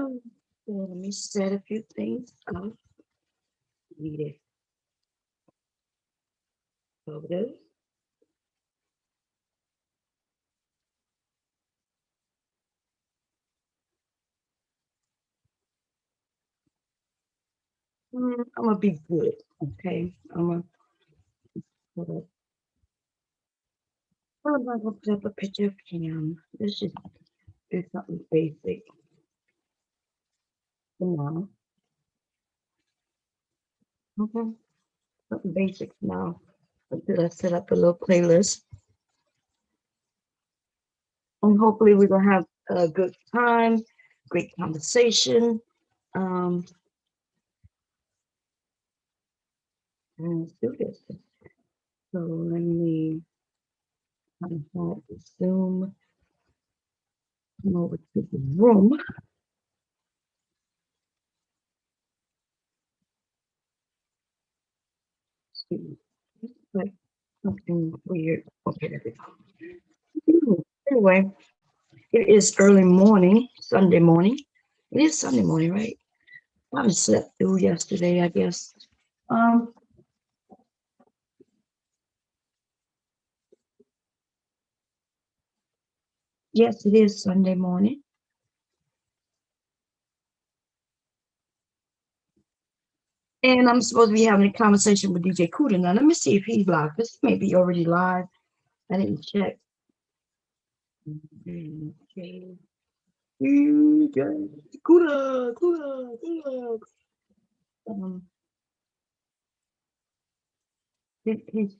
So let me set a few things up. Need it over there. I'm gonna be good. Okay. Put I'm gonna put up a picture of Cam. This should do something basic for now. Okay. Something basic now. Until I set up a little playlist. And hopefully we're gonna have a good time, great conversation. Um, and let's do this. So let me have Zoom come over to the room. See, like something weird. Okay, there we go. Anyway, it is early morning, Sunday morning. It is Sunday morning, right? I slept through yesterday, I guess. Um, yes, it is Sunday morning. And I'm supposed to be having a conversation with DJ Cuda. Now, let me see if he's live. This may be already live. I didn't check. Okay. Cuda, Cuda, Cuda. Um, he's,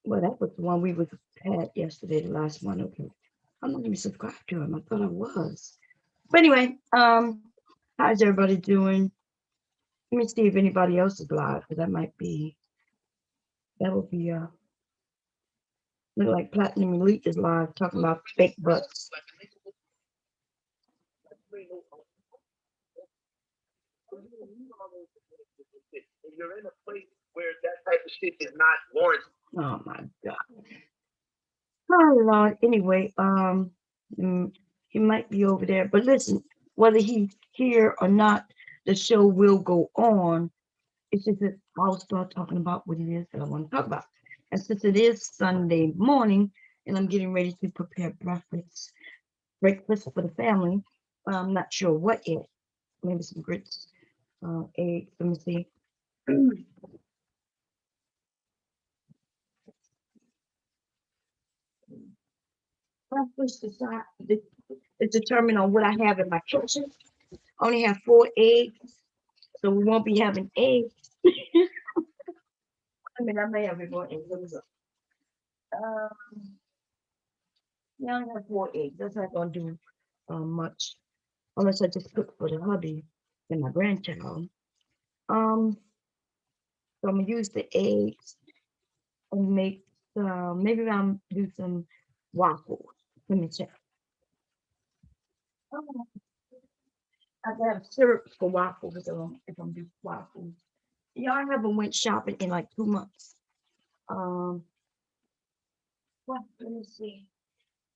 well, that was the one we was had yesterday, the last one. Okay. I'm not even subscribed to him. I thought I was. But anyway, how's everybody doing? Let me see if anybody else is live, because that might be, that would be, look like Platinum Elite is live talking about fake butts. You're in a place where that type of shit is not warranted. Oh my God. Oh Lord. Anyway, he might be over there. But listen, whether he's here or not, the show will go on. It's just that I'll start talking about what it is that I want to talk about. And since it is Sunday morning and I'm getting ready to prepare breakfast for the family, I'm not sure what yet. Maybe some grits, eggs. Let me see. Breakfast is determined on what I have in my kitchen. I only have 4 eggs, so we won't be having eggs. I mean, I may have more eggs. Let me look. Um, yeah, I only have 4 eggs. That's not gonna do much unless I just cook for the hubby and my grandchild. Um, so I'm gonna use the eggs and make maybe I'll do some waffles. Let me check. Oh, I have syrup for waffles if I'm doing waffles. Yeah, I haven't went shopping in like 2 months. Um, what? Let me see.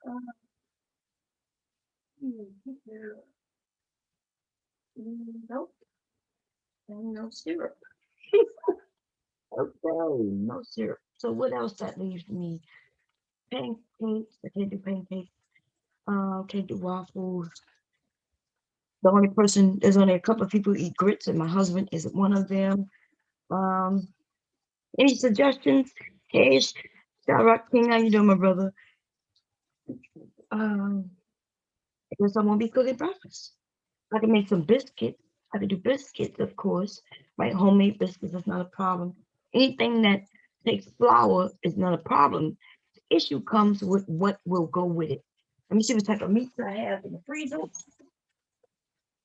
Uh, nope, no syrup. Okay, no syrup. So what else that leaves me? Pancakes. I can't do pancakes. Can't do waffles. There's only a couple of people who eat grits, and my husband is one of them. Um, any suggestions? Hey, Rock King, how you doing, my brother? Um, I guess I won't be cooking breakfast. I can make some biscuits. I can do biscuits, of course. Right, homemade biscuits is not a problem. Anything that takes flour is not a problem. The issue comes with what will go with it. Let me see what type of meats I have in the freezer.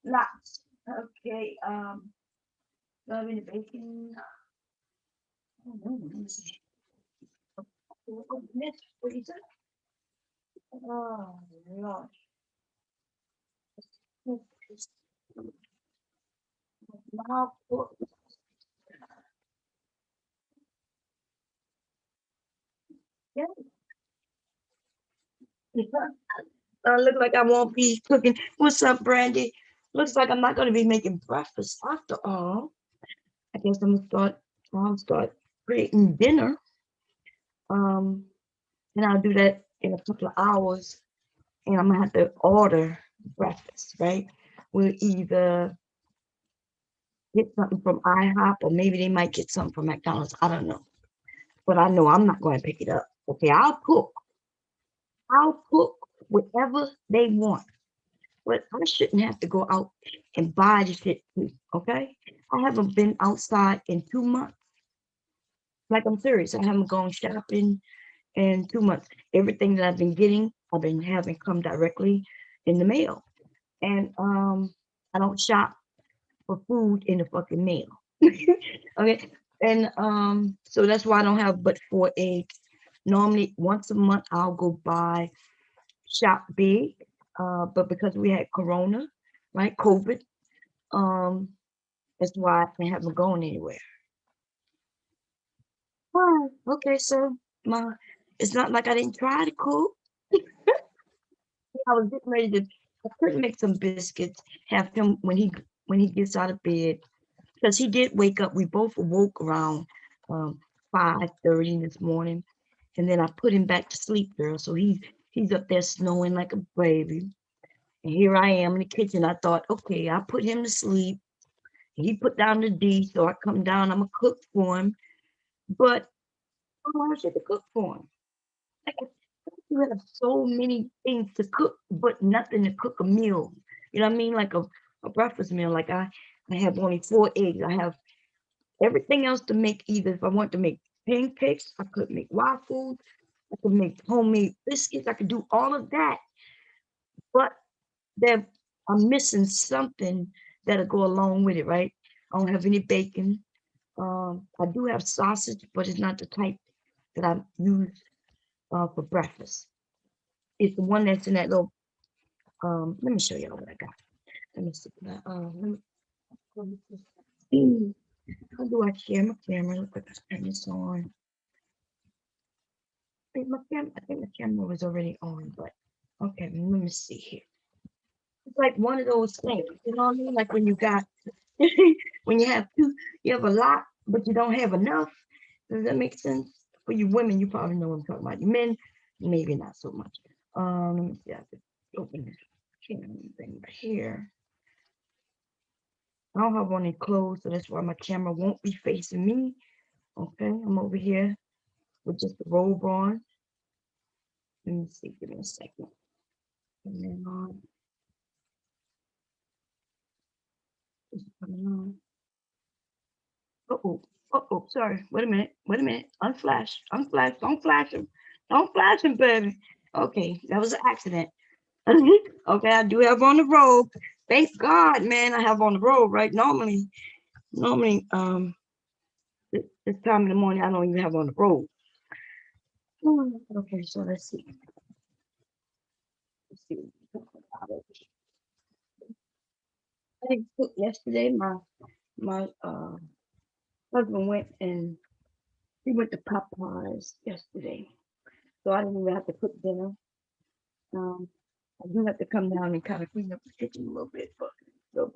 Lots. Okay. Love in the bacon. Miss freezer. Oh Lord. Now, yeah. Look like I won't be cooking. What's up, Brandy? Looks like I'm not going to be making breakfast after all. I guess I'll start creating dinner. Um, and I'll do that in a couple of hours. And I'm gonna have to order breakfast, right? We'll either get something from IHOP or maybe they might get something from McDonald's. I don't know. But I know I'm not going to pick it up. Okay, I'll cook whatever they want. But I shouldn't have to go out and buy the shit too. Okay? I haven't been outside in 2 months. Like I'm serious. I haven't gone shopping in 2 months. Everything that I've been getting, I've been having come directly in the mail. And I don't shop for food in the fucking mail. Okay. And so that's why I don't have but 4 eggs. Normally once a month I'll go buy shop big. But because we had corona, right? COVID, um, that's why I haven't gone anywhere. Oh, okay, so my it's not like I didn't try to cook. I was getting ready to I could make some biscuits, have him when he gets out of bed. Because he did wake up. We both awoke around 5:30 this morning, and then I put him back to sleep, girl. So he's up there snoring like a baby, and here I am in the kitchen. I thought, okay, I put him to sleep. He put down the D, so I come down. I'm gonna cook for him, but I don't want to cook for him. Like, you have so many things to cook, but nothing to cook a meal. You know what I mean? Like a breakfast meal. Like I have only 4 eggs. I have everything else to make either if I want to make pancakes, I could make waffles, I could make homemade biscuits, I could do all of that, but there I'm missing something that'll go along with it, right? I don't have any bacon. I do have sausage, but it's not the type that I use for breakfast. It's the one that's in that little. Let me show y'all what I got. Let me see. Let me see. How do I share my camera? Look at this. Turn this on. I think my camera was already on, but okay, let me see here. It's like one of those things, you know what I mean? Like when you got, when you have a lot, but you don't have enough. Does that make sense? For you women, you probably know what I'm talking about. You men, maybe not so much. Let me see. I could open this camera thing right here. I don't have any clothes, so that's why my camera won't be facing me. Okay, I'm over here with just the robe on. Let me see. Give me a second. And then coming on. Uh-oh. Uh-oh. Sorry. Wait a minute. Wait a minute. Unflash. Unflash. Don't flash him. Don't flash him, baby. Okay. That was an accident. Okay. I do have on the robe. Thank God, man. I have on the robe, right? Normally, this time in the morning, I don't even have on the robe. Okay. So let's see. Let's see. I didn't cook yesterday. My husband went to Popeyes yesterday. So I didn't even have to cook dinner. Um, I do have to come down and kind of clean up the kitchen a little bit, but so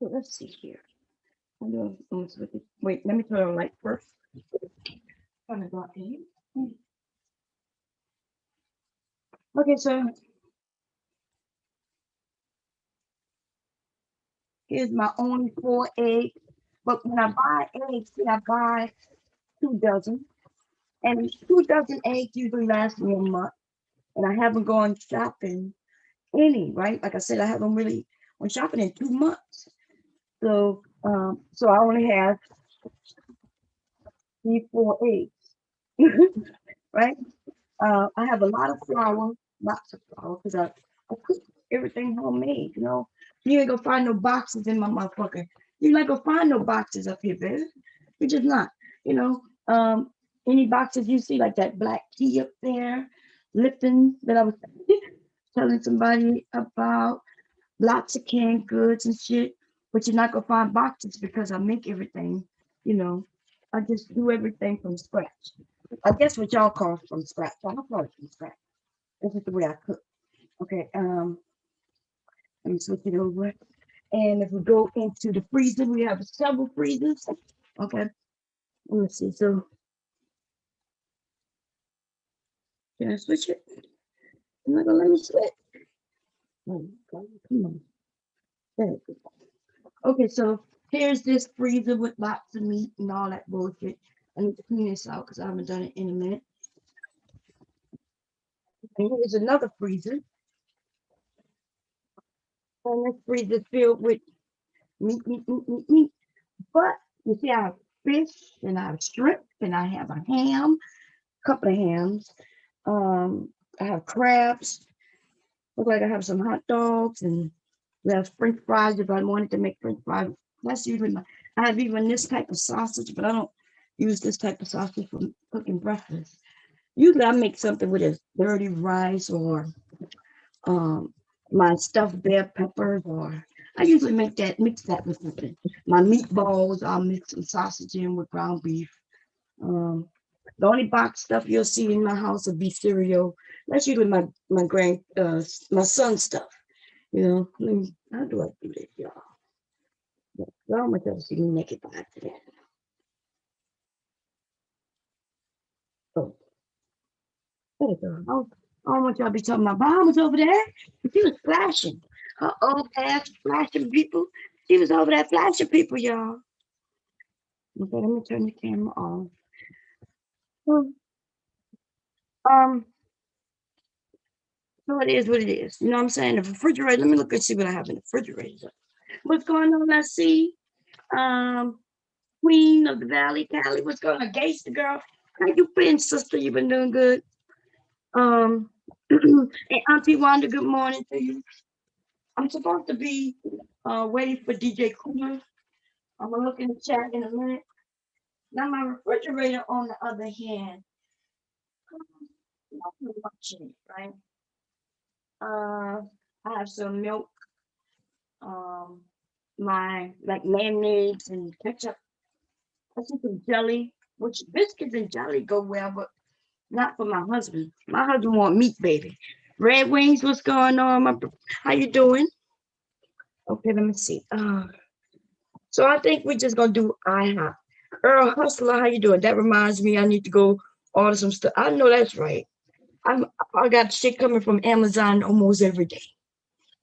let's see here. I'm doing almost with it. Wait, let me turn on light first. Kind of got in. Okay, so here's my only 4 eggs. But when I buy eggs, see, I buy 2 dozen, and 2 dozen eggs usually last me a month. And I haven't gone shopping any, right? Like I said, I haven't really gone shopping in 2 months. So I only have 3, 4 eggs, right? I have a lot of flour, lots of flour, because I cook everything homemade, you know. You ain't gonna find no boxes in my motherfucker. You're not gonna find no boxes up here, baby. You're just not, you know. Any boxes you see, like that black tea up there, Lipton that I was telling somebody about, lots of canned goods and shit, but you're not gonna find boxes because I make everything, you know. I just do everything from scratch. I guess what y'all call from scratch. I don't call it from scratch. This is the way I cook. Okay. Let me switch it over. And if we go into the freezer, we have several freezers. Okay, let me see. So can I switch it? You're not gonna let me switch. Oh, God, come on. There we go. Okay, so here's this freezer with lots of meat and all that bullshit. I need to clean this out because I haven't done it in a minute. And here's another freezer. And this freezer is filled with meat. But you see, I have fish and I have shrimp and I have a ham, a couple of hams. I have crabs. Look like I have some hot dogs and we have French fries if I wanted to make French fries. That's usually I have even this type of sausage, but I don't use this type of sausage for cooking breakfast. Usually I make something with a dirty rice or um my stuffed bell peppers or I usually mix that with something. My meatballs, I'll mix some sausage in with ground beef. Um, the only box stuff you'll see in my house will be cereal. That's usually my son's stuff. How do I do this, y'all? Y'all might have seen me make it by accident. Oh, there you go. I don't want y'all to be talking about mom was over there. She was flashing. Her old ass flashing people. She was over there flashing people, y'all. Okay, let me turn the camera on. So, um, so it is what it is. You know what I'm saying? The refrigerator. Let me look and see what I have in the refrigerator. What's going on? I see. Um, Queen of the Valley, Callie. What's going on? Gangsta girl. How you been, sister? You been doing good? Um, and Auntie Wanda, good morning to you. I'm supposed to be waiting for DJ Cuda. I'm gonna look in the chat in a minute. Now my refrigerator, on the other hand, not too much in it, right? I have some milk, um, my like mayonnaise and ketchup. I see some jelly, which biscuits and jelly go well, but not for my husband. My husband want meat, baby. Red Wings, what's going on? How you doing? Okay, let me see. So I think we're just gonna do IHOP. Earl Hustler, how you doing? That reminds me, I need to go order some stuff. I know that's right. I got shit coming from Amazon almost every day.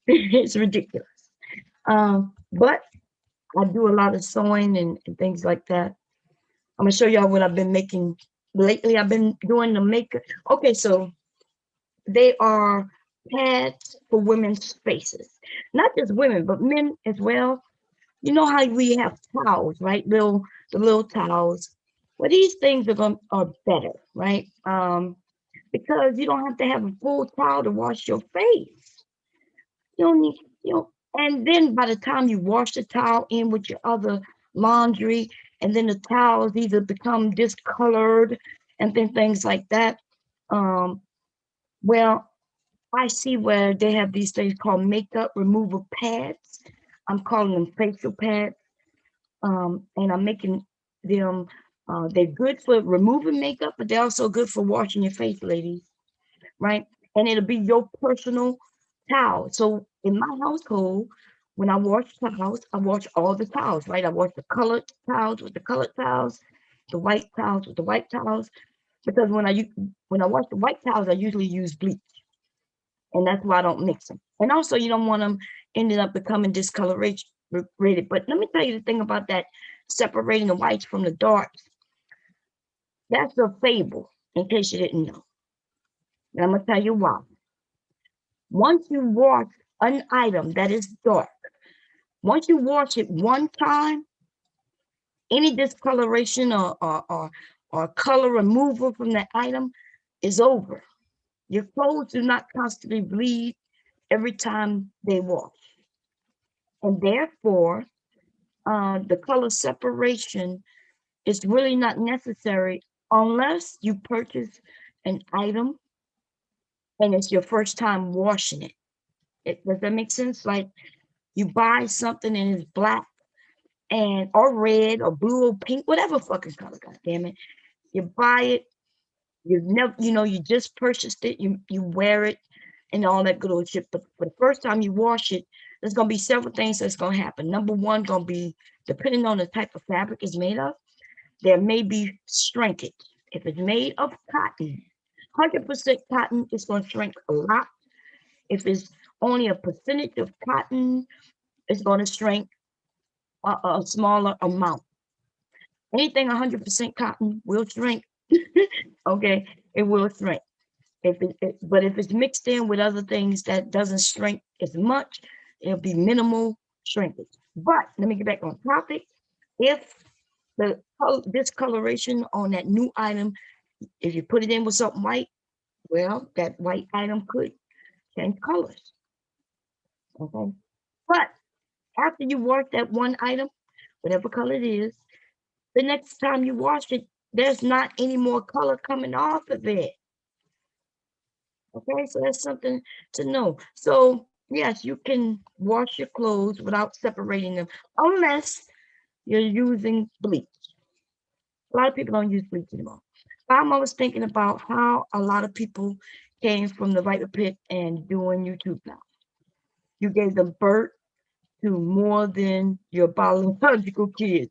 It's ridiculous. But I do a lot of sewing and things like that. I'm gonna show y'all what I've been making lately. I've been doing the makeup. Okay, so they are pads for women's faces, not just women, but men as well. You know how we have towels, right? The little towels. Well, these things are better, right? Because you don't have to have a full towel to wash your face. You don't need, and then by the time you wash the towel in with your other laundry, and then the towels either become discolored and then things like that. Um, well, I see where they have these things called makeup removal pads. I'm calling them facial pads. And I'm making them, they're good for removing makeup, but they're also good for washing your face, ladies, right? And it'll be your personal towel. So in my household, when I wash towels, I wash all the towels, right? I wash the colored towels with the colored towels, the white towels with the white towels, because when I wash the white towels, I usually use bleach, and that's why I don't mix them. And also, you don't want them ending up becoming discolorated. But let me tell you the thing about that separating the whites from the darks. That's a fable, in case you didn't know. And I'm gonna tell you why. Once you wash an item that is dark, once you wash it one time, any discoloration or color removal from the item is over. Your clothes do not constantly bleed every time they wash. And therefore, the color separation is really not necessary unless you purchase an item and it's your first time washing it. Does that make sense? Like you buy something and it's black and or red or blue or pink, whatever fucking color, god damn it. You buy it, you've never, you just purchased it, you wear it, and all that good old shit. But for the first time you wash it, there's gonna be several things that's gonna happen. Number one, gonna be depending on the type of fabric it's made of, there may be shrinkage. If it's made of cotton, 100% cotton, it's gonna shrink a lot. If it's only a percentage of cotton, it's gonna shrink a smaller amount. Anything 100% cotton will shrink. Okay, it will shrink. But if it's mixed in with other things that doesn't shrink as much, it'll be minimal shrinkage. But let me get back on topic. If the discoloration on that new item, if you put it in with something white, well, that white item could change colors. Okay. But after you wash that one item, whatever color it is, the next time you wash it, there's not any more color coming off of it. Okay, so that's something to know. So yes, you can wash your clothes without separating them, unless you're using bleach. A lot of people don't use bleach anymore. I'm always thinking about how a lot of people came from the Viper Pit and doing YouTube now. You gave them birth to more than your biological kids.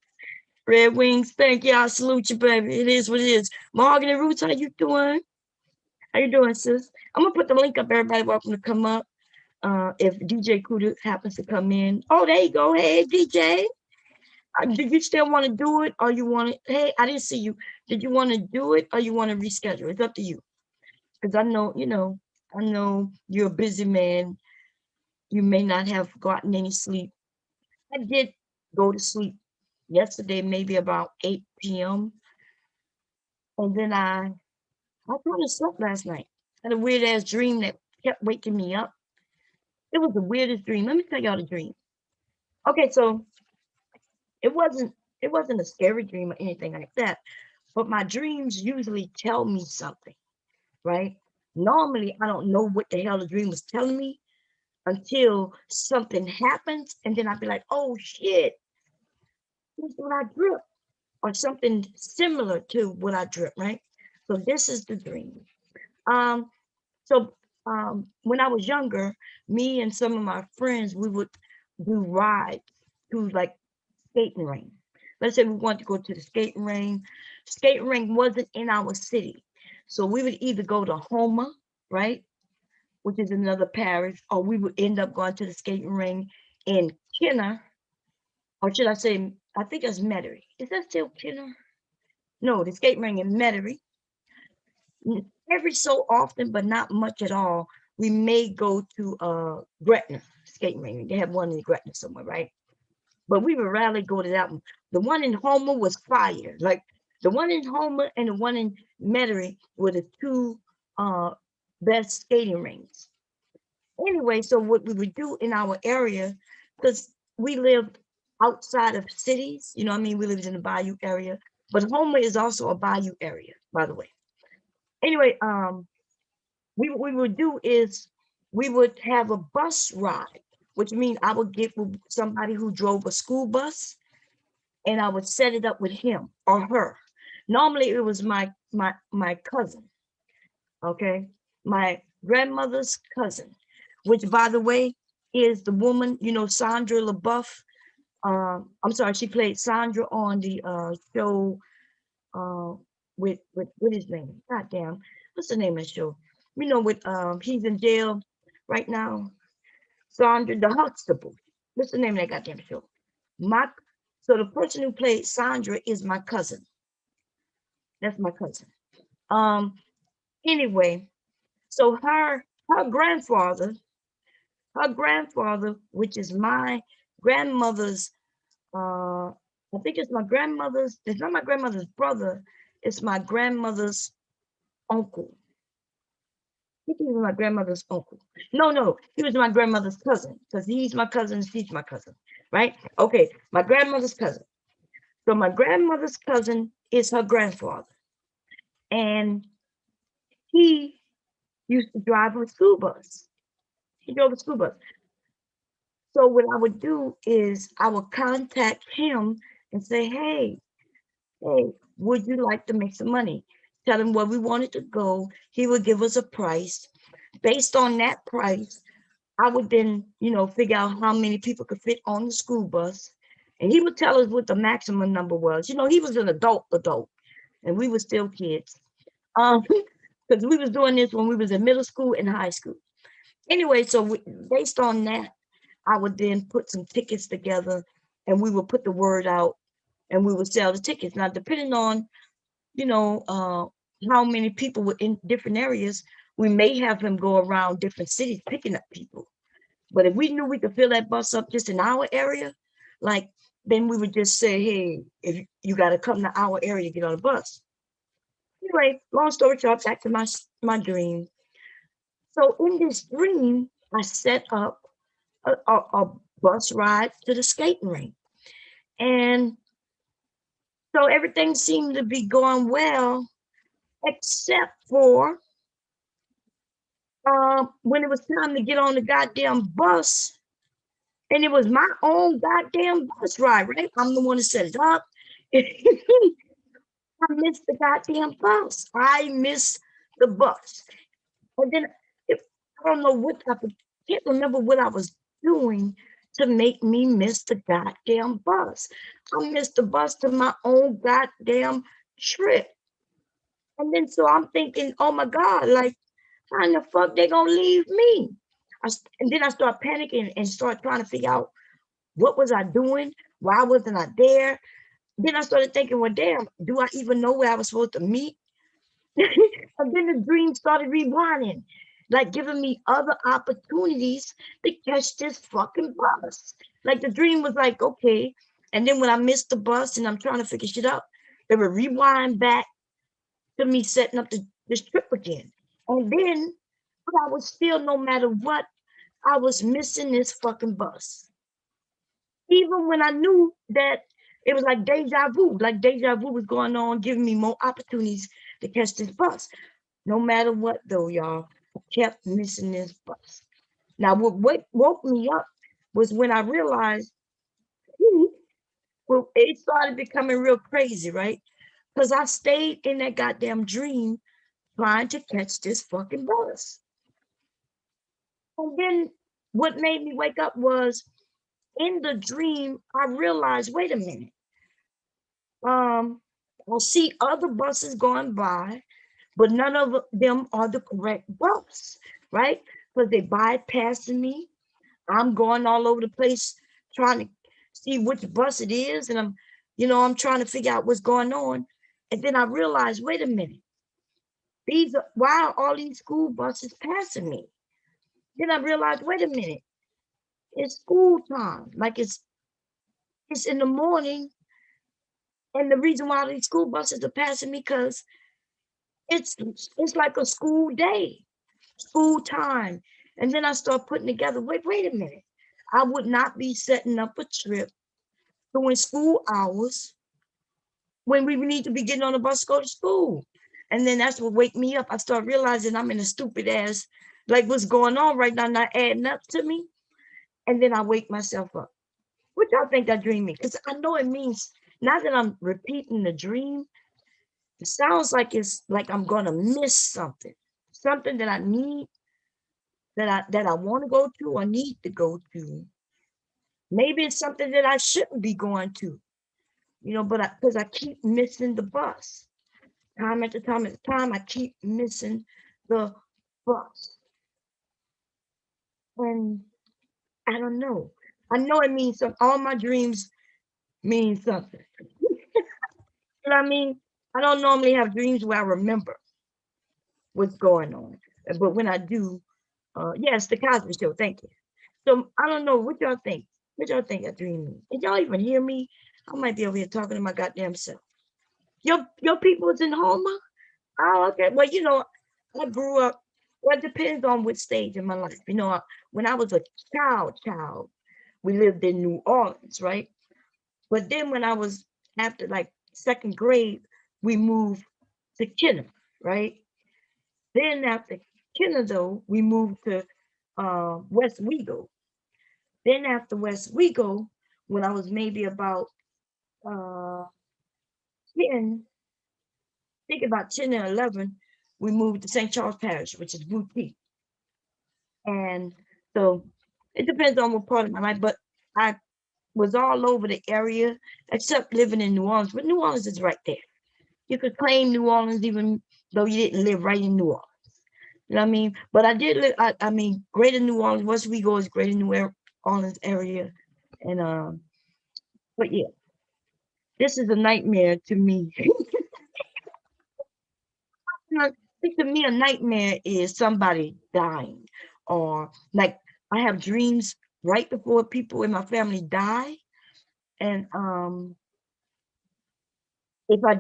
Red Wings, thank you. I salute you, baby. It is what it is. Mahogany Roots, how you doing? How you doing, sis? I'm gonna put the link up. Everybody welcome to come up. If DJ Cuda happens to come in. Oh, there you go. Hey, DJ. Do you still want to do it, or you want to? Hey, I didn't see you. Did you want to do it, or you want to reschedule? It's up to you. Because I know, I know you're a busy man. You may not have gotten any sleep. I did go to sleep yesterday, maybe about 8 p.m. And then I kind of slept last night. I had a weird ass dream that kept waking me up. It was the weirdest dream. Let me tell y'all the dream. Okay, so it wasn't it wasn't a scary dream or anything like that, but my dreams usually tell me something, right? Normally, I don't know what the hell the dream was telling me until something happens, and then I'd be like, "Oh shit, this is what I dreamt," or something similar to what I dreamt, right? So this is the dream. Um, so when I was younger, me and some of my friends, we would do rides to like skating ring. Let's say we wanted to go to the skating ring. Skating ring wasn't in our city. So we would either go to Homer, right? Which is another parish, or we would end up going to the skating ring in Kenner, or should I say, I think it's Metairie. Is that still Kenner? No, the skating ring in Metairie. Every so often, but not much at all, we may go to Gretna skating ring. They have one in Gretna somewhere, right? But we would rarely go to that one. The one in Homer was fire. Like the one in Homer and the one in Metairie were the two best skating rings. Anyway, so what we would do in our area, because we lived outside of cities, you know what I mean? We lived in the bayou area, but Homer is also a bayou area, by the way. Anyway, we would do is we would have a bus ride, which means I would get with somebody who drove a school bus, and I would set it up with him or her. Normally, it was my cousin, okay, my grandmother's cousin, which, by the way, is the woman, Sandra LaBeouf. I'm sorry, she played Sandra on the show uh, with what his name? Goddamn, what's the name of the show? With he's in jail right now. Sandra the Huxtable. What's the name of that goddamn show? My so the person who played Sandra is my cousin. That's my cousin. Um. Anyway, so her grandfather, which is my grandmother's, I think it's my grandmother's. It's not my grandmother's brother. It's my grandmother's uncle. I think he was my grandmother's uncle. No, he was my grandmother's cousin because he's my cousin. She's my cousin, right? Okay, my grandmother's cousin. So my grandmother's cousin is her grandfather, and he used to drive a school bus. He drove a school bus. So what I would do is I would contact him and say, hey, would you like to make some money? Tell him where we wanted to go. He would give us a price. Based on that price, I would then, figure out how many people could fit on the school bus. And he would tell us what the maximum number was. He was an adult, and we were still kids. Um, because we was doing this when we was in middle school and high school. Anyway, so based on that, I would then put some tickets together, and we would put the word out, and we would sell the tickets. Now, depending on, you know, uh, how many people were in different areas, we may have him go around different cities picking up people. But if we knew we could fill that bus up just in our area, like, then we would just say, hey, if you got to come to our area, get on the bus. Anyway, long story short, back to my dream. So in this dream, I set up a bus ride to the skating rink. And so everything seemed to be going well, except for when it was time to get on the goddamn bus. And it was my own goddamn bus ride, right? I'm the one that set it up. I missed the goddamn bus. I missed the bus. And then if I don't know what I can't remember what I was doing to make me miss the goddamn bus. I missed the bus to my own goddamn trip. And then so I'm thinking, oh my God, like how in the fuck they gonna leave me? And then I start panicking and start trying to figure out what was I doing? Why wasn't I there? Then I started thinking, well, damn, do I even know where I was supposed to meet? And then the dream started rewinding, like giving me other opportunities to catch this fucking bus. Like the dream was like, okay. And then when I missed the bus and I'm trying to figure shit out, it would rewind back to me setting up this trip again. And then, but I was still, no matter what, I was missing this fucking bus. Even when I knew that it was like deja vu was going on, giving me more opportunities to catch this bus. No matter what, though, y'all, I kept missing this bus. Now, what woke me up was when I realized, well, it started becoming real crazy, right? Because I stayed in that goddamn dream trying to catch this fucking bus. And then what made me wake up was in the dream, I realized, wait a minute. I'll see other buses going by, but none of them are the correct bus, right? Because they bypassing me. I'm going all over the place trying to see which bus it is, and I'm trying to figure out what's going on. And then I realized, wait a minute, why are all these school buses passing me? Then I realized, wait a minute, it's school time. Like it's in the morning, and the reason why these school buses are passing me because it's it's like a school day, school time. And then I start putting together, wait a minute. I would not be setting up a trip during school hours when we need to be getting on the bus to go to school. And then that's what wake me up. I start realizing I'm in a stupid ass, like what's going on right now, not adding up to me. And then I wake myself up. What y'all think that dream means? Because I know it means, not that I'm repeating the dream, it sounds like it's like I'm gonna miss something that I need, that I want to go to or need to go to. Maybe it's something that I shouldn't be going to, but because I keep missing the bus. Time after time after time, I keep missing the bus. And I don't know. I know it means something. All my dreams mean something. You know what I mean? I don't normally have dreams where I remember what's going on. But when I do, yes, the Cosby Show. Thank you. So I don't know what y'all think. What y'all think a dream means? Did y'all even hear me? I might be over here talking to my goddamn self. Your people is in Homer? Oh, okay. Well, I grew up. Well, it depends on which stage in my life. When I was a child, we lived in New Orleans, right? But then when I was after like second grade, we moved to Kenner, right? Then after Kenner, though, we moved to West Wego. Then after West Wego, when I was maybe about uh 10, think about 10 or 11, we moved to St. Charles Parish, which is Boutique. And so it depends on what part of my life, but I was all over the area except living in New Orleans. But New Orleans is right there. You could claim New Orleans even though you didn't live right in New Orleans. You know what I mean? But I did live, I mean, Greater New Orleans, West we go is Greater Orleans area. And but yeah, this is a nightmare to me. You know, think to me, a nightmare is somebody dying, or like I have dreams right before people in my family die, and if I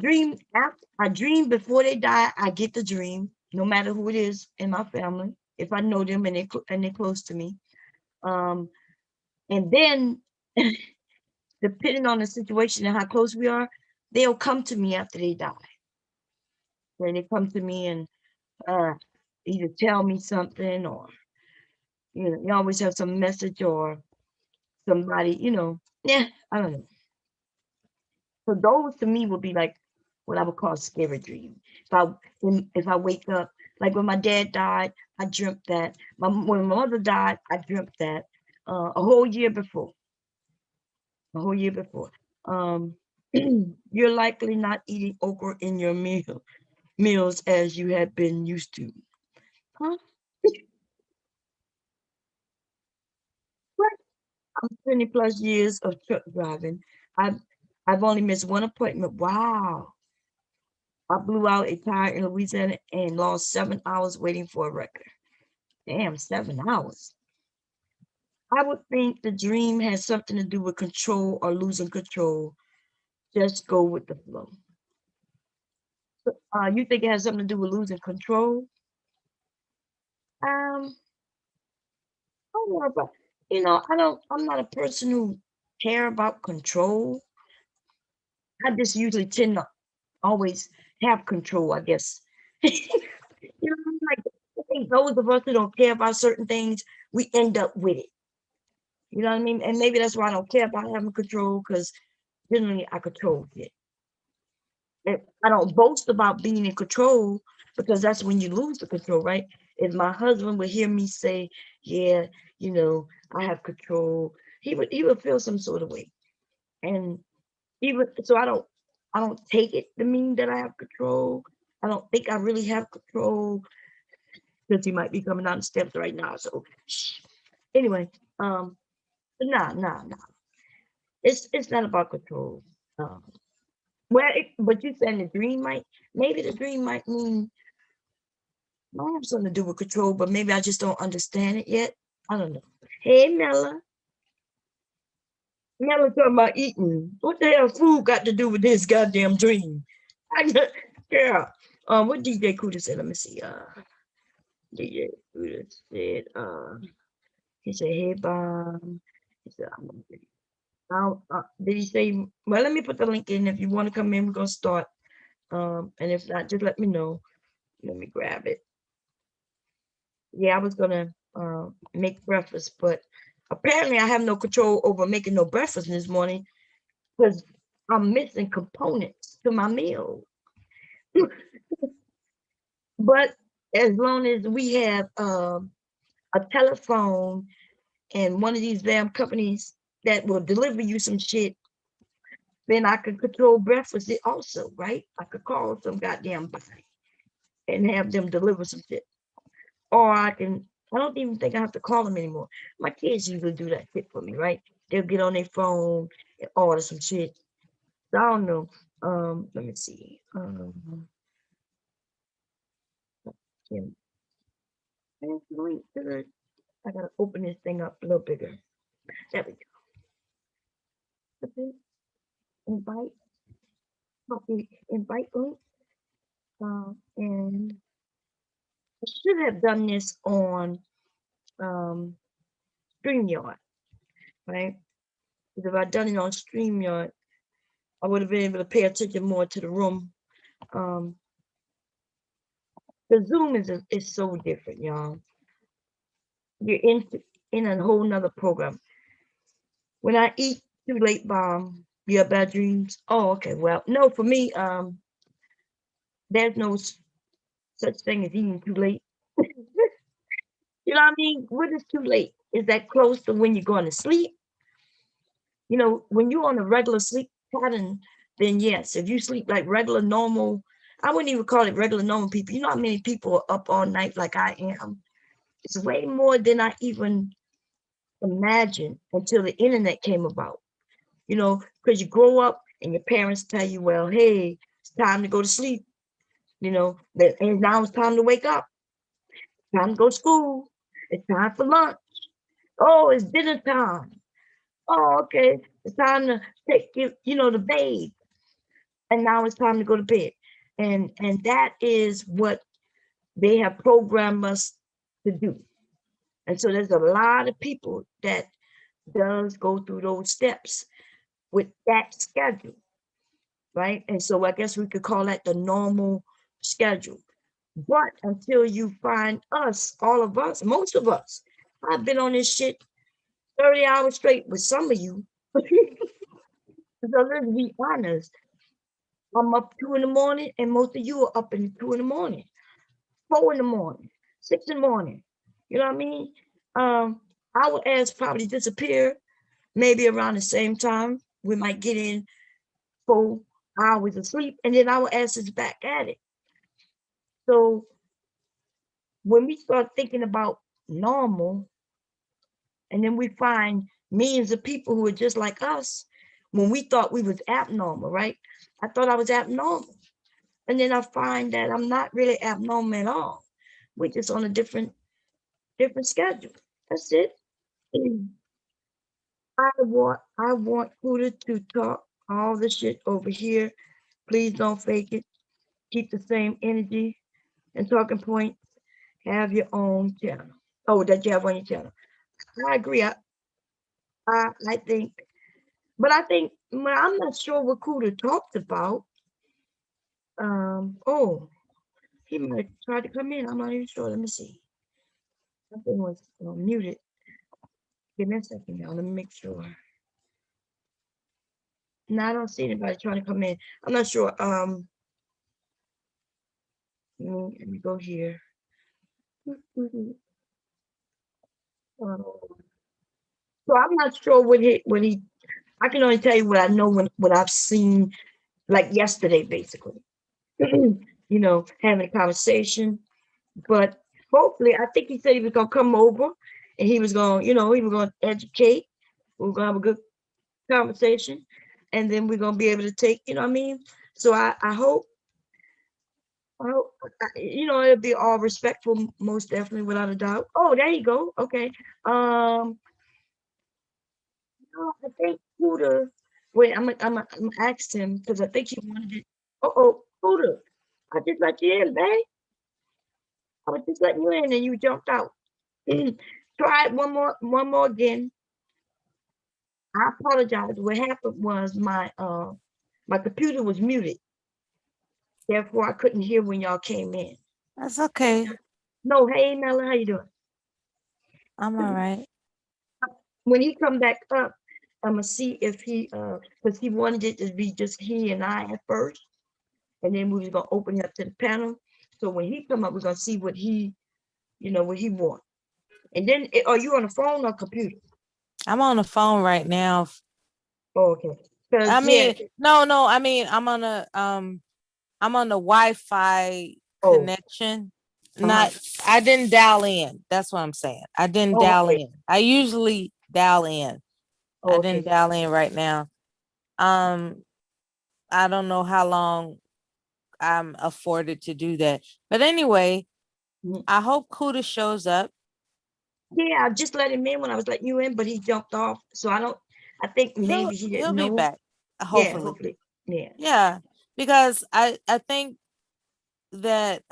dream before they die, I get the dream, no matter who it is in my family. If I know them and they're close to me, um, and then depending on the situation and how close we are, they'll come to me after they die. When they come to me and uh, either tell me something, or you always have some message or somebody, yeah, I don't know. So those to me would be like what I would call scary dream. If I wake up, like when my dad died, I dreamt that. When my mother died, I dreamt that. A whole year before, a whole year before. Um, you're likely not eating okra in your meals as you had been used to. Huh? What? I'm 20 plus years of truck driving. I've I've only missed one appointment. Wow. I blew out a tire in Louisiana and lost 7 hours waiting for a record. Damn, 7 hours. I would think the dream has something to do with control or losing control. Just go with the flow. So, you think it has something to do with losing control? Um, I don't know about, I'm not a person who care about control. I just usually tend to always have control, I guess. Like, I think those of us who don't care about certain things, we end up with it. You know what I mean? And maybe that's why I don't care about having control, because generally I control it. And I don't boast about being in control, because that's when you lose the control, right? If my husband would hear me say, "Yeah, I have control," he would feel some sort of way. And even so, I don't take it to mean that I have control. I don't think I really have control, because he might be coming down the steps right now. So shh. Anyway, but nah. It's not about control. Um, but you saying the dream maybe the dream might have something to do with control, but maybe I just don't understand it yet. I don't know. Hey, Mella talking about eating. What the hell food got to do with this goddamn dream? I got, yeah. What DJ Cuda said? Let me see. DJ Cuda said. He said, "Hey, Bomb." He said, "I'm gonna get it." Did he say? Well, let me put the link in. If you want to come in, we're gonna start. And if not, just let me know. Let me grab it. Yeah, I was gonna make breakfast, but apparently I have no control over making no breakfast this morning, because I'm missing components to my meal. But as long as we have a telephone and one of these damn companies that will deliver you some shit, then I could control breakfast also, right? I could call some goddamn body and have them deliver some shit. Or I don't even think I have to call them anymore. My kids usually do that shit for me, right? They'll get on their phone and order some shit. So I don't know. Let me see. Can, I gotta open this thing up a little bigger. There we go. Invite, copy, invite link. And I should have done this on um, StreamYard, right? Because if I'd done it on StreamYard, I would have been able to pay attention more to the room. Um, the Zoom is so different, y'all. You're in a whole nother program. When I eat too late, Bomb, you have bad dreams. Oh, okay. Well, no, for me, there's no such thing as eating too late. You know what I mean? When is too late? Is that close to when you're going to sleep? You know, when you're on a regular sleep pattern, then yes. If you sleep like regular normal, I wouldn't even call it regular normal people. You know how many people are up all night like I am? It's way more than I even imagined until the internet came about. You know, because you grow up and your parents tell you, well, hey, it's time to go to sleep. You know, and now it's time to wake up. Time to go to school. It's time for lunch. Oh, it's dinner time. Oh, okay. It's time to take you know, the bathe. And now it's time to go to bed. And that is what they have programmed us to do. And so there's a lot of people that does go through those steps with that schedule, right? And so I guess we could call that the normal schedule. But until you find us, all of us, most of us, I've been on this shit 30 hours straight with some of you. So let's be honest. I'm up 2 in the morning, and most of you are up in 2 in the morning, 4 in the morning, 6 in the morning. You know what I mean? Our ass probably disappear maybe around the same time. We might get in 4 hours of sleep, and then our ass is back at it. So when we start thinking about normal, and then we find millions of people who are just like us, when we thought we was abnormal, right? I thought I was abnormal. And then I find that I'm not really abnormal at all. We're just on a different schedule. That's it. I want Cuda to talk all the shit over here. Please don't fake it. Keep the same energy and talking points. Have your own channel. Oh, that you have on your channel. I agree. I think, but I think, well, I'm not sure what Cuda talked about. Oh, he might try to come in. I'm not even sure. Let me see. Something was muted. Give me a second now. Let me make sure. No, I don't see anybody trying to come in. I'm not sure. Let me go here. So I'm not sure what he. I can only tell you what I know when what I've seen like yesterday, basically. You know, having a conversation. But hopefully, I think he said he was gonna come over and he was gonna, you know, he was gonna educate. We are gonna have a good conversation, and then we're gonna be able to take, you know what I mean? So I hope, you know, it'll be all respectful, most definitely, without a doubt. Oh, there you go. Okay. No, I think Cuda. Wait, I'm asked him because I think he wanted it. Oh, Cuda, I just let you in, babe. I was just letting you in, and you jumped out. Try it one more again. I apologize. What happened was my computer was muted, therefore I couldn't hear when y'all came in. That's okay. No, hey Nella, how you doing? I'm all right. When he come back up, I'm gonna see if he because he wanted it to be just he and I at first, and then we was gonna open it up to the panel. So when he come up, we're gonna see what he, you know, what he want. And then, are you on the phone or computer? I'm on the phone right now. Oh, okay. I Because yeah. mean, no. I mean, I'm on the Wi-Fi Oh. connection. Uh-huh. Not, I didn't dial in. That's what I'm saying. I didn't Oh, dial okay. in. I usually dial in. I Oh, didn't okay. dial in right now. Um, I don't know how long I'm afforded to do that. But anyway, Mhm. I hope Cuda shows up. Yeah, I just let him in when I was letting you in, but he jumped off. So I don't. I think He'll maybe he he'll didn't be know. back. Yeah, Hopefully. hopefully. Yeah. Yeah. Because I think that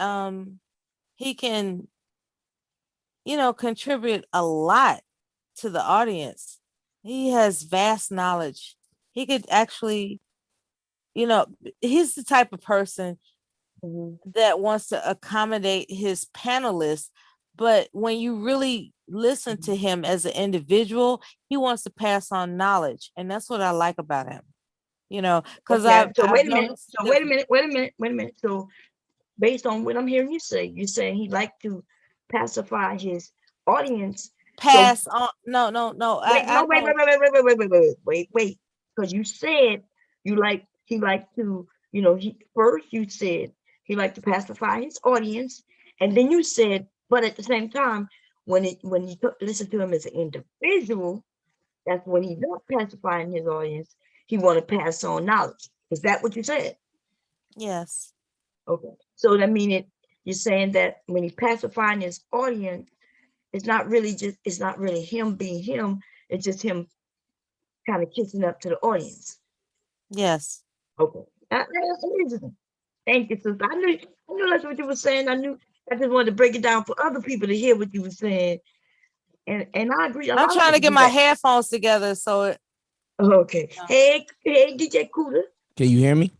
he can, contribute a lot to the audience. He has vast knowledge. He could actually, you know, he's the type of person Hmm. that wants to accommodate his panelists. But when you really listen to him as an individual, he wants to pass on knowledge. And that's what I like about him, because Okay. So I've wait a minute. noticed So wait a different. minute. Wait a minute. Wait a minute. So based on what I'm hearing you say, you're saying he like to pacify his audience. So Pass on. No, no, no. wait, no, I don't. wait. Because you said you like he liked to, he first you said he liked to pacify his audience, and then you said, but at the same time, when you listen to him as an individual, that's when he's not pacifying his audience. He want to pass on knowledge. Is that what you said? Yes. Okay. So that mean you're saying that when he's pacifying his audience, it's not really him being him. It's just him kind of kissing up to the audience. Yes. Okay. That's amazing. Thank you, sister. I knew that's what you were saying. I just wanted to break it down for other people to hear what you were saying. And I agree. A I'm lot of trying to people get do my that. headphones together. So, Okay. uh, Hey, DJ Cuda. Can you hear me?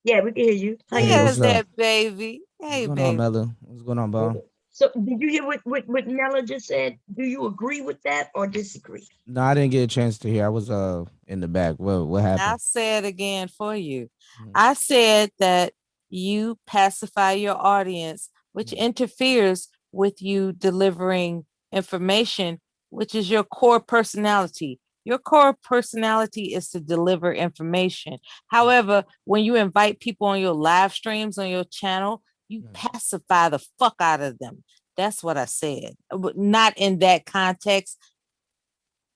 Yeah, we can hear you. How you Hey, doing? what's there's up? that baby. What's Hey, going on, baby. Mella? What's going on, Bob? Okay. So did you hear what Nella just said? Do you agree with that or disagree? No, I didn't get a chance to hear. I was in the back. What happened? I'll say it again for you. Mhm. I said that you pacify your audience, which Mhm. interferes with you delivering information, which is your core personality. Your core personality is to deliver information. However, when you invite people on your live streams on your channel, you Mhm. pacify the fuck out of them. That's what I said, but not in that context.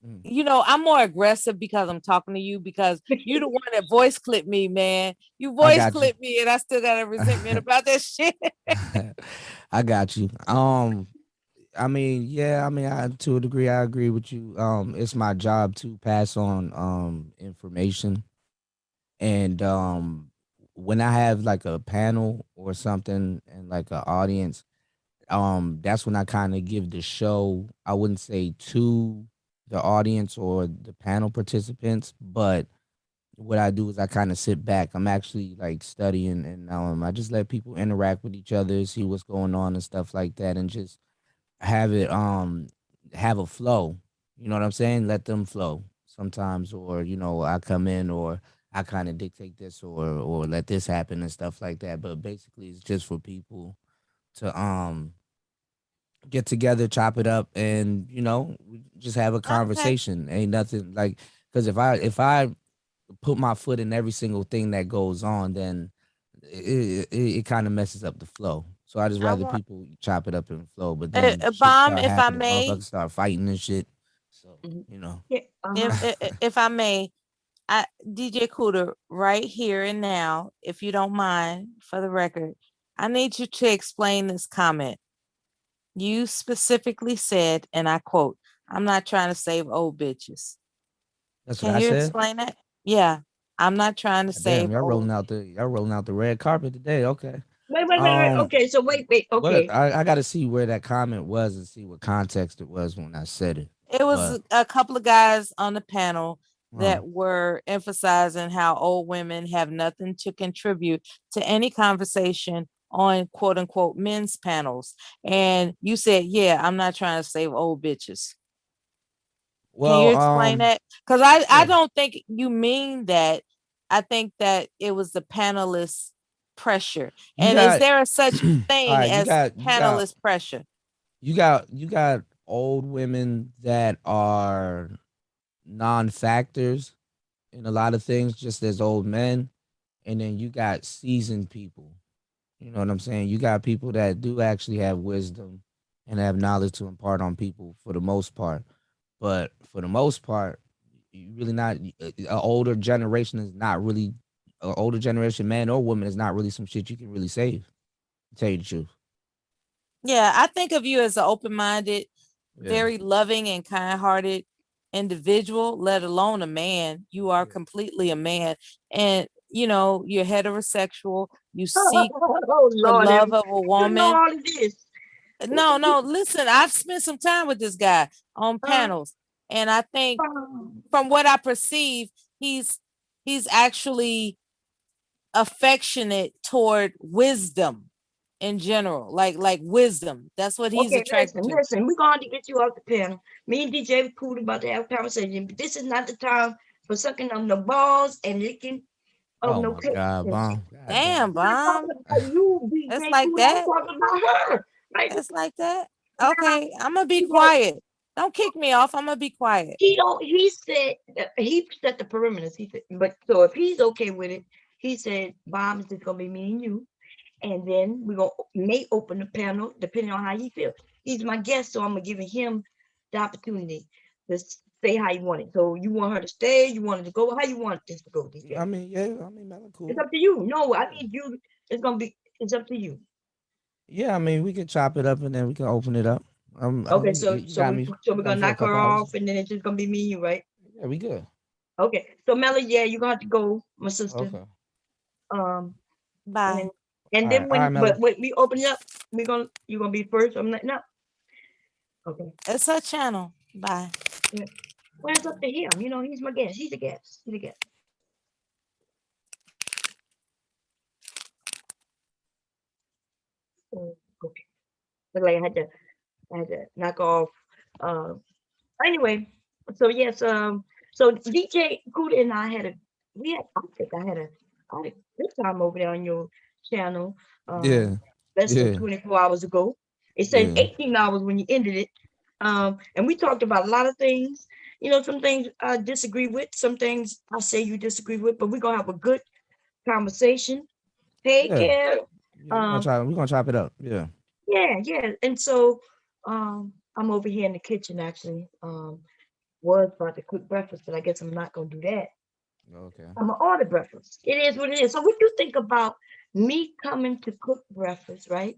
Mhm. I'm more aggressive because I'm talking to you because you the one that voice clipped me, man. You I voice got you. clipped me and I still got a resentment about that shit. I got you. I mean, yeah, I mean, to a degree, I agree with you. It's my job to pass on information, and when I have like a panel or something and like an audience, that's when I kind of give the show, I wouldn't say to the audience or the panel participants, but what I do is I kind of sit back. I'm actually like studying, and I just let people interact with each other, see what's going on and stuff like that, and just have it have a flow. You know what I'm saying? Let them flow sometimes, or I come in, or I kind of dictate this, or let this happen and stuff like that. But basically, it's just for people to get together, chop it up, and we just have a Okay. conversation. Ain't nothing like, because if I put my foot in every single thing that goes on, then it kind of messes up the flow. So I just I rather want people chop it up and flow. But then a shit bomb start if I happening, may. motherfuckers start fighting and shit. So Mhm. you know, Yeah. If I may, DJ Cooter, right here and now, if you don't mind, for the record, I need you to explain this comment. You specifically said, and I quote, I'm not trying to save old bitches. that's what Can I you said. explain that? Yeah. I'm not trying to God damn, save old. y'all rolling out the red carpet today. Okay. Wait. Um, Okay, so wait. what Okay. I got to see where that comment was and see what context it was when I said it. It was But a couple of guys on the panel uh, that were emphasizing how old women have nothing to contribute to any conversation on quote unquote men's panels. And you said, yeah, I'm not trying to save old bitches. Can you well, explain that? Because I yeah, don't think you mean that. I think that it was the panelists' pressure. you And is got there a such all thing right. You as got you got panelist pressure? you got old women that are non-factors in a lot of things, just as old men, and then you got seasoned people. You know what I'm saying? You got people that do actually have wisdom and have knowledge to impart on people for the most part. But for the most part, you really not an older generation is not really an older generation man or woman is not really some shit you can really save. To tell you the truth. Yeah, I think of you as an open-minded, Yeah. very loving and kind-hearted individual, let alone a man. You are Yeah. completely a man. And you're heterosexual. You seek Oh the Lord, love of a you know woman. all of this. No, no, listen, I've spent some time with this guy on Uh, panels, and I think um, from what I perceive, he's he's actually affectionate toward wisdom in general, like wisdom. That's what he's okay, attracted to. listen. We're going to get you off the panel. Me and DJ were cool about to have a conversation, but this is not the time for sucking on the balls and licking of Oh no my cake. God, I'm bomb. God damn. Damn, not bomb. talking about you, It's DJ like Cool. I'm that. talking about her. Right? It's like that. Okay, I'm gonna be He won't. quiet. Don't kick me off. I'm gonna be quiet. He don't. He said he set the perimeters. He said, but so if he's okay with it, he said, "Bob, it's just gonna be me and you, and then we gonna may open the panel depending on how he feels. He's my guest, so I'm gonna give him the opportunity to say how you want it. So you want her to stay? You want her to go? How you want this to go, DJ? I mean, yeah, I mean, Mela, It's cool. up to you. No, I Yeah. need you. It's gonna be. It's up to you. Yeah, I mean, we can chop it up and then we can open it up. Okay, You got me. so You we're got me gonna for a knock her couple hours. off, and then it's just gonna be me and you, right? Yeah, we good. Okay. So Melly, yeah, you're gonna have to go, my sister. Okay. Um, Bye. and then All right, when Mela. but when we open it up, you're gonna be first. I'm like, no. Okay. It's her channel. Bye. Yeah. Well, it's up to him. You know, he's my guest. He's a guest. He's a guest. Okay. But like I had to knock off. Uh, anyway, so yes, so DJ Cuda and I had a we had I think I had a good time over there on your channel. Yeah. Less than Yeah. 24 hours ago. It said Yeah. 18 hours when you ended it. And we talked about a lot of things. You know, some things I disagree with, some things I say you disagree with, but we're gonna have a good conversation. Hey, Yeah. Kev. Yeah. Um, We're gonna chop it up. Yeah. yeah, yeah. And so I'm over here in the kitchen actually. Was about to cook breakfast, but I guess I'm not gonna do that. Okay. I'm gonna order breakfast. It is what it is. So what you think about me coming to cook breakfast, right?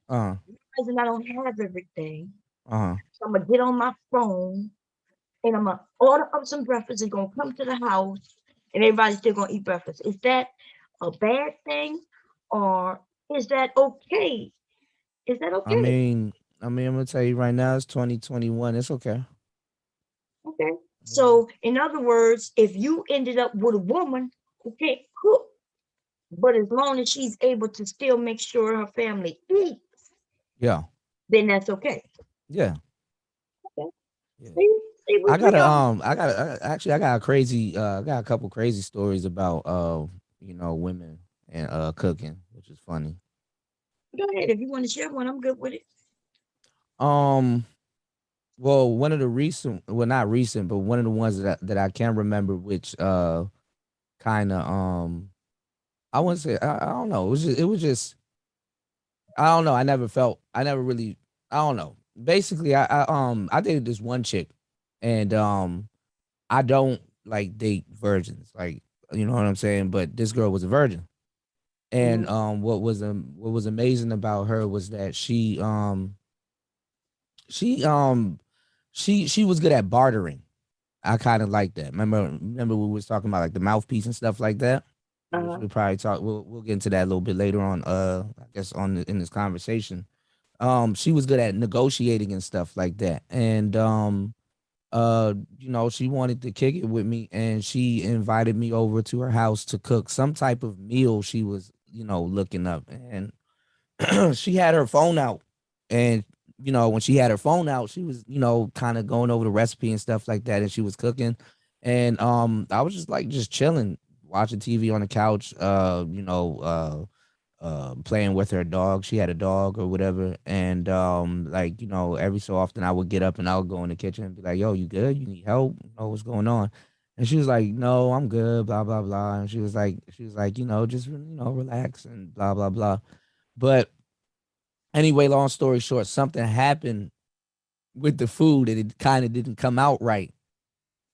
Uh. Realizing I don't have everything. Uh. So I'm gonna get on my phone and I'm gonna order up some breakfast. It's gonna come to the house and everybody's still gonna eat breakfast. Is that a bad thing or is that okay? Is that I okay? mean, I'm gonna tell you right now, it's 2021. It's okay. Okay. Yeah. So in other words, if you ended up with a woman who can't cook, but as long as she's able to still make sure her family eats, Yeah. then that's okay. Yeah. Okay. Yeah. See, we all I got a crazy I got a couple crazy stories about women and cooking, which is funny. go ahead. If you want to share one, I'm good with it. Um well, one of the recent, well, not recent, but one of the ones that I can remember, which kind of I wouldn't say, I don't know, it was just I don't know, I never really, I don't know. Basically, I dated this one chick, and I don't like date virgins, like, you know what I'm saying. But this girl was a virgin, and Mm-hmm. what was amazing about her was that she she was good at bartering. I kind of like that. Remember we was talking about like the mouthpiece and stuff like that, which Uh-huh. we'll probably talk. We'll get into that a little bit later on. I guess in this conversation. She was good at negotiating and stuff like that, and she wanted to kick it with me, and she invited me over to her house to cook some type of meal she was, looking up, and she had her phone out, and when she had her phone out, she was, kind of going over the recipe and stuff like that, and she was cooking, and I was just like just chilling, watching TV on the couch, playing with her dog. She had a dog or whatever, and like, every so often I would get up and I would go in the kitchen and be like, "Yo, you good? You need help? What's going on?" And she was like, "No, I'm good." Blah blah blah. And she was like, just relax and blah blah blah. But anyway, long story short, something happened with the food and it kind of didn't come out right.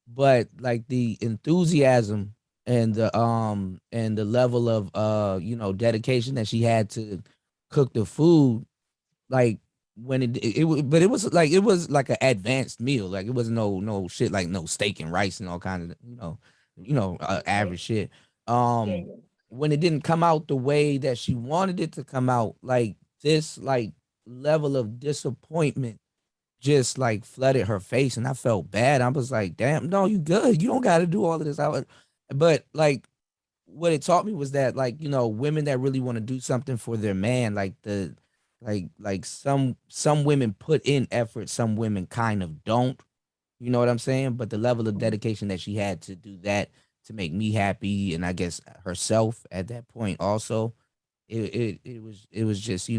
But like the enthusiasm and the level of dedication that she had to cook the food, like when but it was like an advanced meal. Like it was no shit like no steak and rice and all kinds of Okay. average shit. Yeah, Um yeah. when it didn't come out the way that she wanted it to come out, like this like level of disappointment just like flooded her face, and I felt bad. I was like, damn, no, you good. You don't got to do all of this. But like what it taught me was that, like, women that really want to do something for their man, like some women put in effort, some women kind of don't. You know what I'm saying? But the level of Mhm. dedication that she had to do that to make me happy, and I guess herself at that point also, it was just,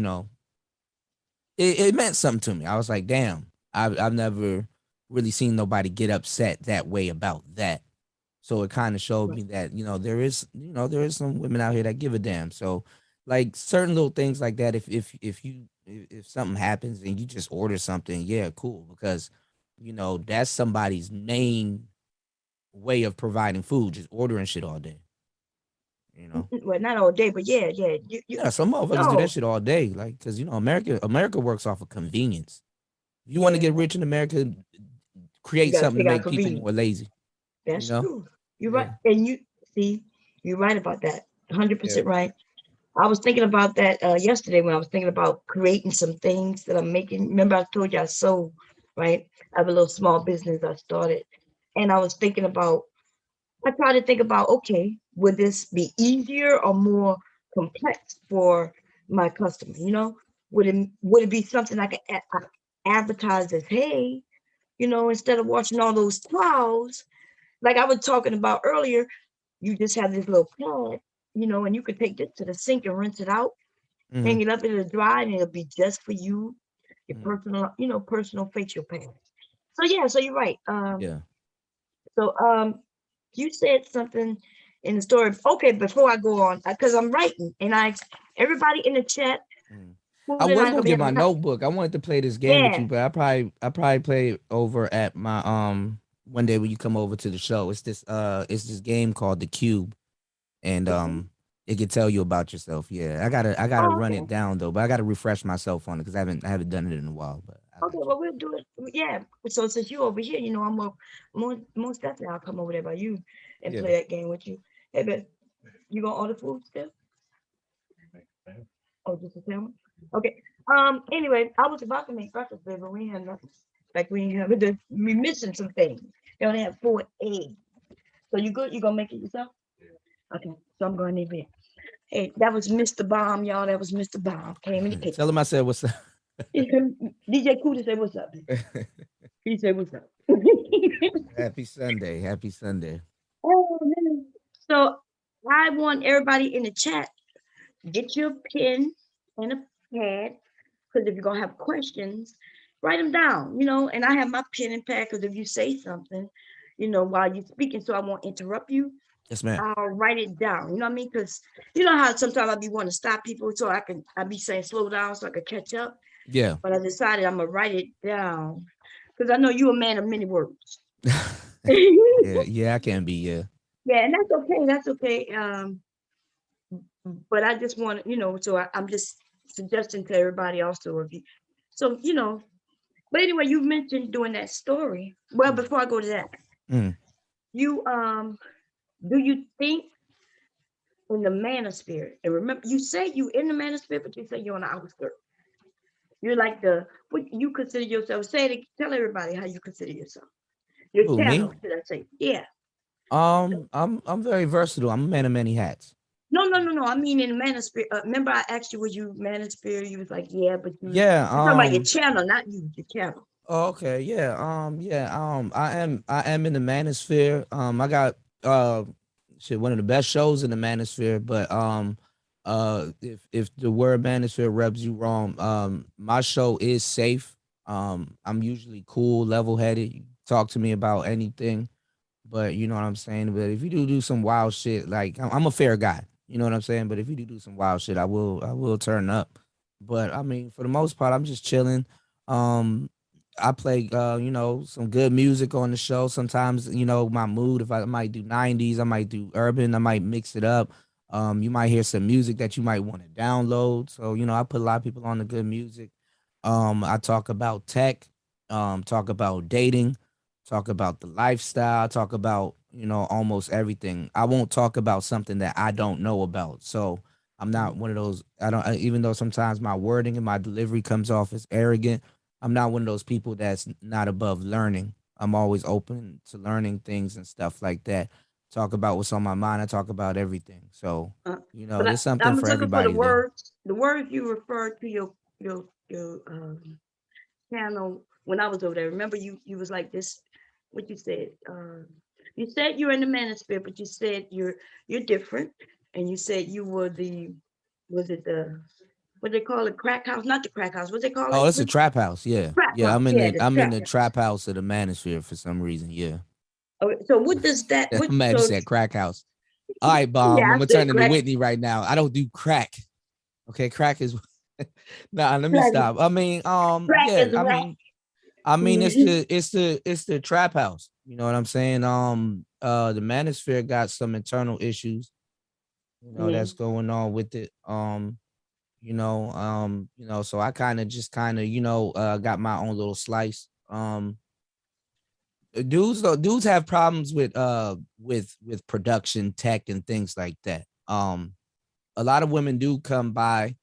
it meant something to me. I was like, damn, I've never really seen nobody get upset that way about that. So it kind of showed Right. me that, there is some women out here that give a damn. So like certain little things like that, if something happens and you just order something, yeah, cool. Because, that's somebody's main way of providing food, just ordering shit all day, you know. Well, not all day, but yeah, yeah. Yeah, some motherfuckers do that No, shit all day. Like, cause America works off of convenience. If you want to yeah, get rich in America, you create got to something to figure out make people convenience. more lazy, you That's know? true. You're right. Yeah. And you see, you're right about that. Yeah. 100% right. I was thinking about that yesterday when I was thinking about creating some things that I'm making. Remember, I told you I sold, right? I have a little small business I started. And I was thinking about, I try to think about, okay, would this be easier or more complex for my customer? Would it be something I could advertise as, hey, instead of watching all those clouds, like I was talking about earlier, you just have this little pad, and you could take this to the sink and rinse it out, Hmm. hang it up in the dry, and it'll be just for you, your Hmm. personal facial pad. So yeah, so you're right. Yeah. So you said something in the story. Okay, before I go on, because I'm writing, and everybody in the chat, Mm. I food and was I gonna gonna be get having my a time. notebook. I wanted to play this game with Yeah. you, but I probably play it over at my one day when you come over to the show. It's this game called the Cube, and it can tell you about yourself. Yeah, I gotta Oh, run okay. it down though, but I gotta refresh myself on it because I haven't done it in a while. But I Okay, got you. well, we'll do it. Yeah. So since you over here, I'm most definitely I'll come over there by you and Yeah. play that game with you. Hey, but you gonna order food still? Oh, just a sandwich? Okay. Anyway, I was about to make breakfast, babe, but we ain't have nothing. Like we ain't have it. We missing some things. They only have 4 eggs. So you good? You gonna make it yourself? Okay. So I'm going to need bed. Hey, that was Mr. Bomb, y'all. That was Mr. Bomb. Came in the Tell kitchen. him I said what's up. DJ Cuda said, "What's up?" He said, "What's up?" Happy Sunday. Happy Sunday. Oh, man. So I want everybody in the chat, get your pen and a pad, because if you're gonna have questions, write them down, and I have my pen and pad because if you say something, while you're speaking, so I won't interrupt you, Yes, ma'am. I'll write it down. You know what I mean? Because you know how sometimes I be wanting to stop people so I be saying slow down so I can catch up. Yeah. But I decided I'm gonna write it down because I know you're a man of many words. Yeah, Yeah. Yeah. I can be. Yeah. and that's okay. That's okay. But I just want so I'm just suggesting to everybody also if you, so but anyway, you mentioned doing that story. Well, Mm. before I go to that, Mm. you do you think in the manosphere? And remember, you say you in the manosphere, but you say you're on the outskirts. You're like what you consider yourself. Say it. Tell everybody how you consider yourself. Your Who, me? channel, should I say? Yeah. I'm very versatile. I'm a man of many hats. No, no, no, no. I mean in the manosphere. Remember, I asked you, was you manosphere? You was like, yeah, but Yeah. I'm talking about your channel, not you. Your channel. Oh, okay. Yeah. Yeah. I am in the manosphere. I got shit, one of the best shows in the manosphere. But if the word manosphere rubs you wrong, my show is safe. I'm usually cool, level headed. You talk to me about anything. But you know what I'm saying. But if you do some wild shit, like I'm a fair guy. You know what I'm saying. But if you do some wild shit, I will turn up. But I mean, for the most part, I'm just chilling. Um, I play some good music on the show. Sometimes my mood. If I might do '90s, I might do urban. I might mix it up. You might hear some music that you might want to download. So I put a lot of people on the good music. I talk about tech. Talk about dating, talk about the lifestyle, talk about, almost everything. I won't talk about something that I don't know about. So I'm not one of those, even though sometimes my wording and my delivery comes off as arrogant, I'm not one of those people that's not above learning. I'm always open to learning things and stuff like that. Talk about what's on my mind. I talk about everything. So, Uh, but there's I something was for looking for the everybody there. words. The words you referred to your channel when I was over there. Remember, you was like this. What you said? You said you're in the manosphere, but you said you're different, and you said you were the was it the what they call it, crack house, not the crack house. What they call Oh, it? it's a trap house. Yeah. Trap Yeah. house. Yeah, the I'm in trap the house. trap house of the manosphere for some reason. Yeah. Okay, so what does that? I'm What mad you so? said crack house. All right, Yeah, Bomb. I I'm gonna said turn into crack. Whitney right now. I don't do crack. Okay, crack is nah, let me Crack, stop. I mean, crack yeah, is whack. Mhm. it's the trap house. You know what I'm saying? The manosphere got some internal issues, that's Mhm. going on with it. So I kind of, got my own little slice. Dudes have problems with production tech and things like that. A lot of women do come by,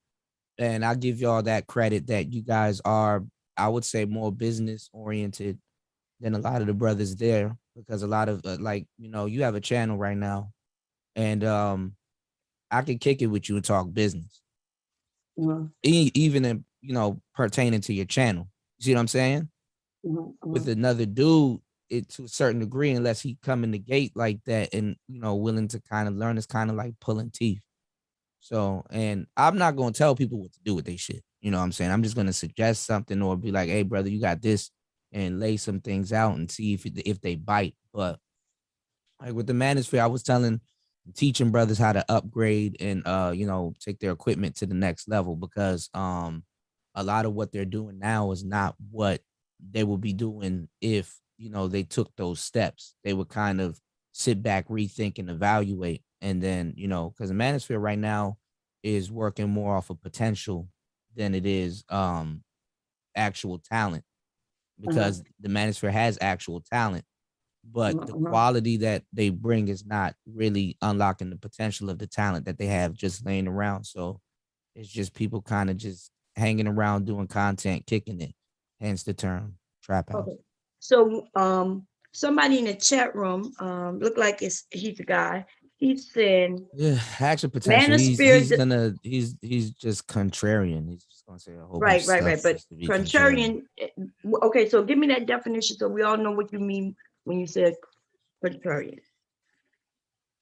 and I give y'all that credit that you guys are, I would say, more business oriented than a lot of the brothers there, because a lot of you have a channel right now, and I can kick it with you and talk business, Mhm. even in, pertaining to your channel. You see what I'm saying? Mhm. With Mhm. another dude, it to a certain degree, unless he come in the gate like that and willing to kind of learn, it's kind of like pulling teeth. So, and I'm not going to tell people what to do with their shit. You know what I'm saying? I'm just going to suggest something or be like, hey, brother, you got this, and lay some things out and see if they bite. But like with the manosphere, I was teaching brothers how to upgrade and take their equipment to the next level, because a lot of what they're doing now is not what they will be doing if they took those steps. They would kind of sit back, rethink, and evaluate, and then because the manosphere right now is working more off of potential than it is actual talent, Uh-huh. because the manosphere has actual talent, but the Uh-huh. quality that they bring is not really unlocking the potential of the talent that they have just laying around. So it's just people kind of just hanging around doing content, kicking it. Hence the term trap house. Okay. So somebody in the chat room, look like he's a guy. He's saying Yeah, action potential. manosphere. He's just contrarian. He's just gonna say a whole bunch Right, of right, stuff right. But just to be contrarian. contrarian. Okay, so give me that definition so we all know what you mean when you said contrarian.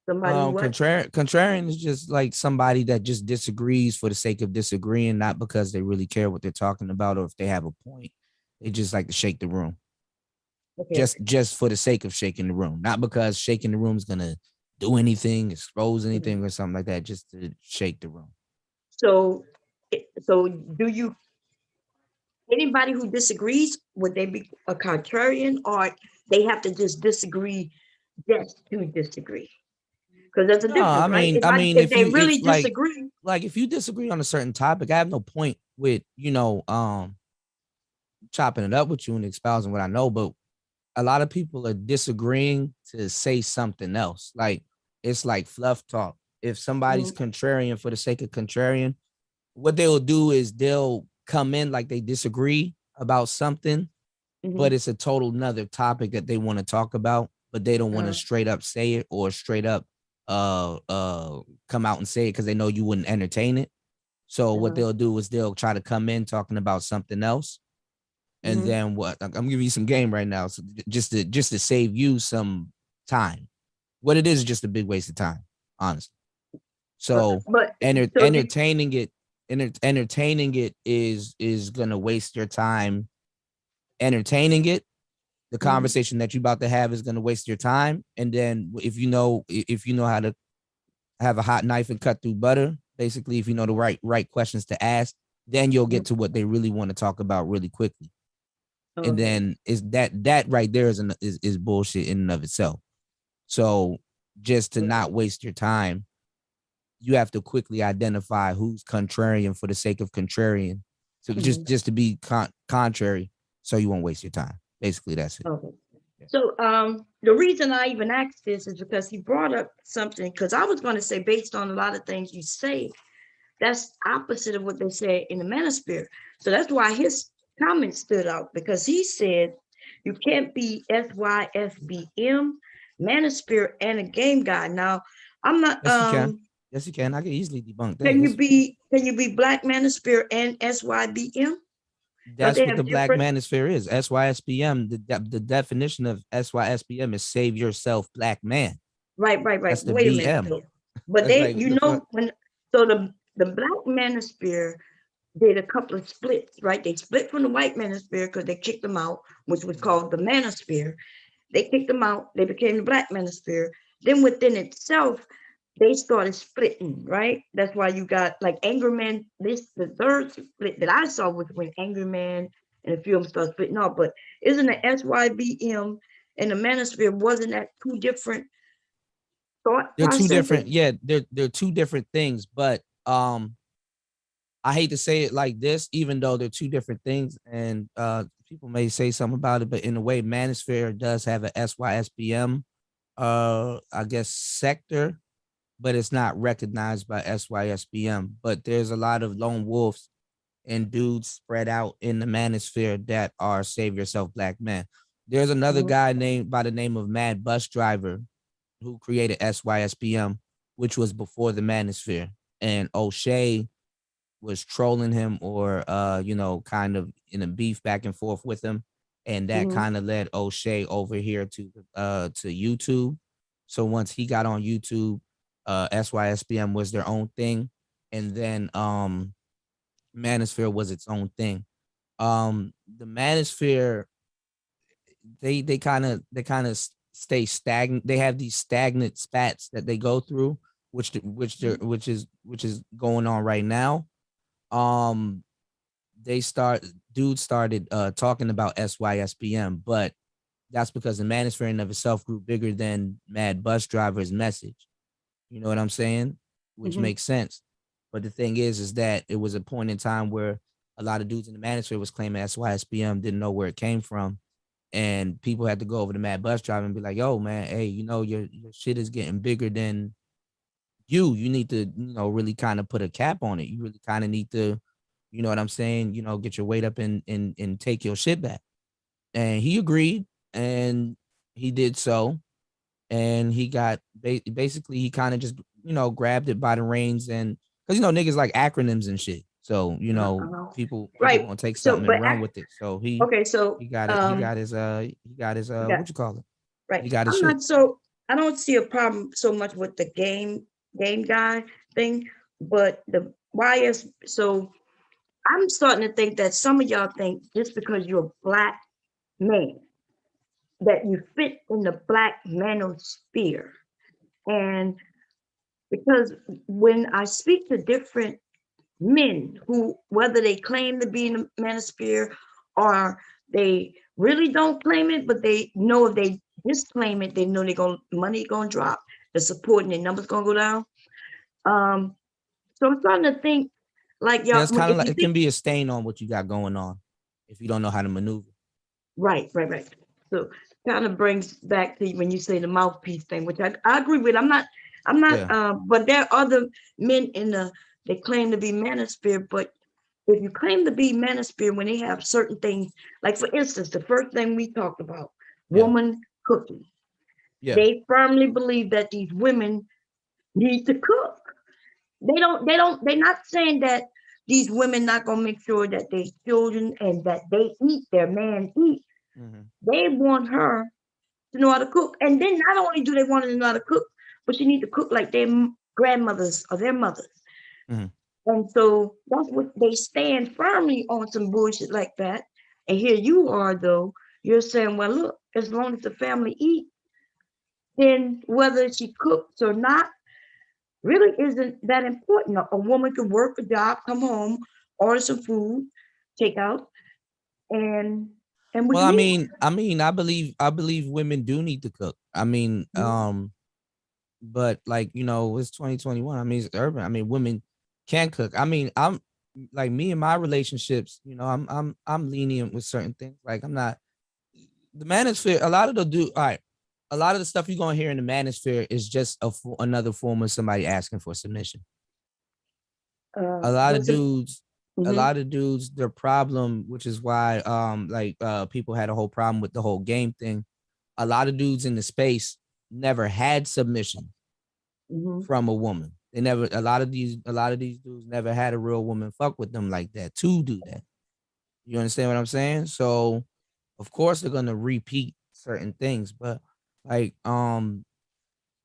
Somebody who what? Contrarian is just like somebody that just disagrees for the sake of disagreeing, not because they really care what they're talking about or if they have a point. They just like to shake the room, Okay. just for the sake of shaking the room, not because shaking the room is gonna do anything, expose Mhm. anything, or something like that. Just to shake the room. So, so do you? Anybody who disagrees, would they be a contrarian, or they have to just disagree just to disagree? Because there's a No, I difference, right? mean, If if they you if really like disagree, if you disagree on a certain topic, I have no point with chopping it up with you and espousing what I know. But a lot of people are disagreeing to say something else. Like, it's like fluff talk. If somebody's mhm, contrarian for the sake of contrarian, what they'll do is they'll come in like they disagree about something, but mhm, it's a total nother topic that they want to talk about, but they don't want to uh, straight up say it or straight up come out and say it because they know you wouldn't entertain it. So what uh, they'll do is they'll try to come in talking about something else, and mhm. then what? I'm giving you some game right now, so just to save you some time. What it is just a big waste of time, honestly. So But so do, entertaining it is gonna waste your time. Entertaining it, the mhm, conversation that you're about to have is gonna waste your time. And then if you know how to have a hot knife and cut through butter, basically, if you know the right questions to ask, then you'll mhm. get to what they really want to talk about really quickly. And Okay. then is that right there is bullshit in and of itself. So just to Okay. not waste your time, you have to quickly identify who's contrarian for the sake of contrarian. So just Mhm. just to be contrary, so you won't waste your time. Basically, that's it. Okay. Yeah. So the reason I even asked this is because he brought up something, because I was going to say, based on a lot of things you say, that's opposite of what they said in the manosphere. So that's why his comment stood out, because he said you can't be SYSBM, manosphere, and a game guy. Now, I'm not Yes, you can. Yes, you can. I can easily debunk that. can you Yes, you can. be black manosphere and SYBM? Because That's they what the have Black different, Manosphere is. SYSBM. The definition of SYSBM is save yourself, black man. right. That's the Wait a minute BM. though. But That's they, like what the fuck. when, so the black manosphere did a couple of splits, right? They split from the white manosphere because they kicked them out, which was called the manosphere. They kicked them out. They became the black manosphere. Then within itself, they started splitting, right? That's why you got like Angry Man. The third split that I saw was when Angry Man and a few of them started splitting off. But isn't the SYBM and the manosphere, wasn't that two different thought They're two different. processes? Yeah, they're two different things. But I hate to say it like this, even though they're two different things, and people may say something about it, but in a way, Manosphere does have a SYSBM, I guess sector, but it's not recognized by SYSBM. But there's a lot of lone wolves and dudes spread out in the Manosphere that are Save Yourself Black Men. There's another Mhm, guy named by the name of Mad Bus Driver who created SYSBM, which was before the Manosphere, and O'Shea was trolling him or kind of in a beef back and forth with him, and that mhm, kind of led O'Shea over here to YouTube. So once he got on YouTube, SYSBM was their own thing, and then Manosphere was its own thing. The Manosphere, they kind of stay stagnant. They have these stagnant spats that they go through, mhm, which is going on right now. um they start Dudes started talking about SYSBM, but that's because the manosphere in of itself grew bigger than Mad Bus Driver's message. You know what I'm saying? Which mhm, makes sense. But the thing is that it was a point in time where a lot of dudes in the manosphere was claiming SYSBM, didn't know where it came from. And people had to go over to Mad Bus Driver and be like, yo, man, hey, your shit is getting bigger than you need to, really kind of put a cap on it. You really kind of need to, you know what I'm saying, get your weight up and take your shit back. And he agreed, and he did so. And he got basically he kind of just, grabbed it by the reins, and because niggas like acronyms and shit. So, uh-huh. people Right. gonna take So, something but and run with it. So he okay, so he got it. He got his we got what you call it? right. He got his I'm shit. not so I don't see a problem so much with the game guy thing, but the YS. So I'm starting to think that some of y'all think just because you're a black man that you fit in the black manosphere, and because when I speak to different men who, whether they claim to be in the manosphere or they really don't claim it, but they know if they disclaim it, they know they're going money gonna drop, the support and their numbers gonna go down. Um, so I'm starting to think like Yeah, y'all, it's kind of if like you it can think be a stain on what you got going on if you don't know how to maneuver. right. So kind of brings back to when you say the mouthpiece thing, which I agree with. I'm not, Yeah. but there are other men in they claim to be manosphere, but if you claim to be manosphere when they have certain things, like for instance, the first thing we talked about, Yeah. woman cooking, Yeah. they firmly believe that these women need to cook. They're not saying that these women not gonna make sure that their children and that they eat, their man eat. Hmm. They want her to know how to cook. And then not only do they want her to know how to cook, but she need to cook like their grandmothers or their mothers. Hmm. And so that's what they stand firmly on some bullshit like that. And here you are, though, you're saying, well, look, as long as the family eat, then whether she cooks or not really isn't that important. A woman could work a job, come home, order some food, take out, and we Well, can eat. I believe women do need to cook. Mhm, But like, it's 2021. I mean, it's urban. I mean, women can cook. I mean, I'm like me and my relationships, I'm lenient with certain things. Like I'm not the manosphere, a lot of the do all right. A lot of the stuff you're gonna hear in the manosphere is just another form of somebody asking for submission. A lot of what's it? dudes, a Mhm, lot of dudes, their problem, which is why people had a whole problem with the whole game thing. A lot of dudes in the space never had submission mhm, from a woman. They never a lot of these dudes never had a real woman fuck with them like that to do that. You understand what I'm saying? So of course they're gonna repeat certain things, but like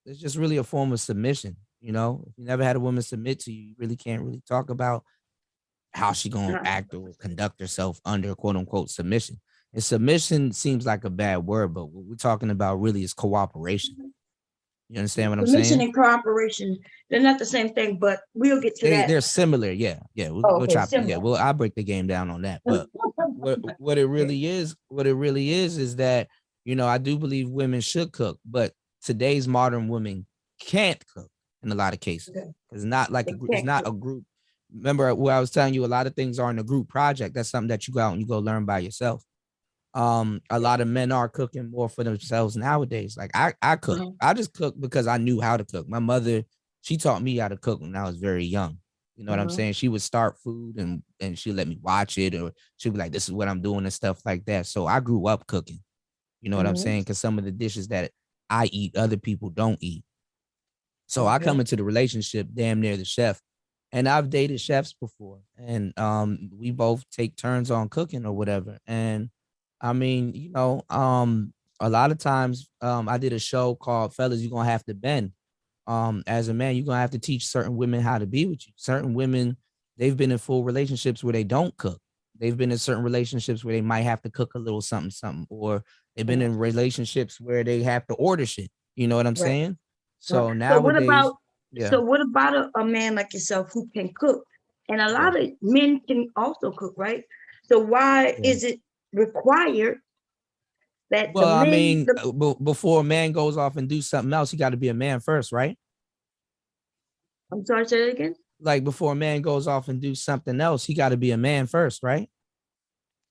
it's just really a form of submission. If you never had a woman submit to you, you really can't really talk about how she gonna Uh-huh. act or conduct herself under quote unquote submission. And submission seems like a bad word, but what we're talking about really is cooperation. You understand what I'm Submission saying? and cooperation, they're not the same thing, but we'll get to that. They're similar, yeah, yeah. Oh, We'll okay, chop, yeah. similar. Well, I'll break the game down on that. But Yeah. what it really is that I do believe women should cook, but today's modern women can't cook in a lot of cases. Okay. It's not like They it's can't not cook. a group. Remember where I was telling you a lot of things aren't a group project. That's something that you go out and you go learn by yourself. A lot of men are cooking more for themselves nowadays. Like I cook. Uh-huh. I just cook because I knew how to cook. My mother, she taught me how to cook when I was very young. You know what I'm Uh-huh. saying? She would start food and she let me watch it, or she'd be like, this is what I'm doing and stuff like that. So I grew up cooking. You know what I'm Mhm. saying? Because some of the dishes that I eat, other people don't eat. So I come Okay. into the relationship damn near the chef. And I've dated chefs before. And we both take turns on cooking or whatever. And I mean, a lot of times I did a show called Fellas, You're Gonna Have to Bend. As a man, you're gonna have to teach certain women how to be with you. Certain women, they've been in full relationships where they don't cook. They've been in certain relationships where they might have to cook a little something, something, or they've been Uh-huh. in relationships where they have to order shit. You know what I'm Right. saying? Uh, So So what nowadays, about yeah, a man like yourself who can cook? And a yeah, lot of men can also cook, right? So why yeah. is it required that the Well, I men mean, before a man goes off and do something else, he got to be a man first, right? I'm sorry, say that again? Like before a man goes off and do something else, he got to be a man first, right?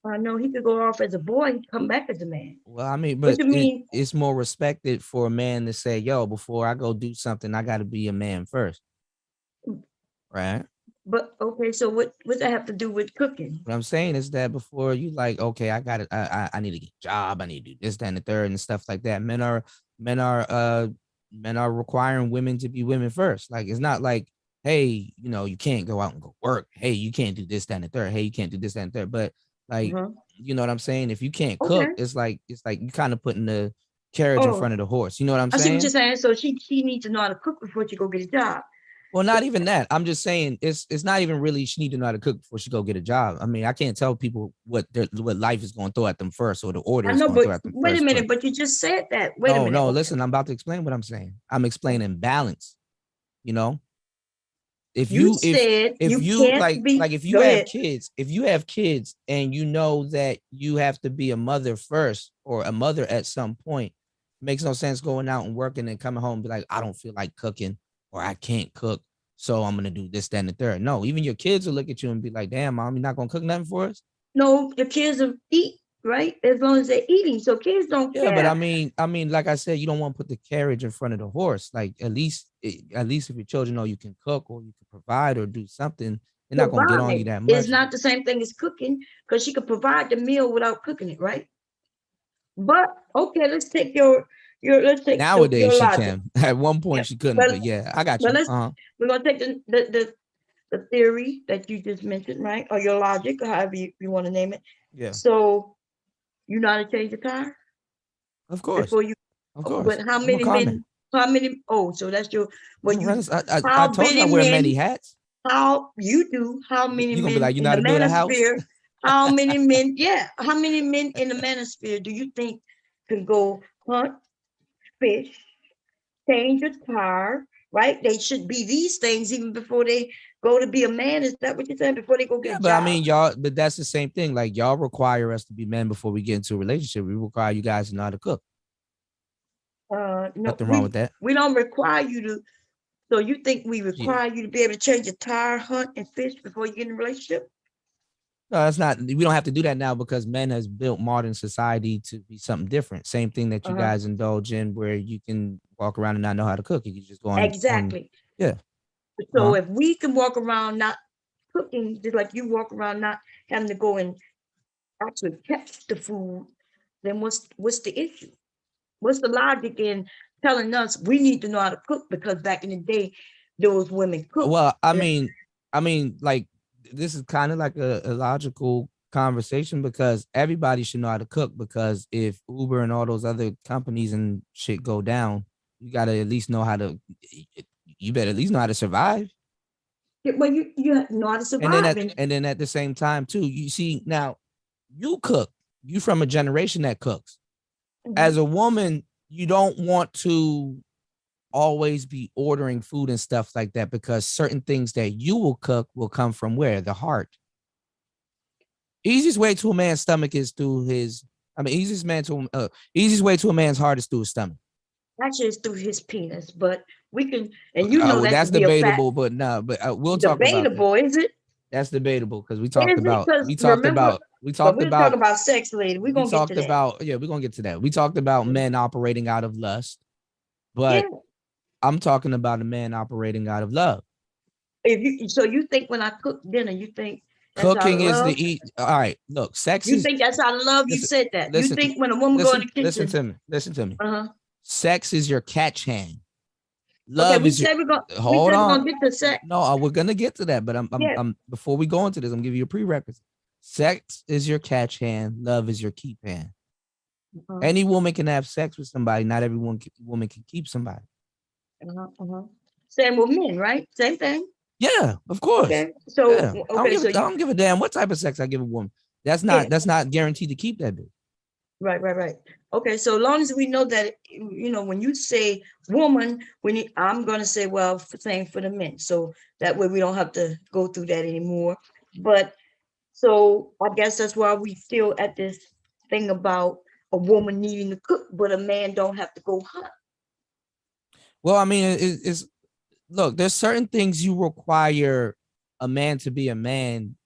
No, he could go off as a boy and come back as a man. Well, I mean, What but you mean? it's more respected for a man to say, "Yo, before I go do something, I got to be a man first, right?" But okay, so what does that have to do with cooking? What I'm saying is that before you like, okay, I got it, I need to get a job, I need to do this, that, and the third, and stuff like that. Men are men are requiring women to be women first. Like it's not like, hey, you can't go out and go work. Hey, you can't do this, that, and the third. Hey, you can't do this, that, and the third. But like, Uh-huh. you know what I'm saying? If you can't cook, Okay. it's like you kind of putting the carriage in Oh, front of the horse. You know what I'm I see what you're saying? saying. So she needs to know how to cook before she go get a job. Well, not even that. I'm just saying it's not even really she need to know how to cook before she go get a job. I mean, I can't tell people what life is going to throw at them first or the order I is know, going to but throw at them wait a first. But minute, but you just said that. Wait a no, minute. no, Okay. listen, I'm about to explain what I'm saying. I'm explaining balance. You know, if You you said if you you can't be, if you go have ahead. kids, if you have kids and you know that you have to be a mother first or a mother at some point, it makes no sense going out and working and coming home and be like, I don't feel like cooking or I can't cook. So I'm gonna do this, that, and the third. No, even your kids will look at you and be like, damn, mom, you're not gonna cook nothing for us. No, the kids will eat, right? As long as they're eating. So kids don't Yeah, but care. like I said, you don't want to put the carriage in front of the horse. Like at least if your children know you can cook or you can provide or do something, they're not gonna get on you Provide that is much. not the same thing as cooking because she could provide the meal without cooking it, right? But okay, let's take your let's take Nowadays your she logic. can. At one Yeah. point she couldn't, But but yeah, I got but you. let's we're gonna take the theory that you just mentioned, right? Or your logic, or however you want to name it. Yeah, So you know how to change the tire of course, before you, of course. but how I'm a many carman. men, how many, oh, so that's your, I'm what a you, rent. I how told you I many wear many men, hats. how you do, how many You gonna be men like, you know in how the to build a house? manosphere, how many men, yeah, how many men in the manosphere do you think can go hunt, fish, change a tire, right? They should be these things even before they go to be a man. Is that what you're saying? Before they go get Yeah, a but I job? mean, y'all, but that's the same thing. Like y'all require us to be men before we get into a relationship. We require you guys to know how to cook. No, Nothing wrong with that. we don't require you to. So you think we Yeah. require you to be able to change a tire, hunt, and fish before you get in a relationship? No, that's not. We don't have to do that now because men has built modern society to be something different. Same thing that you Uh-huh. guys indulge in, where you can walk around and not know how to cook. You can just go on. Exactly. Yeah. So Uh-huh. if we can walk around not cooking, just like you walk around not having to go and actually catch the food, then what's the issue? What's the logic in telling us we need to know how to cook because back in the day, those women cooked. Well, like this is kind of like a logical conversation because everybody should know how to cook because if Uber and all those other companies and shit go down, you gotta at least know how to. You better at least know how to survive. Well, you know how to And then survive, and at the same time too, you see now you cook. You from a generation that cooks. As mhm. a woman, you don't want to always be ordering food and stuff like that because certain things that you will cook will come from where? The heart. Easiest way to a man's stomach is through his. I mean, easiest way to a man's heart is through his stomach. actually it's through his penis, but we can, and Okay, you know well, that to that's be a fact. debatable, but no, but we'll talk about that. Debatable, is it? That's debatable because Is it? Because remember, but we're talking about sex, lady. We're gonna get to that. yeah, we're gonna get to that. We talked about Mhm. men operating out of lust, Yeah. but I'm talking about a man operating out of love. If you so you think when I cook dinner, you think that's out of Cooking is the love? eat. All right, look, sex You is think that's out of love? You listen, said that. You listen, think when a woman go in the listen kitchen, to me. Listen to me. uh-huh. Sex is your catch hand. Okay, Love is your we hold said we're on. gonna get to sex. No, we're gonna get to that, but Yeah. I'm before we go into this, I'm giving you a prerequisite. Sex is your catch hand, love is your keep hand. Uh-huh. Any woman can have sex with somebody, not every woman can keep somebody. Uh-huh. Uh-huh. Same with men, right? Same thing. Yeah, of course. Okay. So Yeah. okay, so I you don't give a damn what type of sex I give a woman. yeah, That's not guaranteed to keep that bitch. right. Okay, so long as we know that when you say woman, I'm gonna say, well, same for the men. So that way we don't have to go through that anymore. But so I guess that's why we still at this thing about a woman needing to cook, but a man don't have to go hunt. Well, I mean, it's look, there's certain things you require a man to be a man.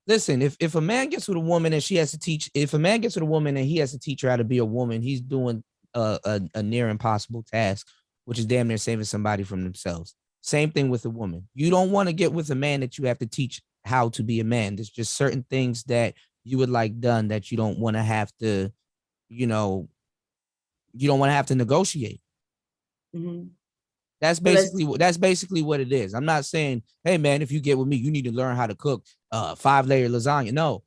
Listen, if a man gets with a woman and she has to teach, if a man gets with a woman and he has to teach her how to be a woman, he's doing a near impossible task, which is damn near saving somebody from themselves. Same thing with a woman. You don't want to get with a man that you have to teach how to be a man. There's just certain things that you would like done that you don't want to have to, you know, you don't want to have to negotiate. Mm-hmm. That's basically what it is. I'm not saying, hey man, if you get with me, you need to learn how to cook 5-layer lasagna. No,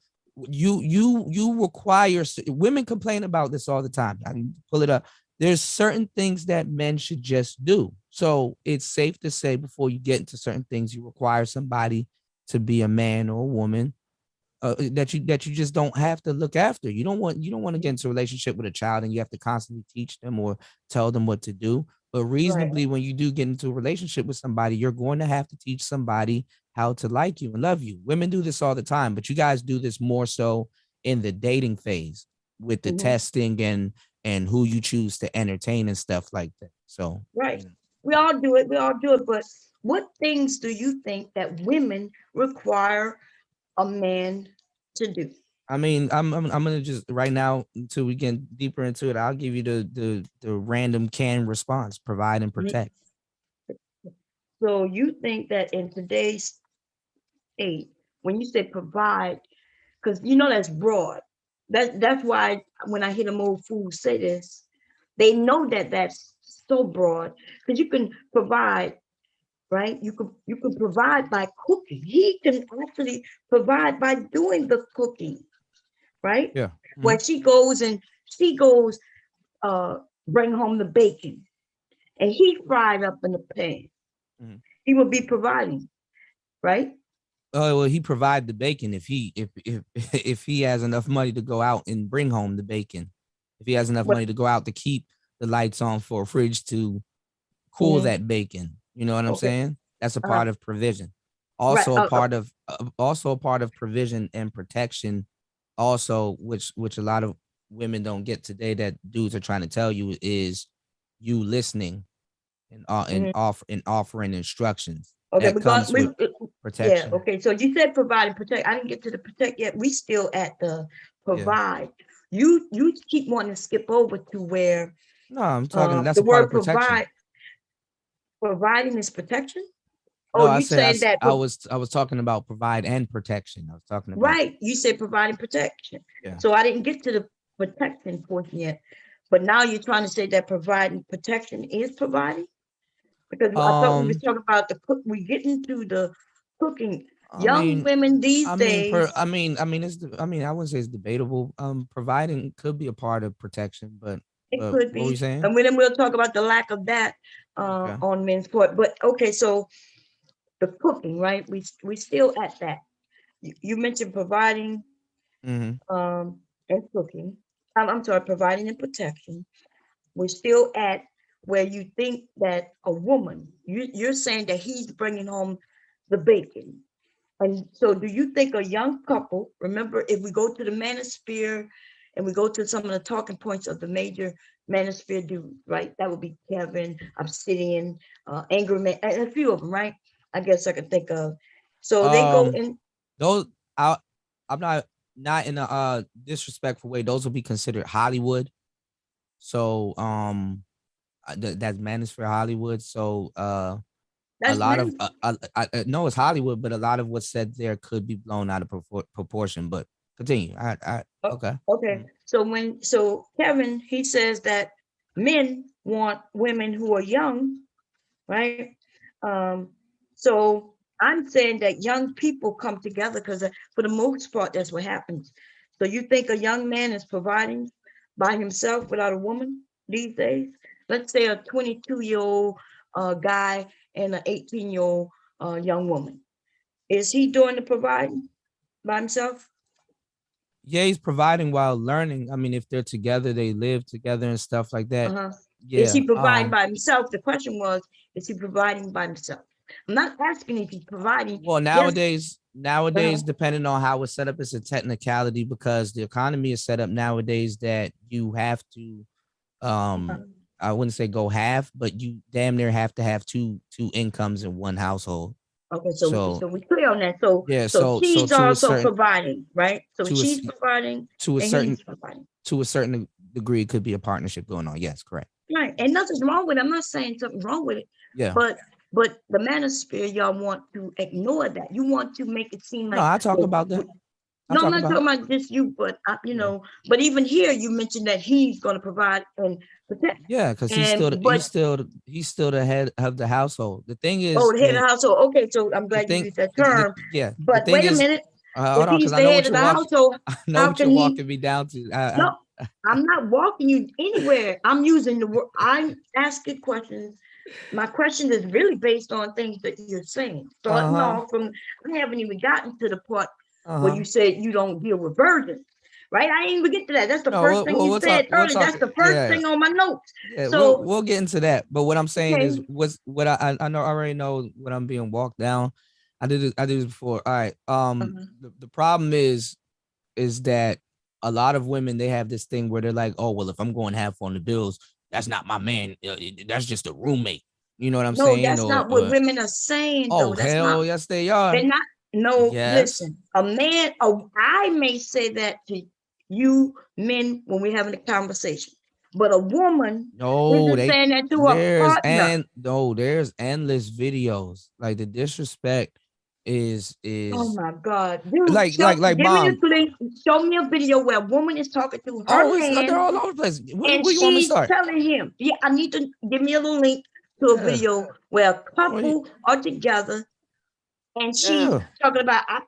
you require. Women complain about this all the time. I can pull it up. There's certain things that men should just do. So it's safe to say before you get into certain things, you require somebody to be a man or a woman that you just don't have to look after. You don't want to get into a relationship with a child and you have to constantly teach them or tell them what to do. But Right. reasonably, when you do get into a relationship with somebody, you're going to have to teach somebody how to like you and love you. Women do this all the time, but you guys do this more so in the dating phase with the Mm-hmm. testing and who you choose to entertain and stuff like that. So, Right. you know. We all do it. We all do it. But what things do you think that women require a man to do? I mean, I'm gonna just right now until we get deeper into it. I'll give you the random canned response: provide and Mhm. protect. So you think that in today's age, when you say provide, because that's broad. That's why when I hear them old fools say this, they know that that's so broad because you can provide, right? You can provide by cooking. He can actually provide by doing the cooking, right? Yeah. Where Mhm. she goes uh bring home the bacon and he fried up in the pan. Mhm. He will be providing, right? Oh well, he provide the bacon if if he has enough money to go out and bring home the bacon. If he has enough What money to go out to keep the lights on for a fridge to cool mhm, that bacon. You know what I'm okay. saying? That's a Uh, part of provision. right. Also a part of provision and protection. Also, which a lot of women don't get today that dudes are trying to tell you is you listening Mhm. and offering instructions Okay, that we're going comes we with yeah, protection. okay. So you said provide and protect. I didn't get to the protect yet. We still at the Yeah. provide. You keep wanting to skip over to where No, I'm talking. That's the a part word of protection. providing is protection. No, Oh, you saying that I was talking about provide and protection. I was talking about right? You said providing protection. yeah. So I didn't get to the protection portion yet. But now you're trying to say that providing protection is providing? Because I thought we was Um, talking about the cook. We get into the cooking. I Young mean, women these days, I wouldn't say it's debatable. Providing could be a part of protection, it but could what were you be, saying? and then we'll talk about the lack of that Okay. on men's part. But okay, so the cooking, right? We still at that. You mentioned providing Hmm. and cooking. I'm sorry, providing and protection. We're still at where you think that a woman, you're saying that he's bringing home the bacon. And so, do you think a young couple, remember, if we go to the manosphere and we go to some of the talking points of the major manosphere dudes, right? That would be Kevin, Obsidian, Anger Man, and a few of them, right? I guess I could think of. So they go Um, in. those I'm not in a disrespectful way. Those will be considered Hollywood. So that's Manosphere Hollywood. So a That's lot of men. no, it's Hollywood, but a lot of what's said there could be blown out of proportion. But continue. Oh, Okay. okay. So Kevin, he says that men want women who are young, right? Um, so I'm saying that young people come together because for the most part, that's what happens. So you think a young man is providing by himself without a woman these days? Let's say a 22-year-old guy and an 18-year-old young woman. Is he doing the providing by himself? Yeah, he's providing while learning. I mean, if they're together, they live together and stuff like that. Uh-huh. Is Yeah. he providing by himself? The question was, is he providing by himself? I'm not asking if he's providing. Well, Yes. nowadays, Uh-huh. depending on how it's set up, it's a technicality because the economy is set up nowadays that you have to, Uh-huh. I wouldn't say go half, but you damn near have to have two incomes in one household. Okay, So so we clear on that. So yeah, so so she's also providing, right? So to a she's providing to a and certain he's providing. to a certain degree, it could be a partnership going on. Yes, correct. Right. And nothing's wrong with it. I'm not saying something wrong with it, Yeah. but the manosphere, y'all want to ignore that. You want to make it seem No, like I talk about that. I no, I'm talk not about talking about just you, but yeah. but even here you mentioned that he's going to provide and protect. Yeah, because And but he's still the head of the household. The thing oh, is, the head of the household. Okay, so I'm the glad you thing, used that term. yeah, the But thing wait a is, minute. hold If on, because he's I the know head what of you're the walking. household, I know how what you're can he? walking me down to. No, I'm not walking you anywhere. I'm using the word. I'm asking questions. My question is really based on things that you're saying. Starting Uh-huh. off from, I haven't even gotten to the part where Uh-huh. you said you don't deal with virgins, right? I didn't even get to that. That's the No, first thing you we'll talk. said We'll earlier. talk. That's the first Yeah, thing on my notes. yeah. So, We'll get into that. But what I'm saying okay. is, what I know I already know what I'm being walked down. I did this before. All right. Uh-huh. The problem is that a lot of women, they have this thing where they're like, oh well, if I'm going half on the bills, that's not my man. That's just a roommate. You know what I'm No, saying? that's not what women are saying, Oh though. That's not. hell yes they are. They're not. No, Yes. listen. A man. Oh, I may say that to you men when we're having a conversation, but a woman No, isn't they saying that to a partner. there's endless videos. Like the disrespect Oh is my God, dude, like give me mom. this link. Show me a video where a woman is talking to Oh, her they're man all over the place. and Where you want me to she's start? telling him, "Yeah, I need to give me a little link to a Yeah. video where a Well, couple are together and she's yeah. talking about I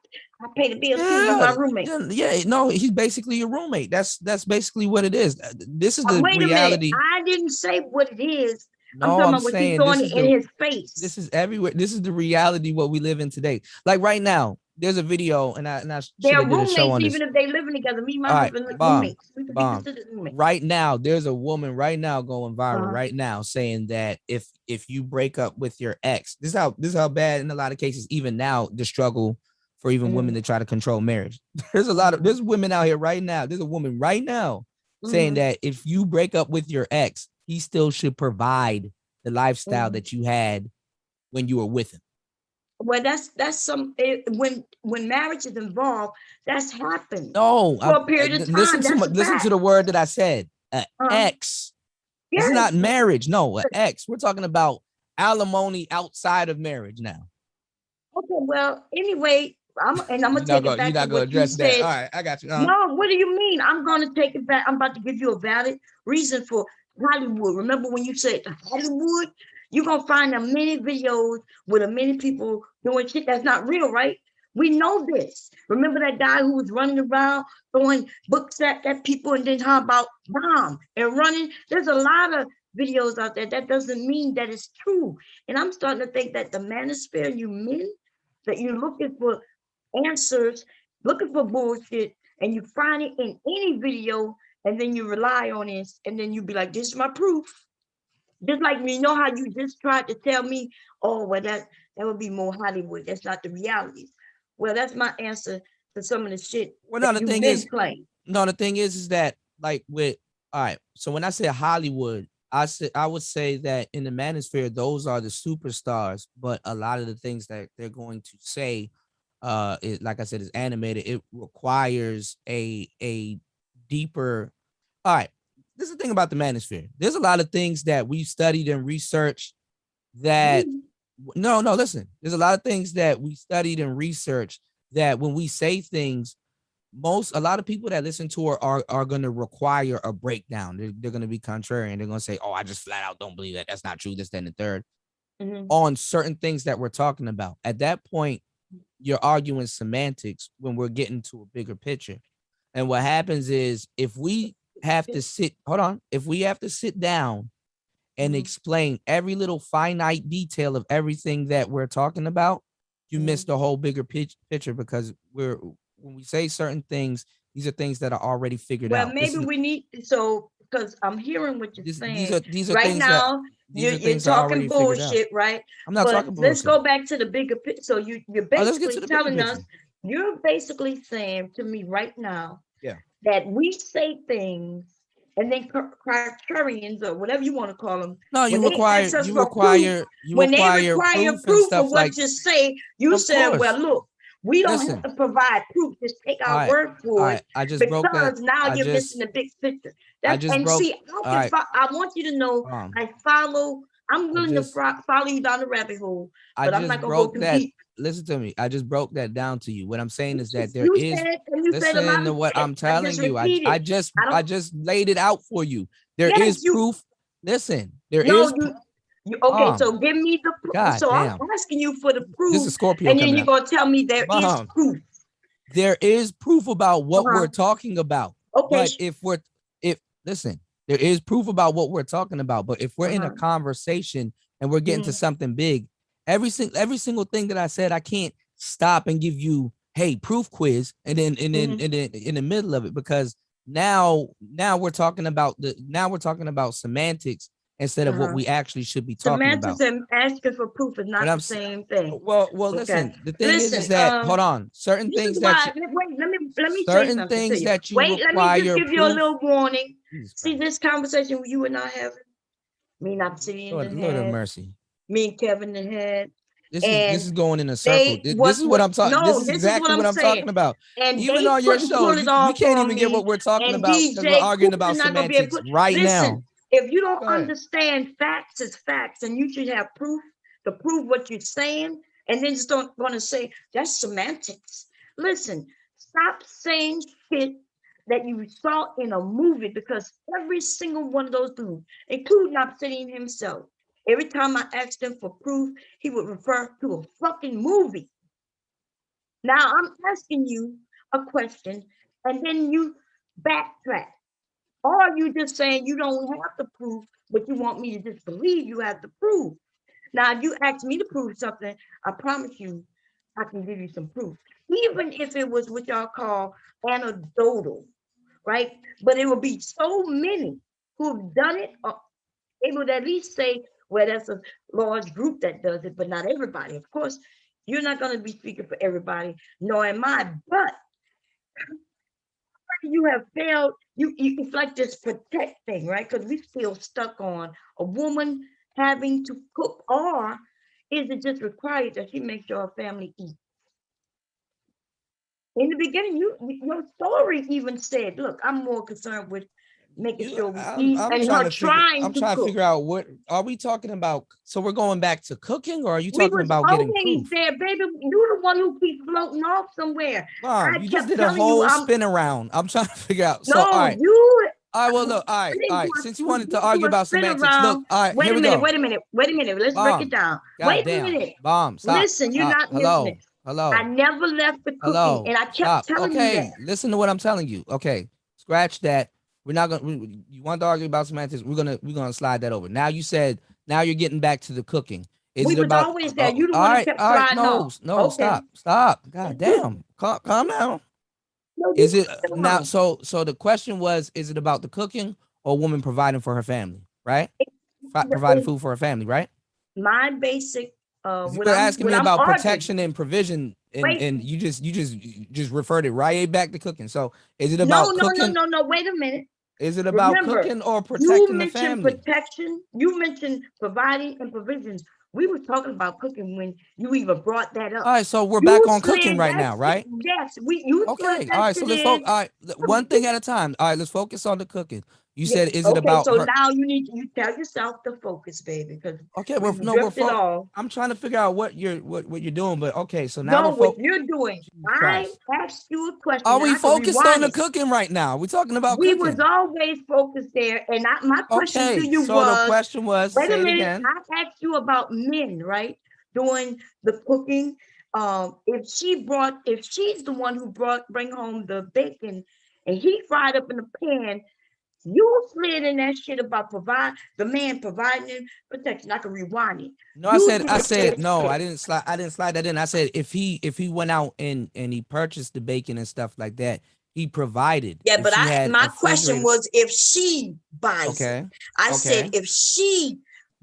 pay the bills too. You Yeah, my roommate." yeah, no, he's basically your roommate. That's basically what it is. This is the Wait a minute, reality. I didn't say what it is. I'm No, talking I'm about what you saying throwing it in his face. this is everywhere. This is the reality what we live in today. Like right now, there's a video, and I should They're have did a show roommates on even this. if they living together. Me and my All right, husband like bomb, roommates. We could be bomb. considered roommates. Right now, there's a woman right now going viral Uh-huh. right now saying that if you break up with your ex, this is how bad in a lot of cases, even now, the struggle for even women Mhm. to try to control marriage. There's women out here right now. There's a woman right now saying Mhm. that if you break up with your ex, he still should provide the lifestyle Mhm. that you had when you were with him. Well, that's when marriage is involved, that's happened No, for a period of time. That's a listen to fact. the word that I said. Uh, Ex. This is yes. not marriage. No, ex. We're talking about alimony outside of marriage now. Okay. Well, anyway, I'm gonna take it You're back to not gonna what you address that. said. All right, I got you. No, what do you mean? I'm gonna take it back. I'm about to give you a valid reason for Hollywood. Remember when you said Hollywood? You're gonna find a many videos with a many people doing shit that's not real, right? We know this. Remember that guy who was running around throwing books at people and then how about bomb and running? There's a lot of videos out there, that doesn't mean that it's true. And I'm starting to think that the manosphere, you men, that you're looking for answers, looking for bullshit, and you find it in any video, and then you rely on it, and then you be like, this is my proof. Just like me, you know how you just tried to tell me, oh, well, that would be more Hollywood. That's not the reality. Well, that's my answer to some of the shit Well, no, that the you thing men is, claim. no, the thing is that like with all right. So when I say Hollywood, I would say that in the manosphere, those are the superstars. But a lot of the things that they're going to say, like I said, is animated. It requires a deeper. All right. This is the thing about the manosphere. There's a lot of things that we've studied and researched that no, listen. There's a lot of things that we studied and researched that when we say things, a lot of people that listen to her are going to require a breakdown. They're going to be contrarian. They're going to say, oh, I just flat out don't believe that. That's not true. This, then, the third on certain things that we're talking about. At that point, you're arguing semantics when we're getting to a bigger picture. And what happens is if we have to sit down and explain every little finite detail of everything that we're talking about, you miss the whole bigger picture because when we say certain things, these are things that are already figured Well, out. maybe we need because I'm hearing what you're saying. These are Right things that now, these are you're things that are talking already figured out. bullshit, right? I'm not But talking let's bullshit. go back to the bigger picture. So you're Let's get to basically the bigger telling picture. us, you're basically saying to me right now, Yeah, that we say things and then criterions or whatever you want to call them. no, When you they ask us for proof, when they require proof and proof stuff of what like. you say, you Of said, course. well, look, we don't Listen. have to provide proof. Just take All our right, word all for it right. I just broke that. because now I you're missing just the big picture. I just And broke. see, All right. I want you to know I follow. I'm willing to follow you down the rabbit hole, I but I'm not just gonna go broke too that. deep. Listen to me. I just broke that down to you. What I'm saying is that there You is. said, and you said a lot Listen to of what shit. I'm I just telling you. repeated. I just laid it out for you. There Yes, is proof. Listen, there No, is. you okay, so give me the proof. God So damn. I'm asking you for the This proof, is Scorpio and then coming you're out. gonna tell me there is Mom, proof. there is proof about what we're Uh-huh. talking about. Okay. But listen, there is proof about what we're talking about. But if we're in a conversation and we're getting to something big, every single thing that I said, I can't stop and give you, hey, proof quiz, and then in the middle of it, because now we're talking about semantics instead of what we actually should be talking about. Semantics and asking for proof is not the same thing. Well, listen. The thing is that hold on. Certain this things is that why, wait, let me say certain something to things you. that you Wait, let me just require give you a proof. little warning. Jesus See Christ. this conversation you and I having? Me and Obsidian Lord have had, mercy. me and Kevin had. This is going in a circle. This is what I'm talking. no, This is exactly what I'm saying. talking about. And Even they on your couldn't show, pull it we off can't on even get me. what we're talking And about because we're DJ arguing Cooper about not gonna be able semantics to right listen, now. if you don't Go ahead. understand facts is facts, and you should have proof to prove what you're saying, and then just don't want to say that's semantics. Listen, stop saying shit that you saw in a movie, because every single one of those dudes, including Obsidian himself, every time I asked him for proof, he would refer to a fucking movie. Now I'm asking you a question, and then you backtrack. Or you just saying you don't have the proof, but you want me to just believe you have the proof. Now, if you ask me to prove something, I promise you, I can give you some proof. Even if it was what y'all call anecdotal, right? But it will be so many who have done it, or they would at least say, well, that's a large group that does it, but not everybody. Of course, you're not going to be speaking for everybody, nor am I. But you have failed, it's like this protect thing, right? Because we still stuck on a woman having to cook, or is it just required that she make sure her family eats? In the beginning, your story even said, look, I'm more concerned with making sure we eat, I'm and trying her to figure. I'm to trying to cook. figure out what are we talking about. So we're going back to cooking, or are you We talking was about getting always proof? there, baby. You're the one who keeps floating off somewhere. Mom, I you just kept did a telling you, whole spin around. I'm trying to figure out. So all no, right. you. All right, well, look, all right. Since you wanted to argue about Spin semantics, look, around. all right, Wait here a we minute, go. wait a minute, wait a minute. Let's break it down. God Wait a damn. minute. Bomb, stop. Listen, you're not Hello. listening. Hello. I never left the cooking, Hello. and I kept Stop. telling you that. Okay, listen to what I'm telling you. Okay, scratch that. We're not gonna. You want to argue about semantics? We're gonna slide that over. Now you said. Now you're getting back to the cooking. Is We it was about? always there. You the All one that right, kept all right. sliding No, off. no, Okay. stop. God damn, calm down. No, Is you it now? So the question was: is it about the cooking or a woman providing for her family? Right, providing food for her family. Right. my basic 'Cause you what were I'm asking me about arguing. protection and provision, Wait, and you just referred it right back to cooking. So is it no, about no, no, cooking? no, no. Wait a minute. Is it about Remember, cooking or you protecting the mentioned family? protection. You mentioned providing and provisions. We were talking about cooking when you even brought that All up. right, so we're back You on cooking slid right that now, shit. right? Yes, you slid Okay, all that right. So shit let's in. focus. All right, one thing at a time. All right, let's focus on the cooking. You Yeah, said, is it okay, about so her? now you tell yourself to focus, baby, because Okay, we we're drifted off. I'm trying to figure out what you're doing, but okay. So now we're No, what focused. you're doing. Jesus I Christ, asked you a question are and we I can focused on rewind the it. cooking right now? We're talking about We was cooking. always focused there. And my question to Okay, you so the was, question was, wait a say it minute, again. I asked you about men, right? Doing the cooking. If she's the one who bring home the bacon and he fried up in the pan, you slid in that shit about the man providing protection. I can rewind it. No, You I did said that no. shit. I didn't slide that in. I said if he went out and he purchased the bacon and stuff like that, he provided. Yeah, If but she had a my question refrigerator, was if she buys it. okay, I said okay, if she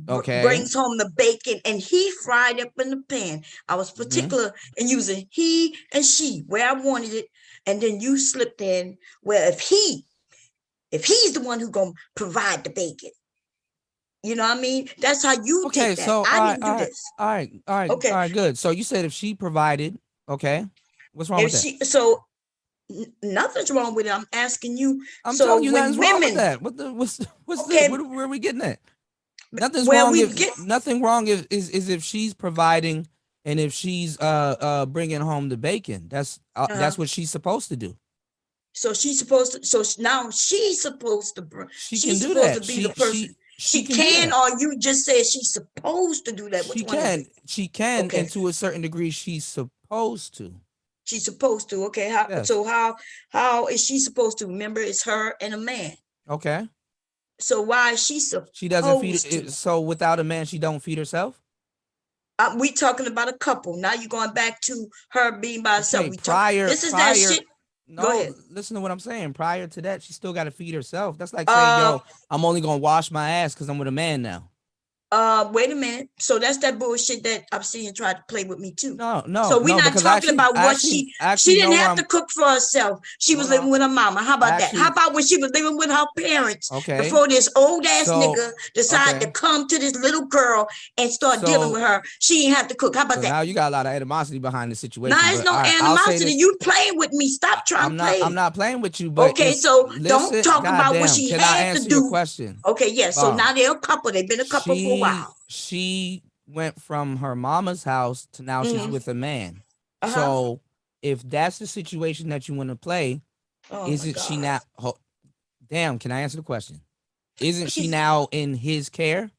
okay. brings home the bacon and he fried up in the pan. I was Mm-hmm. particular in using he and she where I wanted it, and then you slipped in where if he's the one who gonna provide the bacon. You know what I mean? That's how you Okay, take that. so I didn't do this. all Okay. right, good. So you said if she provided, okay, what's wrong If with that? she so nothing's wrong with it. I'm asking you. I'm So telling you, when nothing's wrong with women, that. okay, Where are we getting at? Nothing's where wrong we if get nothing wrong is if she's providing and if she's bringing home the bacon. That's what she's supposed to do. so she's supposed to, so now she's supposed to, She can she's do supposed to that. be the person. She She can do can, that. or you just said she's supposed to do that. Which one is it? She can, Okay, and to a certain degree, she's supposed to. she's supposed to. Okay, how Yes. so? How is she supposed to? Remember, it's her and a man. Okay. So why is she She doesn't feed supposed to? it. So without a man, she don't feed herself. We talking about a couple. Now you're going back to her being by herself. Okay. We talk. This is that Prior. shit. Go No, ahead. listen to what I'm saying. Prior to that, she still got to feed herself. That's like saying, "Yo, I'm only gonna wash my ass because I'm with a man now." Wait a minute. So that's that bullshit that I've seen you try to play with me too. So we're No, not because talking about what I she actually didn't know where have I'm. to cook for herself. She was Hold on. living with her mama. How I about that? How actually. about when she was living with her parents Okay. before this old ass So nigga decided to okay. come to this little girl and start dealing So with her? She didn't have to cook. How about so that? now you got a lot of animosity behind the Now situation. there's But no all right, I'll say animosity. this. You playing with me. Stop trying to I'm play. not playing with you, but Okay, if so don't listen, talk about what goddamn, she can I had to answer your do. question? Okay, yes. So Bomb. now they're a couple. They've been a couple for a while. She went from her mama's house to now she's with a man. Uh-huh. So if that's the situation that you want to play, Oh my isn't she God. now? Damn, can I answer the question? Isn't she Please. now in his care?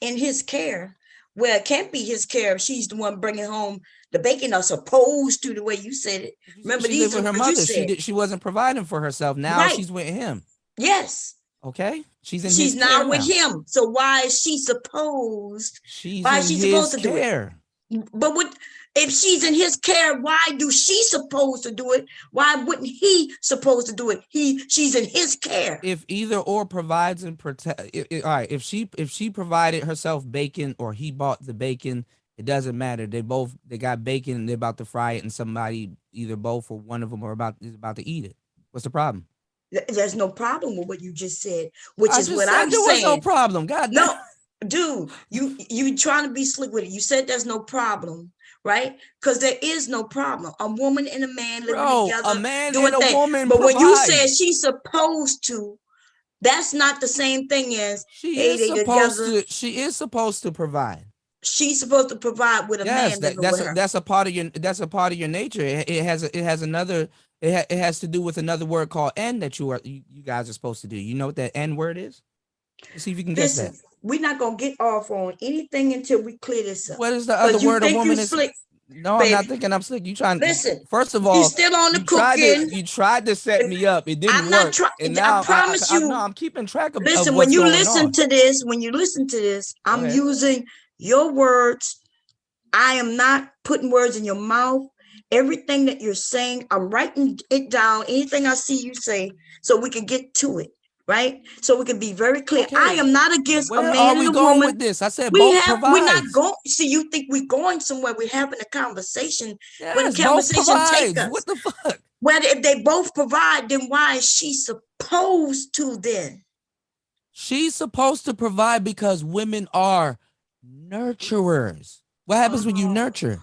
In his care. Well, it can't be his care if she's the one bringing home the bacon, or supposed to, the way you said it. You said Remember, she these lived are with the her words you mother. said. She wasn't providing for herself. Now Right. she's with him. Yes. Okay, she's in his She's care now with now. him. So why is she supposed? She's Why in is she supposed his to do it? care. But what if she's in his care? Why do she supposed to do it? Why wouldn't he supposed to do it? She's in his care. If either or provides and protect, all right. If she provided herself bacon or he bought the bacon, it doesn't matter. They got bacon and they're about to fry it, and somebody either both or one of them is about to eat it. What's the problem? There's no problem with what you just said, which I is just what said I'm there was no saying. problem. God damn. No, dude, you trying to be slick with it. You said there's no problem, right? Because there is no problem. A woman and a man living Bro, a together man doing and a things. woman But when you said provide. she's supposed to, that's not the same thing as She hey, is they supposed together. to. She is supposed to provide. She's supposed to provide with a Yes, man living with her. that's a part of your nature. It has another. It has to do with another word called "n" that you guys are supposed to do. You know what that "n" word is? Let's see if you can guess that. Listen, we're not gonna get off on anything until we clear this up. What is the other Because you word a think you woman is? slick. No, I'm not baby. thinking I'm slick. You trying? Listen, First of you all, still on the cooking. you tried to set me up. It didn't I'm not work, trying. and I now promise no, you. I'm keeping track of Listen, what's when you going listen on. to this, Go I'm ahead. using your words. I am not putting words in your mouth. Everything that you're saying, I'm writing it down. Anything I see you say, so we can get to it, right? So we can be very clear. Okay, I am not against a where are man we and a going woman. with this? I said both We're not provides. going. See, you think we're going somewhere? We're having a conversation. Where the Yes, both conversation take provides. us? What the fuck? Whether if they both provide, then why is she supposed to then? She's supposed to provide because women are nurturers. What happens when you nurture?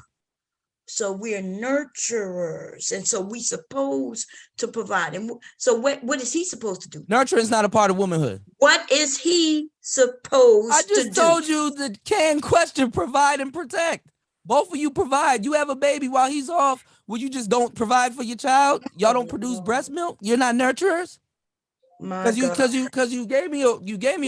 So we're nurturers, and so we supposed to provide. And so what is he supposed to do? Nurturing is not a part of womanhood. What is he I supposed to just do? told you the canned question: provide and protect. Both of you provide. You have a baby while he's off. Well, you just don't provide for your child. Y'all don't produce breast milk. You're not nurturers. My God. Because you gave me a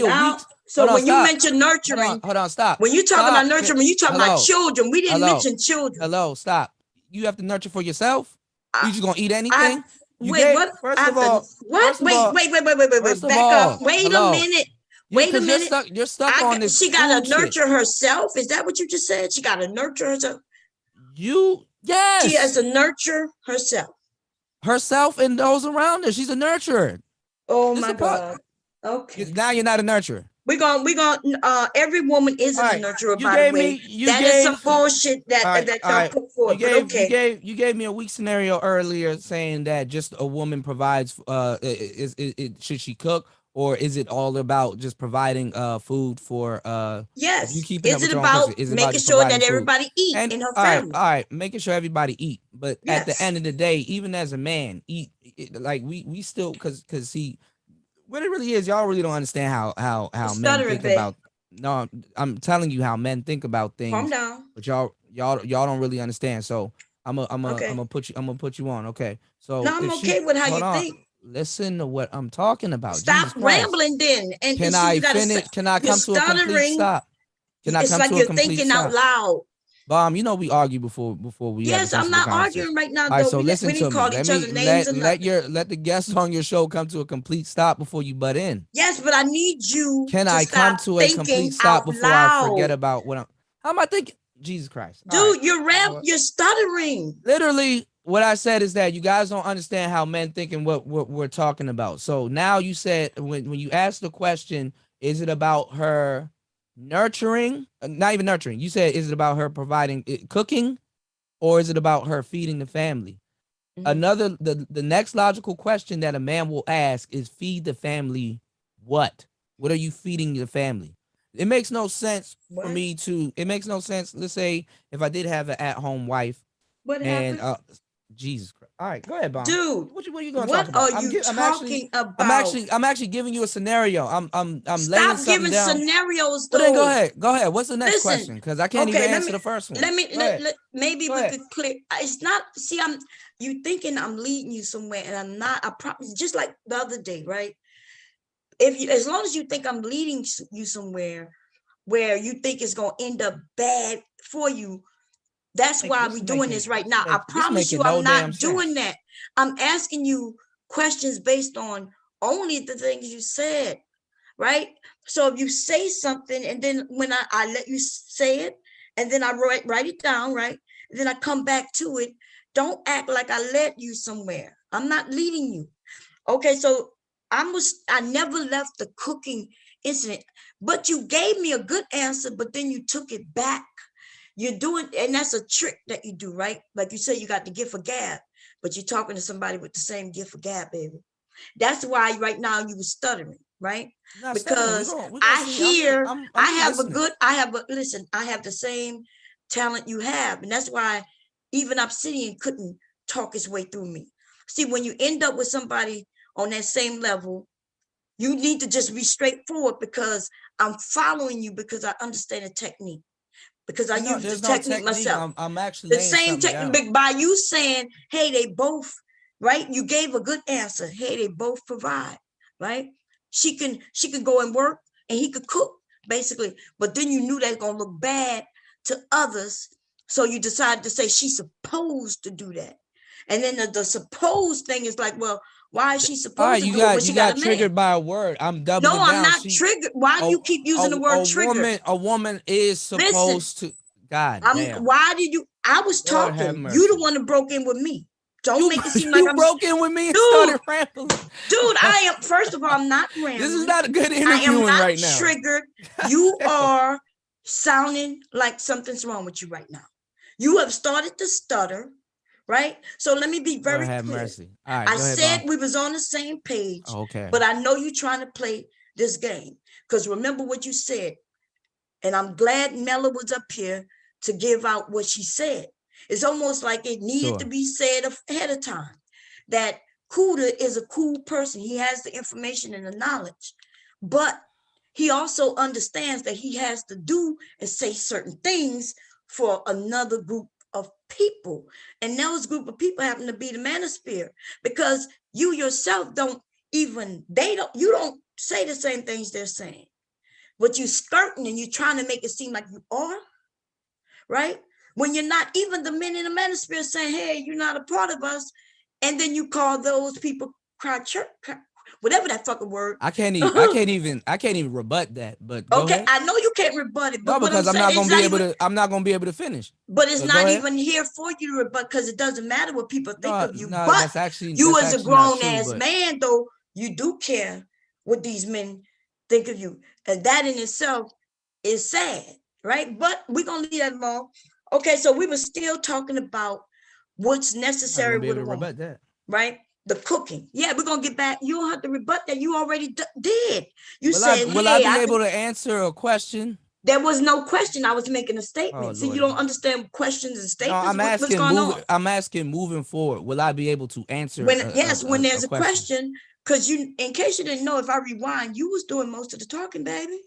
Now, week. so Hold on, when you stop. mention nurturing, Hold on, stop. when you talk about Stop. nurturing, you talk about Hello. children. We didn't Hello. mention children. Hello, stop. You have to nurture for yourself? You just gonna eat I anything? You wait. gave What? I first of have to. all, What? first of all, Wait. first of Back up. all, Wait a hello. minute. Yeah, Wait a because minute. you're stuck on this She got food to shit. nurture herself. Is that what you just said? She got to nurture herself. She has Yes. to nurture herself. Herself and those around her. She's a nurturer. Oh This is my a part. God. Okay. Now you're not a nurturer. We're gonna every woman isn't All a right. nurturer, You by the gave way. me you That is some gave bullshit all right, that all y'all right. put forward. But okay. You gave me a weak scenario earlier saying that just a woman provides should she cook, or is it all about just providing food for if you Yes. keeping up Is with it your own about country, is it about making just sure providing that food? everybody eat And in her family? all right, making sure everybody eat. But at the Yes. end of the day, even as a man, like we still cause see what it really is, y'all really don't understand how men Stuttering, think babe. about. No, I'm telling you how men think about Calm things, down. but y'all don't really understand. So Okay. I'm gonna put you on. Okay, so No, I'm if she okay with how hold you on, think. listen to what I'm talking about. Stop Jesus Christ, rambling then. And can see, I you gotta say finish? Can I you're come to a complete stuttering. stop? Can I It's come like to a you're complete thinking out stop? loud. Bomb, you know we argue before we have a Yes, I'm sensible not conversation. arguing right now, All right, though. so We listen didn't to me. call Let each me other names or nothing. let the guests on your show come to a complete stop before you butt in. Yes, but I need you Can to I come stop to a thinking complete stop out before I forget loud. about what I'm? How am I thinking? Jesus Christ! All right, Dude, you know what? you're stuttering. Literally, what I said is that you guys don't understand how men think and what we're talking about. So now you said when you asked the question, is it about her nurturing? Not even nurturing. You said, is it about her providing cooking, or is it about her feeding the family? Another the next logical question that a man will ask is, feed the family what? What are you feeding the family? It makes no sense for What? me to it makes no sense. Let's say if I did have an at-home wife What and happened? Jesus Christ. All right, go ahead, Bomb. Dude, What are you gonna talk what about? are you talking about? I'm actually giving you a scenario. I'm laying Stop something giving down. scenarios, Well then go though. ahead. Go ahead. What's the next Listen, question? Because I can't even okay, answer the first one. Go ahead. maybe Go we ahead. could clear. It's not, see, you thinking I'm leading you somewhere, and I'm not. I promise, just like the other day, right? As long as you think I'm leading you somewhere where you think it's going to end up bad for you, that's why we're doing this right now. I This promise you making I'm no damn not sense. doing that. I'm asking you questions based on only the things you said, right? So if you say something, and then when I let you say it, and then I write it down, right? And then I come back to it. Don't act like I led you somewhere. I'm not leading you. Okay, so I never left the cooking incident, but you gave me a good answer, but then you took it back. You're doing, and that's a trick that you do, right? Like you say, you got the gift of gab, but you're talking to somebody with the same gift of gab, baby. That's why right now you were stuttering, right? Not stuttering. Because We're gonna I see. hear, I'm just listening. listen, I have the same talent you have. And that's why even Obsidian couldn't talk his way through me. See, when you end up with somebody on that same level, you need to just be straightforward, because I'm following you because I understand the technique, because I use the There's no technique technique. myself. I'm actually The laying same something down. technique, by you saying, hey, they both, right? You gave a good answer. Hey, they both provide, right? She can go and work, and he could cook, basically. But then you knew that's gonna look bad to others So you decided to say she's supposed to do that. And then the supposed thing is like, well, why is she All supposed right, to do it when you she got got a man? triggered by a word. I'm No, doubling I'm down. not triggered. Why do you keep using the word trigger? A woman is Listen, supposed to. God damn. why did you, I was Lord have talking. You the mercy. one that broke in with me. Don't You make it seem like you I'm, broke in with me and dude, started rambling. I am, first of all, I'm not This is rambling. not a good I am interviewing not right now. triggered. You are sounding like something's wrong with you right now. You have started to stutter, right? So let me be Lord very have clear. mercy. All right, I go ahead, said Mom. we was on the same page, Oh, okay. but I know you're trying to play this game. Because remember what you said. And I'm glad Mella was up here to give out what she said. It's almost like it needed to be said ahead of time that Cuda is a cool person. He has the information and the knowledge, but he also understands that he has to do and say certain things for another group of people. And those group of people happen to be the manosphere, because you yourself don't even, you don't say the same things they're saying. But you skirting and you're trying to make it seem like you are, right? When you're not. Even the men in the manosphere saying, hey, you're not a part of us. And then you call those people whatever that fucking word. I can't even rebut that, but go Okay, ahead. I know you can't rebut it, but No, what I'm because saying, I'm not gonna be able to finish. But it's So not even here for you to rebut, because it doesn't matter what people think of you. No, But you as a actually not grown true, ass man, though, you do care what these men think of you. And that in itself is sad, right? But we're gonna leave that alone. Okay, so we were still talking about what's I'm not necessary gonna be with able a to woman, rebut that. right? The cooking. Yeah, we're gonna get back. You don't have to rebut that. You already did. You Will I said, will I hey, be able to answer a question? there was no question. I was making a Oh statement. So you Lord. don't understand questions and No, statements. What's going on? I'm asking moving forward. Will I be able to answer When when a there's a question? question, because you, in case you didn't know, if I rewind, you was doing most of the talking, baby.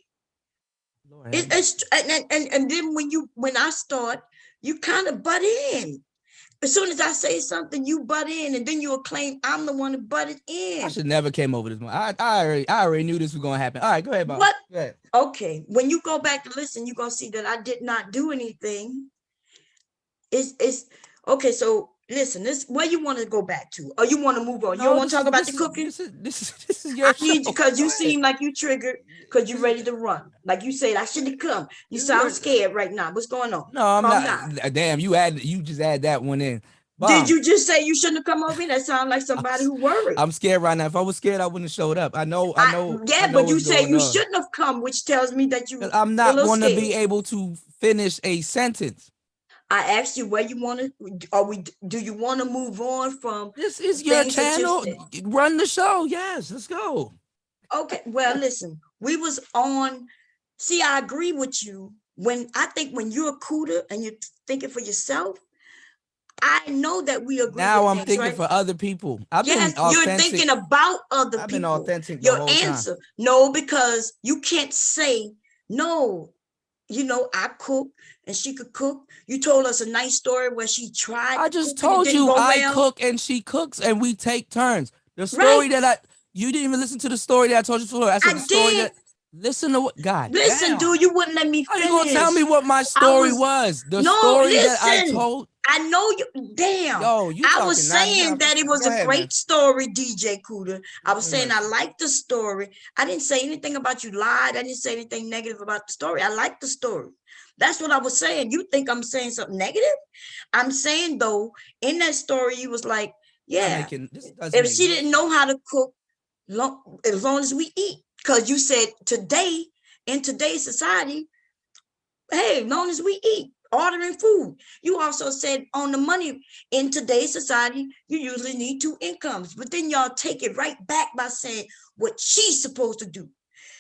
Lord have mercy. It's and then when I start, you kind of butt in. As soon as I say something, you butt in, and then you'll claim I'm the one who butted I in. should never came over this one. I already knew this was gonna happen. All right, go ahead, Bob. What? Go ahead. Okay, when you go back to listen, you're gonna see that I did not do anything. It's okay. So listen, this where you want to go back to, or you want to move on? You don't want to talk about the cooking? This is your I show. need you, because you Go ahead. seem like you triggered, because you're ready to run. Like you said, I shouldn't come. You sound scared right now. What's going on? No, I'm Calm not. down. Damn, you just add that one in. Did Bomb. you just say you shouldn't have come over here? That sounds like somebody who worried. I'm scared right now. If I was scared, I wouldn't have showed up. I know Yeah, but you what's say going you on. shouldn't have come, which tells me that you I'm feel a not little going to scared. be able to finish a sentence. I asked you where you want to, do you want to move on from This is your things that you channel. said? Run the show. Yes, let's go. Okay, well, listen, we was on, see, I agree with you. When you're a Cuda and you're thinking for yourself, I know that we agree Now with I'm things, thinking right? for other people. I've Yes, been you're authentic. thinking about other I've been people. authentic the Your whole time. answer, no, because you can't say, no, I cook and she could cook. You told us a nice story where she tried I to just cook and it told didn't you go I well. cook and she cooks and we take turns. The story Right. that you didn't even listen to the story that I told you before. I said the story did. that listen to what God Listen, damn. dude, you wouldn't let me How finish. you gonna tell me what my story was? The No, story that I listen. told. I know you. Damn. Yo, you I talking was saying that it was Go a ahead, great man. story, DJ Cuda. I was saying I Mercy. liked the story. I didn't say anything about you lied. I didn't say anything negative about the story. I liked the story. That's what I was saying. You think I'm saying something negative? I'm saying, though, in that story, you was like, yeah, if she didn't know how to cook, as long as we eat. Because you said today, in today's society, hey, as long as we eat, ordering food. You also said on the money, in today's society, you usually need 2 incomes. But then y'all take it right back by saying what she's supposed to do.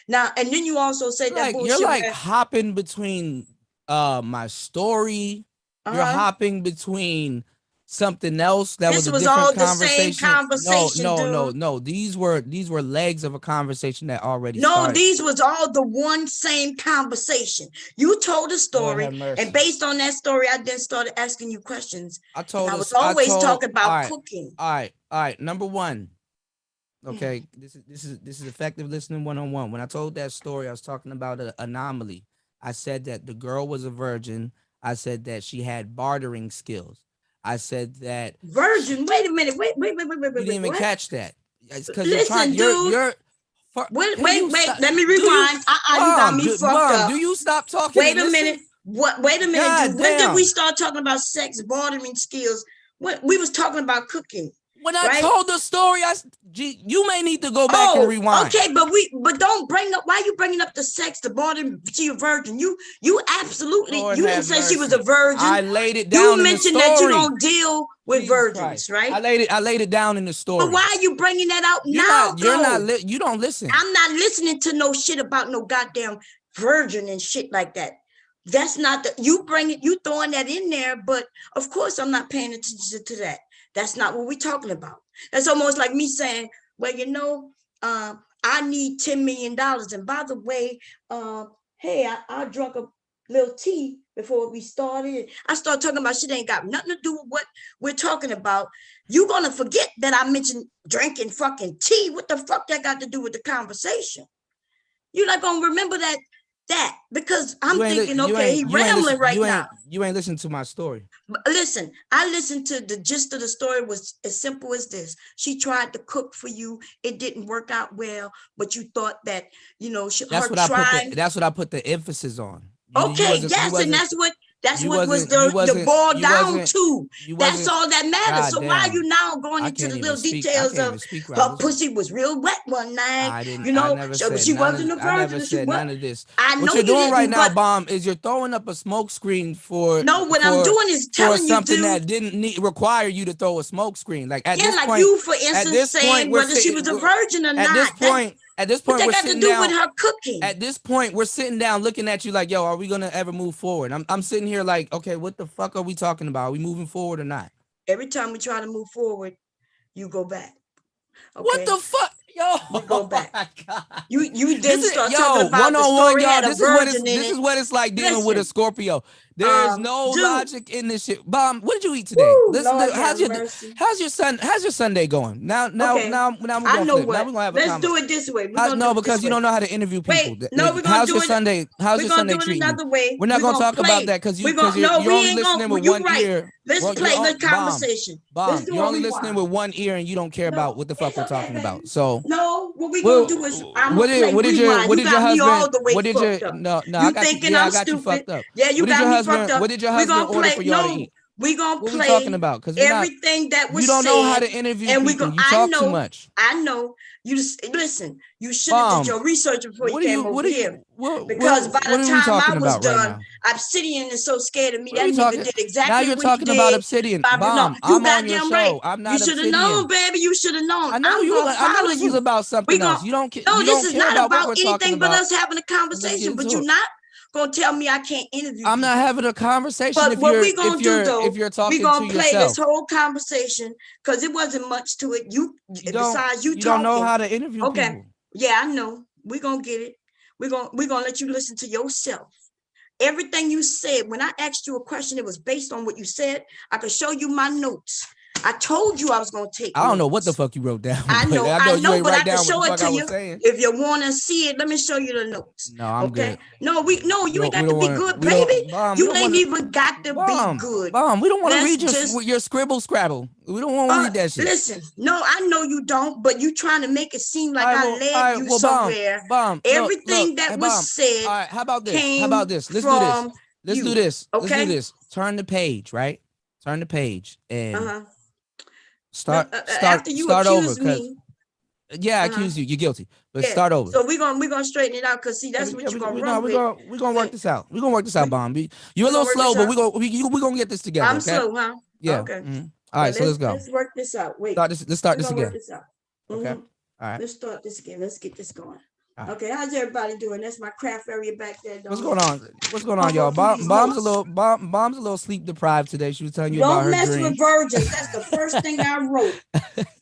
Now, and then you also said that bullshit. You're like hopping between my story. You're hopping between something else that was a different conversation. No. These were legs of a conversation that already started. No, these was all the one same conversation. You told a story, and based on that story, I then started asking you questions. I was always talking about cooking. All right. Number one. Okay, this is effective listening 101. When I told that story, I was talking about an anomaly. I said that the girl was a virgin. I said that she had bartering skills. I said that Virgin. Wait a minute. Wait. you didn't even What? catch that. It's because Listen, dude. you're Wait. can you Wait. stop? Let me Do you, rewind. You got me fucked up. do you stop talking Wait and a listen? minute. What? Wait a minute, God dude. When did damn. we start talking about sex, bartering skills? What we was talking about cooking. When I right? told the story, you may need to go back and rewind. Okay, but don't bring up. Why you bringing up the sex, the bartering? She a virgin. You absolutely. Lord you didn't have say she was a mercy. virgin. I laid it You down in the mentioned that you story. don't deal with Jesus virgins, Christ. right? I laid it down in the story. But why are you bringing that out You're now? not you don't listen. I'm not listening to no shit about no goddamn virgin and shit like that. That's not the you bring it. You throwing that in there, but of course I'm not paying attention to that. That's not what we're talking about. That's almost like me saying, well, I need $10 million. And by the way, hey, I drunk a little tea before we started. I started talking about shit ain't got nothing to do with what we're talking about. You're going to forget that I mentioned drinking fucking tea. What the fuck that got to do with the conversation? You're not going to remember that because I'm thinking, okay, he rambling right now. You ain't listening to my story. But listen, I listened to the gist of the story was as simple as this. She tried to cook for you. It didn't work out well, but you thought that, That's what I put the emphasis on. Okay, yes, and that's what was the boil down to. That's all that matters. So why are you now going into the little details of her pussy was real wet one night? She wasn't a virgin. I never said none of this. I know what you're doing right now, but Bomb, is you're throwing up a smoke screen for I'm doing is telling you something that didn't require you to throw a smoke screen. Like at this point, you, for instance, saying whether she was a virgin or not. At this point, we're sitting down. With her cooking. At this point, we're sitting down looking at you like, yo, are we gonna ever move forward? I'm sitting here like, okay, what the fuck are we talking about? Are we moving forward or not? Every time we try to move forward, you go back. Okay? What the fuck? Yo, we go back. Oh my God. You didn't start talking about the story y'all. Had a virgin this is what it's like dealing with a Scorpio. There's no logic in this shit. Bomb, what did you eat today? How's your Sunday going? Now we're gonna have a Let's do it this way. Because you don't know how to interview people. Wait, no, we're gonna do it. Sunday? How's your Sunday treating you? Way. We're not gonna talk about that because you're only listening with one ear. Let's play the conversation. Bomb, you're only listening with one ear and you don't care about what the fuck we're talking about. So no, what we gonna do is what did your husband? What did your no? I got you fucked up. Yeah, you got me fucked up. What did your husband order for y'all to eat? We're gonna play. What we talking about? Because everything that was you don't know how to interview people. You talk too much. I know. You just listen. You should have did your research before you came over here. Because by the time I was done, Obsidian is so scared of me. That nigga did exactly now you're what talking he did. about Obsidian. Bomb, I'm on your show. Right. I'm not You should have known, baby. You should have known. I know I know this was about something else. You don't care. No, this is not about anything but us having a conversation. But you're not gonna tell me I can't interview. I'm not having a conversation. But what we gonna do though? If you're talking we gonna to play yourself. this whole conversation because it wasn't much to it. Besides you talking, don't know how to interview people. Yeah, I know. We're gonna get it. We're gonna let you listen to yourself. Everything you said, when I asked you a question, it was based on what you said. I could show you my notes. I told you I was gonna take. I don't know what the fuck you wrote down. I know, but I can show it to you. Saying. If you want to see it, let me show you the notes. No, I'm good. No, you ain't got to be good, baby. You ain't even got to be good. Bomb, we don't want to read your scribble scrabble. We don't want to read that shit. Listen, no, I know you don't, but you trying to make it seem like I led you somewhere. Bomb, everything that was said. All right, how about this? Let's do this. Let's do this. Okay? Let's do this. Turn the page, right? Turn the page and start over because I accuse you. You're guilty. But start over. So we're gonna straighten it out because see that's what you're gonna run with. We're gonna work this out. We're gonna work this out, Bomb. You're a little slow, but we're gonna get this together. I'm slow, huh? Yeah. Okay. Mm-hmm. All right, so let's go. Let's work this out. Wait. Let's start this again. Okay. All right. Let's start this again. Let's get this going. Right. Okay, how's everybody doing? That's my craft area back there. What's going on, y'all? Bomb's a little sleep deprived today. She was telling you about her dreams. Don't mess with virgins. That's the first thing I wrote.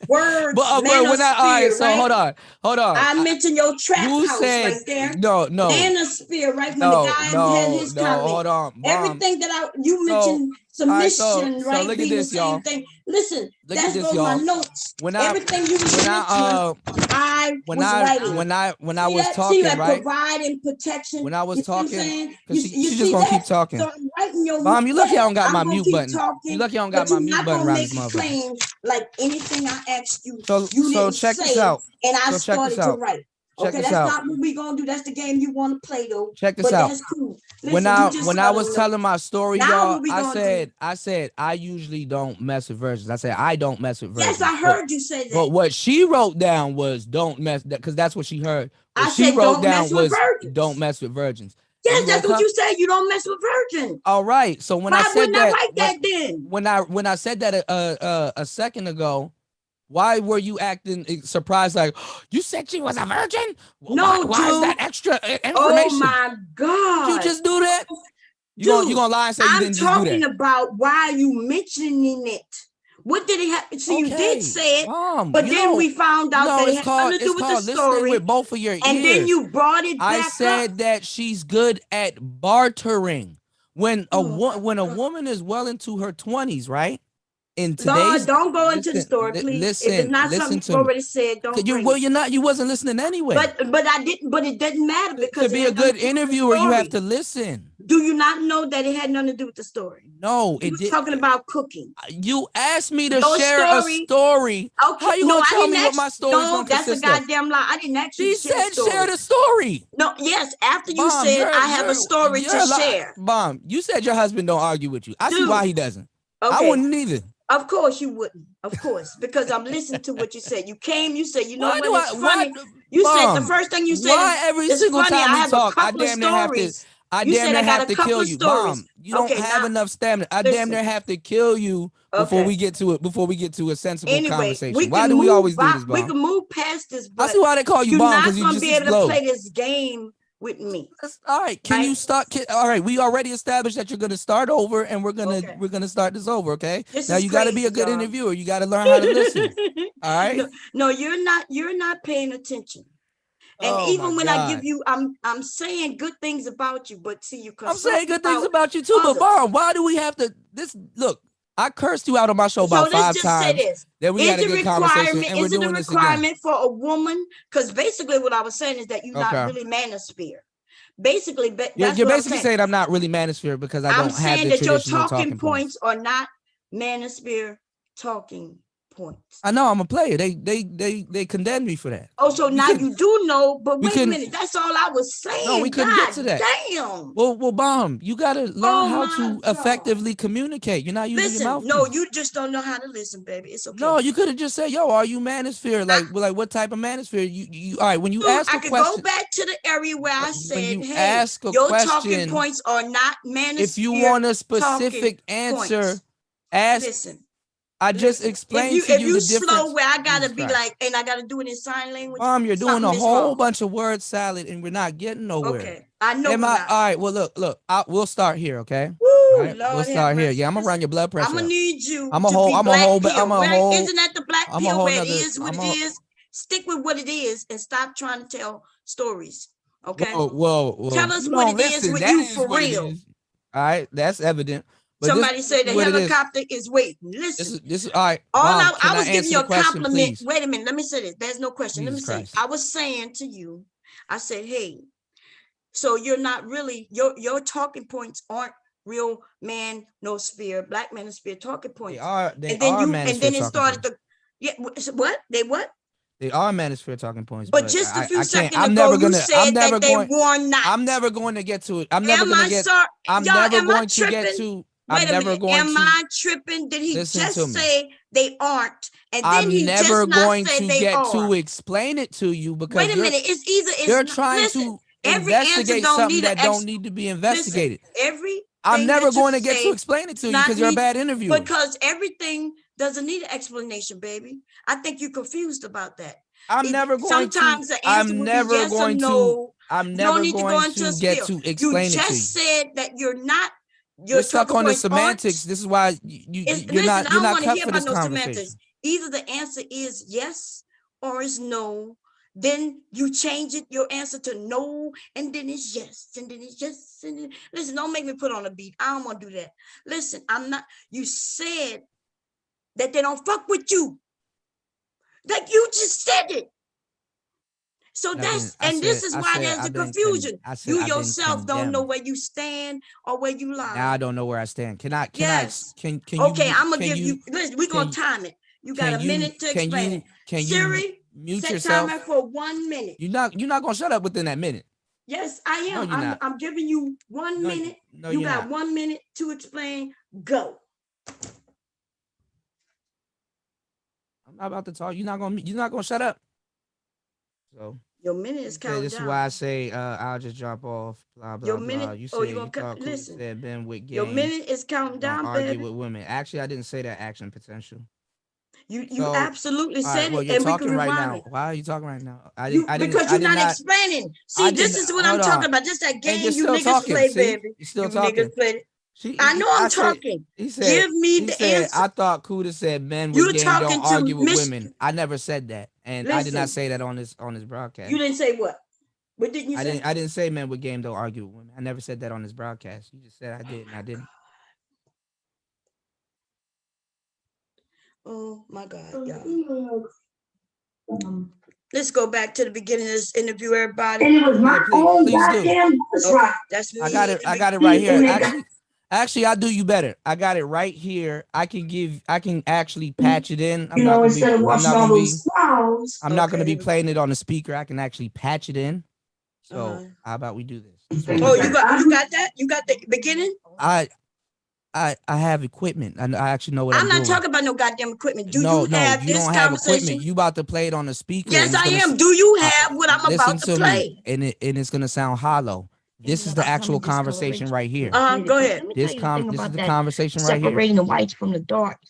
Words. All right, so hold on. I mentioned your trap house right there. No. And a spear, right? When the guy had his comment. Hold on. Everything that you mentioned submission, right? So look at this, y'all. Thing. Listen, Look at that's this, those my y'all. notes. When I Everything you was when mentioning, I I was writing. when I See was that? See talking, that right? providing protection. When I was You see what I'm talking, saying? because You she just see gonna keep that? talking. So I'm writing your Mom, you lucky I don't got I'm my gonna mute keep button. You talking, lucky I don't got but my you're mute not button gonna around this make motherfucker. claims like anything I asked you. So You didn't check this say, out. and I So check this started to out. write. Check Okay, this that's out. not what we gonna do. That's the game you want to play though. Check this But out. that's cool. When Listen, you just I gotta was know. telling my story, Now y'all, what we I gonna do? said I usually don't mess with virgins. I said I don't mess with virgins. Yes, I heard you say But that. what she wrote down was don't mess that, because that's what she heard. What I she said wrote don't down mess with was virgins. don't mess with virgins. So Yes, you gonna that's what come? you said. You don't mess with virgins. All right. So when I Why said wouldn't I that, write that then? when I said that a second ago, why were you acting surprised? Like, you said she was a virgin? No, Why is that dude. extra Oh information? my Did you God. just do that? You Dude, gonna lie and say you I'm didn't just do talking that? about why are you mentioning it? What did it have? See, you did say it, Mom, but then we found out that it had nothing to do with the listening story. with both of your ears. And then you brought it I back said up. that she's good at bartering. When a Oh, when a woman is well into her 20s, right? In Lord, today's don't go into the story, please. If it's not something you've already said, don't bring it. you wasn't listening anyway. But I didn't. But it didn't matter because To be a good interviewer, you have to listen. Do you not know that it had nothing to do with the story? No, You it was did. talking about cooking. You asked me to Your share a story. Okay, How you no, gonna I tell didn't me what ask. my story's No, gonna that's a consist of? goddamn lie. I didn't ask you She to share said share story. the story. No, yes, after you Mom, said I have a story to share. Mom, you said your husband don't argue with you. I see why he doesn't. I Okay. wouldn't either. Of course you wouldn't. Of course, because I'm listening to what you said. You came, you said, you know Why what, do it's funny. You Mom, said the first thing you said why is every it's single funny. time I we have a talk, I couple of damn near have to stories. I You damn said near I got have a to couple kill of you. stories. Mom, you don't Okay, have now enough stamina. I damn listen. near have to kill you before Okay. we get to a sensible Anyway, conversation. Why do we always do this, we Mom? can move past this, I but see why they call you you're Bomb, because not you gonna just be able to explode. play this game with me. All right, can you start? All right, we already established that you're gonna start over, and we're gonna start this over. Okay. This now is you got to be crazy, a good y'all. interviewer. You got to learn how to listen. All right. No, you're not paying attention. And Oh my even when I give God. you, I'm saying good things about you, but see, you I'm concerned saying good things about about you too, but others. Bomb, why do we have to? Look, I cursed you out on my show about So let's 5 just say times. this. Then we had a good conversation, and we're Is it a doing this again. requirement for a woman? Because basically what I was saying is that you're not really manosphere. Basically, that's You're what I'm basically saying. saying I'm not really manosphere because I I'm don't have saying the that your traditional talking points are not manosphere talking points. I know I'm a player. They condemned me for that. Oh, so now you do know, but wait a minute. That's all I was saying. No, we couldn't get to that. Damn. Well, Bomb, you gotta learn how to effectively communicate. You're not using your mouth. No, you just don't know how to listen, baby. It's okay. No, you could have just said, "Yo, are you manosphere? Like what type of manosphere? You all right? When you Dude, ask I a could question, go back to the area where I said, "Hey, ask a your question, talking points are not manosphere." If you want a specific answer, ask. Listen. I just explained to you the difference. Slow where I gotta be like, and I gotta do it in sign language. Mom, you're doing a whole bunch of word salad, and we're not getting nowhere. Okay, I know. All right. Well, look. We'll start here. Okay. Woo, right, we'll start here. Yeah, I'm gonna run your blood pressure. I'm gonna need you. I'm a whole. Isn't that the black pill where it is what it is? Stick with what it is and stop trying to tell stories. Okay. Whoa. Tell us what it is with you for real. All right, that's evident. But somebody said the helicopter is waiting. Listen, this is all right. I was giving you a compliment. Please? Wait a minute. Let me say this. There's no question. Jesus Let me say. I was saying to you, I said, hey, so you're not really your talking points aren't real man, no sphere, black manosphere talking points. They are manosphere and then it started to what? They are manosphere talking points. But just a few seconds ago, you said that they were not. I'm never going to get to it. Am I tripping? Did he just say they aren't? And then he just not say they are. to explain it to you because wait a minute. It's either you're trying to investigate something that don't need to be investigated. I'm never going to get to explain it to you because you're a bad interviewer. Because everything doesn't need an explanation, baby. I think you're confused about that. I'm never going to. Sometimes the answer will be yes or no. I'm never going to get to explain it to you. You just said that you're not. You're stuck on the semantics. This is why you're not cut for this conversation. Either the answer is yes or is no. Then you change it, your answer to no, and then it's yes, and then it's yes. And then, listen, don't make me put on a beat. I don't want to do that. Listen, I'm not. You said that they don't fuck with you. Like you just said it. So this is why there's a confusion. You yourself don't know where you stand or where you lie. Now I don't know where I stand. Can you? Okay, I'm gonna give you. Listen, we're gonna time it. You got a minute to explain it. Siri, mute set yourself? timer for 1 minute. You're not gonna shut up within that minute. Yes, I am. No, you're not. I'm giving you 1 minute. No, you you're got not. 1 minute to explain. Go. I'm not about to talk. You're not gonna shut up. So your minute is counting this down. is why I say I'll just drop off. Blah blah your blah. Minute, You you thought listen. said been with game. Your minute is counting down, argue baby. with women. Actually, I didn't say that. Action potential. You absolutely said well, it, you're and talking we can right rewind now. it. Why are you talking right now? Because you're not explaining. See, this is what I'm talking about. Just that game you niggas play, baby. You're still you talking. Niggas play. I know I'm talking. Give me the answer. I thought Cuda said men with game don't argue with women. I never said that, and I did not say that on this broadcast. You didn't say what? What didn't you say? I didn't say men with game don't argue with women. I never said that on this broadcast. You just said I did, and I didn't. Oh my God, y'all. Let's go back to the beginning of this interview, everybody. And it was my own goddamn okay, that's me. I got it right here. Actually, I'll do you better. I got it right here. I can actually patch it in. I'm not gonna be playing it on the speaker. I can actually patch it in. So how about we do this? Oh, you got that? You got the beginning? I have equipment. I actually know what I'm not doing. talking about no goddamn equipment. Do you have this don't have equipment. You about to play it on the speaker. Yes, I am. Do you have what I'm about to play? And it's gonna sound hollow. This is the actual conversation right here. Go ahead. This is the conversation right here. Separating the whites from the darks.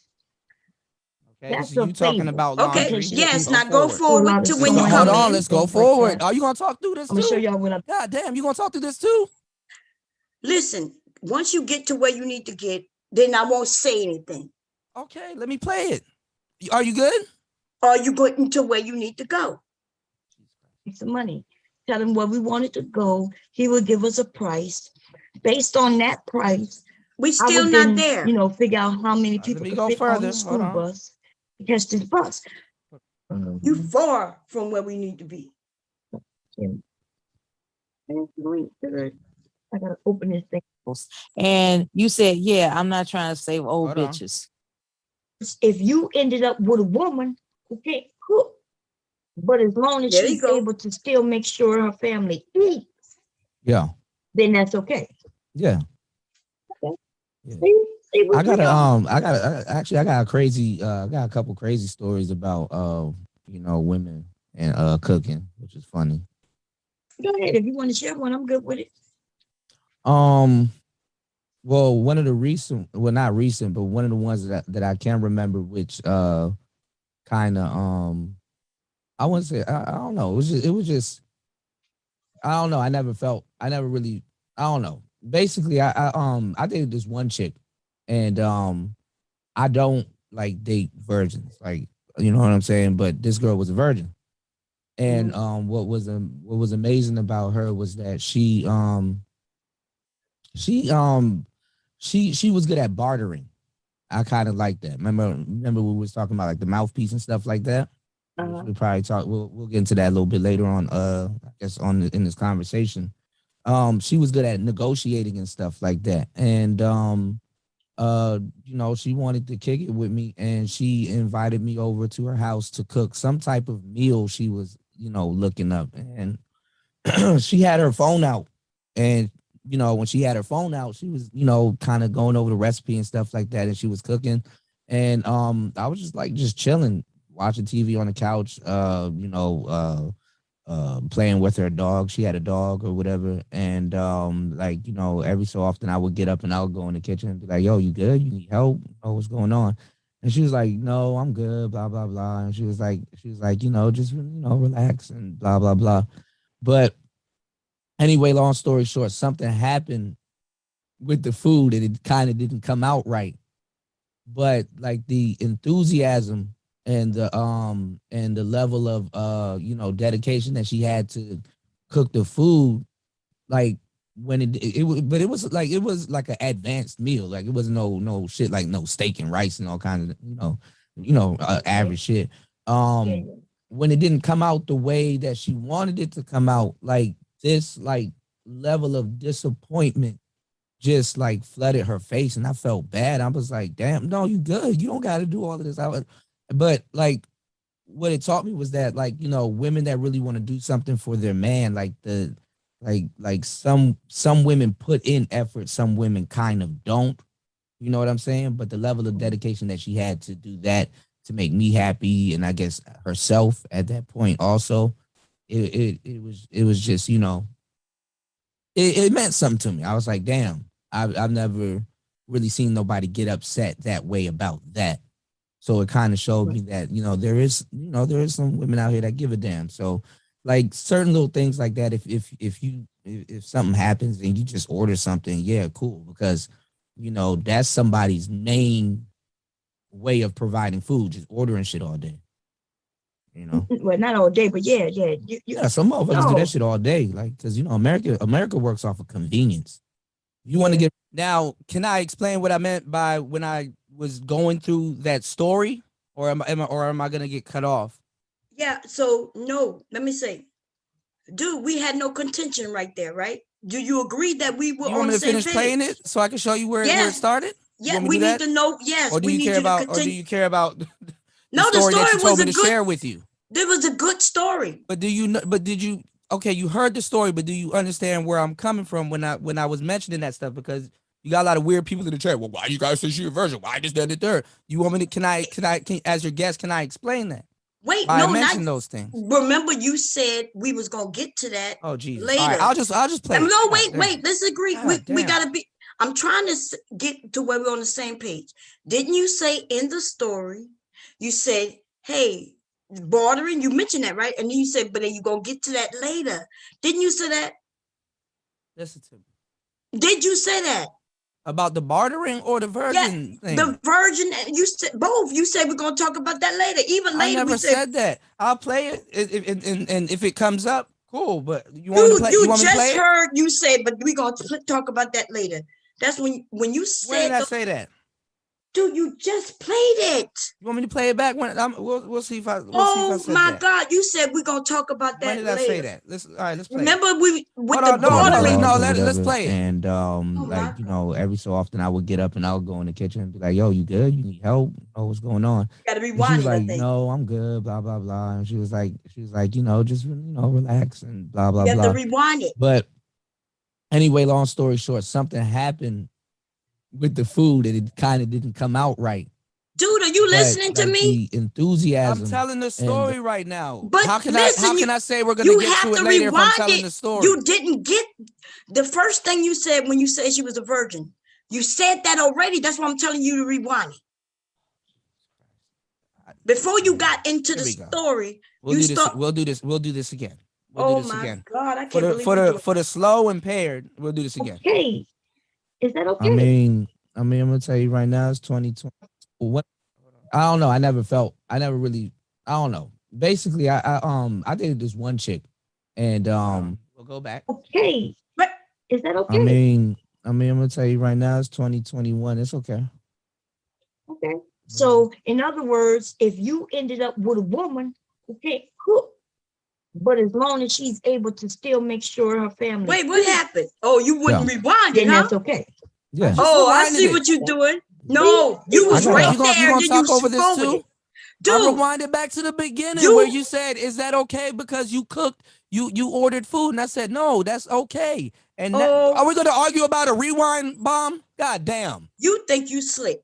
Okay, that's you talking about laundry. Okay, yes, now go forward to when you come Hold on, let's go forward. Are you gonna talk through this too? I'm gonna show y'all what God damn, you gonna talk through this too? Listen, once you get to where you need to get, then I won't say anything. Okay, let me play it. Are you good? Are you going to where you need to go? Some money. Tell him where we wanted to go. He will give us a price. Based on that price, we still not there. Figure out how many people can fit on the school bus. Because this bus. You far from where we need to be. I gotta open this thing. And you said, yeah, I'm not trying to save old bitches. If you ended up with a woman who can't cook, but as long as she's able to still make sure her family eats, then that's okay. Yeah. Okay. Yeah. I got a couple crazy stories about women and cooking, which is funny. Go ahead. If you want to share one, I'm good with it. Well, one of the not recent, but one of the ones that I can remember, which kind of I wouldn't say I don't know. It was just I don't know. I never really I don't know. Basically, I dated this one chick, and I don't like date virgins, like you know what I'm saying. But this girl was a virgin, and what was amazing about her was that she was good at bartering. I kind of like that. Remember we was talking about like the mouthpiece and stuff like that. We'll probably talk. We'll get into that a little bit later on. I guess in this conversation. She was good at negotiating and stuff like that, and she wanted to kick it with me, and she invited me over to her house to cook some type of meal she was looking up, and she had her phone out, and when she had her phone out, she was kind of going over the recipe and stuff like that, and she was cooking, and I was just chilling, watching TV on the couch, playing with her dog. She had a dog or whatever, and every so often I would get up and I would go in the kitchen and be like, "Yo, you good? You need help? What's going on?" And she was like, "No, I'm good." Blah blah blah. And she was like, just relax and blah blah blah. But anyway, long story short, something happened with the food and it kind of didn't come out right. But like the enthusiasm and the level of dedication that she had to cook the food, like when it was like an advanced meal. Like it was no shit like no steak and rice and all kinds of average shit. Yeah. When it didn't come out the way that she wanted it to come out, like this like level of disappointment just like flooded her face, and I felt bad. I was like, damn, no, you good. You don't got to do all of this. But like what it taught me was that like women that really want to do something for their man, like some women put in effort, some women kind of don't. You know what I'm saying? But the level of dedication that she had to do that to make me happy, and I guess herself at that point also, it was just it meant something to me. I was like, damn, I've never really seen nobody get upset that way about that. So it kind of showed me that there is some women out here that give a damn. So like certain little things like that, if something happens and you just order something, yeah, cool, because that's somebody's main way of providing food, just ordering shit all day. Well, not all day, but yeah. Yeah, some motherfuckers do that shit all day, like because America works off of convenience. You want to get now? Can I explain what I meant by when I was going through that story, or am I gonna get cut off? Yeah. So no, let me say, dude, we had no contention right there, right? Do you agree that we were You on want the me to same finish page? playing it so I can show you where it Yes. started? You Yeah, want me we to do need that? to know. Yes, Or do we you need care you to about? Or do continue. you care about the No, the story that you story told was me a to good. share with you? There was a good story. But do you? But did you? Okay, you heard the story, but do you understand where I'm coming from when I was mentioning that stuff? Because you got a lot of weird people in the chat. Well, why you guys say she a virgin? Why this, that, and the third? You want me to? Can as your guest? Can I explain that? Wait, Why I no, not. mentioned those things? Remember, you said we was gonna get to that Oh Jesus! All right, later. I'll just play. No, God wait, damn. let's agree. God We damn. gotta be. I'm trying to get to where we're on the same page. Didn't you say in the story? You said, "Hey, bartering." You mentioned that, right? And then you said, "But then you gonna get to that later." Didn't you say that? Listen to me. Did you say that? About the bartering or the Yeah, virgin thing? the virgin. You said both. You said we're gonna talk about that later. Even I later, we never said, said that. I'll play it, and if it comes up, cool. But you want me to dude, play? You you want me to play just it? heard you say, but we're gonna talk about that later. That's when you When did said, I say that? dude, you just played it. You want me to play it back? We'll see if I Oh said my that. God, you said we're gonna talk about When that did I say later. that? All right, let's play it. Remember we with Hold the on, no, bartering. let's play it. And Oh my God. every so often I would get up and I would go in the kitchen and be like, "Yo, you good? You need help? What's going on?" Gotta And she rewind was it, I like, think. "No, I'm good." Blah blah blah. And she was like, just relax and blah blah You have to blah. rewind it. But anyway, long story short, something happened with the food and it kind of didn't come out right. Dude, are you But listening to like me? the enthusiasm. I'm telling the story right now. But How can listen, I say we're gonna you get have to it to later if I'm rewind telling it. the story? You didn't get the first thing you said when you said she was a virgin. You said that already. That's why I'm telling you to rewind it. Before you got into Here the we go. story, We'll you do this. start. We'll do this. We'll do this again. We'll do Oh this my again. God, I For can't the believe we're doing for the slow impaired, we'll do this again. Okay. Is that okay? I mean, I'm gonna tell you right now, it's 2020. What? I don't know. I never really. I don't know. Basically, I dated this one chick, and we'll go back. Okay. But Is that okay? I'm gonna tell you right now, it's 2021. It's okay. Okay. So, in other words, if you ended up with a woman who can't cook, but as long as she's able to still make sure her family, wait, what happened? Oh, you wouldn't rewind it, then huh? that's okay. Yeah. Oh, I see what you're doing. No, you was right You there. gonna Then talk you over this forward too? it. Dude, I rewinded back to the beginning you- where you said, "Is that okay?" Because you cooked, you ordered food, and I said, "No, that's okay." And are we going to argue about a rewind bomb? God damn! you think you slick?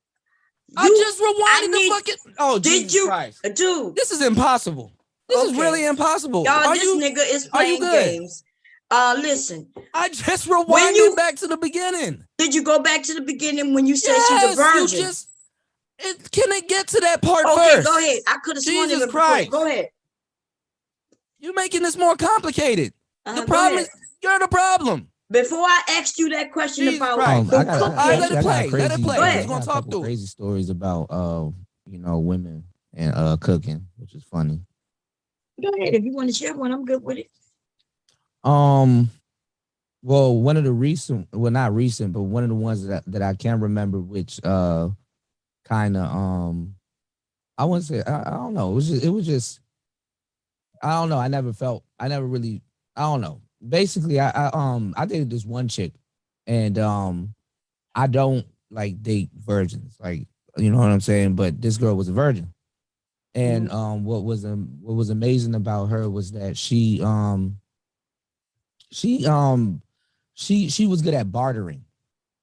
I just rewinded the fucking. Oh, Did Jesus you, Christ, dude? this is impossible. This is really impossible. Y'all, this nigga is playing games. Listen. I just rewinded back to the beginning. Did you go back to the beginning when you said she's a virgin? Can it get to that part first? Okay, go ahead. I could have sworn it Jesus before. Christ. Go ahead. You're making this more complicated. The Go problem ahead. is you're the problem. Before I asked you that question Jesus about Christ. the All right, let it play. cooking, Let it play. Go We're ahead. just gonna talk through crazy stories about women and cooking, which is funny. Go ahead. If you want to share one, I'm good with it. Well, one of the recent, well, not recent, but one of the ones that I can remember, which kind of I wouldn't say I don't know. It was just I don't know. I never really I don't know. Basically, I dated this one chick, and I don't like date virgins, like you know what I'm saying. But this girl was a virgin, and what was amazing about her was that she she was good at bartering.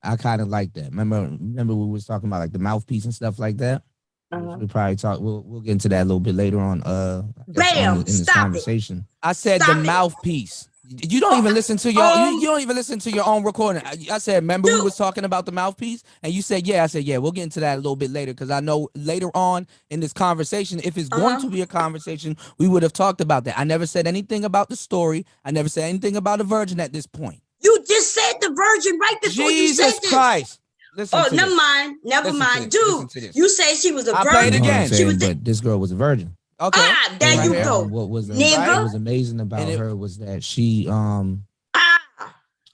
I kind of like that. Remember we was talking about like the mouthpiece and stuff like that. Uh-huh. We'll probably talk. We'll get into that a little bit later on. I guess Bam, in this stop it. conversation. I said the Stop it. mouthpiece. You don't even listen to you don't even listen to your own recording. I said, remember we Dude. was talking about the mouthpiece, and you said yeah. I said yeah. We'll get into that a little bit later because I know later on in this conversation, if it's going to be a conversation, we would have talked about that. I never said anything about the story. I never said anything about a virgin at this point. You just said the virgin right before you said Jesus this. Christ. Listen to never this. mind. Never Listen to mind. this. Listen Dude, to this. you said she was a I'll virgin. play it You know again. she was But this girl was a virgin. Okay. there And you go. What was Nigga. what was amazing about her was that she Hold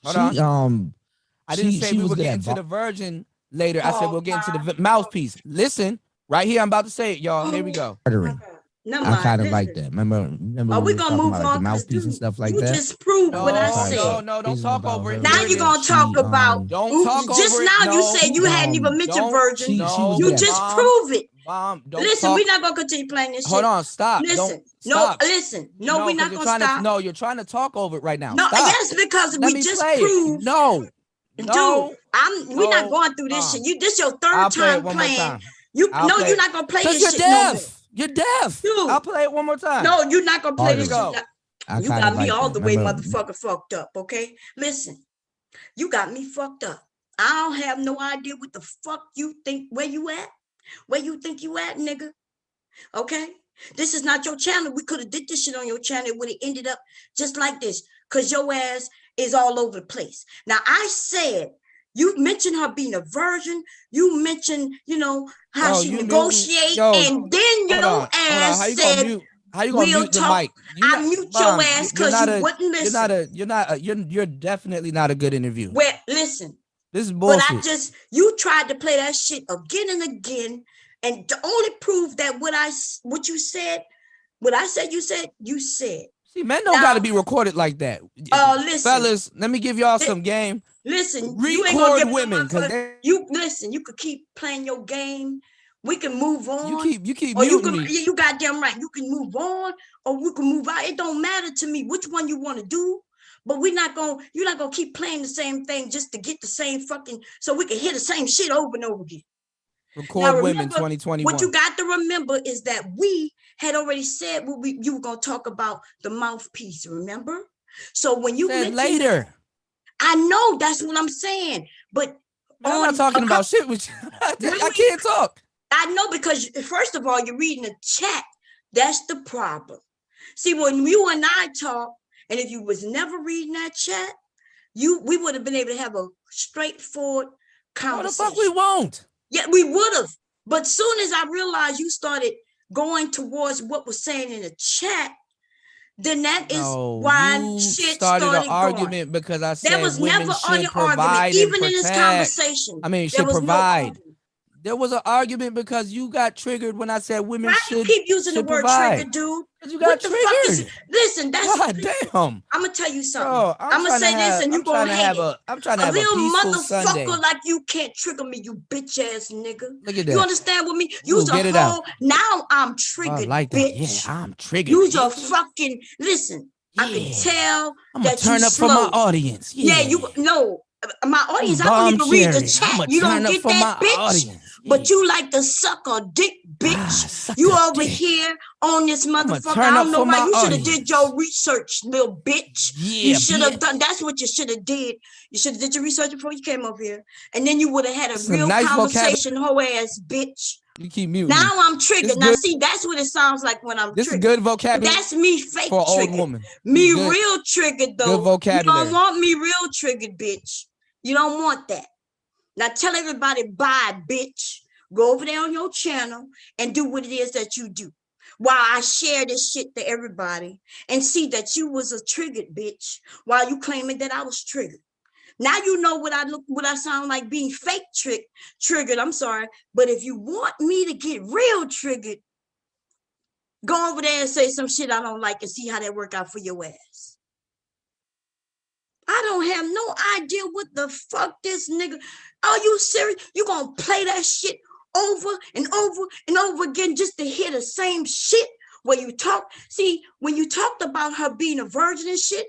I didn't say we would get into the virgin later. I said we'll get into the mouthpiece. Listen, right here, I'm about to say it, y'all. Here we go. Never I mind. kind of like that. Remember Are we we were gonna talking move about like the on? 'Cause, mouthpiece and dude, stuff like you that. just proved what I said. No, don't talk over it. Now you're gonna talk about. Don't talk just over it. now you No, said you hadn't even mentioned virgin. was You good at just Mom, prove it. Mom, don't Listen, talk. we're not gonna continue playing this shit. Hold on, stop. Listen, Don't no, stop. listen, no, we're not you're gonna trying stop. No, you're trying to talk over it right now. No, Stop. yes, because Let we me just play proved. it. No, Dude, we're not going through this Mom. shit. This your third I'll play time it one more playing. time. You're not gonna play this you're shit no more. deaf. You're deaf. Dude. I'll play it one more time. No, you're not gonna play this shit. Go. You got me all the way motherfucker fucked up, okay? Listen, you got me fucked up. I don't have no idea what the fuck you think, where you at? Where you think you at, nigga? Okay? This is not your channel. We could have did this shit on your channel. It would have ended up just like this because your ass is all over the place. Now, I said, you mentioned her being a virgin. You mentioned, how she negotiate. And then your ass said, how you gonna mute the mic? I mute your ass because you wouldn't listen. You're definitely not a good interviewer. Well, listen. This is bullshit. But you tried to play that shit again and again. And to only prove that what you said, what I said, you said. See, men don't got to be recorded like that. Listen. Fellas, let me give y'all some game. Listen. Record women. Listen, you could keep playing your game. We can move on. You keep muting me. You goddamn right. You can move on or we can move out. It don't matter to me which one you want to do. But you're not gonna keep playing the same thing just to get the same fucking, so we can hear the same shit over and over again. Record women 2021. What you got to remember is that we had already said you were gonna talk about the mouthpiece, remember? So when you said later. I know that's what I'm saying, but I'm not talking about shit with you. I can't talk. I know, because first of all, you're reading the chat. That's the problem. See, when you and I talk, and if you was never reading that chat, we would have been able to have a straightforward conversation. What the fuck we won't? Yeah, we would have. But soon as I realized you started going towards what was saying in the chat, then that is why shit started an argument going. Because I said there was women never should an provide argument, even protect. in this conversation. I mean, should provide. There was an argument because you got triggered when I said women should. You keep using the word provide. trigger, dude. You got triggered. Listen, that's God damn. I'm gonna tell you something. Bro, I'm gonna say this, and you gonna hate it. I'm trying to have a peaceful Sunday. Like you can't trigger me, you bitch ass nigga. Look at that. You understand with me? Use a whole. Now I'm triggered, like bitch. That. Yeah, I'm triggered. Use a fucking listen. Yeah. I can tell I'm gonna turn up for my audience. Yeah, you know. My audience, I don't even read the chat. You don't get that, bitch. Audience. But you like to suck a dick, bitch. You over here on this motherfucker. I don't know why. You should have did your research, little bitch. Yeah, you should have done. That's what you should have did. You should have did your research before you came over here, and then you would have had a real conversation, hoe ass bitch. You keep muting. Now I'm triggered. Now see, that's what it sounds like when I'm triggered. This is good vocabulary. That's me fake for triggered. Old woman. Me real triggered though. Good vocabulary. You don't want me real triggered, bitch. You don't want that. Now tell everybody bye, bitch. Go over there on your channel and do what it is that you do. while I share this shit to everybody and see that you was a triggered bitch while you claiming that I was triggered. Now you know what I sound like being fake triggered. I'm sorry. But if you want me to get real triggered, go over there and say some shit I don't like and see how that work out for your ass. I don't have no idea what the fuck this nigga. Are you serious? You gonna play that shit over and over and over again just to hear the same shit where you talk? See, when you talked about her being a virgin and shit,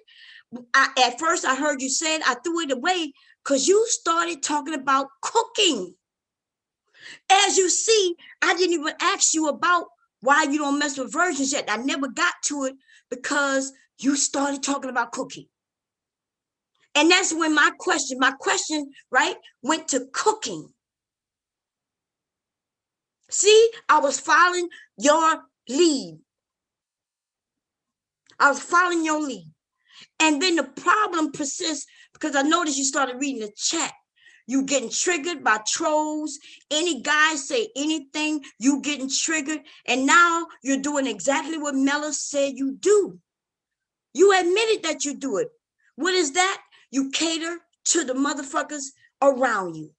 at first I heard you say it, I threw it away because you started talking about cooking. As you see, I didn't even ask you about why you don't mess with virgins yet. I never got to it because you started talking about cooking. And that's when my question, right, went to cooking. See, I was following your lead. I was following your lead. And then the problem persists because I noticed you started reading the chat. You getting triggered by trolls. Any guy say anything, you getting triggered. And now you're doing exactly what Mella said you do. You admitted that you do it. What is that? You cater to the motherfuckers around you,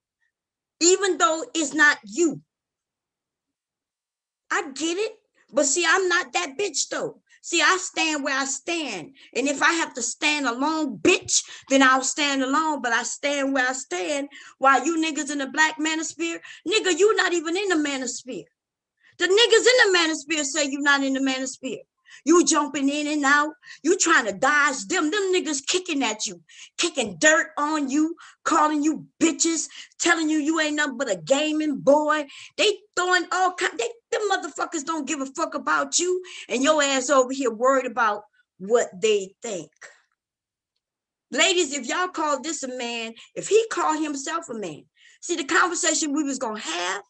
even though it's not you. I get it. But see, I'm not that bitch though. See, I stand where I stand. And if I have to stand alone, bitch, then I'll stand alone. But I stand where I stand while you niggas in the black manosphere, nigga, you not even in the manosphere. The niggas in the manosphere say you not in the manosphere. You jumping in and out. You trying to dodge them. Them niggas kicking at you, kicking dirt on you, calling you bitches, telling you ain't nothing but a gaming boy. They throwing all kinds. Them motherfuckers don't give a fuck about you. And your ass over here worried about what they think. Ladies, if y'all call this a man, if he called himself a man, see the conversation we was going to have,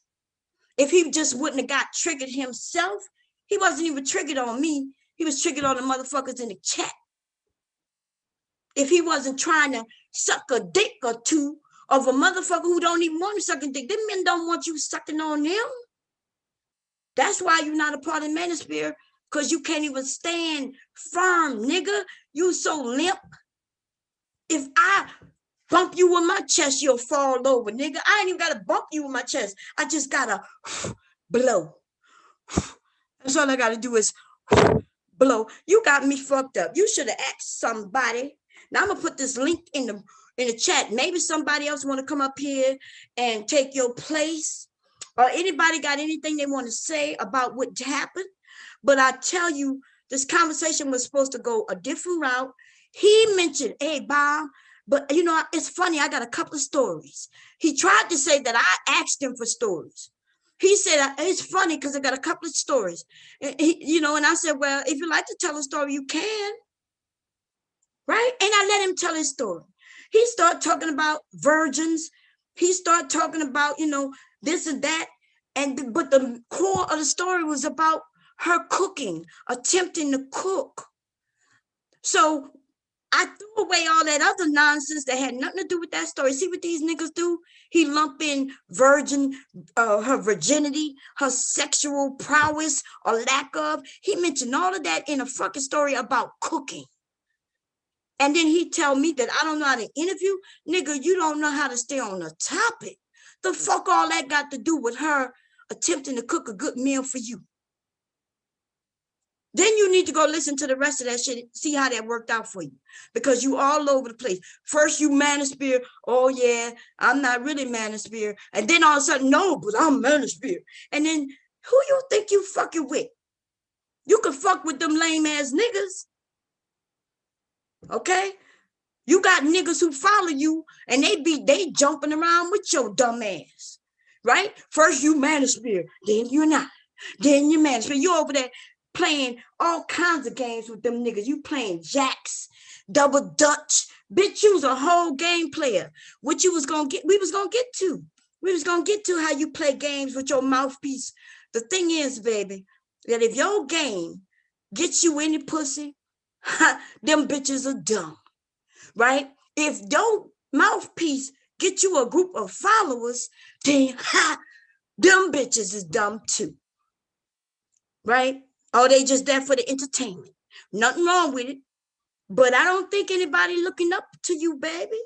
if he just wouldn't have got triggered himself, he wasn't even triggered on me. He was triggered on the motherfuckers in the chat. If he wasn't trying to suck a dick or two of a motherfucker who don't even want to suck a dick, them men don't want you sucking on them. That's why you're not a part of the manosphere, because you can't even stand firm, nigga. You so limp. If I bump you with my chest, you'll fall over, nigga. I ain't even got to bump you with my chest. I just got to blow. That's all I got to do is blow. You got me fucked up. You should have asked somebody. Now I'm going to put this link in the chat. Maybe somebody else want to come up here and take your place. Or anybody got anything they want to say about what happened. But I tell you, this conversation was supposed to go a different route. He mentioned, hey, Bob, but you know, it's funny. I got a couple of stories. He tried to say that I asked him for stories. He said, it's funny because I got a couple of stories. You know, and I said, well, if you like to tell a story, you can. Right? And I let him tell his story. He started talking about virgins. He started talking about, you know, this and that. But the core of the story was about her cooking, attempting to cook. So I threw away all that other nonsense that had nothing to do with that story. See what these niggas do? He lump in her virginity, her sexual prowess or lack of. He mentioned all of that in a fucking story about cooking. And then he tell me that I don't know how to interview. Nigga, you don't know how to stay on the topic. The fuck all that got to do with her attempting to cook a good meal for you? Then you need to go listen to the rest of that shit, see how that worked out for you. Because you all over the place. First you manosphere, oh yeah, I'm not really manosphere. And then all of a sudden, no, but I'm manosphere. And then who you think you fucking with? You can fuck with them lame ass niggas. Okay? You got niggas who follow you and they jumping around with your dumb ass. Right? First you manosphere, then you're not. Then you manosphere. You over there playing all kinds of games with them niggas. You playing jacks, double dutch. Bitch, you was a whole game player. What you was gonna get, we was gonna get to. We was gonna get to how you play games with your mouthpiece. The thing is, baby, that if your game gets you any pussy, them bitches are dumb. Right? If your mouthpiece get you a group of followers, then them bitches is dumb too. Right? Or they just there for the entertainment. Nothing wrong with it. But I don't think anybody looking up to you, baby.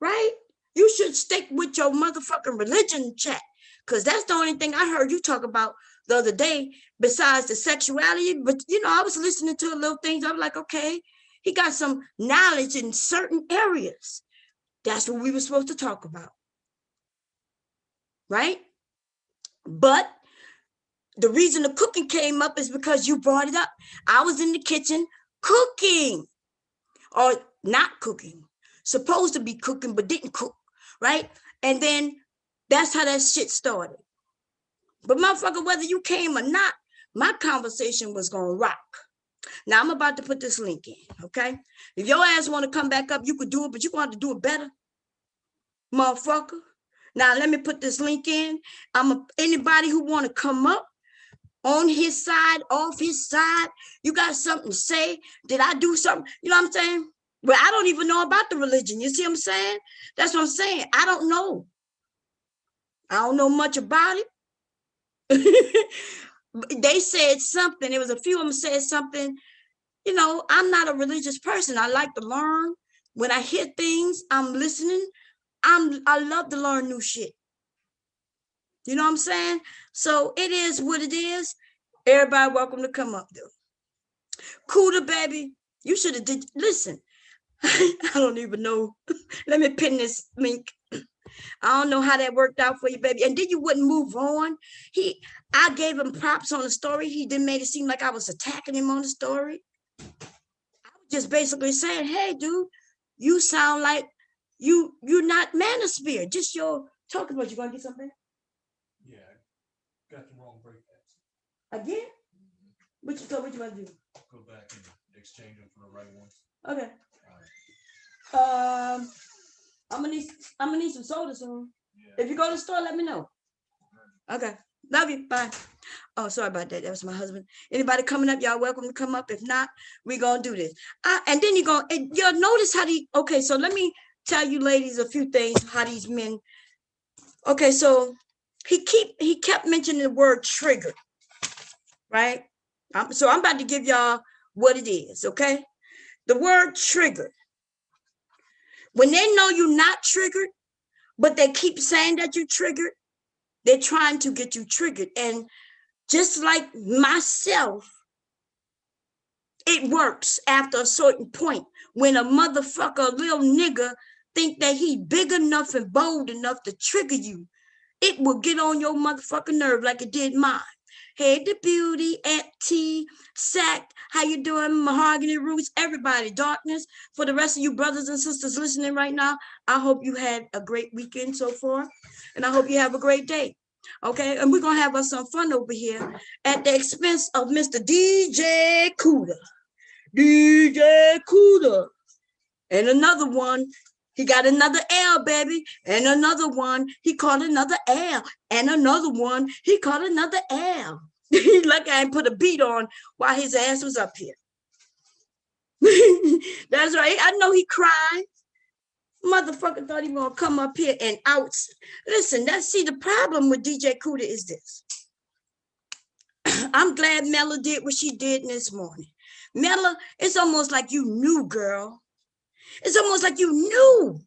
Right? You should stick with your motherfucking religion, chat. Because that's the only thing I heard you talk about the other day, besides the sexuality. But, you know, I was listening to little things. I'm like, okay, he got some knowledge in certain areas. That's what we were supposed to talk about. Right? But the reason the cooking came up is because you brought it up. I was in the kitchen cooking, or not cooking, supposed to be cooking, but didn't cook, right? And then that's how that shit started. But motherfucker, whether you came or not, my conversation was gonna rock. Now I'm about to put this link in, okay? If your ass want to come back up, you could do it, but you're gonna have to do it better, motherfucker. Now let me put this link in. Anybody who want to come up, on his side, off his side, you got something to say? Did I do something? You know what I'm saying? Well, I don't even know about the religion. You see what I'm saying? That's what I'm saying. I don't know. I don't know much about it. They said something. There was a few of them said something. You know, I'm not a religious person. I like to learn. When I hear things, I'm listening. I love to learn new shit. You know what I'm saying? So it is what it is. Everybody welcome to come up, though. Cuda, baby, you should have did. Listen, I don't even know. Let me pin this link. I don't know how that worked out for you, baby. And then you wouldn't move on. I gave him props on the story. He didn't make it seem like I was attacking him on the story. I was just basically saying, hey, dude, you sound like you're not manosphere. Just your talking about you gonna get something? Yeah, I got the wrong breakdowns. Again? What you want to do? Go back and exchange them for the right ones. Okay. All right. I'm gonna need some soda soon. Yeah. If you go to the store, let me know. Okay. Love you. Bye. Oh, sorry about that. That was my husband. Anybody coming up, y'all welcome to come up. If not, we're gonna do this. And then you'll notice how okay, so let me tell you ladies a few things, how these men. Okay, so he kept mentioning the word trigger, right? So I'm about to give y'all what it is, okay? The word trigger. When they know you're not triggered, but they keep saying that you're triggered, they're trying to get you triggered. And just like myself, it works after a certain point. When a motherfucker, a little nigga, think that he big enough and bold enough to trigger you, it will get on your motherfucking nerve like it did mine. Hey, the beauty, Auntie, Sack, how you doing? Mahogany Roots, everybody, Darkness. For the rest of you brothers and sisters listening right now, I hope you had a great weekend so far, and I hope you have a great day. Okay, and we're gonna have us some fun over here at the expense of Mr. DJ Cuda. DJ Cuda. And another one, he got another L, baby. And another one, he caught another L. And another one, he caught another L. Like I ain't put a beat on while his ass was up here. That's right. I know he cried. Motherfucker thought he was gonna come up here and out. Listen, see the problem with DJ Cuda is this. I'm glad Mela did what she did this morning. Mela, it's almost like you knew, girl. It's almost like you knew.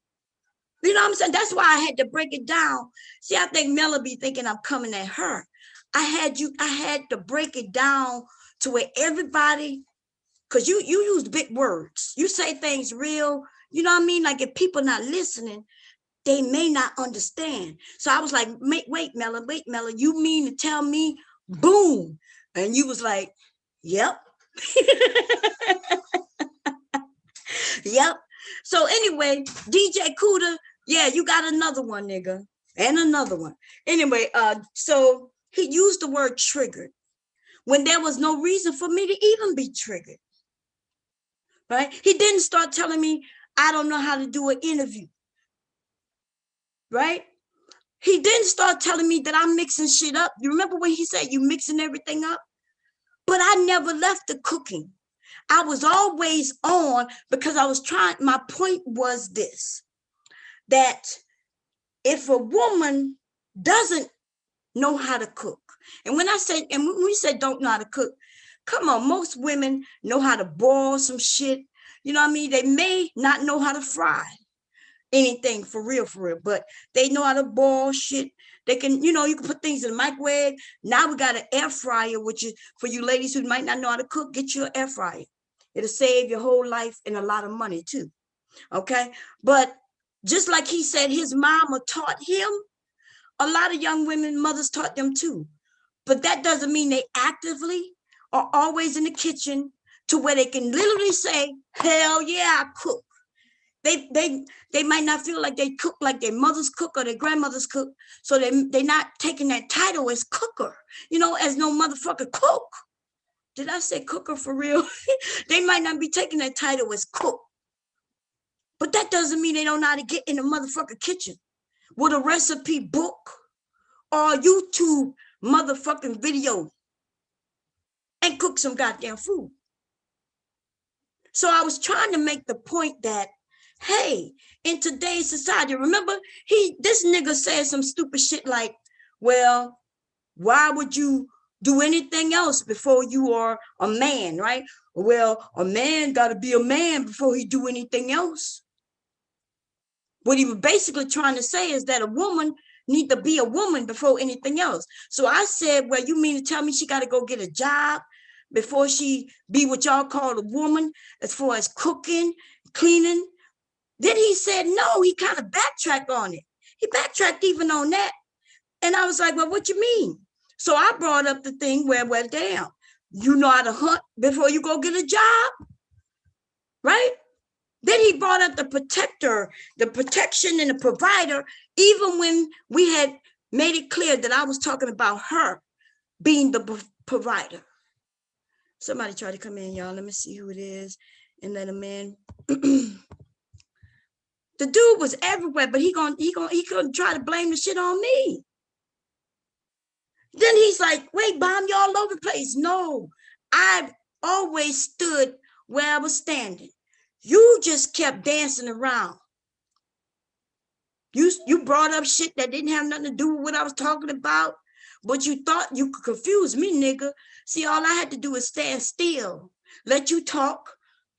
You know what I'm saying? That's why I had to break it down. See, I think Mela be thinking I'm coming at her. I had to break it down to where everybody, because you use big words. You say things real, you know what I mean? Like if people not listening, they may not understand. So I was like, wait, Mela, you mean to tell me boom? And you was like, yep. Yep. So anyway, DJ Cuda, yeah, you got another one, nigga. And another one. Anyway, so he used the word triggered when there was no reason for me to even be triggered. Right? He didn't start telling me I don't know how to do an interview. Right? He didn't start telling me that I'm mixing shit up. You remember when he said you mixing everything up? But I never left the cooking. I was always on because I was trying. My point was this, that if a woman doesn't know how to cook, And when we said don't know how to cook, come on, most women know how to boil some shit. You know what I mean? They may not know how to fry anything for real, but they know how to boil shit. They can, you know, you can put things in the microwave. Now we got an air fryer, which is for you ladies who might not know how to cook, get you an air fryer. It'll save your whole life and a lot of money too. Okay. But just like he said, his mama taught him, a lot of young women, mothers taught them too. But that doesn't mean they actively are always in the kitchen to where they can literally say, hell yeah, I cook. They might not feel like they cook like their mothers cook or their grandmothers cook. So they're not taking that title as cooker, you know, as no motherfucker cook. Did I say cooker for real? They might not be taking that title as cook. But that doesn't mean they don't know how to get in the motherfucker kitchen with a recipe book or YouTube motherfucking video and cook some goddamn food. So I was trying to make the point that, hey, in today's society, remember, this nigga said some stupid shit like, well, why would you do anything else before you are a man, right? Well, a man got to be a man before he do anything else. What he was basically trying to say is that a woman need to be a woman before anything else. So I said, well, you mean to tell me she got to go get a job before she be what y'all call a woman as far as cooking, cleaning? Then he said, no, he kind of backtracked on it. He backtracked even on that. And I was like, well, what you mean? So I brought up the thing where, well, damn, you know how to hunt before you go get a job, right? Then he brought up the protector, the protection and the provider, even when we had made it clear that I was talking about her being the provider. Somebody tried to come in, y'all. Let me see who it is and let him in. The dude was everywhere, but he couldn't try to blame the shit on me. Then he's like, wait, Bomb, you all over the place. No, I've always stood where I was standing. You just kept dancing around. You brought up shit that didn't have nothing to do with what I was talking about, but you thought you could confuse me, nigga. See, all I had to do is stand still, let you talk,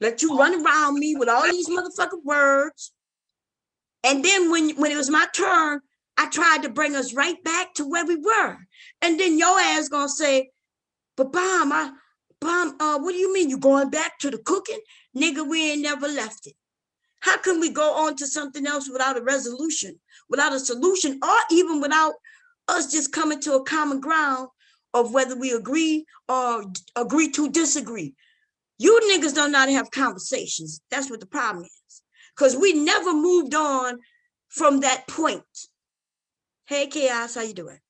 let you run around me with all these motherfucking words. And then when it was my turn, I tried to bring us right back to where we were. And then your ass gonna say, but Bomb, what do you mean you going back to the cooking? Nigga, we ain't never left it. How can we go on to something else without a resolution, without a solution, or even without us just coming to a common ground of whether we agree or agree to disagree? You niggas don't know how to have conversations. That's what the problem is. Because we never moved on from that point. Hey, Chaos, how you doing?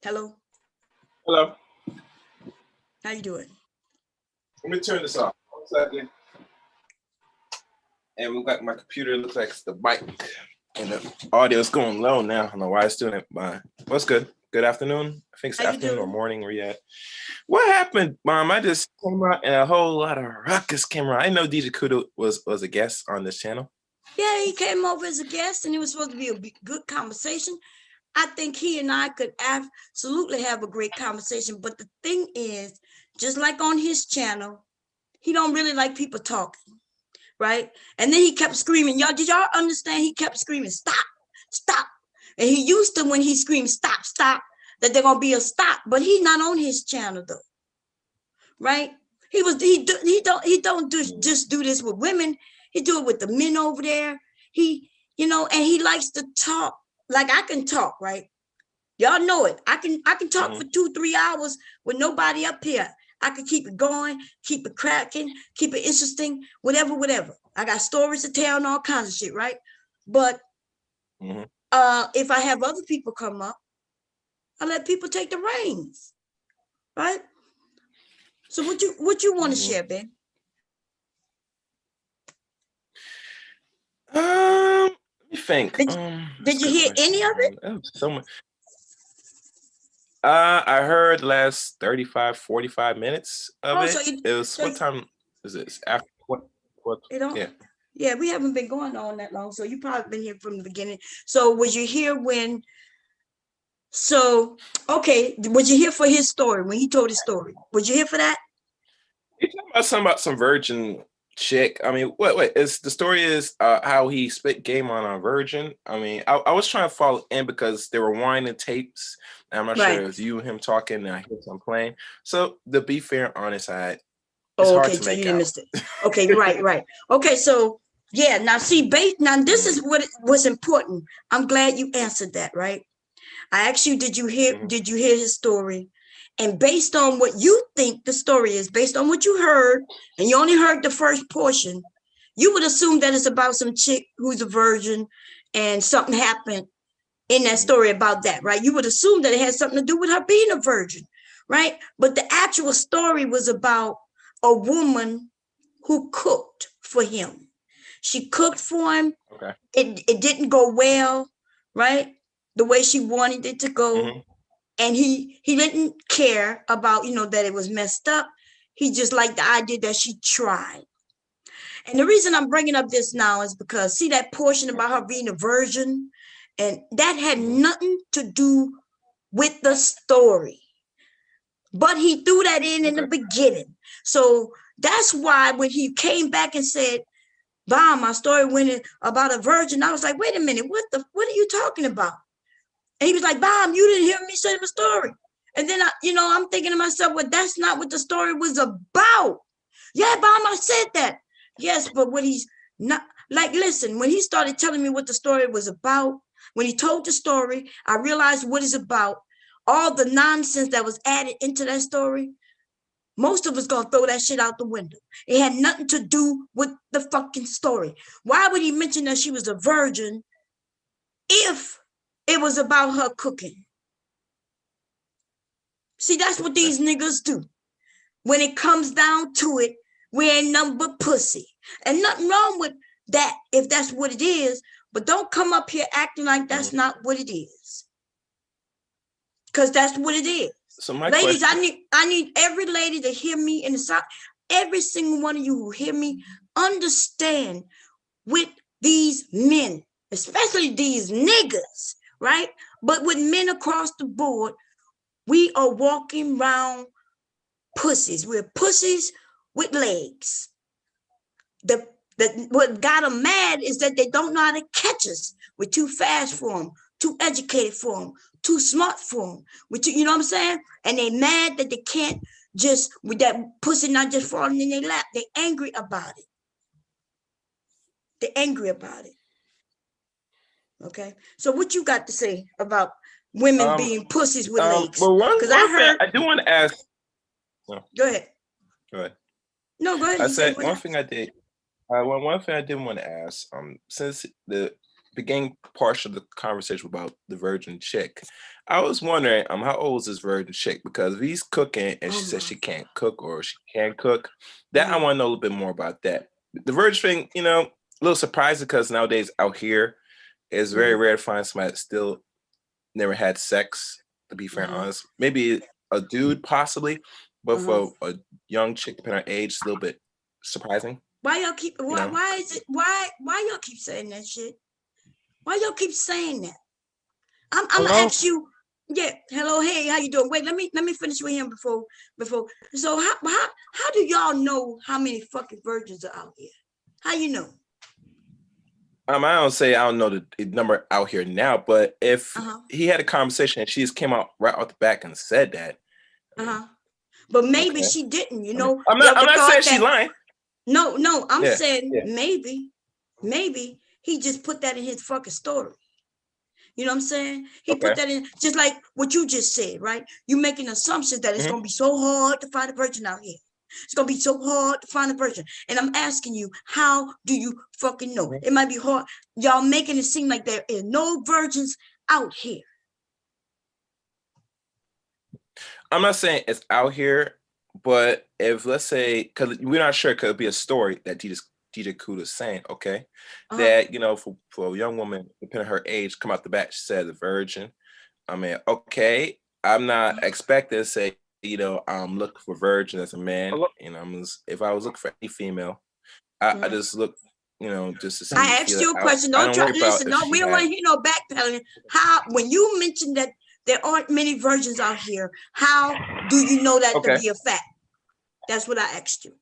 Hello? Hello. How you doing? Let me turn this off. 1 second. And we got my computer, looks like it's the mic. And the audio is going low now. I don't know why it's doing it, but what's good? Good afternoon. I think it's afternoon or morning where you at. What happened, Mom? I just came out and a whole lot of ruckus came around. I know DJ Cuda was a guest on this channel. Yeah, he came over as a guest and it was supposed to be a good conversation. I think he and I could absolutely have a great conversation. But the thing is, just like on his channel, he don't really like people talking, right? And then he kept screaming. Y'all, did y'all understand? He kept screaming, stop, stop. And he used to, when he screamed, stop, stop, that they're going to be a stop. But he's not on his channel, though, right? He don't just do this with women. He do it with the men over there. He, you know, and he likes to talk. Like I can talk, right? Y'all know it. I can talk for 2-3 hours with nobody up here. I can keep it going, keep it cracking, keep it interesting, whatever. I got stories to tell and all kinds of shit, right? But if I have other people come up, I let people take the reins, right? So what you want to share, Ben? Let me think. Did you hear any of it? So much. I heard the last 35, 45 minutes of it. So it was, what time is this? After what? You know? Yeah. Yeah, we haven't been going on that long, so you probably been here from the beginning. So was you here when So, okay, was you here for his story when he told his story? Was you here for that? You talking about something about some virgin chick? I mean, what is the story? Is how he spit game on a virgin? I mean, I was trying to follow in because they were winding tapes. And I'm not sure Right. it was you and him talking, and I heard some playing. So to be fair and honest, it's Oh, hard okay, to so you make didn't out. miss it. Okay, right. Okay, so yeah, now see, now this is what was important. I'm glad you answered that, right? I asked you, did you hear his story? And based on what you think the story is, based on what you heard, and you only heard the first portion, you would assume that it's about some chick who's a virgin and something happened in that story about that, right? You would assume that it had something to do with her being a virgin, right? But the actual story was about a woman who cooked for him. She cooked for him. Okay. It didn't go well, right? The way she wanted it to go. And he didn't care about, that it was messed up. He just liked the idea that she tried. And the reason I'm bringing up this now is because, see that portion about her being a virgin, and that had nothing to do with the story. But he threw that in the beginning. So that's why when he came back and said, Bomb, my story went about a virgin, I was like, wait a minute, what are you talking about? And he was like, Bomb, you didn't hear me say the story. And then, I'm thinking to myself, well, that's not what the story was about. Yeah, Bomb, I said that. Yes, but what he's not, like, listen, when he started telling me what the story was about, when he told the story, I realized what it's about. All the nonsense that was added into that story, most of us gonna throw that shit out the window. It had nothing to do with the fucking story. Why would he mention that she was a virgin if it was about her cooking? See, that's what these niggas do. When it comes down to it, we ain't nothing but pussy. And nothing wrong with that if that's what it is, but don't come up here acting like that's not what it is. Because that's what it is. So my ladies, question, I need every lady to hear me in the South. Every single one of you who hear me, understand with these men, especially these niggas, right? But with men across the board, we are walking around pussies. We're pussies with legs. What got them mad is that they don't know how to catch us. We're too fast for them, too educated for them, too smart for them. You know what I'm saying? And they mad that they can't just, with that pussy not just falling in their lap. They're angry about it. They're angry about it. Okay? So what you got to say about women being pussies with legs? Well, one Because thing I do want to ask. No. Go ahead. Go ahead. No, go ahead. I said one thing I did. One thing I did want to ask. Since the beginning portion of the conversation about the virgin chick, I was wondering, how old is this virgin chick? Because if he's cooking and she says she can't cook or she can cook, that I want to know a little bit more about that. The virgin thing, a little surprising because nowadays out here, it's very rare to find somebody that still never had sex. To be fair and honest, maybe a dude possibly, but for a young chick, depending on age, it's a little bit surprising. Why y'all keep? Why is it? Why y'all keep saying that shit? Why y'all keep saying that? I'm gonna ask you. Yeah. Hello. Hey. How you doing? Wait. Let me finish with him before. So how do y'all know how many fucking virgins are out here? How you know? I don't know the number out here now, but if he had a conversation and she just came out right off the back and said that. But maybe she didn't. You know. I'm not saying she's lying. No. I'm saying maybe he just put that in his fucking story. You know what I'm saying? He put that in, just like what you just said, right? You making assumptions that it's gonna be so hard to find a virgin out here. It's gonna be so hard to find a virgin. And I'm asking you, how do you fucking know? It might be hard. Y'all making it seem like there is no virgins out here. I'm not saying it's out here, but if, let's say, because we're not sure, could it be a story that DJ Cuda is saying, that, for a young woman, depending on her age, come out the back, she said a virgin. I mean, I'm not expecting to say, I'm looking for virgin as a man. If I was looking for any female, I just look, just to see. I asked you a question. Don't try. Listen. No, we don't want to hear no backpedaling. When you mentioned that there aren't many virgins out here. How do you know that to be a fact? That's what I asked you.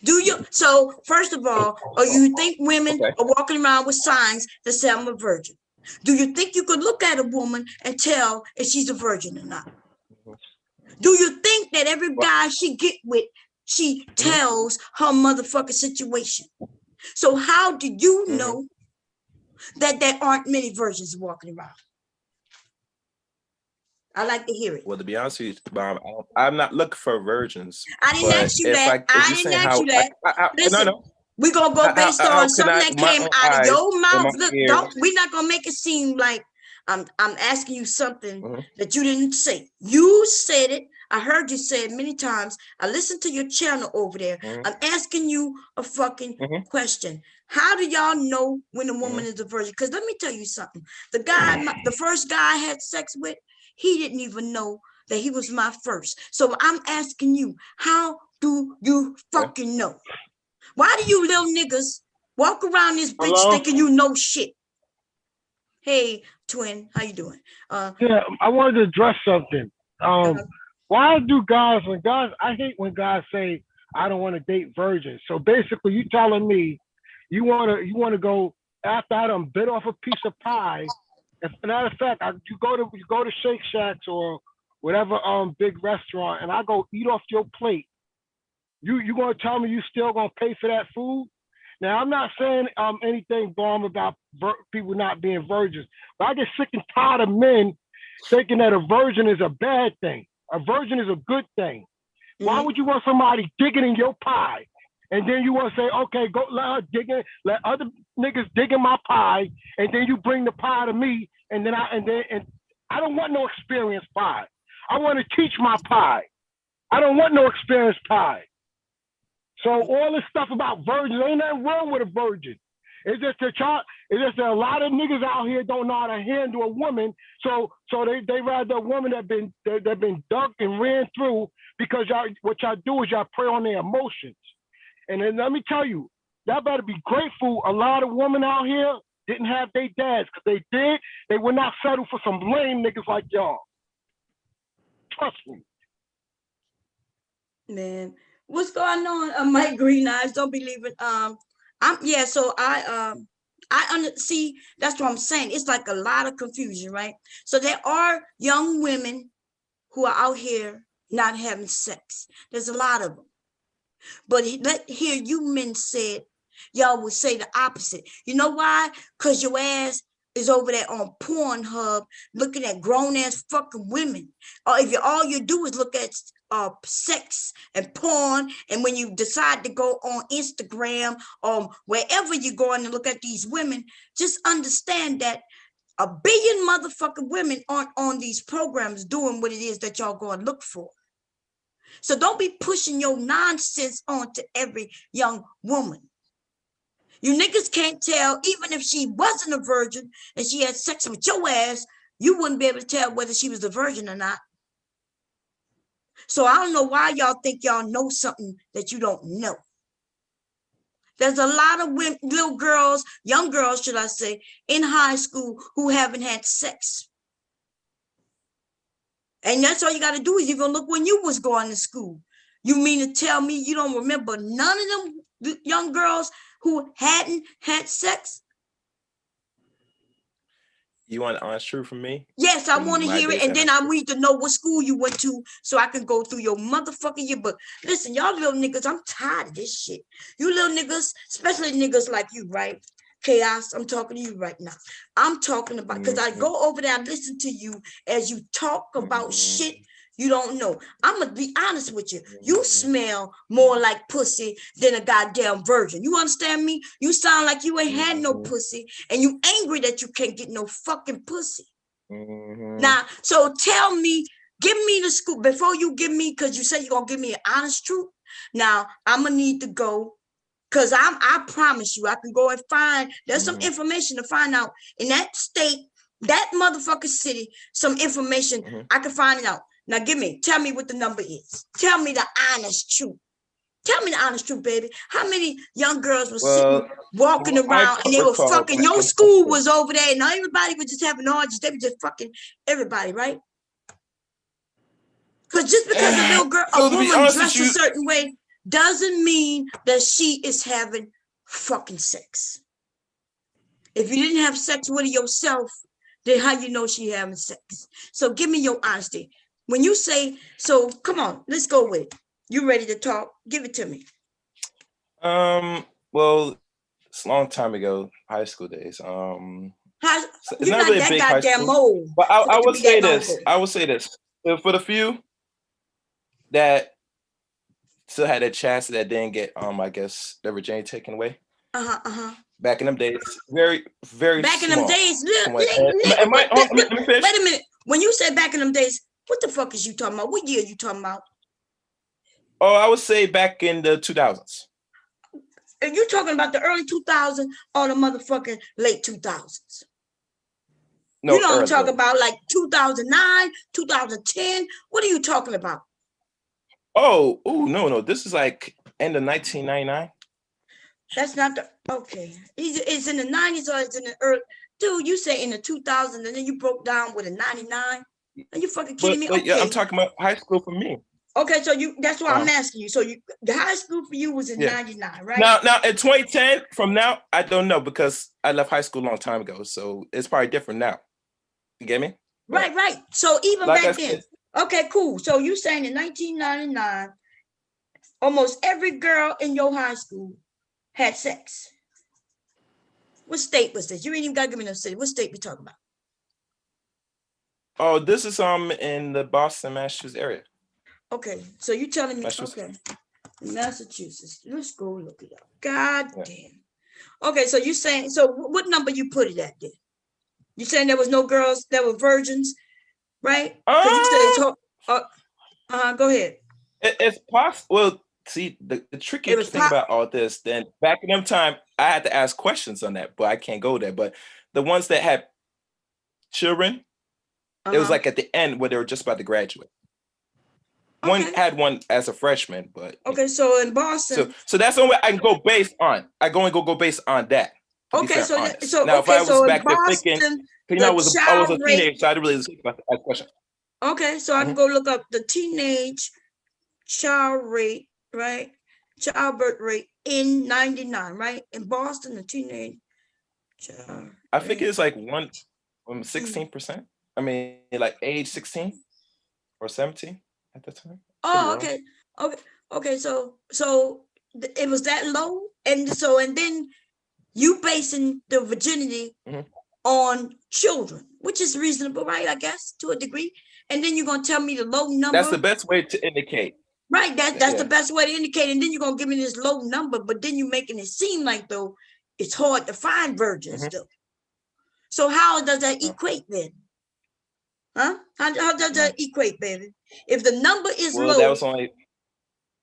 Do you? So first of all, or you think women are walking around with signs that say I'm a virgin? Do you think you could look at a woman and tell if she's a virgin or not? Do you think that every guy she get with, she tells her motherfucking situation? So how do you know that there aren't many virgins walking around? I like to hear it. Well, to be honest with you, Bob, I'm not looking for virgins. I didn't ask you that. I didn't ask you that. Listen, we're gonna go based on something that came out of your mouth. Look, we're not gonna make it seem like I'm asking you something that you didn't say. You said it. I heard you say it many times. I listened to your channel over there. I'm asking you a fucking question. How do y'all know when a woman is a virgin? Because let me tell you something. The first guy I had sex with, he didn't even know that he was my first. So I'm asking you, how do you fucking know? Why do you little niggas walk around this bitch thinking you know shit? Hey, twin, how you doing? Yeah, I wanted to address something. Why do guys, I hate when guys say, I don't want to date virgins. So basically you telling me you want to go after I done bit off a piece of pie. As a matter of fact, you go to Shake Shacks or whatever big restaurant, and I go eat off your plate. You gonna tell me you still gonna pay for that food? Now I'm not saying anything wrong about people not being virgins, but I get sick and tired of men thinking that a virgin is a bad thing. A virgin is a good thing. Why would you want somebody digging in your pie? And then you want to say, okay, go let her dig in, let other niggas dig in my pie, and then you bring the pie to me, and I don't want no experienced pie. I want to teach my pie. I don't want no experienced pie. So all this stuff about virgins, ain't nothing wrong with a virgin. It's just that a lot of niggas out here don't know how to handle a woman. So they rather a woman that been dunked and ran through, because what y'all do is y'all prey on their emotions. And then let me tell you, y'all better be grateful a lot of women out here didn't have their dads, because they did, they would not settle for some lame niggas like y'all. Trust me. Man, what's going on? Mike Green Eyes, don't believe it. See, that's what I'm saying. It's like a lot of confusion, right? So there are young women who are out here not having sex. There's a lot of them. But hear you men said, y'all would say the opposite. You know why? Because your ass is over there on Pornhub looking at grown-ass fucking women. Or if all you do is look at sex and porn, and when you decide to go on Instagram or wherever you're going to look at these women, just understand that 1 billion motherfucking women aren't on these programs doing what it is that y'all going to look for. So don't be pushing your nonsense onto every young woman. You niggas can't tell, even if she wasn't a virgin and she had sex with your ass, you wouldn't be able to tell whether she was a virgin or not. So I don't know why y'all think y'all know something that you don't know. There's a lot of women, little girls, young girls, should I say, in high school who haven't had sex. And that's all you got to do is even look when you was going to school. You mean to tell me you don't remember none of them young girls who hadn't had sex? You want an honest truth from me? Yes, I want to hear it, and then I need to know what school you went to so I can go through your motherfucking yearbook. Listen, y'all little niggas, I'm tired of this shit. You little niggas, especially niggas like you, right? Chaos, I'm talking to you right now. I'm talking about, because I go over there and listen to you as you talk about shit you don't know. I'm going to be honest with you. You smell more like pussy than a goddamn virgin. You understand me? You sound like you ain't had no pussy, and you angry that you can't get no fucking pussy. Now, so tell me, give me the scoop before you give me, because you said you're going to give me an honest truth. Now, I'm going to need to go. Because I promise you, I can go and find, there's some information to find out in that state, that motherfucking city, some information, I can find it out. Now tell me what the number is. Tell me the honest truth. Tell me the honest truth, baby. How many young girls were Well, sitting, walking from what I around, and they were recall fucking? back Your in high school school. was over there, and everybody was just having orgies. They were just fucking everybody, right? Because just because a little girl, So a to be woman honest with dressed a you, certain way, doesn't mean that she is having fucking sex. If you didn't have sex with her yourself, then how you know she having sex? So give me your honesty. When you say, so come on, let's go with it. You ready to talk? Give it to me. well, it's a long time ago, high school days. It's You're not not really a that big high goddamn school, old. but I to would be say that long this. ago. I would say this. For the few that still had a chance that didn't get, I guess, their virginity taken away. Back in them days, very, very back small. in them days. Wait a minute. When you say back in them days, what the fuck is you talking about? What year you talking about? Oh, I would say back in the 2000s. Are you talking about the early 2000s or the motherfucking late 2000s? No, you know early, I'm talking about, like 2009, 2010. What are you talking about? Oh, no. This is like end of 1999. That's not the, okay. It's in the 90s or it's in the early, dude, you say in the 2000s and then you broke down with a 99? Are you fucking kidding me? But okay. yeah, I'm talking about high school for me. Okay, so that's why I'm asking you. So the high school for you was in 99, right? Now in 2010, from now, I don't know because I left high school a long time ago. So it's probably different now. You get me? Right. So even like back then. Okay, cool. So you saying in 1999, almost every girl in your high school had sex. What state was this? You ain't even gotta give me no city. What state we talking about? Oh, this is in the Boston, Massachusetts area. Okay, so you telling me, okay, Massachusetts. Let's go look it up. God damn. Okay, so you saying, so what number you put it at then? You saying there was no girls that were virgins, right? Because you said it's go ahead. It's possible. Well, see, the tricky thing about all this, then back in them time, I had to ask questions on that, but I can't go there. But the ones that had children, it was like at the end where they were just about to graduate. One had one as a freshman, but okay, so in Boston, so that's the only way I can go based on. I go based on that. Okay, so now if I was back there Boston, thinking, I was a teenager, so I didn't really think about that question. Okay, so I can go look up the teenage child rate, right? Childbirth rate in 99, right? In Boston, the teenage child. I think it's like 16%. I mean, like age 16 or 17 at the time. Oh, okay. So it was that low, and then you basing the virginity on children, which is reasonable, right? I guess to a degree. And then you're gonna tell me the low number. That's the best way to indicate. Right. That's the best way to indicate. And then you're gonna give me this low number, but then you're making it seem like though it's hard to find virgins though. So how does that equate then? Huh? How does that equate, baby? If the number is low, that was only.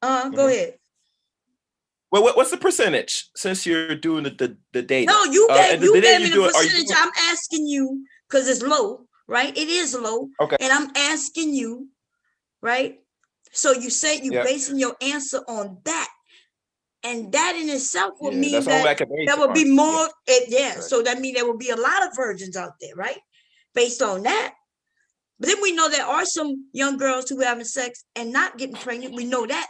Go ahead. Well, what's the percentage since you're doing the data? No, you gave me the percentage. I'm asking you because it's low, right? It is low. Okay. And I'm asking you, right? So you say you're basing your answer on that. And that in itself would mean that there would be more. So that means there will be a lot of virgins out there, right? Based on that. But then we know there are some young girls who are having sex and not getting pregnant. We know that.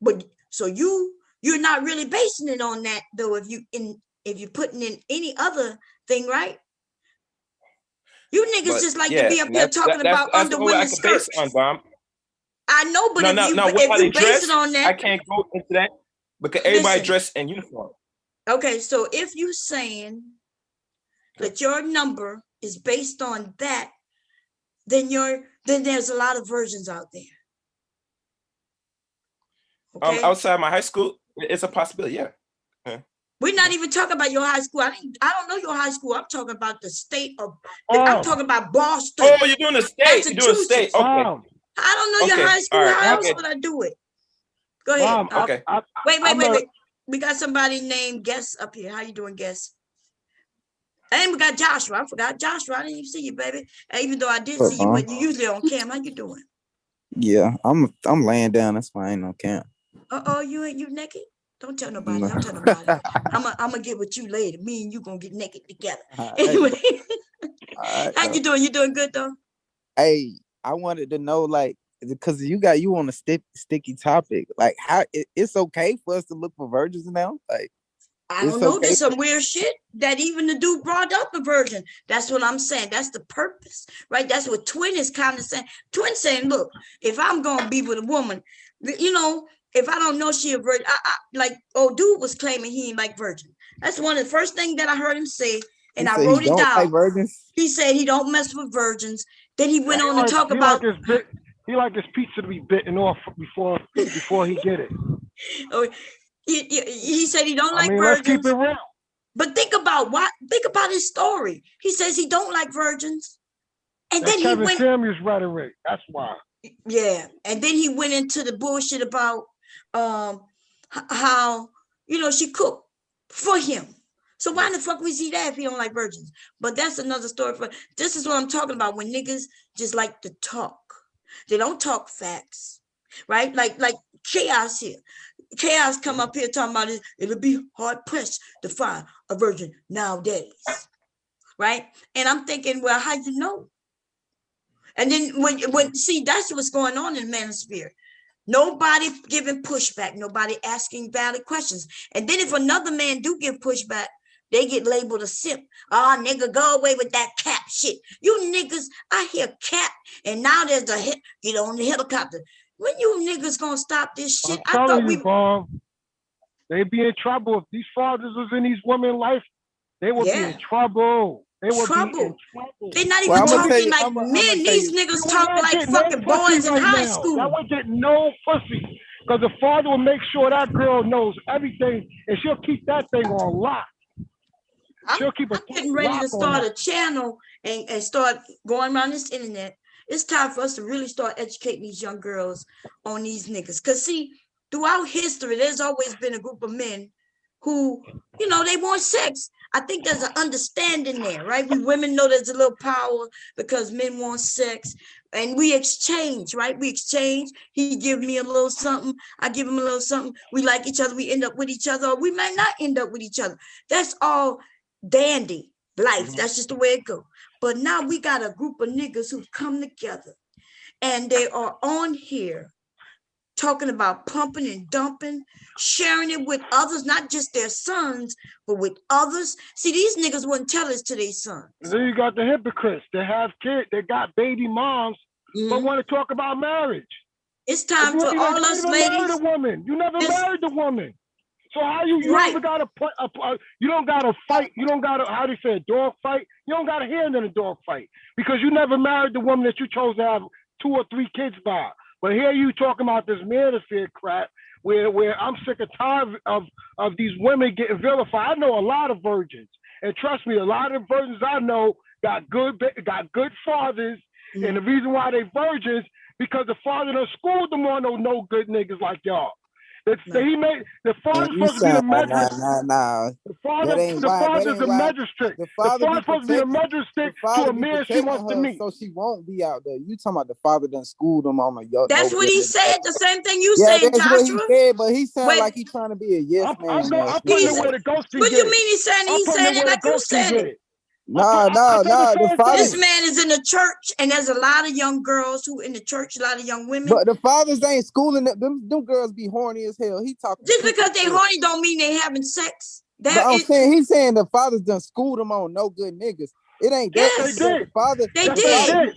But so you're not really basing it on that though. If you're putting in any other thing, right? You niggas just like to be up here talking about under women's skirts. I know, but if you base it on that, I can't go into that because everybody dressed in uniform. Okay, so if you're saying that your number is based on that, then there's a lot of virgins out there. Okay? Outside my high school, it's a possibility. Yeah. We're not even talking about your high school. I don't know your high school. I'm talking about the state of. I'm talking about Boston. Oh, you're doing the state. You're doing the state. Okay. I don't know your high school. How else would I do it? Go ahead. Okay. Wait. We got somebody named Guess up here. How you doing, Guess? And we got Joshua. I forgot Joshua. I didn't even see you, baby. And even though I did see you, but you usually on cam. How you doing? Yeah, I'm laying down. That's why I ain't on camp. You naked? Don't tell nobody. No. Don't tell nobody. I'm gonna get with you later. Me and you gonna get naked together. All right, Anyway, all right, how you doing? You doing good though? Hey, I wanted to know, like, because you on a sticky topic. Like, how it's okay for us to look for virgins now? Like, I don't it's know. okay. There's some weird shit that even the dude brought up the virgin. That's what I'm saying. That's the purpose, right? That's what Twin is kind of saying. Twin saying, look, if I'm gonna be with a woman, if I don't know she a virgin, like old dude was claiming he ain't like virgin. That's one of the first things that I heard him say, and I wrote it Don't like down. virgins. He said he don't mess with virgins. Then he went on to talk He about like his pizza to be bitten off before he get it. He said he don't like Let's virgins. keep it real. But think about his story. He says he don't like virgins. And then Kevin Samuels rhetoric. That's why. Yeah. And then he went into the bullshit about how she cooked for him. So why the fuck was he there if he don't like virgins? But that's another story. This is what I'm talking about when niggas just like to talk. They don't talk facts, right? Like Chaos here. Chaos come up here talking about it'll be hard pressed to find a virgin nowadays, right? And I'm thinking, well, how you know? And then when see, that's what's going on in manosphere. Nobody giving pushback, nobody asking valid questions. And then if another man do give pushback, they get labeled a simp. Oh, nigga, go away with that cap shit. You niggas, I hear cap, and now there's get on the helicopter. When you niggas gonna stop this shit? I'm telling you, Bob, they be in trouble. If these fathers was in these women's life, they would be in trouble. They would be in trouble. They're not even talking like men. These niggas talk like fucking boys in high school. That would get no pussy. Because the father will make sure that girl knows everything, and she'll keep that thing on lock. I'm getting ready to start a channel and start going around this internet. It's time for us to really start educating these young girls on these niggas. Because see, throughout history, there's always been a group of men who, they want sex. I think there's an understanding there, right? We women know there's a little power because men want sex. And we exchange, right? We exchange. He give me a little something. I give him a little something. We like each other. We end up with each other. Or we might not end up with each other. That's all dandy life. That's just the way it goes. But now we got a group of niggas who've come together and they are on here talking about pumping and dumping, sharing it with others, not just their sons, but with others. See, these niggas wouldn't tell us to their sons. Then you got the hypocrites. They have kids. They got baby moms, but want to talk about marriage. It's time for all us ladies. You never married the woman. So how you never got to put you don't got to fight. You don't got to, how do you say, a dog fight? You don't got to hand in a dog fight because you never married the woman that you chose to have 2 or 3 kids by. But here you talking about this manosphere crap where I'm sick and tired of these women getting vilified. I know a lot of virgins, and trust me, a lot of virgins I know got good fathers, and the reason why they virgins because the father done schooled them on no good niggas like y'all. The father's supposed to be the magistrate. The father's a magistrate. The father's supposed to be a magistrate to a man she wants to meet. So she won't be out there. You talking about the father done schooled them on a young. That's what he said. The same thing you said, Joshua. That's what he said, but he sounded like he trying to be a yes man. I'm putting it where the ghosting. What do you mean he's saying it like you said it? No. The father. This man is in the church, and there's a lot of young girls who in the church, a lot of young women. But the fathers ain't schooling them. Them girls be horny as hell. He talking. Just because they horny don't mean they having sex. He's saying the fathers done schooled them on no good niggas. It ain't that. Yes, they did. They did.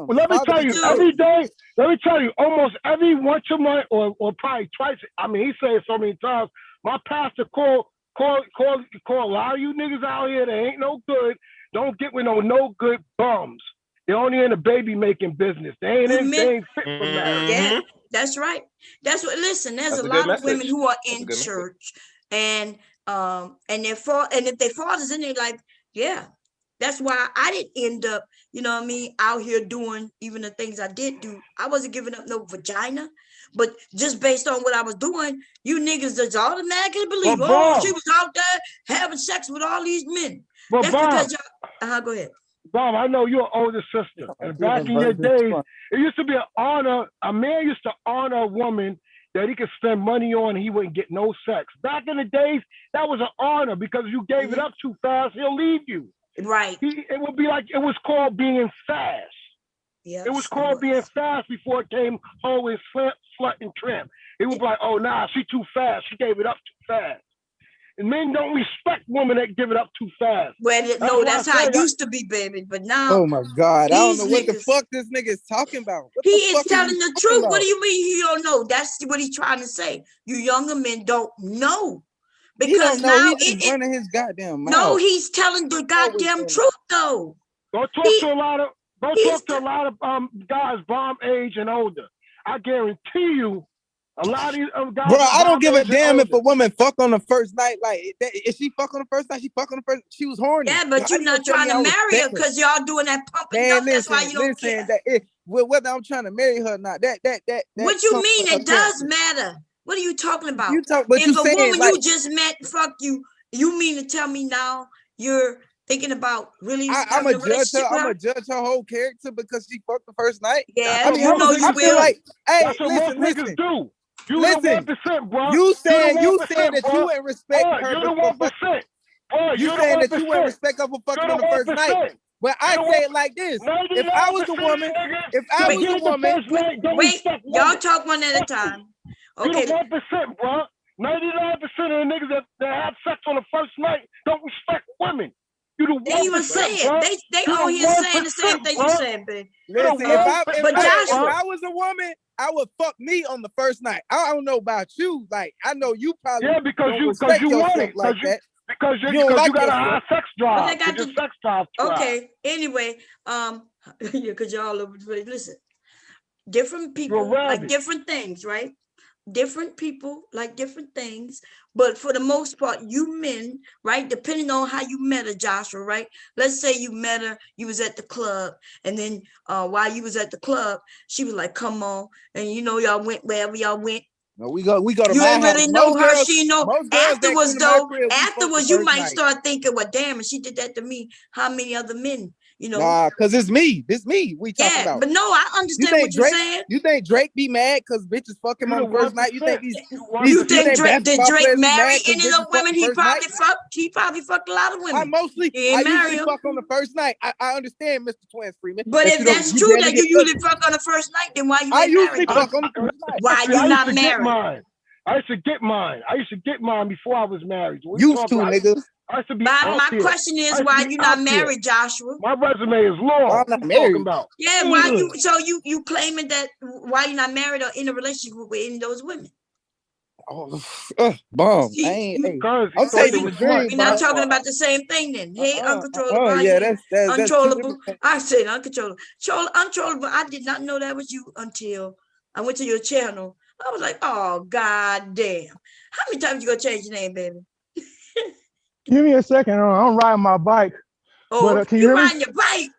Let me tell you, every day. Let me tell you, almost every once a month or probably twice. I mean, he said it so many times. My pastor call a lot of you niggas out here that ain't no good. Don't get with no good bums. They're only in the baby making business. They ain't fit for marriage. Yeah, that's right. That's what. Listen, there's a lot of women who are in church, and if their fathers in their life, yeah. That's why I didn't end up, out here doing even the things I did do. I wasn't giving up no vagina, but just based on what I was doing, you niggas just automatically believe, she was out there having sex with all these men. But that's Bob, because y'all, go ahead. Bob, I know you're an older sister. And back in your days, it used to be an honor. A man used to honor a woman that he could spend money on and he wouldn't get no sex. Back in the days, that was an honor because you gave it up too fast, he'll leave you. Right. It would be like, it was called being fast. Yes, it was called being fast before it came home and slut and trim. It was like, oh, nah, she too fast. She gave it up too fast. And men don't respect women that give it up too fast. Well, no, that's how it used to be, baby. But now, oh my God, I don't know what the fuck this nigga is talking about. What he is telling the truth. About? What do you mean you don't know? That's what he's trying to say. You younger men don't know. Because he don't know. now He's just running his goddamn mouth. No, he's telling the goddamn truth though. Go talk to a lot of guys bomb age and older. I guarantee you, a lot of these guys. Bro, I don't give a damn if a woman fuck on the first night. Like, if she fuck on the first night, she fuck on the first. She was horny. Yeah, but you're not trying to marry her because y'all doing that pumping dump. That's why you don't care. Whether I'm trying to marry her or not, that. What you mean? It does matter. What are you talking about? If a woman you just met fuck you, you mean to tell me now you're thinking about really? I'm a judge her. I'm a judge her whole character because she fucked the first night. Yeah, I mean, I feel like, hey, listen. Do. You listen, the 1%, bro. You said that bro. you wouldn't respect her. You're the 1%. Bro, you saying that you wouldn't respect her for fucking on the first night. But I say it like this: if I was a woman, wait, y'all talk one at a time. Okay, you're the 1%, bro. 99% of the niggas that have sex on the first night don't respect women. You the 1%. They even say it. They all here saying the same thing you saying, babe. Listen, if I was a woman, I would fuck me on the first night. I don't know about you. Like, I know you probably because you want it like that. Because you got a high sex drive. Sex drive. Okay. Anyway, because y'all over the place. Listen, different people like different things, right? Different people like different things, but for the most part, you men, right? Depending on how you met her, Joshua, right? Let's say you met her, you was at the club, and then while you was at the club, she was like, "Come on," and y'all went wherever y'all went. No, we go to you my ain't really house. know Most her. girls, She know. Afterwards, afterwards you might start thinking, "Well, damn, if she did that to me, how many other men?" Nah, because it's me. This me we talking about. But no, I understand what you're saying. You think Drake be mad because bitches fuck him on the first night? You think did Drake marry any of the women he probably fucked? He probably fucked a lot of women. I usually fuck on the first night. I understand, Mr. Twins Freeman. But if that's true that you usually fuck on the first night, then why you ain't married? Fuck on the first night. Why you not married? I used to get mine before I was married. Used to, nigga. My question is why you not married, Joshua? My resume is long. I'm not married. Yeah, why you? So you claiming that why you not married or in a relationship with any of those women? Bomb. I'm taking the dream. We're not talking about the same thing then. Hey, uncontrollable. Yeah, that's uncontrollable. I said uncontrollable. Uncontrollable. I did not know that was you until I went to your channel. I was like, oh, god damn. How many times you gonna change your name, baby? Give me a second. I'm riding my bike. Oh, but, can you riding your bike?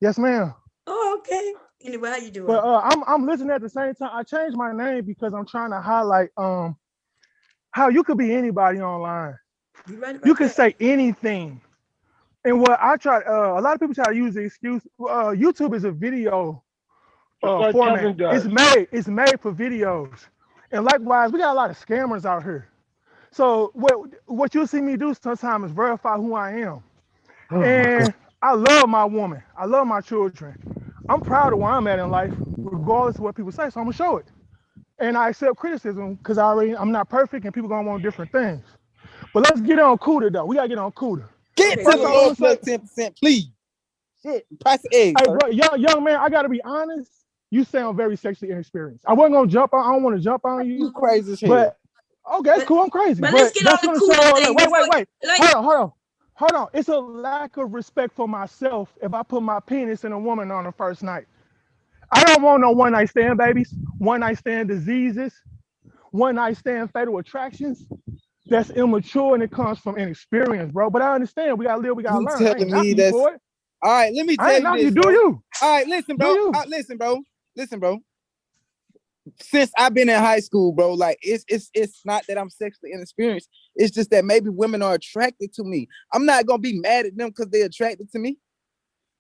Yes, ma'am. Oh, okay. Anyway, how you doing? But I'm listening at the same time. I changed my name because I'm trying to highlight how you could be anybody online. You can say anything. And what I try, a lot of people try to use the excuse. YouTube is a video format. It's made for videos. And likewise, we got a lot of scammers out here. So what you see me do sometimes is verify who I am. And I love my woman. I love my children. I'm proud of where I'm at in life, regardless of what people say. So I'm gonna show it. And I accept criticism because I'm not perfect and people gonna want different things. But let's get on Cuda though. We gotta get on Cuda. Get to the low plus 10%, please. Shit, price of eggs. Hey, bro, young man, I gotta be honest. You sound very sexually inexperienced. I wasn't gonna jump on. I don't want to jump on you. You crazy as hell. But okay, it's cool. I'm crazy. But let's get on the Cuda thing. Wait. Hold on. It's a lack of respect for myself if I put my penis in a woman on the first night. I don't want no one night stand babies, one night stand diseases, one night stand fatal attractions. That's immature and it comes from inexperience, bro. But I understand. We gotta live. We gotta learn. Telling me that's all right. Let me tell you this. Do you? All right, listen, bro. Listen, bro. Since I've been in high school, bro, like it's not that I'm sexually inexperienced. It's just that maybe women are attracted to me. I'm not gonna be mad at them because they're attracted to me.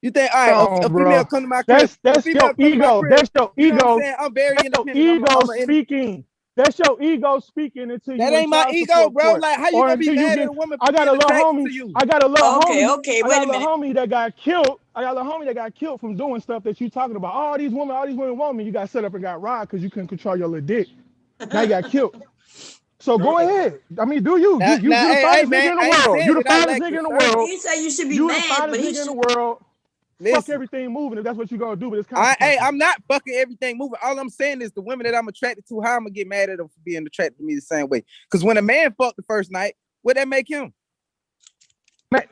You think, all right, a female come to my crib. That's your ego. That's your ego. I'm very independent. Ego speaking. That's your ego speaking into you. That in ain't my child ego, support bro. court. Like, how you Or gonna be until you mad get. at a woman I for got a being little attracted homie. to you? I got a little homie. Okay, I wait got a a little minute. homie that got killed. I got a little homie that got killed from doing stuff that you talking about. All these women want me. You got set up and got robbed because you couldn't control your little dick. Now you got killed. So go ahead. I mean, do you? You the Hey, finest man, nigga in I the ain't world. saying You the that I finest lack nigga in the discernment. world. He said you should be You the mad, finest but he nigga in the should. world. Fuck Listen, everything moving if that's what you're gonna do, but it's consequences. hey, I'm not fucking everything moving. All I'm saying is the women that I'm attracted to, how I'm gonna get mad at them for being attracted to me the same way. Because when a man fucked the first night, what that make him?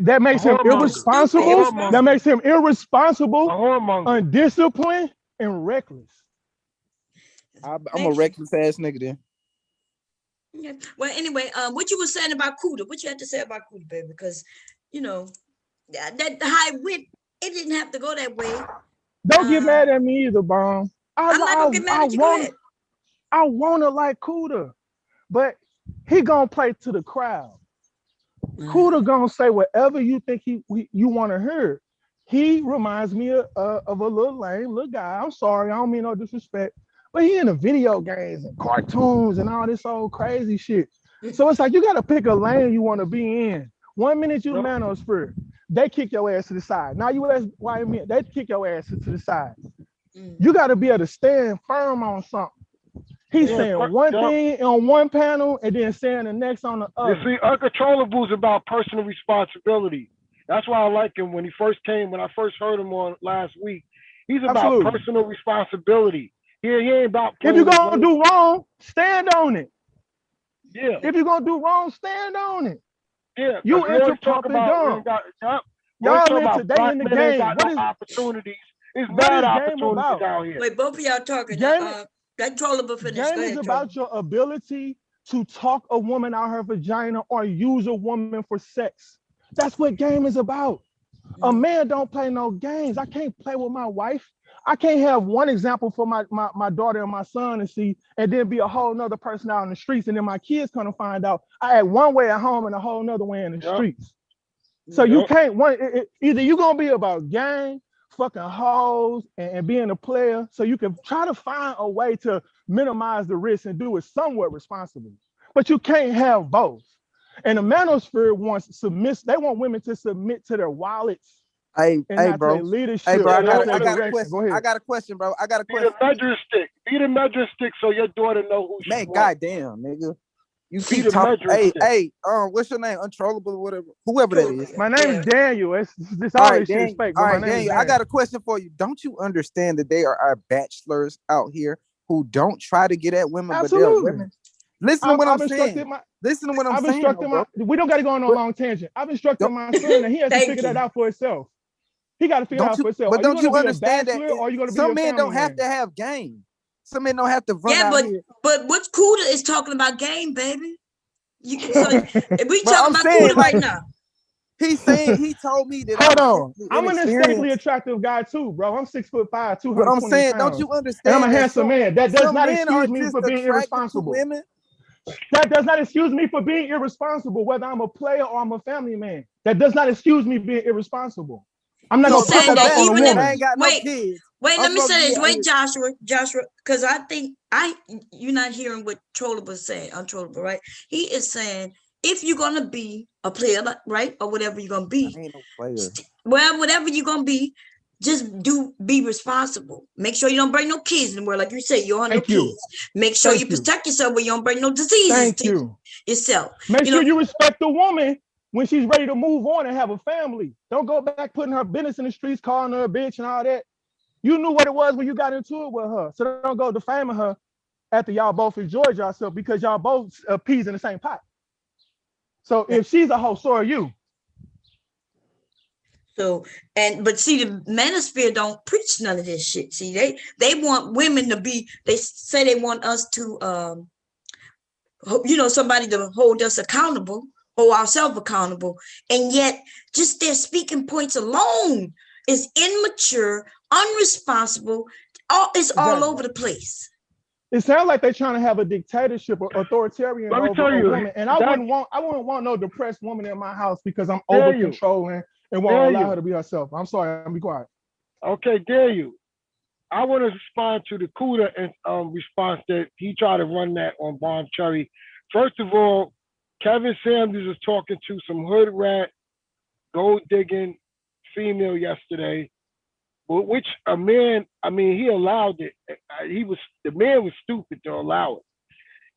That makes him irresponsible. Stupid. That makes him irresponsible, A whoremonger. undisciplined, and reckless. I'm a reckless ass nigga then. Yeah. Well, anyway, what you were saying about Cuda? What you had to say about Cuda, baby? Because you know that high wit, it didn't have to go that way. Don't get mad at me either, Bomb. I'm not gonna get mad at you. Go ahead. I wanna like Cuda, but he gonna play to the crowd. Cuda gonna say whatever you think you want to hear. He reminds me of a little lame little guy. I'm sorry, I don't mean no disrespect, but he in the video games and cartoons and all this old crazy shit. So it's like you gotta pick a lane you want to be in. 1 minute you manosphere, they kick your ass to the side. Now you ask why they kick your ass to the side. You gotta be able to stand firm on something. He's saying one thing on one panel and then saying the next on the other. You see, Uncontrollable is about personal responsibility. That's why I like him when he first came, when I first heard him on last week. He's about personal responsibility. He ain't about if you're gonna do wrong, stand on it. Yeah. If you're gonna do wrong, stand on it. Yeah. You enter pump and dump. Y'all in today in the game. What is opportunities? It's what bad is opportunities game about? out here. Wait, both of y'all talking. That trollable finish. Game is about your ability to talk a woman out her vagina or use a woman for sex. That's what game is about. A man don't play no games. I can't play with my wife. I can't have one example for my daughter and my son to see, and then be a whole nother person out in the streets, and then my kids gonna find out I act one way at home and a whole nother way in the streets. So you can't either you gonna be about gang, fucking hoes, and being a player, so you can try to find a way to minimize the risk and do it somewhat responsibly. But you can't have both. And the manosphere they want women to submit to their wallets. Hey, bro. To their leadership. Hey, bro, I got a question. Go ahead. I got a question, bro. Be the measuring stick. Be the measuring stick so your daughter know who she Man, wants. goddamn, nigga. You keep talking. Hey, what's your name? Untrollable, whatever, whoever that is. My name is Daniel. It's all this shit is fake. All right, my name Daniel, is I got a question for you. Don't you understand that there are bachelors out here who don't try to get at women, Absolutely. but they're women? Listen to what I'm saying. Listen to what I'm saying. We don't got to go on a long tangent. I've instructed my son, and he has to figure that out for himself. He got to figure it out for himself. But don't you understand that or are you gonna some be men don't have to have game? Some men don't have to run out here. But what Cuda is talking about game, baby. You can we talking about Cuda right now. He's saying he told me that. Hold on, I'm an aesthetically attractive guy too, bro. I'm 6'5", 220 But I'm saying, pounds. Don't you understand? And I'm a handsome man. That does not excuse me for being irresponsible. Women. That does not excuse me for being irresponsible, whether I'm a player or I'm a family man. That does not excuse me being irresponsible. I'm not gonna put that up on a woman. I ain't got no kids. Wait, let me say this. Wait, Joshua, because I think you're not hearing what Trollable is saying. Untrollable, right? He is saying if you're gonna be a player, right, or whatever you're gonna be, I ain't no player. Well, whatever you're gonna be, just be responsible. Make sure you don't bring no kids in the world, like you say. You don't have no kids. Make sure you protect yourself where you don't bring no diseases to yourself. Make sure you respect the woman when she's ready to move on and have a family. Don't go back putting her business in the streets, calling her a bitch and all that. You knew what it was when you got into it with her. So don't go defaming her after y'all both enjoyed yourself because y'all both peas in the same pot. So if she's a hoe, so are you. So, but see, the manosphere don't preach none of this shit. See, they want women to be, they say they want us to, somebody to hold us accountable, hold ourselves accountable. And yet just their speaking points alone is immature, unresponsible. It's all over the place. It sounds like they're trying to have a dictatorship or authoritarian over a woman. And I wouldn't want no depressed woman in my house because I'm over controlling and won't allow her to be herself. I'm sorry, I'm be quiet. Okay, dare you. I want to respond to the Cuda and response that he tried to run that on Bombcherry. First of all, Kevin Samuels was talking to some hood rat, gold digging female yesterday, which a man, I mean, he allowed it. The man was stupid to allow it.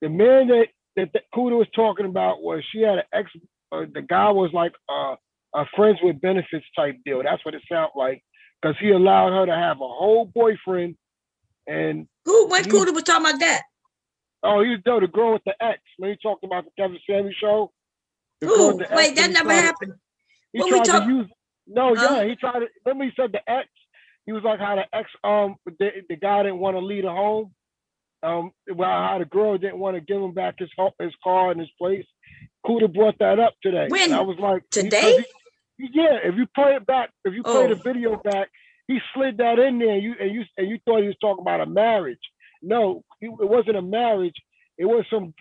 The man that Cuda was talking about was she had an ex. The guy was like a friends with benefits type deal. That's what it sounded like, because he allowed her to have a whole boyfriend. And when Cuda was talking about that? Oh, he was the girl with the ex. When he talked about the Kevin Samuels show. Wait, that never happened. He tried to use. No, yeah, he tried to. Remember, he said the ex. He was like how the ex, the guy didn't want to leave her home. Well, how the girl didn't want to give him back his car and his place. Cuda brought that up today. When? And I was like, today? Yeah, if you play it back, if you play the video back, he slid that in there. And you thought he was talking about a marriage. No, it wasn't a marriage. It was some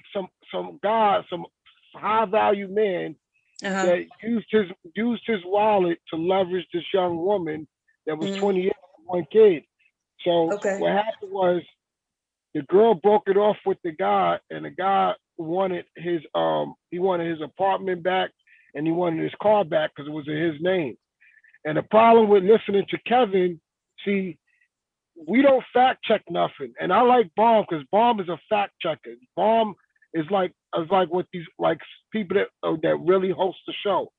guy, some high value man that used his wallet to leverage this young woman that was 20 years old, one kid. So what happened was the girl broke it off with the guy, and the guy wanted his apartment back, and he wanted his car back because it was in his name. And the problem with listening to Kevin, see, we don't fact check nothing. And I like Bomb because Bomb is a fact checker. Bomb is like with these like people that really host the show.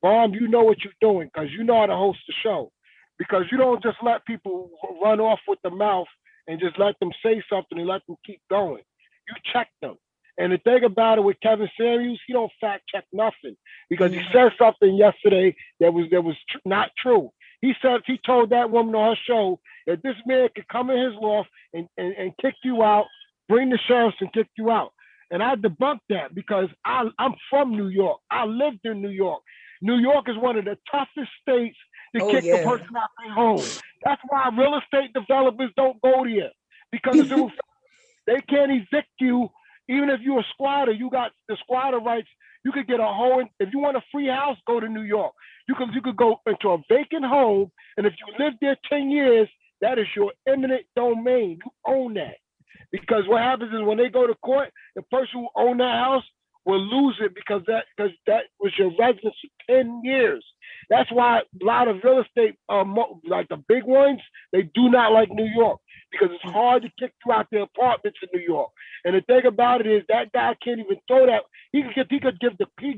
Bomb, you know what you're doing because you know how to host the show. Because you don't just let people run off with the mouth and just let them say something and let them keep going. You check them. And the thing about it with Kevin Samuels, he don't fact check nothing because he said something yesterday that was not true. He told that woman on her show that this man could come in his loft and kick you out, bring the sheriffs and kick you out. And I debunked that because I'm from New York. I lived in New York. New York is one of the toughest states to kick the person out their home. That's why real estate developers don't go there because they can't evict you. Even if you're a squatter, you got the squatter rights. You could get a home. If you want a free house, go to New York. You could go into a vacant home, and if you live there 10 years, that is your eminent domain. You own that. Because what happens is when they go to court, the person who owned that house will lose it because that was your residence for 10 years. That's why a lot of real estate, like the big ones, they do not like New York because it's hard to kick you out their apartments in New York. And the thing about it is that guy can't even throw that. He could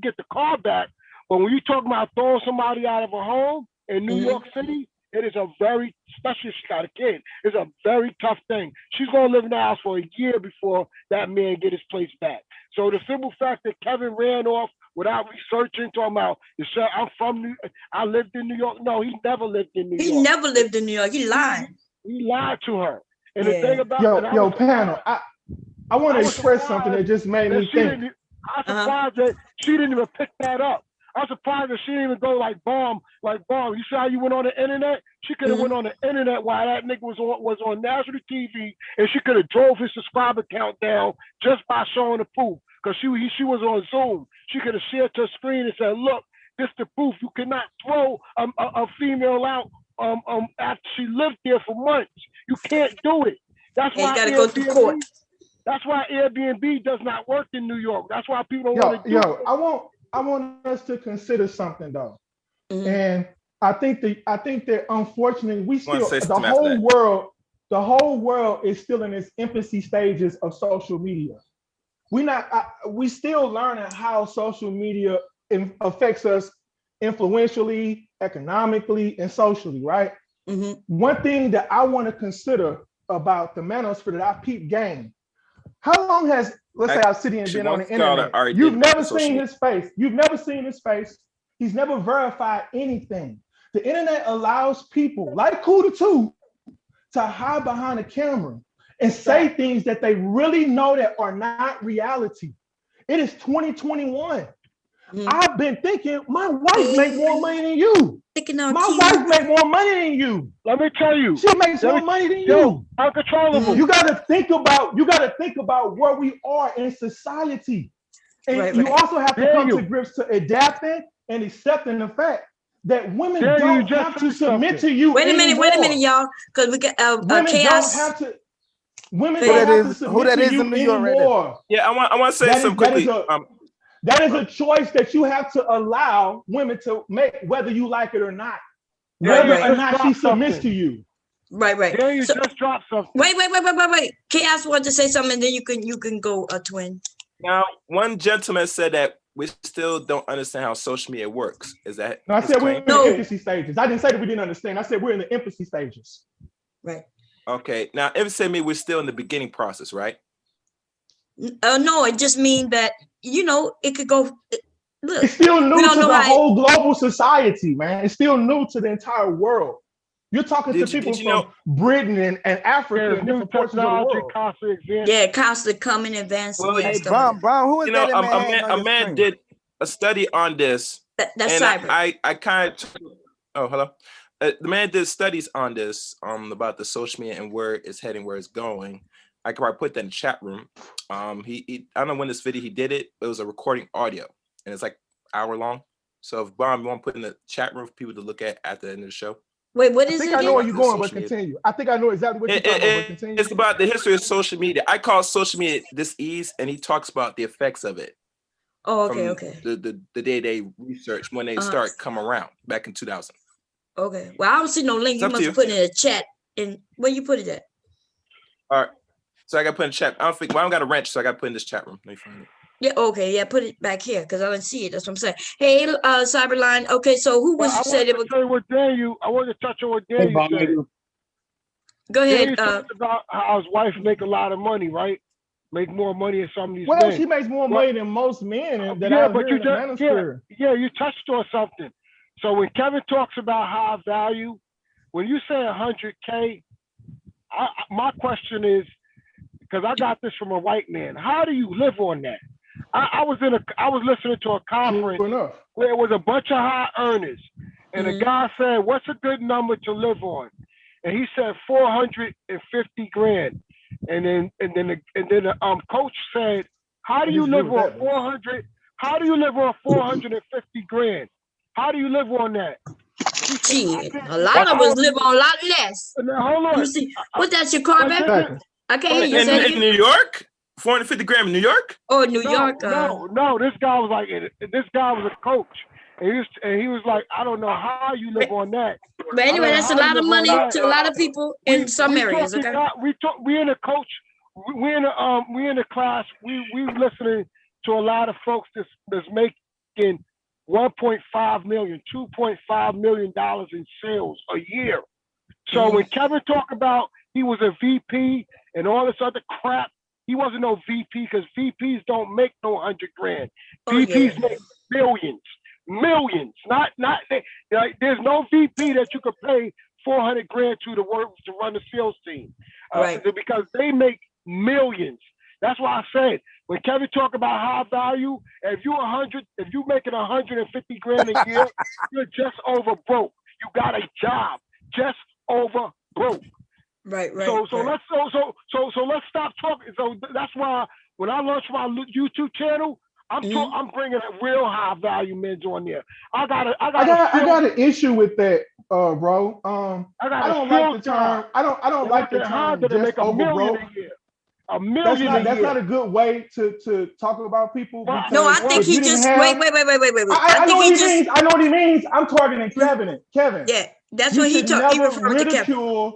get the car back, but when you talk about throwing somebody out of a home in New York City, it is a very, especially if she got a kid, it's a very tough thing. She's gonna live in the house for a year before that man get his place back. So the simple fact that Kevin ran off without researching, talking about, I lived in New York. No, he never lived in New York. He never lived in New York. He lied. He lied to her. And the thing about panel, I want to express something that just made me think. I'm surprised that she didn't even pick that up. I'm surprised that she didn't even go like Bomb. You see how you went on the internet? She could have went on the internet while that nigga was on national TV, and she could have drove his subscriber count down just by showing the proof. Because she was on Zoom. She could have shared her screen and said, "Look, this the proof. You cannot throw a female out after she lived there for months. You can't do it. That's why you gotta go to court. That's why Airbnb does not work in New York. That's why people don't want to do it. I want us to consider something though, and I think that unfortunately we still the whole world is still in its infancy stages of social media. We still learning how social media affects us influentially, economically, and socially, right? One thing that I want to consider about the manosphere that I peep game. How long has, let's say Obsidian been on the internet? You've never seen his face. You've never seen his face. He's never verified anything. The internet allows people like Cuda too to hide behind a camera and say things that they really know that are not reality. It is 2021. I've been thinking my wife make more money than you. My wife make more money than you. Let me tell you, she makes more money than you. Uncontrollable. You gotta think about where we are in society. And you also have to come to grips to adapting and accepting the fact that women There you don't just have to said submit something. to you Wait a minute, anymore. y'all, because we got Women don't chaos. have to. Women Who don't that have to Who submit that to is you in New York right there? anymore. Yeah, I want to say something quickly. That is a choice that you have to allow women to make, whether you like it or not, whether or not she submits to you. Right. There you just dropped something. Wait. Chaos wanted to say something, and then you can go, twin. Now, one gentleman said that we still don't understand how social media works. Is that? No, I said we're claim? in the infancy stages. I didn't say that we didn't understand. I said we're in the infancy stages. Right. Okay. Now, infancy means we're still in the beginning process, right? No, it just means that it could go. Look, it's still new to the whole it, global society, man. It's still new to the entire world. You're talking to people from Britain and Africa and different portions of the world. Constantly coming, advancing. Well, hey, Brown, who is that? A man did a study on this. That's and cyber. I kind of. Oh, hello. The man did studies on this, about the social media and where it's heading, where it's going. I could probably put that in the chat room. He I don't know when this video he did it. It was a recording audio, and it's like an hour long. So if Bob, you want to put in the chat room for people to look at the end of the show. Wait, what is it? I think I know where you're going, but continue. I think I know exactly what you're talking about, but continue. It's about the history of social media. I call social media dis-ease, and he talks about the effects of it. Oh, okay. The day-to-day research when they start come around back in 2000. Okay. Well, I don't see no link. You must put it in a chat. And where you put it at? All right. So I got to put in the chat. I don't got a wrench, so I got to put in this chat room. Let me find it. Yeah, okay. Yeah, put it back here because I didn't see it. That's what I'm saying. Hey, Cyberline. Okay, so who was you said it was? I want to touch on what Daniel said. Go ahead. Talked about how his wife make a lot of money, right? Make more money than some of these men. Well, she makes more money than most men. You touched on something. So when Kevin talks about high value, when you say 100K, my question is, because I got this from a white man, how do you live on that? I was listening to a conference where it was a bunch of high earners, and the guy said, "What's a good number to live on?" And he said 450 grand. And then the coach said, "How do you live on 400? How do you live on 450 grand? How do you live on that?" Shit, a lot of us live on a lot less. Now, hold on. Let me see. What that's your car back? I can't hear you. In New York? 450 grand in New York? Oh, New York. No. This guy was a coach. And he was like, I don't know how you live on that. But anyway, that's a lot of money to a lot of people in some areas. Okay. We in a coach. We in a class. We listening to a lot of folks that's making 1.5 million, $2.5 million in sales a year. So when Kevin talked about he was a VP and all this other crap, he wasn't no VP because VPs don't make no 100 grand. VPs make millions. Not like there's no VP that you could pay 400 grand to work to run the sales team, right? Because they make millions. That's why I said when Kevin talk about high value, if you making 150 grand a year, you're just over broke. You got a job, just over broke. Right. So let's stop talking. So that's why when I launch my YouTube channel, I'm bringing real high value men on there. I got an issue with that, bro. I don't like the term. I don't like the term just over broke. $1 million. That's not a good way to talk about people. No, I think he just wait. I know what he means. I'm targeting Kevin. Yeah, that's what he talking. He referred to Kevin.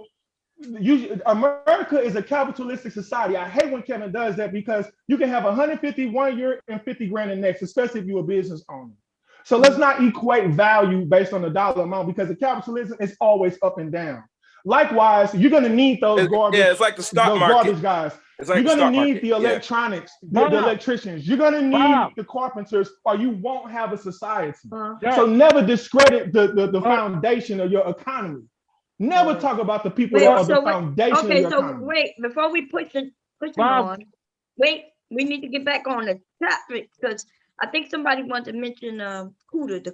America is a capitalistic society. I hate when Kevin does that because you can have 150 one year and 50 grand the next, especially if you're a business owner. So let's not equate value based on the dollar amount because the capitalism is always up and down. Likewise, you're going to need those garbage. Yeah, it's like the stock market. Garbage guys. You're going to need the electronics, the electricians. You're going to need the carpenters, or you won't have a society. So never discredit the foundation of your economy. Never talk about the people that are the foundation of your economy. Wait, before we push them on, we need to get back on the topic because I think somebody wanted to mention Cuda.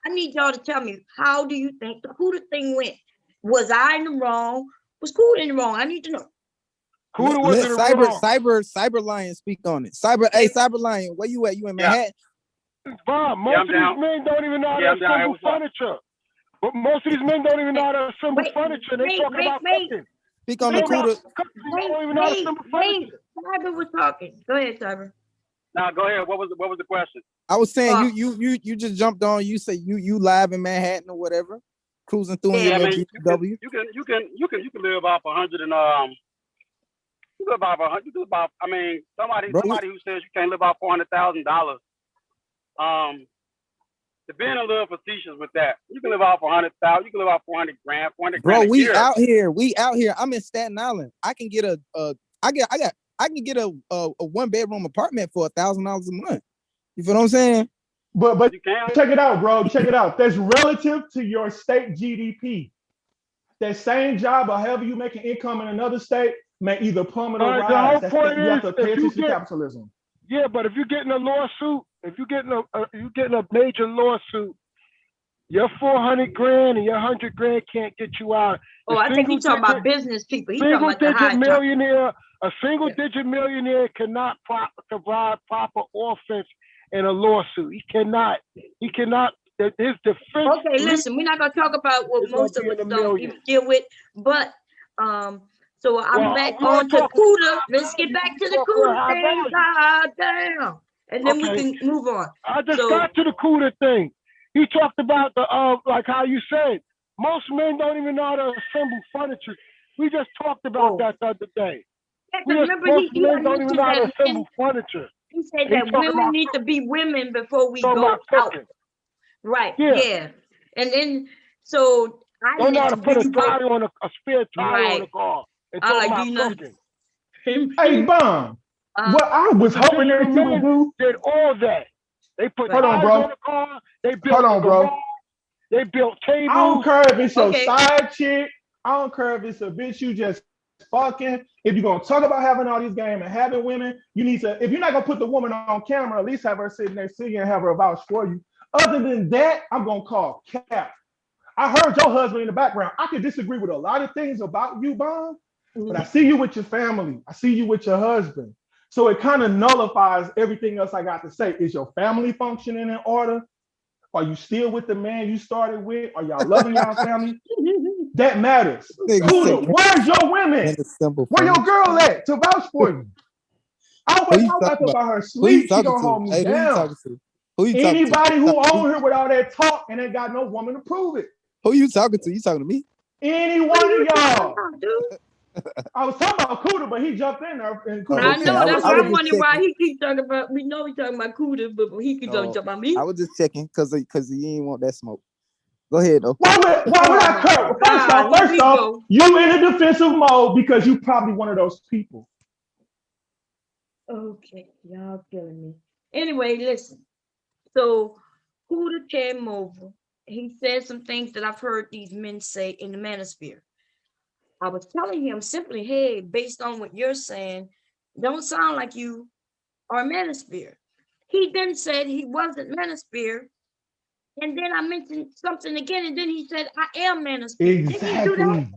I need y'all to tell me, how do you think the Cuda thing went? Was I in the wrong? Was Cuda in the wrong? I need to know. Cuda was in the wrong. Cyber Lion speak on it. Cyber Lion, where you at? You in Manhattan? Bob, most of these men don't even know how to assemble furniture. But most of these men don't even know how to assemble furniture. They talking about cooking. Speak on the Cuda. Cyber was talking. Go ahead, Cyber. Now go ahead. What was the question? I was saying you just jumped on. You say you live in Manhattan or whatever, cruising through in your little BMW. You can live off 100 and you live off 100. You live off. I mean, somebody who says you can't live off $400,000. To being a little facetious with that, you can live off 100,000. You can live off 400 grand, 400 Bro, grand a we year. out here. We out here. I'm in Staten Island. I can get a 1-bedroom apartment for $1,000 a month. You feel what I'm saying? But check it out, bro. Check it out. That's relative to your state GDP. That same job or however you make an income in another state may either plummet or rise. You have to pay attention to capitalism. Yeah, but if you're getting a lawsuit, if you're getting a major lawsuit, your 400 grand and your 100 grand can't get you out. Oh, I think he's talking about business people. He's talking about the high millionaire. A single-digit millionaire cannot provide proper offense in a lawsuit. He cannot. His defense. Okay, listen, we're not gonna talk about what most of us don't even deal with, but so I'm back on to Cuda. Let's get back to the Cuda thing. God damn. And then we can move on. I just got to the Cuda thing. He talked about the like how you said, most men don't even know how to assemble furniture. We just talked about that the other day. Yeah, remember most men don't even know how to assemble furniture. He said that women need to be women before we go out. Right. Yeah. And then so I don't know how to put a tire on a spare tire on a car. I like nothing. Hey, Bomb. What I was hoping that you would do did all that. They put tires on the car. They built bro. They built tables. I don't care if it's your side chick. I don't care if it's a bitch you just fucking. If you're gonna talk about having all these games and having women, you need to. If you're not gonna put the woman on camera, at least have her sitting next to you and have her vouch for you. Other than that, I'm gonna call cap. I heard your husband in the background. I can disagree with a lot of things about you, Bond, but I see you with your family. I see you with your husband. So it kind of nullifies everything else I got to say. Is your family functioning in order? Are you still with the man you started with? Are y'all loving y'all family? That matters. Cuda, where's your women? Where your girl at to vouch for you? I don't about her sleep. She gonna hold me down. Anybody who on here with all that talk and ain't got no woman to prove it. Who you talking to? You talking to me? Any one of y'all. I was talking about Cuda, but he jumped in there. And I know, that's why I'm wondering why he keeps talking about, we know he's talking about Cuda, but he keeps talking about me. I was just checking because he ain't want that smoke. Go ahead, though. Why would I cut? First off, you in a defensive mode because you probably one of those people. Okay, y'all killing me. Anyway, listen. So Cuda came over. He said some things that I've heard these men say in the manosphere. I was telling him simply, hey, based on what you're saying, don't sound like you are manosphere. He then said he wasn't manosphere. And then I mentioned something again, and then he said, I am manosphere. Exactly.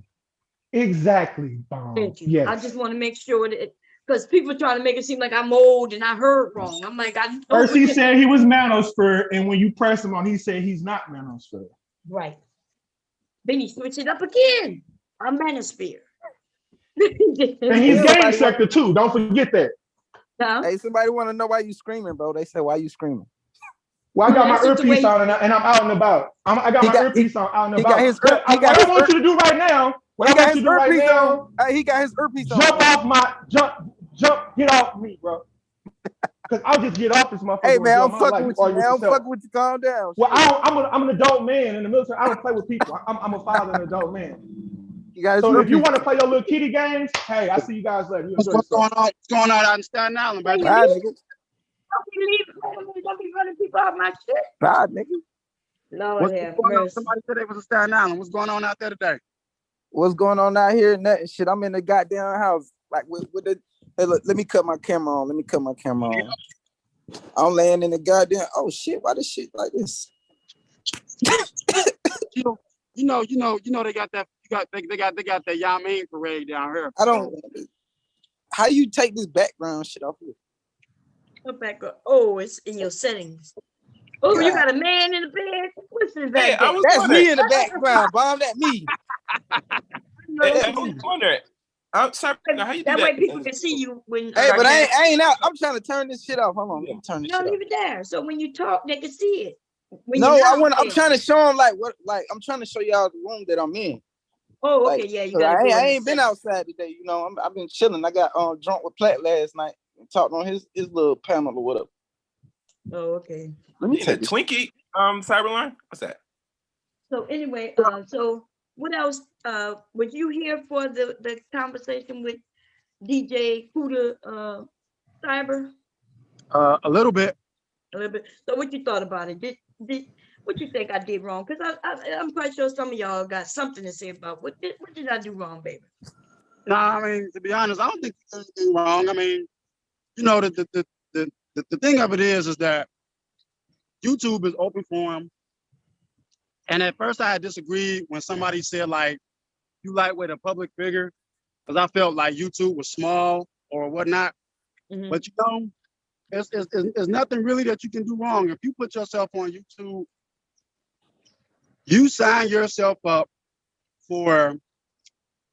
Exactly. Thank you. Yes. I just want to make sure that, because people try to make it seem like I'm old and I heard wrong. I'm like, I know. First he said he was manosphere, and when you press him on, he said he's not manosphere. Right. Then he switched it up again. I'm manosphere. And he's gang sector too. Don't forget that. No? Hey, somebody want to know why you screaming, bro? They say, why you screaming? Well, I got my earpiece on and I'm out and about. I got my earpiece on out and about. What I want you to do right now, he got his earpiece on. Get off me, bro. Because I'll just get off this motherfucker. Hey, man, I'm fucking with you, man. I'm fucking with you. Calm down. Well, I'm an adult man in the military. I don't play with people. I'm a father and an adult man. So if you want to play your little kitty games, hey, I see you guys later. What's going on? What's going on out in Staten Island, baby? Don't be running people out my shit. Bye, nigga. Lord have mercy. Somebody said they was in Staten Island. What's going on out there today? What's going on out here? Nothing. Shit, I'm in the goddamn house. Like with the. Hey, look, let me cut my camera on. I'm laying in the goddamn. Oh shit! Why this shit like this? You know, they got that. They got that Yamin parade down here. I don't. How you take this background shit off here? Go back up. Oh, it's in your settings. Oh, you God. got a man in the bed? What's his Hey, back I there? was That's wondering. me in the background, Bomb. That me. No, Hey, that's I was you. wondering. Sorry, now how you do That way that? people can see you when Hey, but Cartoon? I ain't out. I'm trying to turn this shit off. Hold on, let me turn this no, shit off. leave it there. So when you talk, they can see it. When No, you're not I'm there. trying to show them like what, like I'm trying to show y'all the room that I'm in. Oh, okay, Like, yeah, you 'cause gotta go. I ain't been outside today. You know, I've been chilling. I got drunk with Platt last night and talked on his little panel or whatever. Oh, okay. Let me You take the this. Twinkie Cyberline? What's that? So anyway, so what else? Was you here for the conversation with DJ Cuda Cyber? A little bit. A little bit. So what you thought about it? Did what you think I did wrong? Because I'm quite sure some of y'all got something to say about what did I do wrong, baby? No, I mean, to be honest, I don't think there's anything wrong. I mean, you know, the thing of it is that YouTube is open forum. And at first I had disagreed when somebody said like, you lightweight a public figure, because I felt like YouTube was small or whatnot. Mhm. But you know, there's nothing really that you can do wrong. If you put yourself on YouTube, you sign yourself up for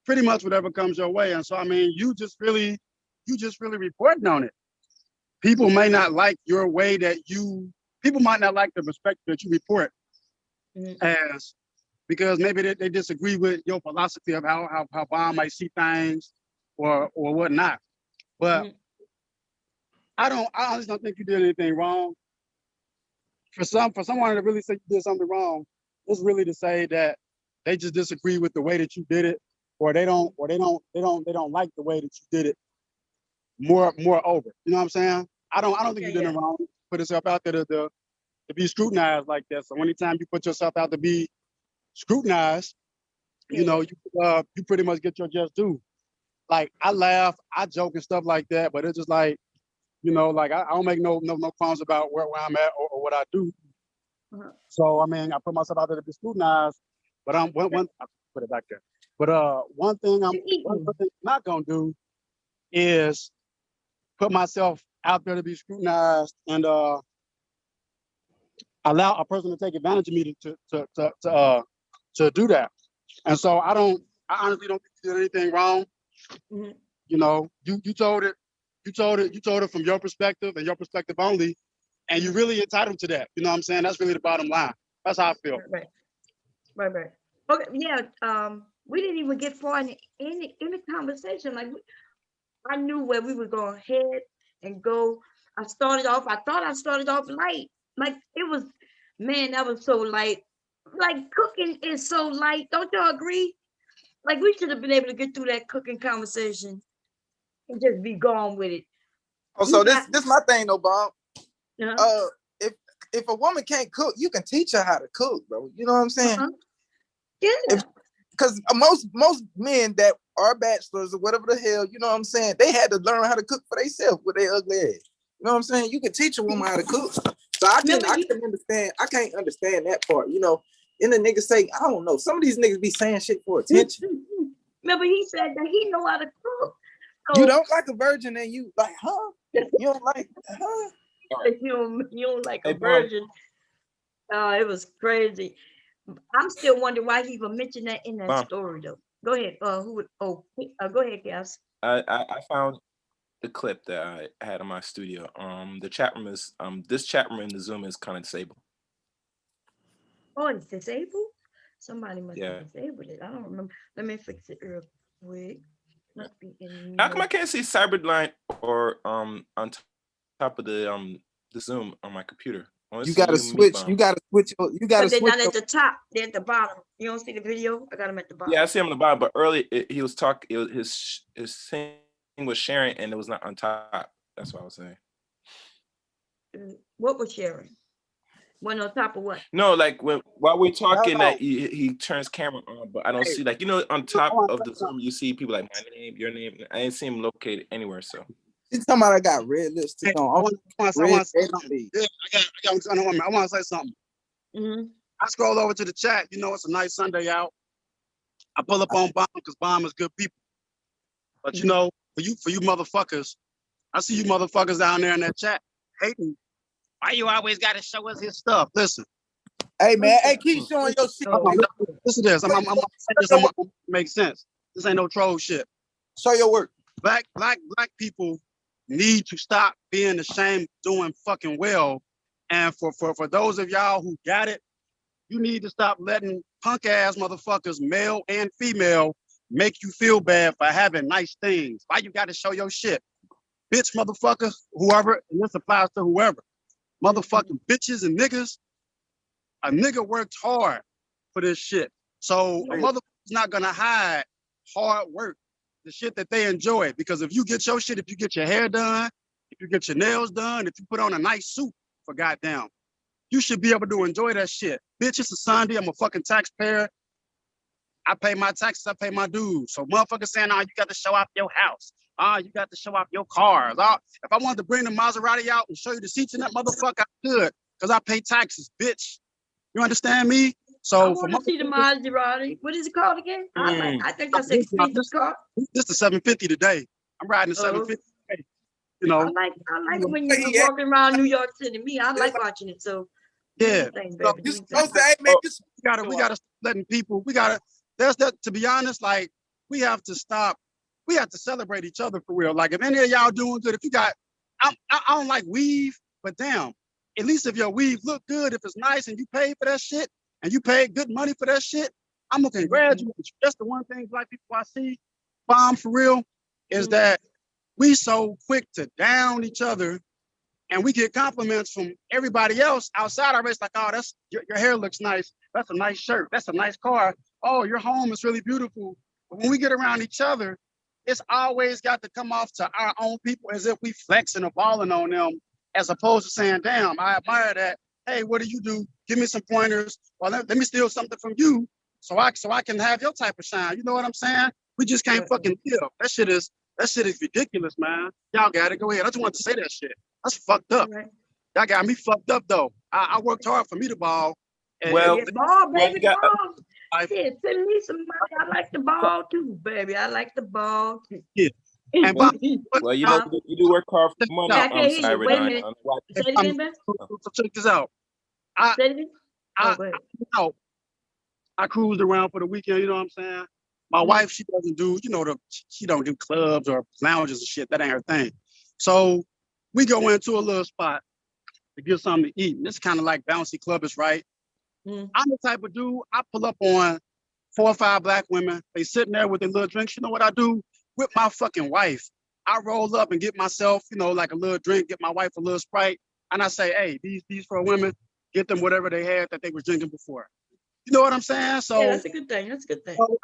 pretty much whatever comes your way. And so, I mean, you just really reporting on it. People may not like your way people might not like the perspective that you report as, because maybe they disagree with your philosophy of how Bomb might see things or whatnot. But I honestly don't think you did anything wrong. For someone to really say you did something wrong, it's really to say that they just disagree with the way that you did it, or they don't like the way that you did it. Moreover, you know what I'm saying? I don't think you did it wrong. Put yourself out there to be scrutinized like that. So anytime you put yourself out to be scrutinized, you know, you pretty much get your just due. Like I laugh, I joke and stuff like that, but it's just like, you know, like I don't make no qualms about where I'm at or what I do. So I mean, I put myself out there to be scrutinized, but I put it back there. But one thing I'm not gonna do is put myself out there to be scrutinized and allow a person to take advantage of me to do that. And so I honestly don't think you did anything wrong. You know, you told it from your perspective and your perspective only, and you're really entitled to that. You know what I'm saying? That's really the bottom line. That's how I feel. Right. Okay, yeah. We didn't even get far in the conversation. Like I knew where we were going to head and go. I thought I started off light. Like it was, man, that was so light. Like cooking is so light. Don't y'all agree? Like we should have been able to get through that cooking conversation and just be gone with it. Oh, so this my thing though, Bob. If a woman can't cook, you can teach her how to cook, bro. You know what I'm saying? Yeah. Because most men that are bachelors or whatever the hell, you know what I'm saying, they had to learn how to cook for themselves with their ugly ass. You know what I'm saying? You can teach a woman how to cook. So I can't understand that part. You know, and the niggas say, I don't know. Some of these niggas be saying shit for attention. Remember, he said that he know how to cook. So, you don't like a virgin and you like, huh? You don't like, huh? You don't like a virgin. It was crazy. I'm still wondering why he even mentioned that in that story though. Go ahead. Go ahead, Cass. I found the clip that I had in my studio. The chat room is this chat room in the Zoom is kind of disabled. Oh, it's disabled? Somebody must have disabled it. I don't remember. Let me fix it real quick. Must be in How come I can't see Cyberline or on top of the Zoom on my computer? You gotta switch. You gotta switch. You gotta switch. They're not at the top. They're at the bottom. You don't see the video? I got them at the bottom. Yeah, I see him on the bottom. But early, he was talking. His thing was sharing, and it was not on top. That's what I was saying. What was sharing? One on top of what? No, like while we're talking, that he turns camera on, but I don't see, like, you know, on top of the Zoom, you see people like my name, your name. I ain't see him located anywhere. So she's talking about I got red lipstick on. I want to say something. I want to say something. I scroll over to the chat. You know, it's a nice Sunday out. I pull up on Bomb because Bomb is good people. But you know, for you motherfuckers, I see you motherfuckers down there in that chat hating Why you always got to show us his stuff? Listen. Hey man, hey, keep showing your shit. Listen to this. I'm make sense. This ain't no troll shit. Show your work. Black people need to stop being ashamed of doing fucking well. And for those of y'all who got it, you need to stop letting punk ass motherfuckers, male and female, make you feel bad for having nice things. Why you got to show your shit? Bitch, motherfucker, whoever, and this applies to whoever. Motherfucking bitches and niggas, a nigga worked hard for this shit. So a motherfucker's not gonna hide hard work, the shit that they enjoy. Because if you get your shit, if you get your hair done, if you get your nails done, if you put on a nice suit, for goddamn, you should be able to enjoy that shit. Bitch, it's a Sunday, I'm a fucking taxpayer. I pay my taxes, I pay my dues. So motherfuckers saying, oh, you got to show off your house. Oh, you got to show off your cars. Oh, if I wanted to bring the Maserati out and show you the seats in that motherfucker, I could, because I pay taxes, bitch. You understand me? So I want to see the Maserati. What is it called again? I think that's an expensive car. This is 750 today. I'm riding a 750 today. You know, I like it when you're walking around New York City. Me, I like watching it. So yeah, things, so baby. we gotta letting people. There's that. To be honest, like we have to stop. We have to celebrate each other for real. Like if any of y'all doing good, if you got, I don't like weave, but damn, at least if your weave look good, if it's nice and you pay for that shit and you pay good money for that shit, I'm gonna congratulate you. That's the one thing black people I see, Bomb, for real, is that we so quick to down each other, and we get compliments from everybody else outside our race. Like, oh, that's your hair looks nice. That's a nice shirt. That's a nice car. Oh, your home is really beautiful. But when we get around each other, it's always got to come off to our own people as if we flexing or balling on them, as opposed to saying, damn, I admire that. Hey, what do you do? Give me some pointers. Or let me steal something from you so I can have your type of shine. You know what I'm saying? We just can't fucking live. That shit is ridiculous, man. Y'all got it. Go ahead. I just wanted to say that shit. That's fucked up. Y'all got me fucked up though. I worked hard for me to ball. Ball, baby, ball. Yeah, send me some money. I like the ball too, baby. I like the ball too. Yeah. And well, you know, you do work hard for money. I'm sorry, wait a minute. Say it again, Ben. So check this out. I cruised around for the weekend. You know what I'm saying? My wife, she doesn't do, she don't do clubs or lounges and shit. That ain't her thing. So we go into a little spot to get something to eat. And it's kind of like bouncy clubbish, right? I'm the type of dude, I pull up on 4 or 5 black women. They sitting there with their little drinks. You know what I do? With my fucking wife. I roll up and get myself, like a little drink, get my wife a little Sprite. And I say, hey, these for women, get them whatever they had that they were drinking before. You know what I'm saying? So yeah, that's a good thing. That's a good thing. So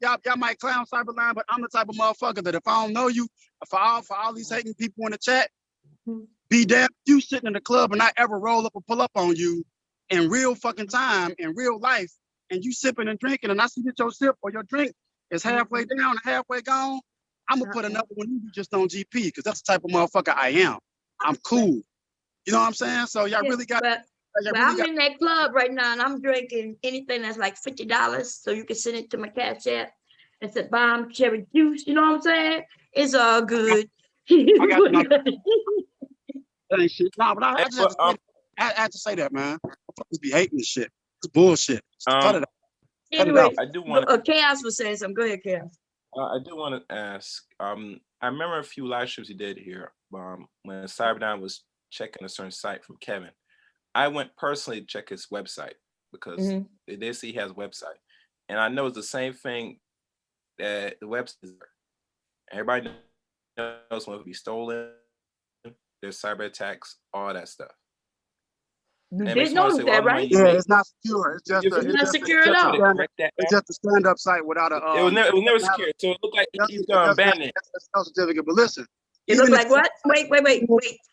y'all might clown Cyberline, but I'm the type of motherfucker that if I don't know you, for all these hating people in the chat, be damn you sitting in the club and I ever roll up or pull up on you in real fucking time, in real life, and you sipping and drinking, and I see that your sip or your drink is halfway down and halfway gone, I'm gonna put another one in you just on GP, because that's the type of motherfucker I am. I'm cool. You know what I'm saying? So y'all really got. I'm in that club right now, and I'm drinking anything that's like $50, so you can send it to my Cash App. It's a Bombcherry juice. You know what I'm saying? It's all good. I got that ain't shit. Nah, but I have to say that, man. Motherfuckers be hating this shit. It's bullshit. Cut it out. Anyway, I do want to. Chaos was saying something. Go ahead, Chaos. I do want to ask. I remember a few live streams he did here. When Cyberdyne was checking a certain site from Kevin. I went personally to check his website because they did see he has a website. And I know it's the same thing that the website is. Everybody knows when it will be stolen, there's cyber attacks, all that stuff. You did know that, right? Yeah, it's not secure. It's just not secure at all. It's just a stand-up site without a. It was never secure. So it looked like he's going to abandon it. Certificate, but listen. It looked like what? Wait.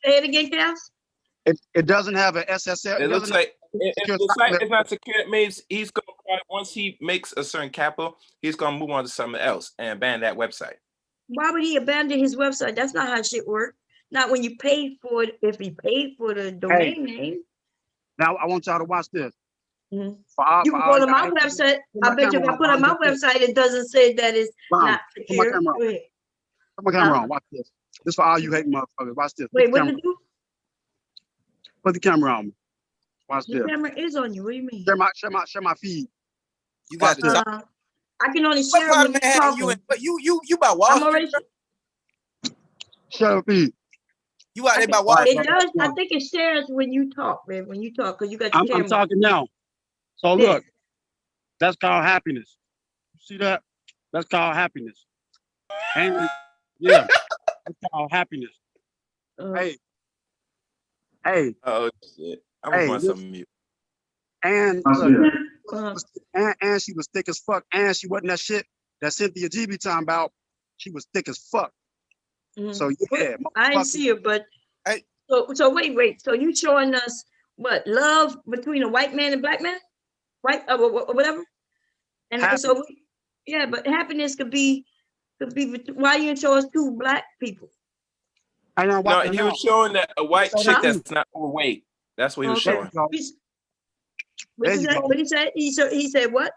Say it again, Chaos. It doesn't have an SSL. It looks like if the site is not secure, it means he's going to, once he makes a certain capital, he's going to move on to something else and abandon that website. Why would he abandon his website? That's not how shit works. Not when you pay for it. If he paid for the domain name. Now I want y'all to watch this. You can go to my website. I bet you if I put on my website, it doesn't say that it's not secure. Put my camera on. Watch this. This for all you hating motherfuckers. Watch this. Wait, what did you do? Put the camera on me. Watch The this. camera is on you. What do you mean? Share my feed. You got the top. I can only What share part when of you're Manhattan you talking. in? But you by Wall I'm Street? already. Share the feed. You out there by Wall It Street? does. I think it shares when you talk, man. When you talk, because you got your camera. I'm talking now. So Yeah. look, that's called happiness. You see that? That's called happiness. And yeah, that's called happiness. Hey. Oh shit! I'm Hey, on some mute. And look, and she was thick as fuck, and she wasn't that shit that Cynthia G be talking about. She was thick as fuck. So yeah, I didn't see her, but so wait. So you showing us what love between a white man and black man, right? Or whatever. And so yeah, but happiness could be. Why you didn't show us two black people? No, he was showing that a white chick that's not overweight. That's what he was showing. What did he say? He said what?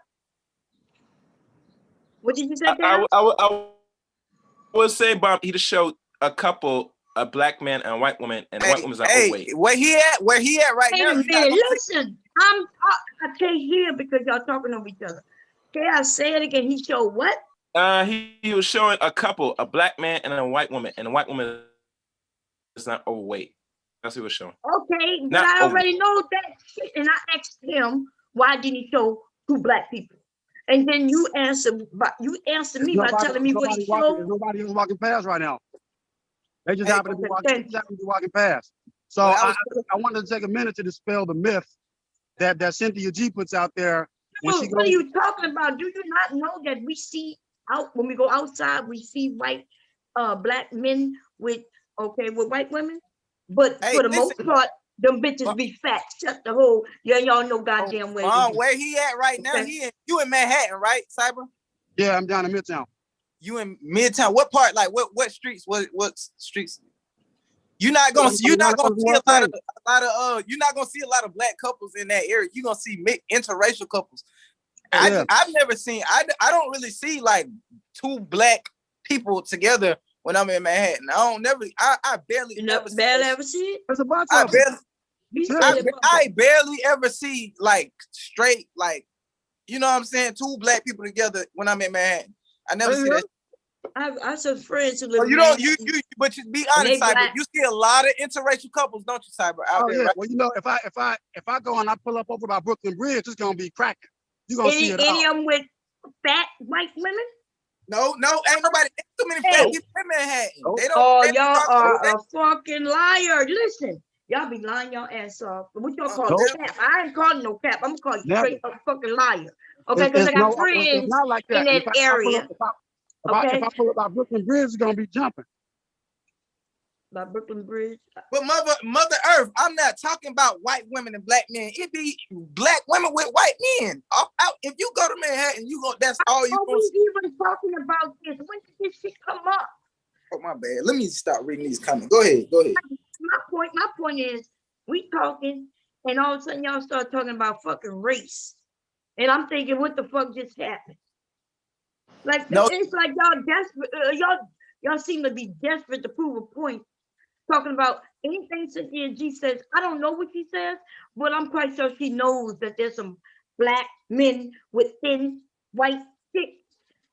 What did you say? I would say, Bob, he just showed a couple, a black man and a white woman, and the white woman's not overweight. Where he at right now? Wait a minute, listen. I can't hear because y'all talking over each other. Can I say it again? He showed what? He was showing a couple, a black man and a white woman, and the white woman is not overweight. That's what he was showing. Okay, but I already know that shit, and I asked him why didn't he show two black people, and then you answered me by telling me what he showed. There's nobody else walking past right now. They just happen to be walking past. So I wanted to take a minute to dispel the myth that Cynthia G puts out there. What are you talking about? Do you not know that we see out when we go outside, we see white black men with white women? But for the most part, them bitches be fat. Shut the hole. Y'all know goddamn well. Where he at right now? You in Manhattan, right, Cyber? Yeah, I'm down in Midtown. You in Midtown? What part? Like what streets? What streets? You're not gonna see a lot of you're not gonna see a lot of black couples in that area. You're gonna see interracial couples. I've never seen. I don't really see like two black people together when I'm in Manhattan. I barely ever see it. It's a bunch I of barely ever see like straight, like, you know what I'm saying, two black people together when I'm in Manhattan. I never see that. I some friends who live. But you be honest, Cyber. You see a lot of interracial couples, don't you, Cyber? Out there, right? Well, you know, if I go and I pull up over by Brooklyn Bridge, it's gonna be cracking. You gonna see it all. Any of them with fat white women? No, ain't nobody. Too many fat people in Manhattan. They don't. Oh, y'all are a fucking liar. Listen, y'all be lying your ass off. What y'all call cap? I ain't calling no cap. I'm gonna call you straight up fucking liar. Okay, because I got friends in that area. If I pull up by Brooklyn Bridge, it's gonna be jumping. By Brooklyn Bridge. But Mother Earth, I'm not talking about white women and black men. It be black women with white men. If you go to Manhattan, that's all you gonna see. We even talking about this. When did this shit come up? Oh, my bad. Let me start reading these comments. Go ahead. My point is, we talking, and all of a sudden y'all start talking about fucking race. And I'm thinking, what the fuck just happened? Like, it's like y'all desperate. Y'all seem to be desperate to prove a point. Talking about anything Cynthia G says. I don't know what she says, but I'm quite sure she knows that there's some black men with thin white chicks.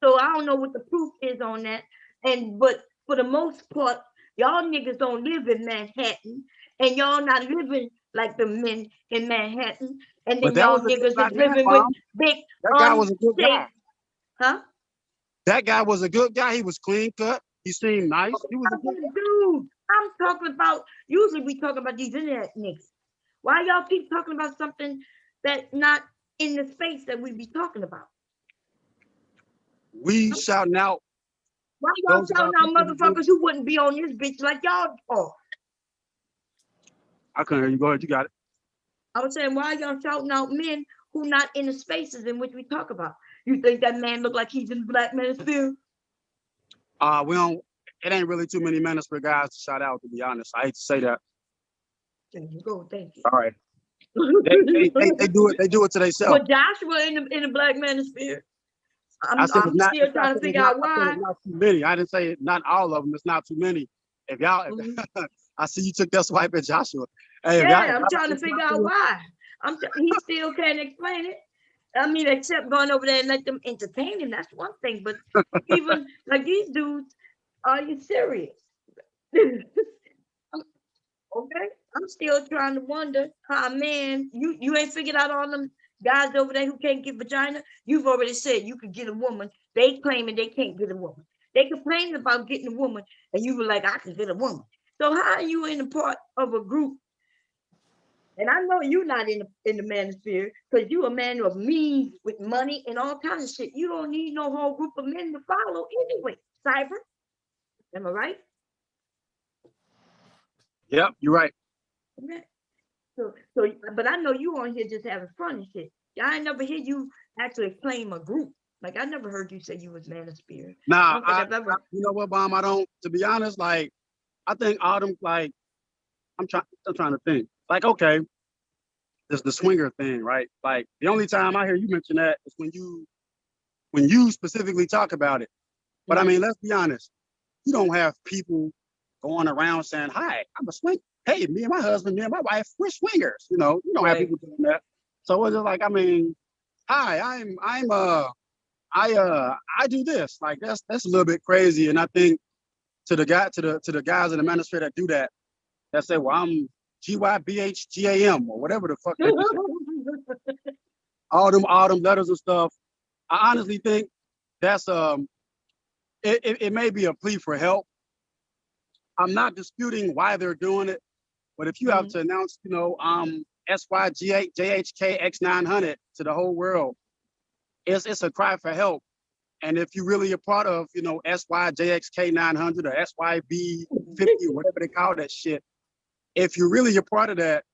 So I don't know what the proof is on that. But for the most part, y'all niggas don't live in Manhattan, and y'all not living like the men in Manhattan. And then y'all niggas is living with big. That guy was a good guy. Huh? That guy was a good guy. He was clean cut. He seemed nice. He was a good dude. I'm talking about. Usually we talk about these internet niggas. Why y'all keep talking about something that's not in the space that we be talking about? We shouting out. Why y'all shouting out motherfuckers who wouldn't be on this bitch like y'all are? I couldn't hear you. Go ahead. You got it. I was saying, why y'all shouting out men who not in the spaces in which we talk about? You think that man look like he's in the black manosphere? We don't. It ain't really too many manosphere guys to shout out, to be honest. I hate to say that. There you go. Thank you. All right. they do it. They do it to themselves. But Joshua in the black manosphere. I'm still trying to figure out why. Not too many. I didn't say not all of them. It's not too many. If y'all, I see you took that swipe at Joshua. Hey, yeah, I'm trying to figure out why. He still can't explain it. I mean, except going over there and let them entertain him. That's one thing. But even like these dudes, are you serious? Okay, I'm still trying to wonder how, man, you ain't figured out all them guys over there who can't get vagina. You've already said you could get a woman. They claiming they can't get a woman. They complain about getting a woman, and you were like, I can get a woman. So how are you in a part of a group? And I know you're not in the manosphere because you a man of means with money and all kinds of shit. You don't need no whole group of men to follow anyway. Cyber, am I right? Yep, you're right. Okay. So, but I know you on here just having fun and shit. I ain't never hear you actually claim a group. Like I never heard you say you was manosphere. Nah, you know what, Bomb? I don't. To be honest, like I think Autumn, like I'm trying to think. Like, okay, there's the swinger thing, right? Like the only time I hear you mention that is when you specifically talk about it. But I mean, let's be honest. You don't have people going around saying, "Hi, I'm a swinger. Hey, me and my husband, me and my wife, we're swingers." You know, you don't have people doing that. So it's just like, I mean, hi, I do this. Like that's a little bit crazy. And I think to the guys in the manosphere that do that say, well, I'm GYBHGAM or whatever the fuck they say. all them letters and stuff. I honestly think that's it may be a plea for help. I'm not disputing why they're doing it, but if you have to announce, you know, SYJHKX900 to the whole world, it's a cry for help. And if you really a part of, you know, SYJXK900 or SYB50 or whatever they call that shit, if you're really a part of that,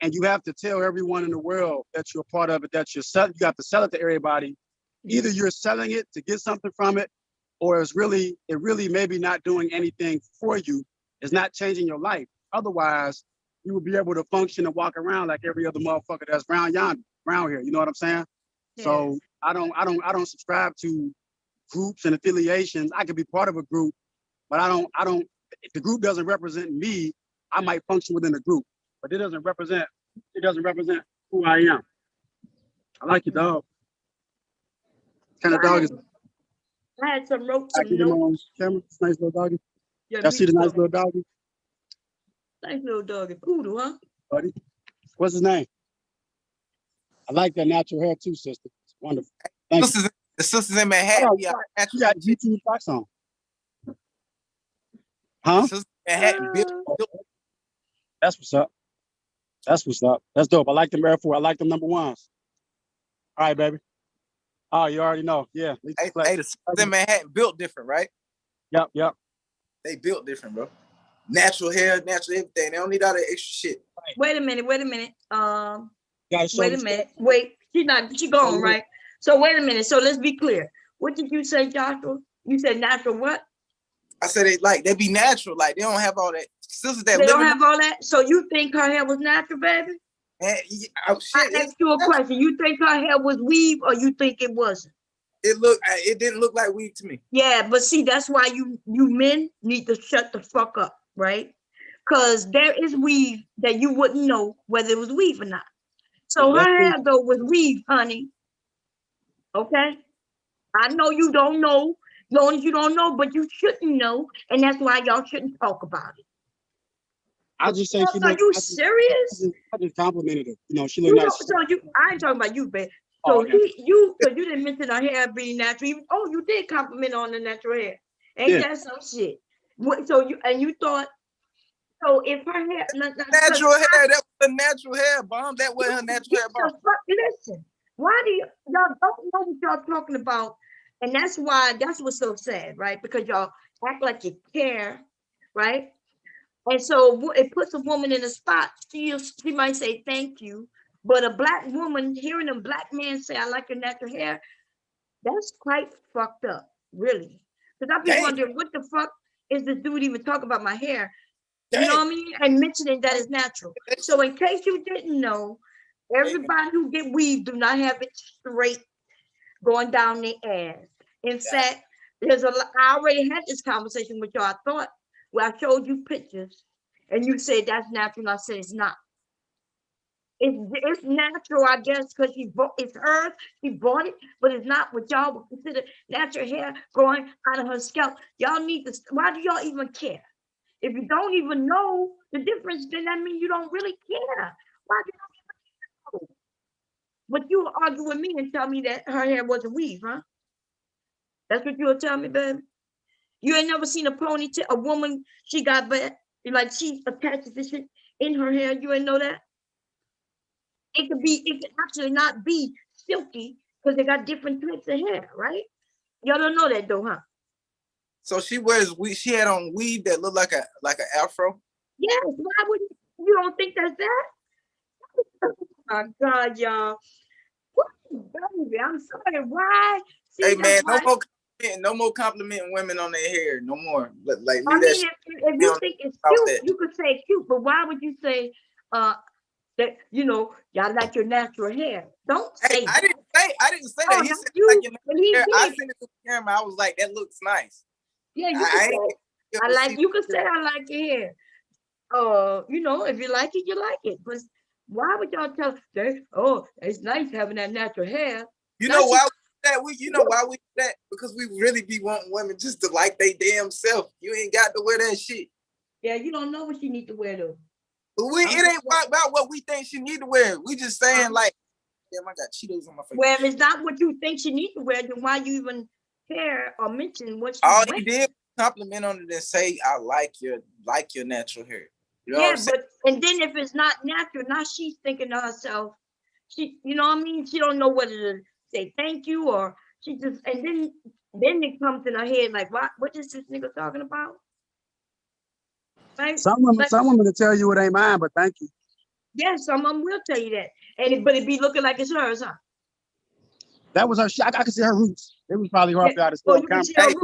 and you have to tell everyone in the world that you're a part of it, that you have to sell it to everybody. Either you're selling it to get something from it, or it really maybe not doing anything for you. It's not changing your life. Otherwise, you would be able to function and walk around like every other motherfucker that's around here. You know what I'm saying? Yeah. So I don't subscribe to groups and affiliations. I could be part of a group, but I don't. If the group doesn't represent me, I might function within the group, but it doesn't represent who I am. I like your dog. What kind of dog is it? I had some notes. Camera. It's a nice little doggy. Yeah, y'all see the nice little doggy? Nice little doggy. Poodle, huh? Buddy. What's his name? I like that natural hair too, sister. It's wonderful. Thank you. The sisters in Manhattan. You got YouTube Fox on. Huh? Manhattan built. That's what's up. That's what's up. That's dope. I like them Air Force. I like them number ones. All right, baby. Oh, you already know. Yeah. Hey, the sisters in Manhattan built different, right? Yep. They built different, bro. Natural hair, natural everything. They don't need all that extra shit. Right. Wait a minute. Wait a minute. Wait. She gone, right? So wait a minute. So let's be clear. What did you say, Joshua? You said natural what? I said they be natural. Like they don't have all that. Sisters that they don't have all that. So you think her hair was natural, baby? I asked you a question. You think her hair was weave, or you think it wasn't? It didn't look like weave to me. Yeah, but see, that's why you men need to shut the fuck up, right? Because there is weave that you wouldn't know whether it was weave or not. So her hair though was weave, honey. Okay, I know you don't know. Long as you don't know, but you shouldn't know, and that's why y'all shouldn't talk about it. I just say, are you serious? I just complimented her. You know, she looked nice. So I ain't talking about you, babe. So you didn't mention her hair being natural. You did compliment on the natural hair. Ain't that some shit? So you thought, so if her hair natural hair, that was the natural hair, Bomb. That wasn't her natural hair, Bomb. Listen, why do y'all don't know what y'all talking about? And that's what's so sad, right? Because y'all act like you care, right? And so it puts a woman in a spot. She might say thank you, but a black woman hearing a black man say, "I like your natural hair," that's quite fucked up, really. Because I've been wondering, what the fuck is this dude even talking about my hair? You know what I mean? And mentioning that it's natural. So in case you didn't know, everybody who get weave do not have it straight going down their ass. In fact, I already had this conversation with y'all. I thought, where I showed you pictures, And you say that's natural. I said it's not. It's natural, I guess, because it's hers. She bought it, but it's not what y'all would consider natural hair growing out of her scalp. Y'all need to. Why do y'all even care? If you don't even know the difference, then that means you don't really care. Why do you even know? But you will argue with me and tell me that her hair wasn't weave, huh? That's what you'll tell me, baby. You ain't never seen a ponytail, a woman, she got back, like she attaches this shit in her hair. You ain't know that? It could actually not be silky because they got different types of hair, right? Y'all don't know that though, huh? So she had on weave that looked like an afro. Yes, why would you don't think that's that? Oh my God, y'all. What, baby, I'm sorry. Why? See, Hey man, no more complimenting women on their hair, no more. Like I mean, if you think it's cute, you could say cute, but why would you say that y'all like your natural hair? Don't say that. I didn't say that. He said like your natural hair. I sent it to the camera. I was like, that looks nice. Yeah, you can say you could say I like your hair. If you like it, you like it. But why would y'all tell them, oh, it's nice having that natural hair? You know why we do that? Because we really be wanting women just to like they damn self. You ain't got to wear that shit. Yeah, you don't know what she need to wear though. But it ain't about what we think she need to wear. We just saying like, damn, I got Cheetos on my face. Well, if it's not what you think she need to wear, then why you even care or mention what she all wear? you did compliment on it and say, I like your natural hair. You know yeah, but and then if it's not natural, now she's thinking to herself, you know what I mean? She don't know whether to say thank you or she just, and then it comes in her head like, what is this nigga talking about? Right? Some women will tell you it ain't mine, but thank you. Yeah, some of them will tell you that, but it be looking like it's hers, huh? That was her. I could see her roots. It was probably hard for y'all to see on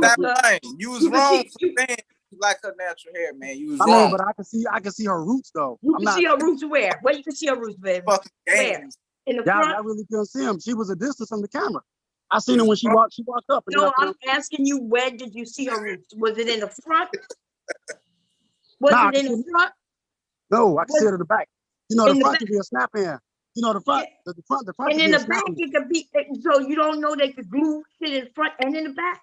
camera. You was wrong for saying you like her natural hair, man. You was wrong. I know, but I can see her roots though. You can see her roots where? Where you can see her roots, baby? Where? In the front? I really couldn't see them. She was a distance from the camera. I seen her when she walked up. No, I'm asking you, where did you see her roots? Was it in the front? Was it in the front? No, I can see it in the back. You know, the front could be a snap in. You know, the front. And in the back, it could be. So you don't know they could glue shit in front and in the back.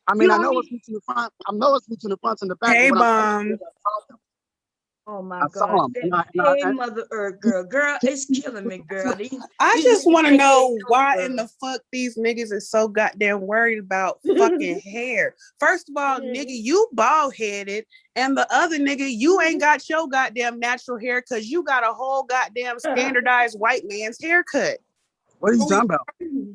I mean, I know it's roots in the front. I know it's roots in the front and the back. Hey, Bomb. Oh my God! Hey, Mother Earth, girl, it's killing me, girl. I just want to know why in the fuck these niggas is so goddamn worried about fucking hair. First of all, nigga, you bald headed, and the other nigga, you ain't got your goddamn natural hair because you got a whole goddamn standardized white man's haircut. What are you talking about?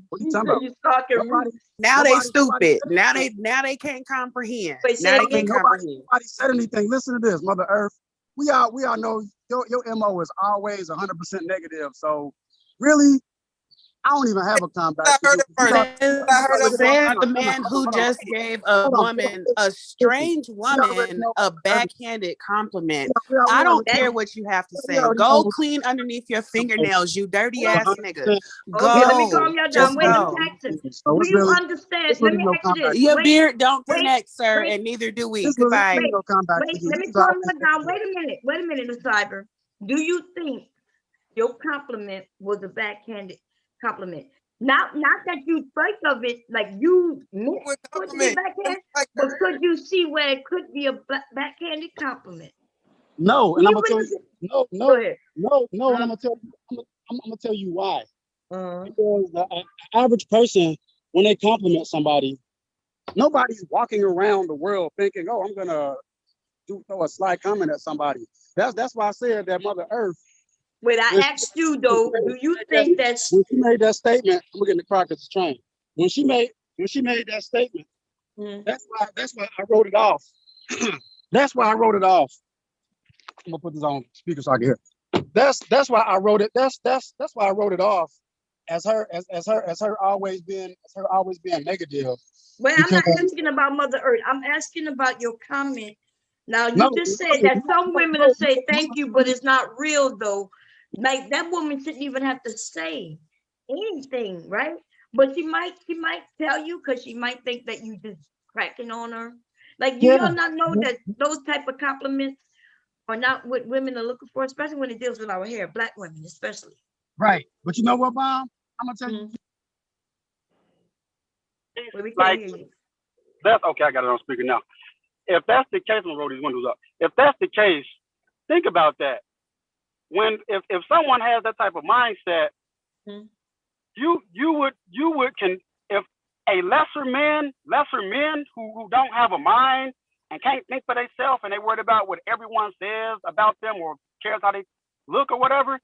What are you talking about? Now they stupid. Now they can't comprehend. Now they can't comprehend. Nobody said anything. Listen to this, Mother Earth. We all know your MO is always 100% negative. So really, I don't even have a comeback. The man who just gave a woman, a strange woman, a backhanded compliment. I don't care what you have to say. Go clean underneath your fingernails, you dirty ass nigga. Go. Okay, let me calm y'all down. Wait a minute. Do you understand? Let me ask you this. Your beard don't connect, sir, and neither do we. Goodbye. Wait, let me calm you down. Wait a minute, Ms. Cyber. Do you think your compliment was a backhanded compliment? Not that you think of it like you could be backhand, but could you see where it could be a backhanded compliment? No, and I'm gonna tell you. No. And I'm gonna tell you. I'm gonna tell you why. Because the average person, when they compliment somebody, nobody's walking around the world thinking, "Oh, I'm gonna throw a sly comment at somebody." That's why I said that Mother Earth. Wait, I asked you though, do you think that's when she made that statement? I'm getting the car because it's train. When she made that statement, that's why I wrote it off. That's why I wrote it off. I'm gonna put this on speaker so I can hear. That's why I wrote it. That's why I wrote it off as her always being negative. Well, I'm not asking about Mother Earth. I'm asking about your comment. Now you just said that some women will say thank you, but it's not real though. Like that woman shouldn't even have to say anything, right? But she might tell you because she might think that you just cracking on her. Like, do y'all not know that those type of compliments are not what women are looking for, especially when it deals with our hair, Black women especially. Right. But you know what, Mom? I'm gonna tell you. Well, we can't Like, hear you. that's okay. I got it on speaker now. If that's the case, I'm gonna roll these windows up. If that's the case, think about that. If someone has that type of mindset, you would can if a lesser men who don't have a mind and can't think for themselves and they worried about what everyone says about them or cares how they look or whatever,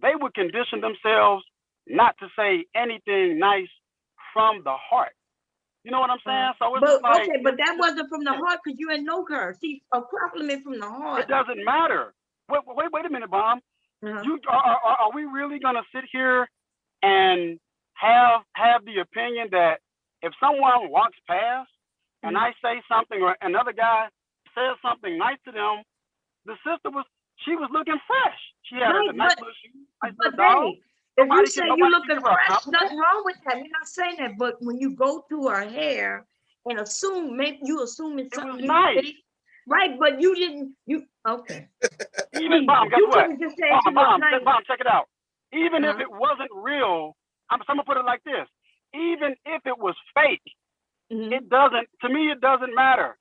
they would condition themselves not to say anything nice from the heart. You know what I'm saying? So it's just like, okay, but that wasn't from the heart because you didn't know her. See, a compliment from the heart. It doesn't matter. Wait a minute, Mom. You are we really gonna sit here and have the opinion that if someone walks past and I say something or another guy says something nice to them, the sister was looking fresh. She had a nice little shoe, nice little dog. If you say you looking fresh, nothing wrong with that. We're not saying that, but when you go through her hair and assume, maybe you assuming something nice. Right, but you didn't. Okay. Even Mom, guess what? Mom, check it out. Even Uh-huh. if it wasn't real, I'm gonna put it like this. Even if it was fake, it doesn't. To me, it doesn't matter.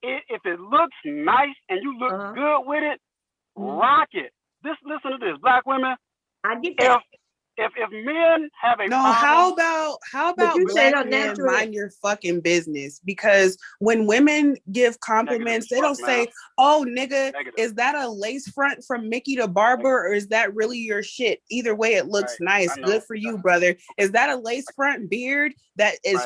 If it looks nice and you look good with it, rock it. Listen to this, Black women. I get that. If men have a No, problem, how about Black men mind your fucking business? Because when women give compliments, they don't say, "Oh, nigga, is that a lace front from Mickey the Barber, or is that really your shit?" Either way, it looks nice. Good for you, brother. Is that a lace front beard that is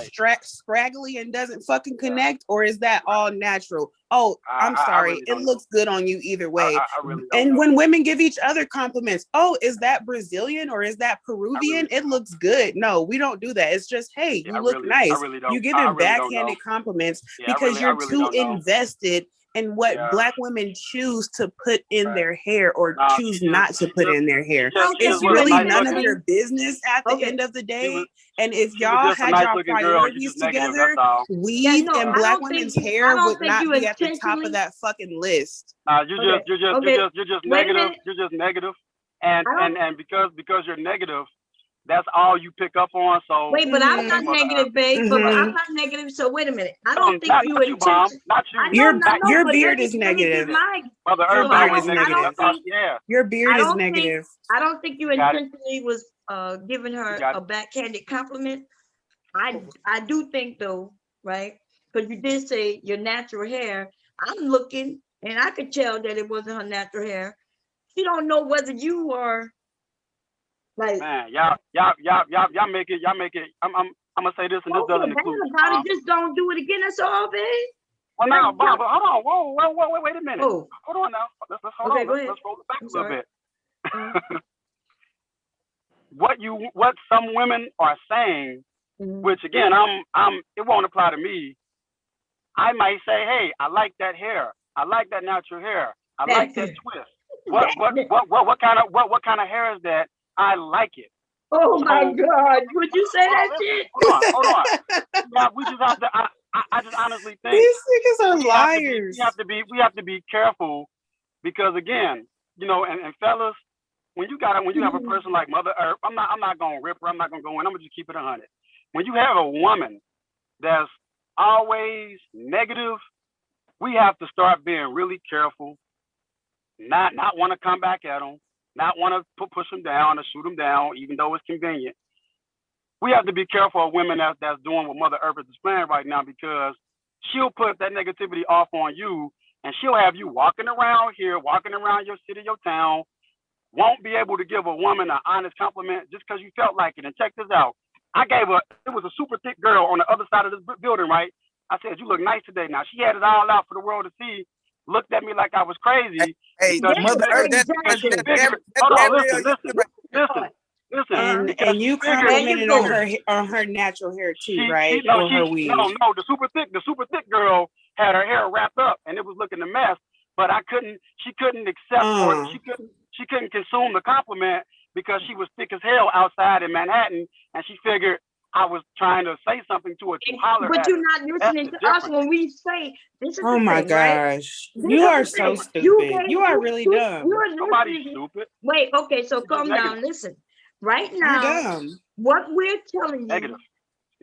scraggly and doesn't fucking connect, or is that all natural? Oh, I'm sorry. really it looks good on you either way. I really don't and know. when women give each other compliments, oh, is that Brazilian or is that Peruvian? It looks good. No, we don't do that. It's just, hey, you look nice. You're giving backhanded compliments because you're too invested in what Black women choose to put in their hair or choose not to put in their hair. It's really none of your business at the end of the day. And if y'all had y'all priorities together, weave and Black women's hair would not be at the top of that fucking list. You're just negative. You're just negative, and because you're negative, that's all you pick up on. So wait, but I'm not negative, babe. But I'm not negative. So wait a minute. I don't think you intentionally. Not you. Your beard is negative. Your beard is negative. I don't think you intentionally was giving her a backhanded compliment. I do think though, right? Because you did say your natural hair. I'm looking, and I could tell that it wasn't her natural hair. She don't know whether you are like. Man, y'all make it. I'm gonna say this, and this doesn't include. Just don't do it again. That's all, babe. Well, now, Bob, hold on. Wait a minute. Hold on now. Let's hold on. Let's roll it back a little bit. What some women are saying, which again, it won't apply to me. I might say, hey, I like that hair. I like that natural hair. I like that twist. What kind of hair is that? I like it. Oh my God! Would you say that shit? Hold on. Yeah, we just have to. I just honestly think these niggas are liars. We have to be careful because again, you know, and fellas, when you have a person like Mother Earth, I'm not gonna rip her. I'm not gonna go in. I'm gonna just keep it 100. When you have a woman that's always negative, we have to start being really careful. Not want to come back at them. Not want to push them down or shoot them down, even though it's convenient. We have to be careful of women that's doing what Mother Earth is displaying right now because she'll put that negativity off on you and she'll have you walking around here, walking around your city, your town, won't be able to give a woman an honest compliment just because you felt like it. And check this out. It was a super thick girl on the other side of this building, right? I said, you look nice today. Now, she had it all out for the world to see, looked at me like I was crazy. Hey, Mother Earth, listen. And you complimented on her natural hair too, right? Her weave. No, the super thick girl had her hair wrapped up and it was looking a mess, but she couldn't accept or she couldn't consume the compliment because she was thick as hell outside in Manhattan and she figured I was trying to say something to her to holler But at you're her. not listening to us when we say, this is Oh the my thing, right? gosh. This You is are the so thing. stupid. You are really dumb. You are Nobody's listening. stupid. Wait, okay, so It's calm negative. down. Listen. Right You're now, dumb. what we're telling you, Negative.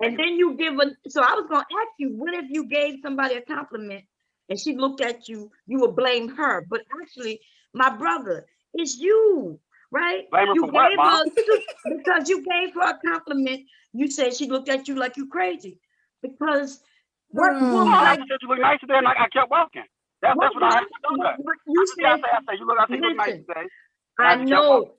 and then you give a, so I was gonna ask you, what if you gave somebody a compliment and she looked at you, you would blame her. But actually, my brother, it's you, right? Blame her You for what, gave Mom? her, because you gave her a compliment, you said she looked at you like you crazy. Because what woman, I like, said you look nice today, and I kept walking. That's what I had to do. That. You I said you look nice listen, today. I know.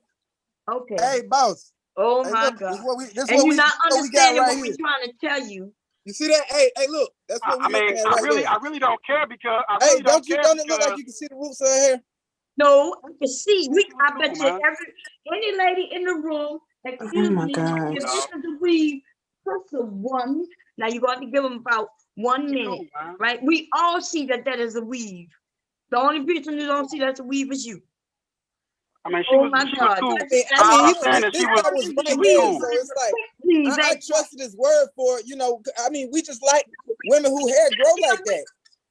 Okay. Hey, boss. Oh Hey, my look, God. this And you're not what we got understanding right what we're here. trying to tell you. You see that? Hey, look, that's what we I mean, looking at right there. I really don't care because Hey, don't it look like you can see the roots of her hair? No, I can see. I bet you man. any lady in the room, excuse my me, gosh. if this is a weave, press a one. Now you're going to give them about 1 minute, right? We all see that is a weave. The only person who don't see that's a weave is you. I mean, Oh my God. cool. I mean, she was was right cool. there, so it's like I trusted his word for it. You know, I mean, we just like women who hair grow like that.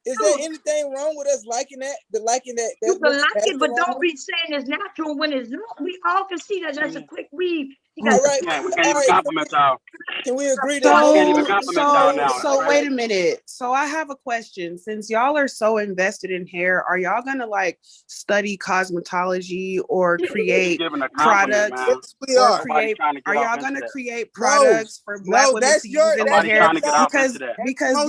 Is there anything wrong with us liking that? You can like it, but don't be saying it's natural when it's not. We all can see that that's a quick weave. You got all right, we can't even compliment y'all. Can we agree that? So wait a minute. So I have a question. Since y'all are so invested in hair, are y'all gonna like study cosmetology or create products? Yes, we are. Are y'all gonna create products for Black women to use in their hair? Because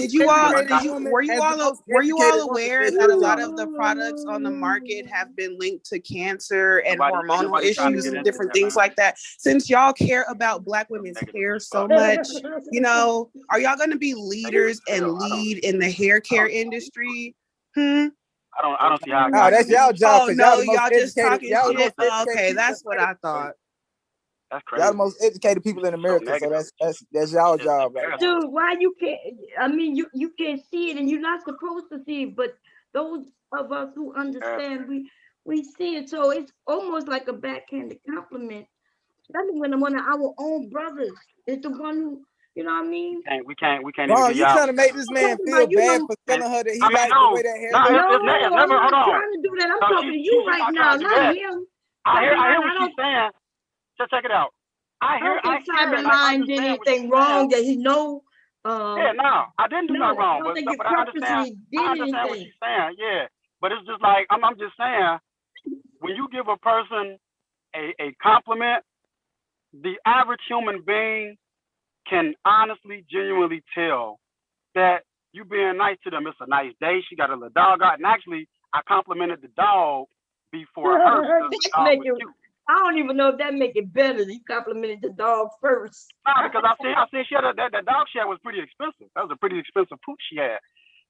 were you all aware that a lot of the products on the market have been linked to cancer and hormonal issues and different things like that? Since y'all care about Black women's hair so much, you know, are y'all going to be leaders and lead in the hair care industry? I don't see how. No, that's y'all job. Oh no, y'all just educated. talking shit. Oh, okay, that's what I thought. That's crazy. Y'all the most educated people in America, so that's y'all job, right? Dude, why you can't? I mean, you can't see it, and you're not supposed to see it. But those of us who understand, we see it. So it's almost like a backhanded compliment. Especially when one of our own brothers is the one who, you know what I mean? We can't Ron, even you trying to make this man feel bad for telling her that he liked the way that hair looked? No, I'm not trying to do that. I'm talking to you right now, not him. I hear what she's saying. So check it out. I don't think Cyberline did anything wrong that he know. No, I didn't do nothing wrong. I don't think you but I understand what she's saying. Yeah, but it's just like I'm just saying, when you give a person a compliment, the average human being can honestly, genuinely tell that you being nice to them. It's a nice day. She got a little dog out, and actually, I complimented the dog before her because the dog was cute. I don't even know if that make it better. You complimented the dog first. No, because I seen she had that dog she had was pretty expensive. That was a pretty expensive poop she had.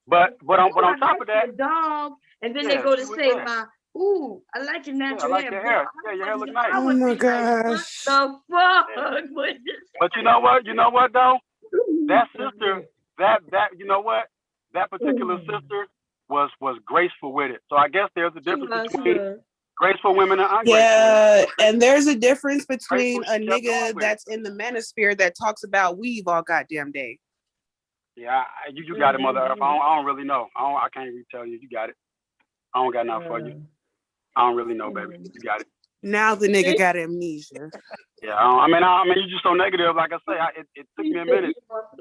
But on top of that, dog, and then they go to say, "Ooh, I like your natural hair." Your hair. Yeah, your hair look nice. Oh my gosh. What the fuck? Yeah. But you know what though? That sister, that you know what? That particular sister was graceful with it. So I guess there's a difference between graceful women and ungrateful women. Yeah, and there's a difference between a nigga that's in the manosphere that talks about weave all goddamn day. Yeah, you got it, Mother Earth. I don't really know. I can't really tell you. You got it. I don't got nothing for you. I don't really know, baby. You got it. Now the nigga got amnesia. Yeah, I mean, you're just so negative. Like I say, it took me a minute, but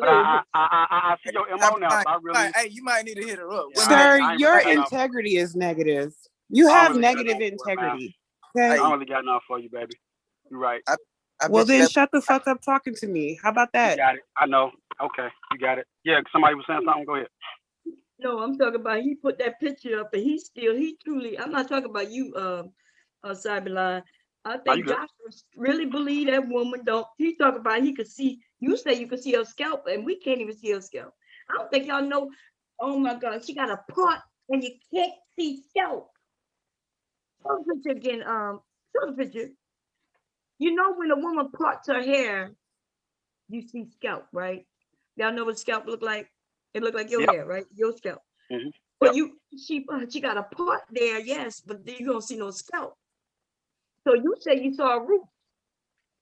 I see your MO now. So I really. Hey, you might need to hit her up. Sir, your integrity is negative. You have negative integrity. Okay? I don't really got enough for you, baby. You're right. Well, then shut the fuck up talking to me. How about that? You got it. I know. Okay, you got it. Yeah, somebody was saying something. Go ahead. No, I'm talking about he put that picture up, and he truly. I'm not talking about you, Cyberline. I think Joshua really believe that woman don't. He talk about he could see. You say you could see her scalp, and we can't even see her scalp. I don't think y'all know. Oh my God, she got a part, and you can't see scalp. Show the picture again. Show the picture. You know when a woman parts her hair, you see scalp, right? Y'all know what scalp look like? It look like your hair, right? Your scalp. Mm-hmm. But she got a part there, yes, but you don't see no scalp. So you say you saw a root.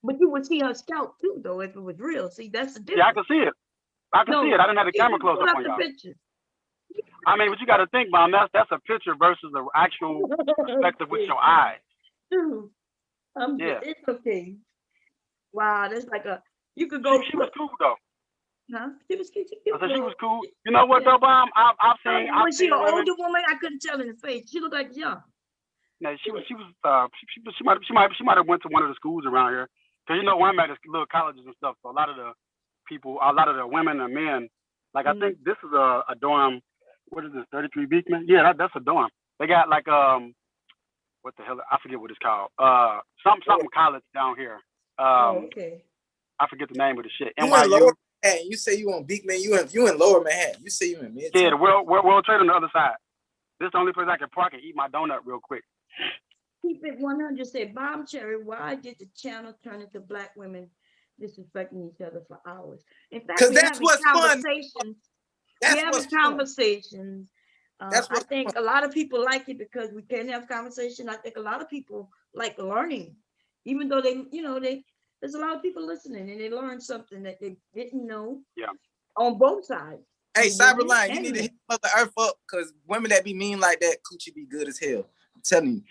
But you would see her scalp too, though, if it was real. See, that's the difference. Yeah, I can see it. I can see it. I didn't have the camera close up on y'all. Picture. I mean, but you got to think, Mom. That's a picture versus the actual perspective with your eyes. Dude, Yeah. It's okay. Wow, that's like you could go. She was cool though. Huh? She was cute. I said she was cool. You know what though, Mom? I've seen. Was she an older woman? I couldn't tell in the face. She looked like young. No, she might have went to one of the schools around here, because you know where I'm at is little colleges and stuff. So a lot of the women and men, like I think this is a dorm. What is this? 33 Beekman? Yeah, that's a dorm. They got like what the hell? I forget what it's called. Something college down here. Okay. I forget the name of the shit. You in Lower Manhattan. You say you on Beekman. You in Lower Manhattan. You say you in Midtown. Yeah, the World Trade on the other side. This is the only place I can park and eat my donut real quick. Keep it 100. Say, Bombcherry, why did the channel turn into black women disrespecting each other for hours? In fact, because that's what's fun. We're having conversations. I think a lot of people like it because we can have conversation. I think a lot of people like learning, even though there's a lot of people listening and they learn something that they didn't know. Yeah. On both sides. Hey, Cyberline, you need to hit Mother Earth up, because women that be mean like that, coochie be good as hell. I'm telling you.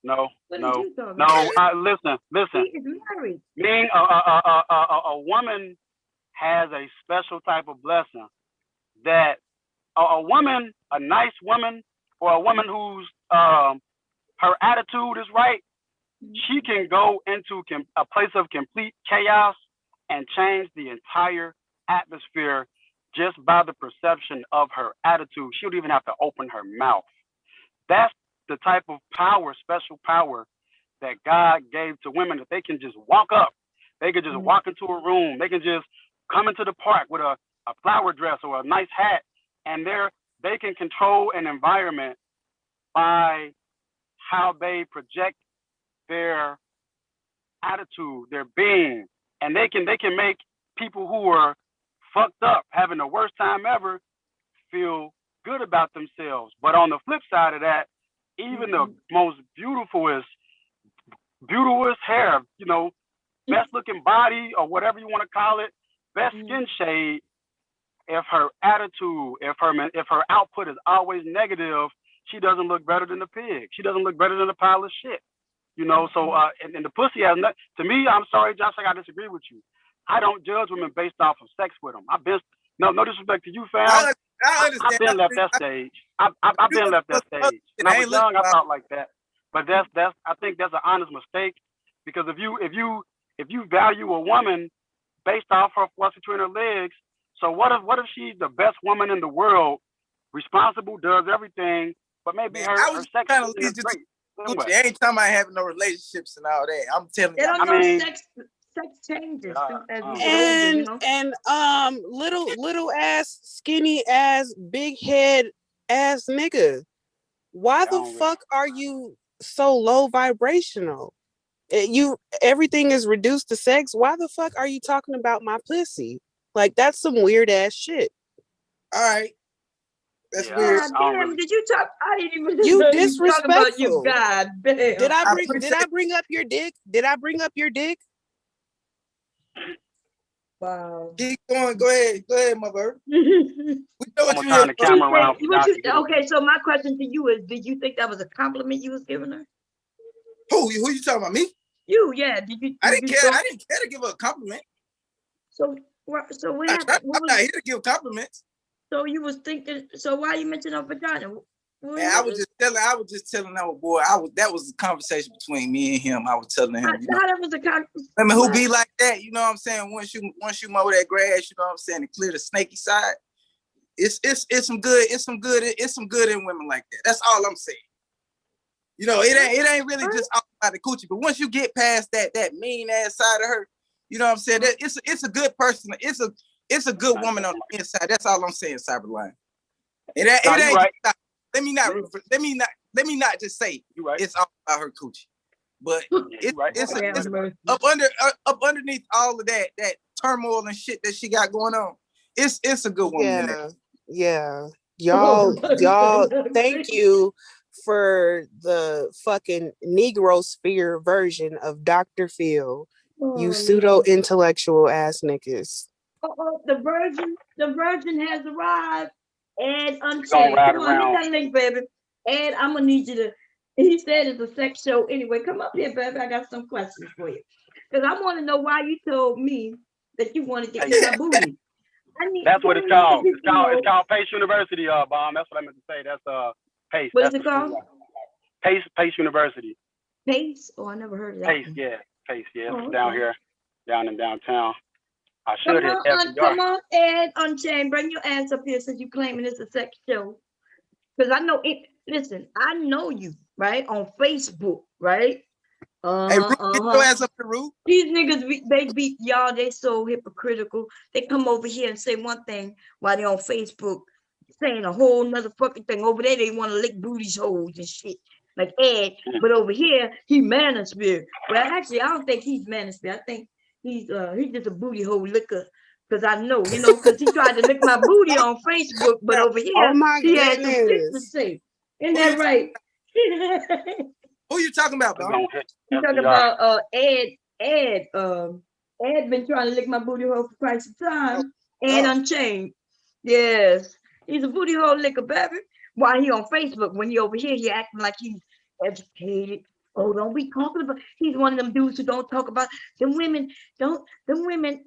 No. Listen. He is married. Being a woman has a special type of blessing that a woman, a nice woman, or a woman who's her attitude is right, she can go into a place of complete chaos and change the entire atmosphere just by the perception of her attitude. She don't even have to open her mouth. That's the type of power, special power, that God gave to women, that they can just walk up. They can just walk into a room. They can just come into the park with a flower dress or a nice hat, and they can control an environment by how they project their attitude, their being, and they can make people who are fucked up, having the worst time ever, feel good about themselves. But on the flip side of that, even the most beautifulest hair, best looking body, or whatever you want to call it, best skin shade, if her attitude, if her output is always negative, she doesn't look better than a pig. She doesn't look better than a pile of shit. So and the pussy has nothing. To me, I'm sorry, Josh, I gotta disagree with you. I don't judge women based off of sex with them. I've been no disrespect to you, fam. I understand. I've been left that stage. I've been left that stage. When I was young, I thought like that. But I think that's an honest mistake, because if you value a woman based off of what's between her legs, so what if she's the best woman in the world, responsible, does everything, but maybe her sex is great. I ain't talking about having no relationships and all that. I'm telling you. I mean, sex changes as we get older, and little ass, skinny ass, big head ass nigga. Why the fuck are you so low vibrational? Everything is reduced to sex. Why the fuck are you talking about my pussy? Like, that's some weird ass shit. All right. That's weird. Damn, did you talk? I didn't even You know disrespectful. You about you. God damn. Did I bring up your dick? Did I bring up your dick? Wow. Keep going. Go ahead, mother. We know what you turn the camera around. Okay, so my question to you is: did you think that was a compliment you was giving her? Who you talking about? Me? You? Yeah. Did you? I didn't care. I didn't care to give her a compliment. So what happened? I'm not here to give compliments. So you was thinking. So why you mentioned her vagina? Man, I was just telling that boy. That was a conversation between me and him. I was telling him. That was a conversation. I mean, who be like that? You know what I'm saying? Once you mow that grass, you know what I'm saying, and clear the snaky side. It's some good in women like that. That's all I'm saying. It ain't really just all about the coochie. But once you get past that mean ass side of her, you know what I'm saying? That it's a good person. It's a good woman on the inside. That's all I'm saying, Cyberline. It ain't right. Let me not just say it's all about her coochie. But up underneath all of that turmoil and shit that she got going on, it's a good woman. Yeah. Y'all, thank you for the fucking Negro sphere version of Dr. Phil. You pseudo intellectual ass niggas. The virgin has arrived. And Unchained. Come on, hit that link, baby. And I'm gonna need you to. He said it's a sex show. Anyway, come up here, baby. I got some questions for you. Because I want to know why you told me that you wanted to eat my booty. That's what it's called. It's called Pace University, Bomb. That's what I meant to say. That's Pace. What is it called? Pace University. Pace? Oh, I never heard of that. Pace, yeah. Pace, yeah. It's down here, down in downtown. I should have come on, Ed Unchained. Bring your ass up here since you claiming it's a sex show. Because I know it. Listen, I know you, right? On Facebook, right? Hey, Root, get your ass up the Root. These niggas, they beat y'all. They so hypocritical. They come over here and say one thing while they on Facebook saying a whole nother fucking thing. Over there, they want to lick booties holes and shit. Like Ed. But over here, he manosphere. Well, actually, I don't think he's manosphere. I think he's just a booty hole licker. Because I know, because he tried to lick my booty on Facebook, but over here, he had some shit to say. Isn't that right? Who you talking about, bro? You talking about Ed. Ed been trying to lick my booty hole for quite some time. Ed Unchained. Yes. He's a booty hole licker, baby. While he on Facebook, when he over here, he acting like he's educated. Oh, don't be talking about. He's one of them dudes who don't talk about them women. Them women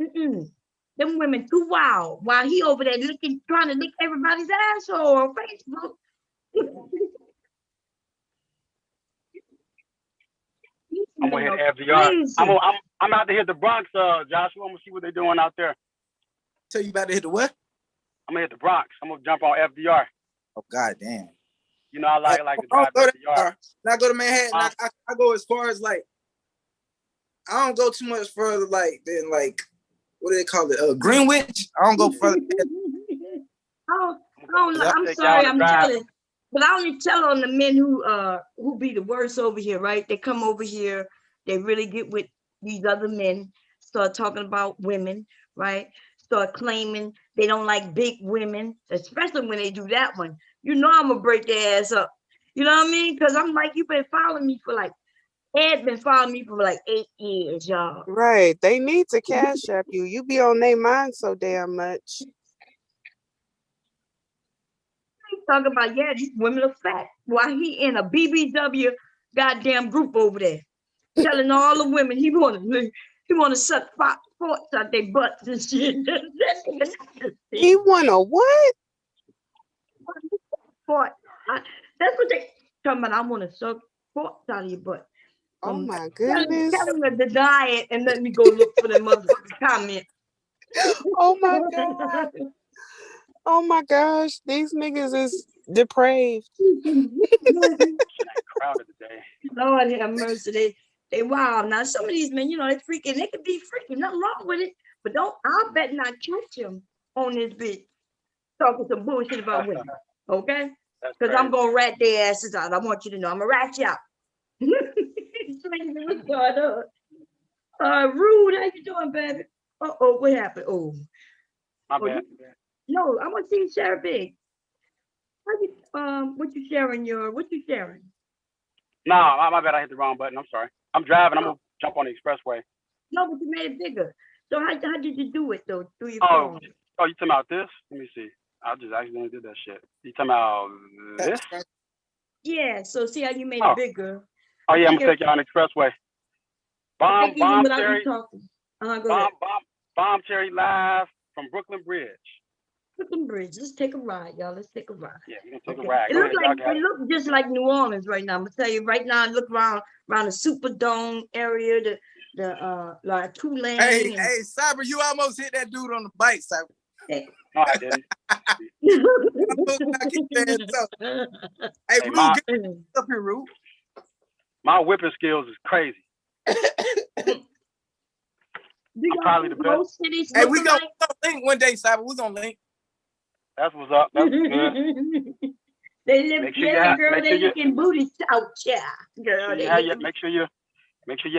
too wild. While he over there trying to lick everybody's asshole on Facebook. I'm gonna hit FDR. I'm out to hit the Bronx, Joshua. I'm gonna see what they're doing out there. So you about to hit the what? I'm gonna hit the Bronx. I'm gonna jump on FDR. Oh God damn. I like to drive FDR. I go to Manhattan. I go as far as like. I don't go too much further than what do they call it? Greenwich. I don't go further. I'm sorry, I'm jealous. But I only tell on the men who be the worst over here, right? They come over here, they really get with these other men, start talking about women, right? Start claiming they don't like big women, especially when they do that one. I'm gonna break their ass up. You know what I mean? Because I'm like, you've been following me for Ed been following me for 8 years, y'all. Right. They need to cash up you. You be on their mind so damn much. Talking about, these women are fat. While he in a BBW goddamn group over there, telling all the women he want to suck forks out their butts and shit. He want a what? Fort. That's what they talking about. I want to suck forks out of your butt. Oh my goodness. Tell them to deny it and let me go look for the motherfucking comment. Oh my God. Oh my gosh, these niggas is depraved. Lord have mercy. They wild. Now some of these men, they freaking, they could be freaking, nothing wrong with it. But I bet not catch them on this bitch talking some bullshit about women. Okay? Because I'm gonna rat their asses out. I want you to know I'm gonna rat you out. What's going on? Rude, how you doing, baby? Uh-oh, what happened? Oh. My bad. No, I want to see Share Big. What you sharing? Nah, my bad. I hit the wrong button. I'm sorry. I'm driving. I'm gonna jump on the expressway. No, but you made it bigger. So how did you do it though? Through your phone? Oh, you talking about this? Let me see. I just accidentally did that shit. You talking about this? Yeah. So see how you made it bigger. Oh yeah, I'm gonna take you on the expressway. Bombcherry. Bombcherry live from Brooklyn Bridge. Brooklyn Bridge. Let's take a ride, y'all. Let's take a ride. Yeah, we're gonna take a ride. It looks just like New Orleans right now. I'm gonna tell you right now. I look around the Superdome area, the Tulane. Hey, Cyber, you almost hit that dude on the bike, Cyber. Hey. No, I didn't. Hey, Rue, get up here, Rue. My whipping skills is crazy. I'm probably the best. Hey, we gonna link one day, Cyber. We gonna link. That's what's up. That's good. They live girl. They looking booty out, yeah, girl. Make sure you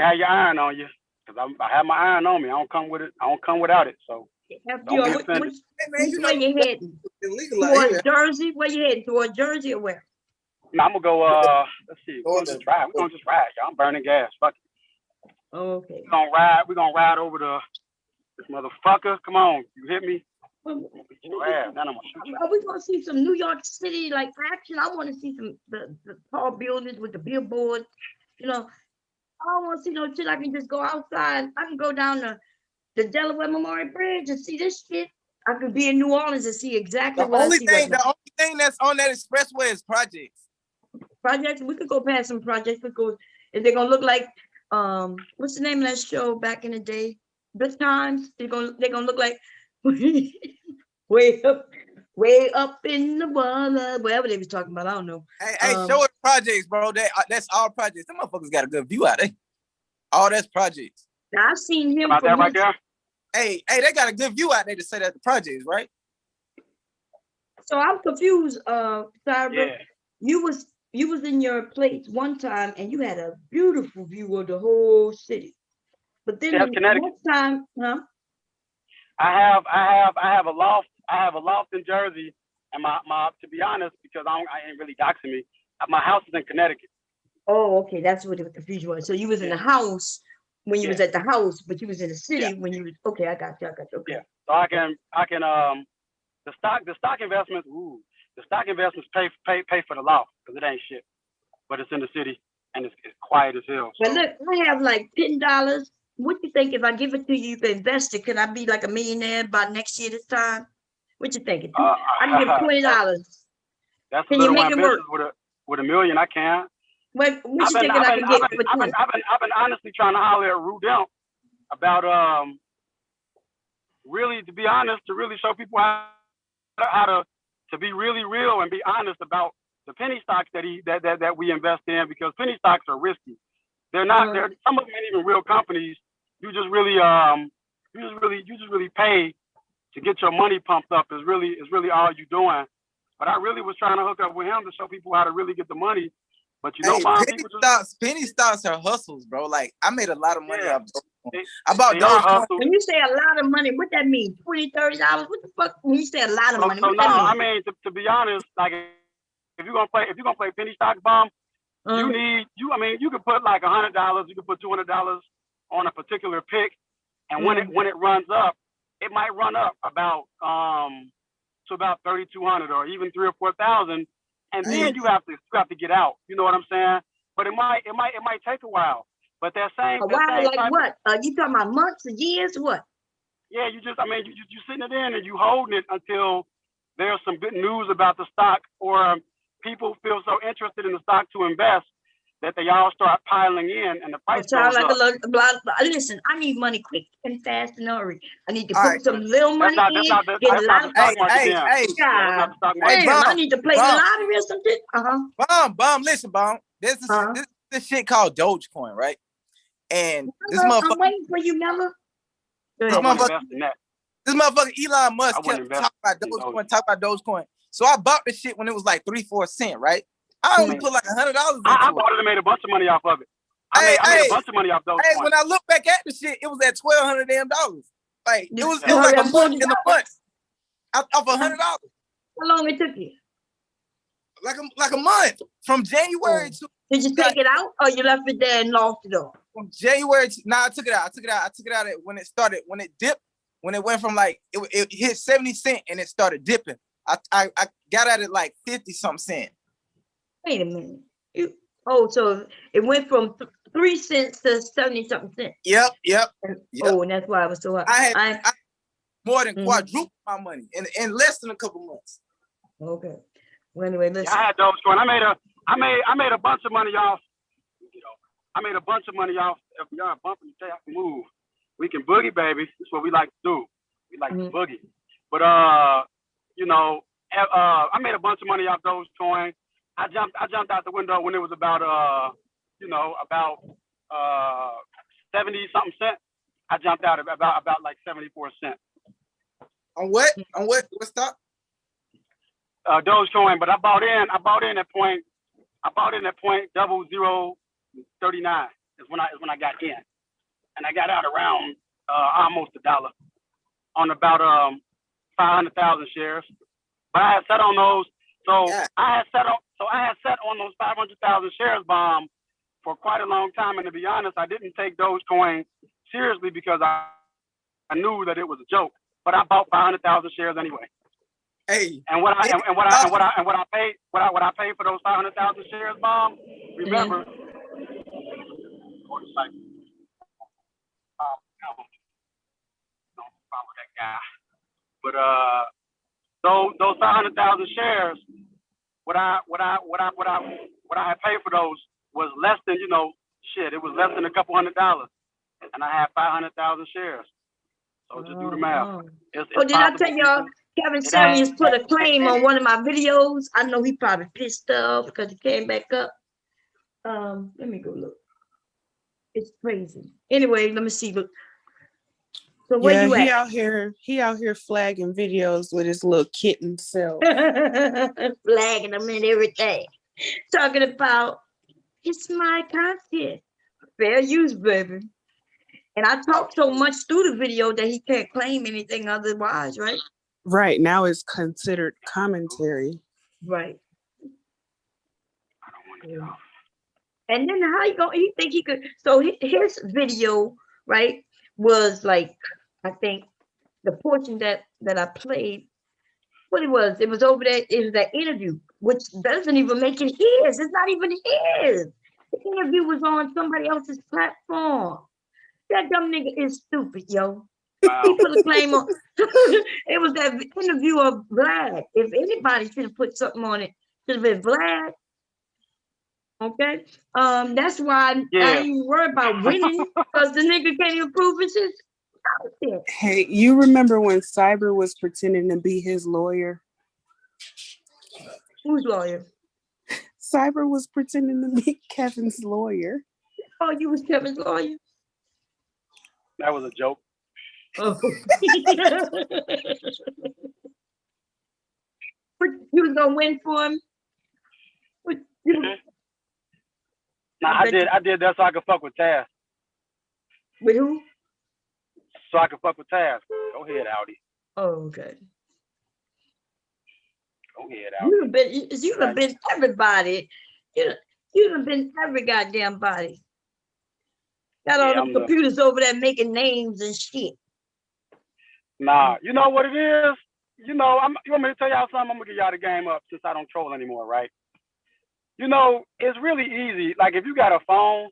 have your iron on you, because I have my iron on me. I don't come with it. I don't come without it. So. Which way you heading? Towards Jersey? Where you heading? Towards Jersey or where? No, I'm gonna go. Let's see. We're gonna just ride. We're gonna just ride, y'all. I'm burning gas. Fuck it. Okay. We're gonna ride. We're gonna ride over this motherfucker. Come on, you hit me. Well, Beat your ass. Then I'm gonna shoot you. are we gonna see some New York City like action? I want to see some the tall buildings with the billboards. You know, I don't want to see no shit. I can just go outside. I can go down the Delaware Memorial Bridge and see this shit. I could be in New Orleans and see exactly The what I only see right thing, now. the only thing that's on that expressway is projects. Projects. We could go past some projects because if they're gonna look like what's the name of that show back in the day? Good Times. They're gonna look like way up in the water, whatever they was talking about. I don't know. Hey, show it projects, bro. That's all projects. Them motherfuckers got a good view out there. All that's projects. I've seen him About that right there. Hey, they got a good view out there to say that the projects, right? So I'm confused, Cyber. Yeah. You was in your place one time and you had a beautiful view of the whole city. But then That's the Connecticut. next time, huh? I have a loft. I have a loft in Jersey, and my to be honest, because I ain't really doxing me. My house is in Connecticut. Oh, okay, that's what the confusion was. So you was in the house when you was at the house, but you was in the city when you was okay. I got you. Okay. Yeah. So I can the stock investments. Ooh, the stock investments pay for the loft because it ain't shit, but it's in the city and it's quiet as hell. But look, I have like $10. What you think if I give it to you, you can invest it? Can I be like a millionaire by next year this time? What you thinking? I can give $20. That's Can a little you make it ambitious work? with a million. I can't. What you thinking I can get for 20? I've been honestly trying to holler at Rudell about really, to be honest, to really show people how to be really real and be honest about the penny stocks that we invest in, because penny stocks are risky. They're not. They're some of them ain't even real companies. You just really pay to get your money pumped up. Is really all you doing. But I really was trying to hook up with him to show people how to really get the money. But you know, penny stocks are hustles, bro. Like I made a lot of money off Dogecoin. I bought Dogecoin. When you say a lot of money, what that mean? $20, $30? What the fuck? When you say a lot of money, so what no, that mean? I mean to be honest, like if you're gonna play penny stock bomb, you could put like $100, you could put $200 on a particular pick, and when it runs up, it might run up about to about 3,200 or even 3,000 or 4,000, and then you have to get out. You know what I'm saying? But it might take a while. But that same like what? You talking about months or years? What? Yeah, you sitting it in and you holding it until there's some good news about the stock, or people feel so interested in the stock to invest that they all start piling in and the price goes up. Listen, I need money quick and fast and hurry. I need to put some little money in, get a lot of Hey, I need to play the lottery or something. Bomb, listen, Bomb. There's this shit called Dogecoin, right? And this motherfucker. I'm waiting for you, Mella. This motherfucker Elon Musk kept talking about Dogecoin. So I bought the shit when it was like 3-4 cents, right? I only put like $100. I bought it and made a bunch of money off of it. I made a bunch of money off Dogecoin. Hey, when I look back at the shit, it was at $1,200 damn dollars. Like it was like a month in the month off $100. How long it took you? Like a month from January to. Did you take it out or you left it there and lost it all? From January to, I took it out. I took it out when it started, when it dipped, when it went from like it hit 70 cents and it started dipping. I got at it like 50 something cent. Wait a minute. So it went from 3 cents to 70 something cents. Yep. Oh, and that's why I was so high. I more than quadrupled my money in less than a couple months. Okay. Well, anyway, listen. I had Dogecoin. I made a bunch of money off. I made a bunch of money off FBI bumping the tail move. We can boogie, baby. That's what we like to do. We like to boogie. But I made a bunch of money off Dogecoin. I jumped out the window when it was about 70 something cent. I jumped out at about like 74 cents. On what? What stock? Dogecoin, but I bought in at point 0039 is when I got in, and I got out around almost $1 on about 500,000 shares. But I had set on those, so I So I had sat on those 500,000 shares bomb for quite a long time, and to be honest, I didn't take Dogecoin seriously because I knew that it was a joke. But I bought 500,000 shares anyway. Hey, and what I paid for those 500,000 shares, bomb. Remember, don't follow that guy. But those 500,000 shares, what I had paid for those was less than, it was less than a couple $100, and I had 500,000 shares. So just do the math. It's did I tell possible. y'all Kevin Samuels put a claim on one of my videos? I know he probably pissed off because it came back up. Let me go look. It's crazy. Anyway, let me see. Look. So where you at? He out here flagging videos with his little kitten self. Flagging them and everything. Talking about it's my content. Fair use, baby. And I talked so much through the video that he can't claim anything otherwise, right? Right. Now it's considered commentary. Right. Yeah. And then how you think he could? So his video, right, was like, I think the portion that I played, what it was over there, it was that interview, which doesn't even make it his. It's not even his. The interview was on somebody else's platform. That dumb nigga is stupid, yo. Wow. He put a claim on. It was that interview of Vlad. If anybody should have put something on it, should have been Vlad. Okay. That's why I ain't worried about winning because the nigga can't even prove it's his content. Hey, you remember when Cyber was pretending to be his lawyer? Whose lawyer? Cyber was pretending to be Kevin's lawyer. Oh, you was Kevin's lawyer? That was a joke. Oh. You was gonna win for him? Nah, I did that so I could fuck with Taz. With who? So I could fuck with Taz. Go ahead, Audi. Oh, okay. Go ahead, Audi. You've been everybody. You've been every goddamn body. Got all the computers over there making names and shit. Nah, you know what it is? You want me to tell y'all something? I'm gonna give y'all the game up since I don't troll anymore, right? It's really easy. Like if you got a phone,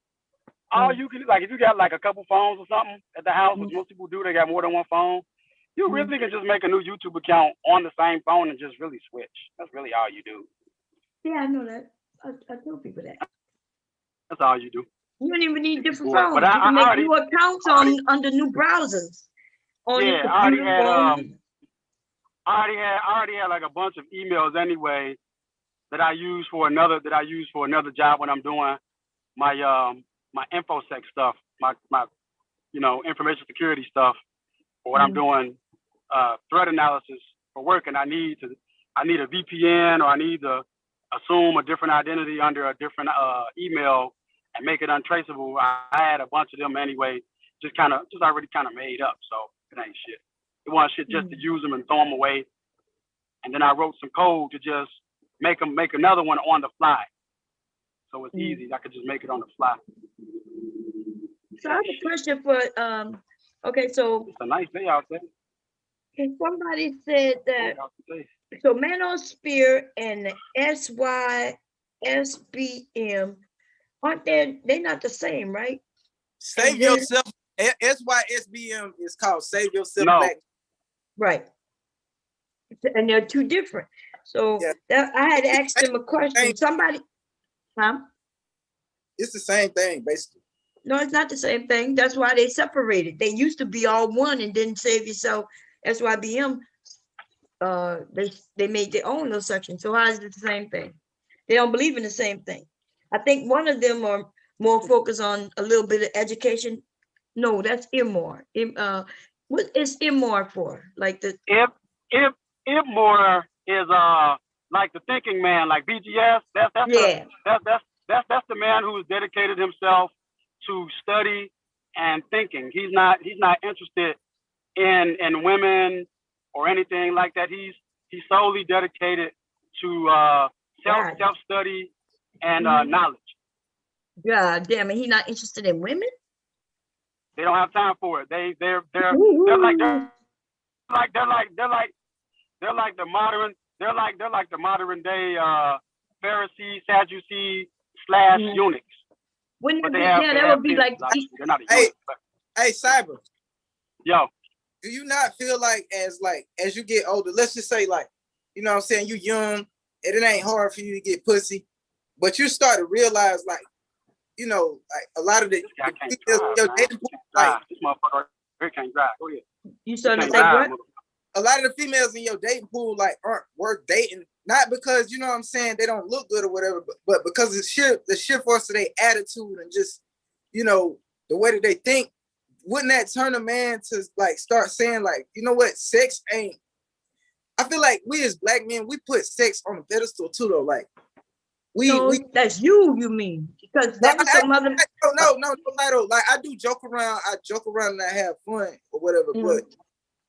all you can if you got like a couple phones or something at the house, which most people do, they got more than one phone. You really can just make a new YouTube account on the same phone and just really switch. That's really all you do. Yeah, I know that. I tell people that. That's all you do. You don't even need different phones. But you can make new accounts under new browsers. Yeah, I already had like a bunch of emails anyway that I use for another job when I'm doing my my infosec stuff, my information security stuff, or when I'm doing threat analysis for work, and I need a VPN, or I need to assume a different identity under a different email and make it untraceable. I had a bunch of them anyway, just already made up. So it ain't shit. It wasn't shit just to use them and throw them away. And then I wrote some code to just make another one on the fly. So it's easy. I could just make it on the fly. So I have a question for okay, so it's a nice day out there. Somebody said that so Manosphere and the SYSBM aren't they're not the same, right? Save yourself. SYSBM is called Save Yourself Back. Right. And they're two different. So I had asked them a question. Somebody, It's the same thing, basically. No, it's not the same thing. That's why they separated. They used to be all one and didn't Save Yourself. SYBM, they made their own little section. So how is it the same thing? They don't believe in the same thing. I think one of them are more focused on a little bit of education. No, that's IMOR. What is IMOR for? Like the IMOR is like the thinking man, like BGS. That's the man who's dedicated himself to study and thinking. He's not interested in women or anything like that. He's solely dedicated to God. self-study and Mhm. knowledge. God damn it, he not interested in women? They don't have time for it. They're Ooh. the modern day Pharisee, Sadducee / eunuchs. Wouldn't But that they be, have yeah, they that have would be business. like, Like, they're not a Hey, eunuch. But, hey, Cyber, yo, do you not feel like as you get older, let's just say like, you know what I'm saying, you young and it ain't hard for you to get pussy, but you start to realize like, you know, like a lot of the I can't females in drive, your man. dating pool, Drive. like This motherfucker here can't drive. Go ahead. you starting to can't say drive, what? a lot of the females in your dating pool like aren't worth dating, not because you know what I'm saying they don't look good or whatever, but because the sheer force of their attitude and just, you know, the way that they think. Wouldn't that turn a man to like start saying like, you know what, sex ain't? I feel like we as black men, we put sex on a pedestal too though. Like No, that's you mean, because that was some other. No, like I do joke around, and I have fun or whatever, but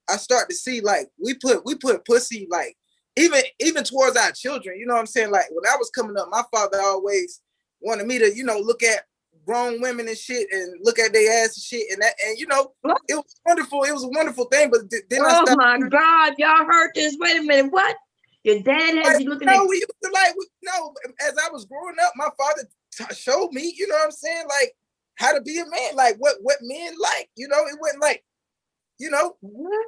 I start to see like we put pussy like even towards our children, you know what I'm saying? Like when I was coming up, my father always wanted me to, you know, look at grown women and shit and look at their ass and shit and you know, it was wonderful. It was a wonderful thing, but then I started. Oh my God, y'all heard this? Wait a minute, what? Your dad had you looking at? No, we used to as I was growing up, my father showed me, you know what I'm saying, like how to be a man, like what men like, you know. It wasn't like, you know,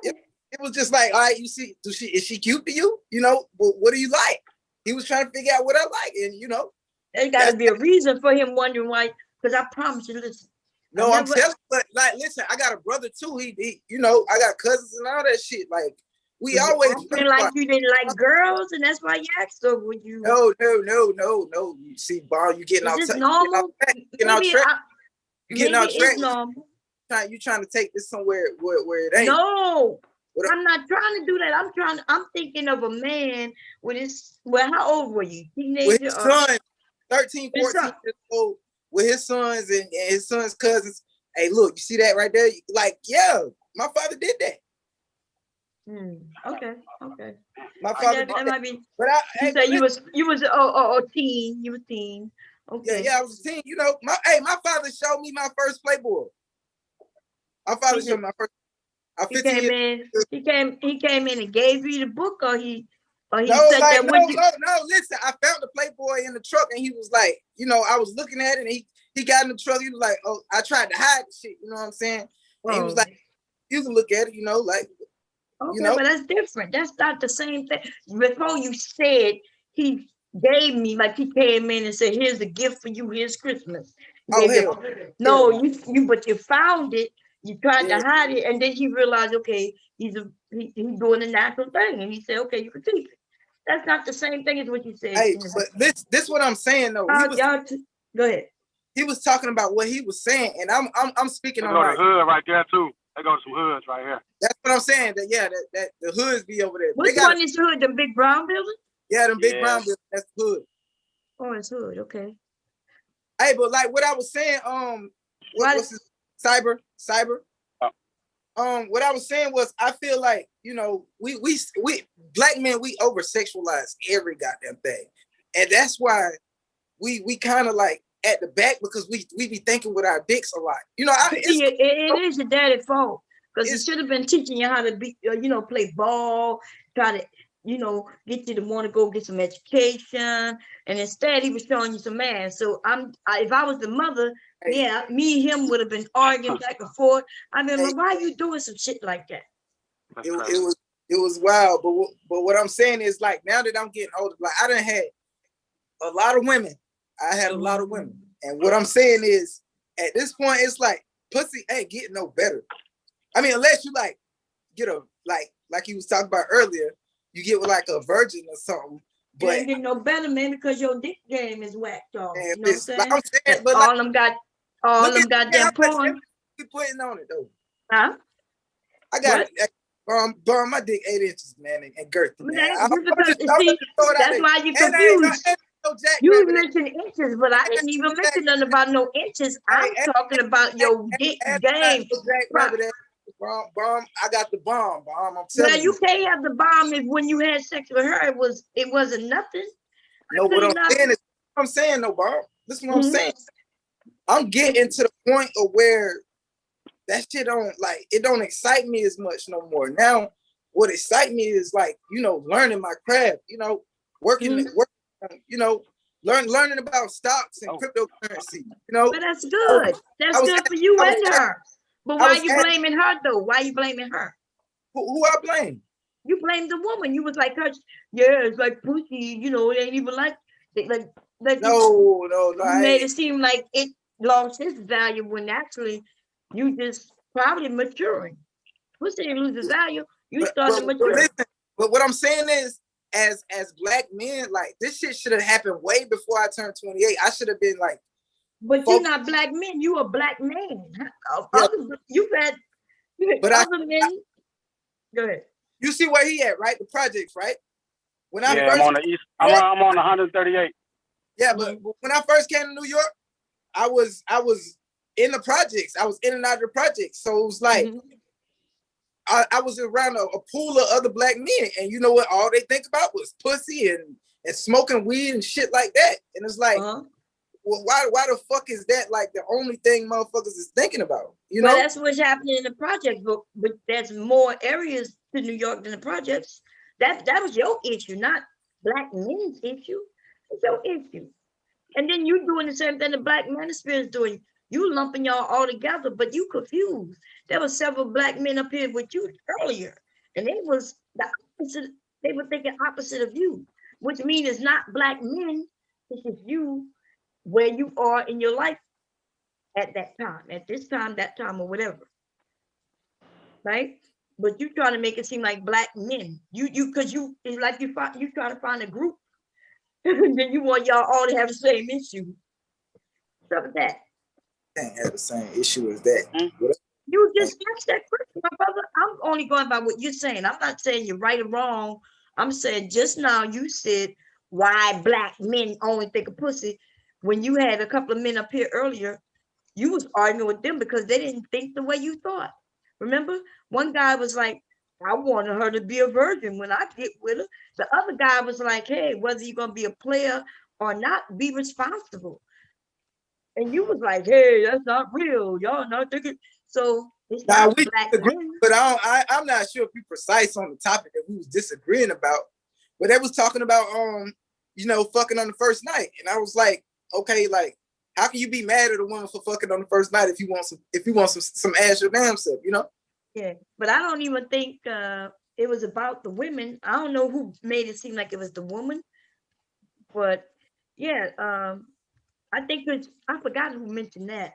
it was just like, all right, you see, is she cute to you? You know, what do you like? He was trying to figure out what I like, and you know, there's got to be a reason for him wondering why. Because I promise you, listen. No, I'm telling you, but like, listen, I got a brother too. He, you know, I got cousins and all that shit. Like, we always like you didn't like girls, and that's why you asked her. Would you? No. You see, Bob, you getting off. Is this normal? Maybe it's normal. You trying to take this somewhere where it ain't. No, I'm not trying to do that. I'm thinking of a man with his. Well, how old were you? Teenager? With his son, 13, 14 years old, with his sons and his sons' cousins. Hey, look, you see that right there? Like, yeah, my father did that. Okay. My father did that might be. But you was teen. You were teen. Okay. Yeah, I was a teen. You know, my father showed me my first Playboy. My father showed me my first. He came in and gave you the book, or he said that with you. No. Listen, I found the Playboy in the truck, and he was like, you know, I was looking at it, and he got in the truck. He was like, oh, I tried to hide the shit. You know what I'm saying? And he was like, you can look at it, you know, like. Okay, you know? but that's different. That's not the same thing. Before you said he gave me, like he came in and said, "Here's a gift for you. Here's Christmas." But you found it. You tried to hide it, and then he realized, okay, he's doing the natural thing, and he said, "Okay, you can keep it." That's not the same thing as what you said. Hey, but this what I'm saying though. Go ahead. He was talking about what he was saying, and I'm speaking on the hood right there too. They go to some hoods right here. That's what I'm saying. That the hoods be over there. Which one is hood? The big brown building? Yeah, the big brown building. That's the hood. Oh, it's hood. Okay. Hey, but like what I was saying, what's this? Cyber. What I was saying was, I feel like, you know, we black men, we over sexualize every goddamn thing, and that's why we kind of like at the back, because we be thinking with our dicks a lot. You know, it is your daddy's fault, because he should have been teaching you how to be, you know, play ball, try to, you know, get you to want to go get some education, and instead he was showing you some man. So if I was the mother, yeah, me and him would have been arguing back and forth. I mean, why are you doing some shit like that? It was wild, but what I'm saying is, like, now that I'm getting older, like I done had a lot of women. I had a lot of women, and what I'm saying is, at this point, it's like pussy ain't getting no better. I mean, unless you like get a like you was talking about earlier, you get with like a virgin or something. But it ain't getting no better, man, because your dick game is whacked off. You know what I'm saying? Like I'm saying, but all them goddamn porn. We putting on it though. Huh? I got it. My dick 8 inches, man, and girthy, man. That's why you confused. You mentioned inches, but I didn't even mention nothing about no inches. I'm talking about your dick game. Bomb, I got the bomb. I'm telling you. You can't have the bomb if when you had sex with her, it wasn't nothing. No, what I'm saying, no, Bob. Listen, what I'm saying. I'm getting to the point of where that shit don't it don't excite me as much no more. Now, what excites me is learning my craft. Working, learning about stocks and cryptocurrency. But that's good. That's good for you and her. But why are you blaming her though? Why are you blaming her? Who I blame? You blame the woman. You was like her. Yeah, it's like pussy. It ain't even like no. You made it seem like it lost its value when actually you just probably maturing. Pussy didn't lose its value. You started maturing. But what I'm saying is, as Black men, this shit should have happened way before I turned 28. I should have been like. But you're not Black men. You a Black man. You've had other men. Go ahead. You see where he at, right? The projects, right? When I'm on the east. I'm on 138. Yeah, but when I first came to New York, I was in the projects. I was in and out of the projects. So it was like I was around a pool of other Black men, and you know what? All they think about was pussy and smoking weed and shit like that. And it's like, well, why the fuck is that the only thing motherfuckers is thinking about? Well, that's what's happening in the project, but there's more areas to New York than the projects. That was your issue, not Black men's issue. It's your issue. And then you doing the same thing the Black manosphere is doing. You lumping y'all all together, but you confused. There were several Black men up here with you earlier, and they was the opposite. They were thinking opposite of you, which means it's not Black men. It's just you, where you are in your life at that time, at this time, that time, or whatever. Right? But you trying to make it seem like Black men. Because it's like you trying to find a group, and then you want y'all all to have the same issue. Stop with that. Can't have the same issue as that. You just asked that question, my brother. I'm only going by what you're saying. I'm not saying you're right or wrong. I'm saying just now you said why Black men only think of pussy. When you had a couple of men up here earlier, you was arguing with them because they didn't think the way you thought. Remember? One guy was like, I wanted her to be a virgin when I get with her. The other guy was like, hey, whether you're going to be a player or not, be responsible. And you was like, hey, that's not real. Y'all not thinking. So it's not Black men. But I'm not sure if we precise on the topic that we was disagreeing about. But they was talking about fucking on the first night. And I was like, okay, how can you be mad at a woman for fucking on the first night if you want some ass your damn self, Yeah, but I don't even think it was about the women. I don't know who made it seem like it was the woman, but yeah, I think I forgot who mentioned that,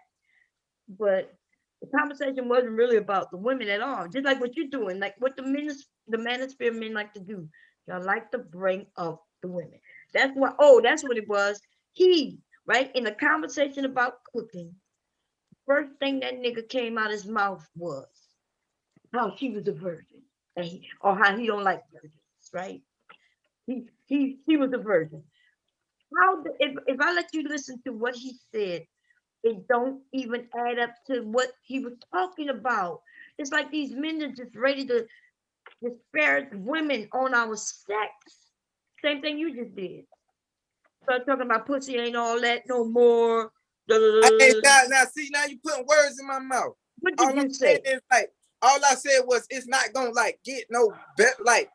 but the conversation wasn't really about the women at all. Just like what you're doing, like what the manosphere men like to do. Y'all like to bring up the women. That's what. Oh, that's what it was. Right in the conversation about cooking, first thing that nigga came out his mouth was how she was a virgin, or how he don't like virgins, right? He was a virgin. If I let you listen to what he said, it don't even add up to what he was talking about. It's like these men are just ready to disparage women on our sex. Same thing you just did. Start talking about pussy ain't all that no more. Now you putting words in my mouth. What did you say? All I said was it's not gonna get no better.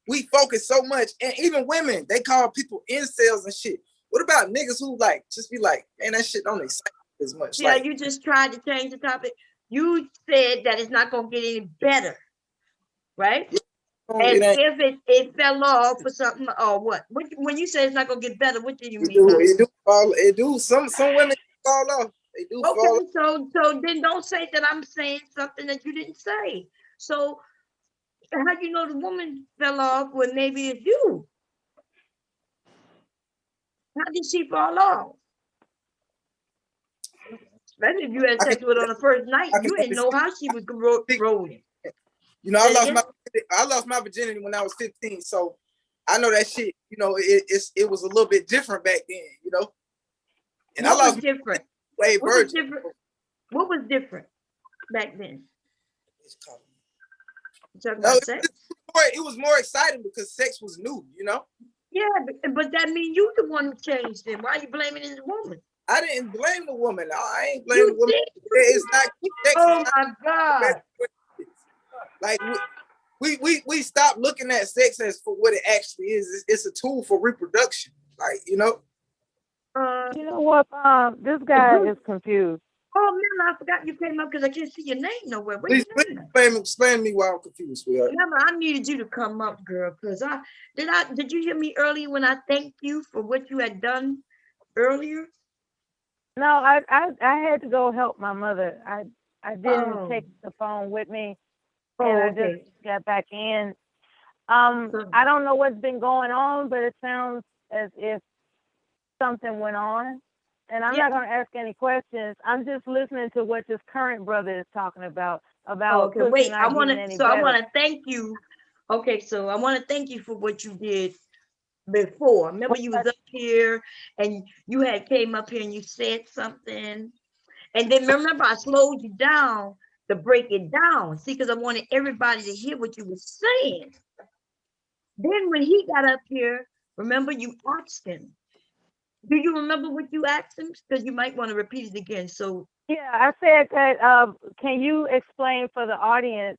We focus so much, and even women, they call people incels and shit. What about niggas who just be like, man, that shit don't excite me as much? Yeah, you just tried to change the topic. You said that it's not gonna get any better, right? And if it fell off or something, or what? When you say it's not gonna get better, what do you mean? It do. Some women fall off. They do fall off. So then don't say that I'm saying something that you didn't say. So how do you know the woman fell off when maybe it's you? How did she fall off? Especially if you had sex with her on the first night, you didn't know how she was rolling. I lost my virginity when I was 15, so I know that shit. It was a little bit different back then. And what was different? What was different back then? It was more exciting because sex was new. Yeah, but that means you the one who changed it. Why are you blaming this woman? I didn't blame the woman. No, I ain't blaming You the woman. did. It's not sex. Oh my God. Like we stopped looking at sex as for what it actually is. It's a tool for reproduction. Like, you know. You know what? This guy is confused. Oh man, I forgot you came up because I can't see your name nowhere. What's Please your name? explain me why I'm confused, sweetheart. Remember, I needed you to come up, girl, because did you hear me earlier when I thanked you for what you had done earlier? No, I had to go help my mother. I didn't take the phone with me, and I just got back in. I don't know what's been going on, but it sounds as if something went on. And I'm not going to ask any questions. I'm just listening to what this current brother is talking about Okay, wait, I want to to thank you. Okay, so I want to thank you for what you did before. Remember, you was up here and you had came up here and you said something. And then remember, I slowed you down to break it down. See, because I wanted everybody to hear what you were saying. Then when he got up here, remember you asked him. Do you remember what you asked him? Because you might want to repeat it again. So yeah, I said that. Can you explain for the audience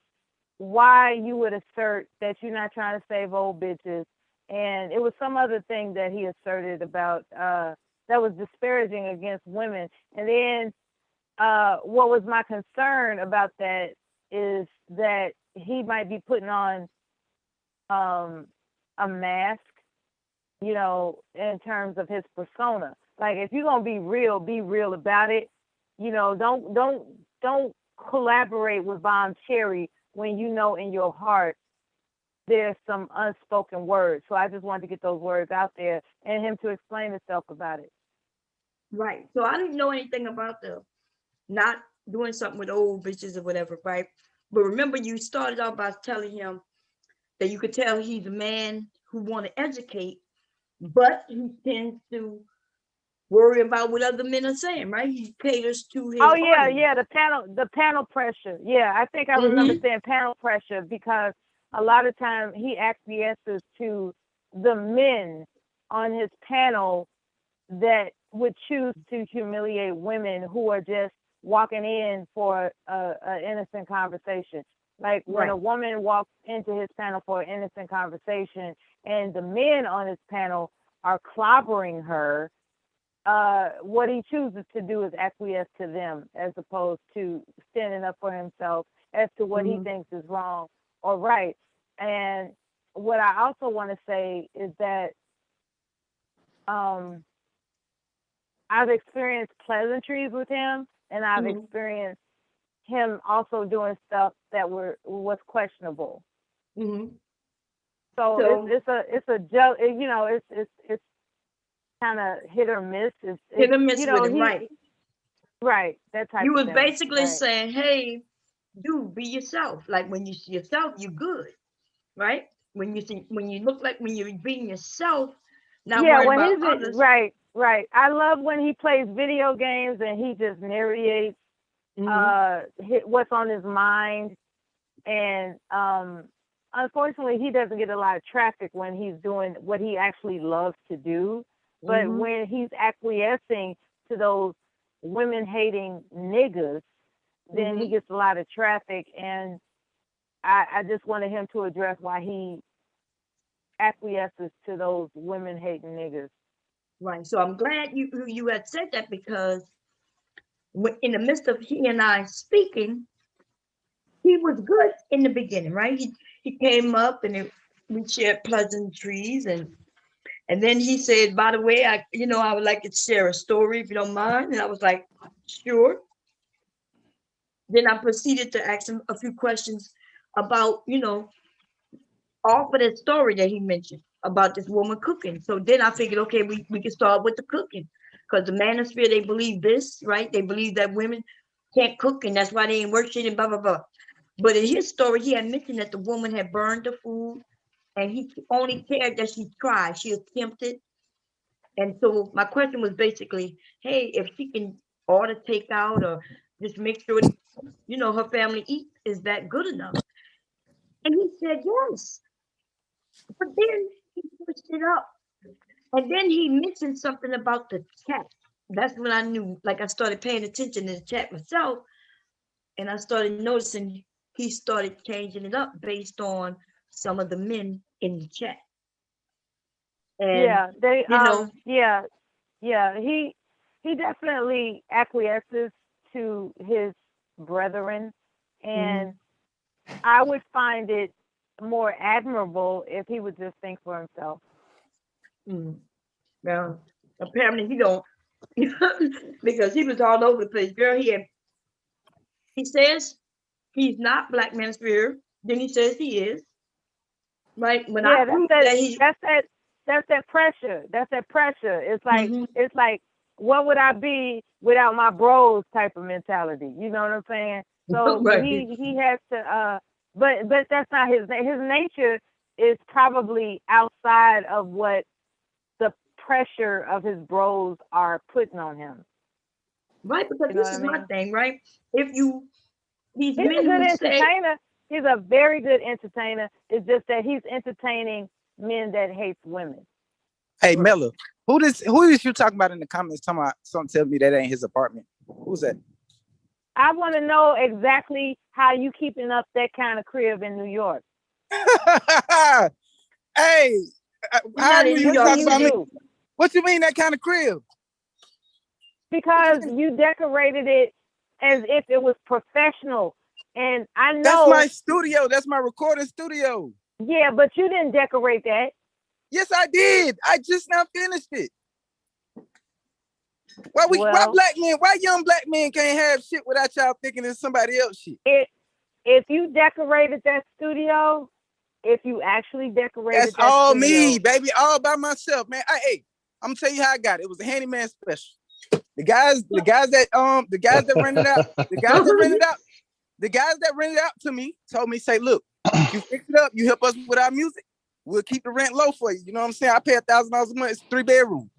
why you would assert that you're not trying to save old bitches? And it was some other thing that he asserted about that was disparaging against women. And then what was my concern about that is that he might be putting on a mask, you know, in terms of his persona. Like, if you're gonna be real about it. You know, don't collaborate with Bombcherry when you know in your heart there's some unspoken words. So I just wanted to get those words out there and him to explain himself about it. Right. So I didn't know anything about the not doing something with old bitches or whatever, right? But remember, you started off by telling him that you could tell he's a man who want to educate, but he tends to worry about what other men are saying, right? He caters to his audience. The panel pressure. Yeah, I think I remember saying panel pressure because a lot of time he acquiesces to the men on his panel that would choose to humiliate women who are just walking in for an innocent conversation. Like when a woman walks into his panel for an innocent conversation and the men on his panel are clobbering her, what he chooses to do is acquiesce to them as opposed to standing up for himself as to what he thinks is wrong or right. And what I also want to say is that I've experienced pleasantries with him, and I've experienced him also doing stuff that was questionable. So it's a joke, you know, it's kind of hit or miss. It's hit or miss you know, with him, right? Right, that type you of was thing. basically Right. saying, hey, dude, be yourself. Like when you see yourself, you good, right? When you look like when you're being yourself, not worried about others. Right. I love when he plays video games and he just narrates what's on his mind. And unfortunately, he doesn't get a lot of traffic when he's doing what he actually loves to do. But when he's acquiescing to those women-hating niggas, then he gets a lot of traffic. And I just wanted him to address why he acquiesces to those women-hating niggas. Right. So I'm glad you had said that because in the midst of he and I speaking, he was good in the beginning, right? He came up and we shared pleasantries and then he said, by the way, I would like to share a story if you don't mind. And I was like, sure. Then I proceeded to ask him a few questions about, all for that story that he mentioned about this woman cooking. So then I figured, okay, we can start with the cooking because the manosphere, they believe this, right? They believe that women can't cook and that's why they ain't work shit and blah, blah, blah. But in his story, he had mentioned that the woman had burned the food and he only cared that she tried. She attempted. And so my question was basically, hey, if she can order takeout or just make sure, her family eats, is that good enough? And he said, yes. But then he switched it up And then he mentioned something about the chat. That's when I knew, like I started paying attention to the chat myself, and I started noticing he started changing it up based on some of the men in the chat. And Yeah, they you know, yeah, yeah, he definitely acquiesces to his brethren, and I would find it more admirable if he would just think for himself. Well, apparently he don't, because he was all over the place. Girl, he says he's not Black Manosphere. Then he says he is. Right? When I Yeah, proved that he that's that pressure. That's that pressure. It's like what would I be without my bros type of mentality. You know what I'm saying? So Right. he has to but that's not his nature is probably outside of what the pressure of his bros are putting on him. Right, because You know this is my thing, right? If he's a good entertainer. He's a very good entertainer. It's just that he's entertaining men that hate women. Hey, Mella, who is you talking about in the comments? Talking about something telling me that ain't his apartment. Who's that? I want to know exactly how you keeping up that kind of crib in New York. Hey, how do you talk about me? Do? What you mean that kind of crib? Because you decorated it as if it was professional. And I know that's my studio. That's my recording studio. Yeah, but you didn't decorate that. Yes, I did. I just now finished it. Why young black men can't have shit without y'all thinking it's somebody else shit? If you decorated that studio, if you actually decorated that's that all studio, me, baby, all by myself, man. Hey, I'm gonna tell you how I got it. It was a handyman special. The guys that rented out to me told me, say, look, you fix it up, you help us with our music, we'll keep the rent low for you. You know what I'm saying? I pay $1,000 a month. It's 3-bedroom.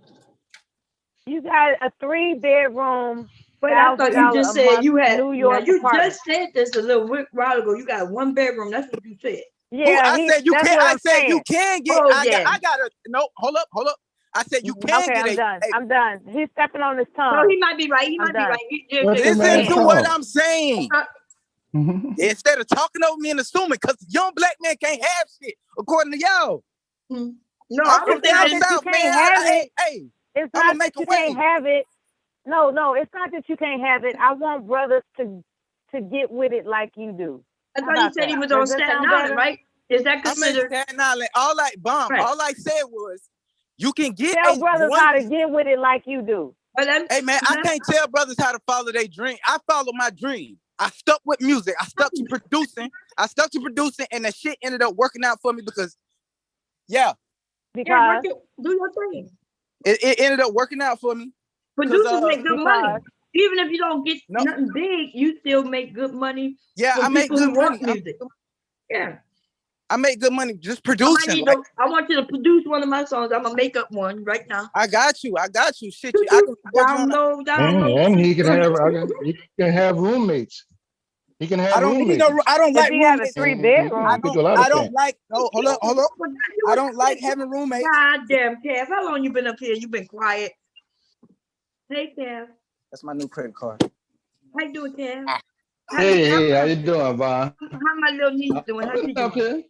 You got a 3-bedroom. But I thought you just said you had New York. You just said this a little while ago. You got 1 bedroom. That's what you said. Yeah, I said you can. I said you can get. Oh, I got a no. Hold up. I said you can okay, get. I'm done. He's stepping on his tongue. No, he might be right. He might be right. Listen to what I'm saying. Instead of talking over me and assuming, because young black men can't have shit, according to y'all. No, I'm from down south, man. Hey, it's I'm gonna make you a way. Can't have it. No, it's not that you can't have it. I want brothers to get with it like you do. I thought you said he was on Staten Island, right? Is that considered? I'm in Staten Island. All I said was, you can get tell brothers how to get with it like you do. Hey man, I can't tell brothers how to follow their dream. I follow my dream. I stuck with music. I stuck to producing, and the shit ended up working out for me because do your thing. It ended up working out for me. Producers make good money. Even if you don't get nothing big, you still make good money. Yeah, I make good money. Yeah. I make good money just producing. I want you to produce one of my songs. I'm gonna make up one right now. I got you. Shit, and he can have roommates. He can have roommates. I don't like roommates. Have a 3-bedroom. I don't like. No, hold up. I don't like having roommates. God damn, Kev. How long you been up here? You been quiet. Hey, Kev. That's my new credit card. How you doing, Kev? Hey, how you doing, Vaughn? How my little niece doing? How she doing?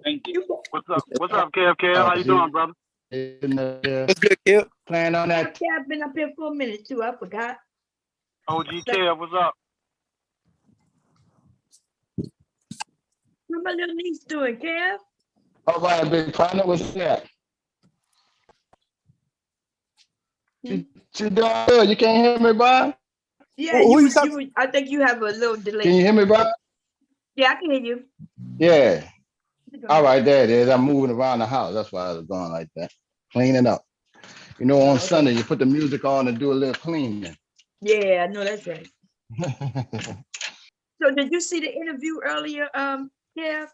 Thank you. What's up, Kev? How you doing, brother? What's good, Kev? Playing on that. Kev been up here for a minute too. I forgot. OG Kev, what's up? How my little niece doing, Kev? All right, big partner, what's that? You doing good? You can't hear me, Bob? Yeah, I think you have a little delay. Can you hear me, Bob? Yeah, I can hear you. Yeah. All right, there it is. I'm moving around the house. That's why I was going like that. Cleaning up. You know, on Sunday, you put the music on and do a little cleaning. Yeah, I know that's right. So did you see the interview earlier, Kev?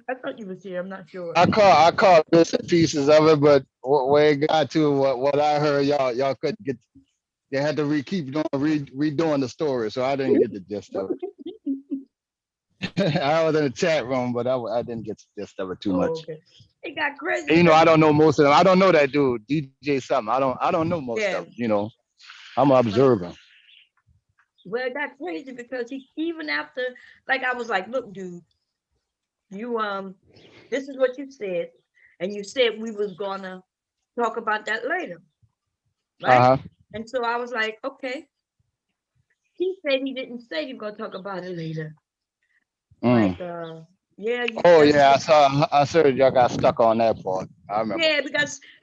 I thought you was here. I'm not sure. I caught bits and pieces of it, but where it got to, what I heard, y'all couldn't get. They had to keep redoing the story, so I didn't get the gist of it. I was in the chat room, but I didn't get the gist of it too much. Okay. It got crazy. And, you know, I don't know most of them. I don't know that dude, DJ something. I don't know most of them, you know. I'm an observer. Well, it got crazy because he even after, like, I was like, look, dude, you this is what you said, and you said we was gonna talk about that later, right? And so I was like, okay. He said he didn't say he was gonna talk about it later. Like, yeah. Oh yeah, I saw y'all got stuck on that part. I remember. Yeah,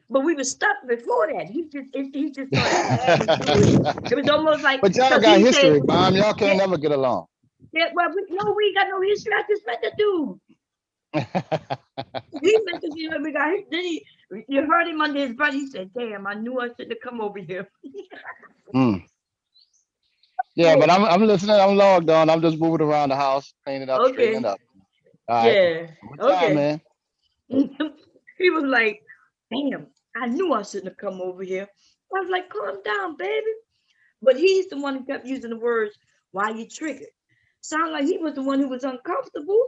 but we were stuck before that. He just started adding to it. It was almost like, but y'all got history, Mom. Y'all can't never get along. Yeah, well, we got no history. I just met the dude. He met the dude. We got. Then you heard him under his breath. He said, "Damn, I knew I shouldn't have come over here." Yeah, but I'm listening. I'm logged on. I'm just moving around the house, cleaning up, straightening up. All right. Yeah. Okay, man. He was like, "Damn, I knew I shouldn't have come over here." I was like, "Calm down, baby." But he's the one who kept using the words, "Why you triggered?" Sound like he was the one who was uncomfortable.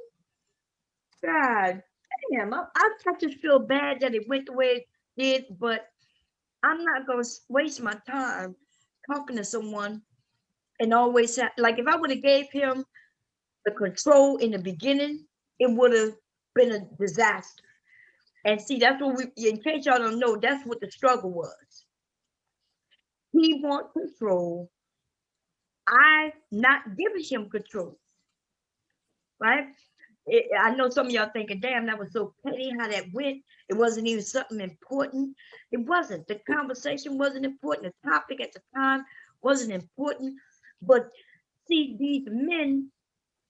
God damn, I just feel bad that it went the way it did, but I'm not going to waste my time talking to someone and always have, like, if I would have gave him the control in the beginning, it would have been a disaster. And see, that's what in case y'all don't know, that's what the struggle was. He wants control. I not giving him control, right? I know some of y'all thinking, damn, that was so petty how that went. It wasn't even something important. It wasn't. The conversation wasn't important. The topic at the time wasn't important. But see, these men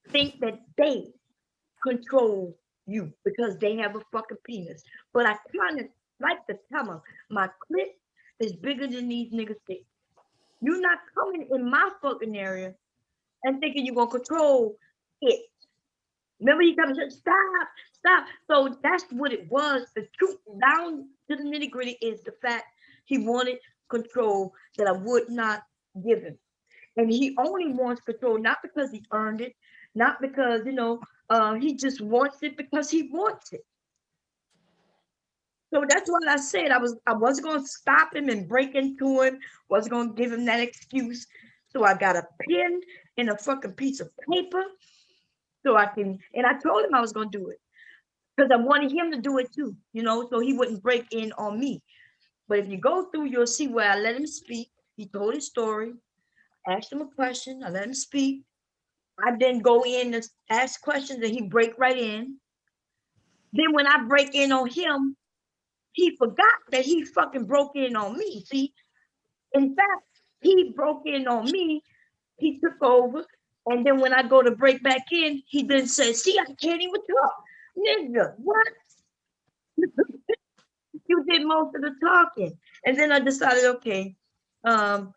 think that they control you because they have a fucking penis. But I kind of like to tell them, my clit is bigger than these niggas think. You're not coming in my fucking area and thinking you're going to control it. Remember, he comes and said, stop. So that's what it was. The truth down to the nitty gritty is the fact he wanted control that I would not give him. And he only wants control, not because he earned it, not because, he just wants it because he wants it. So that's what I said. I wasn't going to stop him and break into him. Wasn't going to give him that excuse. So I got a pen and a fucking piece of paper. So I told him I was going to do it because I wanted him to do it too, so he wouldn't break in on me. But if you go through, you'll see where I let him speak. He told his story, asked him a question, I let him speak. I then go in and ask questions and he break right in. Then when I break in on him, he forgot that he fucking broke in on me. See, in fact, he broke in on me. He took over. And then when I go to break back in, he then says, see, I can't even talk. Nigga, what? You did most of the talking. And then I decided, okay, I'm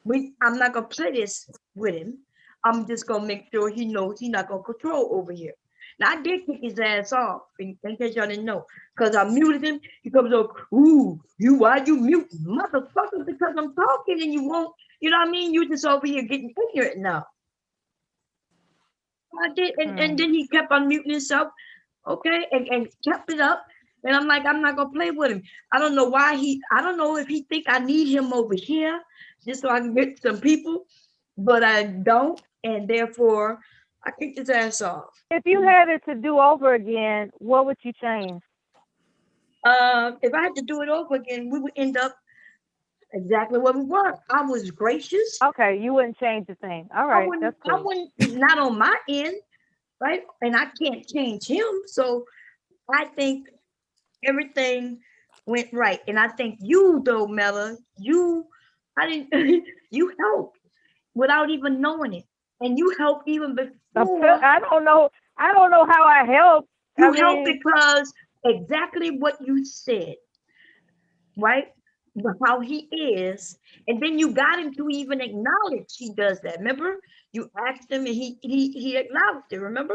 not going to play this with him. I'm just going to make sure he knows he's not going to control over here. Now, I did kick his ass off, in case y'all didn't know, because I muted him. He comes up, ooh, why you mute? Motherfucker, because I'm talking and you won't, you know what I mean? You just over here getting ignorant now. I did, and then he kept on muting himself, okay, and kept it up. And I'm like, I'm not gonna play with him. I don't know why I don't know if he think I need him over here just so I can get some people, but I don't, and therefore I kicked his ass off. If you had it to do over again, what would you change? If I had to do it over again, we would end up exactly where we were. I was gracious. Okay, you wouldn't change the thing. All right, that's cool. I wouldn't, not on my end, right? And I can't change him. So I think everything went right. And I think you, though, Mella, you helped without even knowing it. And you helped even before. I don't know how I helped. You helped because exactly what you said, right? How he is, and then you got him to even acknowledge he does that. Remember, you asked him, and he acknowledged it. Remember?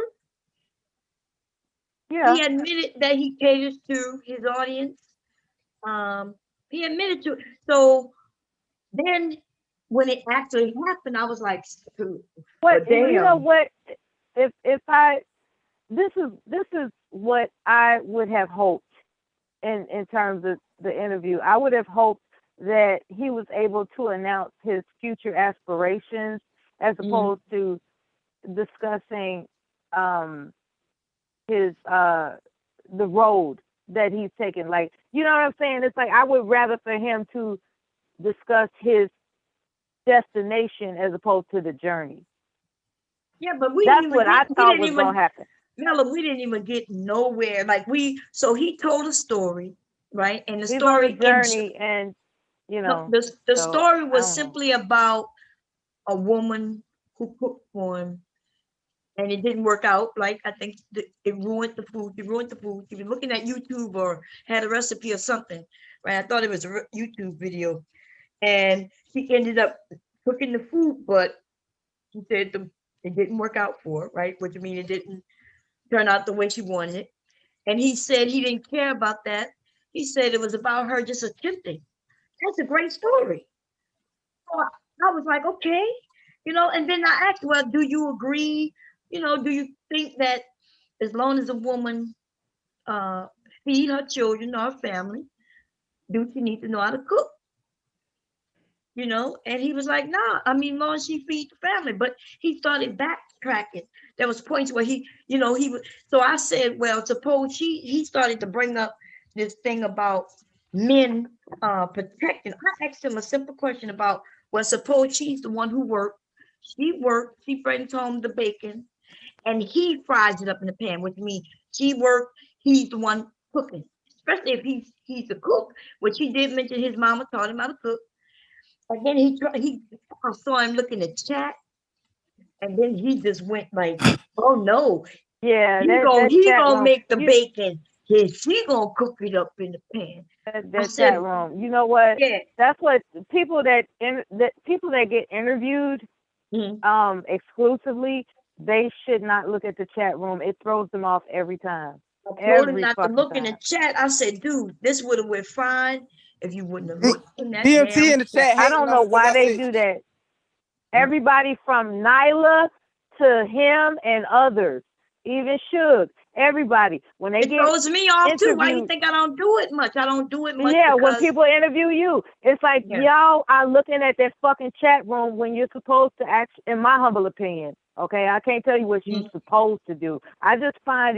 Yeah. He admitted that he caters to his audience. He admitted to it. So then, when it actually happened, I was like, "But damn. You know what? If I this is what I would have hoped in terms of the interview. I would have hoped that he was able to announce his future aspirations as opposed to discussing his the road that he's taken. Like, you know what I'm saying? It's like I would rather for him to discuss his destination as opposed to the journey. Yeah, but we That's didn't what even I get, we thought didn't was even, gonna happen. Mela, we didn't even get nowhere. Like so he told a story, right? And the He's on a story, journey, and you know, the so, story I was don't know. simply about a woman who cooked for him, and it didn't work out. Like, I think it ruined the food. It ruined the food. He was looking at YouTube or had a recipe or something, right? I thought it was a YouTube video, and he ended up cooking the food, but he said it didn't work out for her, right? Which means it didn't turn out the way she wanted it. And he said he didn't care about that. He said it was about her just attempting. That's a great story. So I was like, okay, and then I asked, well, do you agree? Do you think that as long as a woman feed her children or her family, do she need to know how to cook? And he was like, nah, I mean, long as she feeds the family. But he started backtracking. There was points where he was. So I said, well, suppose he started to bring up this thing about men protecting. I asked him a simple question about, well, suppose she's the one who worked. She brings home the bacon, and he fries it up in the pan, which means she worked, he's the one cooking. Especially if he's the cook, which he did mention his mama taught him how to cook. And then I saw him looking at chat, and then he just went like, "Oh no, yeah, he that chat gonna room, make the bacon. Yeah, she gonna cook it up in the pan." that chat room. You know what? Yeah. That's what people that get interviewed exclusively, they should not look at the chat room. It throws them off every time. I told him not to look in the chat. I said, dude, this would have went fine if you wouldn't have looked in that DMT in the chat. chat. I don't know why they do that. Everybody from Nyla to him and others, even Suge, everybody, when they get throws me off too. Why you interviewed- think I don't do it much? I don't do it much. Yeah, when because people interview you, it's like y'all are looking at that fucking chat room when you're supposed to act. In my humble opinion, okay, I can't tell you what you're supposed to do. I just find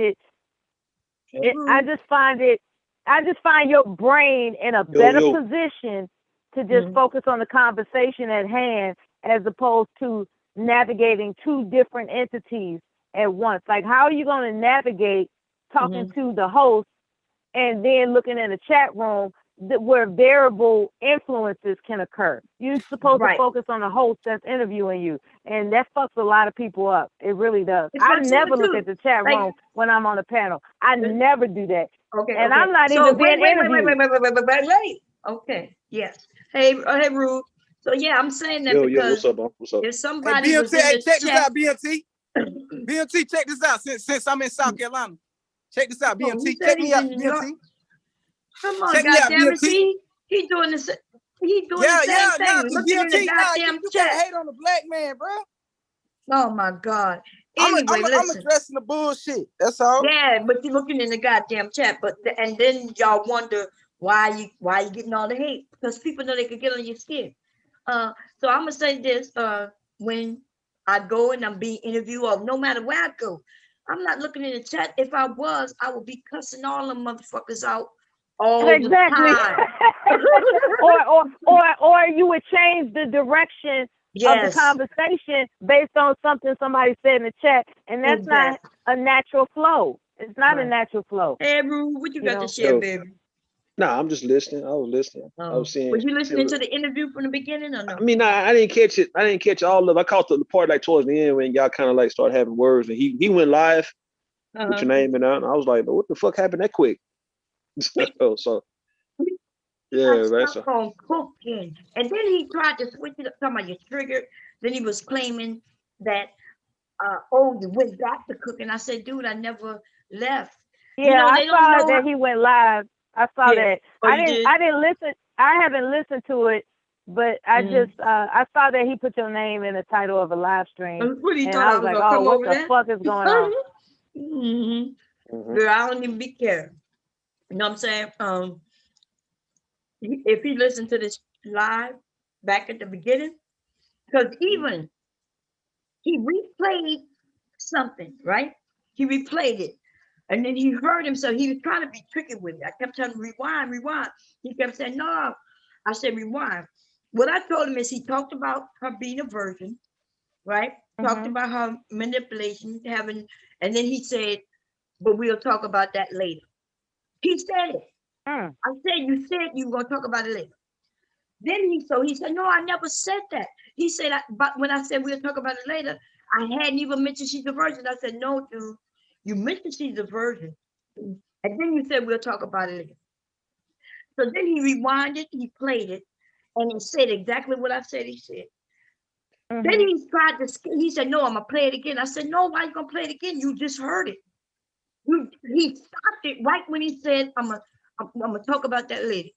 I just find your brain in a better position to just focus on the conversation at hand as opposed to navigating two different entities at once. Like, how are you going to navigate talking to the host and then looking in the chat room where variable influences can occur? You're supposed to focus on the host that's interviewing you, and that fucks a lot of people up. It really does. I never look at the chat room when I'm on a panel. I never do that. Okay, and I'm not even being interviewed. Wait. Okay, yes. Hey, Rude. So yeah, I'm saying that because what's up, man? What's up? if somebody was in the check chat, this out, BMT. BMT, check this out. Since I'm in South Carolina, check this out, BMT. Check me out, BMT. Come on, check me out, goddamn it! BMT. See, he's doing the same thing. Looking in the goddamn you chat. can't hate on the black man, bro. Oh my God. Anyway, I'm addressing the bullshit. That's all. Yeah, but you're looking in the goddamn chat. And then y'all wonder why you getting all the hate, because people know they could get on your skin. So I'm gonna say this: when I go and I'm being interviewed, or no matter where I go, I'm not looking in the chat. If I was, I would be cussing all them motherfuckers out all the time. or you would change the direction of the conversation based on something somebody said in the chat, and that's not a natural flow. It's not a natural flow. Hey, Rue, what you got to share, baby? Nah, I'm just listening. I was listening. I was seeing. Were you listening to the interview from the beginning or no? I mean, I didn't catch it. I didn't catch all of it. I caught the part like towards the end when y'all kind of like started having words, and he went live with your name and I was like, what the fuck happened that quick? so yeah, right. So on cooking, and then he tried to switch it up. Talking about you triggered. Then he was claiming that you went back to cooking. I said, dude, I never left. Yeah, I saw that he went live. I saw that. Oh, I didn't listen. I haven't listened to it, but I just I saw that he put your name in the title of a live stream, and I was like, oh, what the fuck is going on? Girl, I don't even be caring. You know what I'm saying? If he listened to this live back at the beginning, because even he replayed something, right? He replayed it. And then he heard himself. He was trying to be tricky with it. I kept telling him, rewind, rewind. He kept saying, no. I said, rewind. What I told him is he talked about her being a virgin, right? Talked about her manipulation, having, and then he said, but we'll talk about that later. He said it. I said, you said you were going to talk about it later. Then he said, no, I never said that. He said, but when I said we'll talk about it later, I hadn't even mentioned she's a virgin. I said, no, dude, you mentioned she's a virgin. And then you said, we'll talk about it later. So then he rewinded, he played it, and he said exactly what I said he said. Then he said, no, I'm going to play it again. I said, no, why are you going to play it again? You just heard it. He stopped it right when he said, I'm gonna talk about that later.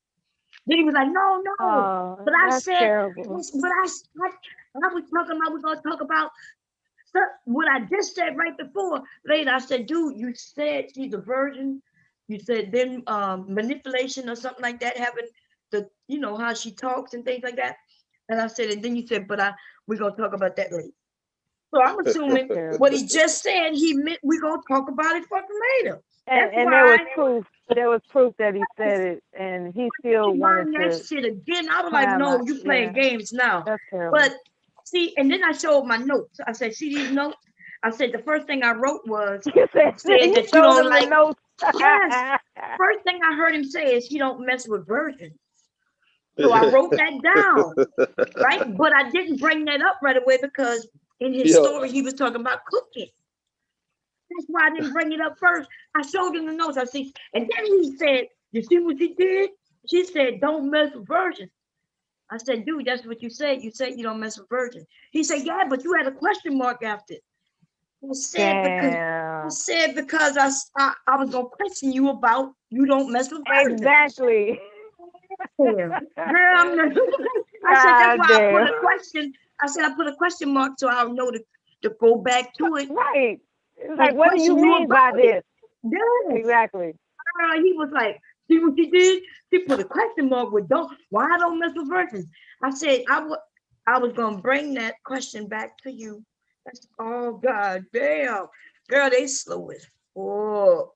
Then he was like, no. But I said, terrible. I was talking about, we're gonna talk about what I just said right before. Later, I said, dude, you said she's a virgin. You said then manipulation or something like that, having how she talks and things like that. And I said, and then you said, but we're gonna talk about that later. So I'm assuming what he just said, he meant we're gonna talk about it fucking later. And there was proof that he said it, and he still wanted that to shit again. I was like, no, you playing games now. That's terrible. But see, and then I showed my notes. I said, see these notes? I said the first thing I wrote was said that you don't like notes. Yes. First thing I heard him say is he don't mess with virgins. So I wrote that down, right? But I didn't bring that up right away because in his story he was talking about cooking. That's why I didn't bring it up first. I showed him the notes. I see, and then he said, "You see what she did? She said, don't mess with virgins." I said, "Dude, that's what you said. You said you don't mess with virgins." He said, "Yeah, but you had a question mark after it." I said because I was gonna question you about you don't mess with virgins. Exactly. Girl, I said that's why I put a question. I said I put a question mark so I'll know to go back to it. Right. It's like, what do you mean by this? Yes. Exactly. He was like, see what she did? She put a question mark with why I don't mess with virgins. I said I was gonna bring that question back to you. That's God damn. Girl, they slow as fuck.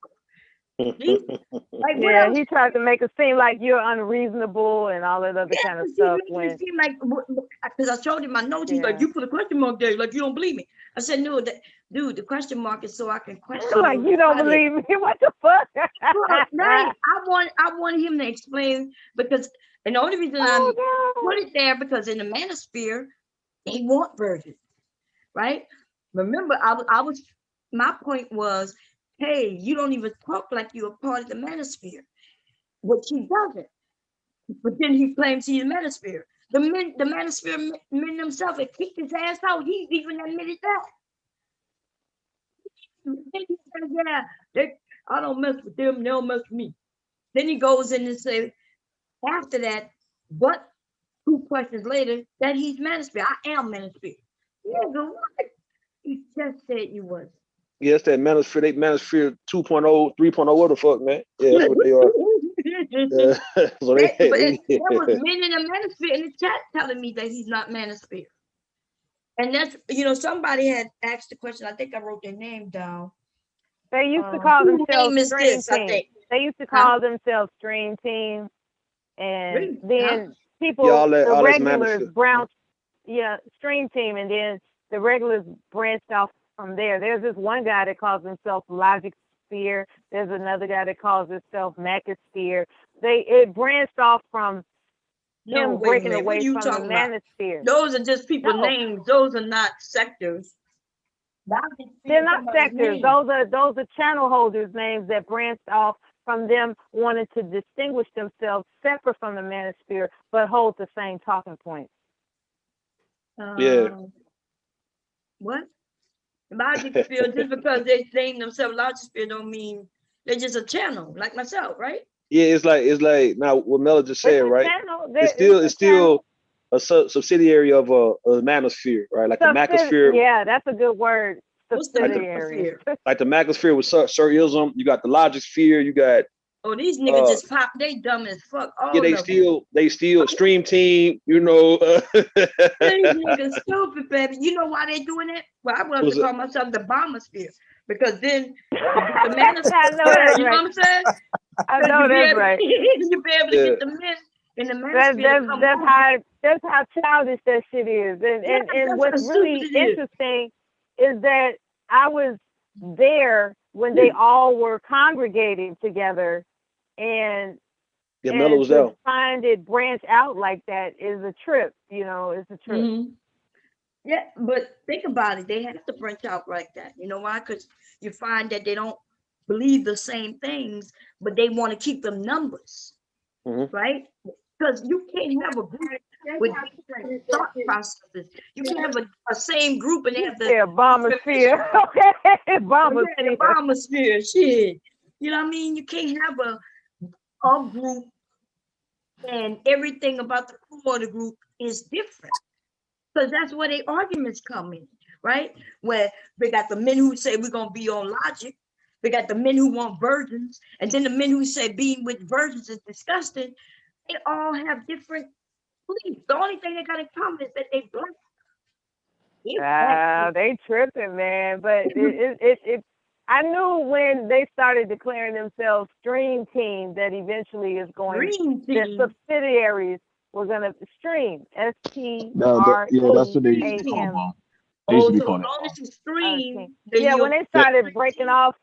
Yeah, he tried to make it seem like you're unreasonable and all that other kind of stuff. It seemed like, because I showed him my notes, he's like, you put a question mark there, like you don't believe me. I said, no, dude, the question mark is so I can question. Like you don't believe me? What the fuck? I want him to explain because, and the only reason I put it there because in the manosphere, they want virgins, right? Remember, my point was, hey, you don't even talk like you're a part of the manosphere, which he doesn't. But then he claims he's a manosphere. The manosphere men themselves have kicked his ass out. He's even admitted that. Then he says, yeah, I don't mess with them, they don't mess with me. Then he goes in and says, after that, but 2 questions later, that he's manosphere. I am manosphere. Nigga, what? You just said you was. Yes, that manosphere, they manosphere 2.0, 3.0, what the fuck, man? Yeah, that's what they are. So there was men in the manosphere in the chat telling me that he's not manosphere. And that's, somebody had asked the question. I think I wrote their name down. They used to call themselves Stream Team. They used to call themselves Stream Team. And then people, the regulars, Stream Team. And then the regulars branched off from there. There's this one guy that calls himself Logic Sphere. There's another guy that calls himself Macosphere. It branched off from him breaking away from the manosphere. Those are just people names. Those are not sectors. They're not sectors. Those are channel holders' names that branched off from them wanting to distinguish themselves separate from the manosphere, but hold the same talking points. What? Logic Sphere, just because they name themselves Logic Sphere don't mean they're just a channel, like myself, right? Yeah, it's like now what Mela just said, right? It's still a subsidiary of a manosphere, right? Like a Macosphere. Yeah, that's a good word. subsidiaries. Like the magosphere with Sir-ism, you got the logic sphere, you got these niggas just pop, they dumb as fuck. yeah, they still stream team, you know. These niggas stupid, baby. You know why they doing it? Well, I want to call myself the Bombersphere because then the manosphere, I know that's you know right. what I'm saying? I know that's right. You be able to get the men in the manosphere. That's how childish that shit is. And what's really interesting is that I was there when they all were congregating together, and Mello was to there. find it branch out like that is a trip. You know, it's a trip. Mm-hmm. Yeah, but think about it. They have to branch out like that. You know why? Because you find that they don't believe the same things, but they want to keep them numbers, right? Because you can't have a group with different thought processes. You can have a same group and they have the Bombersphere. Okay, Bombersphere. Bombersphere, shit. You know what I mean? You can't have a group and everything about the core of the group is different. Because that's where the arguments come in, right? Where they got the men who say we're gonna be on logic, they got the men who want virgins, and then the men who say being with virgins is disgusting. They all have different beliefs. The only thing they got in common is that they black. They tripping, man. But it I knew when they started declaring themselves Stream Team that eventually is going that subsidiaries were gonna stream STREAM. Yeah, that's what they used to call them. They used to be called it. Stream. Yeah, when they started breaking off,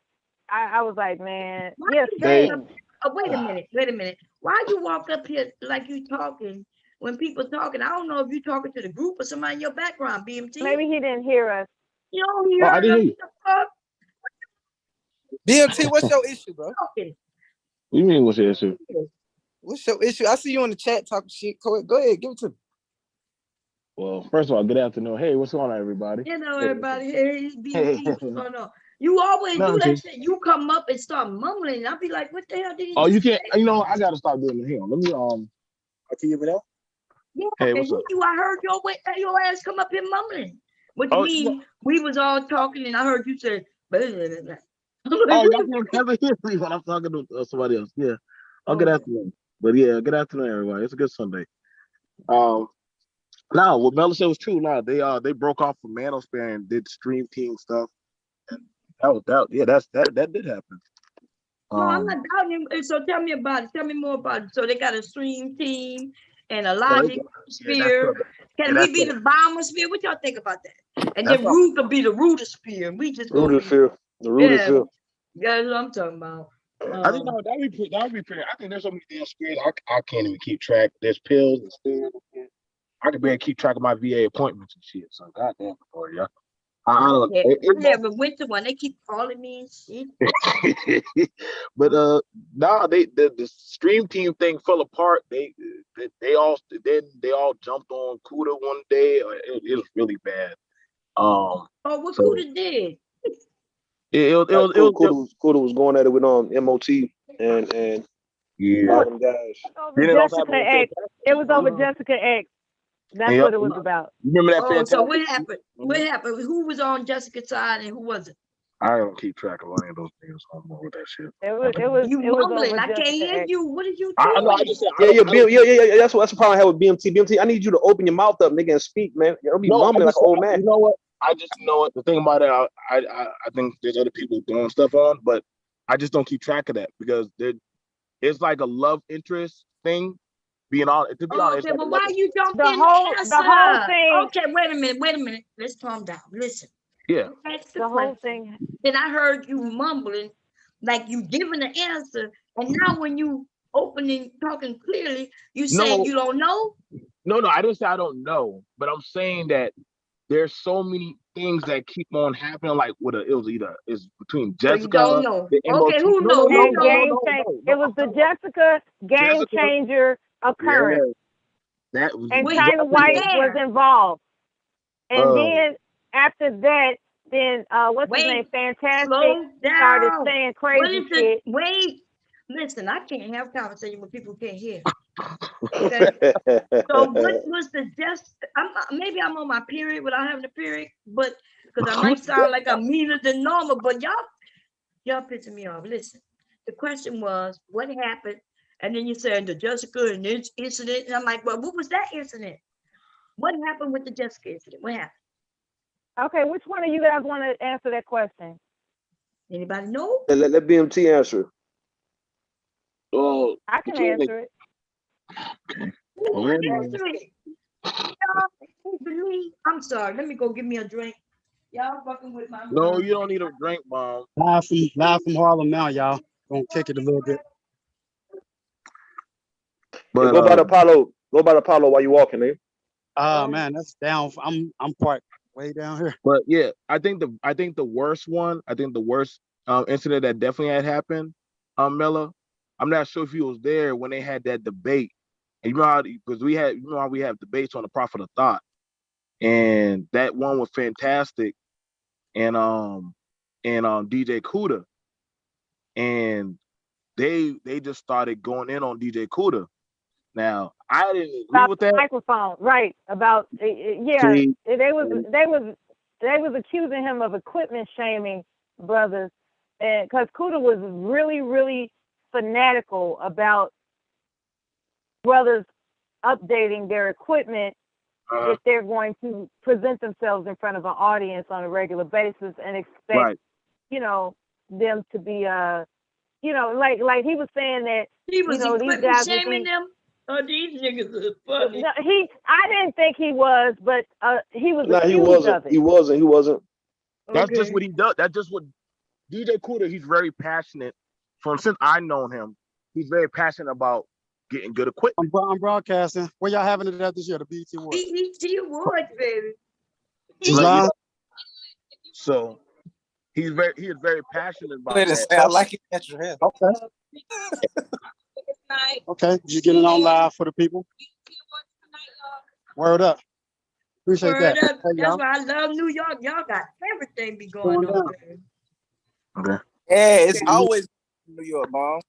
I was like, man, yes. Wait a minute. Why you walk up here like you talking when people talking? I don't know if you talking to the group or somebody in your background, BMT. Maybe he didn't hear us. You don't hear us. I didn't hear you. BMT, what's your issue, bro? What do you mean, what's your issue? What's your issue? I see you in the chat talking shit. Go ahead, give it to me. Well, first of all, good afternoon. Hey, what's going on, everybody? You know, everybody. Hey, BMT, what's going on? You always do that shit. You come up and start mumbling, and I'll be like, what the hell did he you say? can't, I gotta stop doing it here. Let me can you hear me now? Yeah, hey, what's up? I heard your ass come up here mumbling. What do you mean? We was all talking, and I heard you say, blah, blah, blah, blah. Y'all can never hear me when I'm talking to somebody else. Yeah. Good afternoon. But yeah, good afternoon, everybody. It's a good Sunday. Now what Mello said was true. Now they broke off from Manosphere and did Stream Team stuff. And that did happen. No, I'm not doubting him. So tell me about it. Tell me more about it. So they got a Stream Team and a Logic Sphere. Can we be the Bombersphere? What y'all think about that? And then Root could be the Rooter Sphere. We just Rooter Sphere. The Rooter Sphere. Yeah, that's what I'm talking about. I think that would be pretty. I think there's so many damn spheres I can't even keep track. There's pills and spheres. I can barely keep track of my VA appointments and shit. So goddamn, boy, y'all. I never went to one. They keep calling me and shit. But the Stream Team thing fell apart. They all jumped on Cuda one day. It was really bad. What Cuda did? Cuda was going at it with MOT and yeah. It was over Jessica X. That's what it was about. Remember that? So what happened? What happened? Who was on Jessica's side and who wasn't? I don't keep track of any of those things. I'm more with that shit. It was mumbling. I can't hear you. What did you do? Yeah. That's the problem I have with BMT. BMT, I need you to open your mouth up, nigga, and speak, man. Don't be mumbling like an old man. You know what? The thing about it, I think there's other people doing stuff on, but I just don't keep track of that because it's like a love interest thing. Being on, to be honest. Okay, well, why you don't the whole thing? Okay, wait a minute. Let's calm down. Listen. Yeah. The whole thing. Then I heard you mumbling, like you giving the answer, and now when you opening, talking clearly, you saying you don't know. No, I didn't say I don't know, but I'm saying that there's so many things that keep on happening. Like it's between Jessica. So you don't know. Okay, who knows? It was the Jessica Game Changer occurrence. Yeah, and China White was involved. And then after that, what's his name? Fantastic started saying crazy shit. Listen, I can't have conversation with people who can't hear. Okay. So what was the maybe I'm on my period without having a period, but because I might sound like I'm meaner than normal, but y'all pissing me off. Listen, the question was, what happened? And then you said the Jessica and this incident. And I'm like, well, what was that incident? What happened with the Jessica incident? What happened? Okay, which one of you guys want to answer that question? Anybody know? Let BMT answer. Oh, I can answer it. Answer it. I'm sorry. Let me go get me a drink. Y'all fucking with my no, mind. you don't need a drink, Mom. Live from Harlem now, y'all. Gonna kick it a little bit. But go by the Apollo. Go by the Apollo while you walking, man. Man, that's down. I'm parked way down here. But yeah, I think the worst one, incident that definitely had happened, Mella. I'm not sure if you was there when they had that debate. And you know how we have debates on the Prophet of Thought. And that one was fantastic. And DJ Cuda. And they just started going in on DJ Cuda. Now, I didn't agree About with the that. microphone, right? About yeah, See, they was accusing him of equipment shaming brothers, and because Cuda was really fanatical about brothers updating their equipment if they're going to present themselves in front of an audience on a regular basis and expect, them to be like he was saying that he was these guys shaming them. Oh, these niggas are funny. No, I didn't think he was, but he was Nah, accused he wasn't. of it. He wasn't. That's just what he does. That's just what DJ Cuda. He's very passionate. Since I known him, he's very passionate about getting good equipment. I'm broadcasting. Where y'all having it at this year? The BET Awards. BET Awards, baby. So he is very passionate about Wait a that. second, I like it at your head. Okay, you getting on live for the people. Word up. Appreciate Word that. up. That's why I love New York. Y'all got everything be going on there. Okay. Yeah, it's always New York, Mom.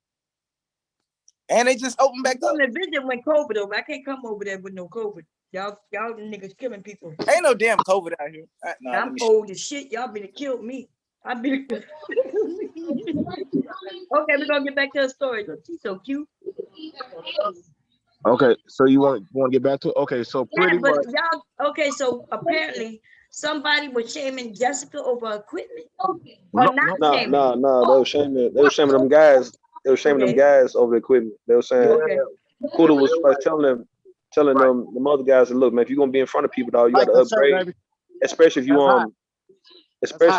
And they just opened back up. I'm gonna visit when COVID over. I can't come over there with no COVID. Y'all niggas killing people. Ain't no damn COVID out here. I'm old as shit. Y'all been killed me. I've been. Okay, we're gonna get back to the story. She's so cute. Okay, so you want to get back to it? Okay, so pretty much. Y'all. Okay, so apparently somebody was shaming Jessica over equipment. Nah. They were shaming. They were shaming them guys. They were shaming them guys over the equipment. They were saying Cuda was like telling them the other guys, look, man, if you're gonna be in front of people, dog, you got to upgrade. Especially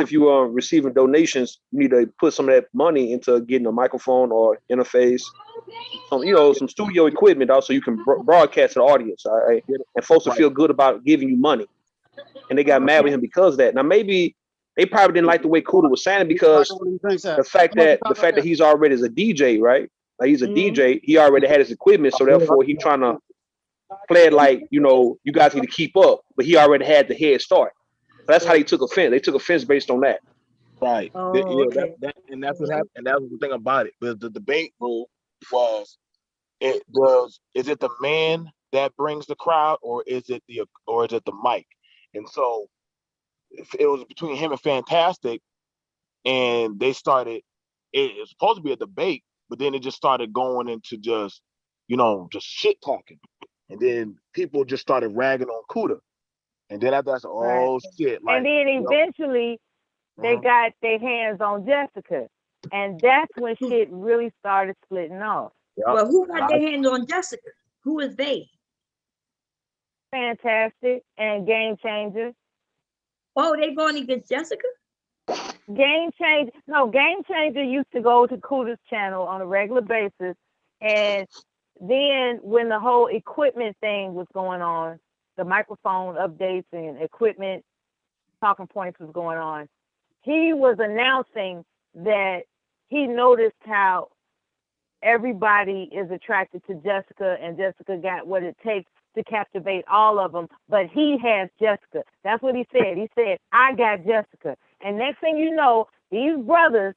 if you are receiving donations, you need to put some of that money into getting a microphone or interface, some studio equipment, also you can broadcast to the audience, all right? And folks will feel good about giving you money. And they got mad with him because of that. Now maybe they probably didn't like the way Cuda was saying it because the fact that he's already as a DJ, right? Like he's a DJ, he already had his equipment, so therefore he trying to play it like, you guys need to keep up, but he already had the head start. So that's how they took offense. They took offense based on that. Right. And that's what happened. And that was the thing about it. But the debate rule was, is it the man that brings the crowd, or is it the mic? And so it was between him and Fantastic, and they started. It was supposed to be a debate, but then it just started going into just shit talking, and then people just started ragging on Cuda, and then after that, shit! Like, and then eventually they got their hands on Jessica, and that's when shit really started splitting off. Well, who got their hands on Jessica? Who is they? Fantastic and Game Changer. Oh, they going against Jessica? Game Changer used to go to Cuda's channel on a regular basis, and then when the whole equipment thing was going on, the microphone updates and equipment talking points was going on, he was announcing that he noticed how everybody is attracted to Jessica, and Jessica got what it takes to captivate all of them, but he has Jessica. That's what he said. He said, I got Jessica. And next thing you know, these brothers,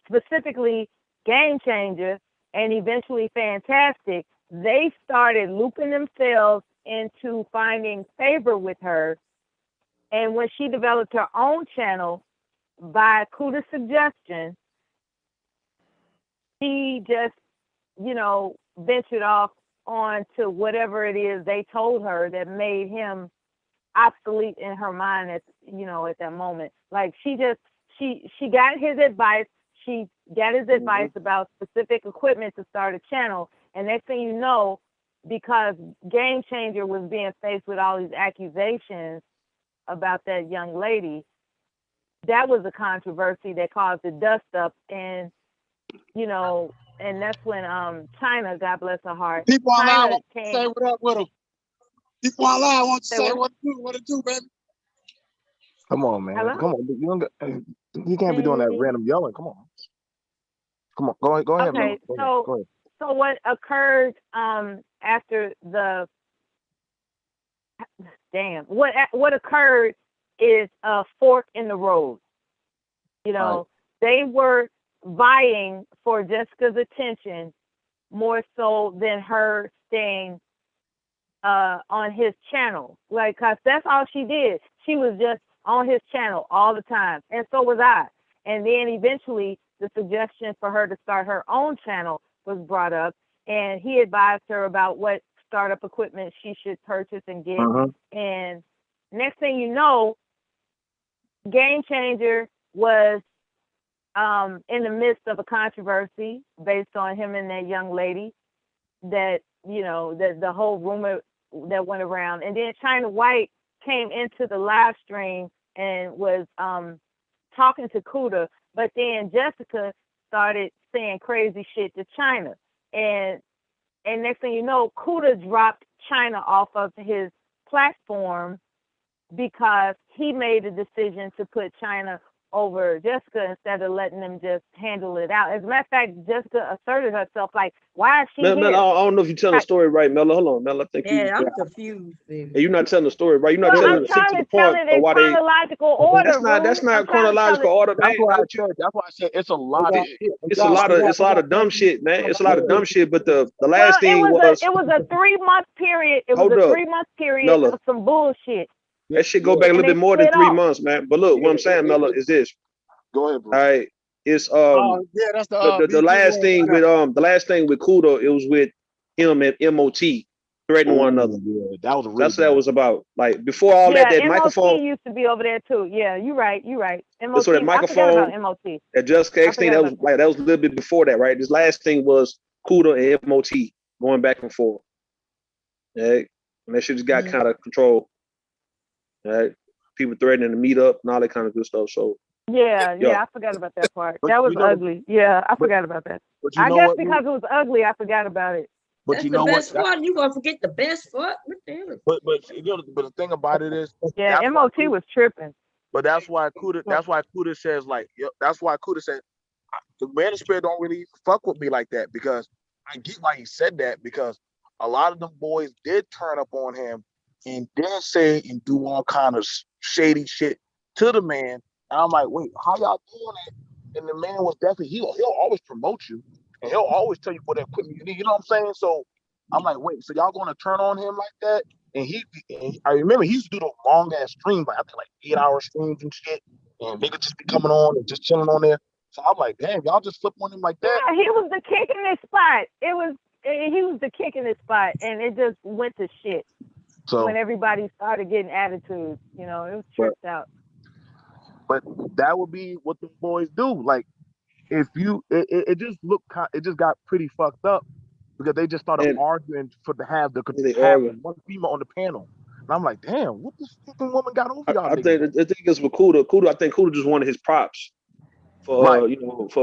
specifically Game Changer and eventually Fantastic, they started looping themselves into finding favor with her And when she developed her own channel by Cuda's suggestion, she just, ventured off onto whatever it is they told her that made him obsolete in her mind at that moment. Like she got his advice. She got his advice about specific equipment to start a channel. And next thing you know, because Game Changer was being faced with all these accusations about that young lady, that was a controversy that caused the dust up. And, and that's when China, God bless her heart, People online China want to say what up with them. People online want to say what to do, baby. Come on, man. Hello? Come on. You can't be doing that random yelling. Come on. Come on. Go ahead, Okay, Mel. Go ahead. so what occurred after the what occurred is a fork in the road. They were vying for Jessica's attention more so than her staying on his channel. Like, 'cause that's all she did. She was just on his channel all the time. And so was I. And then eventually the suggestion for her to start her own channel was brought up, and he advised her about what startup equipment she should purchase and get. And next thing you know, Game Changer was in the midst of a controversy based on him and that young lady, that the whole rumor that went around. And then China White came into the live stream and was talking to Cuda, but then Jessica started saying crazy shit to China, and next thing you know, Cuda dropped China off of his platform because he made a decision to put China over Jessica instead of letting them just handle it out. As a matter of fact, Jessica asserted herself, like, why is she here? Mel, I don't know if you're telling the story right, Mel. Hold on, Mel. I think I'm confused. you're not telling the story right. You're not telling the trying to tell it in chronological order. That's not chronological order, man. That's why I said it's a lot of shit. It's a lot of dumb shit, man. It's a lot of dumb shit. But the last thing it was a 3-month period. It was a 3-month period Mella. of some bullshit. That shit go back a little bit more than 3 months, man. But look, what I'm saying, Mella, is this. Go ahead, bro. All right. It's that's the last thing with Cuda, it was with him and MOT threatening one another. Yeah, that was really that's what that was about. Like before all that MOT microphone used to be over there too. Yeah, you're right. MOT. So that microphone, I forgot about MOT. That Jessica X thing, that was a little bit before that, right? This last thing was Cuda and MOT going back and forth. Right? And that shit just got kind of controlled. Right? People threatening to meet up and all that kind of good stuff. So yeah, I forgot about that part. That was ugly. Yeah, I forgot about that. I guess because it was ugly, I forgot about it. But that's you know the best what? part. You gonna forget the best part? What the hell? But the thing about it is, MOT was tripping. But that's why Cuda says, like, that's why Cuda said the manosphere don't really fuck with me like that, because I get why he said that, because a lot of them boys did turn up on him and did say and do all kind of shady shit to the man. And I'm like, wait, how y'all doing it? And the man was definitely, he'll always promote you, and he'll always tell you what equipment you need. You know what I'm saying? So I'm like, wait, so y'all gonna turn on him like that? And I remember he used to do the long ass streams, like I think like 8-hour streams and shit, and niggas just be coming on and just chilling on there. So I'm like, damn, y'all just flip on him like that? Yeah, he was the kick in his spot. He was the kick in his spot, and it just went to shit. So when everybody started getting attitudes, it was tripped out. But that would be what the boys do. Like, if you, it just got pretty fucked up because they just started arguing to have one female on the panel. And I'm like, damn, what this fucking woman got over y'all? I think it's with Cuda. I think Cuda just wanted his props for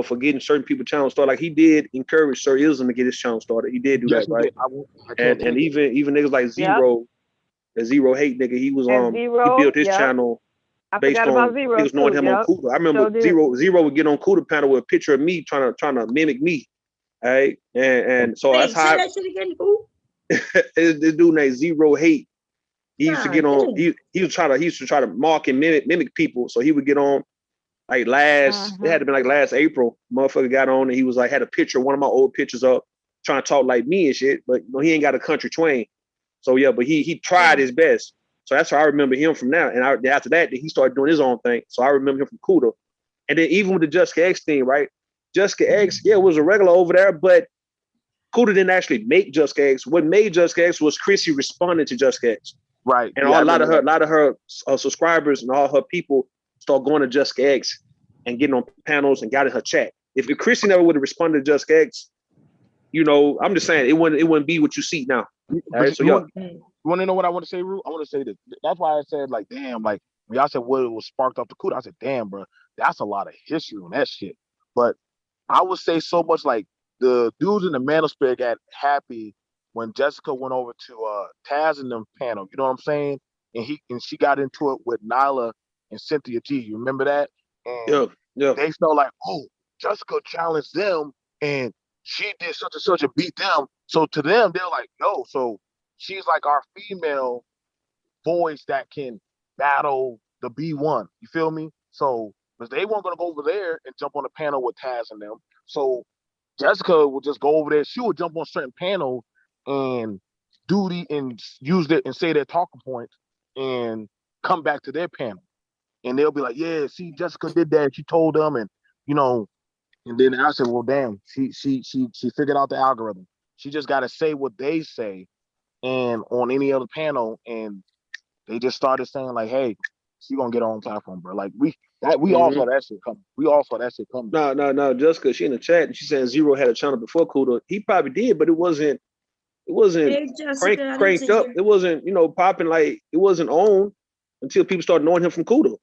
for getting certain people channel started. Like he did encourage Sir Ism to get his channel started. He did do that, right? And even niggas like Zero, the Zero Hate nigga, he was he built his channel based on niggas knowing him on Cuda. I remember Zero would get on Cuda panel with a picture of me trying to mimic me. All right, and so that's how that shit again, who? This dude named Zero Hate. He used to get on. He used to try to mock and mimic people. So he would get on like last. It had to be like last April. Motherfucker got on and he was like had a picture, one of my old pictures up, trying to talk like me and shit. But he ain't got a country twang. So yeah, but he tried his best. So that's how I remember him from now. And after that, he started doing his own thing. So I remember him from Cuda. And then even with the Jessica X thing, right? Jessica X, yeah, was a regular over there, but Cuda didn't actually make Jessica X. What made Jessica X was Chrissy responding to Jessica X. Right. And a lot of her subscribers and all her people start going to Jessica X and getting on panels and got in her chat. If Chrissy never would have responded to Jessica X, you know, I'm just saying it wouldn't be what you see now. All right, so you want to know what I want to say, Ru? I want to say this. That's why I said, like, damn, like when y'all said what was sparked off the Cuda, I said, damn, bro, that's a lot of history on that shit. But I would say so much like the dudes in the manosphere got happy when Jessica went over to Taz and them panel. You know what I'm saying? And she got into it with Nyla and Cynthia G. You remember that? And they felt like, oh, Jessica challenged them and she did such and such and beat them. So to them, they're like, yo, so she's like our female voice that can battle the B1. You feel me? So, because they weren't going to go over there and jump on the panel with Taz and them. So Jessica would just go over there. She would jump on certain panels and and use it and say their talking points and come back to their panel. And they'll be like, yeah, see, Jessica did that. She told them, and you know, and then I said, well, damn, she figured out the algorithm. She just got to say what they say, and on any other panel, and they just started saying like, hey, she gonna get her own platform, bro. Like we all saw that shit coming. We all saw that shit coming. No, Jessica, she in the chat and she saying Zero had a channel before Cuda. He probably did, but it wasn't Hey, Jessica, cranked up. It wasn't, popping like it wasn't on until people started knowing him from Cuda.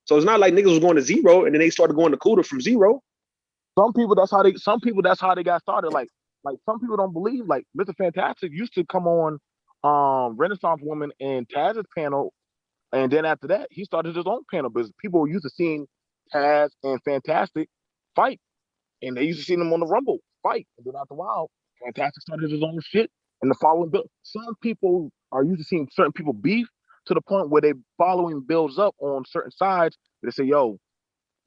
So it's not like niggas was going to Zero and then they started going to Cuda from Zero. Some people that's how they got started. Like some people don't believe like Mr. Fantastic used to come on Renaissance Woman and Taz's panel, and then after that he started his own panel business. People were used to seeing Taz and Fantastic fight, and they used to see them on the Rumble fight, and then after a while Fantastic started his own shit and the following build. Some people are used to seeing certain people beef to the point where they following builds up on certain sides. They say, yo,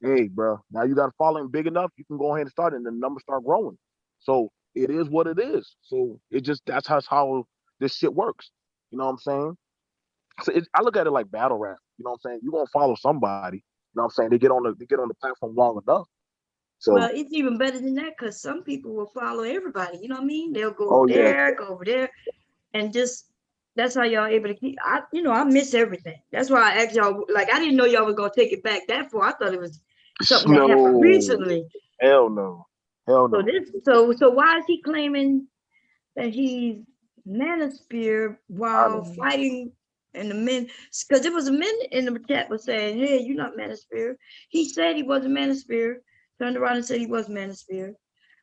hey, bro, now you got a following big enough, you can go ahead and start, and the numbers start growing. So it is what it is. So that's how this shit works. You know what I'm saying? So I look at it like battle rap. You know what I'm saying? You're gonna follow somebody. You know what I'm saying? They get on the platform long enough. So well, it's even better than that because some people will follow everybody. You know what I mean? They'll go over there, go over there, and just that's how y'all able to keep. I miss everything. That's why I asked y'all. Like I didn't know y'all was gonna take it back that far. I thought it was something that happened recently. Hell no. So why is he claiming that he's manosphere while fighting and the men? Because there was a men in the chat was saying, hey, you're not manosphere. He said he wasn't manosphere, turned around and said he was manosphere,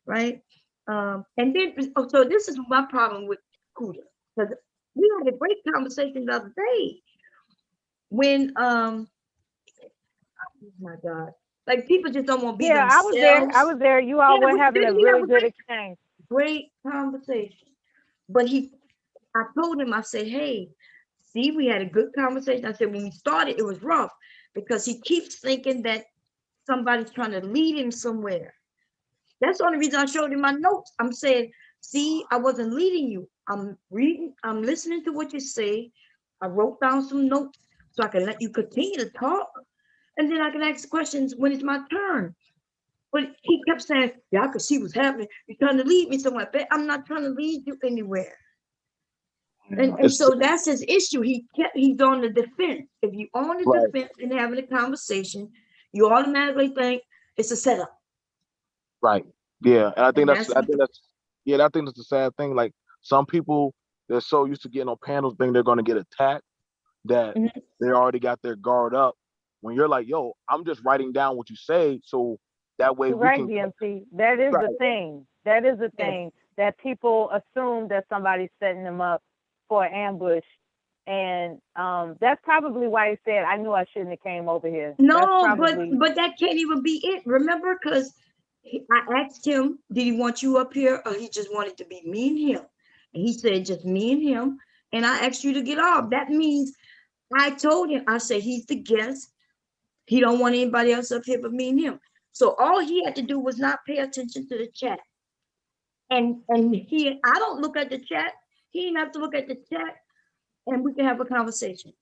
right? And then so this is my problem with Cuda, because we had a great conversation the other day when oh my God, like people just don't want to be themselves. I was there. You all were having a really good exchange. Great conversation. But I told him, I said, hey, see, we had a good conversation. I said, when we started, it was rough because he keeps thinking that somebody's trying to lead him somewhere. That's the only reason I showed him my notes. I'm saying, see, I wasn't leading you. I'm reading, I'm listening to what you say. I wrote down some notes so I can let you continue to talk. And then I can ask questions when it's my turn. But he kept saying, yeah, I could see what's happening. You're trying to lead me somewhere. But I'm not trying to lead you anywhere. And so that's his issue. He's on the defense. If you on the defense and having a conversation, you automatically think it's a setup. Right. Yeah. And I think that's the sad thing. Like some people, they're so used to getting on panels thinking they're gonna get attacked that they already got their guard up. When you're like, yo, I'm just writing down what you say, so that way we can. DMC. That is the thing. That is the thing that people assume that somebody's setting them up for an ambush, and that's probably why he said, "I knew I shouldn't have came over here." No, but that can't even be it. Remember, because I asked him, did he want you up here, or he just wanted to be me and him? And he said, just me and him. And I asked you to get off. That means I told him, I said, he's the guest. He don't want anybody else up here but me and him. So all he had to do was not pay attention to the chat. And I don't look at the chat. He didn't have to look at the chat. and we can have a conversation.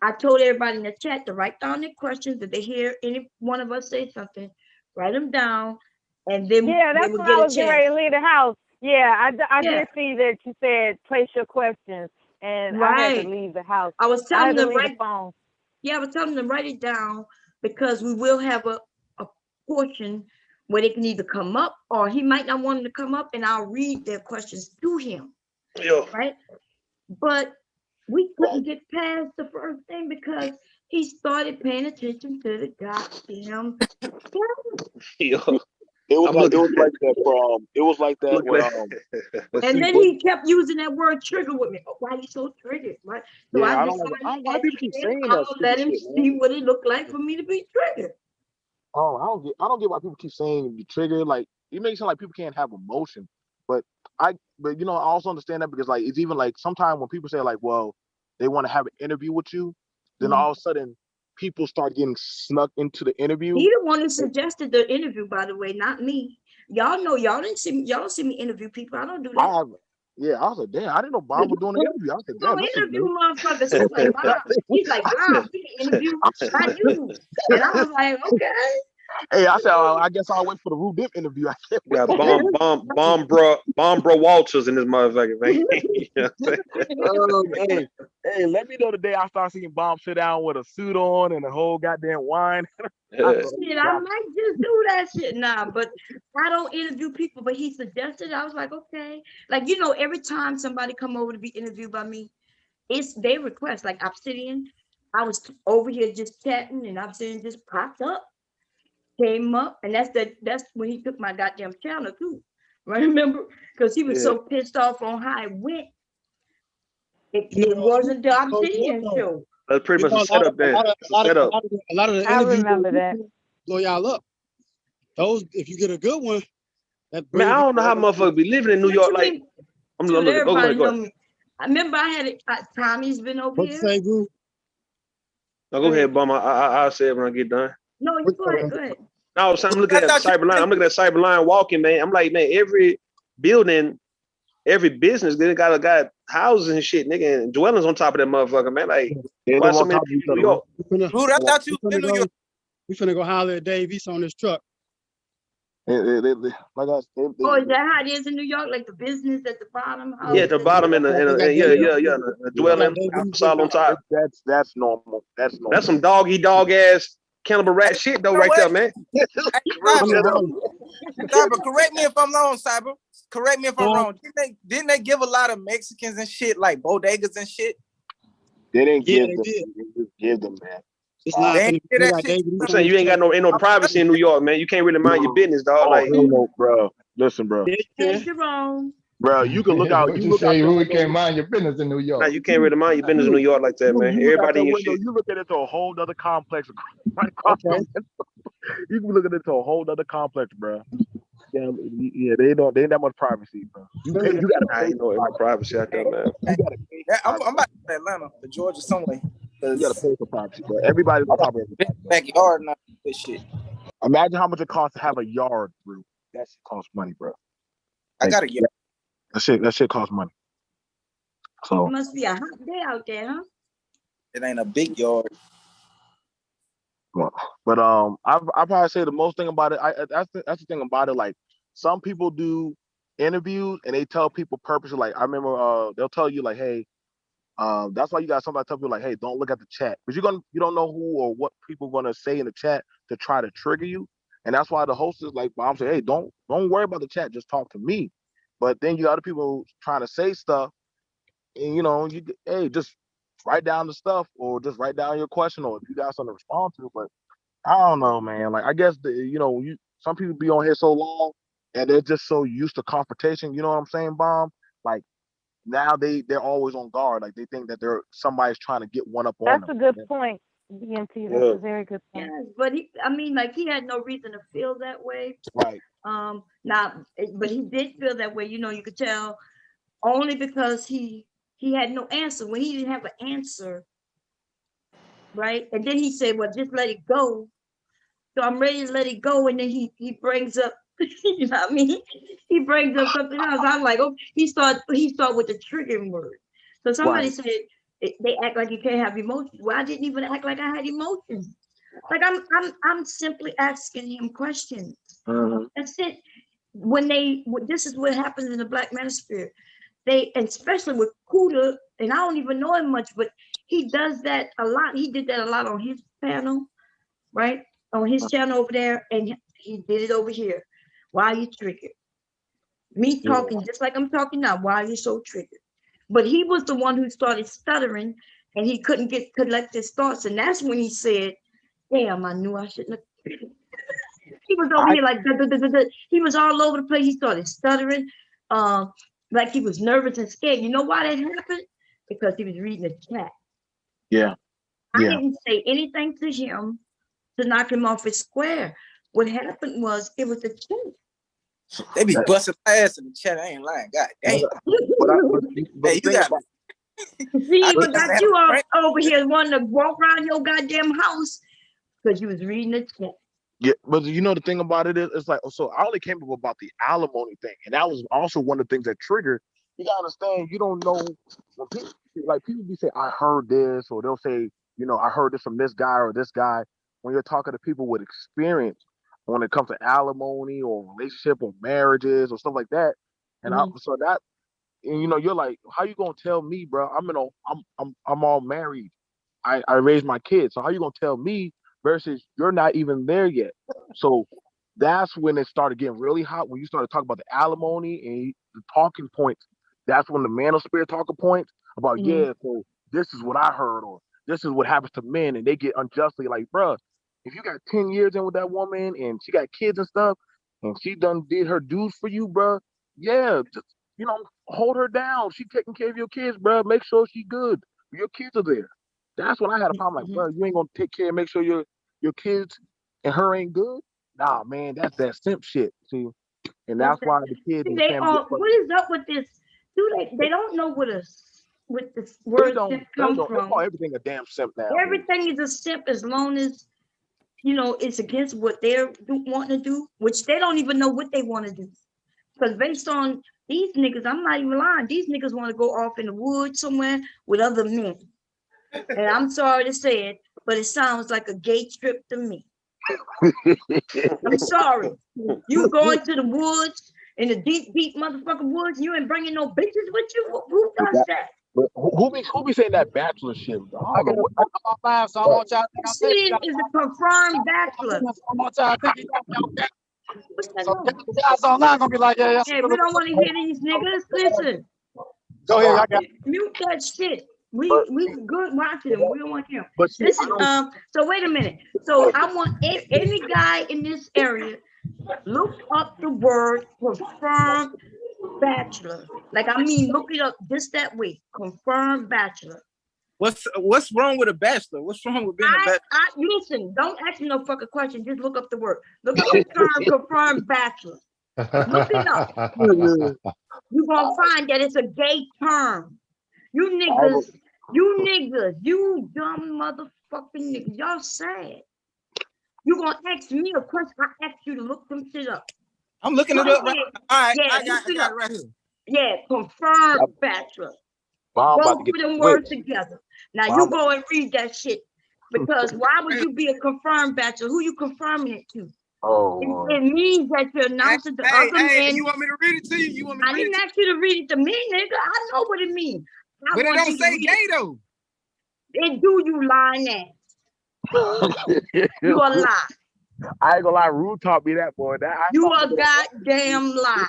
I told everybody in the chat to write down their questions. If they hear any one of us say something, write them down, and then Yeah, they that's will when get I a was getting chance. ready to leave the house. Yeah, I Yeah. did see that you said place your questions, and I had to Right. leave the house. I was I telling had to them leave the right. phone. Yeah, I was telling them to write it down because we will have a portion where they can either come up or he might not want them to come up, and I'll read their questions to him. Yeah. Right. But we couldn't get past the first thing because he started paying attention to the goddamn Yo. It was I'm like looking like that for it was like that looking with at and see, then but he kept using that word trigger with me. Oh, why are you so triggered? Right? So yeah, I I don't decided know why people keep saying I'm that gonna stupid let him shit, man. see what it looked like for me to be triggered. Oh, I don't get why people keep saying you trigger. Like it makes it sound like people can't have emotion. But but you know, I also understand that because like it's even like sometimes when people say like, well, they want to have an interview with you, then all of a sudden people start getting snuck into the interview. He the one who suggested the interview, by the way, not me. Y'all know y'all didn't see me, y'all don't see me interview people. I don't do that. Yeah, I was like, damn, I didn't know Bomb was doing an interview. I was like, damn, No this is interview new. motherfuckers. He's like, Mom, we can interview, not you. And I was like, okay. Hey, I said, I guess I'll wait for the Rudip interview. I can't wait. got bomb bro Walters in this motherfucker, man. You know what I'm saying? Hey, let me know the day I start seeing Bomb sit down with a suit on and a whole goddamn wine. Shit, I might just do that shit now, but I don't interview people. But he suggested, I was like, okay. Like, you know, every time somebody come over to be interviewed by me, it's their request. Like Obsidian, I was over here just chatting, and Obsidian just popped up, came up, and that's when he took my goddamn channel too. Right? Remember? Because he was so pissed off on how it went. It wasn't the Obsidian show. That's pretty much a setup then. A lot of the I interviews remember that. blow y'all up. Those, if you get a good one, that Man, I don't know how motherfuckers be living in New York. Like, I'm looking. Everybody Go know ahead. me. I remember I had it. Tommy's been over What here. you say, Goo? No, go ahead, Bum. I'll say it when I get done. No, you go ahead. Go ahead. No, I'm looking at Cyberline. I'm looking at Cyberline walking, man. I'm like, man, every building, every business, they got houses and shit, nigga, and dwellings on top of that motherfucker, man. Like, why so many people in New York? Dude, I thought you was in New York. We finna go holler at Dave East on this truck. Like is that how it is in New York? Like the business at the bottom? Yeah, at the bottom in the dwelling, outside on top. That's normal. That's some doggy dog ass cannibal rat shit though, right there, man. Cyber, correct me if I'm wrong, Cyber. Correct me if I'm wrong. Didn't they give a lot of Mexicans and shit, like bodegas and shit? They didn't give them. They just give them, man. I'm saying you ain't no privacy in New York, man. You can't really mind your business, dog. Like, no, bro. Listen, bro. Hey, Jerome. Bro, you can look out. What You you look out say? your Who window. can't mind your business in New York? nah, you can't really mind your business in New York like that, man. You look out Everybody your in window. shit. You look at it to a whole other complex right across the window. You can look at it to a whole other complex, bro. Yeah, they ain't that much privacy, bro. You gotta pay. Ain't no privacy out there, man. You gotta pay. I'm about to go to Atlanta, to Georgia, somewhere. You gotta pay for privacy, bro. Everybody's on top of everybody. Backyard and all that shit. Imagine how much it costs to have a yard, bro. That shit costs money, bro. I got a yard. That shit costs money. So it must be a hot day out there, huh? It ain't a big yard. But I probably say the most thing about it. That's the thing about it. Like some people do interviews and they tell people purposely. Like I remember they'll tell you like, hey, that's why you got somebody tell people like, hey, don't look at the chat because you don't know who or what people are gonna say in the chat to try to trigger you. And that's why the host is like, Mom say, hey, don't worry about the chat, just talk to me. But then you got other people trying to say stuff, and hey, just write down the stuff or just write down your question or if you got something to respond to. But I don't know, man. Like I guess some people be on here so long and they're just so used to confrontation. You know what I'm saying, Bomb? Like now they're always on guard. Like they think that somebody's trying to get one up on them. That's a good point, BMT. That's a very good point. Yes, but he had no reason to feel that way. Right. But he did feel that way. You could tell only because he had no answer. When he didn't have an answer, right? And then he said, well, just let it go. So I'm ready to let it go. And then he brings up, you know what I mean? He brings up something else. I'm like, oh, he start with the triggering word. So somebody said, They act like you can't have emotions. Well, I didn't even act like I had emotions. Like I'm simply asking him questions. That's it. This is what happens in the Black Manosphere. And especially with Cuda, and I don't even know him much, but he does that a lot. He did that a lot on his panel, right? On his channel over there, and he did it over here. Why are you triggered? Me talking just like I'm talking now. Why are you so triggered? But he was the one who started stuttering, and he couldn't collect his thoughts, and that's when he said, "Damn, I knew I shouldn't have." He was over here like he was all over the place. He started stuttering, like he was nervous and scared. You know why that happened? Because he was reading the chat. Yeah. I didn't say anything to him to knock him off his square. What happened was it was the chat. They be busting my ass in the chat. I ain't lying. God damn. Hey, you got See, but got you all over here wanting to walk around your goddamn house because you was reading the chat. Yeah, but you know the thing about it is, it's like, so I only came up about the alimony thing, and that was also one of the things that triggered. You gotta understand, you don't know when people be saying, "I heard this," or they'll say, "I heard this from this guy or this guy." When you're talking to people with experience, when it comes to alimony or relationship or marriages or stuff like that, and you're like, "How you gonna tell me, bro? I'm all married. I raised my kids. So how you gonna tell me?" Versus you're not even there yet. So that's when it started getting really hot. When you started talking about the alimony and the talking points, that's when the manosphere talking points about, so this is what I heard, or this is what happens to men, and they get unjustly like, bruh, if you got 10 years in with that woman and she got kids and stuff, and she done did her dues for you, bruh, just, hold her down. She taking care of your kids, bruh. Make sure she good. Your kids are there. That's when I had a problem. Like, bro, you ain't gonna take care and make sure your kids and her ain't good. Nah, man, that's that simp shit. See, and that's why the kids and the family. What is up with this? They don't know what this word simp comes from. They call everything a damn simp now. Everything is a simp as long as it's against what they're wanting to do, which they don't even know what they want to do. Because based on these niggas, I'm not even lying. These niggas want to go off in the woods somewhere with other men. And I'm sorry to say it, but it sounds like a gay trip to me. I'm sorry. You going to the woods, in the deep motherfucking woods, you ain't bringing no bitches with you? Who does that? Who be saying that bachelor shit? I got a so I want y'all to think is a confirmed bachelor. So guys online gonna be like, yeah. Hey, we don't want to hear these niggas. Listen. Go ahead, I got mute that shit. We good watching them. We don't want him. Listen, so wait a minute. So I want any guy in this area, look up the word confirmed bachelor. Like, I mean, look it up just that way. Confirmed bachelor. What's wrong with a bachelor? What's wrong with being a bachelor? Listen, don't ask me no fucking question. Just look up the word. Look up the term confirmed bachelor. Look it up. You're gonna find that it's a gay term. You niggas, you dumb motherfucking niggas, y'all sad. You gonna ask me a question? I asked you to look some shit up. I'm looking it up right now. All right, I got it right here. Yeah, confirmed bachelor. Both of them words together. Now you go and read that shit. Because why would you be a confirmed bachelor? Who you confirming it to? Oh, it means that you're announcing to other men. You want me to read it to you? I didn't ask you to read it to me, nigga. I know what it means. But it don't say gay though. It do, you lying ass. You a lie. I ain't gonna lie, Rude taught me that, boy. You a goddamn lie.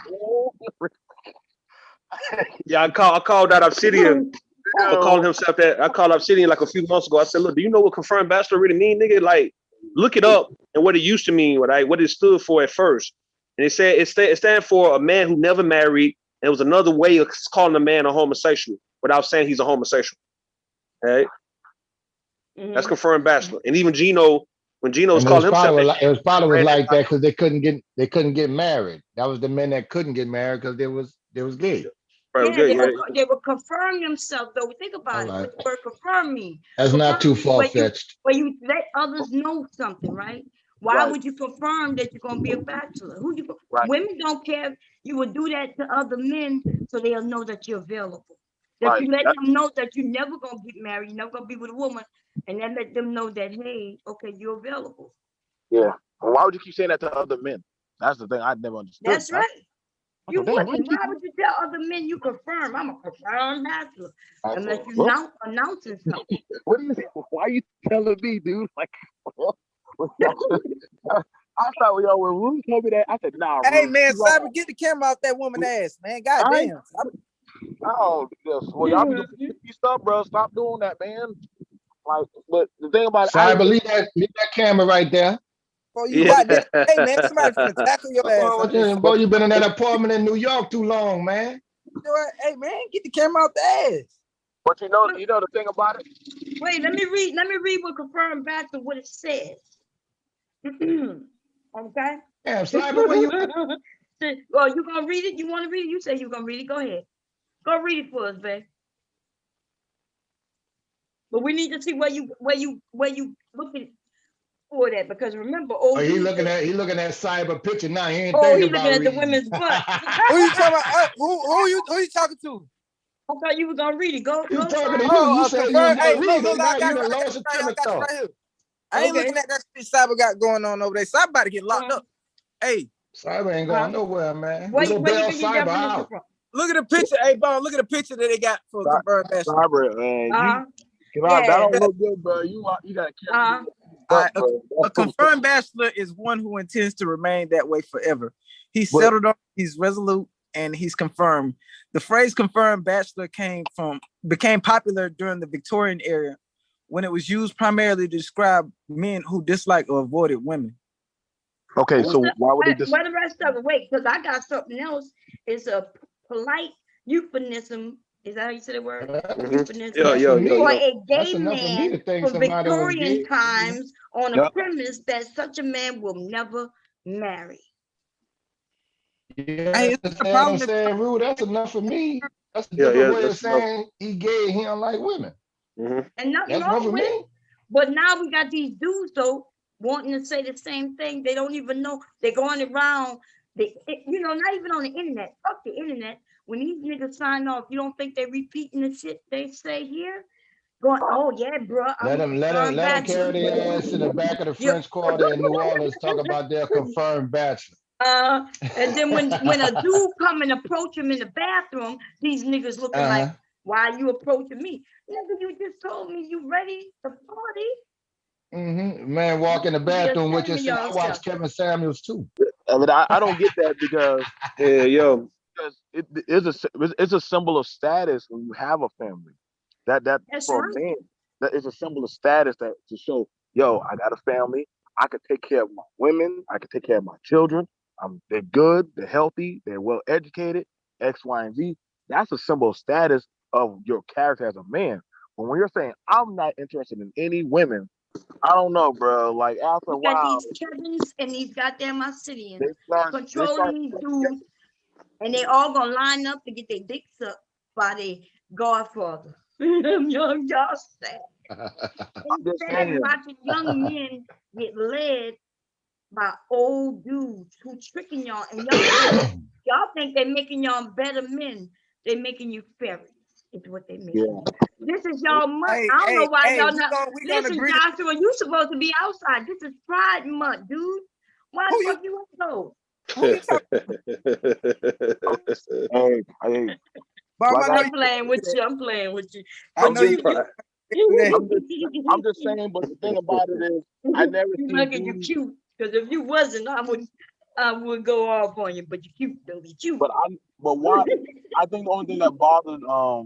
Yeah, I called that Obsidian. I called himself that. I called Obsidian like a few months ago. I said, look, do you know what confirmed bachelor really mean, nigga? Like, look it up and what it used to mean, what it stood for at first. And it said it stands for a man who never married. And it was another way of calling a man a homosexual without saying he's a homosexual. Okay? That's confirmed bachelor. And even Gino, when Gino was calling himself, it was probably like that because they couldn't get married. That was the men that couldn't get married because they was gay. Yeah, they would confirm themselves, though. Think about it. What the word confirm mean? That's not too far-fetched. Where you let others know something, right? Why would you confirm that you're gonna be a bachelor? Women don't care. You would do that to other men so they'll know that you're available. That you let them know that you're never gonna get married, you're never gonna be with a woman, and then let them know that, hey, okay, you're available. Yeah. Well, why would you keep saying that to other men? That's the thing I never understood. That's right. You Damn, wouldn't. Why would you tell other men you confirm? I'm a confirmed bachelor. Unless you announcing something. What do you think? Why are you telling me, dude? Like, I thought when y'all were Ruth told me that. I said, nah, Hey Ruth, man, you wrong. Cyber, get the camera off that woman ass, man. God damn. Oh, yes. Well, y'all be doing stuff, bro. Stop doing that, man. Like, but the thing about Cyber, leave that camera right there. Boy, you goddamn. Hey man, somebody finna tackle your ass. Boy, you been in that apartment in New York too long, man. You know what? Hey man, get the camera off the ass. But you know the thing about it. Wait, let me read what confirmed bachelor what it says. Okay. Damn, Cyber, where you? Well, you gonna read it? You want to read it? You say you gonna read it. Go ahead. Go read it for us, babe. But we need to see where you looking for that, because remember, he looking at Cyber picture now. He ain't he thinking looking about at the reading. women's butt. Who you talking about? Who you talking to? I thought you were gonna read it. Go. He's talking to you. Oh, You said you confirm. was Hey, gonna read look, it. Now you done I lost your train of got you thought. right here. I ain't looking at that shit Cyber got going on over there. Cyber about to get locked up. Hey, Cyber ain't going nowhere, man. Where We gonna you bail get your Cyber definition out. from? look at the picture. Hey, Bone, look at the picture that they got for confirmed bachelor. Cyber, man, that don't look good, bro. You gotta carry a confirmed bachelor is one who intends to remain that way forever. He's settled on, he's resolute, and he's confirmed. The phrase confirmed bachelor became popular during the Victorian era when it was used primarily to describe men who disliked or avoided women. Okay, so why would they Where the rest of it? Wait, because I got something else. It's a polite euphemism. Is that how you say the word? Euphemism. For a gay man from Victorian times on a premise that such a man will never marry. Yeah, hey, I'm saying, Rude, that's enough for me. That's a different way of saying he gay, he don't like women. And nothing That's wrong with it. But now we got these dudes though wanting to say the same thing. They don't even know. They're going around. Not even on the internet. Fuck the internet. When these niggas sign off, you don't think they're repeating the shit they say here? Going, oh yeah, bro. Let them carry their ass to the back of the French Quarter in New Orleans, talk about their confirmed bachelor. And then when a dude come and approach him in the bathroom, these niggas looking like, why are you approaching me? Nigga, you just told me you ready to party. Man, walk in the bathroom with your son. I watch Kevin Samuels too. I don't get that because because it's a symbol of status when you have a family. That's for a man. That is a symbol of status that to show, yo, I got a family. I can take care of my women. I can take care of my children. They're good. They're healthy. They're well educated. X, Y, and Z. That's a symbol of status of your character as a man. But when you're saying I'm not interested in any women, I don't know, bro. Like after a while, got these Kevins and these goddamn Arcedians controlling these dudes, and they all gonna line up to get their dicks up by their godfather. Y'all sad. Instead of watching young men get led by old dudes who tricking y'all, and y'all think they're making y'all better men. They're making you fairies. It's what they make. Yeah. This is y'all month. I don't know why y'all not. Listen, Joshua, you supposed to be outside. This is Pride Month, dude. Why the fuck you want to go? I'm playing with you. I'm playing with you. I'm just saying, but the thing about it is, I never seen you cute. Because if you wasn't, I would go off on you. But you cute, though. You cute. But why? I think the only thing that bothered,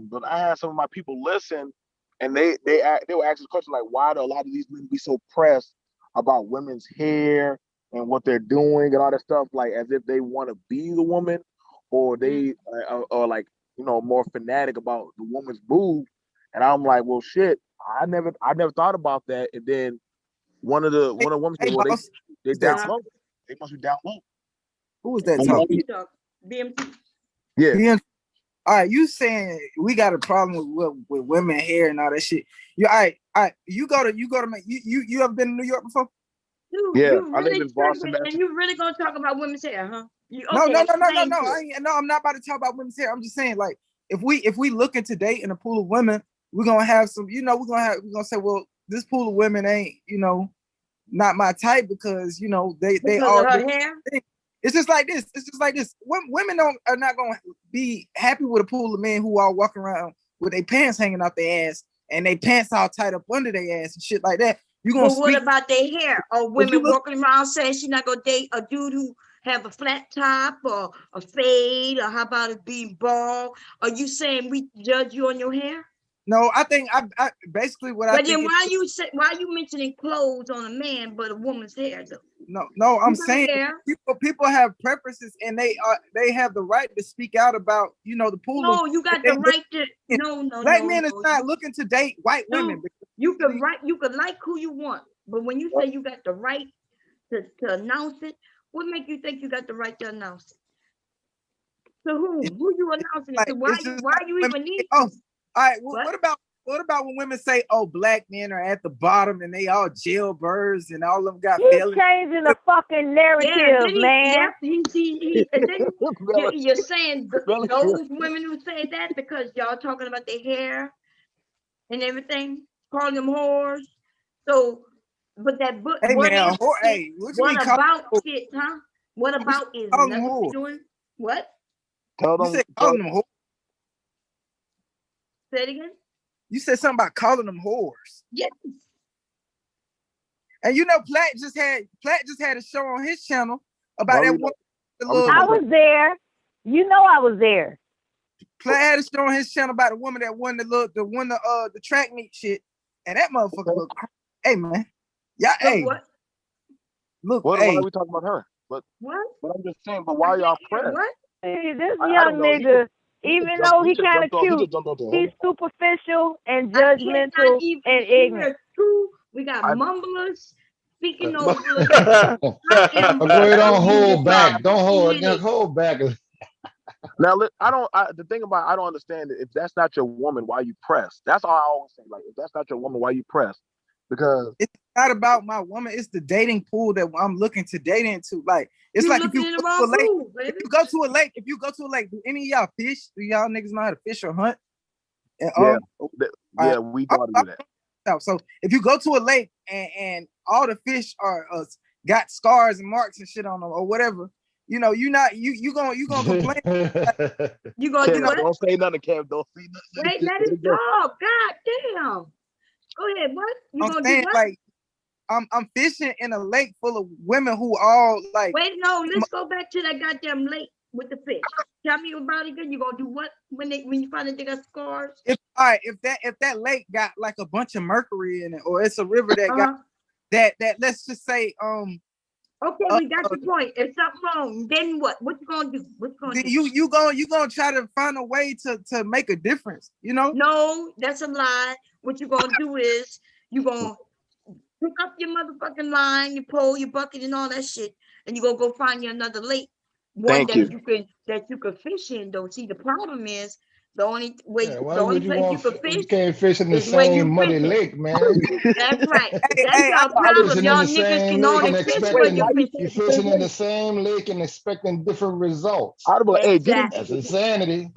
but I had some of my people listen, and they were asking the question like, why do a lot of these men be so pressed about women's hair and what they're doing and all that stuff, like as if they want to be the woman, or they are like, more fanatic about the woman's boob. And I'm like, well, shit, I never thought about that. And then one of the women said, well, they down low. They must be down low. Who was that talking? BMT. Yeah. All right, you saying we got a problem with women hair and all that shit. You all right. You go to you ever been to New York before? Dude, yeah, I live in Boston. And you really gonna talk about women's hair, huh? No. I'm not about to talk about women's hair. I'm just saying, like, if we look into date in a pool of women, we're gonna have some, we're gonna say, well, this pool of women ain't, not my type because they Because are. of her hair? It's just like this. It's just like this. Women are not gonna be happy with a pool of men who are walking around with their pants hanging out their ass and they pants all tied up under their ass and shit like that. You gonna But what about their hair? Are women walking around saying she's not gonna date a dude who have a flat top or a fade, or how about it being bald? Are you saying we judge you on your hair? No, I think I basically what I But think. then why are you mentioning clothes on a man but a woman's hair though? No, I'm saying people have preferences and they have the right to speak out about the pool. No, you got the right to no. Black men is not looking to date white women. You can like who you want, but when you say you got the right to announce it, what make you think you got the right to announce it? To whom? Who you announcing it to? Why you even need? Oh, all right. What about when women say, "Oh, black men are at the bottom and they all jailbirds and all of them got He's belly"? changing the fucking narrative, man. And then you're saying those women who say that because y'all talking about their hair and everything, calling them whores. So, but that book, Hey, what man, is what about shit, huh? What about is that's what you doing? What? Tell them. You said calling them whores. Say it again. You said something about calling them whores. Yes. And Platt just had a show on his channel about that one. I was there. I was there. Platt had a show on his channel about a woman that won the track meet shit, and that motherfucker look. Hey man, yeah. Hey, what? Look. Why Hey, are we talking about her? But what? But I'm just saying. But why y'all pressed? What? See, this young nigga, even though he kind of cute, he's superficial and judgmental and ignorant. We got mumblers speaking over. Go ahead, don't hold back. Don't hold back. Now, the thing about I don't understand it. If that's not your woman, why you press? That's all I always say. Like, if that's not your woman, why you press? Because it's not about my woman. It's the dating pool that I'm looking to date into. Like, it's like if you go to a lake, if you go to a lake, do any of y'all fish? Do y'all niggas know how to fish or hunt? And, we know how to do that. So if you go to a lake and all the fish are got scars and marks and shit on them or whatever, you gonna complain. You gonna do what? Don't say nothing, Kev. Don't say nothing. Wait, let it talk. God damn. Go ahead. What? You gonna do what? Like, I'm fishing in a lake full of women who all like. Wait, no. Let's go back to that goddamn lake with the fish. Tell me about it again. You gonna do what when you find that they got scars? If that lake got like a bunch of mercury in it, or it's a river that got that let's just say Okay, we got your point. If something wrong, then what? What you gonna do? What you gonna do? You gonna try to find a way to make a difference, No, that's a lie. What you gonna do is you gonna pick up your motherfucking line, your pole, your bucket, and all that shit, and you gonna go find you another lake, one that you could fish in. Though, see, the problem is the only way, the only place you could fish. You can't fish in the same muddy lake, man. That's right. That's y'all problem. Y'all niggas can only fish where you fish. You're fishing in the same lake and expecting different results. That's insanity.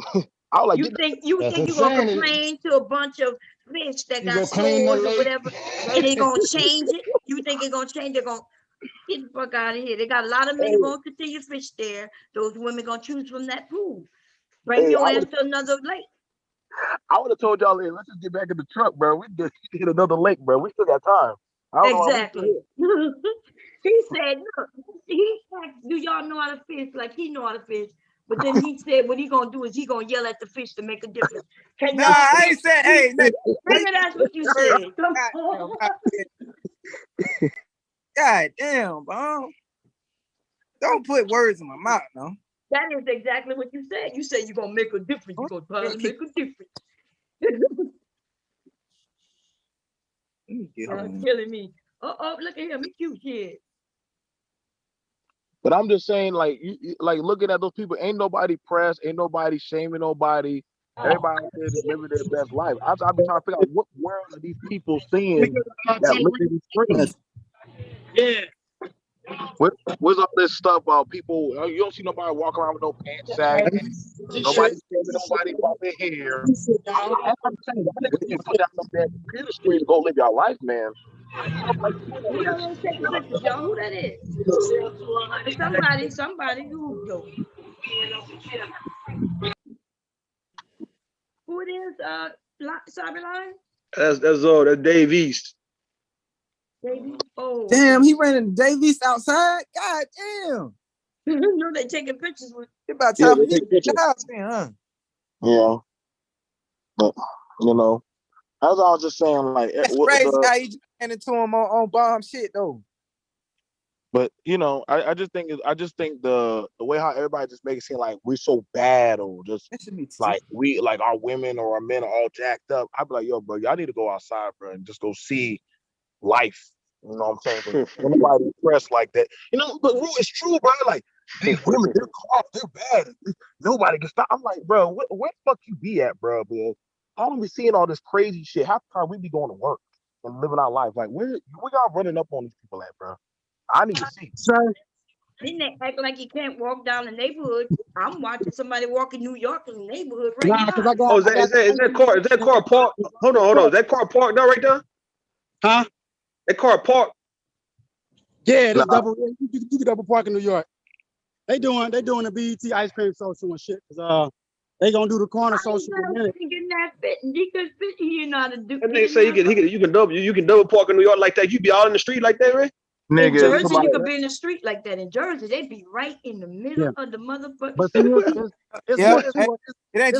You think you're gonna complain to a bunch of fish that got sores or whatever, and they gonna change it? You think they're gonna change? They're gonna get the fuck out of here. They got a lot of men gonna continue to fish there. Those women gonna choose from that pool. Bring your ass to another lake. I would have told y'all, hey, let's just get back in the truck, bro. We just hit another lake, bro. We still got time. Exactly. He said, look, he asked, do y'all know how to fish? Like he know how to fish. But then he said what he gonna do is he gonna yell at the fish to make a difference. I ain't said, hey, maybe that's what you said. God damn, bro. Don't put words in my mouth, no. That is exactly what you said. You said you're gonna make a difference. You're gonna probably make a difference. Killing me. Oh, look at him, he cute kid. But I'm just saying, like, like looking at those people, ain't nobody pressed, ain't nobody shaming nobody. Everybody out there just living their best life. I've been trying to figure out what world are these people seeing that look at these screens. Yeah. What's all this stuff about people? You don't see nobody walk around with no pants sagging. Nobody shaving nobody about their hair. I'm saying, y'all niggas need to put down them damn computer screen and go live your life, man. Who the one taking pictures, y'all? Who that is? Somebody who yo. Who it is? Cyberline? That's Dave East. Baby. Oh. Damn, he ran into Davies outside. God damn. No, they taking pictures with. It's about time for me to get out there, huh? Yeah, but you know, as I was just saying, like That's crazy how he just ran into him on bomb shit though. But you know, I just think the way how everybody just makes it seem like we're so bad or just like we like our women or our men are all jacked up. I'd be like, yo, bro, y'all need to go outside, bro, and just go see life. You know what I'm saying? But nobody pressed like that. You know, but it's true, bro. Like these women, they're cough, they're bad. Nobody can stop. I'm like, bro, where the fuck you be at, bro? How do we seeing all this crazy shit? Half the time we be going to work and living our life. Like, where y'all running up on these people at, bro? I need to see. Then they act like you can't walk down the neighborhood. I'm watching somebody walk in New York in the neighborhood right now. Is that car parked? Hold on. Is that car parked now right there? Huh? That car parked? Yeah, this you can double park in New York. They doing the BET ice cream social and shit. They gonna do the corner social in a minute. Getting that fit and he could fit. You know how to do. And they say you can double park in New York like that. You be out in the street like that, right? In Jersey, you could be in the street like that. In Jersey, they'd be right in the middle of the motherfucker. But it's too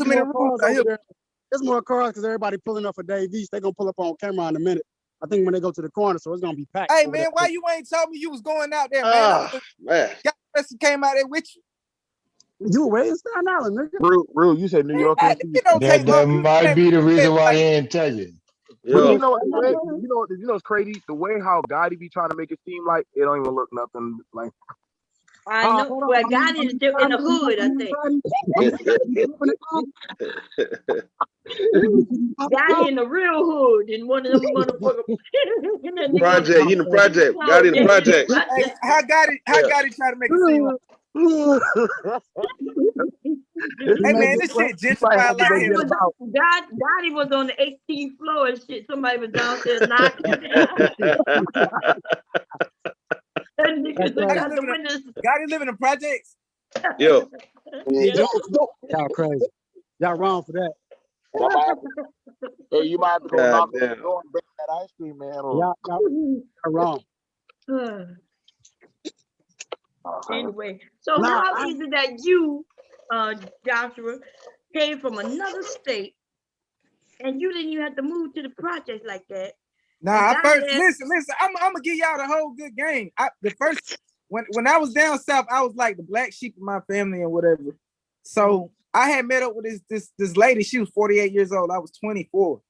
many rules out here. There's more cars because everybody pulling up for Dave East. They're gonna pull up on camera in a minute. I think when they go to the corner, so it's gonna be packed. Hey man, why you ain't told me you was going out there, man? Man. Y'all came out there with you. You were in Staten Island, nigga. Real, you said New York. That might be the reason why he ain't tell you. But you know it's crazy the way how Gotti be trying to make it seem like it don't even look nothing like. I know. Well, Gotti is still in the hood, I think. Gotti in the real hood in one of them motherfuckers. Project, he in the project. Gotti in the project. Hey, how Gotti try to make it seem like? Hey man, this shit gentrified like hell. Gotti was on the 18th floor and shit. Somebody was downstairs knocking down. Gotti living in projects. Yo. Y'all crazy. Y'all wrong for that. Hey, you might have to go knock on the door and bring that ice cream, man. Y'all wrong. Anyway, so how is it that you, Joshua, came from another state and you didn't even have to move to the project like that? Nah, listen. I'm gonna give y'all the whole good game. When I was down south, I was like the black sheep of my family and whatever. So I had met up with this lady. She was 48 years old. I was 24,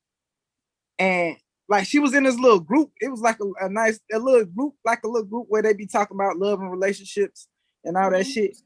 and like she was in this little group. It was like a little group where they be talking about love and relationships and all that shit.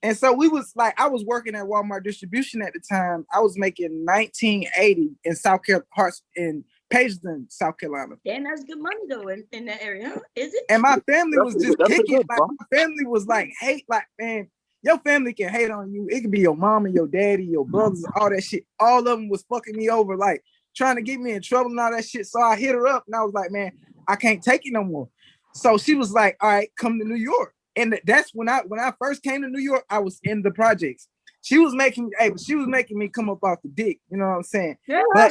And so we was like, I was working at Walmart distribution at the time. I was making $19.80 in South Carolina, in Pageland, South Carolina. Damn, that's good money though in that area, huh? Is it? And my family was just kicking. Like my family was like, hate, like, man, your family can hate on you. It could be your mom and your daddy, your brothers, all that shit. All of them was fucking me over, like trying to get me in trouble and all that shit. So I hit her up and I was like, man, I can't take it no more. So she was like, all right, come to New York. And that's when I first came to New York, I was in the projects. She was making me come up off the dick, you know what I'm saying? But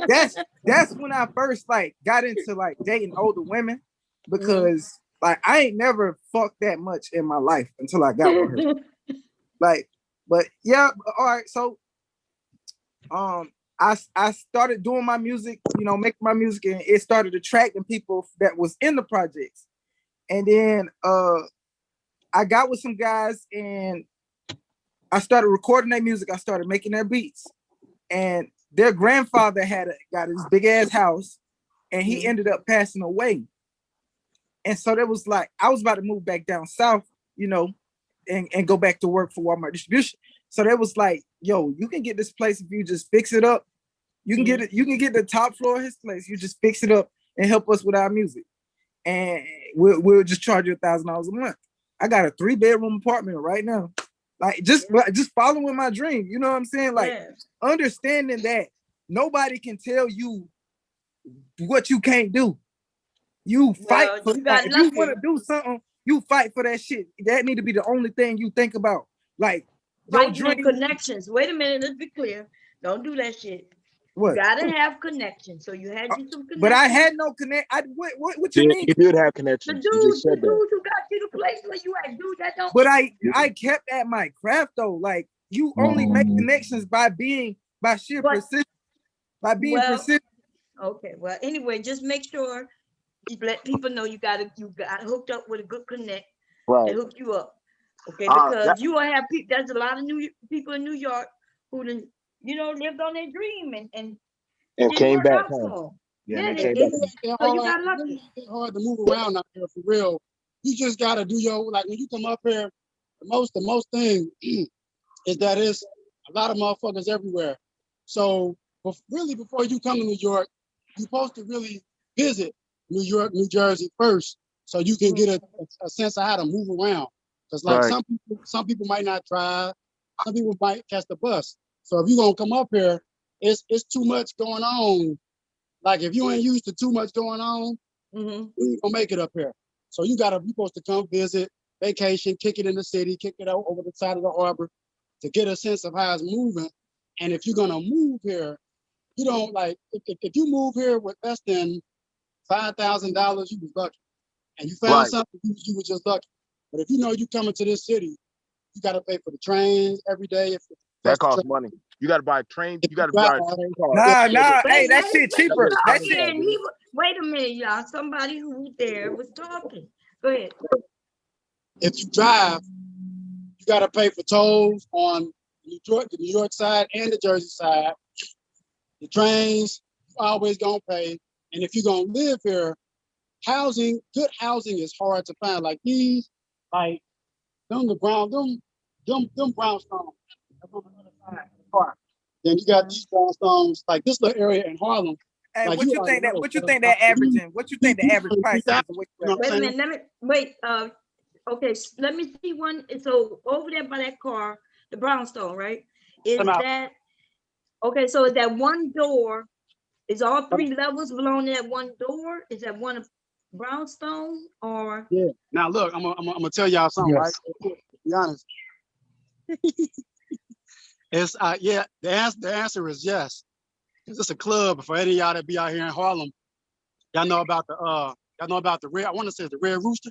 that's when I first like got into like dating older women, because like I ain't never fucked that much in my life until I got with her. Like, but yeah, all right. So I started doing my music, you know, making my music, and it started attracting people that was in the projects. And then I got with some guys and I started recording their music. I started making their beats, and their grandfather got this big ass house, and he ended up passing away. And so there was like, I was about to move back down south, you know, and go back to work for Walmart distribution. So there was like, yo, you can get this place if you just fix it up. You can get it. You can get the top floor of his place. You just fix it up and help us with our music. and we'll just charge you $1,000 a month. I got a 3-bedroom apartment right now. Like just following my dream. You know what I'm saying? Like understanding that nobody can tell you what you can't do. You fight for that. If you want to do something, you fight for that shit. That need to be the only thing you think about. Like your dream. Connections. Wait a minute, let's be clear. Don't do that shit. What? You gotta have connections. So you had you some connections. But I had no connect. What you mean? He did have connections. The You just said dude that. who got you the place where you at, dude, that don't. But I kept at my craft though. Like you only make connections by sheer persistence. By being persistent. Okay, well, anyway, just make sure you let people know you got hooked up with a good connect and hook you up. Okay, because you will have people. There's a lot of people in New York who lived on their dream and came back home. Yeah, they came so back. you got lucky. It's hard to move around out here for real. You just gotta do like when you come up here, the most thing is that it's a lot of motherfuckers everywhere. So really before you come to New York, you're supposed to really visit New York, New Jersey first, so you can get a sense of how to move around. Because like some people might not drive, some people might catch the bus. So if you're gonna come up here, it's too much going on. Like if you ain't used to too much going on, you ain't gonna make it up here. So you're supposed to come visit, vacation, kick it in the city, kick it out over the side of the harbor to get a sense of how it's moving. And if you're gonna move here, you don't like if you move here with less than $5,000, you was lucky. And you found something, you were just lucky. But if you know you coming to this city, you gotta pay for the trains every day. That costs money. You gotta buy a train. You gotta buy a train card. Nah. Hey, that shit cheaper. That shit. Wait a minute, y'all. Somebody who was there was talking. Go ahead. If you drive, you gotta pay for tolls on the New York side and the Jersey side. The trains, you always gonna pay. And if you're gonna live here, good housing is hard to find. Like these, like them brownstones. That's on the other side of the park. Then you got these brownstones, like this little area in Harlem. Hey, like what you think that averaging? What you think the average price is? Wait a minute. Let me wait. Okay. Let me see one. So over there by that car, the brownstone, right? Is that okay? So is that one door? Is all 3 levels belong to that one door? Is that one brownstone or? Yeah. Now look, I'm gonna tell y'all something, right? To be honest. It's yeah. The answer is yes. It's a club for any of y'all that be out here in Harlem. Y'all know about the Red. I want to say it's the Red Rooster.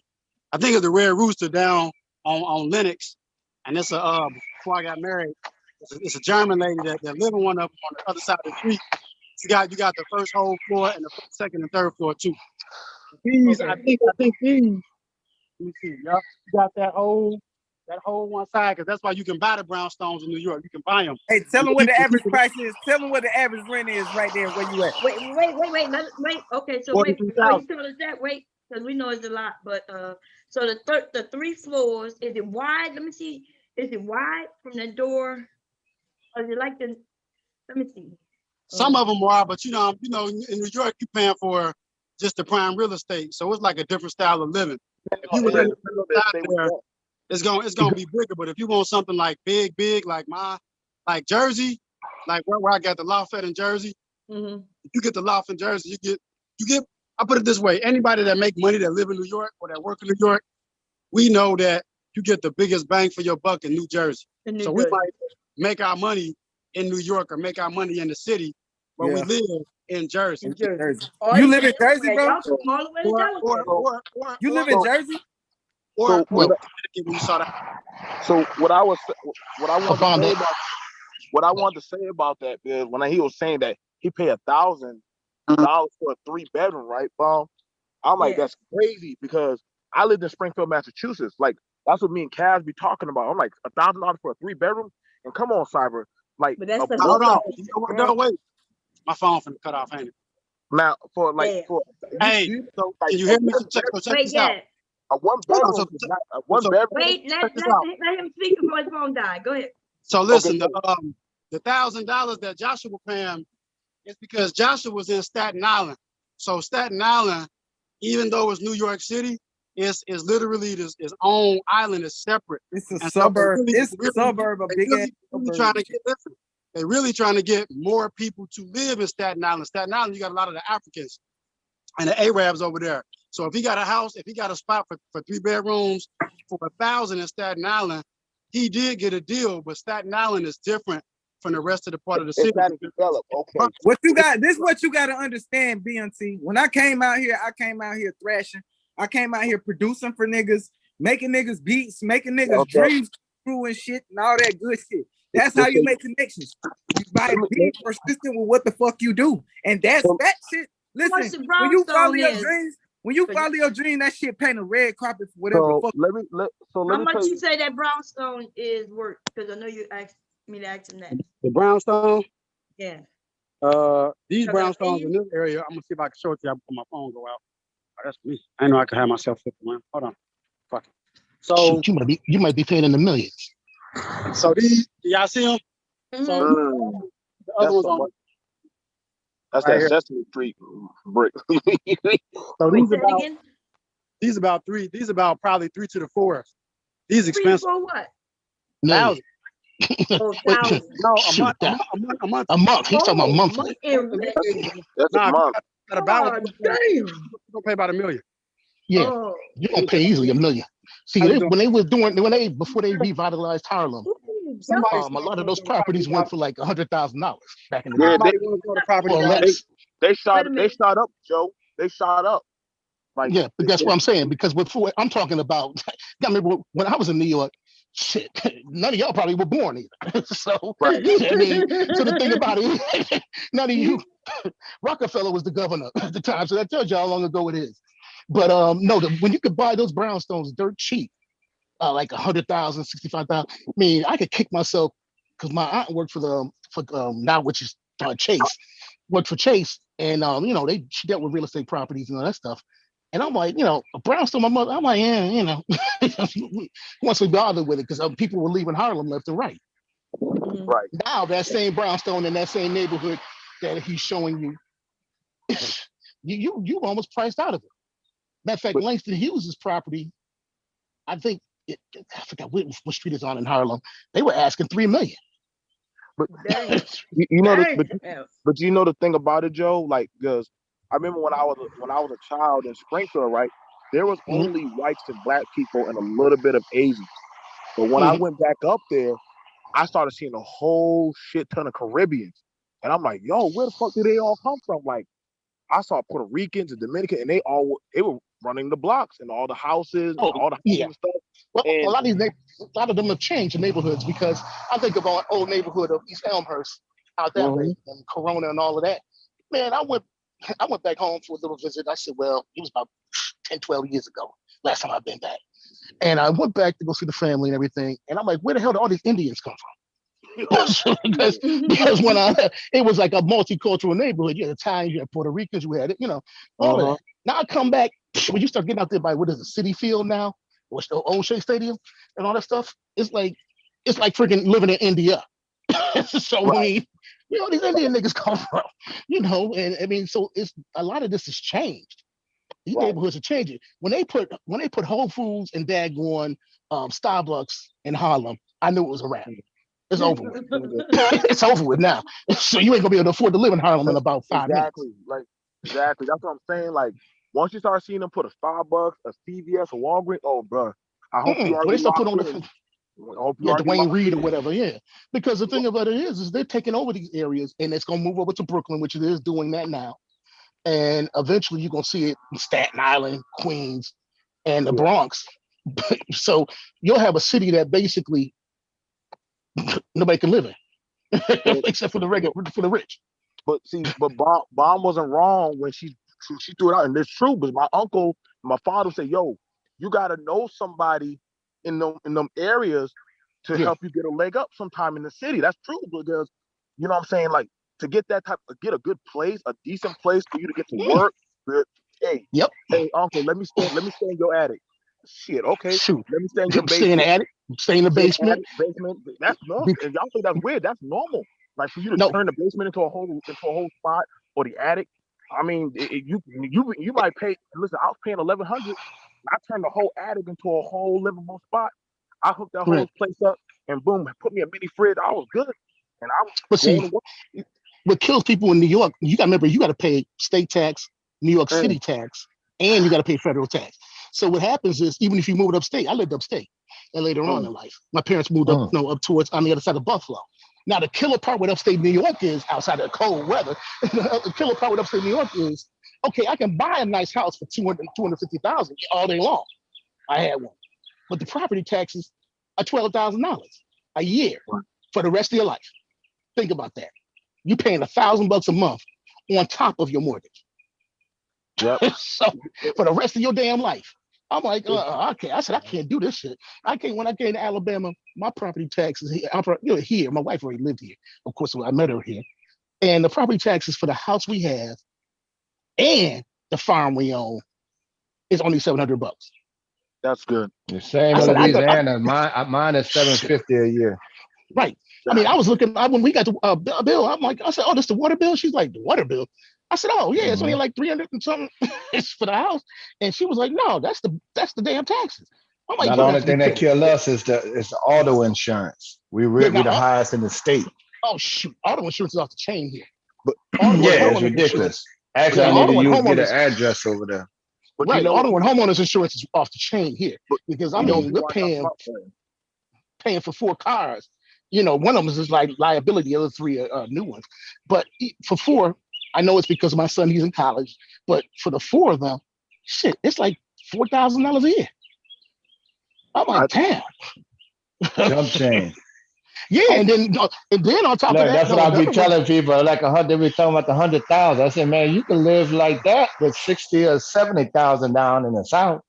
I think it's the Red Rooster down on Lenox, and it's before I got married. It's a German lady that live in one up on the other side of the street. You got the first whole floor and the second and third floor too. These I think these. Let me see. Yep, you got that whole one side because that's why you can buy the brownstones in New York. You can buy them. Hey, tell them what the average price is. Tell them what the average rent is right there where you at. Wait. Okay, so wait. You tell us that. Wait, because we know it's a lot. But so the 3 floors, is it wide? Let me see. Is it wide from the door? Or is it like the? Let me see. Some of them are, but in New York, you're paying for just the prime real estate, so it's like a different style of living. If you was in the it's gonna be bigger. But if you want something like big, like Jersey, like where I got the loft at in Jersey, if you get the loft in Jersey, you get. I put it this way: anybody that make money that live in New York or that work in New York, we know that you get the biggest bang for your buck in New Jersey. So we might make our money in New York or make our money in the city, but we live in Jersey. You live in Jersey, bro? You live in Jersey? So what I wanted to say about that is when he was saying that he paid $1,000 for a 3-bedroom, right, I'm like, that's crazy because I lived in Springfield, Massachusetts. Like that's what me and Kaz be talking about. I'm like $1,000 for a 3-bedroom, and come on, Cyber. Like, but that's no, wait. My phone finna cut off, ain't it? Now for hey, so can you hear me? Check this out. A 1-bedroom. Wait, let him speak before his phone die. Go ahead. So listen, the $1,000 that Joshua paying is because Joshua was in Staten Island. So Staten Island even though it's New York City, it's literally its own island, is separate. It's a And so suburb. It's a suburb, a big ass really suburb. trying to get listen. They're really trying to get more people to live in Staten Island. Staten Island, you got a lot of the Africans and the Arabs over there. So if he got a house, if he got a spot for 3 bedrooms for 1,000 in Staten Island, he did get a deal. But Staten Island is different from the rest of the part of the city. It's not developed. Okay. What you got? This is what you got to understand, BNT. When I came out here thrashing. I came out here producing for niggas, making niggas beats, making niggas dreams through and shit and all that good shit. That's how you make connections. You by being persistent with what the fuck you do. And that's that shit. Listen, when you follow your dreams, that shit paint a red carpet for whatever the fuck. How much you say that brownstone is worth? Because I know you asked me to ask him that. The brownstone? Yeah. These brownstones in this area, I'm gonna see if I can show it to you before my phone go out. Oh, that's me. I know I can have myself flip around. Hold on. Fuck it. So shoot, you might be paying in the millions. So these, y'all see them? So the other ones on. That's right that here. Sesame Street brick. So these about probably 3 to the 4. These expensive. 3 for what? 1,000. Oh, 1,000. No, a month. He's talking about monthly. That's a month. Got a balance. Damn. Gonna pay about $1 million. Yeah, you're gonna pay easily $1 million. See, before they revitalized Harlem, a lot of those properties went for like $100,000 back in the day. They shot up, Joe. They shot up. Like, yeah, but that's what I'm saying. Because before I'm talking about, I remember when I was in New York, shit, none of y'all probably were born either. So, I mean, so the thing about it, none of you, Rockefeller was the governor at the time, so that tells you how long ago it is. But no, when you could buy those brownstones dirt cheap, like 100,000, 65,000. I mean, I could kick myself because my aunt worked for now, which is Chase, worked for Chase, and she dealt with real estate properties and all that stuff. And I'm like, a brownstone, my mother, I'm like, yeah, who wants to bother with it? Because people were leaving Harlem left and right. Right. Now that same brownstone in that same neighborhood that he's showing you, you almost priced out of it. Matter of fact, Langston Hughes' property, I think, I forgot what street is on in Harlem. They were asking $3 million. But you know, but you know the thing about it, Joe, like, because I remember when I was a child in Springfield, right? There was only whites and black people and a little bit of Asians. But when I went back up there, I started seeing a whole shit ton of Caribbeans, and I'm like, yo, where the fuck did they all come from? Like, I saw Puerto Ricans and Dominican, and they were running the blocks and all the houses, and all the houses and stuff. Well, a lot of them have changed the neighborhoods, because I think about old neighborhood of East Elmhurst out that way, and Corona and all of that. Man, I went back home for a little visit. I said, well, it was about 10, 12 years ago, last time I've been back. And I went back to go see the family and everything. And I'm like, where the hell did all these Indians come from? because when it was like a multicultural neighborhood. You had Italians, you had Puerto Ricans, you had, all of that. Now I come back, when you start getting out there by, what is it, City Field now? What's the old Shea Stadium and all that stuff? It's like freaking living in India. So I mean, these Indian niggas come from, and I mean, so it's a lot of this has changed. These neighborhoods are changing. When they put Whole Foods and daggone Starbucks in Harlem, I knew it was a wrap. It's over with. It's over with now. So you ain't gonna be able to afford to live in Harlem in about 5 minutes. Exactly. That's what I'm saying. Like, once you start seeing them put a Starbucks, a CVS, a Walgreens, oh, bro, I hope you already start putting on the Dwayne Reed or whatever, Because the thing about it is they're taking over these areas, and it's gonna move over to Brooklyn, which it is doing that now. And eventually you're gonna see it in Staten Island, Queens, and the Bronx. So you'll have a city that basically nobody can live in, except for the rich. But see, Bomb wasn't wrong when she threw it out, and it's true. Because my father said, "Yo, you gotta know somebody in them areas to help you get a leg up sometime in the city." That's true, because you know what I'm saying, like, to get a good place, a decent place for you to get to work. Hey, uncle, let me stay in your attic. Shit, okay. Shoot. Let me stay in your basement. Stay in the attic. Stay in the basement. Basement. That's normal. And y'all think that's weird. That's normal. Like, for you to turn the basement into a whole spot, or the attic. I mean, you might pay. Listen, I was paying 1,100. I turned the whole attic into a whole livable spot. I hooked that whole Right. place up, and boom, put me a mini fridge. I was good, and I was But going see, to work. what kills people in New York, you got to remember, you got to pay state tax, New York Mm. City tax, and you got to pay federal tax. So what happens is, even if you move it upstate, I lived upstate, and later on in life, my parents moved up, up towards on the other side of Buffalo. Now the killer part with upstate New York is, outside of the cold weather, the killer part with upstate New York is, okay, I can buy a nice house for 250,000 all day long. I had one, but the property taxes are $12,000 a year for the rest of your life. Think about that. You paying $1,000 a month on top of your mortgage. Yep. So for the rest of your damn life. I'm like, okay. I said, I can't do this shit. When I came to Alabama, my property taxes here, here. My wife already lived here. Of course, I met her here. And the property taxes for the house we have and the farm we own is only $700. That's good. The same in Louisiana. Mine is $750 a year. Right. I mean, I was looking when we got the bill. I said, oh, this the water bill. She's like, the water bill. I said, oh yeah, it's only like 300 and something. It's for the house. And she was like, no, that's the damn taxes. I'm like, Now the only thing that kill us is the auto insurance. We the highest in the state. Oh shoot, auto insurance is off the chain here. But yeah, it's ridiculous. Actually, I need to get an address over there. But right, auto and homeowners insurance is off the chain here because I mean we're paying for 4 cars. You know, one of them is like liability, the other 3 are new ones. But for 4, I know it's because my son, he's in college, but for the 4 of them, shit, it's like $4,000 a year. I'm like, damn. Jump chain. Yeah, and then on top of that, that's what I be telling people. Like they be talking about the 100,000. I said, man, you can live like that with 60 or 70,000 down in the South.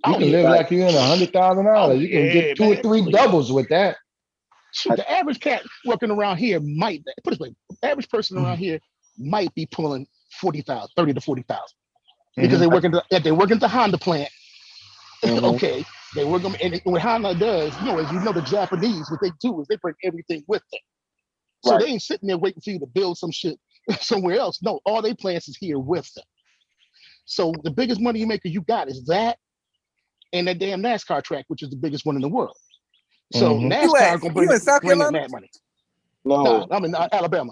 You can live like you're in $100,000. You can get 2 or 3 doubles with that. Shoot, the average cat working around here might put it this way: the average person around here might be pulling 40,000, 30 to 40,000, because they work at the Honda plant. Okay, they work them, and what Honda does, as the Japanese, what they do is they bring everything with them. So they ain't sitting there waiting for you to build some shit somewhere else. No, all they plants is here with them. So the biggest money maker you got is that, and that damn NASCAR track, which is the biggest one in the world. So NASCAR gonna bring in that money. No, I'm in Alabama.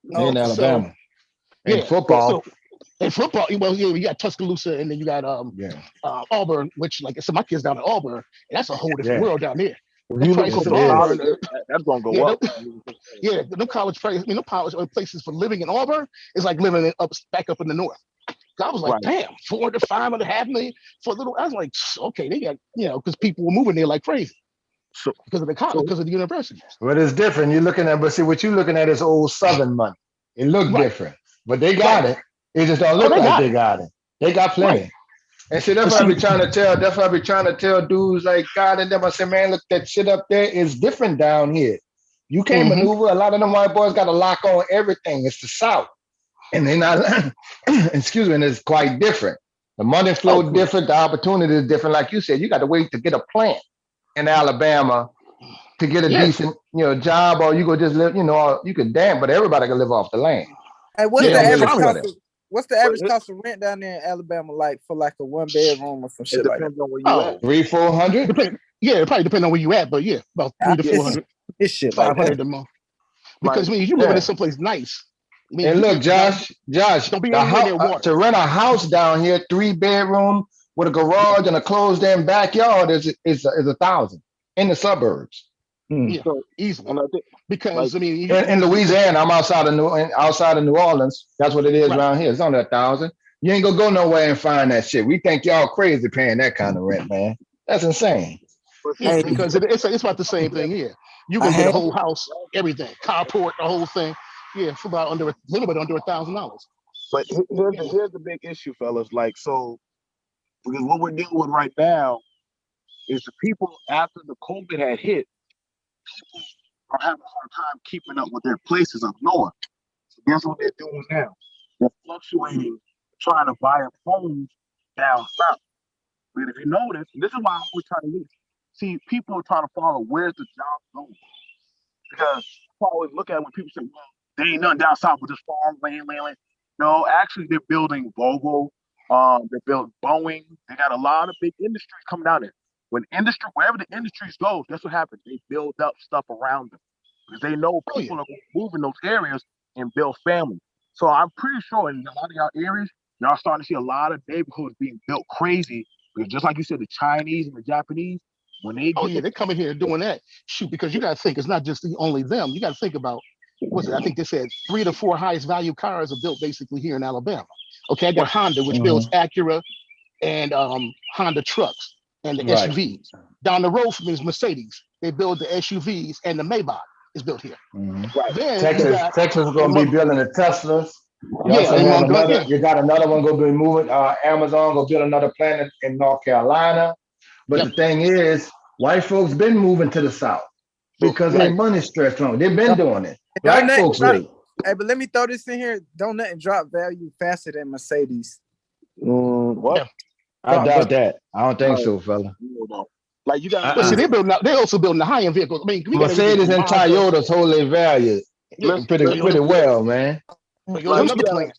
In Alabama. In football. In football, well, you got Tuscaloosa, and then you got Auburn, which, like I said, my kids down in Auburn, and that's a whole different world down there. The prices of Auburn, that's gonna go up. No college prices. No college places for living in Auburn is like living back up in the north. I was like, damn, 4 to 5.5 million for a little. I was like, okay, they got because people were moving there like crazy. So, because of the college, because of the universities. But it's different. You're looking at, but see, what you're looking at is old Southern money. It looked different, but they got it. It just don't look like they got it. They got plenty. And see, that's what I be trying to tell. That's what I be trying to tell dudes like God and them. I say, man, look, that shit up there is different down here. You can't maneuver. A lot of them white boys got to lock on everything. It's the South, and they not. Excuse me, and it's quite different. The money flow different. The opportunity is different. Like you said, you got to wait to get a plant in Alabama to get a decent, job, or you go just live, you could but everybody can live off the land. Hey, what's the average cost of rent down there in Alabama, like for like a 1-bedroom or some shit like that? Depends on where you at. 300-400. Yeah, it probably depends on where you at, but yeah, about 300 to 400. This shit 500 a month. Because you living in someplace nice. And look, Josh, don't be anywhere near water. To rent a house down here, 3-bedroom with a garage and a closed-in backyard is 1,000 in the suburbs. Yeah, easily. Because in Louisiana, I'm outside of New Orleans. That's what it is around here. It's only 1,000. You ain't gonna go nowhere and find that shit. We think y'all crazy paying that kind of rent, man. That's insane. Yeah, because it's about the same thing here. You can get a whole house, everything, carport, the whole thing. Yeah, for about a little bit under $1,000. But here's the big issue, fellas. Like, so because what we're dealing with right now is the people after the COVID had hit. People are having a hard time keeping up with their places up north. So guess what they're doing now? They're fluctuating, trying to buy homes down south. But if you notice, this is why I'm always trying to see people are trying to follow where's the job going. Because I always look at it when people say, well, there ain't nothing down south but just farm, land. No, actually, they're building Volvo. They built Boeing. They got a lot of big industries coming down there. Wherever the industries goes, that's what happens. They build up stuff around them because they know people are moving those areas and build families. So I'm pretty sure in a lot of y'all areas, y'all starting to see a lot of neighborhoods being built crazy because just like you said, the Chinese and the Japanese, when they Oh yeah, they're coming here doing that. Shoot, because you got to think it's not just only them. You got to think about what's it? I think they said 3 to 4 highest value cars are built basically here in Alabama. Okay, I got Honda, which builds Acura and Honda trucks and the SUVs. Down the road from me is Mercedes. They build the SUVs and the Maybach is built here. Then Texas is going to be building the Teslas. You Yeah, also they have want to another. You got another one going to be moving. Amazon going to build another plant in North Carolina. But the thing is, white folks been moving to the South because they money stretched on. They've been doing it. Black folks wait. Hey, but let me throw this in here. Don't nothing drop value faster than Mercedes. What? I doubt that. I don't think so, fella. Like you got. But see, they also building the high end vehicles. I mean, we got Mercedes and Toyotas hold their value pretty well, man. There's another plant.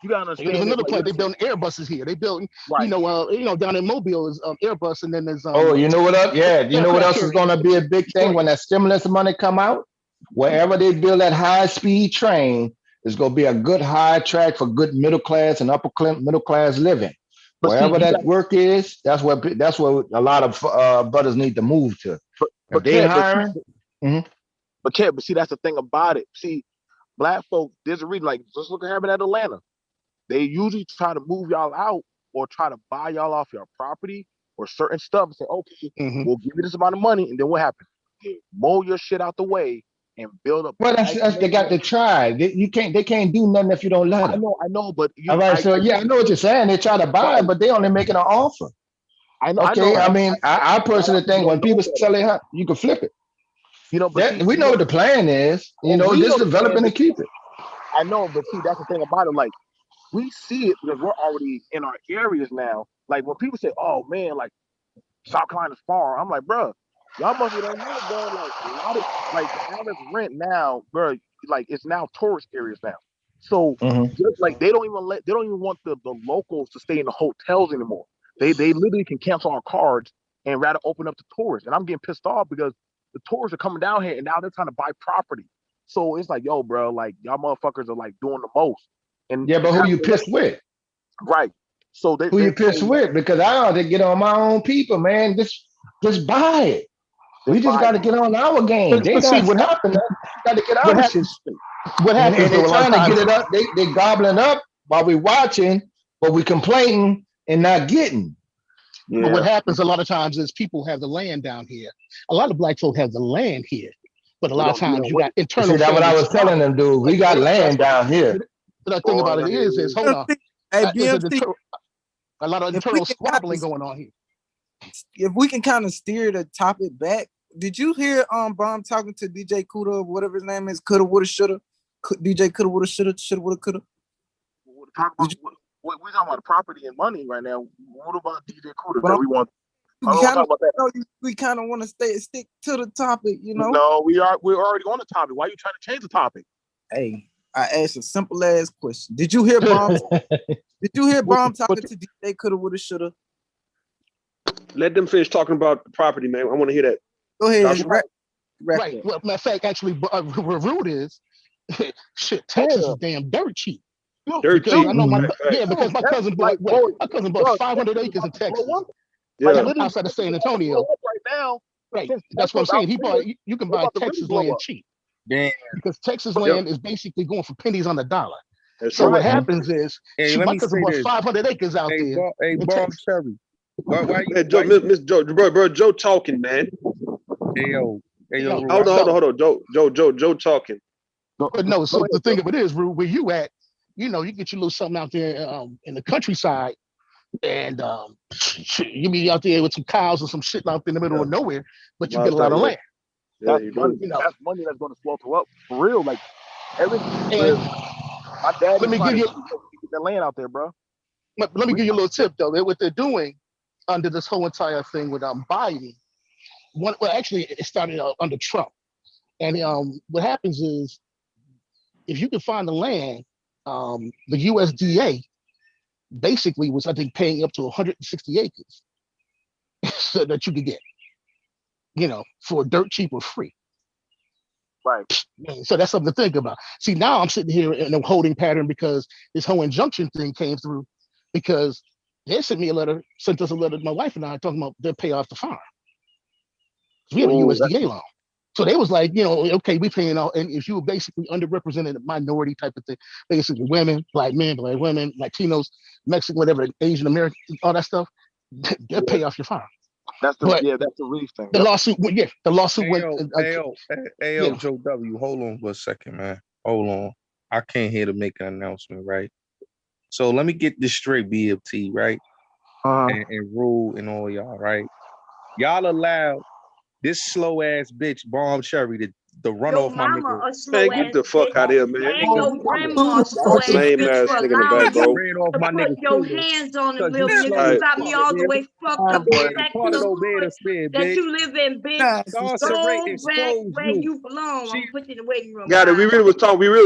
You gotta understand. There's another plant. They building Airbuses here. They building, down in Mobile is Airbus, and then there's you know what up? Yeah, you know what else is going to be a big thing when that stimulus money come out? Wherever they build that high speed train, is going to be a good high track for good middle class and upper middle class living. Wherever that work is, that's what a lot of brothers need to move to. If they hiring, but see, that's the thing about it. See, black folks, there's a reason. Like, just look at happened at Atlanta. They usually try to move y'all out or try to buy y'all off your property or certain stuff and say, okay, we'll give you this amount of money, and then what happens? They mow your shit out the way and build up. Well, that's they got to try. They can't do nothing if you don't let them. I know, but all right. So I know what you're saying. They try to buy it, but they only making an offer. I know. Okay, I personally think when people sell it, you can flip it. But we know what the plan is. Just develop it and keep it. I know, but see, that's the thing about it. Like, we see it because we're already in our areas now. Like when people say, "Oh man, like South Carolina's far," I'm like, bro, y'all must be done know, bro. Like a lot of the average rent now, bro, like it's now tourist areas now. So just like they don't even want the locals to stay in the hotels anymore. They literally can cancel our cards and rather open up to tourists. And I'm getting pissed off because the tourists are coming down here and now they're trying to buy property. So it's like, yo, bro, like y'all motherfuckers are like doing the most. And yeah, but who you pissed with? Right. So who you pissed with? Because I ought to get on my own people, man. Just buy it. We just got to get on our game. They not stopping us. We got to get our shit straight. What happens? And they're trying to get it up. They gobbling up while we watching, but we complaining and not getting. Yeah. But what happens a lot of times is people have the land down here. A lot of black folk have the land here, but a lot of times you got internal. See, that's what I was telling them, dude. We got land down here. But the thing about it is hold on. Hey, a lot of internal squabbling going on here. If we can kind of steer the topic back, did you hear Bomb talking to DJ Cuda or whatever his name is? Coulda, woulda, shoulda. DJ Coulda, woulda, shoulda, woulda, coulda. We're talking about property and money right now. What about DJ Cuda that we want? We kind of want to stick to the topic, you know. No, we're already on the topic. Why are you trying to change the topic? Hey, I asked a simple ass question. Did you hear Bomb? Did you hear Bomb talking to DJ Coulda, woulda, shoulda? Let them finish talking about the property, man. I want to hear that. Go ahead. Right. Well, matter of fact, actually, where rude is, shit, Texas is damn dirt cheap. Dirt cheap. I know because my cousin bought 500 acres in Texas. Outside of San Antonio. Right now. Right. That's what I'm saying. You can buy Texas land cheap. Damn. Because Texas land is basically going for pennies on the dollar. That's so what happens is, my cousin bought 500 acres out there. Hey, Bombcherry. Why Miss Joe, bro, Joe talking, man. Hey yo, hold on, Joe talking. No, so the thing of it is, where you at, you get your little something out there in the countryside, and you be out there with some cows or some shit out there in the middle of nowhere, but you get a lot of land. That's money that's going to swelter up for real. Like everything. My dad. Let me give you the land out there, bro. Let me give you a little tip though. What they're doing under this whole entire thing with Biden. Actually, it started under Trump, and what happens is, if you can find the land the USDA basically was, I think, paying up to 160 acres so that you could get, for dirt cheap or free. Right. So that's something to think about. See, now I'm sitting here in a holding pattern because this whole injunction thing came through because they sent us a letter, my wife and I, talking about they'll pay off the farm. We have a USDA loan. So they was like, okay, we paying out, and if you were basically underrepresented minority type of thing, basically women, black men, black women, Latinos, Mexican, whatever, Asian American, all that stuff, they'll pay off your farm. That's the reef thing. The lawsuit went, the lawsuit went. Hey, Joe W, hold on for a second, man. Hold on. I came here to make an announcement, right? So let me get this straight, BFT, right? And Rule and all y'all, right? Y'all allow this slow ass bitch Bombcherry to run off my nigga. Man, get the fuck out of here, man. And your grandma slow ass Lame bitch ass for nigga in the allowing back, bro. you Ran off to my put nigga your Cuda. hands on him, Cause little you nigga. Right. You got me all the way fucked up. Go back part to of the the bed hood of spin, that bitch. you live in, bitch. Incarcerate, Go back expose where you. you belong. I'm putting you in the waiting room. Got it. We Bye. really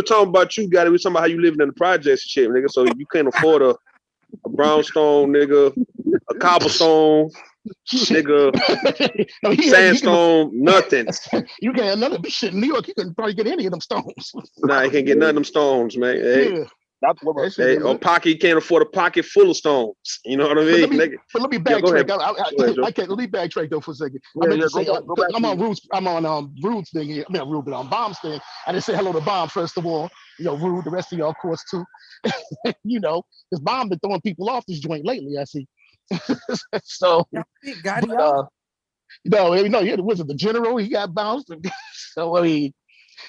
talking about you, got it. We talking about how you living in the projects and shit, nigga. So you can't afford a brownstone, nigga, a cobblestone, nigga, sandstone, nothing. You can't another shit in New York. You couldn't probably get any of them stones. Nah, you can't get none of them stones, man. Hey, Yeah. hey, or pocket, you can't afford a pocket full of stones. You know what I mean? But let me Yeah, go ahead. backtrack. I can't. Let me backtrack though for a second. I meant to say I'm on Roots. I'm on Roots thing here. I mean, Rude, but on Bomb's thing. I didn't say hello to Bomb first of all. Rude. The rest of y'all, of course, too. Because Bomb been throwing people off this joint lately. I see. So, got y'all. No, yeah, the Wizard, the General, he got bounced. So I mean,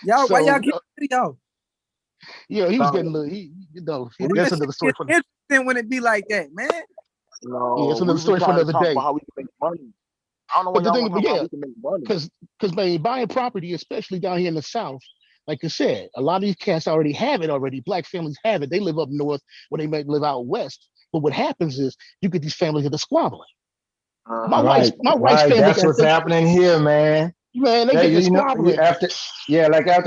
why y'all keep y'all? He was getting that's another story for interesting when it be like that, man. No, it's another story for another day. About how we can make money. I don't know what y'all want to talk about how we can make money. Because man, buying property, especially down here in the South, like I said, a lot of these cats already have it already. Black families have it. They live up north where they might live out west. But what happens is you get these families that are squabbling. My wife's family. That's what's happening here, man. Man, they get squabbling. After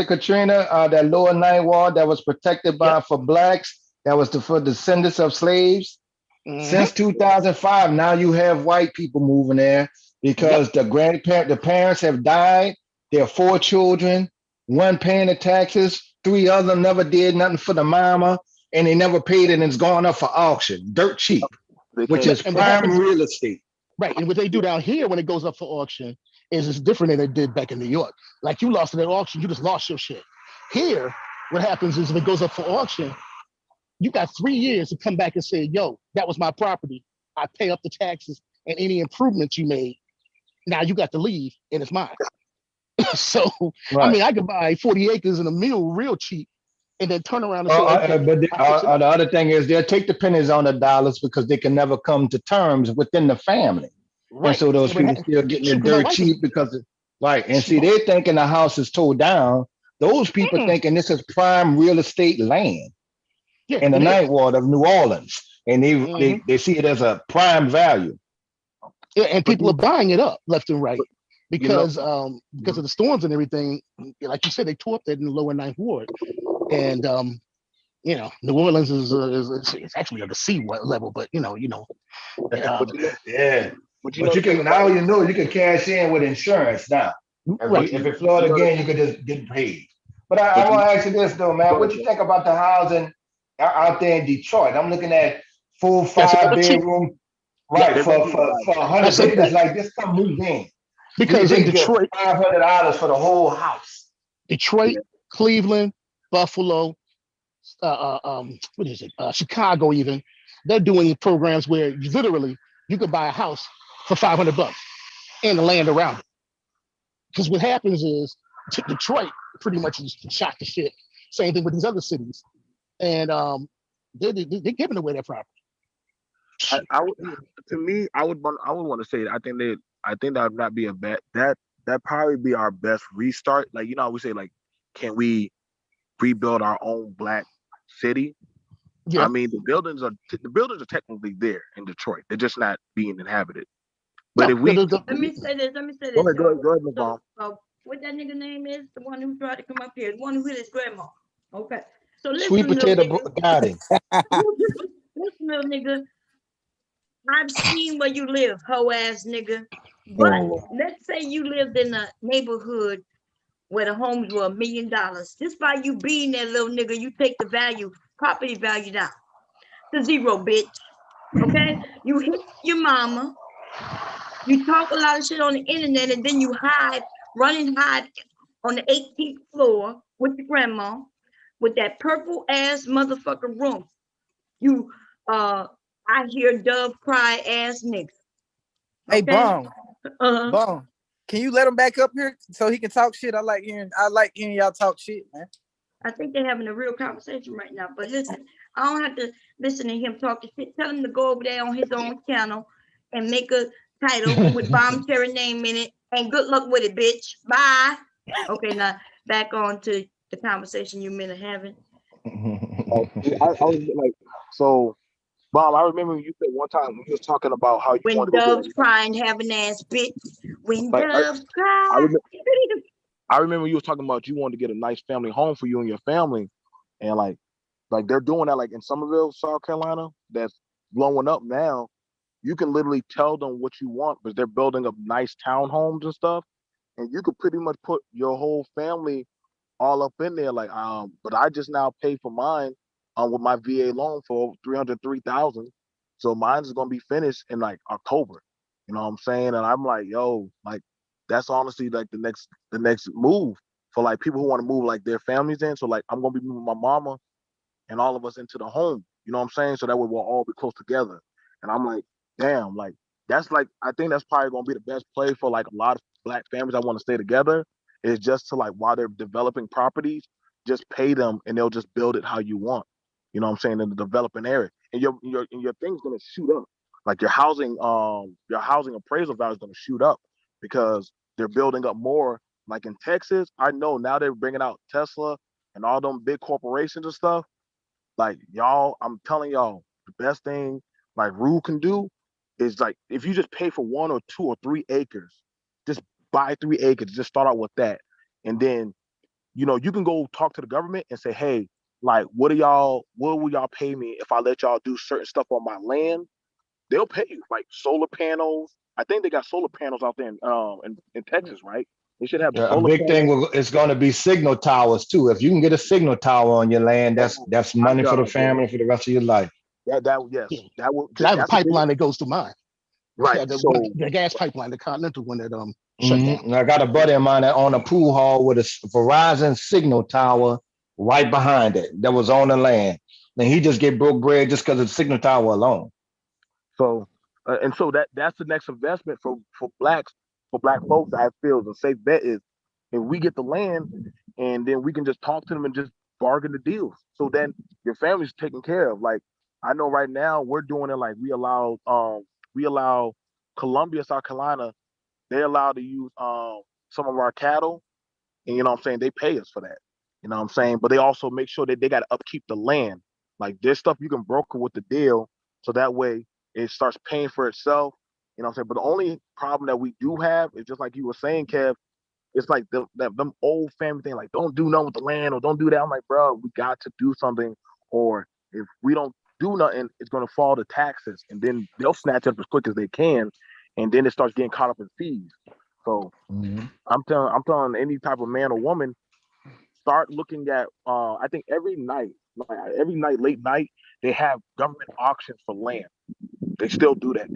Katrina, that lower ninth ward that was protected for blacks, that was for descendants of slaves. Since 2005, now you have white people moving there because the parents have died. There are 4 children, 1 paying the taxes, 3 of them never did nothing for the mama, and they never paid it, and it's going up for auction, dirt cheap, which is prime real estate. Right, and what they do down here when it goes up for auction is it's different than they did back in New York. Like you lost it at auction, you just lost your shit. Here, what happens is if it goes up for auction, you got 3 years to come back and say, yo, that was my property. I pay up the taxes and any improvements you made. Now you got to leave and it's mine. So, I mean, I could buy 40 acres and a mill real cheap and then turn around and say, okay. But the other thing is they'll take the pennies on the dollars because they can never come to terms within the family. Right. And so those people still getting their dirt cheap because and see, they're thinking the house is towed down. Those people thinking this is prime real estate land in the ninth ward of New Orleans. And they see it as a prime value. Yeah, and people are buying it up left and right because of the storms and everything. Like you said, they tore up that in the lower ninth ward. And New Orleans is actually on the sea level, but But you can now you can cash in with insurance now. If it flood again, you can just get paid. But I want to ask you this though, man. What you think about the housing out there in Detroit? I'm looking at 4, 5 bedroom, for 100 acres like this. Come move in because in Detroit, $500 for the whole house. Detroit, Cleveland, Buffalo, Chicago, even they're doing programs where you could buy a house for $500 and the land around it. Because what happens is Detroit pretty much is shot to shit. Same thing with these other cities, and they're giving away their property. I would want to say that I think that would not be a bad that probably be our best restart. Like we say can we rebuild our own black city? Yeah. I mean the buildings are technically there in Detroit. They're just not being inhabited. But if we let me say this. Go ahead, Ms. Bomb. What that nigga name is? The one who tried to come up here, the one who hit his grandma. Okay. So Sweet listen, little potato nigga. got him. Listen, little nigga. I've seen where you live, hoe ass nigga. But let's say you lived in a neighborhood where the homes were $1 million. Just by you being there, little nigga, you take the value, property value down to zero, bitch. Okay? You hit your mama. You talk a lot of shit on the internet, and then you hide, run and hide on the 18th floor with your grandma with that purple ass motherfucking room. You I hear Dove cry ass nigga. Hey, Okay? Bone. Bone. Can you let him back up here so he can talk shit? I like hearing y'all talk shit, man. I think they're having a real conversation right now. But listen, I don't have to listen to him talking shit. Tell him to go over there on his own channel and make a title with Bombcherry name in it. And good luck with it, bitch. Bye. Okay, now back on to the conversation you men are having. I was like, so, Mom, I remember you said one time when you was talking about how you When want to go doves get crying, having ass bitch. When like doves cry. I remember you was talking about you wanted to get a nice family home for you and your family, and like they're doing that like in Somerville, South Carolina. That's blowing up now. You can literally tell them what you want, because they're building up nice townhomes and stuff, and you could pretty much put your whole family all up in there. Like, but I just now paid for mine with my VA loan for $303,000. So mine is gonna be finished in like October. You know what I'm saying? And I'm like, yo, like that's honestly like the next move for like people who want to move like their families in. So like I'm gonna be moving my mama and all of us into the home. You know what I'm saying? So that way we'll all be close together. And I'm like, damn, like that's like I think that's probably gonna be the best play for like a lot of Black families that want to stay together, is just to like while they're developing properties, just pay them and they'll just build it how you want. You know what I'm saying? In the developing area. And your thing's gonna shoot up. Like your housing appraisal value is gonna shoot up because they're building up more. Like in Texas, I know now they're bringing out Tesla and all them big corporations and stuff. Like y'all, I'm telling y'all, the best thing like Rue can do is like if you just pay for 1 or 2 or 3 acres, just buy 3 acres, just start out with that. And then, you can go talk to the government and say, hey, like what will y'all pay me if I let y'all do certain stuff on my land? They'll pay you like solar panels. I think they got solar panels out there in Texas, right? They should have the Yeah, a solar big thing panels. is going to be signal towers too. If you can get a signal tower on your land, that's My money for the God, bro. family for the rest of your life. Yes, that will. Because I have a That's a big pipeline that goes through mine. right. Yeah, So the gas pipeline, the Continental one that shut down. And I got a buddy of mine that owned a pool hall with a Verizon signal tower right behind it that was on the land. And he just get broke bread just because of the signal tower alone. So and so that's the next investment for black folks. I feel the safe bet is if we get the land and then we can just talk to them and just bargain the deals. So then your family's taken care of. Like I know right now we're doing it like we allow Columbia, South Carolina, they're allowed to use some of our cattle, and you know what I'm saying, they pay us for that. You know what I'm saying? But they also make sure that they got to upkeep the land. Like there's stuff you can broker with the deal, so that way it starts paying for itself. You know what I'm saying? But the only problem that we do have is just like you were saying, Kev, it's like them old family thing, like don't do nothing with the land or don't do that. I'm like, bro, we got to do something, or if we don't do nothing, it's gonna fall to taxes, and then they'll snatch up as quick as they can, and then it starts getting caught up in fees. So I'm telling any type of man or woman, start looking at I think every night, late night, they have government auctions for land. They still do that.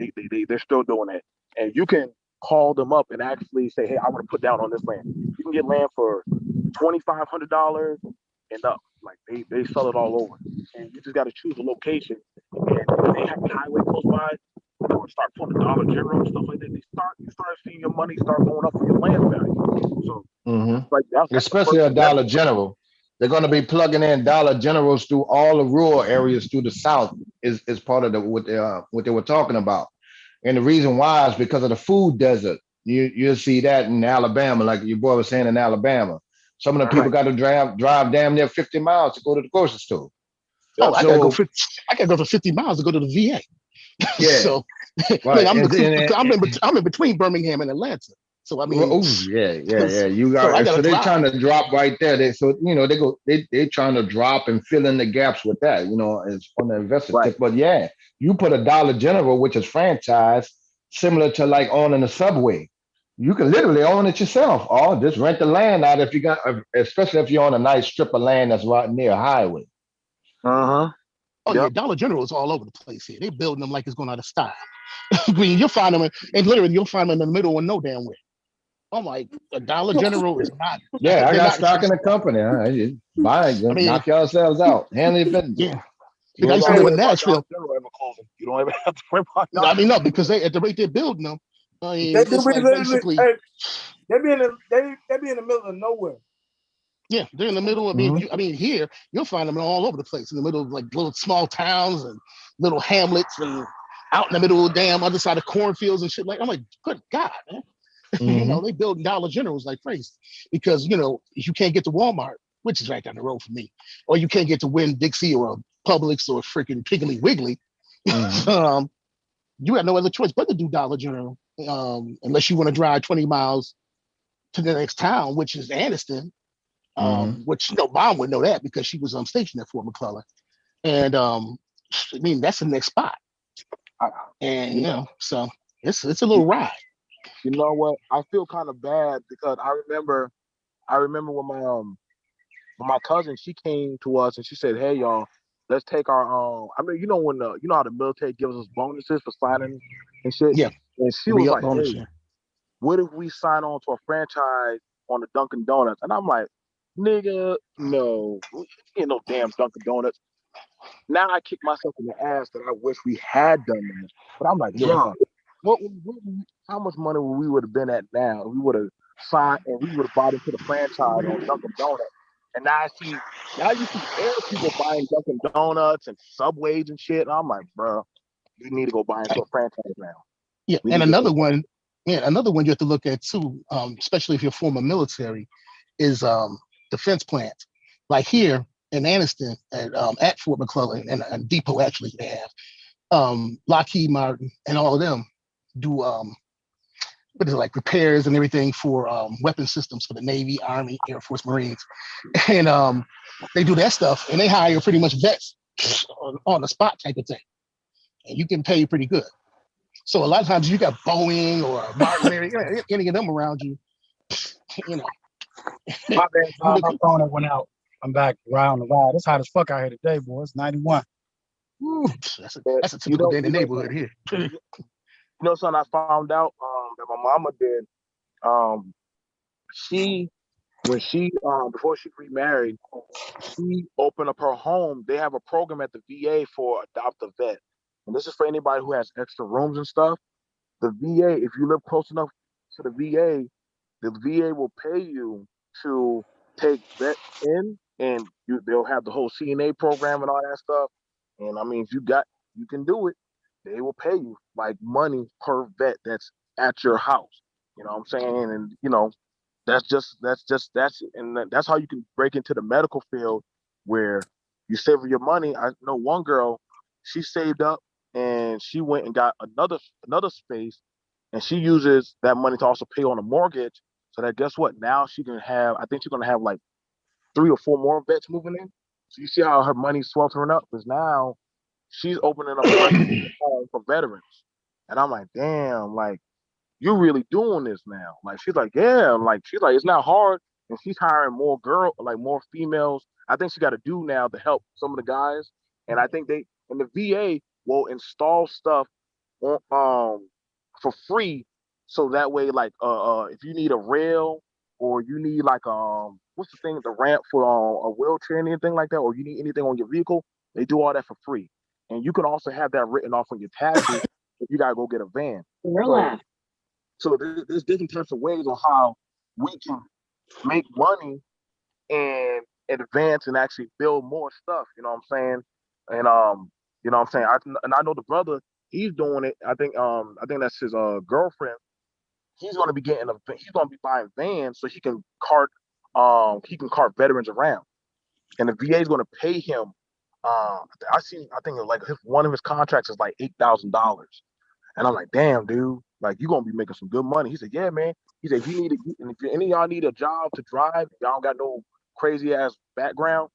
They're still doing that. And you can call them up and actually say, hey, I want to put down on this land. You can get land for $2,500 and up. Like they sell it all over. And you just got to choose a location. And when they have a highway close by, or start putting a Dollar General and stuff like that, you start seeing your money start going up for your land value. So like that's the Especially first a Dollar investment. General. They're going to be plugging in Dollar Generals through all the rural areas through the South is part of what they were talking about. And the reason why is because of the food desert. You'll see that in Alabama, like your boy was saying in Alabama. Some of the people got to drive damn near 50 miles to go to the grocery store. Oh, I gotta go So 50 miles to go to the VA. yeah, So right. look, I'm in between Birmingham and Atlanta. So I mean, Oh yeah. You so I got gotta so they're drive. trying to drop right there. They trying to drop and fill in the gaps with that. It's on the investor Right. tip. But yeah, you put a Dollar General, which is franchise, similar to like owning a Subway. You can literally own it yourself, or just rent the land out if you got, especially if you're on a nice strip of land that's right near a highway. Uh-huh. Oh yeah, Dollar General is all over the place here. They building them like it's going out of style. I mean, you'll find them, and literally you'll find them in the middle of no damn where. I'm like, a Dollar General is not. Yeah, I They're got not. stock in the company. I just buy it, I mean, knock yourselves out, handle your business. yeah, You because I ain't used to gotta live worry in about Dollar Nashville. General ever closing. You don't ever have to worry about No, I mean no, because they at the rate they're building them, I They mean, do it's be like literally, basically, hey, they be in the middle of nowhere. yeah, they're in the middle. I mean, Mhm. I mean, here you'll find them all over the place, in the middle of like little small towns and little hamlets, and out in the middle of the damn other side of cornfields and shit. Like, I'm like, good God, man. Mhm. They build Dollar Generals like crazy because you can't get to Walmart, which is right down the road for me, or you can't get to Winn Dixie or Publix or freaking Piggly Wiggly. Mhm. You got no other choice but to do Dollar General, unless you want to drive 20 miles to the next town, which is Anniston. Mhm. Which Mom would know that because she was stationed at Fort McClellan, and I mean that's the next spot, and so it's a little ride. You know what? I feel kind of bad because I remember when my cousin, she came to us and she said, "Hey y'all, let's take our I mean, how the military gives us bonuses for signing and shit." Yeah, And she was re-up like, bonus. "Hey, Yeah. what if we sign on to a franchise on the Dunkin' Donuts?" And I'm like, "Nigga, no, we ain't no damn Dunkin' Donuts." Now I kick myself in the ass that I wish we had done that. But I'm like, Yeah. bro, how much money we would have been at now? We would have signed and we would have bought into the franchise on Dunkin' Donuts. And now you see Arab people buying Dunkin' Donuts and Subways and shit. And I'm like, bro, we need to go buy into a franchise now. Yeah, We and need to another go. one, another one you have to look at too, especially if you're former military, is defense plants. Like here in Anniston at Fort McClellan and Depot actually they have Lockheed Martin and all of them do what is it, like repairs and everything for weapon systems for the Navy, Army, Air Force, Marines, and they do that stuff and they hire pretty much vets on the spot type of thing, and you can pay pretty good. So a lot of times you got Boeing or Martin, any of them around you, you know. My bad, You look, my phone that went out. I'm back around the ride. It's hot as fuck out here today, boy. It's 91. whew, But that's a typical day in the neighborhood here. Something I found out that my mama did. Um, she when she before she remarried, she opened up her home. They have a program at the VA for adopt a vet, and this is for anybody who has extra rooms and stuff. The VA, if you live close enough to the VA will pay you to take vets in, and they'll have the whole CNA program and all that stuff. And I mean, if you can do it. They will pay you like money per vet that's at your house. You know what I'm saying? And that's how you can break into the medical field where you save your money. I know one girl, she saved up and she went and got another space, and she uses that money to also pay on a mortgage. So that guess what? Now she can have. I think she's gonna have like 3 or 4 more vets moving in. So you see how her money's sweltering up because now she's opening up a home for veterans. And I'm like, damn, like you're really doing this now. Like she's like, yeah, like she's like, it's not hard. And she's hiring more females. I think she got to do now to help some of the guys. And I think they and the VA will install stuff on, for free, so that way, like, if you need a rail or you need like what's the thing, the ramp for a wheelchair and anything like that, or you need anything on your vehicle, they do all that for free. And you can also have that written off on your taxes if you gotta go get a van. So there's different types of ways on how we can make money and advance and actually build more stuff. You know what I'm saying? And you know what I'm saying? I know the brother, he's doing it. I think that's his girlfriend. He's gonna be buying vans so he can cart veterans around. And the VA is gonna pay him. I think like one of his contracts is like $8,000. And I'm like, damn, dude. Like, you gonna be making some good money. He said, yeah, man. He said, if you need and if any of y'all need a job to drive, y'all don't got no crazy ass background.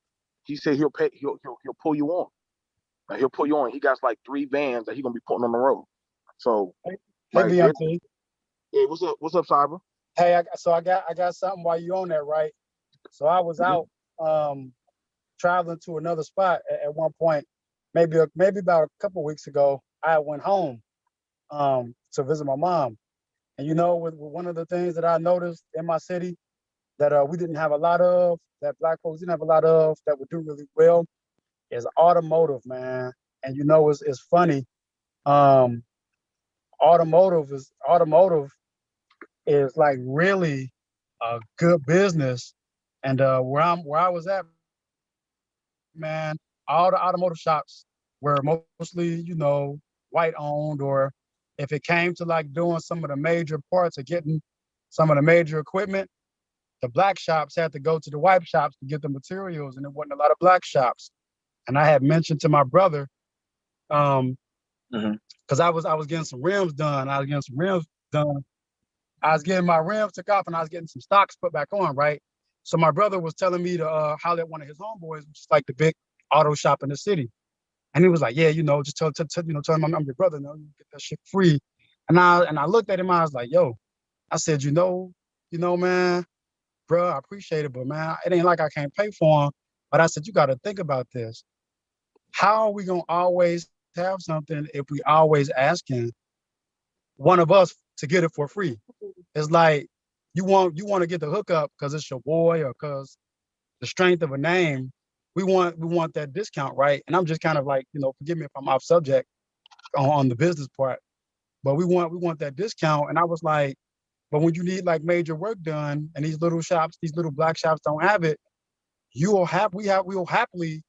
He said he'll pull you on. Like, he'll pull you on. He got like 3 vans that he gonna be putting on the road. So, Hey, like, BMT. hey, what's up, Cyber? Hey, I got something while you on that, right? So I was out traveling to another spot at one point, maybe about a couple of weeks ago. I went home to visit my mom, and with one of the things that I noticed in my city that we didn't have a lot of, that Black folks didn't have a lot of, that would do really well, is automotive, man. And it's funny. Um, automotive is like really a good business, and where I was at, man, all the automotive shops were mostly, white owned, or if it came to like doing some of the major parts or getting some of the major equipment, the black shops had to go to the white shops to get the materials, and there wasn't a lot of black shops. And I had mentioned to my brother, because I was getting some rims done. I was getting some rims done. I was getting my rims took off, and I was getting some stocks put back on, right? So my brother was telling me to holler at one of his homeboys, which is like the big auto shop in the city. And he was like, yeah, just tell him I'm your brother, you get that shit free. And I looked at him, I was like, yo, I said, man, bro, I appreciate it, but man, it ain't like I can't pay for them. But I said, you got to think about this. How are we gonna always have something if we always asking one of us to get it for free? It's like you want to get the hookup because it's your boy or because the strength of a name. We want that discount, right? And I'm just kind of like, forgive me if I'm off subject on the business part, but we want that discount. And I was like, but when you need like major work done and these little shops, these little black shops don't have it, we will happily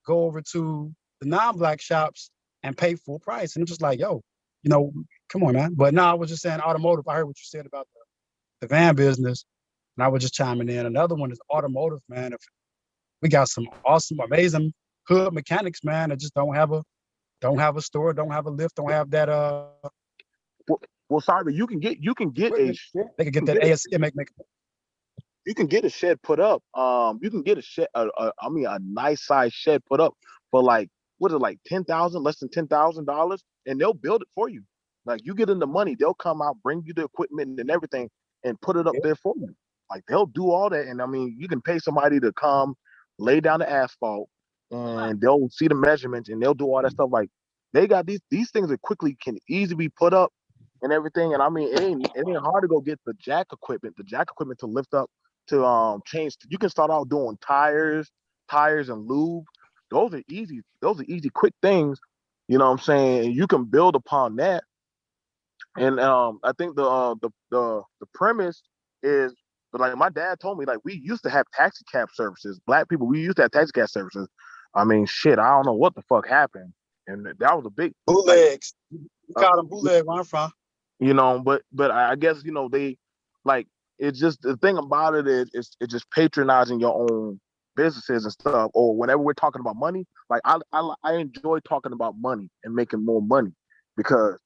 go over to the non-black shops and pay full price. And it's just like, yo, come on, man. But no, I was just saying automotive. I heard what you said about the van business, and I was just chiming in. Another one is automotive, man. If we got some awesome, amazing hood mechanics, man, that just don't have a store, don't have a lift, don't have that Well, sorry, you can get a shed. They can get that ASC and make You can get a shed put up. You can get a shed. A nice size shed put up for like, what is it, like $10,000, less than $10,000, and they'll build it for you. Like, you get in the money, they'll come out, bring you the equipment and everything, and put it up there for you. Like, they'll do all that, and I mean, you can pay somebody to come lay down the asphalt, and they'll see the measurements, and they'll do all that stuff. Like, they got these things that can easily be put up and everything. And I mean, it ain't hard to go get the jack equipment to lift up, to change. You can start out doing tires and lube. Those are easy, quick things. You know what I'm saying? And you can build upon that. And I think the premise is, but like my dad told me, like, we used to have taxi cab services. Black people, we used to have taxi cab services. I mean, shit, I don't know what the fuck happened. And that was a big bootlegs. We call them bootleg where I'm from. But I guess, they, like, it's just, the thing about it is it's just patronizing your own businesses and stuff. Or whenever we're talking about money, like I enjoy talking about money and making more money, because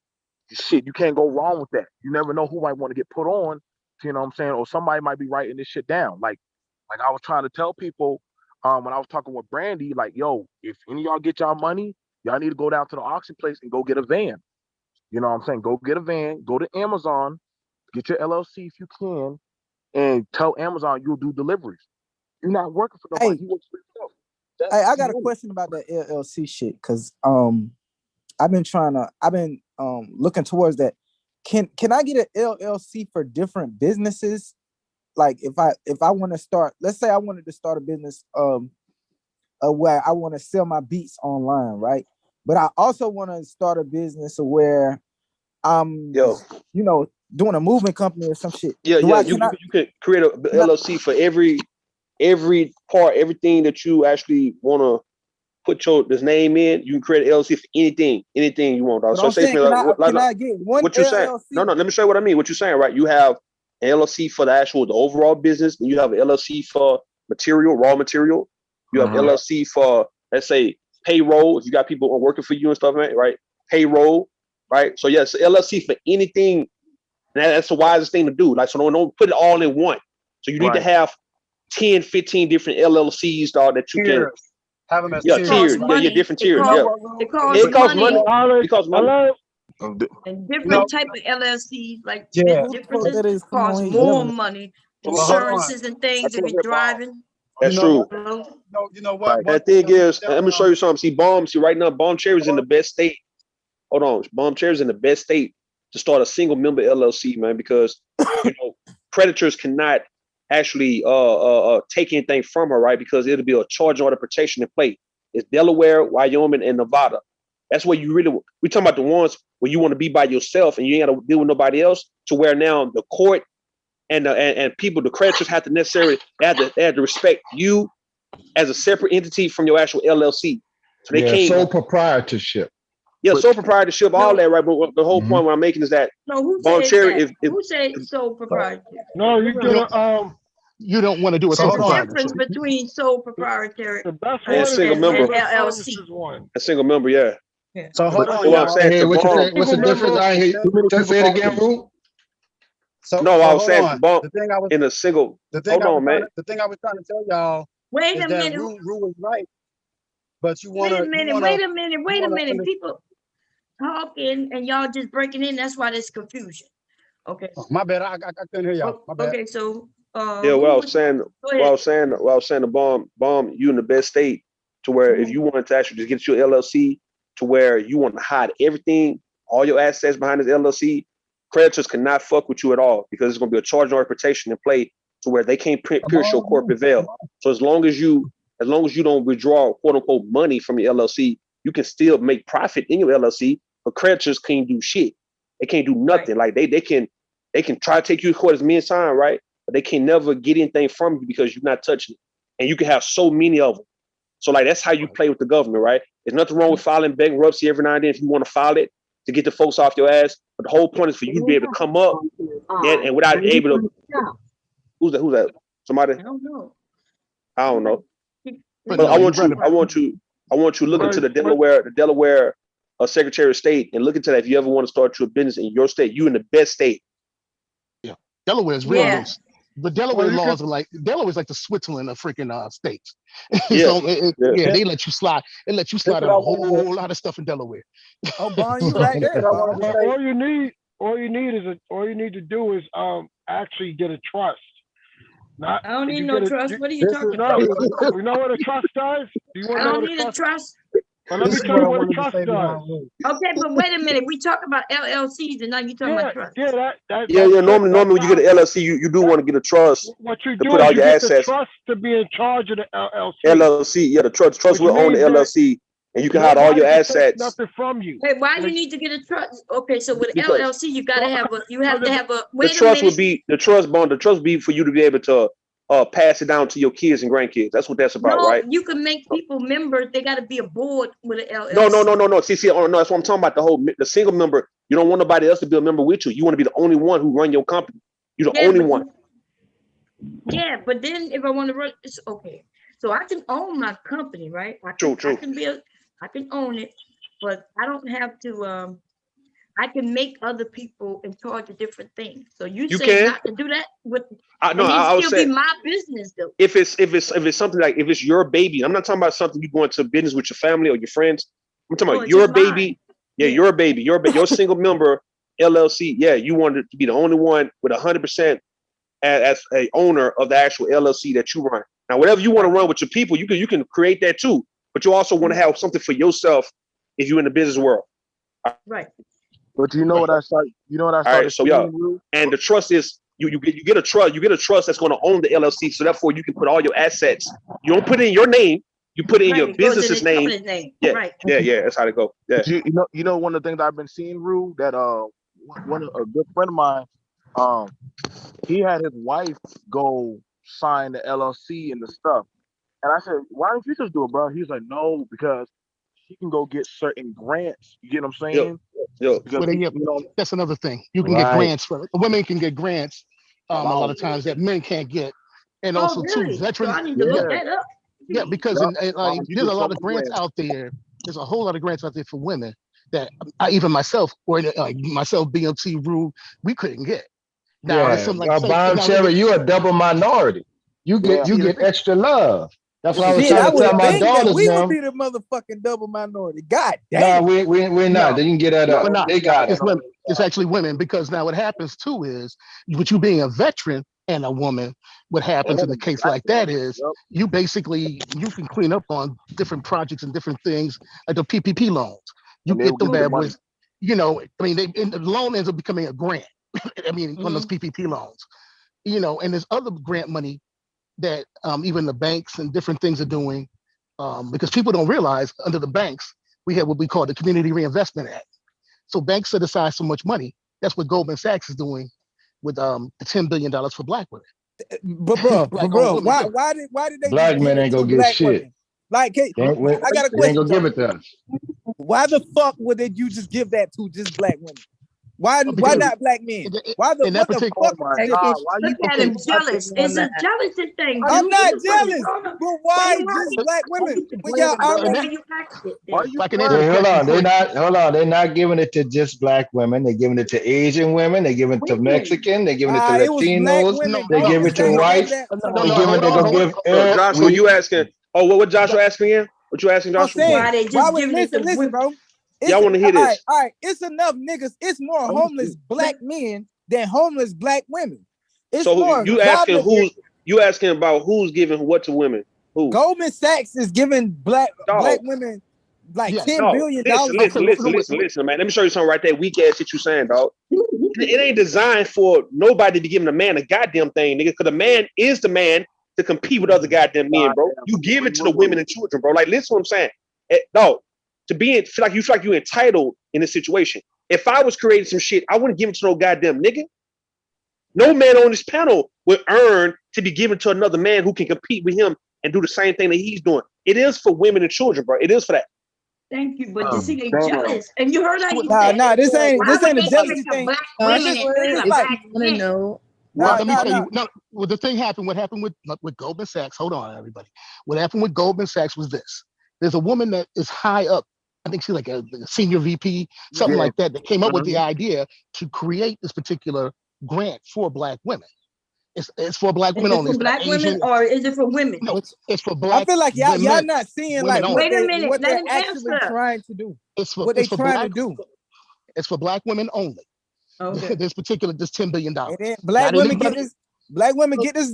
shit, you can't go wrong with that. You never know who might want to get put on, you know what I'm saying? Or somebody might be writing this shit down. Like I was trying to tell people when I was talking with Brandy, like, yo, if any of y'all get y'all money, y'all need to go down to the auction place and go get a van. You know what I'm saying? Go get a van, go to Amazon, get your LLC if you can, and tell Amazon you'll do deliveries. You're not working for nobody. You work for yourself. Hey, I got a question about that LLC shit, because I've been looking towards that. Can I get an LLC for different businesses? Like if I want to start, let's say I wanted to start a business where I want to sell my beats online, right? But I also want to start a business where I'm doing a movement company or some shit. You can create a LLC for every part, everything that you actually want to put this name in. You can create an LLC for anything you want, dog. So say can I get one what you're LLC? saying? No, let me show you what I mean. What you're saying, right? You have an LLC for the overall business, and you have an LLC for raw material. You have LLC for, let's say, payroll. If you got people working for you and stuff, right? Payroll. right? So yes, LLC for anything. That's the wisest thing to do. Like, so don't put it all in one. So you need to have 10, 15 different LLCs that you can. Have them as Tiered. Yeah, different tiers. Yeah. It costs money. It costs money. And different type of LLCs, like Yeah. differences cost more money. Insurances and things if you're driving. That's true. You know what? That thing is, let me show you something. See, right now, Bombcherry is in the best state. Hold on, Bombcherry is in the best state to start a single member LLC, man, because creditors cannot actually take anything from her, right? Because it'll be a charge order protection in play. It's Delaware, Wyoming, and Nevada. That's where we're talking about the ones where you want to be by yourself and you ain't got to deal with nobody else. To where now the court and people, the creditors have to necessarily they have to respect you as a separate entity from your actual LLC. So they can't sole proprietorship. Yeah, sole proprietorship, all that, right? But the whole point what I'm making is that who Bombcherry, said sole proprietorship? No, you don't want to do a There's sole a proprietorship. difference between sole proprietary and single member. LLC. A single member, yeah. So hold on, what I'm saying, Hey, what you say? What's the difference? I hear you. Say it again, Rue. No, I was saying the thing I was in a single. Hold on, man. The thing I was trying to tell y'all Wait is a that minute. Rue was right, but you want to. Wait a minute. People talking and y'all just breaking in. That's why there's confusion. Okay. Oh, my bad. I couldn't hear y'all. My bad. Okay, so yeah, what I was saying, the bomb, you in the best state to where if you wanted to actually just get your LLC to where you want to hide everything, all your assets behind this LLC, creditors cannot fuck with you at all because it's going to be a charge order protection in play to where they can't pierce your corporate veil. So as long as you don't withdraw quote unquote money from your LLC, you can still make profit in your LLC, but creditors can't do shit. They can't do nothing. Like they can try to take you to court as many times, right? But they can never get anything from you because you're not touching it. And you can have so many of them. So like that's how you play with the government, right? There's nothing wrong with filing bankruptcy every now and then if you want to file it to get the folks off your ass. But the whole point is for you to be able to come up and without able to. Who's that? Somebody? I don't know. But I want you to look into the Delaware Secretary of State and look into that if you ever want to start your business in your state. You in the best state. Yeah, Delaware is real loose. But Delaware laws are like Delaware's like the Switzerland of freaking states. So they let you slide. They let you slide on a whole lot of stuff in Delaware. Oh, Bon, you right there. All you need to do is actually get a trust. I don't need no trust. What are you talking about? You know what a trust does? Do you want to know what a trust? Trust. Well, let me tell you what a trust does. Okay, but wait a minute. We talk about LLCs and now you talking about trust. Normally when you get an LLC, you do want to get a trust. What you to do put is all you your get assets. the trust to be in charge of the LLC. LLC, yeah, the trust will own the LLC, and you can hide all your assets. Nothing from you. Hey, why do you need to get a trust? Okay, so with LLC, you gotta have a. You have to have a. The trust would be the trust bond. The trust would be for you to be able to pass it down to your kids and grandkids. That's what that's about, right? You can make people members. They got to be a board with an LLC. No. See, no, that's what I'm talking about. The single member. You don't want nobody else to be a member with you. You want to be the only one who run your company. You're the only one. Yeah, but then if I want to run, it's okay. So I can own my company, right? True. I can own it, but I don't have to. I can make other people in charge of different things. So you say not to do that with. I would say be my business though. If it's something like if it's your baby, I'm not talking about something you go into business with your family or your friends. I'm talking about your baby. Yeah, your baby, your single member LLC. Yeah, you want it to be the only one with 100% as a owner of the actual LLC that you run. Now, whatever you want to run with your people, you can create that too. But you also want to have something for yourself if you're in the business world. Right. But you know what I started. All right, so yeah, and the trust is you get a trust. You get a trust that's going to own the LLC. So therefore, you can put all your assets. You don't put it in your name. You put it in your business's name. Yeah, right. Yeah. That's how to go. Yeah. You know one of the things I've been seeing, Rue, that a good friend of mine, he had his wife go sign the LLC and the stuff, and I said, why don't you just do it, bro? He's like, no, because she can go get certain grants. You get what I'm saying? Yeah. That's another thing. You can get grants for it. Women can get grants a lot of times that men can't get, and also too veterans. So I need to look that up. Yeah, because there's a lot of grants out there. There's a whole lot of grants out there for women that even myself or like myself, BMT, Rule, we couldn't get. Now it's Yeah, something like say now Bombcherry, you a double minority. You get extra love. That's why I was Shit, trying I to would tell have my been that daughters we would now. be the motherfucking double minority. God Nah, damn. we're not. They can get that up. We're not. They got it. It's women. It's actually women because now what happens too is with you being a veteran and a woman, what happens in a case like that is you basically you can clean up on different projects and different things like the PPP loans. You And they get will them get the bad money. boys. You know, I mean, the loan ends up becoming a grant. I mean, one of those PPP loans. You know, and there's other grant money that even the banks and different things are doing because people don't realize under the banks we have what we call the Community Reinvestment Act. So banks set aside so much money. That's what Goldman Sachs is doing with the $10 billion for Black women. But bro, women why too. why did they just Black give men it ain't to gonna get Black shit. women? Like, hey, They ain't, I got a they ain't question. gonna give it to us. Why the fuck would you just give that to just Black women? Why Because not Black men? Why the in that what the particular fuck is the difference? Look at him jealous. It's a jealousy thing, I'm dude. not What the fuck is jealous, wrong with- but why Wait, just why- Black women when y'all Why already you asked it Why then? you If I can answer the Hold question on, for you. hold on. They're not giving it to just Black women. They're giving it to Asian women. They're giving it to Women. Mexican. They're giving it to it was Black Latinos. women. They give Goldman it to Sachs gave whites. that No, to They no, give it. hold They on, gonna hold on. give Joshua, we. you asking? Oh, what Joshua asking again? What you asking, I'm Joshua? saying, Why they why just would giving it to listen, women? bro? Y'all want to hear All right, this? all right. It's enough niggas. It's more homeless Black men than homeless Black women. It's So more you asking jobless. you asking about who's giving what to women? Who? Goldman Sachs is giving Black Dog. women like Yes. $10 No, billion. listen, man. Let me show you something right there. Weak ass shit you saying, dog. It ain't designed for nobody to be giving a man a goddamn thing, nigga. Because a man is the man to compete with other goddamn men, bro. You give it to the women and children, bro. Like, listen to what I'm saying. No, feel like you entitled in this situation. If I was creating some shit, I wouldn't give it to no goddamn nigga. No man on this panel would earn to be given to another man who can compete with him and do the same thing that he's doing. It is for women and children, bro. It is for that. Thank you, but you see, they jealous. And you heard how he Nah, said it. this ain't Why would a they jealousy give it to thing. Black It's women just instead of like Black men? Well, let me tell you. No, well, the thing happened. What happened with Goldman Sachs? Hold on, everybody. What happened with Goldman Sachs was this: there's a woman that is high up. I think she's like a senior VP, something like that. That came up with the idea to create this particular grant for Black women. It's for Black women Is it only. for It's not Black women Asian. or is it for women? No, it's for I Black feel like y'all women. not seeing Women like only. what Wait a minute. what Let they're him actually answer. trying to do. It's for What they trying Black. to do. It's for Black women only. Okay. This $10 billion. And then Black Not women get anybody. this. Black women get this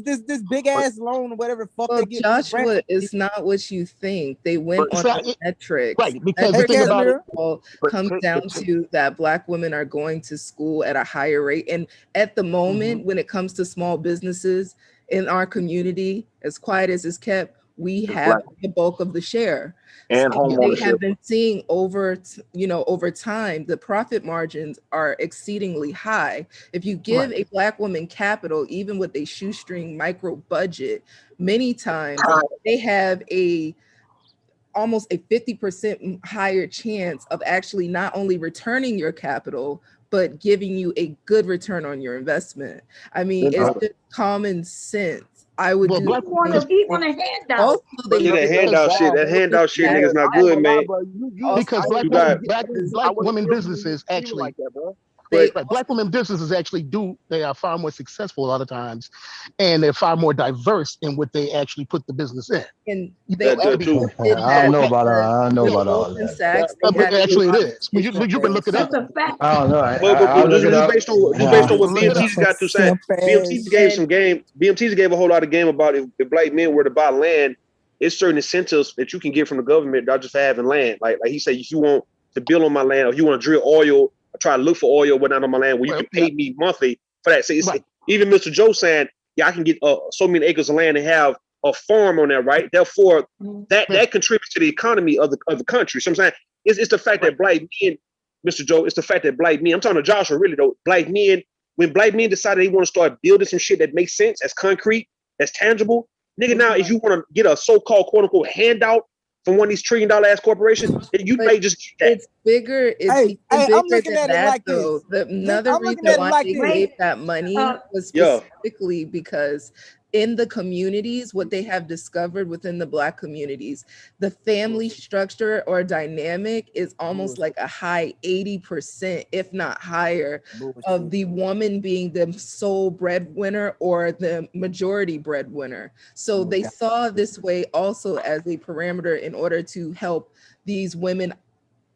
big ass loan or whatever the fuck Well, they get. Joshua, it's not what you think. They went It's on not, the metrics. right, because the Metrics thing of about it, all comes down to that Black women are going to school at a higher rate. And at the moment, when it comes to small businesses in our community, as quiet as it's kept, we have the bulk of the share. And home They ownership. have been seeing over time, the profit margins are exceedingly high. If you give a Black woman capital, even with a shoestring micro budget, many times they have almost a 50% higher chance of actually not only returning your capital, but giving you a good return on your investment. I mean, it's just common sense. I would do. He want a handout. Also, But that handout shit, nigga, is not good, man. Because You got Black women businesses actually, like that, bro. Black women businesses actually they are far more successful a lot of times, and they're far more diverse in what they actually put the business in. And they I don't know about all Goldman that. Sachs, but actually it is. Well, you can look it up. That's a fact. I don't know. But I'll look it just up. based on what Look it up. BMT's got to say. BMT gave some game. BMT gave a whole lot of game about if Black men were to buy land, it's certain incentives that you can get from the government, not just for having land. Like he said, if you want to build on my land, or if you want to drill oil, or try to look for oil, whatnot on my land, where you can pay me monthly for that. So even Mr. Joe saying, yeah, I can get so many acres of land and have a farm on that, right? Therefore, that contributes to the economy of the country. So I'm saying it's the fact that Black men, Mr. Joe, it's the fact that Black men, I'm talking to Joshua really though, Black men, when Black men decided they want to start building some shit that makes sense, as concrete, as tangible, nigga, now if you want to get a so-called quote unquote handout from one of these $1 trillion ass corporations, you may just get that. It's bigger. It's Hey, even I'm bigger looking than at it that, like though. this. Another I'm reason looking at it why like they this. gave that money was Yeah. specifically because in the communities, what they have discovered within the Black communities, the family structure or dynamic is almost like a high 80%, if not higher, of the woman being the sole breadwinner or the majority breadwinner. So they saw this way also as a parameter in order to help these women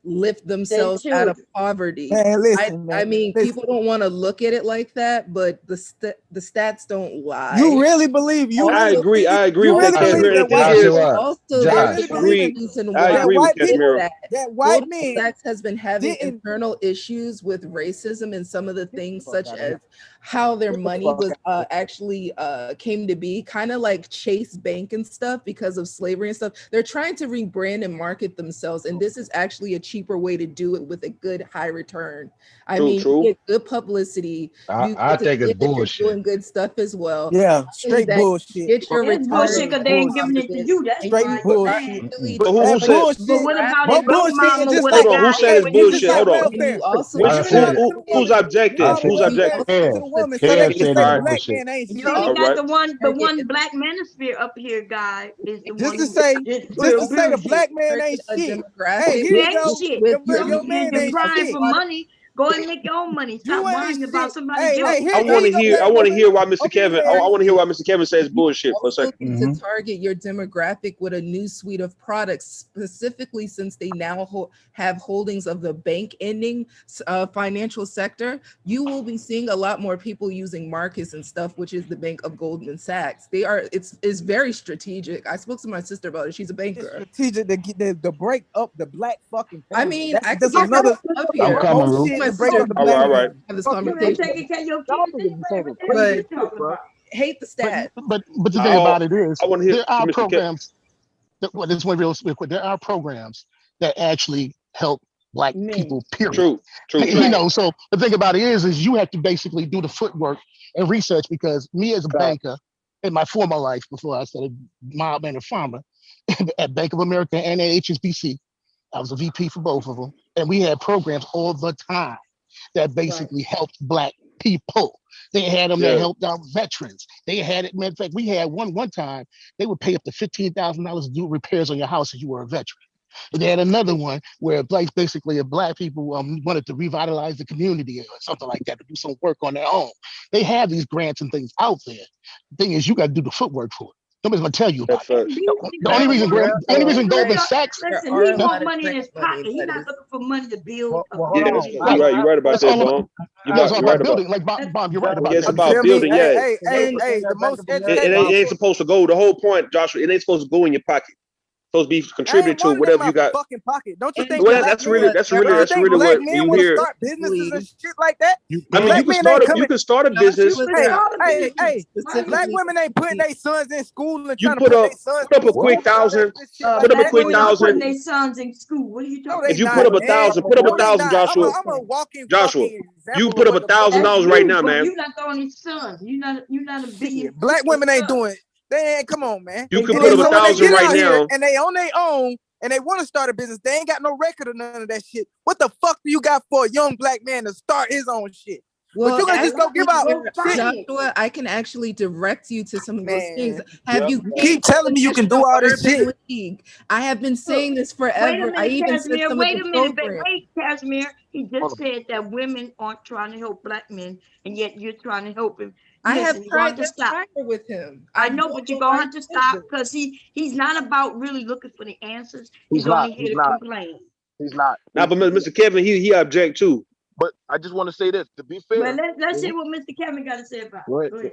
lift themselves out of poverty. Man, listen, I man. mean, Listen. people don't want to look at it like that, but the stats don't lie. You really believe I agree you with really that, believe Casimir. that The thing white is, people Also, they there's really one believe in reason I why agree with Casimir. that white Goldman men Sachs has been having didn't internal issues with racism and some of the things such as how their money was actually came to be, kind of like Chase Bank and stuff because of slavery and stuff. They're trying to rebrand and market themselves, and this is actually a cheaper way to do it with a good high return. I mean, you get good publicity. You I get to think say it's that you're bullshit. doing good stuff as well. Yeah, Not only straight that, bullshit. Get your It's bullshit return because they ain't giving it to you. That's and why. you are bullshit. actually But who That said? bullshit. But what about But a baby bullshit is mama just with like a Hold on, who guy? said it's it's just bullshit? like Hold on. and you welfare. also You I giving said out it. to the Who's woman. objecting? You all the Who's welfare objecting? to Kev, the woman so Kev they can said say it's the All right. black bullshit. man ain't You shit. only All got right. the one black manosphere up here guy is the Just one to who say, did just to real say the shit. black man ain't a shit. Hey, demographic here You you ain't go. shit. with Your, your your You're man ain't crying shit. for money. Go and make your own money. Stop You ain't worrying about shit. somebody Hey, else. here I you want to go, hear. black I want to woman. hear why Mr. Open your Kevin. I marriage. want to hear why Mr. Kevin says bullshit for a also second. need to target your demographic with a new suite of products, specifically since they now have holdings of the bank ending financial sector. You will be seeing a lot more people using Marcus and stuff, which is the bank of Goldman Sachs. It's very strategic. I spoke to my sister about it. She's a banker. It's strategic to get to break up the black fucking I family. mean, That's I could just get another up I'm here. coming, Ruth. bullshit My to break sister up the All black right. All family. right. have this You ain't conversation, taking care of your Y'all kids niggas be anyway. talking What the hell but you crazy shit, talking bro. about? hate the stats. But the thing about it is, I want to hear there are from Mr. Kevin. programs. Well, this one real quick. There are programs that actually help black Men. people. Period. True. You know, so the thing about it is you have to basically do the footwork and research because me as a banker in my former life before I started mild mannered farmer at Bank of America and at HSBC, I was a VP for both of them, and we had programs all the time that basically helped black people. They had them that helped out veterans. They had it. Matter of fact, we had one time they would pay up to $15,000 to do repairs on your house if you were a veteran. And they had another one where basically if black people wanted to revitalize the community or something like that, to do some work on their own. They have these grants and things out there. The thing is, you got to do the footwork for it. Nobody's gonna tell you about that. The only reason Goldman Sachs. Listen, he want money in his pocket. He's not looking for money to build a Hold Yeah, building. on. you're right about that, Bomb. That's all You're about right about. building. Like Bob, you're right about Yeah, it's that. about Feel me? building. Yeah, Hey, the most educated it ain't people. supposed to go. The whole point, Joshua, it ain't supposed to go in your pocket. It's supposed to be I ain't contributed to wanting it in whatever my you got. fucking pocket. Don't you think Well, black that's men? really Don't you think black what when men you want to hear. start businesses and shit like that? I mean, Black you can men ain't start. coming. You can start a business. Black women ain't putting their sons in school and You trying to put put their up sons put up through a school quick and all that thousand. good shit like Put up a that. quick Women are putting thousand. their sons in school. What are you No, talking they If you not, put up a man. thousand, put up No, a they thousand, not. I'm Joshua. a walking Joshua, fucking you example put of up what the fuck. $1,000 That's right you, now, but man. you're not throwing his sons. You're not a billion. Shit, black women ain't doing. They ain't. Come on, man. You can And put then up so when they 1,000 get right out here now. and they on their own and they want to start a business, they ain't got no record or none of that shit. What the fuck do you got for a young black man to start his own shit? But Well, you gonna just go give out shit. Joshua, I can actually direct you to some of those things. Have you keep telling me you can do all this shit? League? I have been saying this Wait a forever. I minute, even said Casimir. some Wait of a the minute. programs. Wait, Casimir. He just said that women aren't trying to help black men, and yet you're trying to help him. I Listen, have you're going tried to that stop. fire with him. I I know, don't but you're know why going to have to he does stop this. because he's not about really looking for the answers. He's He's not. only He's here to not. complain. He's not. Now, but Mr. Kevin, he object too. But I just want to say this to be But fair. let's hear what Mr. Kevin got to say about it. Go ahead. Go ahead.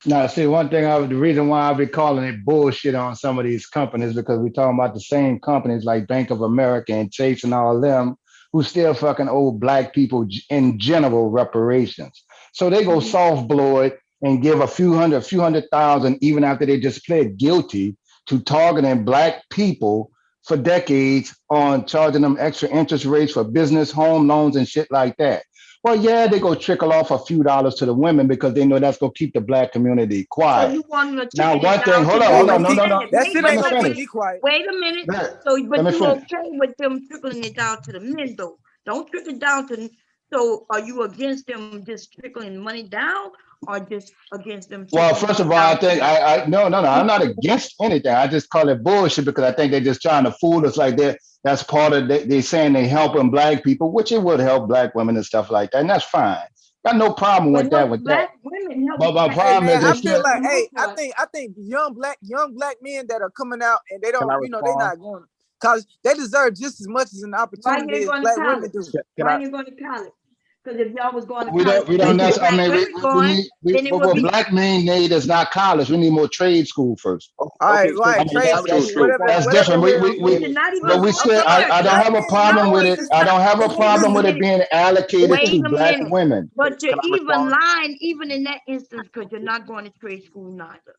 Now, see, one thing the reason why I be calling it bullshit on some of these companies because we're talking about the same companies like Bank of America and Chase and all them who still fucking owe black people in general reparations. So they go soft blow it and give a few hundred thousand, even after they just pled guilty to targeting black people for decades on charging them extra interest rates for business, home loans, and shit like that. Well, yeah, they go trickle off a few dollars to the women because they know that's gonna keep the black community So quiet. you want to Now, trickle it one thing, down to hold them? on, no. That shit Let ain't me gonna keep finish. me quiet. Wait a minute. Let So, me but you finish. okay with them trickling it down to the men though? Don't trickle it down to So are you against them just trickling money down, or just against them? Well, first of all, I think no, I'm not against anything. I just call it bullshit because I think they're just trying to fool us like that's part of they saying they helping black people, which it would help black women and stuff like that, and that's fine. Got no problem with that. Black women help. But my Hey problem man, is I they feel should. like, I think young black men that are coming out and they don't, Can I they're respond? not going, because they deserve just as much as an Why you opportunity ain't as going black to women college? do. Why you ain't going to college? Because if y'all was going to We college, don't the necessarily. I black mean, women going, then it but would what be. black men need is not college. We need more trade school first. All right, Okay, so right, I mean, trade school, that's whatever different. But we're you're not even But we going still, there. I don't Black have a men, problem no, with it. it's I not. don't have a Wait a problem with it minute. being allocated Wait to a black minute. women. But you're can I even respond? lying, even in that instance, because you're not going to trade school neither.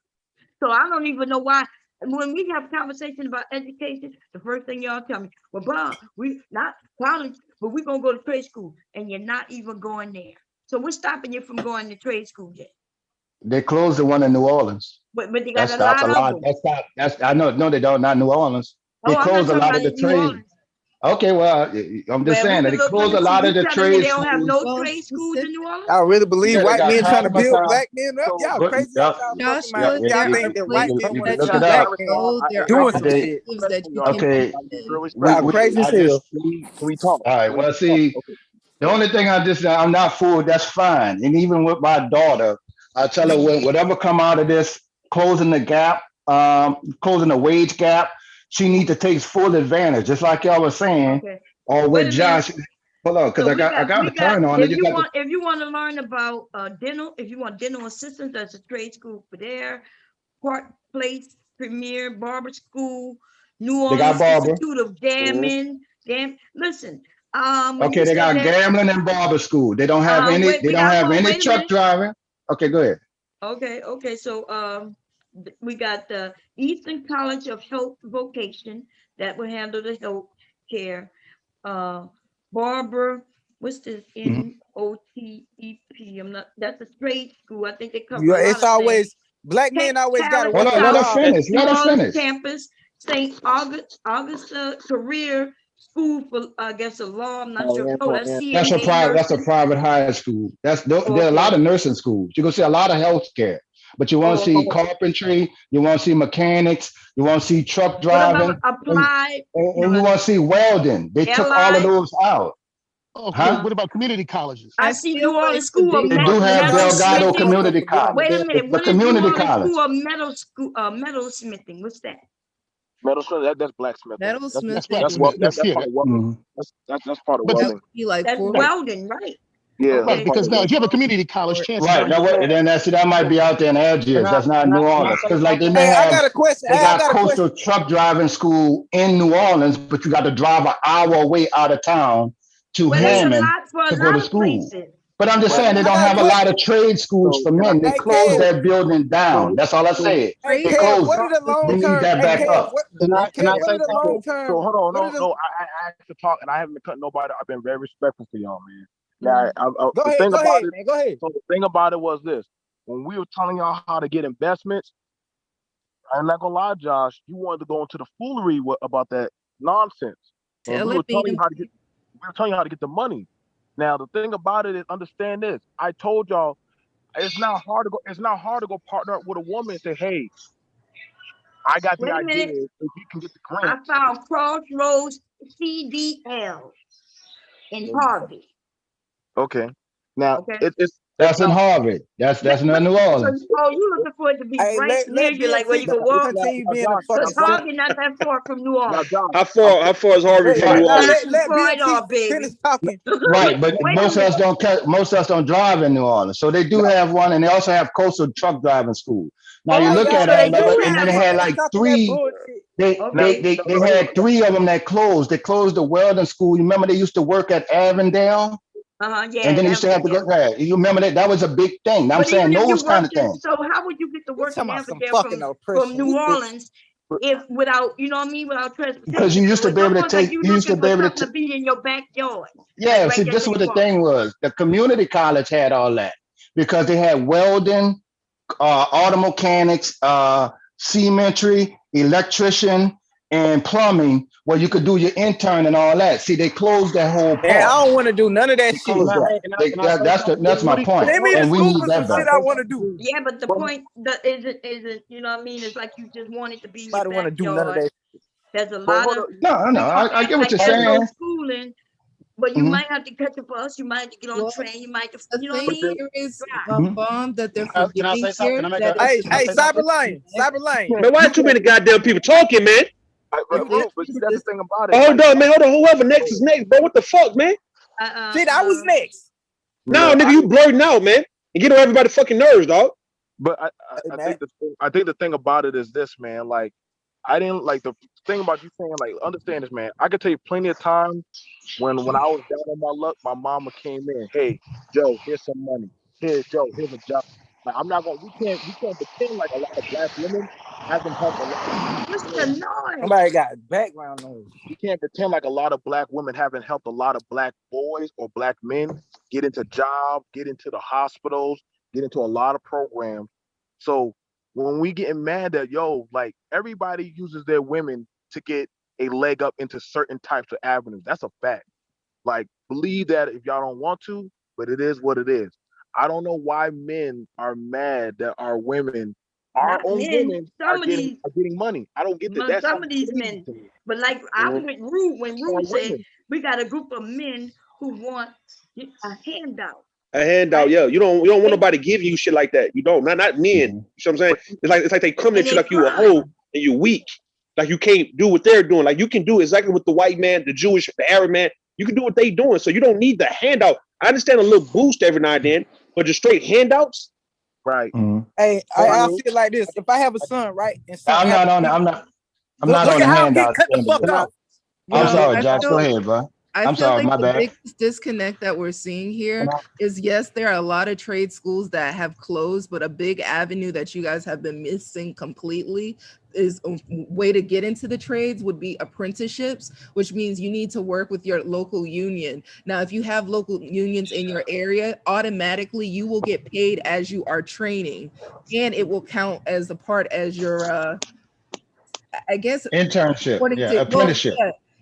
So I don't even know why. When we have conversation about education, the first thing y'all tell me, well, Bob, we not college, but we're gonna go to trade school, and you're not even going there. So what's stopping you from going to trade school yet? They closed the one in New Orleans. But they That got a stopped lot a of lot. them. That stopped. I know. No, they don't. Not New Orleans. They Oh, I'm not closed a talking lot of about the in New trade. Orleans. Okay, well, I'm just Well, we saying that can they look. closed a So lot of you the telling me trade they don't have schools. no trade schools in New Orleans? I really believe Yeah, they white got men trying to build Cosmopolitan. black men up. Y'all But, crazy out y'all fucking yeah, mind. yeah, Y'all you, think that you, white you, men you want can to look see it black up. men There doing are some They, shit. respectful, y'all. okay, Real Y'all respectful. crazy as I hell. just Can we talk? all right. Can we Well, talk? see, Okay. the only thing I'm not fooled. That's fine. And even with my daughter, I tell her whatever come out of this, closing the gap, closing the wage gap, she needs to take full advantage. Just like y'all was saying, Okay. or Wait with a minute. Josh. Hold on, because So I got a turn on it. You got to. if you want to learn about dental, if you want dental assistance, there's a trade school for there. Park Place Premier Barber School, New They got Orleans barber. Institute of Listen, when Okay, you they said got that, gambling and barber school. They don't have any. wait, They we don't got have any wait a truck minute. driving. Okay, go ahead. Okay. So we got the Eastern College of Health Vocation that will handle the health care. Barber, what's this NOTEP? I'm not. That's a trade school. I think they cover a lot It's of things. always black men always got to Talent Hold work on, a let her South job. finish. New Let her Orleans finish. campus, St. Augusta Career School for, I guess, a law. I'm not sure. Oh, that's CNA That's a nursing. private high school. There are a lot Okay. of nursing schools. You can see a lot of healthcare, but you want to see carpentry. You want to see mechanics. You want to see truck What about driving, applied? and you want to see welding. They took all of Allied. those out. Okay, what about community colleges? I see New Orleans School of They do have Delgado Metalsmithing. Community College. Wait a minute. The What is New community Orleans college. School of Metalsmithing? What's that? That's blacksmithing. That's That's blacksmith. Yes, that's yeah. part of welding. That's part of But welding. That's welding, right? Yeah, right, that's part because of now if welding. you have a community college, chances are Right. you Now, can. and then that might be out there in Algiers. That's not New Can I Orleans. say Because like they something? may Hey, I have, got a question. they Hey, I got got a coastal question. truck driving school in New Orleans, but you got to drive an hour away out of town to Well, it's a Hammond lot for a to go to lot of school. places. But I'm just But saying they I don't got a have a lot question. of trade schools so for can I? men. They Hey, closed Kev. that building down. So That's all I so said. Hey, They Kev. closed What it. are the long We need term? that Hey, back Kev. up. can Kev. I What say are the something? long term? So hold on, What are the? I asked to talk and I haven't been cutting nobody. I've been very respectful to y'all, man. Now, Go the ahead. thing Go about ahead, it, man. Go ahead. so the thing about it was this: when we were telling y'all how to get investments, I'm not gonna lie, Josh, you wanted to go into the foolery about that nonsense. And Tell it, we were telling you how to get the money. Now, the thing about it is, understand this. I told y'all it's not hard to go. It's not hard to go partner up with a woman and say, "Hey, I got the Wait a minute. idea. If you can get the I grants." found Crossroads CDL in Harvey. Okay. Now Okay. it's That's in not. Harvard. That's not New So, Orleans. you looking for it to be Hey, right near let you, like where BMT you can walk? continue being a Josh, fucking Because simp. Harvey not that far from New now, Orleans. Josh, How far is Harvey from New Nah, Right. Orleans? let Right BMT off, baby. finish talking. Right, but Wait a minute. most of us don't drive in New Orleans. So they do have one, and they also have coastal truck driving school. Now you Hey, look Okay, at y'all, so they all of let do it, and then they have BMT had finish like talking that three. bullshit. okay. They had three of them that closed. They closed the welding school. You remember they used to work at Avondale, Yeah, and then in they used to have to go Avondale. there. You remember that? That was a big thing. I'm But saying even if you those kind of worked in, things. so how would you get to We work talking in about some Avondale fucking from oppression. New Orleans if without, you know what I mean, without Because transportation? you used So to it's be able to almost like take. you You used to looking be for able to. something to be in your backyard, like Yeah, see, right there this is where what you the are. thing was. The community college had all that because they had welding, auto mechanics, cemetery, electrician, and plumbing, where you could do your intern and all that. See, they closed that whole Man, I part. don't want to do none of that They shit. closed that. That's my point. Put me in And we school need for some that shit back. I want to do. Yeah, but the point that isn't, you know what I mean? It's like you just want it to be in your Nobody want to do none of backyard. that. There's a lot of No, I get what you're there's no saying. schooling, but you Mhm. might have to catch a bus, you might have to get on Well, a train, you might have to, The you know what I thing mean? here is Mhm. bomb that they're Can I forgetting say something? here. Can I make That a? is Hey, Can I hey, say something? Cyber Lane. Man, why too many goddamn people talking, man? But This, Ruth, but see, that's the this, thing about it. Hold Like, on, man. Hold on. Whoever next is next, bro. What the fuck, man? Shit, I was next. No, no, nigga, you blurting out, man. And get on everybody fucking nerves, dog. but I think the thing about it is this, man. Like, I didn't like the thing about you saying, like, understand this, man. I could tell you plenty of times when I was down on my luck, my mama came in. Hey, Joe, here's some money. Here, Joe, here's a job. Like, I'm not gonna. We can't pretend like a lot of black women haven't helped a lot of black What's the men. noise? Somebody got background noise. We can't pretend like a lot of black women haven't helped a lot of black boys or black men get into jobs, get into the hospitals, get into a lot of programs. So when we getting mad that like everybody uses their women to get a leg up into certain types of avenues. That's a fact. Like, believe that if y'all don't want to, but it is what it is. I don't know why men are mad that our women, our Not own men. women, Some of these are getting money. I don't get that. That some sounds of these crazy men, to me. but like I Mhm. went rude when Our Rude said women. we got a group of men who want a handout. A handout, yeah. You don't want nobody giving you shit like that. You don't. Not men. You know what I'm saying? It's like they coming And at you they like you a cry. hoe and you weak. Like you can't do what they're doing. Like you can do exactly what the white man, the Jewish, the Arab man, you can do what they doing. So you don't need the handout. I understand a little boost every now and then, but just straight handouts. Right. Hey, So, I I mean, feel like this. If I have a son, right, and I'm something not happens on to it. me, I'm not look on at the how I'm getting handout cut the thing. fuck off. you I'm know, sorry, Jax. Go ahead, bro. I I'm feel sorry, like my the bad. biggest disconnect that we're seeing here is yes, there are a lot of trade schools that have closed, but a big avenue that you guys have been missing completely is a way to get into the trades would be apprenticeships, which means you need to work with your local union. Now, if you have local unions in your area, automatically you will get paid as you are training, and it will count as a part as your I guess Internship. according Yeah. to Apprenticeship.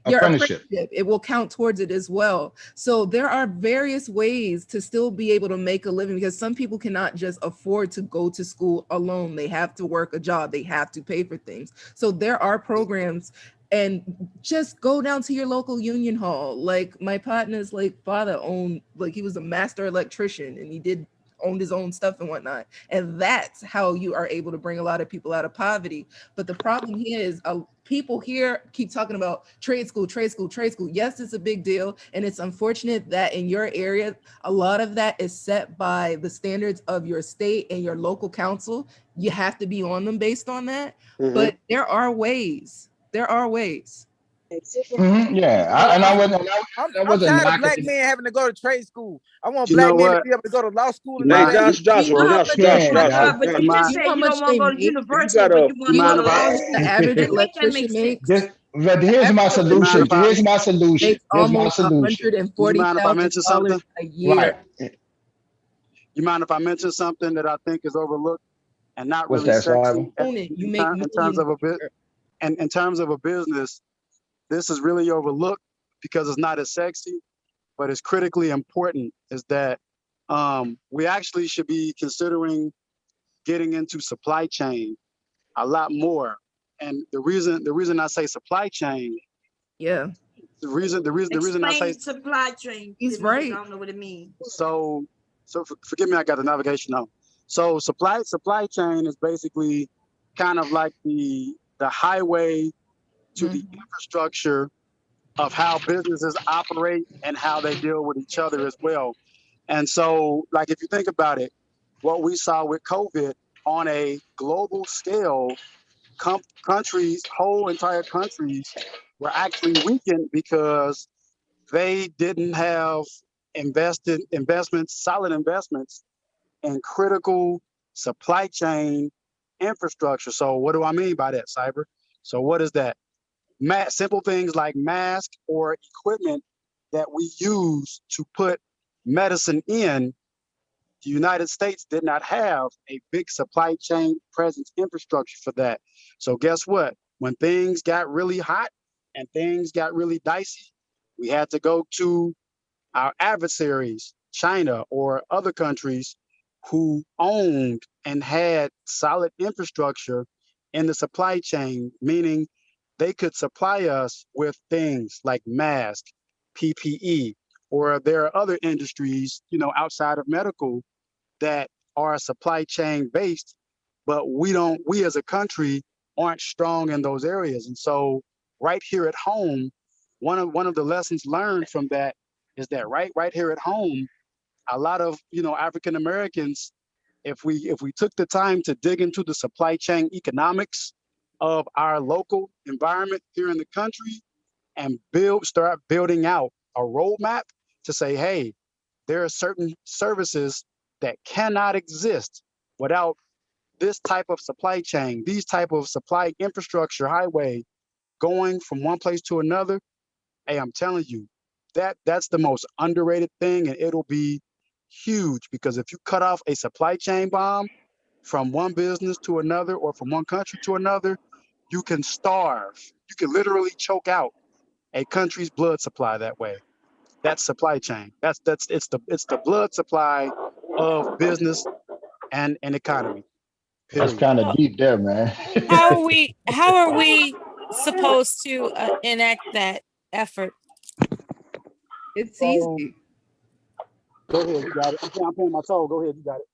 your Apprenticeship. apprenticeship, it will count towards it as well. So there are various ways to still be able to make a living because some people cannot just afford to go to school alone. They have to work a job, they have to pay for things. So there are programs, and just go down to your local union hall. Like my partner's like father owned, like he was a master electrician and he owned his own stuff and whatnot. And that's how you are able to bring a lot of people out of poverty. But the problem here is people here keep talking about trade school, trade school, trade school. Yes, it's a big deal. And it's unfortunate that in your area, a lot of that is set by the standards of your state and your local council. You have to be on them based on that. But there are ways. There are ways. Yeah. I wasn't I'm tired of knocking black it. men having to go to trade school. I want You black know men to what? be able to go to law school and Hey, everything. Josh, No, but you just mind? said you don't want to go to You university, but gotta. you want You to go mind to if I? law The school. average That electrician makes sense. makes But here's my You mind solution. if I? Here's my solution. makes Here's my almost solution. Do you mind if I mention $140,000 something? a year. Right. You mind if I mention something that I think is overlooked and not What's really that, Sliver? sexy Own it. You make in terms millions of a a bit year. and in terms of a business? This is really overlooked because it's not as sexy, but it's critically important. Is that we actually should be considering getting into supply chain a lot more. And the reason I say supply chain, Yeah, the reason I say Explain supply chain. he's to niggas right. don't know what it means. so forgive me, I got the navigation on. So supply chain is basically kind of like the highway to the infrastructure of how businesses operate and how they deal with each other as well. And so, like, if you think about it, what we saw with COVID on a global scale, whole entire countries were actually weakened because they didn't have solid investments in critical supply chain infrastructure. So what do I mean by that, Cyber? So what is that? Simple things like masks or equipment that we use to put medicine in. The United States did not have a big supply chain presence infrastructure for that. So guess what? When things got really hot and things got really dicey, we had to go to our adversaries, China or other countries who owned and had solid infrastructure in the supply chain, meaning they could supply us with things like masks, PPE, or there are other industries, outside of medical that are supply chain based, but we as a country aren't strong in those areas. And so right here at home, one of the lessons learned from that is that right here at home, a lot of African Americans, if we took the time to dig into the supply chain economics of our local environment here in the country and start building out a roadmap to say, hey, there are certain services that cannot exist without this type of supply chain, these type of supply infrastructure highway going from one place to another. Hey, I'm telling you, that's the most underrated thing, and it'll be huge, because if you cut off a supply chain bomb from one business to another or from one country to another, you can starve. You can literally choke out a country's blood supply that way. That's supply chain. It's the blood supply of business and economy. That's Period. kind of deep there, man. How are we supposed to enact that effort? It's So, easy. go ahead, you got it. I'm paying my toll. Go ahead, you got it.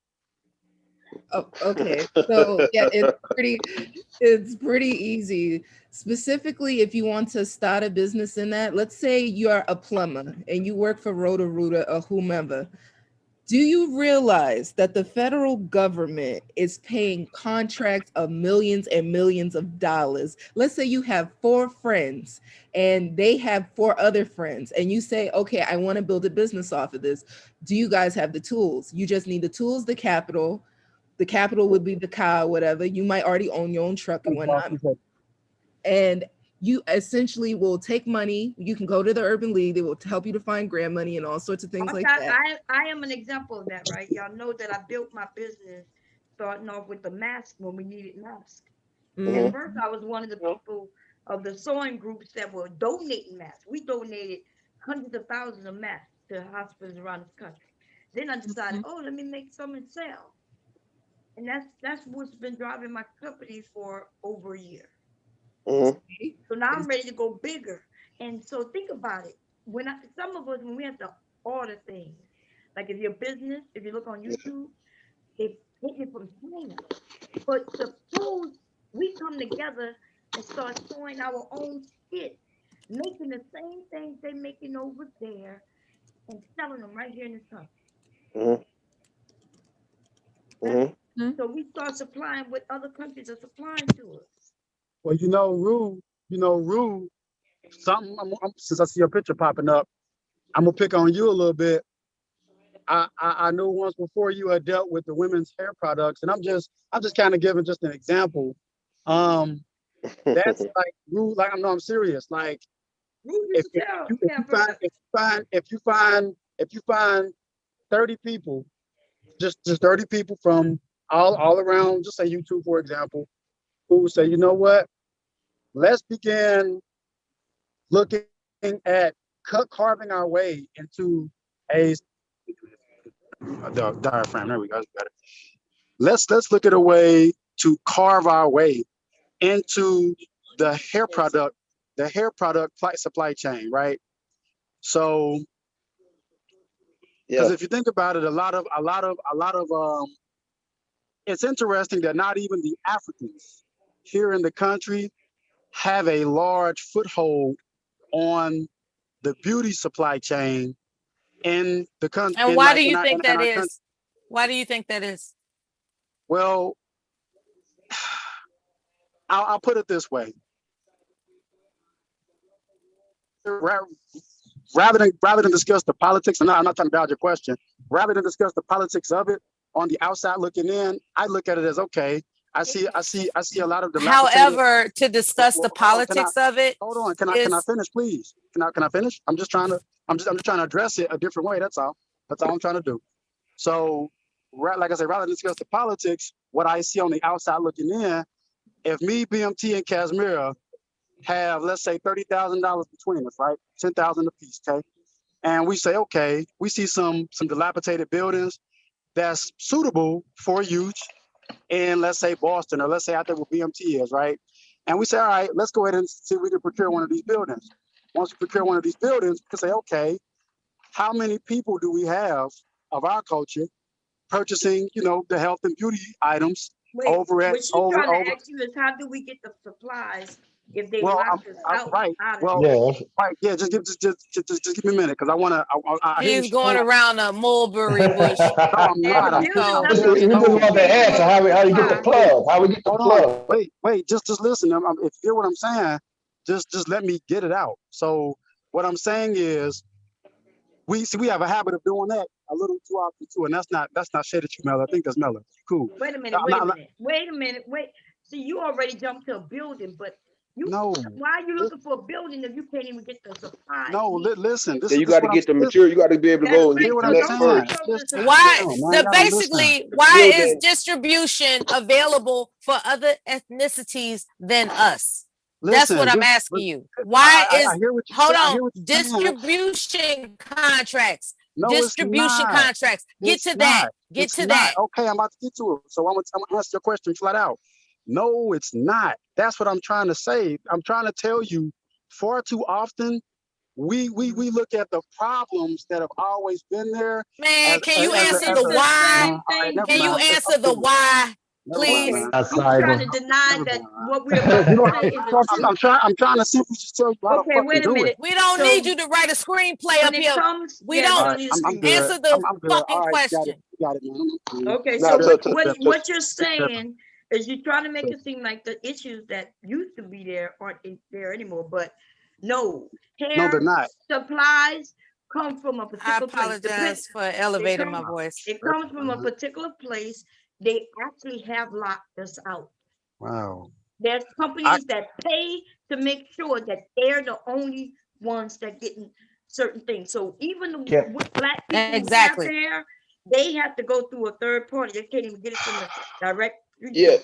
Oh, okay. So yeah, it's pretty easy. Specifically, if you want to start a business in that, let's say you're a plumber and you work for Roto-Rooter or whomever. Do you realize that the federal government is paying contracts of millions and millions of dollars? Let's say you have 4 friends and they have 4 other friends, and you say, okay, I want to build a business off of this. Do you guys have the tools? You just need the tools, the capital. The capital would be the car, whatever. You might already own your own truck and whatnot. And you essentially will take money. You can go to the Urban League. They will help you to find grant money and all sorts of things like that. I am an example of that, right? Y'all know that I built my business starting off with the mask when we needed masks. At first, I was one of the people of the sewing groups that were donating masks. We donated hundreds of thousands of masks to hospitals around this country. Then I decided, let me make some and sell. And that's what's been driving my company for over a year. So now I'm ready to go bigger. And so think about it. Some of us, when we have to order things, like if your business, if you look on YouTube, they take it from China. But suppose we come together and start sewing our own shit, making the same things they're making over there and selling them right here in this country. So we start supplying what other countries are supplying to us. Well, Rue, something. Since I see your picture popping up, I'm gonna pick on you a little bit. I know once before you had dealt with the women's hair products, and I'm just kind of giving just an example. That's like Rue. Like I'm serious. Like if you find 30 people, just 30 people from all around, just say YouTube for example, who say, you know what? Let's begin looking at carving our way into the diaphragm. There we go. Got it. Let's look at a way to carve our way into the hair product supply chain, right? So, because if you think about it, a lot of it's interesting that not even the Africans here in the country have a large foothold on the beauty supply chain in the country. And why do you think that is? Why do you think that is? Well, I'll put it this way. Rather than discuss the politics, and I'm not trying to dodge your question, rather than discuss the politics of it on the outside looking in, I look at it as okay. I see a lot of the. However, to discuss the politics of it. Hold on, can I finish, please? Can I finish? I'm just trying to address it a different way. That's all I'm trying to do. So, like I said, rather than discuss the politics, what I see on the outside looking in, if me, BMT, and Casimira have, let's say, $30,000 between us, right? 10,000 apiece, okay? And we say, okay, we see some dilapidated buildings that's suitable for use in, let's say, Boston, or let's say out there where BMT is, right? And we say, all right, let's go ahead and see if we can procure one of these buildings. Once we procure one of these buildings, we can say, okay, how many people do we have of our culture purchasing, the health and beauty items over at what she's trying to ask you is how do we get the supplies if they lock us out? Right. Well, right. Yeah. Just give me a minute, because I want to. I hear He's going around a mulberry bush. No, I'm not. I'm You just want the answer. How you get the plug? How we get the plug? Wait. Just listen. If you hear what I'm saying, just let me get it out. So what I'm saying is, we have a habit of doing that a little too often too, and that's not shade at you, Mel. I think that's Mel. Cool. Wait a minute. See, you already jumped to a building, but why are you looking for a building if you can't even get the supplies? No, listen. You got to get the material. You got to be able to go and get the first. Why is distribution available for other ethnicities than us? That's what I'm asking you. Why is distribution contracts? Distribution contracts. Get to that. Okay, I'm about to get to it. So I'm gonna answer your question flat out. No, it's not. That's what I'm trying to say. I'm trying to tell you, far too often, we look at the problems that have always been there. Man, can you answer the why? Can you answer the why? Please. He's trying to deny that what we're about to say is the truth. I'm trying to simply just tell you how to fucking do it. We don't need you to write a screenplay up here. We don't. Answer the fucking question. Got it, man. Okay, so what you're saying is you're trying to make it seem like the issues that used to be there aren't there anymore, but no, they're not. Supplies come from a particular place. I apologize for elevating my voice. It comes from a particular place. They actually have locked us out. Wow. There's companies that pay to make sure that they're the only ones that getting certain things. So even the black people out there, they have to go through a third party. They can't even get it from the direct. Yeah.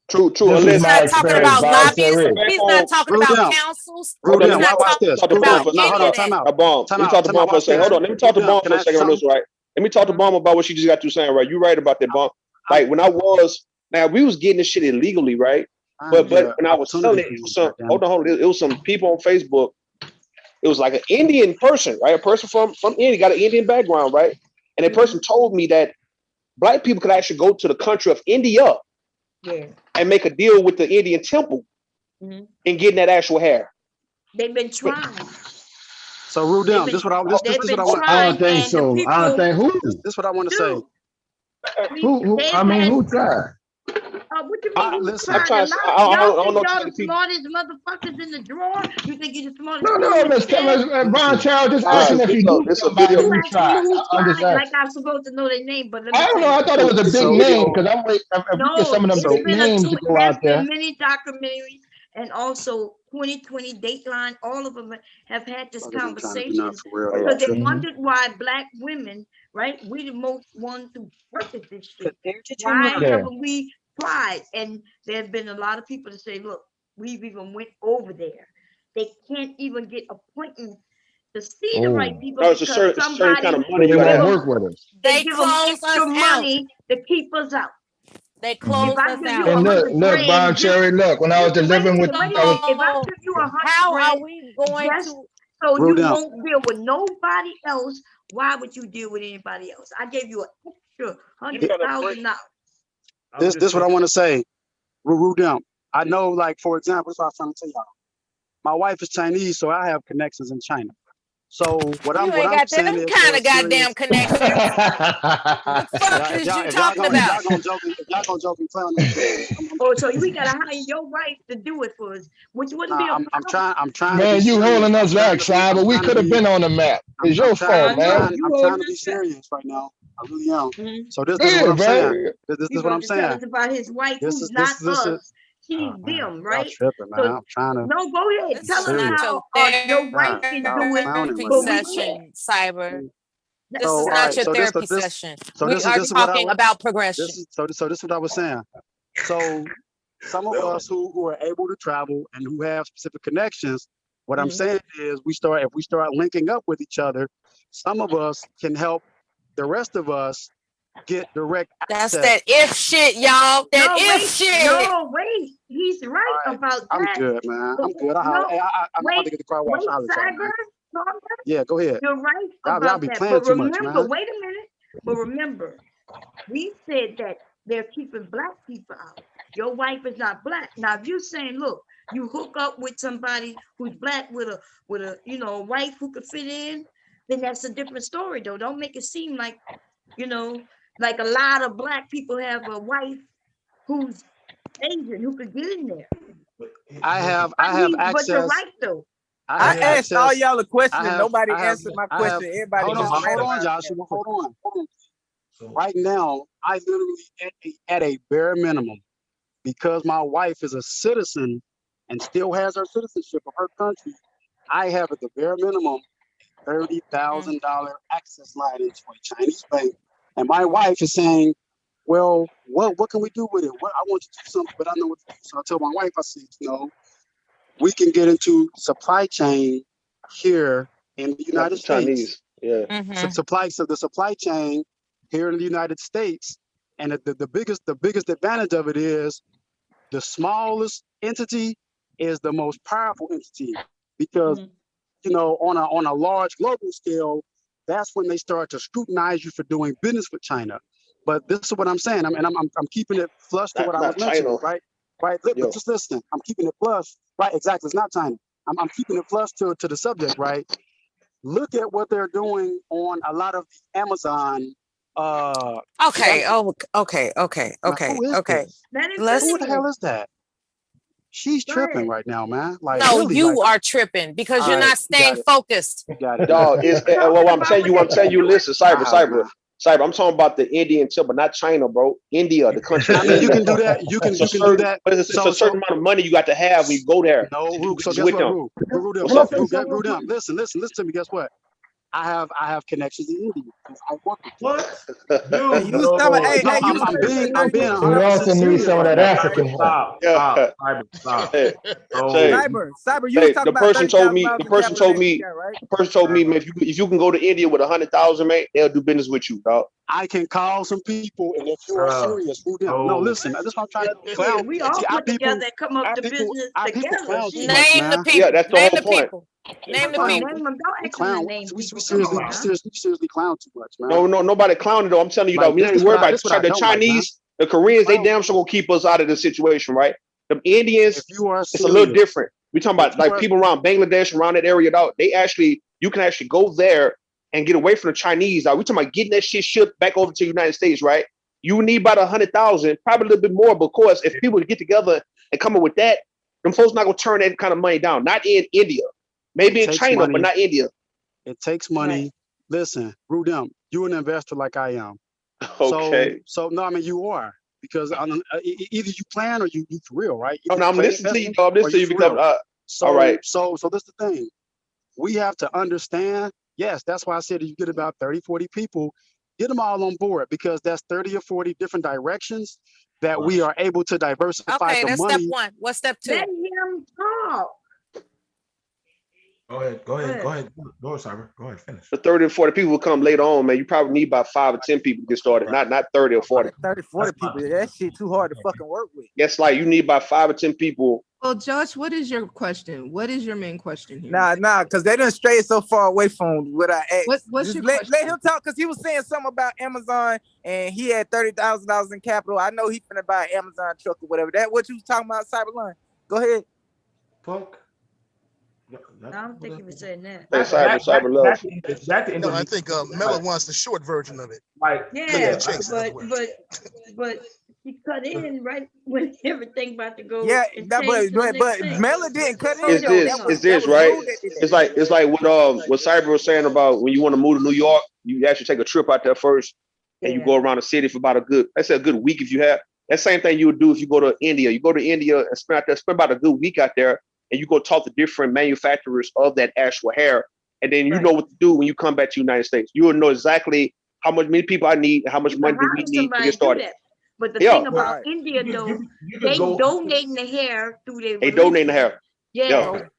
True. He's not talking about lobbyists. He's not talking about councils. He's not talking about Time out. Let me talk to Bomb for a second. Hold on. Let me talk to Bomb for a second on this, right? Let me talk to Bomb about what she just got to saying, right? You're right about that, Bomb. Like when we was getting this shit illegally, right? But when I was selling it, hold on. It was some people on Facebook. It was like an Indian person, right? A person from India, got an Indian background, right? And that person told me that black people could actually go to the country of India and make a deal with the Indian temple and getting that actual hair. They've been trying. So rule down. This is what I want. I don't think so. I don't think who. This is what I want to say. Who? I mean, who tried? What you mean? Listen, I don't know. Y'all the smartest motherfuckers in the drawer. You think you're the smartest? No, Miss Bombcherry just asking if you knew somebody who tried. Like I'm supposed to know their name, but I don't know. I thought it was a big name because I'm waiting. If some of them big names to go out there. Many documentaries and also 2020 Dateline. All of them have had this conversation because they wondered why black women, right? We the most ones to purchase this shit. Why haven't we tried? And there's been a lot of people to say, look, we've even went over there. They can't even get appointments to see the right people. No, it's a certain kind of money you gotta work with us. They give them extra money to keep us out. They close us out. And look, Bombcherry, look, when I was delivering with if I give you $100, how are we going to? So you won't deal with nobody else. Why would you deal with anybody else? I gave you an extra $100,000. This is what I want to say. Root down. I know, like, for example, that's what I was trying to tell y'all. My wife is Chinese, so I have connections in China. So what I'm saying is kind of goddamn connections. What the fuck is you talking about? Y'all gonna joke and clown. So we gotta hire your wife to do it for us, which wouldn't be a problem. I'm trying. Man, you holding us back, Sean, but we could have been on the map. It's your fault, man. I'm trying to be serious right now. I really am. So this is what I'm saying. This is what I'm saying. It's about his wife, who's not us. He's them, right? Tripping, man. I'm trying to. No, go ahead. Tell us how your wife can do it. Session, Cyber. This So, is all not right, your so therapy this- session. so We this are is what I talking was- about progression. So this is what I was saying. So some of us who are able to travel and who have specific connections, what I'm saying is if we start linking up with each other, some of us can help the rest of us get direct access. That's that if shit, y'all. That if shit. No, wait. He's right about that. I'm good, man. I'm good. I'm about to get the car washed. Cyber, yeah, go ahead. You're right y'all about be that. playing But too much, remember, man. wait a minute. But remember, we said that they're keeping black people out. Your wife is not black. Now, if you're saying, look, you hook up with somebody who's black with a wife who could fit in, then that's a different story, though. Don't make it seem like, like a lot of black people have a wife who's Asian who could get in there. I have access. But you're right, though. I asked all y'all a question and nobody answered my question. Everybody hold on, Joshua. Hold on. Right now, I literally at a bare minimum, because my wife is a citizen and still has her citizenship of her country, I have at the bare minimum $30,000 access line into a Chinese bank. And my wife is saying, well, what can we do with it? I want you to do something, but I know what to do. So I told my wife, I said, we can get into supply chain here in the United States. Chinese, yeah. The supply chain here in the United States, and the biggest advantage of it is the smallest entity is the most powerful entity, because on a large global scale, that's when they start to scrutinize you for doing business with China. But this is what I'm saying. I'm keeping it flush to what I was mentioning, right? Right. But just listen. I'm keeping it flush. Right. Exactly. It's not China. I'm keeping it flush to the subject. Right. Look at what they're doing on a lot of the Amazon. Okay. Okay. Who the hell is that? She's tripping right now, man. Like, no, really, you are tripping because you're not staying focused. Got it. Dog, I'm telling you, listen, cyber. I'm talking about the Indian tip, but not China, bro. India, the country. I mean, you can do that. You can do that. But it's a certain amount of money you got to have when you go there. No, Rube. So guess what, Rube? Listen to me. Guess what? I have connections in India. I work with what? I'm being We also need some of that African help. Stop. Cyber. You was talking the about person told me. $30,000 The person told me. right? The person told me, man, if you can go to India with 100,000, man, they'll do business with you, dog. I can call some people, and if you are serious, no, listen. This is what I'm trying to clown. We all put together and come up to business together. Name the people. Yeah, that's the whole point. Name the people. We seriously clown too much, man. No, nobody clowning though. I'm telling you, though. We don't worry about the Chinese, the Koreans. They damn sure gonna keep us out of the situation, right? The Indians, it's a little different. We talking about like people around Bangladesh, around that area, dog. You can actually go there and get away from the Chinese. Dog. We talking about getting that shit shipped back over to the United States, right? You need about 100,000, probably a little bit more, because if people get together and come up with that, them folks not gonna turn that kind of money down. Not in India. Maybe in China, but not India. It takes money. Right. Listen, Rudem, you're an investor like I am. Okay. So no, I mean you are, because either you plan or you for real, right? Oh, no, I'm listening to you. I'm listening to you become all right. So this is the thing. We have to understand. Yes, that's why I said if you get about 30, 40 people, get them all on board, because that's 30 or 40 different directions that we are able to diversify the money. Okay, that's step one. What's step two? Let him talk. Go ahead, Cyber. Go ahead, finish. The 30 or 40 people will come later on, man. You probably need about 5 or 10 people to get started, not 30 or 40. 30, 40 people. That shit too hard to fucking work with. Yes, like you need about 5 or 10 people. Well, Josh, what is your question? What is your main question here? Nah, because they done strayed so far away from what I asked. What's your let him talk, because he was saying something about Amazon and he had $30,000 in capital. I know he finna buy an Amazon truck or whatever. That what you was talking about, Cyberline? Go ahead. Fuck. I don't think he was saying that. Cyber love. No, I think Miller wants the short version of it. Like, yeah, but he cut in right when everything about to go. Yeah, but Miller didn't cut in. It's this, right? It's like what Cyber was saying about when you want to move to New York, you actually take a trip out there first, and you go around the city for about a good week if you have. That same thing you would do if you go to India. You go to India and spend about a good week out there. And you go talk to different manufacturers of that actual hair, and then you know what to do when you come back to the United States. You will know exactly how many people I need and how much money do we need to get started. But the Yeah. thing about India, though, they donating the hair through their They donating the religion. hair. Yeah. And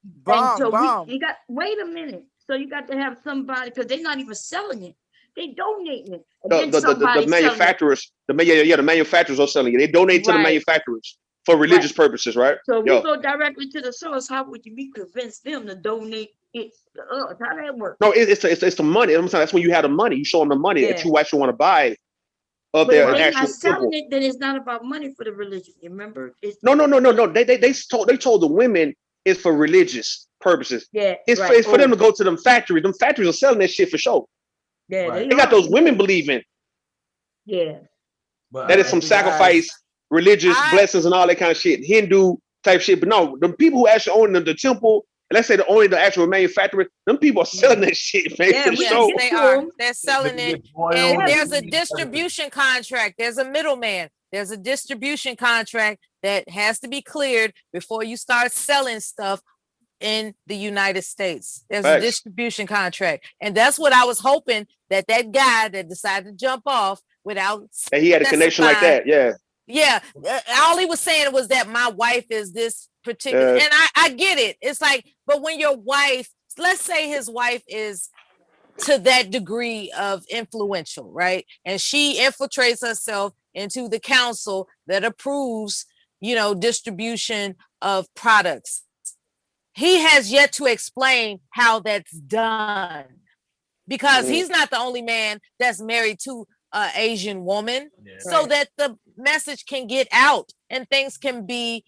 so Bomb. you got, wait a minute. So you got to have somebody, because they're not even selling it. They donating it. And then The somebody manufacturers, the manufacturers are selling it. They donate to the Right. manufacturers for religious purposes, right? So if Yeah. you go directly to the source, how would you be convinced them to donate it to us? How that work? No, it's the money. I'm saying that's when you have the money. You show them the money that you actually want to buy of But their if they're actual not selling temple. it, then it's not about money for the religion. You remember? It's No. They told the women it's for religious purposes. It's right. for them to go to them factories. Them factories are selling that shit for sure. Yeah, They got those women believing Yeah. that is some sacrifice, religious blessings, and all that kind of shit, Hindu type shit. But no, the people who actually own the temple, and let's say the actual manufacturer, them people are selling that shit, man. For Yes, sure. they are. They're selling it. And there's a distribution contract. There's a middleman. There's a distribution contract that has to be cleared before you start selling stuff in the United States. There's a distribution contract. And that's what I was hoping that guy that decided to jump off without And he had a connection like that. Yeah. Yeah. All he was saying was that my wife is this particular, and I get it. It's like, but when your wife, let's say his wife is to that degree of influential, right? And she infiltrates herself into the council that approves, distribution of products. He has yet to explain how that's done, because he's not the only man that's married to an Asian woman, so that the message can get out and things can be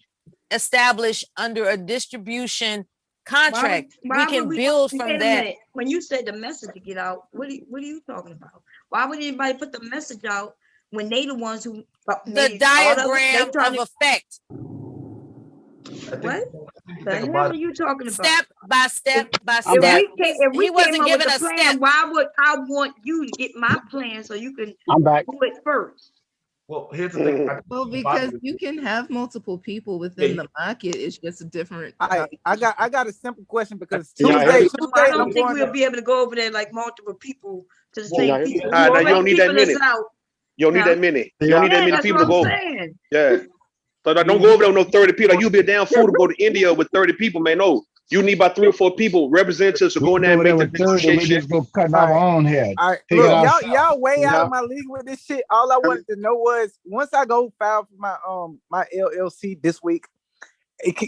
established under a distribution contract. We can build from that. When you say the message to get out, what are you talking about? Why would anybody put the message out when they the ones who the diagram of effect? What the hell are you talking about? Step by step by step. If we He wasn't came up given with a a plan, step. why would I want you to get my plan so you can I'm back. do it first? Well, here's the thing. Well, because you can have multiple people within the market. It's just a different. I got a simple question because I Tuesday don't think we'll be able to go over there like multiple people to the same people. No, you don't need that many. You don't need that many. You don't need that many people to go. Yeah. So don't go over there with no 30 people. Like, you'll be a damn fool to go to India with 30 people, man. No, you need about 3 or 4 people, representatives, to go in there and make the negotiation. We just go cutting our own head. All right, look, y'all way out of my league with this shit. All I wanted to know was, once I go file for my LLC this week,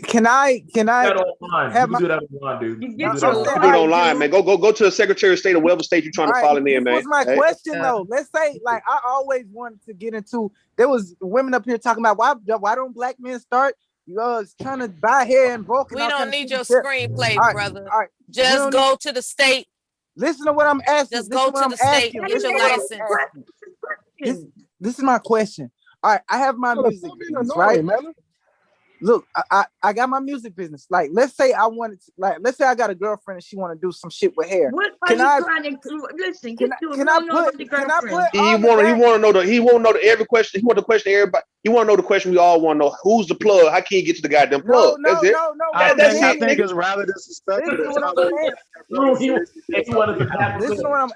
can I have my, do that online, dude? You do it online, man. Go to the Secretary of State or whatever state you're trying to file in there, man. That was my question, though. Let's say, like, I always wanted to get into. There was women up here talking about why don't black men start? Trying to buy hair and broken. We don't need your screenplay, brother. All right. Just go to the state. Listen to what I'm asking. Just go to the state. Get your license. This is my question. All right, I have my music business, right? Look, I got my music business. Like, let's say I wanted to, let's say I got a girlfriend and she want to do some shit with hair. What are you trying to listen? Can I put? He won't know every question. He want the question everybody. He want to know the question we all want to know. Who's the plug? How can you get to the goddamn plug? That's it. I think it's rather disrespectful. Listen to what I'm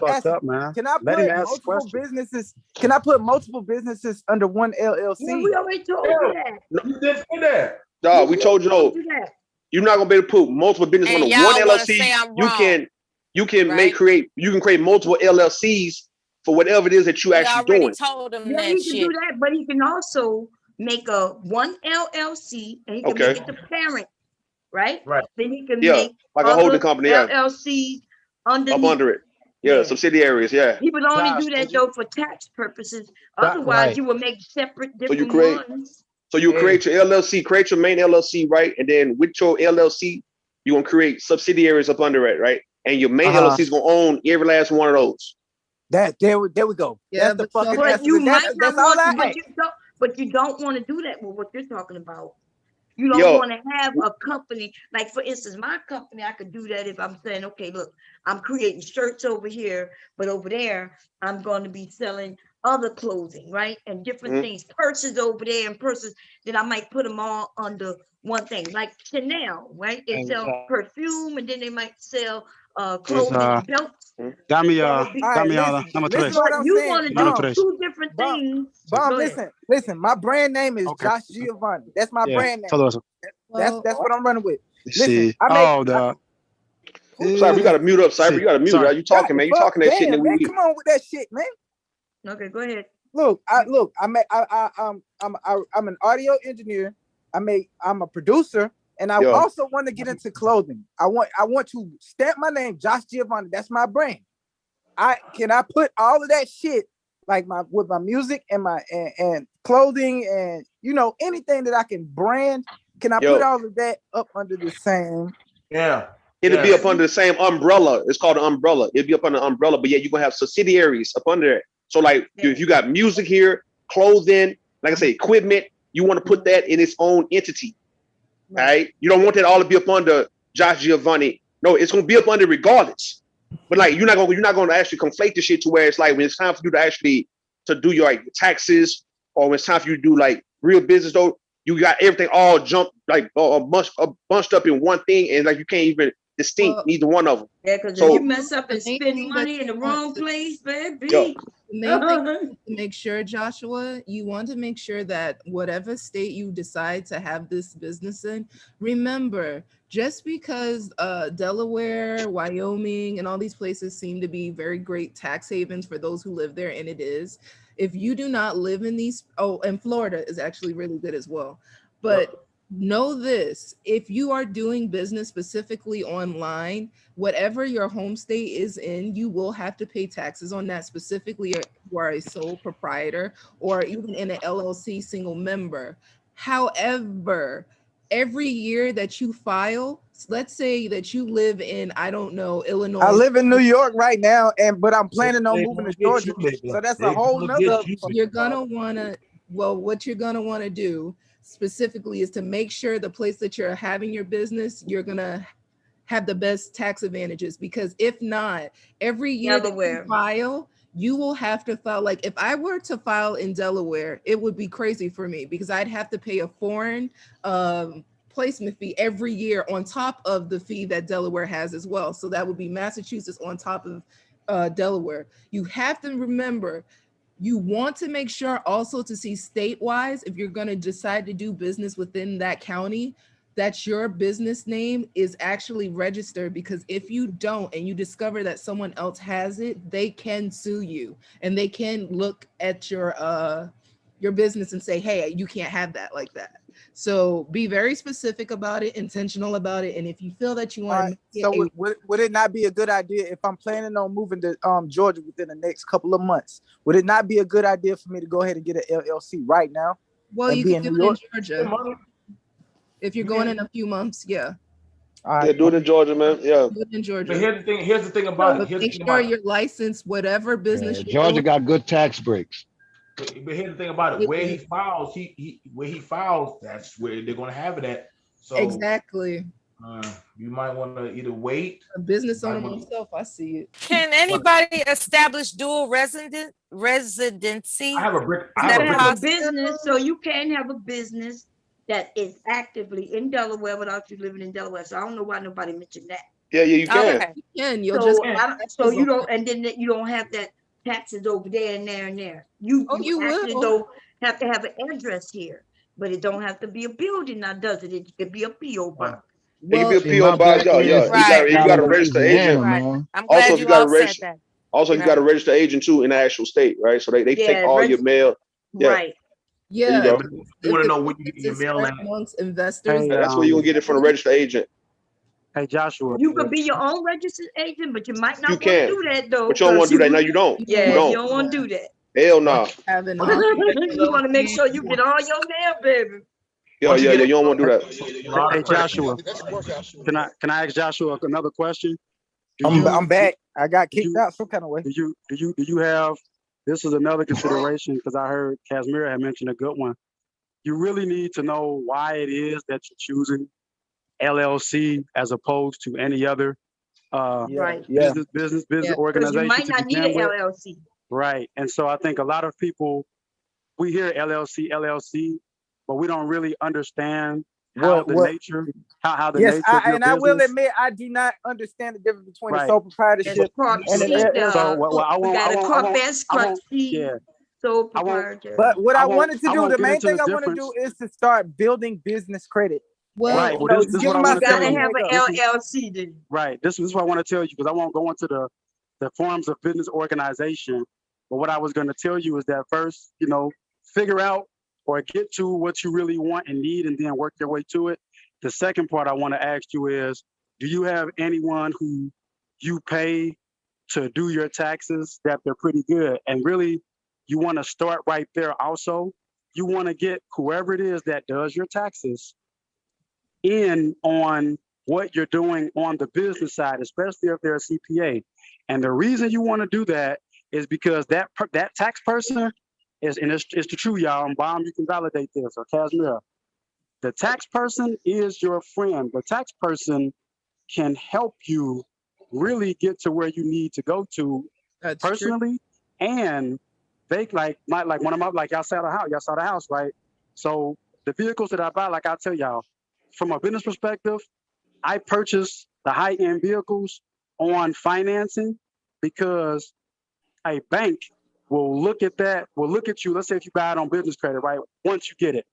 asking. Up, man. Can I put multiple businesses? Can I put multiple businesses under one LLC? Yeah, we already told you that. No, you didn't say that. Dog, we told you no. You're not gonna be able to put multiple businesses under one LLC. You can create multiple LLCs for whatever it is that you actually doing. Told him yeah, he can do that, but he can also make one LLC and he can make it the parent, right? Right. Then he can make like a holding company, LLC under it. Yeah, subsidiaries. Yeah. He would only do that though for tax purposes. Otherwise, you will make separate different ones. So you create your LLC, create your main LLC, right? And then with your LLC, you're gonna create subsidiaries up under it, right? And your main LLC is gonna own every last one of those. There we go. Yeah, that's the fucking but you might not want to, but you don't want to do that with what you're talking about. You don't want to have a company, like for instance, my company, I could do that if I'm saying, okay, look, I'm creating shirts over here, but over there, I'm going to be selling other clothing, right? And different things, purses over there and purses, then I might put them all under one thing, like Chanel, right? They sell perfume and then they might sell clothing belts. Dame number Listen to what I'm you saying. want to do two different things. Bomb, Go ahead. listen. My brand name is Josh Giovanni. That's my brand name. That's what I'm running with. Listen, I make. Cyber, you gotta mute up, Cyber. You gotta mute it. You talking, man. You talking that shit. Damn, man, come on with that shit, man. Okay, go ahead. I'm an audio engineer. I'm a producer, and I also want to get into clothing. I want to stamp my name, Josh Giovanni. That's my brand. I put all of that shit like with my music and my and clothing and anything that I can brand. Can I put all of that up under the same? Yeah. It'll be up under the same umbrella. It's called an umbrella. It'll be up under the umbrella, but yeah, you're gonna have subsidiaries up under it. So like if you got music here, clothing, like I say, equipment, you want to put that in its own entity. Right? You don't want that all to be up under Josh Giovanni. No, it's gonna be up under regardless. But like you're not gonna actually conflate the shit to where it's like when it's time for you to actually do your like taxes, or when it's time for you to do like real business though, you got everything all jumped like bunched up in one thing, and like you can't even distinct neither one of them. Yeah, because if you mess up and spend money in the wrong place, baby. The main thing is to make sure, Joshua, you want to make sure that whatever state you decide to have this business in, remember, just because Delaware, Wyoming, and all these places seem to be very great tax havens for those who live there, and it is, if you do not live in these, and Florida is actually really good as well, but know this, if you are doing business specifically online, whatever your home state is in, you will have to pay taxes on that, specifically if you are a sole proprietor or even in an LLC single member. However, every year that you file, let's say that you live in, I don't know, Illinois. I live in New York right now, but I'm planning on moving to Georgia. So that's a whole nother. You're gonna wanna, what you're gonna wanna do specifically is to make sure the place that you're having your business, you're gonna have the best tax advantages, because if not, every year that you file, you will have to file. Like if I were to file in Delaware, it would be crazy for me because I'd have to pay a foreign placement fee every year on top of the fee that Delaware has as well. So that would be Massachusetts on top of Delaware. You have to remember, you want to make sure also to see state-wise, if you're going to decide to do business within that county, that your business name is actually registered, because if you don't and you discover that someone else has it, they can sue you and they can look at your business and say, hey, you can't have that like that. So be very specific about it, intentional about it. And if you feel that you want to, so would it not be a good idea if I'm planning on moving to Georgia within the next couple of months? Would it not be a good idea for me to go ahead and get an LLC right now? Well, you can do it in Georgia. If you're going in a few months, yeah. Yeah, do it in Georgia, man. Yeah. Do it in Georgia. But here's the thing about it. Make sure you're licensed, whatever business you're Georgia doing. got good tax breaks. But here's the thing about it. Where he files, where he files, that's where they're gonna have it at. So exactly. You might want to either wait. A business owner myself, I see it. Can anybody establish dual residency? You have a business, so you can have a business that is actively in Delaware without you living in Delaware. So I don't know why nobody mentioned that. Yeah, you can. Okay. You can. You'll just so you don't, and then you don't have that taxes over there and there and there. You actually don't have to have an address here, but it don't have to be a building now, does it? It could be a PO box. It could be a PO box, yeah. You got to register agent. I'm glad you all said that. Also, you got to register agent too in the actual state, right? So they take all your mail. Yeah. Right. Yeah. You want to know when you get your mail at. Amongst investors. That's where you're gonna get it from the registered agent. Hey Joshua. You could be your own registered agent, but you might not want to do that though. But you don't want to do that. No, you don't. Yeah, you don't want to do that. Hell no. You want to make sure you get all your mail, baby. Yeah. You don't want to do that. Hey Joshua, can I ask Joshua another question? I'm back. I got kicked out some kind of way. Do you have? This is another consideration because I heard Casimira had mentioned a good one. You really need to know why it is that you're choosing LLC as opposed to any other business organization. You might not need an LLC. Right. And so I think a lot of people, we hear LLC, but we don't really understand how the what nature, how the yes, nature of your I will business. admit I do not understand the difference between a Right. sole It's proprietorship and an So LLC. well, we got a Corpus yeah, Christi sole I won't, proprietor. But what I wanted to I do, won't the get main into the thing I want to difference. do is to start building business credit. Well, Right. Well, You know, this just is what giving I want to myself tell a you. leg up. LLC then. Right. This is what I want to tell you because I won't go into the forms of business organization. But what I was going to tell you is that first, figure out or get to what you really want and need and then work your way to it. The second part I want to ask you is, do you have anyone who you pay to do your taxes that they're pretty good? And really, you want to start right there also. You want to get whoever it is that does your taxes in on what you're doing on the business side, especially if they're a CPA. And the reason you want to do that is because that tax person is, and it's the truth, y'all, and Bomb, you can validate this, or Casimir. The tax person is your friend. The tax person can help you really get to where you need to go to. That's personally, true. And they like one of my, like y'all saw the house, right? So the vehicles that I buy, like I tell y'all, from a business perspective, I purchase the high-end vehicles on financing because a bank will look at you. Let's say if you buy it on business credit, right? Once you get it,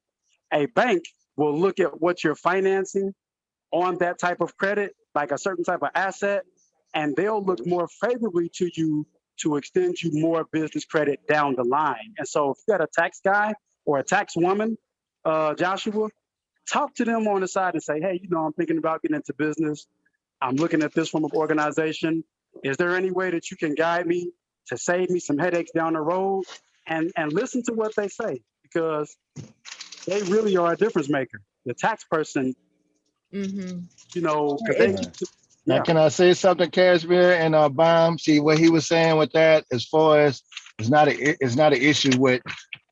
a bank will look at what you're financing on that type of credit, like a certain type of asset, and they'll look more favorably to you to extend you more business credit down the line. And so if you got a tax guy or a tax woman, Joshua, talk to them on the side and say, hey, I'm thinking about getting into business. I'm looking at this from an organization. Is there any way that you can guide me to save me some headaches down the road? And listen to what they say, because they really are a difference maker. The tax person, Now, can I say something, Casimir and Bomb? See what he was saying with that, as far as it's not an issue with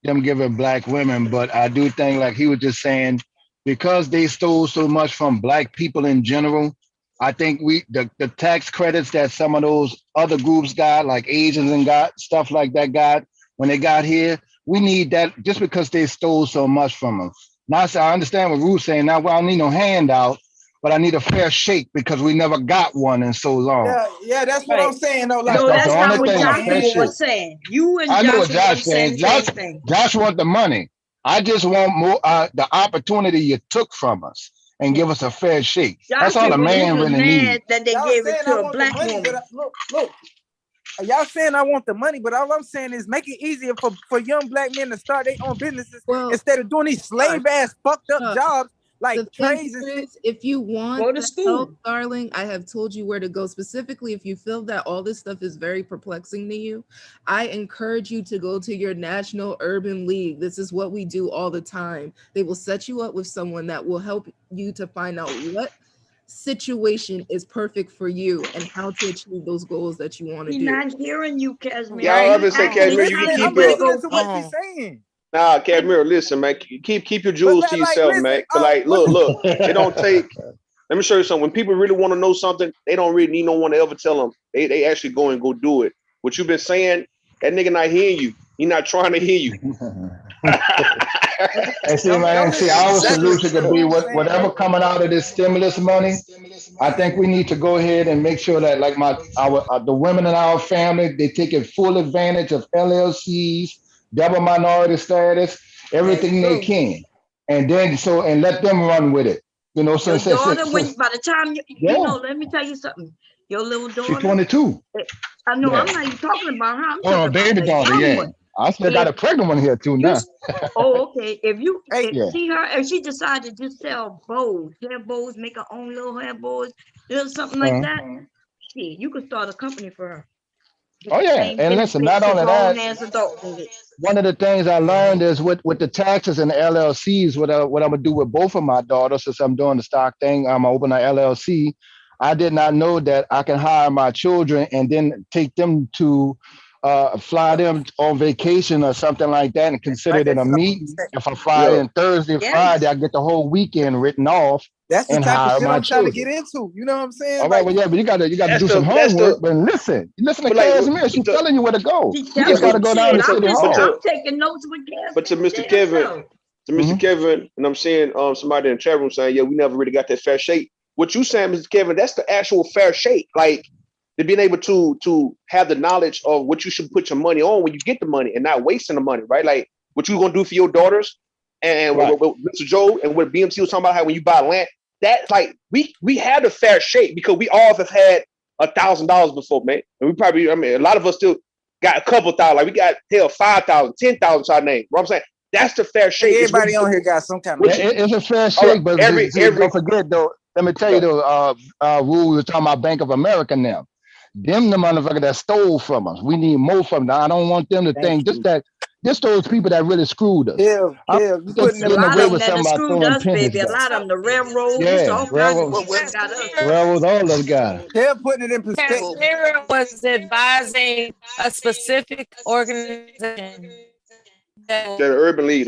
them giving black women, but I do think, like he was just saying, because they stole so much from black people in general. I think the tax credits that some of those other groups got, like Asians and got stuff like that, got when they got here. We need that just because they stole so much from us. Now, I understand what Ruth's saying. Now, well, I don't need no handout, but I need a fair shake because we never got one in so long. Yeah, that's what I'm saying. Though, like, No, that's that's the not only what thing. Joshua was saying. You and I know what Joshua Josh saying said. the same thing. Josh want the money. I just want more the opportunity you took from us and give us a fair shake. That's all Joshua a man was really mad needs. that they y'all gave saying it I to a want black the money, woman. but look. Y'all saying I want the money, but all I'm saying is make it easier for young black men to start their own businesses instead of doing these slave ass fucked up jobs like trades and shit. If you want go to school, help, darling, I have told you where to go. Specifically, if you feel that all this stuff is very perplexing to you, I encourage you to go to your National Urban League. This is what we do all the time. They will set you up with someone that will help you to find out what situation is perfect for you and how to achieve those goals that you want to he's do. not hearing you, Casimir. Yeah, I was gonna say, Casimir, you can keep your. Saying. Nah, Casimir, listen, man. Keep your jewels to yourself, man. But like, look, it don't take. Let me show you something. When people really want to know something, they don't really need no one to ever tell them. They actually go and go do it. What you've been saying, that nigga not hearing you. He not trying to hear you. And see, man, our solution could be whatever coming out of this stimulus money. I think we need to go ahead and make sure that, like the women in our family, they take full advantage of LLCs, double minority status, everything they can, and then and let them run with it. Your daughter, by the time let me tell you something. Your little daughter, she's 22. I know. Yeah. I'm not even talking about her. I'm Oh, talking baby about daughter, the young yeah. one. I still got a pregnant one here too now. Okay. If you Yeah. see her, if she decided to just sell bows, hair bows, make her own little hair bows, something like that, shit, you could start a company for her. Oh yeah, and listen, not only that, one of the things I learned is with the taxes and the LLCs, what I'm gonna do with both of my daughters, since I'm doing the stock thing, I'm gonna open an LLC. I did not know that I can hire my children and then take them to fly them on vacation or something like that and consider it a meeting. If I fly in Thursday, Friday, I get the whole weekend written off. That's the and type of hire shit my I'm trying to children. get into. You know what I'm saying? All right, well, yeah, but you got to do some homework. But listen to Casimir. She's telling you where to go. You just got to go down to City Hall. I'm taking notes with Casimir. But to Mr. Kevin, to Mr. Kevin, and I'm seeing somebody in the chat room saying, yeah, we never really got that fair shake. What you saying, Mr. Kevin, that's the actual fair shake. Like to being able to have the knowledge of what you should put your money on when you get the money and not wasting the money, right? Like what you gonna do for your daughters and what Mr. Joe and what BMC was talking about, how when you buy land, that's like we had a fair shake because we all have had $1,000 before, man. And we probably, I mean, a lot of us still got a couple thousand, like we got hell 5,000, 10,000 to our name. You know what I'm saying? That's the fair shake. Everybody on here got some kind of. It's a fair shake, but don't forget though. Let me tell you though, Rule, we were talking about Bank of America now. Them the motherfucker that stole from us. We need more from them. I don't want them to think just those people that really screwed us. You putting a lot of them that screwed us, baby. A lot of them, the railroads, all kinds of people that got us. Railroads, all those guys. They're putting it in perspective. Casimiro was advising a specific organization. The Urban League.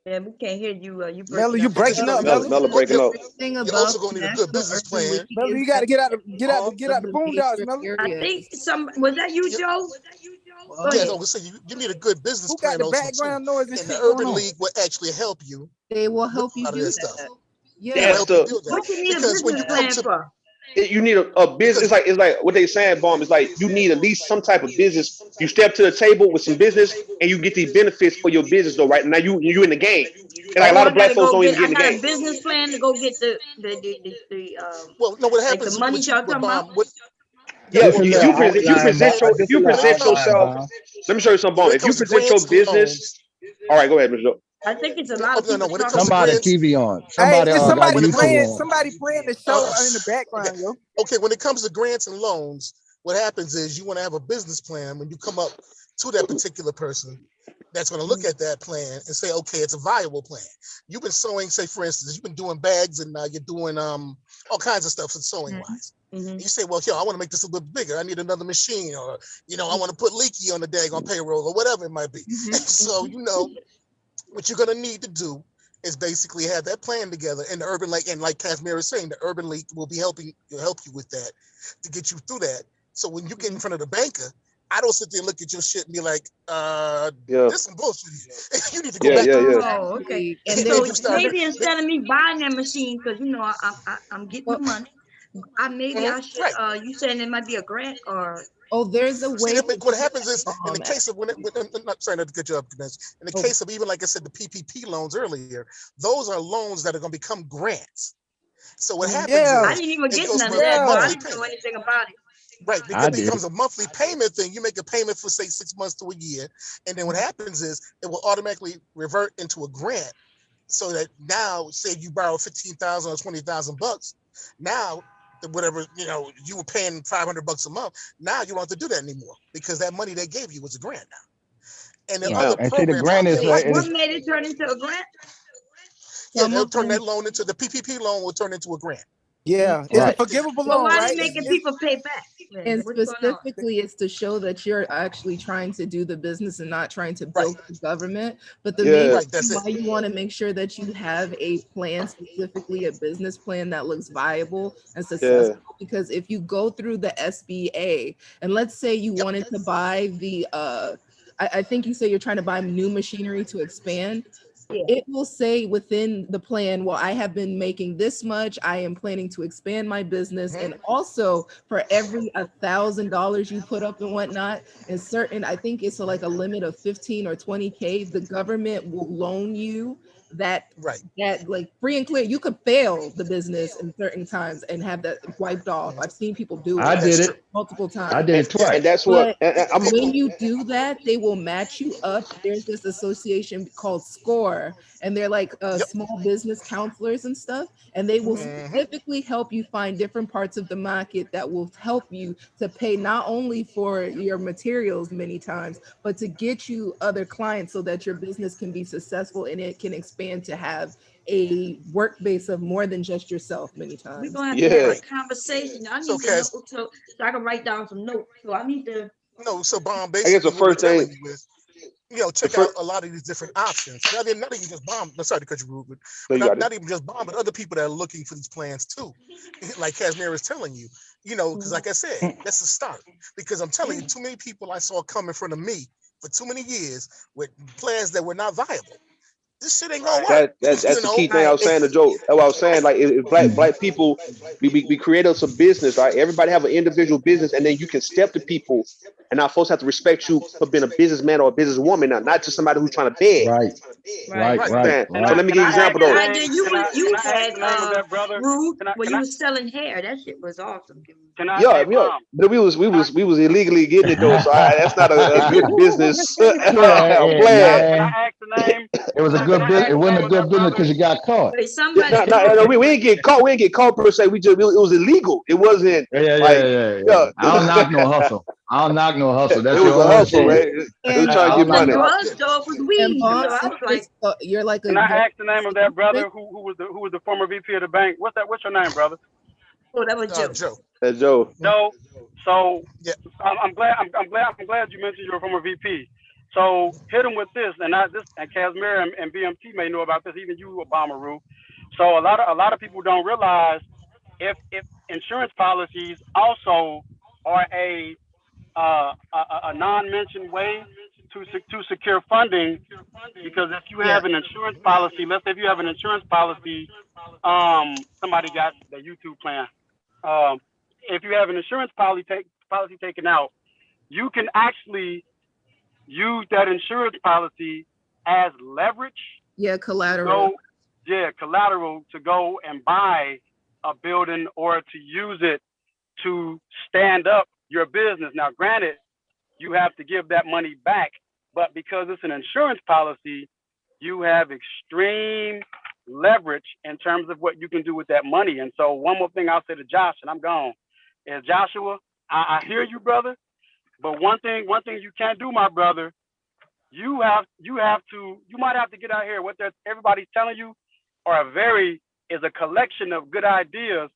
Yeah, we can't hear you. Mello, you breaking up. Mello breaking up. You're also going to need a good business plan. Mello, you got to get out the boondocks, Mello. I think was that you, Joe? Yeah, no, so you need a good business plan. Who got the background noise? And the Urban League will actually help you. They will help you do that. Stuff. Yeah. What you need a business plan for? You need a business. It's like what they saying, Bomb. It's like you need at least some type of business. You step to the table with some business, and you get these benefits for your business. Though, right now you in the game, and like a lot of black folks don't even get in the game. I got a business plan to go get the well, no, what happens? Like the money y'all talking about? Yeah, if you present yourself. Let me show you some Bomb. If you present your business, all right, go ahead, Mr. Joe. I think it's a lot of people. Somebody TV on. Somebody somebody playing the show in the background, yo. Okay, when it comes to grants and loans, what happens is you want to have a business plan when you come up to that particular person that's going to look at that plan and say, okay, it's a viable plan. You've been sewing, say, for instance, you've been doing bags and you're doing all kinds of stuff in sewing wise. You say, well, I want to make this a little bigger. I need another machine, or I want to put Leaky on the daggone payroll, or whatever it might be. So what you're going to need to do is basically have that plan together. And the Urban League, and like Casimir is saying, the Urban League will help you with that to get you through that. So when you get in front of the banker, I don't sit there and look at your shit and be like, this some bullshit. You need to go back. Oh, okay. And so maybe instead of me buying that machine, because I'm getting the money, I should. You saying it might be a grant or? Oh, there's a way. What happens is, in the case of I'm not trying to get you up, in the case of even like I said, the PPP loans earlier, those are loans that are going to become grants. So what happens is, I didn't even get none of that. I didn't know anything about it. Right, because it becomes a monthly payment thing. You make a payment for say 6 months to a year, and then what happens is it will automatically revert into a grant. So that now, say you borrow $15,000 or $20,000, now whatever you were paying $500 a month. Now you don't have to do that anymore because that money they gave you was a grant now. And then other programs. The grant is what made it turn into a grant? Yeah, they'll turn that loan into the PPP loan will turn into a grant. Yeah, it's a forgivable loan, why right? they making people pay back? And specifically, it's to show that you're actually trying to do the business and not trying to build the government. But the main reason why you want to make sure that you have a plan, specifically a business plan that looks viable and successful. Because if you go through the SBA, and let's say you wanted to buy the, I think you say you're trying to buy new machinery to expand. It will say within the plan, well, I have been making this much. I am planning to expand my business. And also for every $1,000 you put up and whatnot, and certain, I think it's like a limit of 15 or 20K, the government will loan you that like free and clear. You could fail the business in certain times and have that wiped off. I've seen people do it. I did it multiple times. I did it twice. And that's what when you do that, they will match you up. There's this association called SCORE, and they're like small business counselors and stuff, and they will specifically help you find different parts of the market that will help you to pay not only for your materials many times, but to get you other clients so that your business can be successful and it can expand to have a work base of more than just yourself many times. We're gonna have to have a conversation. I need to know so I can write down some notes. So I need to so Bomb, basically, I guess the first thing check out a lot of these different options. Not even just Bomb. Sorry to cut you, Ruben. Not even just Bomb, but other people that are looking for these plans too. Like Casimir is telling you, because like I said, that's a start. Because I'm telling you, too many people I saw come in front of me for too many years with plans that were not viable. This shit ain't gonna work. That's the key thing I was saying to Joe. That's what I was saying. Like if black people, we created some business, right? Everybody have an individual business, and then you can step to people, and our folks have to respect you for being a businessman or a businesswoman, not just somebody who's trying to beg. Right. So let me give you an example though. Idea you had brother? Rude, Can I, where can you I, was selling hair. That shit was awesome. can I, Yeah, hey, Mom, but we was illegally getting it though, so that's not a good business Yeah, plan. can man. I ask the name? It was a Can good I business. ask It the wasn't name a of good that business brother? because you got caught. Wait, somebody. We didn't get caught per se. It was illegal. It wasn't like Yeah. I don't knock no hustle. That's it your was a own hustle, shit. right? They were And trying to get The money. drugstore was and weed. So boss, I was like, you're like a Can I very ask the name of that brother who was the former VP of the bank? What's your name, brother? oh, that was Joe. Joe. That's Joe. Joe. So Yeah. I'm glad you mentioned you're a former VP. So hit him with this, and Casimir and BMT may know about this. Even you, Obama Roo. So a lot of people don't realize if insurance policies also are a non-mentioned way to secure funding, because if you Yeah. have an insurance policy, let's say if you have an insurance policy, somebody got the YouTube plan. If you have an insurance policy taken out, you can actually use that insurance policy as leverage collateral. collateral to go and buy a building or to use it to stand up your business. Now, granted, you have to give that money back, but because it's an insurance policy, you have extreme leverage in terms of what you can do with that money. And so one more thing I'll say to Josh, and I'm gone, is Joshua, I hear you, brother, but one thing you can't do, my brother, you might have to get out here. What everybody's telling you is a collection of good ideas,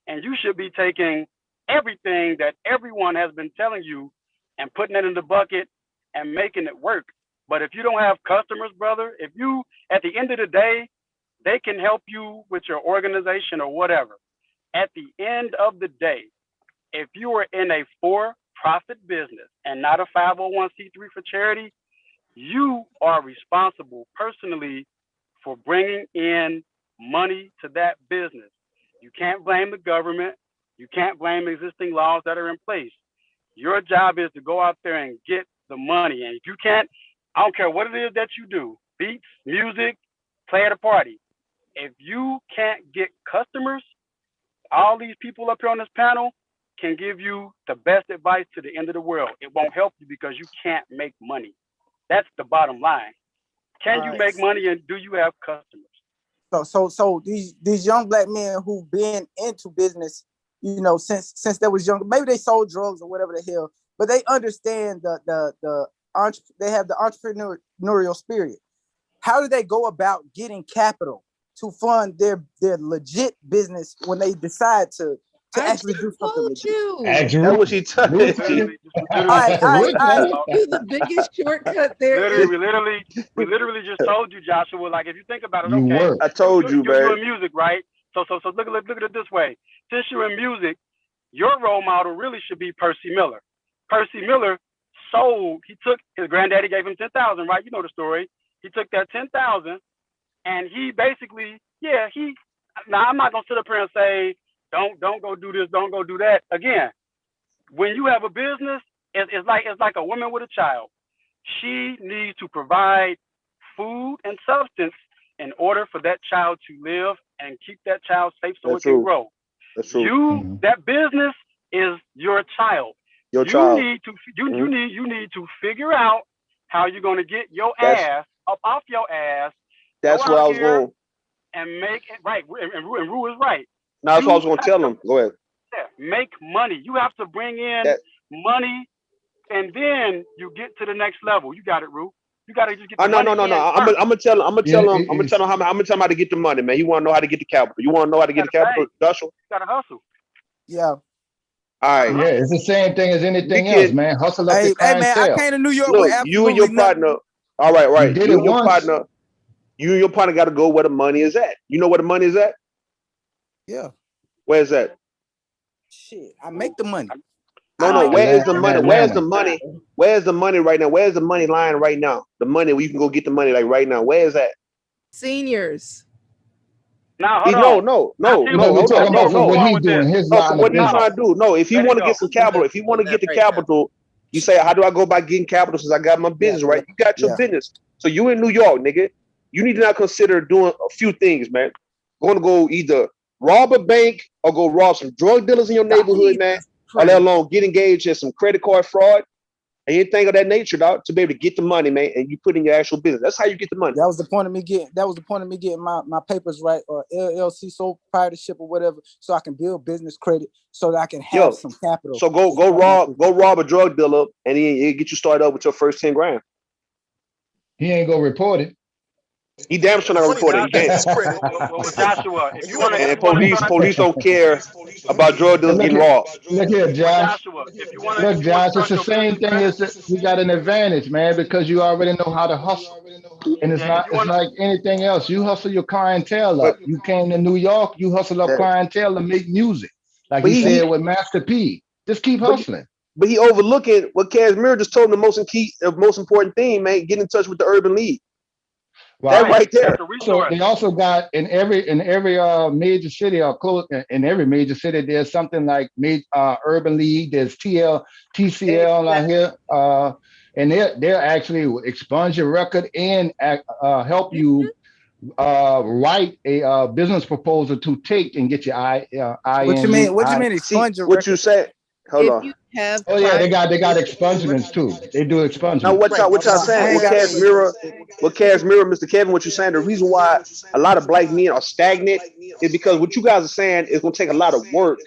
and you should be taking everything that everyone has been telling you and putting it in the bucket and making it work. But if you don't have customers, brother, if you, at the end of the day, they can help you with your organization or whatever. At the end of the day, if you are in a for-profit business and not a 501c3 for charity, you are responsible personally for bringing in money to that business. You can't blame the government. You can't blame existing laws that are in place. Your job is to go out there and get the money. And if you can't, I don't care what it is that you do, beats, music, play at a party. If you can't get customers, all these people up here on this panel can give you the best advice to the end of the world. It won't help you because you can't make money. That's the bottom line. Can you make money, and do you have customers? So these young black men who've been into business, since they was young, maybe they sold drugs or whatever the hell, but they understand they have the entrepreneurial spirit. How do they go about getting capital to fund their legit business when they decide to actually do something legit? That's what she told me. The biggest shortcut there is. We literally just told you, Joshua. Like, if you think about it, You okay, work. I told you, man. You're in music, right? So look at it this way. Since you're in music, your role model really should be Percy Miller. Percy Miller he took his granddaddy gave him 10,000, right? You know the story. He took that 10,000, and he basically, now I'm not gonna sit up here and say, don't go do this, don't go do that. Again, when you have a business, it's like a woman with a child. She needs to provide food and substance in order for that child to live and keep that child safe so it can grow. That's true. That business is your child. You need to figure out how you're going to get your ass up off your ass. That's what I was going. And make it right. And Rue is right. No, that's what I was going to tell them. Go ahead. Make money. You have to bring in money, and then you get to the next level. You got it, Rue. You got to just get the money. No. I'm gonna tell him how to get the money, man. You want to know how to get the capital. You want to know how to get the capital, Joshua? You got to hustle. Yeah. All right. Yeah, it's the same thing as anything else, man. Hustle up your clientele. Man, I came to New York Look, with absolutely you and your partner. All right. You did it once. You and your partner got to go where the money is at. You know where the money is at? Yeah. Where's that? Shit, I make the money. No. Where's the money? Where's the Atlanta. money? Where's the money right now? Where's the money lying right now? The money where you can go get the money like right now. Where is that? Seniors. Now hold No, on. no, I no, see. no. No, we're Hold I on. talking see No, about where for you're no. what going he's with doing, this. his No, for line of what he's business. trying to do. No, if he Let it want to go. get some capital, if he want to get the capital, you say, how do I go by getting capital since I got my business, right? You got your business. So you in New York, nigga. You need to now consider doing a few things, man. Going to go either rob a bank or go rob some drug dealers in your neighborhood, man. Or let alone get engaged in some credit card fraud and anything of that nature, dog, to be able to get the money, man, and you put in your actual business. That's how you get the money. That was the point of me getting my papers right, or LLC, sole proprietorship or whatever, so I can build business credit so that I can have some capital. So go rob a drug dealer and he'll get you started up with your first 10 grand. He ain't gonna report it. He damn sure not gonna report it. He can't. Well, Joshua, if you want to, And police don't care about drug dealers And look getting here, robbed. look here, Josh. Joshua, if you want Look, to Josh, it's start the your same business thing credit, as that you got an advantage, man, because you already know how to hustle. And it's yeah, if not, you it's want to, like anything else. You hustle your clientele But up. You came to New York, you hustle up clientele to make music. Like he said with Master P. Just keep hustling. But he overlooking what Casimir just told him the most important thing, man. Get in touch with the Urban League. That right there. So they also got in every major city or close in every major city, there's something like Urban League. There's TCL out here, and they're actually expunge your record and help you write a business proposal to take and get your What you mean? What you mean expunge your record? What you said? Hold on. Have oh yeah, they got expungements too. They do expungements. Now what y'all saying? What Casimir, Mr. Kevin, what you saying? The reason why a lot of black men are stagnant is because what you guys are saying is gonna take a lot of work,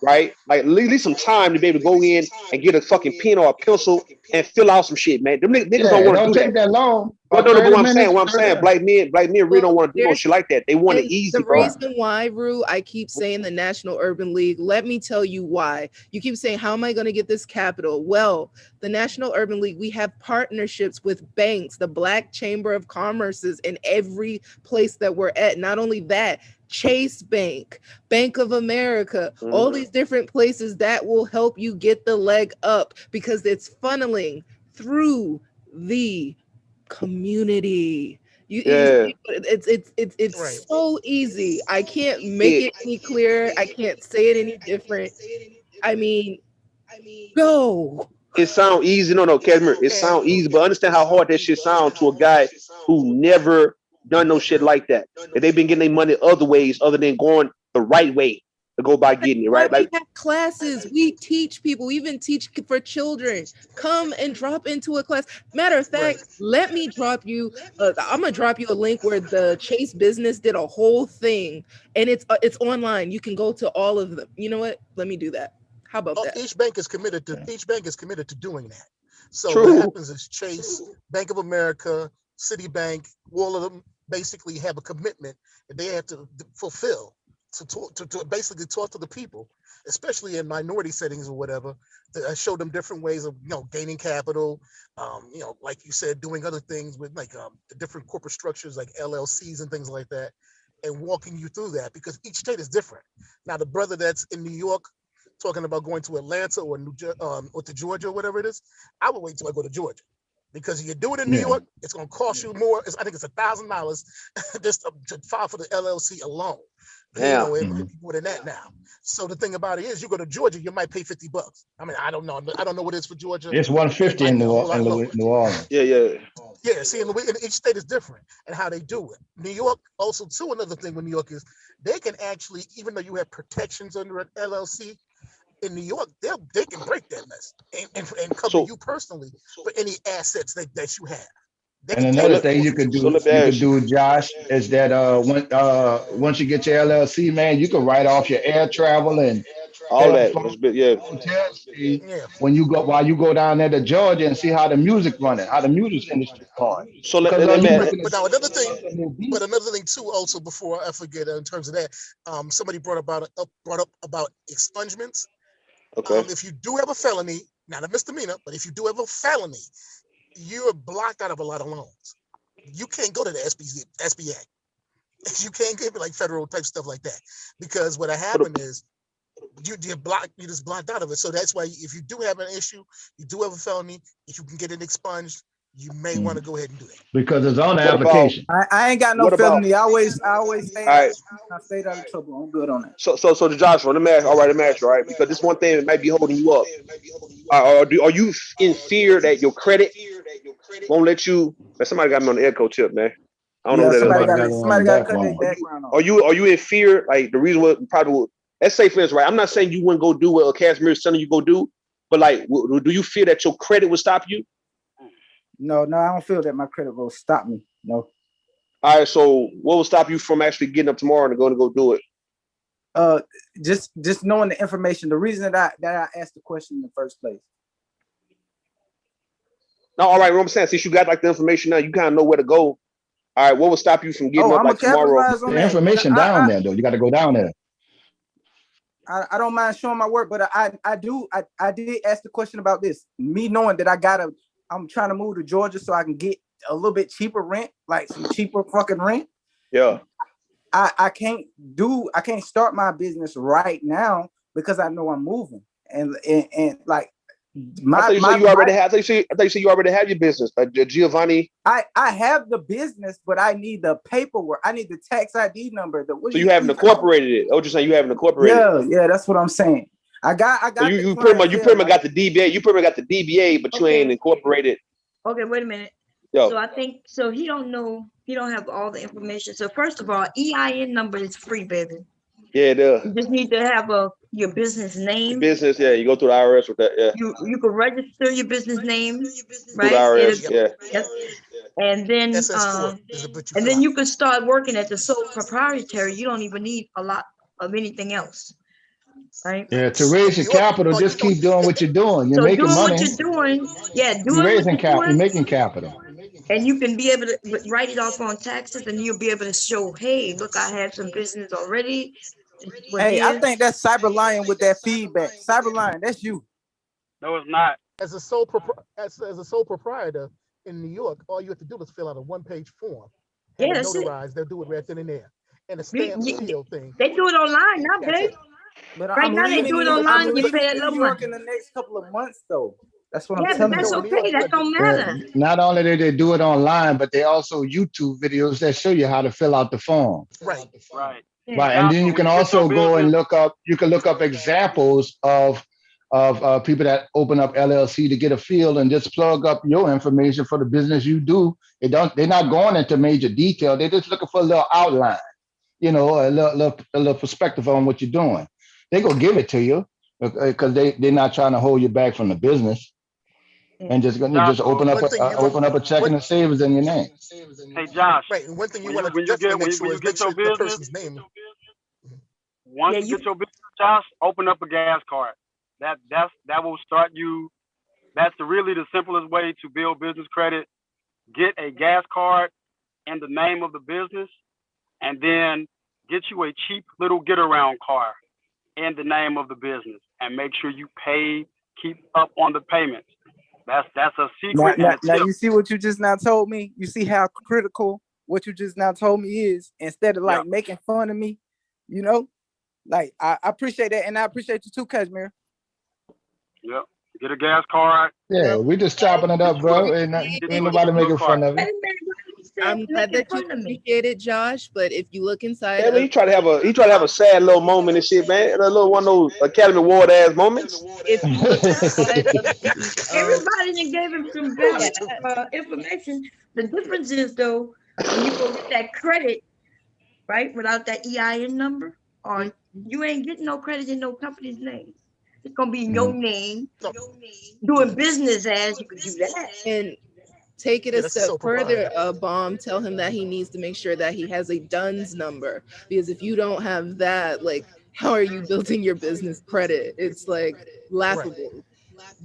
right? Like at least some time to be able to go in and get a fucking pen or a pencil and fill out some shit, man. Them niggas don't It want to don't do take that. that long. But About no, but 30 minutes. what I'm saying, black men really don't want to do no shit like that. They want it easy, the bro. reason why, Rue, I keep saying the National Urban League, let me tell you why. You keep saying, how am I going to get this capital? Well, the National Urban League, we have partnerships with banks, the Black Chamber of Commerce's in every place that we're at. Not only that, Chase Bank, Bank of America, all these different places that will help you get the leg up because it's funneling through the community. It's so easy. I can't make it any clearer. I can't say it any different. I mean, go. It sound easy. No, Casimir. It sound easy, but understand how hard that shit sound to a guy who never done no shit like that. And they've been getting their money other ways other than going the right way to go by getting it, right? We Like have classes. We teach people. We even teach for children. Come and drop into a class. Matter of fact, let me drop you. I'm gonna drop you a link where the Chase Business did a whole thing, and it's online. You can go to all of them. You know what? Let me do that. How about that? Each bank is committed to doing that. So what happens is Chase, Bank of America, Citibank, all of them basically have a commitment that they have to fulfill to basically talk to the people, especially in minority settings or whatever, to show them different ways of gaining capital, like you said, doing other things with like the different corporate structures like LLCs and things like that, and walking you through that because each state is different. Now the brother that's in New York talking about going to Atlanta or or to Georgia or whatever it is, I would wait till I go to Georgia. Because if you do it in New York, it's going to cost you more. I think it's $1,000 just to file for the LLC alone. Damn. It might be more than that now. So the thing about it is, you go to Georgia, you might pay $50. I mean, I don't know. I don't know what it is for Georgia. It's 150 in New Orleans. Yeah. See, and each state is different and how they do it. New York also too. Another thing with New York is they can actually, even though you have protections under an LLC, in New York, they can break that mess and cover you personally for any assets that you have. And another thing you could do, Josh, is that once you get your LLC, man, you can write off your air travel and all that. When you go while you go down there to Georgia and see how the music running, how the music industry going. So but now another thing too, also before I forget, in terms of that, somebody brought up about expungements. Okay. If you do have a felony, not a misdemeanor, but if you do have a felony, you're blocked out of a lot of loans. You can't go to the SBA. You can't get like federal type stuff like that because what happened is you just blocked out of it. So that's why if you do have an issue, you do have a felony, if you can get it expunged, you may want to go ahead and do that. Because it's on the What about application. I ain't got no what about? felony. I always stayed All out. right. I stayed out of trouble. I'm good on that. So the Joshua, let me ask. All right, let me ask you. All right, because this one thing that might be holding you up. Are you in fear that your credit won't let you? Man, somebody got me on the echo chip, man. I don't know Yeah, who that is. somebody got to cut their background off. Are you in fear? Like the reason what probably let's say for instance, right? I'm not saying you wouldn't go do what Casimir is telling you go do, but like, do you fear that your credit will stop you? No, I don't feel that my credit will stop me. No. All right, so what will stop you from actually getting up tomorrow and going to go do it? Just knowing the information. The reason that I asked the question in the first place. No, all right. What I'm saying, since you got like the information now, you kind of know where to go. All right, what will stop you from getting up like tomorrow? The information down there though. You got to go down there. I don't mind showing my work, but I did ask the question about this. Me knowing that I'm trying to move to Georgia so I can get a little bit cheaper rent, like some cheaper fucking rent. Yeah. I can't start my business right now because I know I'm moving and like I thought you said you already have your business, Giovanni. I have the business, but I need the paperwork. I need the tax ID number. So you haven't incorporated it. Oh, just saying you haven't incorporated it. Yeah, that's what I'm saying. I got. So you pretty much got the DBA. You pretty much got the DBA, but you ain't incorporated. Okay, wait a minute. Yo. So I think he don't know. He don't have all the information. So first of all, EIN number is free, baby. Yeah, it does. You just need to have your business name. Business, yeah. You go through the IRS with that, yeah. You can register your business name, Through the IRS, yeah. Yep. And then you can start working at the sole proprietary. You don't even need a lot of anything else, right? Yeah, to raise your capital, just keep doing what you're doing. You're making money. What you're doing, You're raising capital. You're making capital. And you can be able to write it off on taxes, and you'll be able to show, hey, look, I have some business already. Hey, I think that's Cyber Lion with that feedback. Cyber Lion, that's you. No, it's not. As a sole proprietor in New York, all you have to do is fill out a one-page form. Have it notarized. They'll do it right then and there. And a stamp seal thing. They do it online now, babe. But right now they do it online. I'm You pay a leaving little New York money. in the next couple of months, though. That's what I'm Yeah, telling but that's you. okay. That don't matter. Not only do they do it online, but they also YouTube videos that show you how to fill out the form. Right. Right. Right, and then you can also go and look up. You can look up examples of people that open up LLC to get a feel and just plug up your information for the business you do. They're not going into major detail. They're just looking for a little outline, a little perspective on what you're doing. They go give it to you because they're not trying to hold you back from the business. And just open up a checking and savings in your name. Hey Josh. Right, and one thing you when want to definitely make sure is make sure the person's name. Once you get your business, Josh, open up a gas card. That will start you. That's really the simplest way to build business credit. Get a gas card in the name of the business, and then get you a cheap little get around car in the name of the business, and make sure you keep up on the payments. That's a secret. Now you see what you just now told me? You see how critical what you just now told me is? Instead of making fun of me, like I appreciate that, and I appreciate you too, Casimir. Yep. Get a gas card. Yeah, we just chopping it up, bro. Ain't nobody making fun of it. I'm glad that you appreciate it, Josh. But if you look inside, he try to have a sad little moment and shit, man. A little one of those Academy Award ass moments. If you look inside everybody that gave him some good information. The difference is though, when you go get that credit, right, without that EIN number, or you ain't getting no credit in no company's name. It's gonna be in your name, doing business as you could do that. And take it a step further, Bomb, tell him that he needs to make sure that he has a DUNS number, because if you don't have that, like, how are you building your business credit? It's like laughable. Right.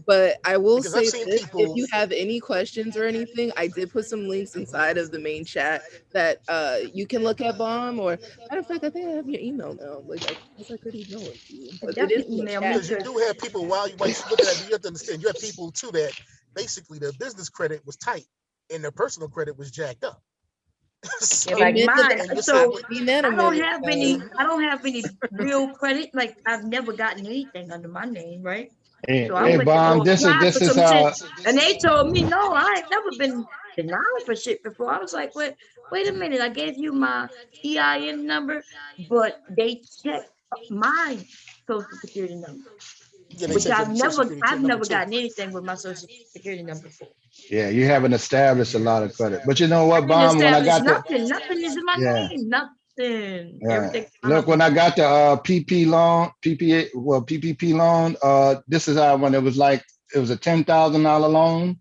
But I will say this, if you have any questions or anything, I did put some links inside of the main chat that you can look at, Bomb, or matter of fact, I think I have your email now. Like, I guess I could email it to you. But it is email me, because you do have people while you look at it, you have to understand you have people too that basically their business credit was tight and their personal credit was jacked up. Yeah, like Amen to mine. that. So Amen, I don't Amen. have any real credit. Like I've never gotten anything under my name, right? Hey, So I hey, went to Bomb, go this is apply this for is some shit, and they told me no, I ain't never been denied for shit before. I was like, wait a minute, I gave you my EIN number, but they checked my social security number, Yeah, they which check your social security I've number never too. gotten anything with my social security number before. Yeah, you haven't established a lot of credit. But you know I what, didn't Bomb? When I establish got the nothing. Nothing is in my yeah, name. Nothing. yeah. Everything's my Look, when husband. I got the PPP loan, this is how when it was like it was a $10,000 loan,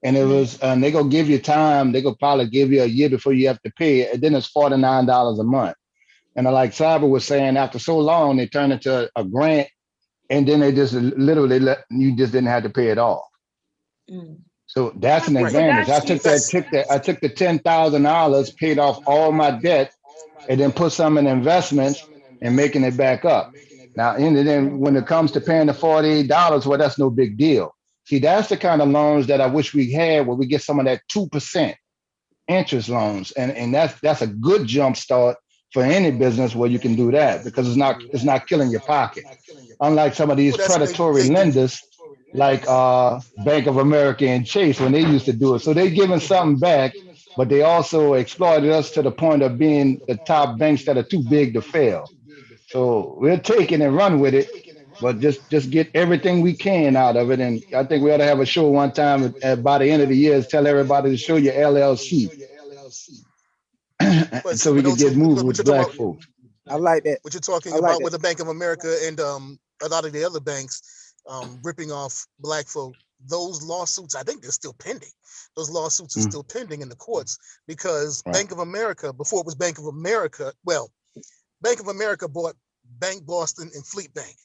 and it was they gonna give you time. They gonna probably give you a year before you have to pay it, and then it's $49 a month. And like Cyber was saying, after so long, they turned into a grant, and then they just literally you just didn't have to pay it off. So that's an Right. advantage. I took the $10,000, paid off all my debt, and then put some in investments and making it back up. Now, and then when it comes to paying the $48, well, that's no big deal. See, that's the kind of loans that I wish we had, where we get some of that 2% interest loans, and that's a good jump start for any business where you can do that, because it's not killing your pocket. Unlike some of these Well, that's predatory they do. lenders like Bank of America and Chase when they used to do it. So they're giving something back, but they also exploited us to the point of being the top banks that are too big to fail. So we'll take it and run with it, but just get everything we can out of it. And I think we ought to have a show one time by the end of the year, tell everybody to show your LLC But see, so we but could don't you? get moving What with you're talking black about? folks. I like that. What you're talking I like about that. with the Bank of America and a lot of the other banks ripping off black folk. Those lawsuits, I think they're still pending. Those lawsuits are still pending in the courts because Right. Bank of America, before it was Bank of America, well, Bank of America bought Bank Boston and Fleet Bank.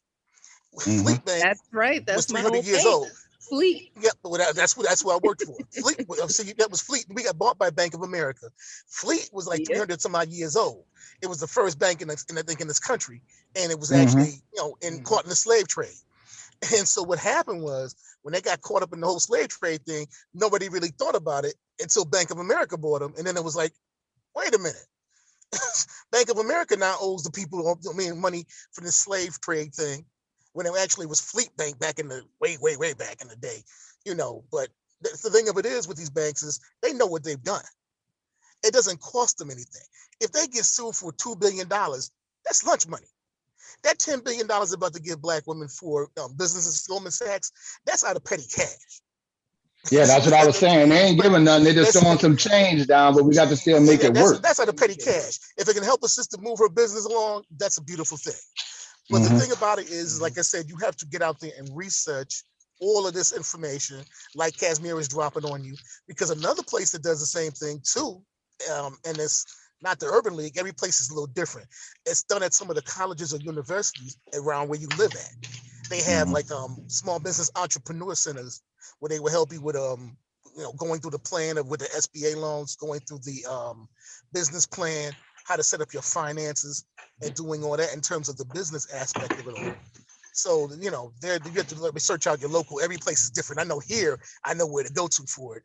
Fleet Bank That's right. was That's my 300 whole years bank. old. Fleet. Yeah, but that's what I worked for. Fleet, see, that was Fleet. We got bought by Bank of America. Fleet was like 300 some odd years old. It was the first bank I think in this country, and it was actually caught in the slave trade. And so what happened was when they got caught up in the whole slave trade thing, nobody really thought about it until Bank of America bought them, and then it was like, wait a minute, Bank of America now owes the people money for the slave trade thing, when it actually was Fleet Bank back in the way back in the day, But the thing of it is with these banks is they know what they've done. It doesn't cost them anything. If they get sued for $2 billion, that's lunch money. That $10 billion about to give black women for businesses, Goldman Sachs, that's out of petty cash. Yeah, that's what I was saying. They ain't giving nothing. They just That's throwing some change down, but we got to still make it work. that's out of petty cash. If it can help a sister move her business along, that's a beautiful thing. But the thing about it is, like I said, you have to get out there and research all of this information, like Casimir is dropping on you, because another place that does the same thing too, and it's not the Urban League. Every place is a little different. It's done at some of the colleges or universities around where you live at. They have like small business entrepreneur centers where they will help you with going through the plan of with the SBA loans, going through the business plan, how to set up your finances, and doing all that in terms of the business aspect of it all. So there you have to research out your local. Every place is different. I know here, I know where to go to for it,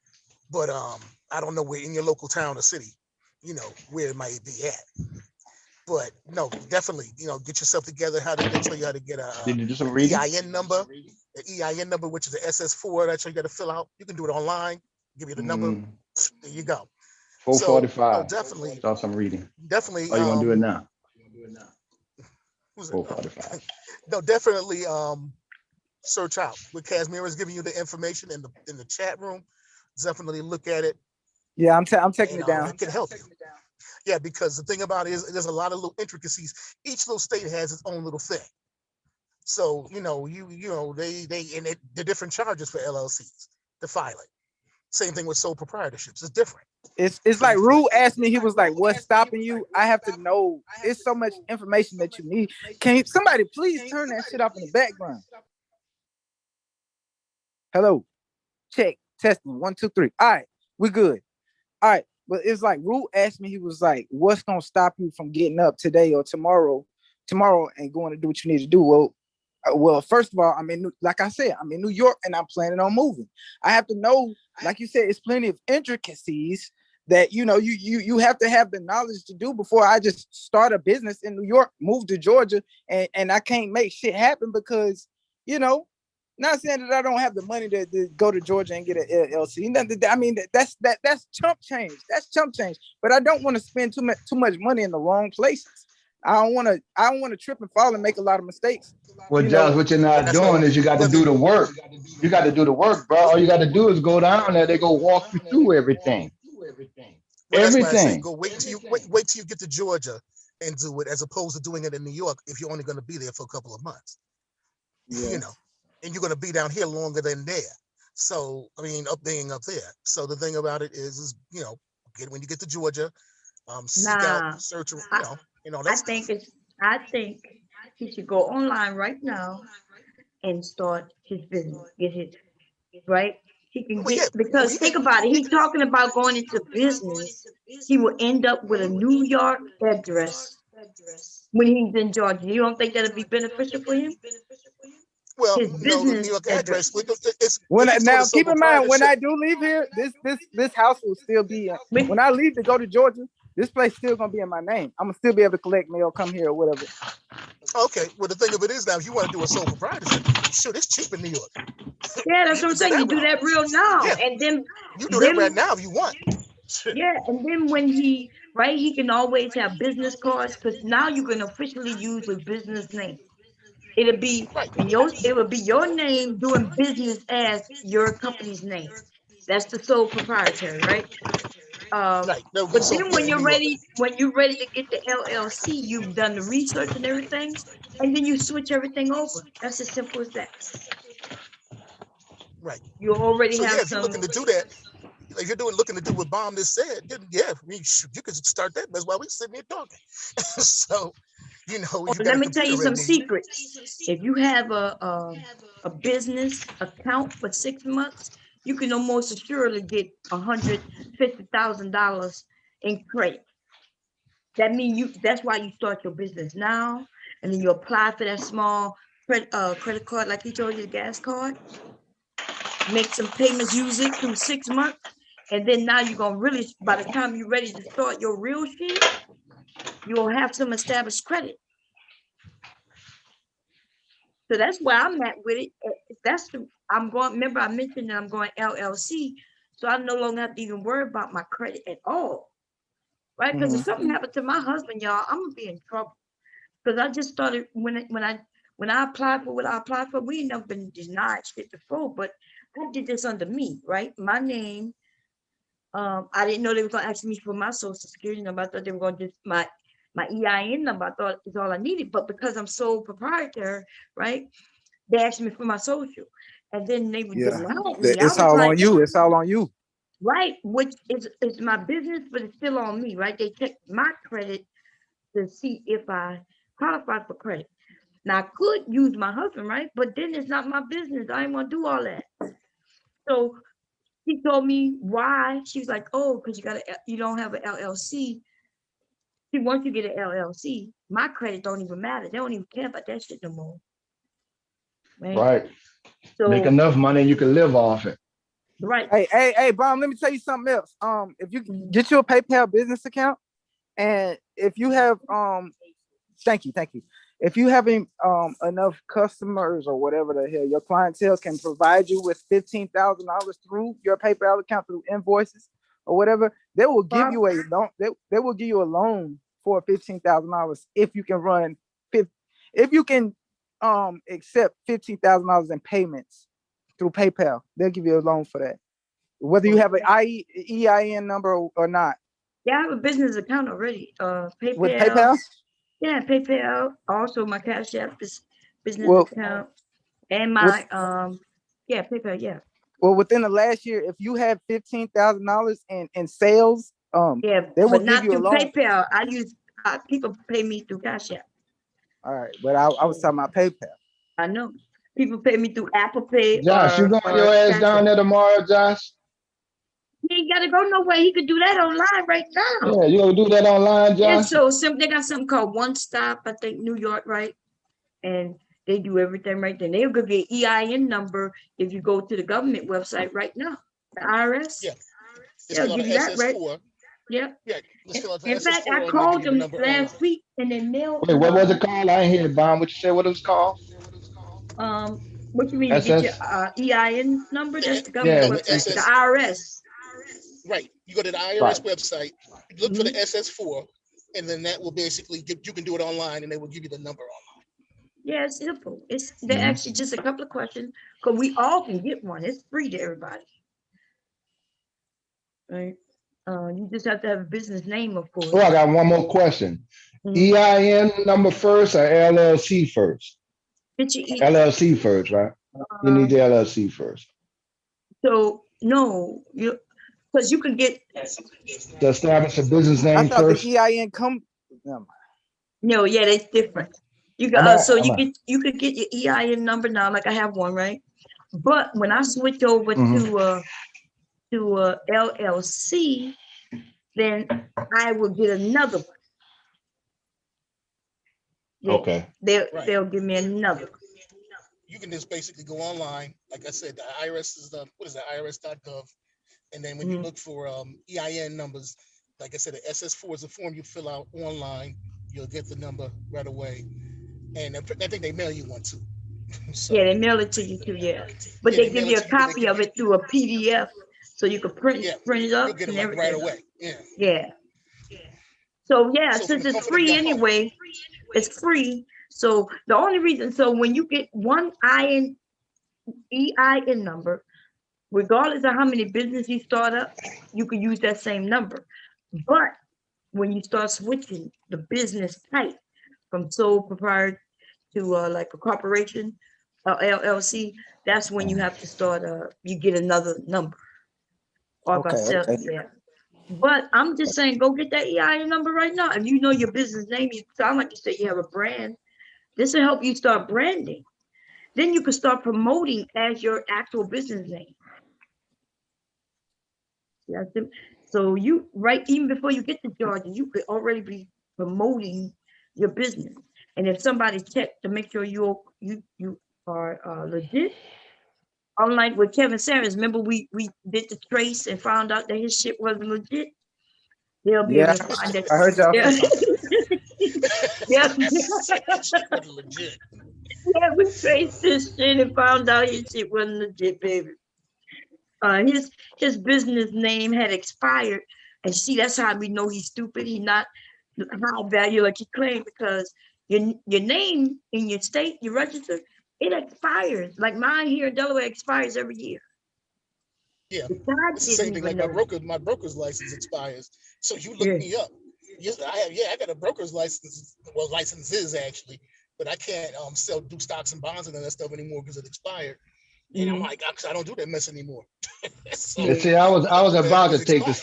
but I don't know where in your local town or city, where it might be at. But no, definitely, get yourself together. They show you how to get Did you do some an reading? EIN number, which is the SS4. That's how you got to fill out. You can do it online. Give you the number. There you go. So 445. definitely, Start some reading. definitely. Oh, you want to do it now? Who's it? 445. No, definitely. Search out. What Casimir is giving you the information in the chat room. Definitely look at it. Yeah, I'm taking it down. It can help you. Yeah, because the thing about it is there's a lot of little intricacies. Each little state has its own little thing. So the different charges for LLCs to file it. Same thing with sole proprietorships. It's different. It's like Rue asked me, he was like, what's stopping you? I have to know. It's so much information that you need. Can somebody please turn that shit off in the background? Hello. Check. Testing. 1, 2, 3. All right. We good. All right. But it's like Rue asked me, he was like, what's gonna stop you from getting up today or tomorrow and going to do what you need to do? Well, first of all, like I said, I'm in New York and I'm planning on moving. I have to know, like you said, it's plenty of intricacies that you have to have the knowledge to do before I just start a business in New York, move to Georgia, and I can't make shit happen because not saying that I don't have the money to go to Georgia and get an LLC. I mean that's chump change. That's chump change. But I don't want to spend too much money in the wrong places. I don't want to trip and fall and make a lot of mistakes. Well, Josh, what you're not doing is you got to do the work. You got to do the work, bro. All you got to do is go down there. They go walk you through everything. Well, that's why I say Everything. go wait till you get to Georgia and do it, as opposed to doing it in New York if you're only going to be there for a couple of months. Yeah. And you're going to be down here longer than there. So I mean, up there. So the thing about it is when you get to Georgia, seek out, search, I think he should go online right now and start his business. Get his right. He can get because think about it. He's talking about going into business. He will end up with a New York address when he's in Georgia. You don't think that'll be beneficial for him? Well, his no, the New business York address. address. Now keep in mind when I do leave here, this house will still be. When I leave to go to Georgia, this place still gonna be in my name. I'm gonna still be able to collect mail, come here or whatever. Okay, well the thing of it is now, if you want to do a sole proprietorship, sure, it's cheap in New York. Yeah, that's what I'm saying. You do that real now, and then you do that right now if you want. Yeah, and then when he can always have business cards because now you can officially use his business name. It'll be your name doing business as your company's name. That's the sole proprietary, right? But then when you're ready to get the LLC, you've done the research and everything, and then you switch everything over. That's as simple as that. Right. You already have have if you're looking to do that, if you're looking to do what Bomb just said, then you could start that. That's why we sitting here talking. So, let me tell you some secrets. If you have a business account for 6 months, you can almost assuredly get $150,000 in credit. That means that's why you start your business now, and then you apply for that small credit card, like he told you, the gas card. Make some payments, use it through 6 months, and then now you're gonna really, by the time you're ready to start your real shit, you'll have some established credit. So that's where I'm at with it. Remember I mentioned that I'm going LLC, so I no longer have to even worry about my credit at all, right? Because if something happened to my husband, y'all, I'm gonna be in trouble. Because I just started when I applied for what I applied for, we ain't never been denied shit before, but I did this under me, right? My name. I didn't know they were gonna ask me for my social security number. I thought they were gonna just my EIN number. I thought is all I needed, but because I'm sole proprietor, right? They asked me for my social, and then they would deny me. It's all on you. It's all on you. Right, which is my business, but it's still on me, right? They check my credit to see if I qualify for credit. Now I could use my husband, right? But then it's not my business. I ain't gonna do all that. So she told me why. She was like, "Oh, because you don't have an LLC. See, once you get an LLC, my credit don't even matter. They don't even care about that shit no more." Right. So make enough money and you can live off it. Right. Hey, Bomb, let me tell you something else. If you get you a PayPal business account, and if you have thank you. If you have enough customers or whatever the hell, your clientele can provide you with $15,000 through your PayPal account through invoices or whatever, they will give you a loan. They will give you a loan for $15,000 if you can accept $15,000 in payments through PayPal. They'll give you a loan for that, whether you have an EIN number or not. Yeah, I have a business account already. PayPal. With PayPal? Yeah, PayPal. Also, my Cash App is business account, and my PayPal. Yeah. Well, within the last year, if you have $15,000 in sales, they will give you a loan. PayPal. I use people pay me through Cash App. All right, but I was talking about PayPal. I know people pay me through Apple Pay. Josh, you going your ass down there tomorrow, Josh? He ain't gotta go nowhere. He could do that online right now. Yeah, you gonna do that online, Josh? Yeah, so they got something called One Stop, I think, New York, right? And they do everything right then. They'll give you an EIN number if you go to the government website right now. The IRS. Yeah. It's They'll called give an you that, right? SS4. Yep. Yeah, just fill out the In fact, SS4 I and they'll give called you the them number last online. week and they mailed Wait, what was it called? I ain't hear it, Bomb. What you said? What it was called? what you mean to get your SS. EIN number? That's the government Yeah. The website, the SS, IRS. right. You go to the Right. IRS website, look for the SS4, and then that will basically you can do it online and they will give you the number online. Yeah, it's simple. They're actually just a couple of questions because we all can get one. It's free to everybody. Right. You just have to have a business name, of course. Oh, I got one more question. EIN number first or LLC first? Get your LLC first, right? You need the LLC first. So no, because you can get To establish a business I name thought first. the EIN come. no, yeah, that's different. You I'm got at- so I'm at- you could get your EIN number now, like I have one, right? But when I switch over to LLC, then I will get another one. Yeah, Okay. they'll give me another one. You can just basically go online. Like I said, the IRS is what is that? IRS.gov. And then when you look for EIN numbers, like I said, the SS4 is a form you fill out online. You'll get the number right away. And I think they mail you one too. So, yeah, they mail it to you too, yeah. But they give you a copy of it through a PDF so you can print it up. You'll get it and like right everything. away. Yeah. Yeah. So yeah, So since it's free anyway, it's free. So the only reason, so when you get one EIN number, regardless of how many businesses you start up, you can use that same number. But when you start switching the business type from sole proprietor to like a corporation, LLC, that's when you have to start. You get another number. Or if I sell, yeah. But I'm just saying, go get that EIN number right now. If you know your business name, you sound like you say you have a brand. This will help you start branding. Then you can start promoting as your actual business name. Yeah. So you even before you get to Georgia, you could already be promoting your business. And if somebody checks to make sure you are legit, unlike with Kevin Saris, remember we did the trace and found out that his shit wasn't legit. They'll be able to find it. I heard y'all. Yeah. Legit. Yeah, we traced this shit and found out his shit wasn't legit, baby. His business name had expired, and see, that's how we know he's stupid. He's not high value like he claimed, because your name in your state, you register, it expires. Like mine here in Delaware expires every year. Yeah, it's the same thing. Like my broker's license expires, so you look me up. Yes, I got a broker's license. Well, licenses actually, but I can't do stocks and bonds and all that stuff anymore because it expired. And I'm like, I don't do that mess anymore. So, And see, I was about to take the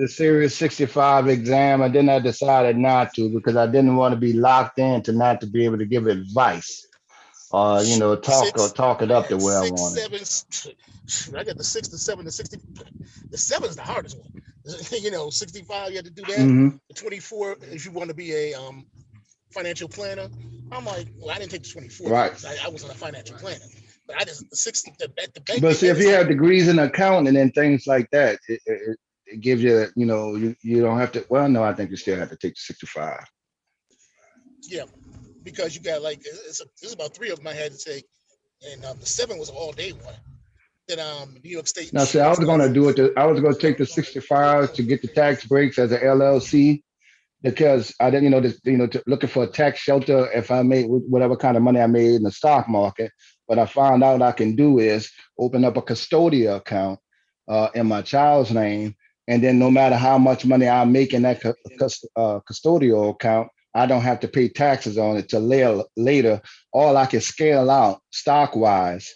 Series 65 exam, and then I decided not to because I didn't want to be locked in to not to be able to give advice or talk it up the way I wanted. 7. I got the 6, the 7, the 60. The 7 is the hardest one. 65 you had to do that. The 24 if you want to be a financial planner. I'm like, well, I didn't take the 24. Right. I wasn't a financial planner. But I just the 60 at the bank. But see, if you have degrees in accounting and things like that, it gives you, you don't have to. Well, no, I think you still have to take the 65. Yeah, because you got like there's about 3 of them I had to take, and the 7 was an all day one. Then New York State. Now, see, I was going to do it. I was going to take the 65 to get the tax breaks as an LLC. Because I didn't, looking for a tax shelter if I made whatever kind of money I made in the stock market. What I found out I can do is open up a custodial account in my child's name, and then no matter how much money I make in that custodial account, I don't have to pay taxes on it till later. All I can scale out stock wise,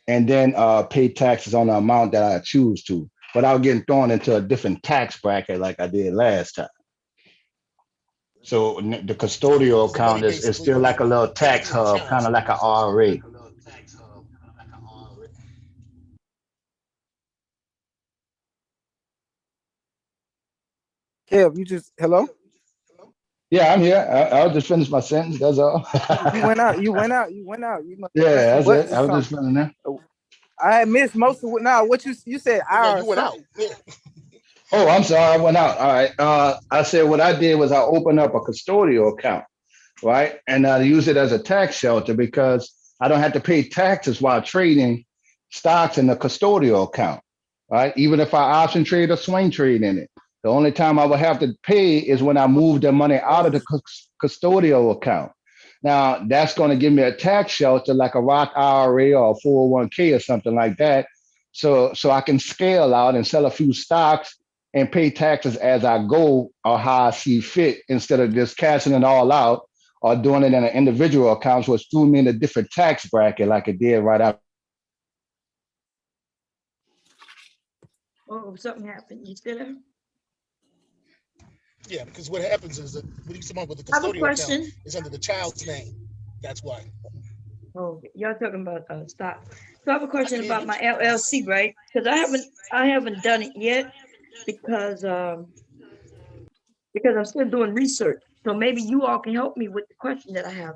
and then pay taxes on the amount that I choose to, without getting thrown into a different tax bracket like I did last time. So the custodial account is still like a little tax hub, kind of like an RA. Kev, you just hello? Yeah, I'm here. I'll just finish my sentence. That's all. You went out. You must Yeah, that's it. I was just finishing that. I missed most of what. Now, what you said? Yeah, you went out. Yeah. Oh, I'm sorry, I went out. All right. I said what I did was I opened up a custodial account, right? And I use it as a tax shelter because I don't have to pay taxes while trading stocks in the custodial account, right? Even if I option trade or swing trade in it. The only time I would have to pay is when I move the money out of the custodial account. Now, that's going to give me a tax shelter like a Roth IRA or a 401k or something like that. So I can scale out and sell a few stocks and pay taxes as I go or how I see fit instead of just cashing it all out or doing it in an individual account, which threw me in a different tax bracket like it did right after. Oh, something happened. You still there? Yeah, because what happens is that when you someone with a I have a custodial account, question. it's under the child's name. That's why. Oh, y'all talking about stock. So I have a question can hear about you. my LLC, right? Because I haven't done it yet because I'm still doing research. So maybe you all can help me with the question that I have.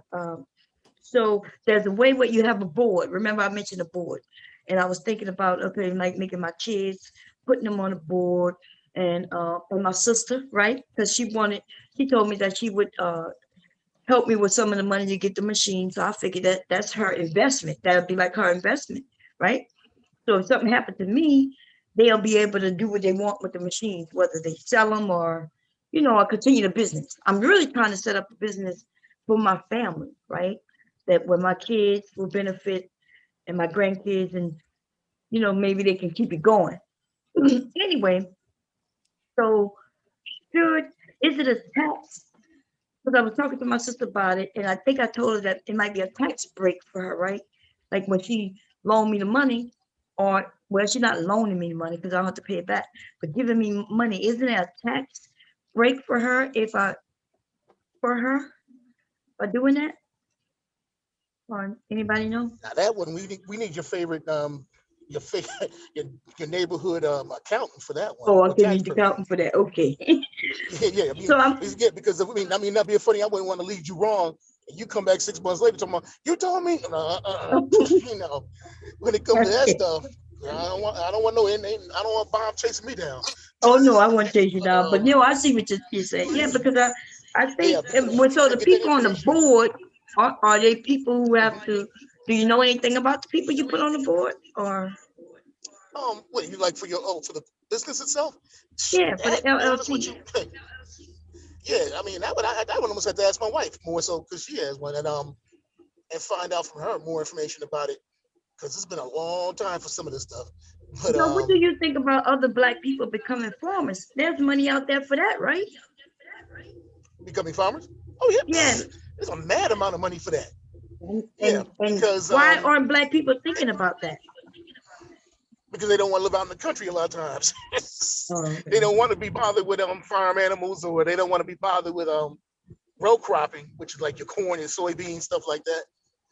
So there's a way where you have a board. Remember, I mentioned a board, and I was thinking about okay, like making my kids, putting them on a board, and my sister, right? Because she told me that she would help me with some of the money to get the machine. So I figured that that's her investment. That would be like her investment, right? So if something happened to me, they'll be able to do what they want with the machines, whether they sell them or, or continue the business. I'm really trying to set up a business for my family, right? That when my kids will benefit and my grandkids and, maybe they can keep it going. Anyway, so is it a tax? Because I was talking to my sister about it, and I think I told her that it might be a tax break for her, right? Like when she loaned me the money, or well, she's not loaning me money because I don't have to pay it back, but giving me money, isn't it a tax break for her by doing that? Or anybody know? Now that one we need your favorite your favorite your neighborhood accountant for that one. Oh, Or okay, tax need to person. count for that. Okay. Yeah. I mean, So I'm because I mean, that'd be funny. I wouldn't want to lead you wrong, and you come back 6 months later talking about you told me. When it comes to that okay. stuff, I don't want no I don't want Bob chasing me down. Oh no, I won't chase you down. But Um, I see what you're saying. Yeah, because I yeah, think so the get that people on the information. board are they people who have to do you know anything about the people you put on the board? Or What you like for for the business itself? yeah, for the That, to be honest with LLC. you, yeah, I mean that would almost have to ask my wife more so because she has one and find out from her more information about it because it's been a long time for some of this stuff. But So what do you think about other black people becoming farmers? There's money out there for that, right? becoming farmers, oh yeah, Yeah. there's a mad amount of money for that. Yeah, And because why aren't black people thinking about that? they don't want to live out in the country a lot of times. Oh, They don't want to be bothered with farm animals, or they don't want to be bothered with row cropping, which is like your corn and soybeans, stuff like that.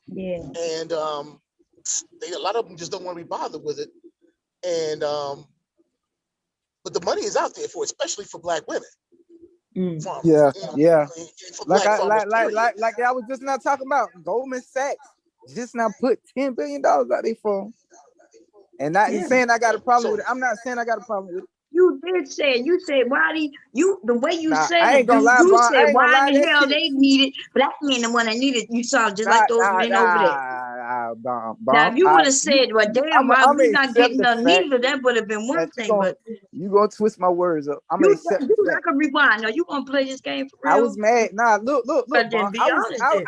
yeah. And a lot of them just don't want to be bothered with it. And but the money is out there for, especially for black women farmers. Yeah, You know, yeah. for Like black I farmers, period. like I was just not talking about Goldman Sachs. Just now put $10 billion out there for 'em. And not Yeah. saying I got a problem So with it. I'm not saying I got a problem with it. You did say it. You said why the way you Nah, said I it, ain't gonna dude, lie, you Bron. I said ain't gonna why lie. in the That hell shit. they needed black men the one that needed you sound just like those men over there. Now if you would have said, well damn, why I'm we gonna not accept getting the none fact neither, that would have been one that thing. But you gonna twist my words up. I'm gonna accept the dude, I fact. can rewind. Are you gonna play this game for I real? was mad. Nah, look, But Bron. then be honest then.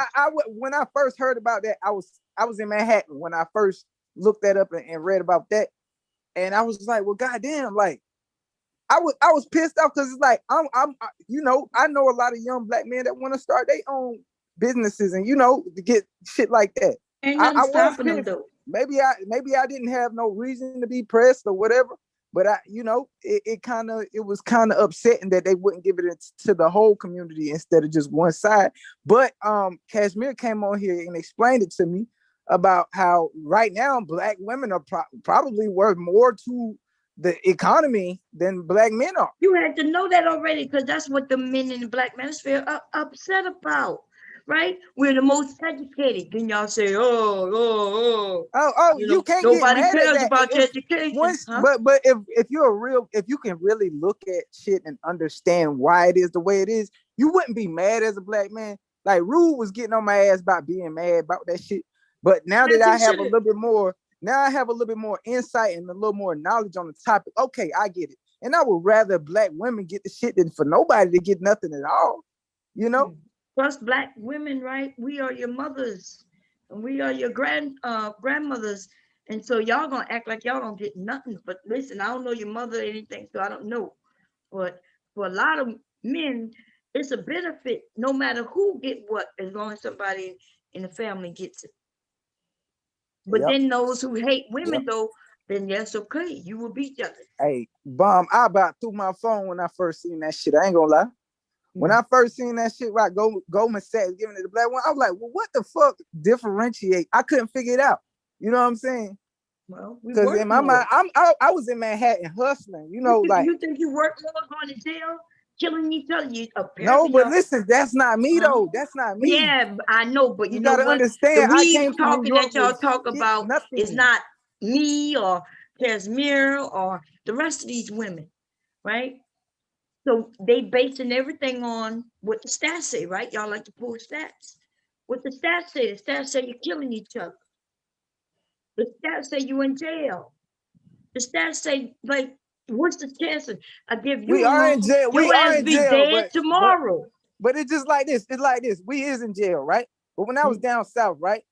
When I first heard about that, I was in Manhattan when I first looked that up and read about that, and I was like, well, goddamn, like. I was pissed off because it's like I know a lot of young black men that want to start their own businesses and to get shit like that. Ain't I nothing was stopping them pissed. though. Maybe I didn't have no reason to be pressed or whatever, but it was kind of upsetting that they wouldn't give it to the whole community instead of just one side. But Kashmir came on here and explained it to me about how right now black women are probably worth more to the economy than black men are. You had to know that already because that's what the men in the black manosphere are upset about. right? We're the most educated. Then y'all say, You can't get nobody mad at cares that about your if education, once, huh? but if you can really look at shit and understand why it is the way it is, you wouldn't be mad as a black man. Like Rude was getting on my ass about being mad about that shit, but now that I have a little bit more, insight and a little more knowledge on the topic. Okay, I get it, and I would rather black women get the shit than for nobody to get nothing at all. You know. Plus, black women, right? We are your mothers, and we are your grandmothers, and so y'all gonna act like y'all don't get nothing. But listen, I don't know your mother or anything, so I don't know. But for a lot of men, it's a benefit no matter who get what, as long as somebody in the family gets it. But then those who hate women, though, then yes, okay, you will be jealous. Hey, Bomb, I about threw my phone when I first seen that shit. I ain't gonna lie. When I first seen that shit, right, Goldman Sachs giving it the black one, I was like, well, what the fuck differentiate? I couldn't figure it out. You know what I'm saying? Well, we because work in my more. mind, I was in Manhattan hustling. You know, like you think you work more going to jail, killing each other? You no, apparently but listen, that's not me though. That's not me. Yeah, I know, but you You know gotta what? The understand. I weed came from New talking York that y'all with talk shit, about is nothing. not me or Casimir or the rest of these women, right? So they basing everything on what the stats say, right? Y'all like to pull stats. What the stats say you're killing each other. The stats say you in jail. The stats say, like, what's the chances I give you We a are room, in jail. We your are ass in be jail, dead tomorrow. but it's just like this. It's like this. We is in jail, right? But when I was down south, right?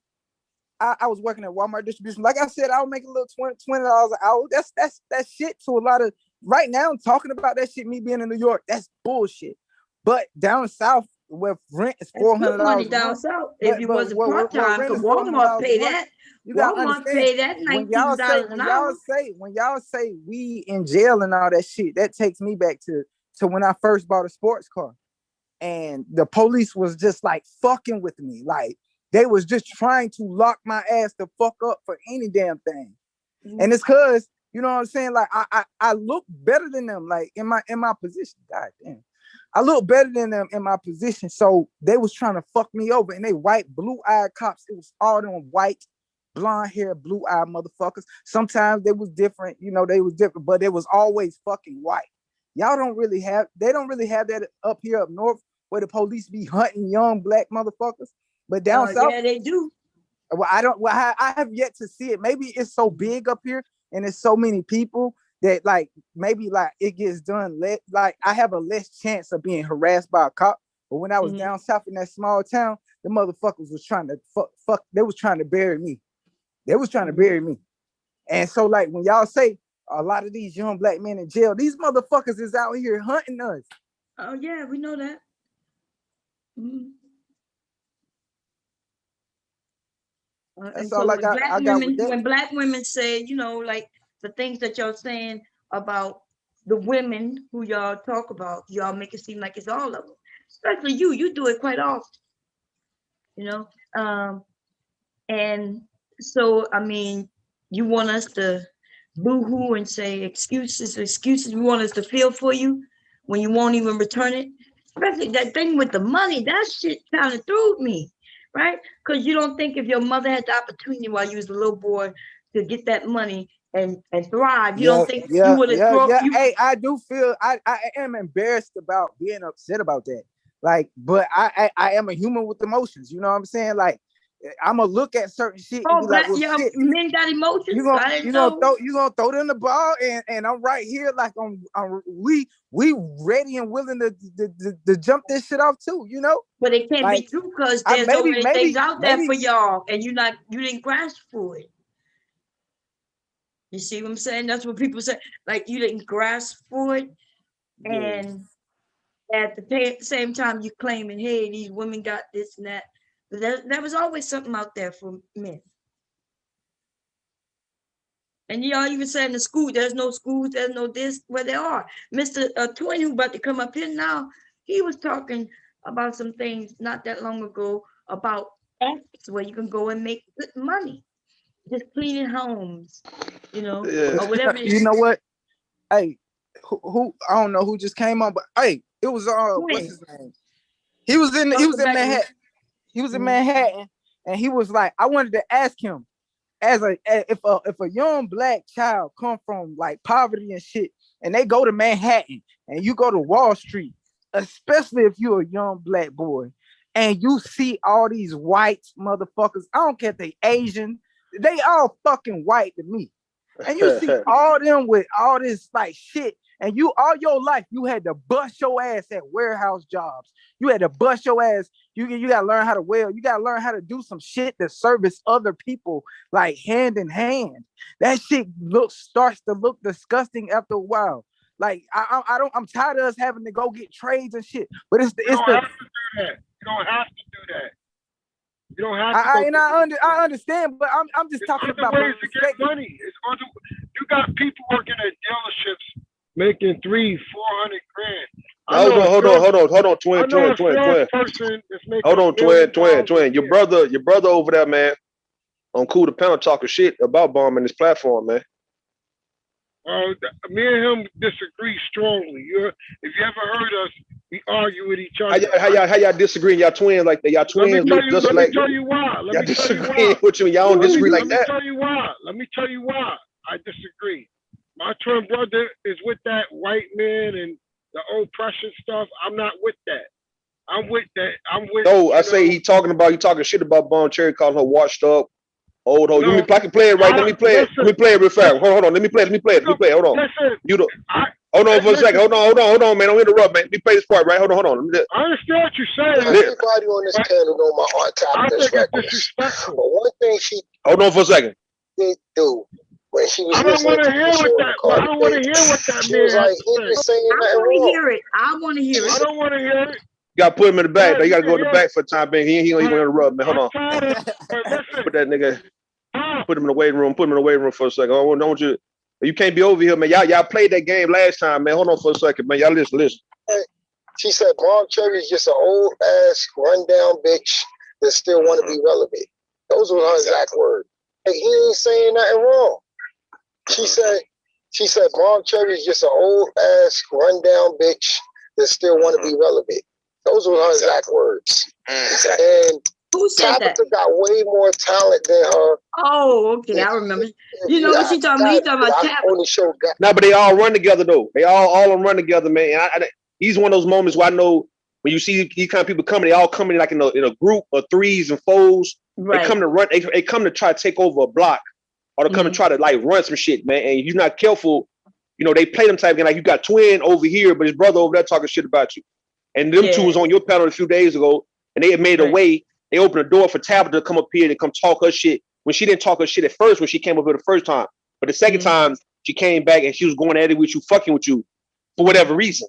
I was working at Walmart distribution. Like I said, I was making a little $20 an hour. That's shit to a lot of right now. I'm talking about that shit. Me being in New York, that's bullshit. But down south, where rent is $400 money a down month, south. If you wasn't where part-time, rent because is $400 Walmart a pay month, that. you gotta Walmart understand pay that when $19 an hour. when y'all say we in jail and all that shit, that takes me back to when I first bought a sports car. And the police was just like fucking with me. Like they was just trying to lock my ass the fuck up for any damn thing. And it's cause, you know what I'm saying? Like I look better than them, like in my position. God damn. I look better than them in my position. So they was trying to fuck me over. And they white, blue-eyed cops. It was all them white, blonde hair, blue-eyed motherfuckers. Sometimes they was different, you know, they was different, but it was always fucking white. They don't really have that up here up north where the police be hunting young black motherfuckers. But down south, yeah, they do. Well, I have yet to see it. Maybe it's so big up here and it's so many people that like maybe like it gets done like I have a less chance of being harassed by a cop. But when I was down south in that small town, the motherfuckers was trying to fuck. They was trying to bury me. They was trying to bury me. And so like when y'all say a lot of these young black men in jail, these motherfuckers is out here hunting us. Oh yeah, we know that. That's And all so I got. I got with that. when black women say, you know, like the things that y'all saying about the women who y'all talk about, y'all make it seem like it's all of them. Especially you do it quite often, you know. And so I mean, you want us to boo-hoo and say excuses. You want us to feel for you when you won't even return it. Especially that thing with the money, that shit kind of threw me. Right? Because you don't think if your mother had the opportunity while you was a little boy to get that money and thrive, you don't think you would have thrown. Hey, I do feel I am embarrassed about being upset about that. Like, but I am a human with emotions. You know what I'm saying? Like, I'm gonna look at certain shit and be like, well, shit. Men got emotions. You gonna throw them the ball and I'm right here like we ready and willing to jump this shit off too, you know. But it can't be true because there's already things out there for y'all, and you didn't grasp for it. You see what I'm saying? That's what people say. Like you didn't grasp for it, and at the same time you claiming, hey, these women got this and that. But there was always something out there for men. And y'all even saying the school, there's no schools, there's no this, where they are. Mr. Twin, who about to come up here now, he was talking about some things not that long ago about apps where you can go and make good money, just cleaning homes, you know, or whatever. You know what? Hey, who I don't know who just came on, but hey, it was what's his name? He was in Manhattan. He was in Manhattan, and he was like, I wanted to ask him, if a young black child come from like poverty and shit, and they go to Manhattan, and you go to Wall Street, especially if you're a young black boy, and you see all these white motherfuckers, I don't care if they Asian, they all fucking white to me. And you see all them with all this like shit, and you all your life you had to bust your ass at warehouse jobs. You had to bust your ass. You gotta learn how to weld. You gotta learn how to do some shit that service other people like hand in hand. That shit starts to look disgusting after a while. Like I'm tired of us having to go get trades and shit. But it's the You don't have to do that. You don't have to do that. You don't have to. I understand, but I'm just talking about ways to get money. It's other. You got people working at dealerships making $300-400 grand. Hold on, twin. Hold on, twin. Your brother over there, man, on Cuda panel talking shit about bombing this platform, man. Me and him disagree strongly. If you ever heard us, we argue with each other. How y'all disagree? Y'all twins like that? Y'all twins look just like. Let me tell you why. Y'all disagree with you. Y'all don't disagree like that. Let me tell you why I disagree. My twin brother is with that white man and the oppression stuff. I'm not with that. I'm with that. No, I say he talking shit about Bombcherry, calling her washed up. Old hoe. No, I can play it right. Let me play it. Let me play it real fast. Hold on. Let me play it. Hold on. Listen, hold on for a second. Hold on, man. Don't interrupt, man. Let me play this part, right? Hold on. I understand what you're saying. Everybody on this panel know my heart top this record. But one thing she hold on for a second. Did do when she was I don't want to hear what that. I don't want to hear what that man has to say. I want to hear it. I want to hear it. I don't want to hear it. You gotta put him in the back. You gotta go in the back for the time being. He gonna interrupt, man. Hold on. Put that nigga. Put him in the waiting room. Put him in the waiting room for a second. I don't want you. You can't be over here, man. Y'all played that game last time, man. Hold on for a second, man. Y'all listen. She said Bombcherry is just an old ass rundown bitch that still want to be relevant. Those were her exact words. Hey, he ain't saying nothing wrong. She said Bombcherry is just an old ass rundown bitch that still want to be relevant. Those were her exact words. And who said Tabitha got way more talent than her. Oh, okay, I remember. You know what she talking about? He talking about Tabitha. Nah, but they all run together though. They all run together, man. And he's one of those moments where I know when you see these kind of people coming, they all coming like in a group of threes and fours. Right. They come to run. They come to try to take over a block, or they come to try to like run some shit, man. And if you're not careful, you know they play them type of game. Like you got twin over here, but his brother over there talking shit about you. And them two was on your panel a few days ago, and they had made a way. They opened the door for Tabitha to come up here and come talk her shit when she didn't talk her shit at first when she came up here the first time. But the second time she came back and she was going at it with you, fucking with you for whatever reason.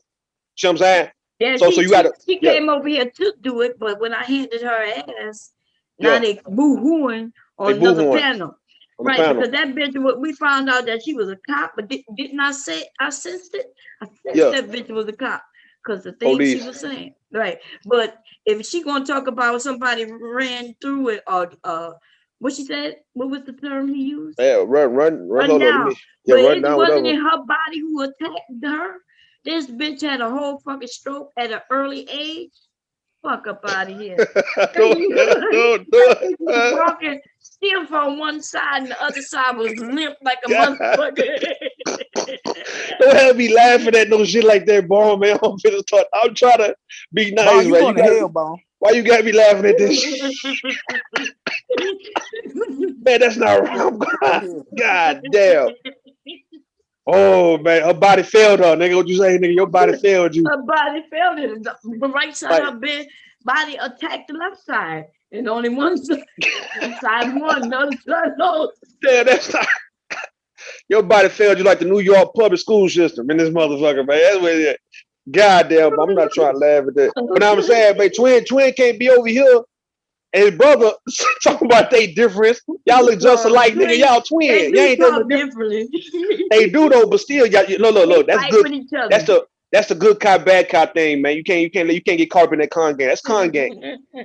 You know what I'm saying? Yeah, so you gotta. She came over here to do it, but when I handed her ass, now they boo-hooing on another panel. Right, because that bitch, we found out that she was a cop, but didn't I say, I sensed it? I sensed that bitch was a cop. Because the things she was saying, right? But if she gonna talk about somebody ran through it, or what she said, what was the term he used? Yeah, run down. But run down. It wasn't whatever. in her body who attacked her. This bitch had a whole fucking stroke at an early age. Fuck up out of here. Walking still from one side, and the other side was limp like a motherfucker. Don't have me laughing at no shit like that, Bomb, man. I'm trying to be nice, Bomb, man. You hell, Bomb. Why you got me laughing at this? Man, that's not right. God damn. Oh man, her body failed her, nigga. What you say, nigga? Your body failed you. Her body failed her. The right side of her body attacked the left side, and only one side won, the other side lost. Yeah, that's not. Your body failed you like the New York public school system in this motherfucker, man. That's what it is. Goddamn, I'm not trying to laugh at that. But I'm saying, man, twin can't be over here. And his brother talking about they difference. Y'all look just alike, nigga. Y'all twin. Y'all ain't that differently. They do though, but still, y'all look. That's good. That's the good cop, bad cop thing, man. You can't get caught up in that con game. That's con game.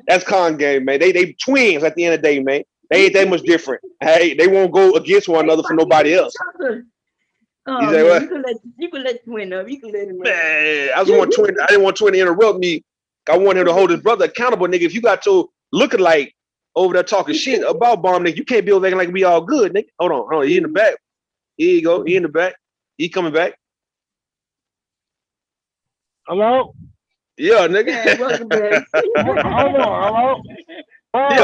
That's con game, man. They twins at the end of the day, man. They ain't that much different. Hey, they won't go against one another for nobody else. Oh, you, man, you can let twin up. You can let him. Man, I didn't want twin to interrupt me. I want him to hold his brother accountable, nigga. If you got to looking like over there talking shit about Bomb, nigga. You can't be over there like we all good, nigga. Hold on. He in the back. Here you go. He in the back. He coming back. Hello? Yeah, nigga. Yeah, welcome back. Hold on, hello?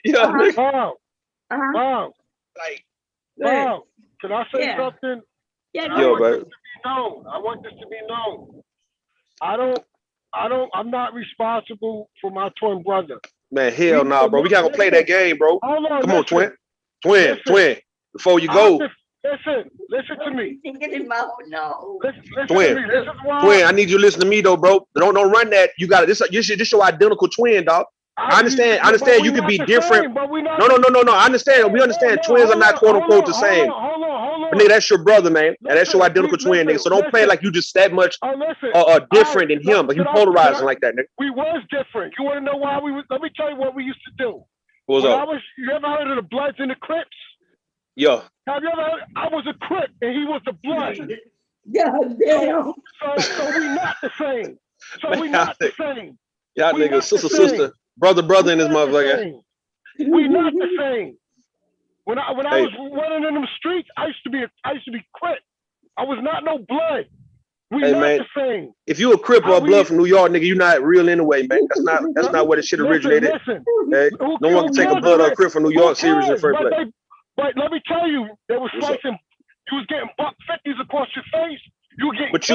Nigga. Bob. Like, Bob, can I say something? I Yo, want man. this to be known. I want this to be known. I'm not responsible for my twin brother. Man, hell nah, bro. We gotta play that game, bro. Hold on, Come on, listen. twin. Before you go, Listen to me. No. Listen twin. to me. This is why. Twin, I need you to listen to me though, bro. Don't run that. You got it. This your identical twin, dog. I understand. You could be different. No. I understand. We understand. Twins are not quote unquote the same. Hold on. But nigga, that's your brother, man. And that's your identical twin, nigga. So don't play like you just that much different than him. But you polarizing like that, nigga. We was different. You want to know why we was? Let me tell you what we used to do. What's up? You ever heard of the Bloods and the Crips? Yeah. Have you ever heard? I was a Crip and he was the Blood. God damn. So we not the same. We not the same. Y'all niggas, sister, brother in this motherfucker. We not the same. When I was running in them streets, I used to be Crip. I was not no Blood. We not man, the same. if you a Crip or a Blood from New York, nigga, you not real anyway, man. That's not where the shit originated. Okay? No one can take a Blood or a Crip from New York serious in the first place. But let me tell you, they was slicing. You was getting $50s across your face. You get But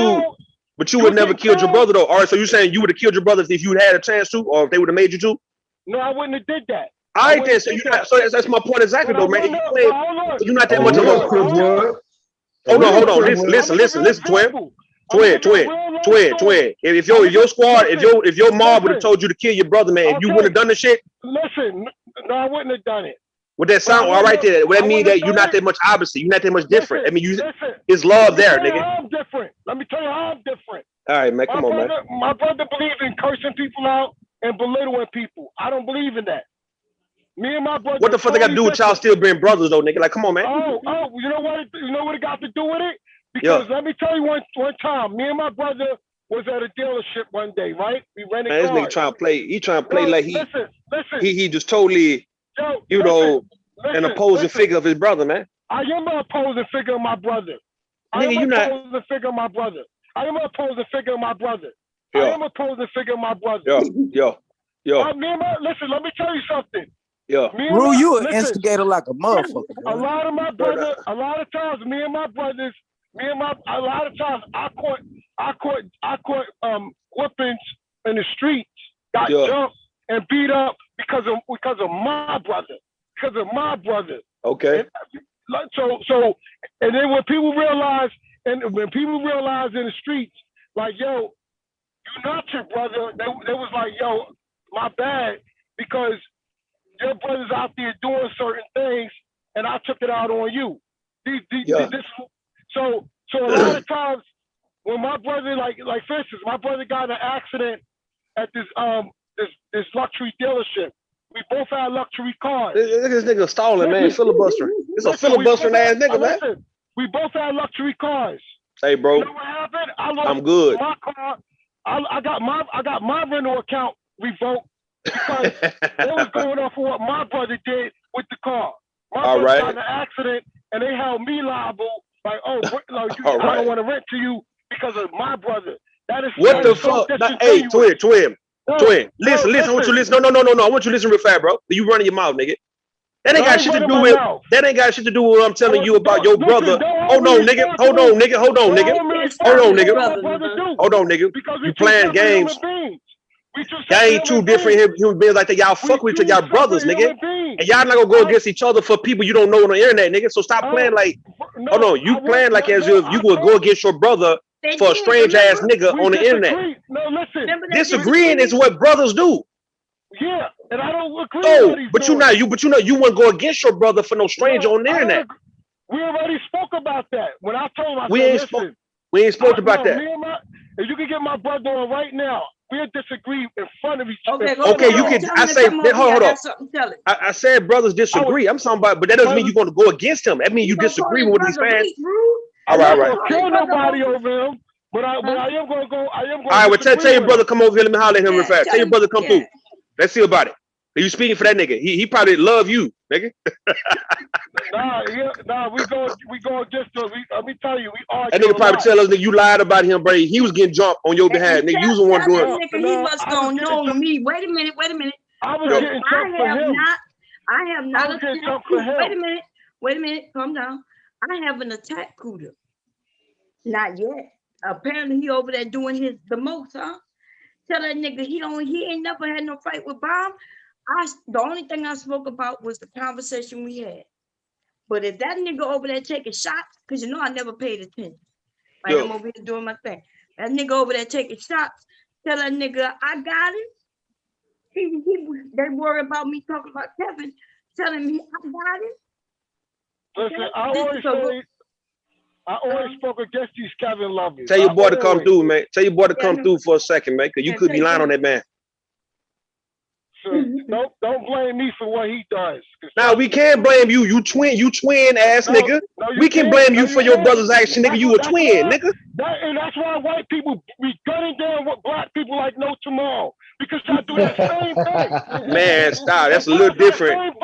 you would never killed your brother though. All right, so you saying you would have killed your brother if you had a chance to, or if they would have made you to? No, I wouldn't have did that. All right, then. So that's my point exactly, though, man. You're not that much of a. Hold on. Listen, twin. If your squad, if your mob would have told you to kill your brother, man, if you wouldn't have done the shit. Listen, no, I wouldn't have done it. Would that sound all right there? Would that mean that you're not that much opposite? You're not that much different. I mean, it's love there, nigga. I'm different. Let me tell you how I'm different. All right, man. Come on, man. My brother believes in cursing people out and belittling people. I don't believe in that. Me and my brother. What the fuck they got to do with y'all still being brothers, though, nigga? Like, come on, man. Oh, you know what? You know what it got to do with it? Because let me tell you one time, me and my brother was at a dealership one day, right? We rented cars. This nigga trying to play. He trying to play like listen. He just totally, an opposing figure of his brother, man. I am an opposing figure of my brother. I am an opposing figure of my brother. Yo. Listen, let me tell you something. Yeah. Rue, you an instigator like a motherfucker. A lot of my brothers, a lot of times I caught whoopings in the streets, got jumped and beat up because of my brother. Okay. So and then when people realize in the streets, like, yo, you're not your brother, they was like, yo, my bad, because your brother's out there doing certain things and I took it out on you. So a lot of times when my brother, like for instance, my brother got in an accident at this luxury dealership. We both had luxury cars. This nigga stalling, man. Filibustering. It's a filibustering ass nigga, man. We both had luxury cars. Hey, bro. You know what happened? I'm good. My car. I got my rental account revoked because they was going off of what my brother did with the car. My brother got in an accident and they held me liable. Like, I don't want to rent to you because of my brother. That is what the fuck? Hey, twin. Listen. I want you to listen. No. I want you to listen real fast, bro. You running your mouth, nigga. That ain't got shit to do with. That ain't got shit to do with what I'm telling you about your brother. Hold on, nigga. Hold on, nigga. You playing games. Y'all ain't two different human beings like that. Y'all fuck with each other, y'all brothers, nigga. And y'all not gonna go against each other for people you don't know on the internet, nigga. So stop playing like. Hold on, you playing like as if you would go against your brother for a strange ass nigga on the internet. No, listen. Disagreeing is what brothers do. Yeah, and I don't agree. Oh, but you wouldn't go against your brother for no stranger on the internet. We already spoke about that. When I told him, we ain't spoke about that. If you can get my brother on right now, we'll disagree in front of each other. Okay, you can. I say, hold on. I said brothers disagree. I'm talking about, but that doesn't mean you're going to go against him. That means you disagree with what he's saying. All right. I'm not gonna kill nobody over him, but I am going to go. All right, well, tell your brother come over here. Let me holler at him real fast. Tell your brother come through. Let's see about it. You speaking for that nigga? He probably love you, nigga. we go against us. Let me tell you, we argue. That nigga probably tell us that you lied about him, bro. He was getting jumped on your behalf, nigga. You was the one doing it. He must don't know me. Wait a minute. I was getting jumped for him. I have not attacked Cuda. Wait a minute. Calm down. I haven't attacked Cuda. Not yet. Apparently he over there doing the most, huh? Tell that nigga he ain't never had no fight with Bomb. The only thing I spoke about was the conversation we had. But if that nigga over there taking shots, because you know I never paid attention. Like I'm over here doing my thing. That nigga over there taking shots. Tell that nigga I got him. They worry about me talking about Kevin. Telling me I got him. Listen, I always spoke against these Kevin lovers. Tell your boy to come through, man. Tell your boy to come through for a second, man, because you could be lying on that man. So don't blame me for what he does. Nah, we can't blame you. You twin ass nigga. We can blame you for your brother's action, nigga. You a twin, nigga. And that's why white people be gunning down with black people like no tomorrow. Because y'all do the same thing. Man, stop. That's a little different.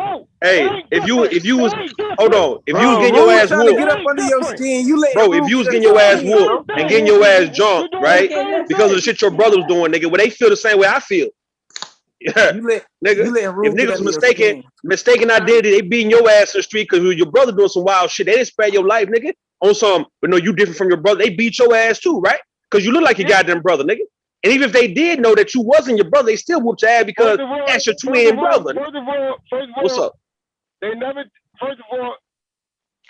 Hey, if you was hold on, if you was getting your ass whooped, get up under your skin, bro, if you was getting your ass whooped and getting your ass jumped, right? Because of the shit your brother was doing, nigga, well, they feel the same way I feel. Yeah, nigga. If niggas mistaken identity, they beating your ass in the street because your brother doing some wild shit. They didn't spare your life, nigga. On some, but no, you different from your brother. They beat your ass too, right? Because you look like your goddamn brother, nigga. And even if they did know that you wasn't your brother, they still whooped your ass because that's your twin brother. First of all, what's up? First of all,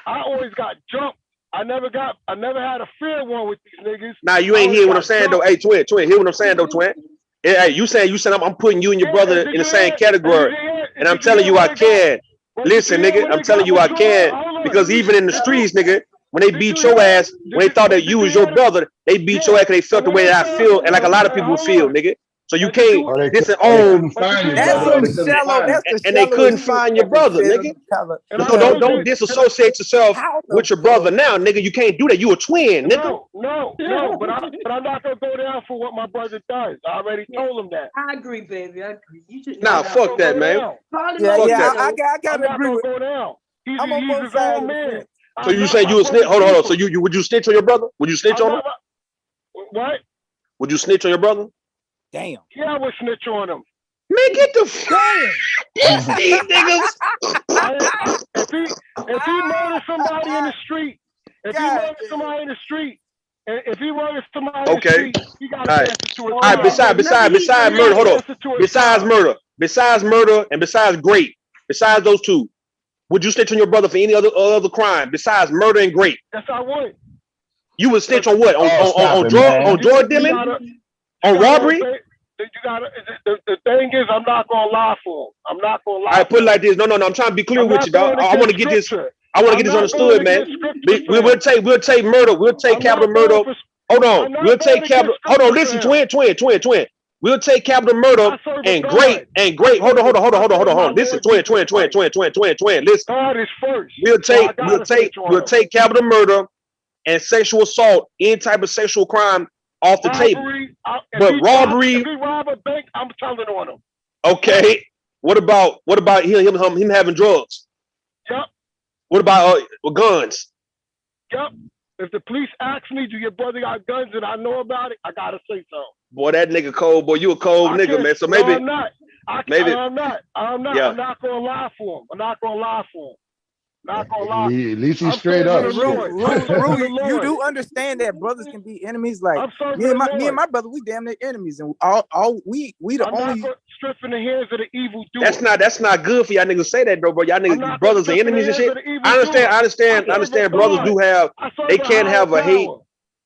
I always got jumped. I never had a fair one with these niggas. Nah, you ain't hear what I'm saying though. Hey, twin, hear what I'm saying though, twin. Hey, you saying I'm putting you and your brother in the same category, and I'm telling you I can. Listen, nigga, I'm telling you I can because even in the streets, nigga, when they beat your ass, when they thought that you was your brother, they beat your ass because they felt the way that I feel, and like a lot of people feel, nigga. So you can't listen on. And they couldn't find your brother, nigga. So don't disassociate yourself with your brother now, nigga. You can't do that. You a twin, nigga. No, but I'm not gonna go down for what my brother does. I already told him that. I agree, baby. I agree. You should fuck that, man. I gotta agree with. Go down. He's both his own man. So you say you a snitch? Hold on. So you would you snitch on your brother? Would you snitch on him? What? Would you snitch on your brother? Damn. Yeah, I would snitch on him. Man, get the fuck. These niggas. If he murders somebody in the street, if he murders somebody in the street, he got to answer to it. All right. Besides murder, hold on. Besides murder, and besides grape, besides those two, would you snitch on your brother for any other crime besides murder and grape? Yes, I would. You would snitch on what? On drug dealing? On robbery? The thing is, I'm not gonna lie for him. I'm not gonna lie. I put it like this. No. I'm trying to be clear with you, dog. I want to get this. I want to get this understood, man. We'll take murder. We'll take capital murder. Hold on. We'll take capital. Hold on. Listen, twin. We'll take capital murder and great. Hold on. Listen, twin. Listen. God is first. We'll take capital murder and sexual assault, any type of sexual crime off the table. But robbery. If he rob a bank, I'm telling on him. Okay. What about him having drugs? Yep. What about guns? Yep. If the police ask me, do your brother got guns and I know about it, I gotta say so. Boy, that nigga cold. Boy, you a cold nigga, man. So maybe. I'm not. I'm not gonna lie for him. Not gonna lie. At least he's straight up. Rue, you do understand that brothers can be enemies. Like me and my brother, we damn near enemies, and we the only stripping the hands of the evil doer. That's not good for y'all niggas to say that though, bro. Y'all niggas brothers are enemies and shit. I understand. Brothers do have. They can't have a hate.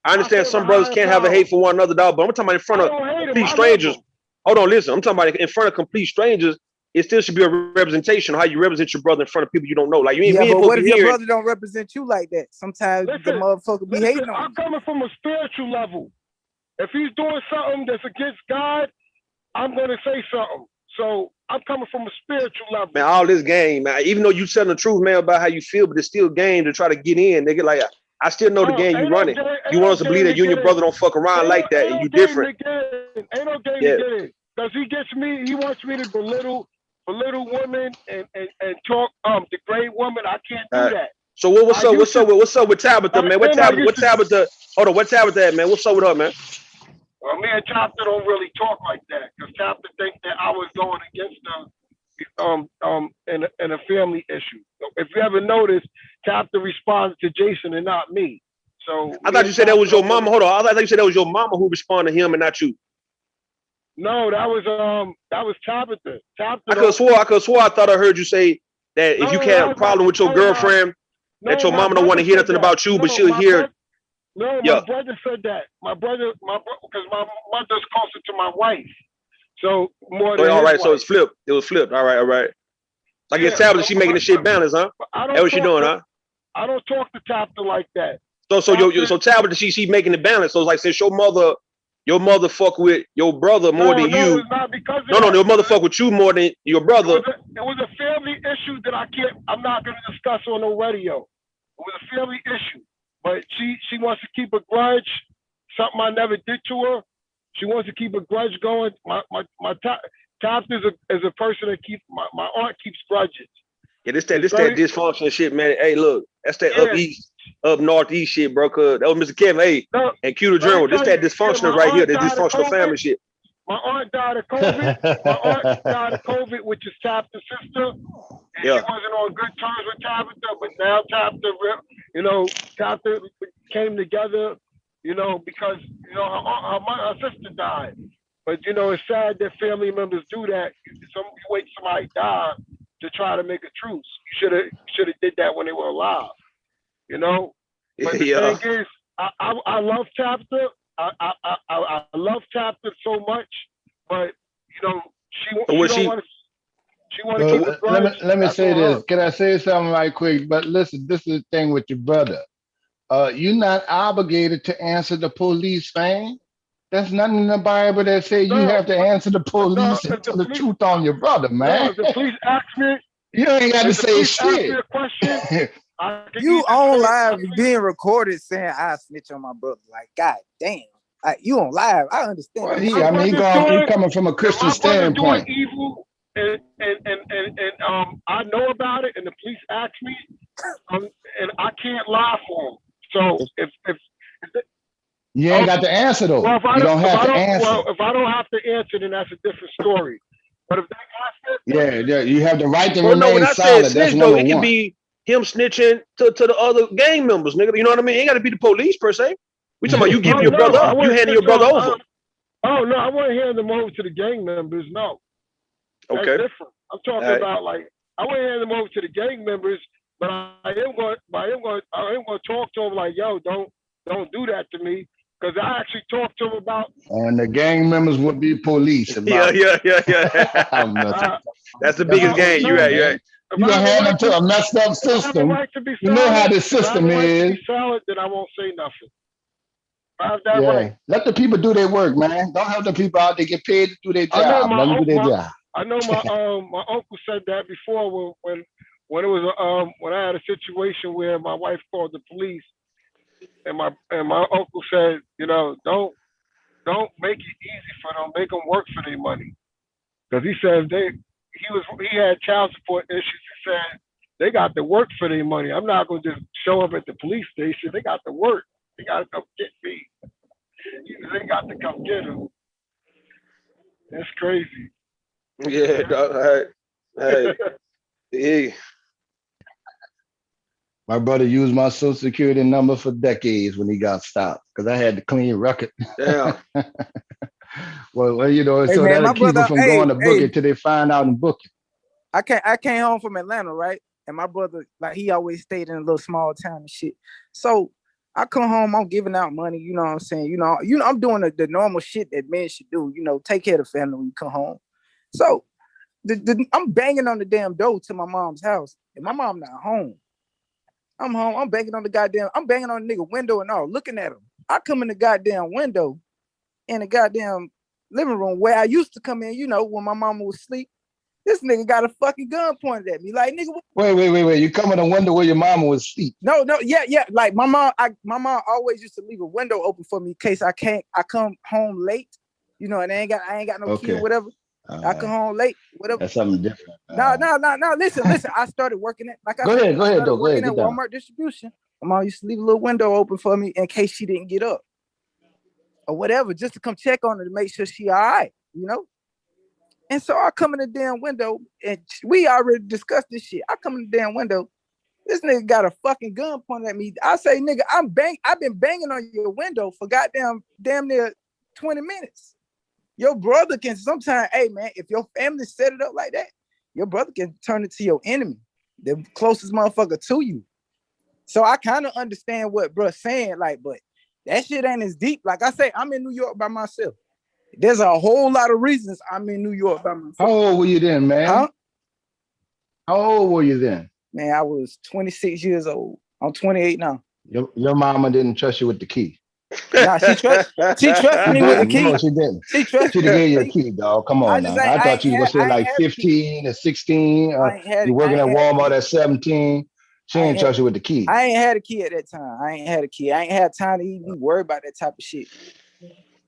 I understand some brothers can't have a hate for one another, dog. But I'm talking about in front of complete strangers. Hold on, listen. I'm talking about in front of complete strangers. It still should be a representation of how you represent your brother in front of people you don't know. Like you ain't but what if your brother don't represent you like that? Sometimes the motherfucker be hating on you. I'm coming from a spiritual level. If he's doing something that's against God, I'm gonna say something. So I'm coming from a spiritual level. Man, all this game, man. Even though you telling the truth, man, about how you feel, but it's still game to try to get in, nigga. Like I still know the game you running. You want us to believe that you and your brother don't fuck around like that, and you different. Ain't no game to get in. Because he wants me to belittle belittle women and talk degrade women. I can't do that. So what's up with Tabitha, man? What Tabitha? Hold on, what Tabitha at, man? What's up with her, man? Well, me and Tabitha don't really talk like that because Tabitha think that I was going against her in a family issue. So if you ever notice, Tabitha responds to Jason and not me. So I thought you said that was your mama. Hold on, I thought you said that was your mama who responded to him and not you. No, that was Tabitha. I could have swore I thought I heard you say that if you had a problem with your girlfriend, that your mama don't want to hear nothing about you, but she'll hear. No, my brother said that. My brother, because my mother's closer to my wife. So more than all right, his so wife. it's flipped. It was flipped. All right. I guess Tabitha, she making the shit balance, huh? That's what she doing, huh? I don't talk to Tabitha like that. So Tabitha, she making the balance. So it's like since your mother fuck with your brother more than you. It's not because of No, your mother fuck with you more than your brother. It was a family issue that I'm not going to discuss on the radio. It was a family issue, but she wants to keep a grudge. Something I never did to her. She wants to keep a grudge going. My Tabitha is a person that keeps my aunt keeps grudges. Yeah, this that dysfunctional shit, man. Hey, look, that's that up northeast shit, bro. Cause that was Mr. Kevin, and Cuda General. This that dysfunctional right here. This dysfunctional family shit. My aunt died of COVID. My aunt died of COVID, which is Tabitha's sister. And she wasn't on good terms with Tabitha, but now Tabitha came together, because her sister died. But it's sad that family members do that. You wait till somebody died to try to make a truce. You should have did that when they were alive. But the thing is, I love Tabitha. I love Tabitha so much, but she want to keep a grudge. Let me say this. Can I say something right quick? But listen, this is the thing with your brother. You're not obligated to answer the police, man. There's nothing in the Bible that say you have to answer the police and tell the truth on your brother, man. If the police ask me, you ain't got to say shit. Ask me a question, you on live being recorded saying I snitch on my brother. Like, God damn. Like, you on live. I understand. Well, he coming from a Christian standpoint. Doing evil and I know about it, and the police ask me, and I can't lie for them. So if you ain't got to answer though. You don't have to answer. Well, if I don't have to answer, then that's a different story. But if they ask it, yeah, you have the right to remain remain silent. Snitch, that's number it can be him snitching to the other gang members, nigga. You know what I mean? It ain't got to be the police per se. We talking about you giving your brother up. You handing your brother over. Oh no, I wouldn't hand them over to the gang members. No. That's different. I'm talking about like I wouldn't hand them over to the gang members, but I am going to talk to them like, yo, don't do that to me. Because I actually talked to him about. And the gang members would be police. Yeah. That's the biggest gang. You're right. You're gonna hand them to a messed up system. You know how the system is. Then I won't say nothing. I have that right. Let the people do their work, man. Don't have the people out there get paid to do their job. Let them do their job. I know my uncle said that before when it was when I had a situation where my wife called the police. And my uncle said, don't make it easy for them. Make them work for their money. Because he said he had child support issues. He said they got to work for their money. I'm not going to just show up at the police station. They got to work. They got to come get me. They got to come get them. That's crazy. Yeah, dog. Hey. My brother used my social security number for decades when he got stopped because I had the clean record. Yeah. well, so man, that'll keep him from going to book it till they find out and book it. I came home from Atlanta, right? And my brother, like, he always stayed in a little small town and shit. So I come home, I'm giving out money, you know what I'm saying? I'm doing the normal shit that men should do, take care of the family when you come home. So I'm banging on the damn door to my mom's house, and my mom not home. I'm home. I'm banging on the nigga window and all, looking at him. I come in the goddamn window in the goddamn living room where I used to come in, when my mama was asleep. This nigga got a fucking gun pointed at me. Like, nigga. Wait. You come in the window where your mama was asleep? No. Yeah. Like my mom always used to leave a window open for me in case I come home late, and I ain't got no key or whatever. I come home late, whatever. That's something different. No. Listen. I started working at, like I Go said, ahead, I started though. Go working ahead, at get down. Walmart distribution. My mom used to leave a little window open for me in case she didn't get up or whatever, just to come check on her to make sure she all right, you know? And so I come in the damn window, and we already discussed this shit. I come in the damn window. This nigga got a fucking gun pointed at me. I say, nigga, I've been banging on your window for damn near 20 minutes. Your brother can sometimes, hey man, if your family set it up like that, your brother can turn it to your enemy, the closest motherfucker to you. So I kind of understand what bruh's saying, like, but that shit ain't as deep. Like I say, I'm in New York by myself. There's a whole lot of reasons I'm in New York by myself. How old were you then, man? Huh? How old were you then? Man, I was 26 years old. I'm 28 now. Your mama didn't trust you with the key. Nah, she trusted me with the key. No, she didn't. She trusted She gave you a key, dog. Come on now. I thought you were gonna say like 15 or 16. You working at Walmart at 17. She ain't trust you with the key. I ain't had a key at that time. I ain't had time to even worry about that type of shit.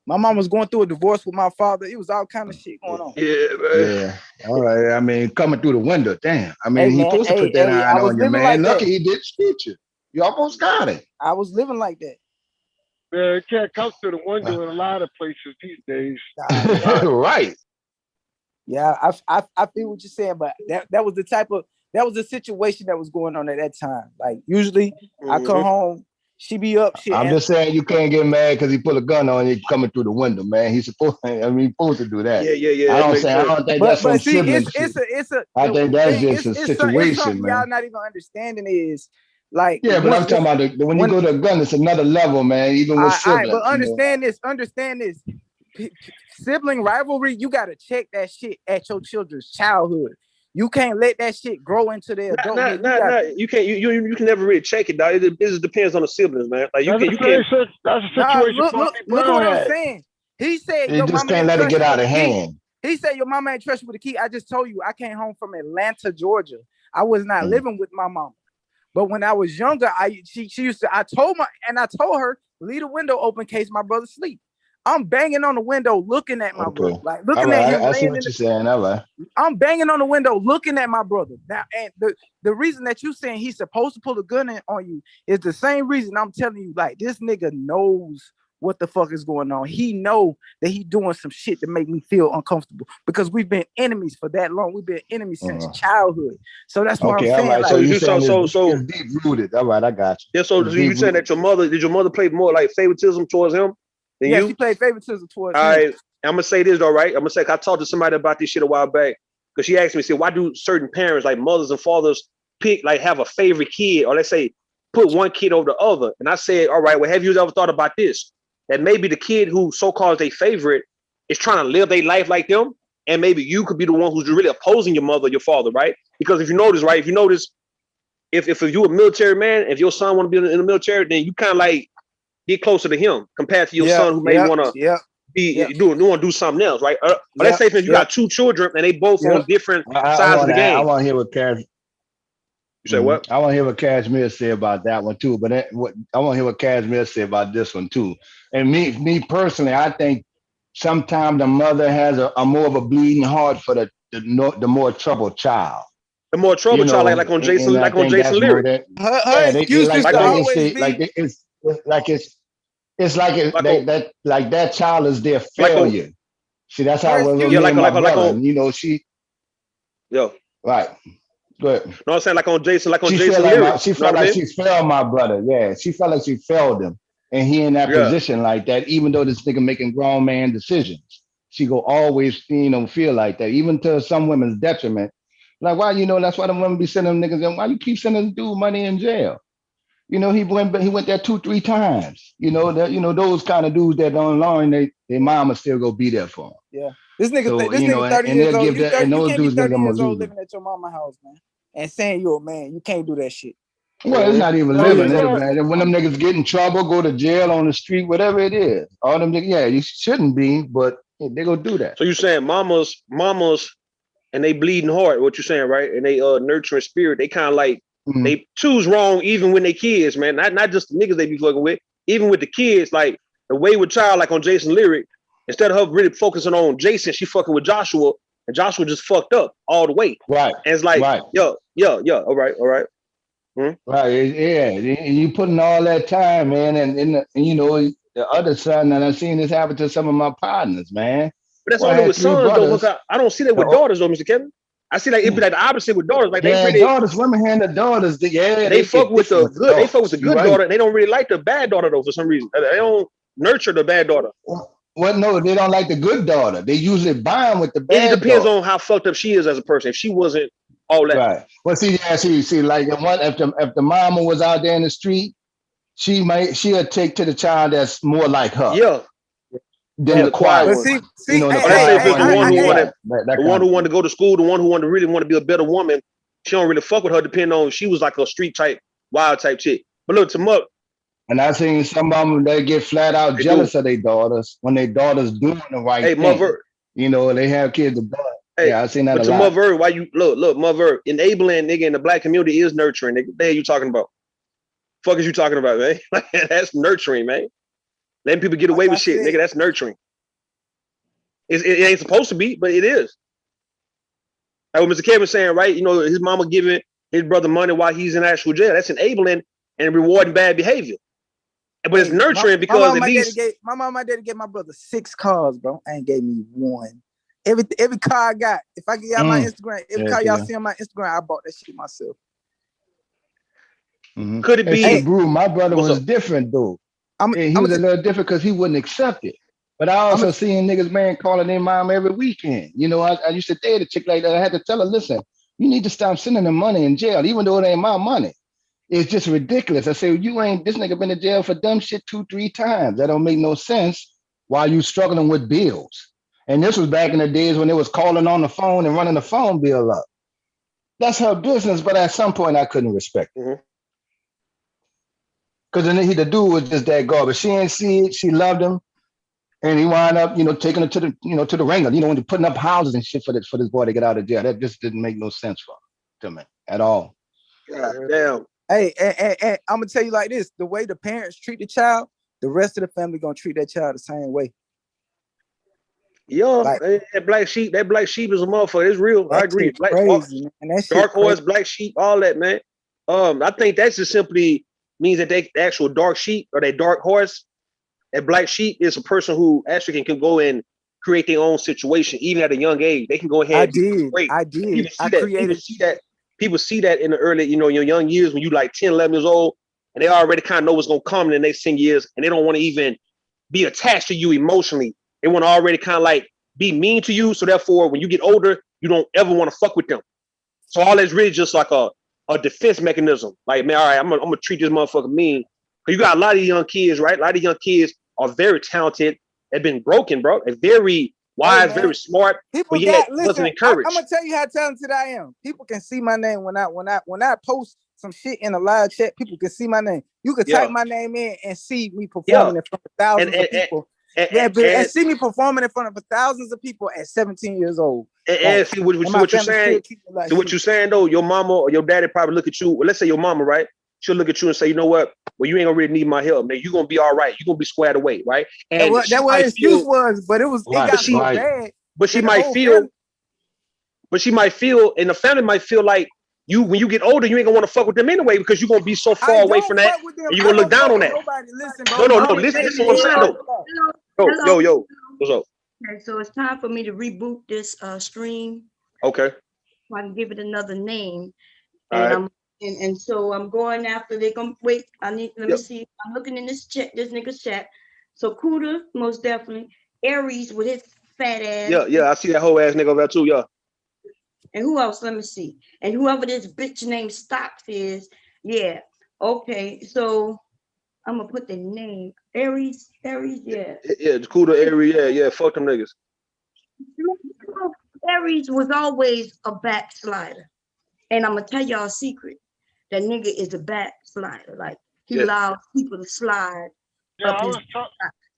My mom was going through a divorce with my father. It was all kind of shit going on. Yeah. All right. I mean, coming through the window, damn. I mean, he supposed to put that iron on you, man. Like Lucky he did shoot you. You almost got it. I was living like that. Man, it can't come through the window in a lot of places these days. Right. Yeah, I feel what you're saying, but that was the situation that was going on at that time. Like usually I come home, she be up. I'm just saying you can't get mad because he put a gun on you coming through the window, man. He's supposed to do that. Yeah. I don't think that's some sibling shit. I think that's just a situation, something man. y'all not even understanding is like. Yeah, but I'm talking about when you go to a gun, it's another level, man. Even with siblings. But understand this. Sibling rivalry, you gotta check that shit at your children's childhood. You can't let that shit grow into their adulthood. You can't. You can never really check it, dog. It just depends on the siblings, man. Like you can't. That's a situation. Look what I'm saying. He said you just can't let it get out of hand. He said your mama ain't trust you with the key. I just told you I came home from Atlanta, Georgia. I was not living with my mama. But when I was younger, she used to. I told her leave the window open in case my brother sleep. I'm banging on the window, looking at my brother, like looking at him. I see what you're saying. All right. I'm banging on the window, looking at my brother. Now, and the reason that you saying he's supposed to pull a gun on you is the same reason I'm telling you. Like this nigga knows what the fuck is going on. He know that he doing some shit to make me feel uncomfortable because we've been enemies for that long. We've been enemies since childhood. So that's what I'm saying. Right. Like, so it's deep rooted. All right, I got you. Yeah. So you saying that did your mother play more like favoritism towards him? Yeah, she played favoritism towards him. All right, I'm gonna say this though, right? I'm gonna say I talked to somebody about this shit a while back because she asked me, said, why do certain parents, like mothers and fathers, have a favorite kid, or let's say put one kid over the other? And I said, all right, well, have you ever thought about this? That maybe the kid who so-called their favorite is trying to live their life like them, and maybe you could be the one who's really opposing your mother or your father, right? Because if you notice, right, if you're a military man, if your son want to be in the military, then you kind of like get closer to him compared to your son who may want to do something else, right? Let's say you got two children and they both on different sides of the game. I want to hear what You say what? I want to hear what Cashmere say about that one too. But I want to hear what Cashmere say about this one too. And me personally, I think sometimes the mother has a more of a bleeding heart for the more troubled child. The more troubled child, like on Jason Lyric. Her excuses always be it's like that child is their failure. See, that's how it was with me and my brother. And, right. Go ahead. No, I'm saying Jason she felt like she failed my brother. Yeah, she felt like she failed him, and he in that position like that. Even though this nigga making grown man decisions, she go always feel like that, even to some women's detriment. Like why that's why the women be sending them niggas in. Why you keep sending this dude money in jail? He went there 2-3 times. Those kind of dudes that don't learn, their mama still go be there for them. Yeah. This nigga 30 years old. You can't be 30 years old living at your mama's house, man. And saying you're a man. You can't do that shit. Well, it's not even living. When them niggas get in trouble, go to jail on the street, whatever it is. All them niggas, you shouldn't be, but they go do that. So you saying mamas, and they bleeding heart, what you saying, right? And they nurturing spirit, they kind of like, they choose wrong even when they kids, man. Not just the niggas they be fucking with, even with the kids, like the wayward child, like on Jason Lyric, instead of her really focusing on Jason, she fucking with Joshua. and Joshua just fucked up all the way. Right. And it's like, Right. all right. Right. Yeah. And you putting all that time, man, and you know the other son, and I've seen this happen to some of my partners, man. But that's Well, I only had with 3 sons though. brothers. I don't see that with daughters though, Mr. Kevin. I see like it'd be like the opposite with daughters. Like they Yeah, really daughters, women hand the daughters. they They fuck get with different the with the good. They fuck with daughters. the You good right. daughter. They don't really like the bad daughter though for some reason. They don't nurture the bad daughter. Well, no, they don't like the good daughter. They usually bond with the It bad depends daughter. on how fucked up she is as a person. If she wasn't all that, Right. Well, see, like if the mama was out there in the street, she'll take to the child that's more like her. yeah. Than the quiet But one. see, You know, the let's say if quiet it's the one who wanted, that the one who wanted to go to school, the one who really wanted to be a better woman, she don't really fuck with her. Depending on if she was like a street type, wild type chick. But look, and I seen some of them they get flat out jealous of their daughters when their daughters doing the right thing. Mother, you know, they have kids. Yeah, I seen that but a lot. Mother, why you look, Mother, enabling nigga in the black community is nurturing. Nigga, what the hell you talking about? Fuck is you talking about, man? That's nurturing, man. Letting people get away with shit, nigga. That's nurturing. It ain't supposed to be, but it is. Like what Mr. Kevin saying, right? You know, his mama giving his brother money while he's in actual jail. That's enabling and rewarding bad behavior. But it's nurturing because at least my mom, my daddy gave my brother 6 cars, bro. Ain't gave me one. Every car I got, if I get y'all my Instagram, every car y'all see on my Instagram, I bought that shit myself. Mm-hmm. Could it be? Hey, Brew, my brother was different though. He was a little different because he wouldn't accept it. But I also seen niggas, man, calling their mom every weekend. You know, I used to date a chick like that. I had to tell her, listen, you need to stop sending them money in jail, even though it ain't my money. It's just ridiculous. I say, this nigga been in jail for dumb shit 2-3 times. That don't make no sense while you struggling with bills. And this was back in the days when they was calling on the phone and running the phone bill up. That's her business, but at some point I couldn't respect it. Because the dude was just that garbage. She ain't see it. She loved him. And he wound up, taking her to the ringer, when they're putting up houses and shit for this boy to get out of jail. That just didn't make no sense to me at all. God damn. Hey, and I'm gonna tell you like this: the way the parents treat the child, the rest of the family gonna treat that child the same way. Yeah, that black sheep is a motherfucker. It's real. I agree. Black crazy, man. dark horse, black sheep, all that, man. I think that just simply means that the actual dark sheep or that dark horse, that black sheep is a person who actually can go and create their own situation, even at a young age. They can go ahead. I did. People see that in the early, your young years when you like 10, 11 years old, and they already kind of know what's gonna come in the next 10 years, and they don't want to even be attached to you emotionally. They want to already kind of like be mean to you. So therefore, when you get older, you don't ever want to fuck with them. So all that's really just like a defense mechanism. Like, man, all right, I'm gonna treat this motherfucker mean. Because you got a lot of young kids, right? A lot of young kids are very talented. They've been broken, bro. They're very wise, very smart. People but yet listen, wasn't encouraged. I'm gonna tell you how talented I am. People can see my name when I post some shit in a live chat. People can see my name. You can type my name in and see me performing in front of thousands of people. And see me performing in front of thousands of people at 17 years old. And see what you're saying. So what you're saying though, your mama or your daddy probably look at you. Well, let's say your mama, right? She'll look at you and say, you know what? Well, you ain't gonna really need my help, man. You're gonna be all right. You're gonna be squared away, right? And that what excuse was, but it got so bad. But she might feel, and the family might feel like when you get older, you ain't gonna want to fuck with them anyway because you're gonna be so far away from that, and you're gonna look down on that. Listen, bro. No. Listen what I'm saying though. Yo, what's up? Okay, so it's time for me to reboot this stream. Okay. So I can give it another name. All And so I'm going after they're gonna wait. Let me see. I'm looking in this nigga's chat. So Cuda, most definitely. Aries with his fat ass. Yeah, I see that whole ass nigga over there too, yeah. And who else? Let me see. And whoever this bitch named Stocks is, yeah. Okay, so I'm gonna put the name. Aries, yeah. Yeah, Cuda, Aries, yeah, fuck them niggas. Aries was always a backslider. And I'm gonna tell y'all a secret. That nigga is a backslider. Like he allows people to slide up his.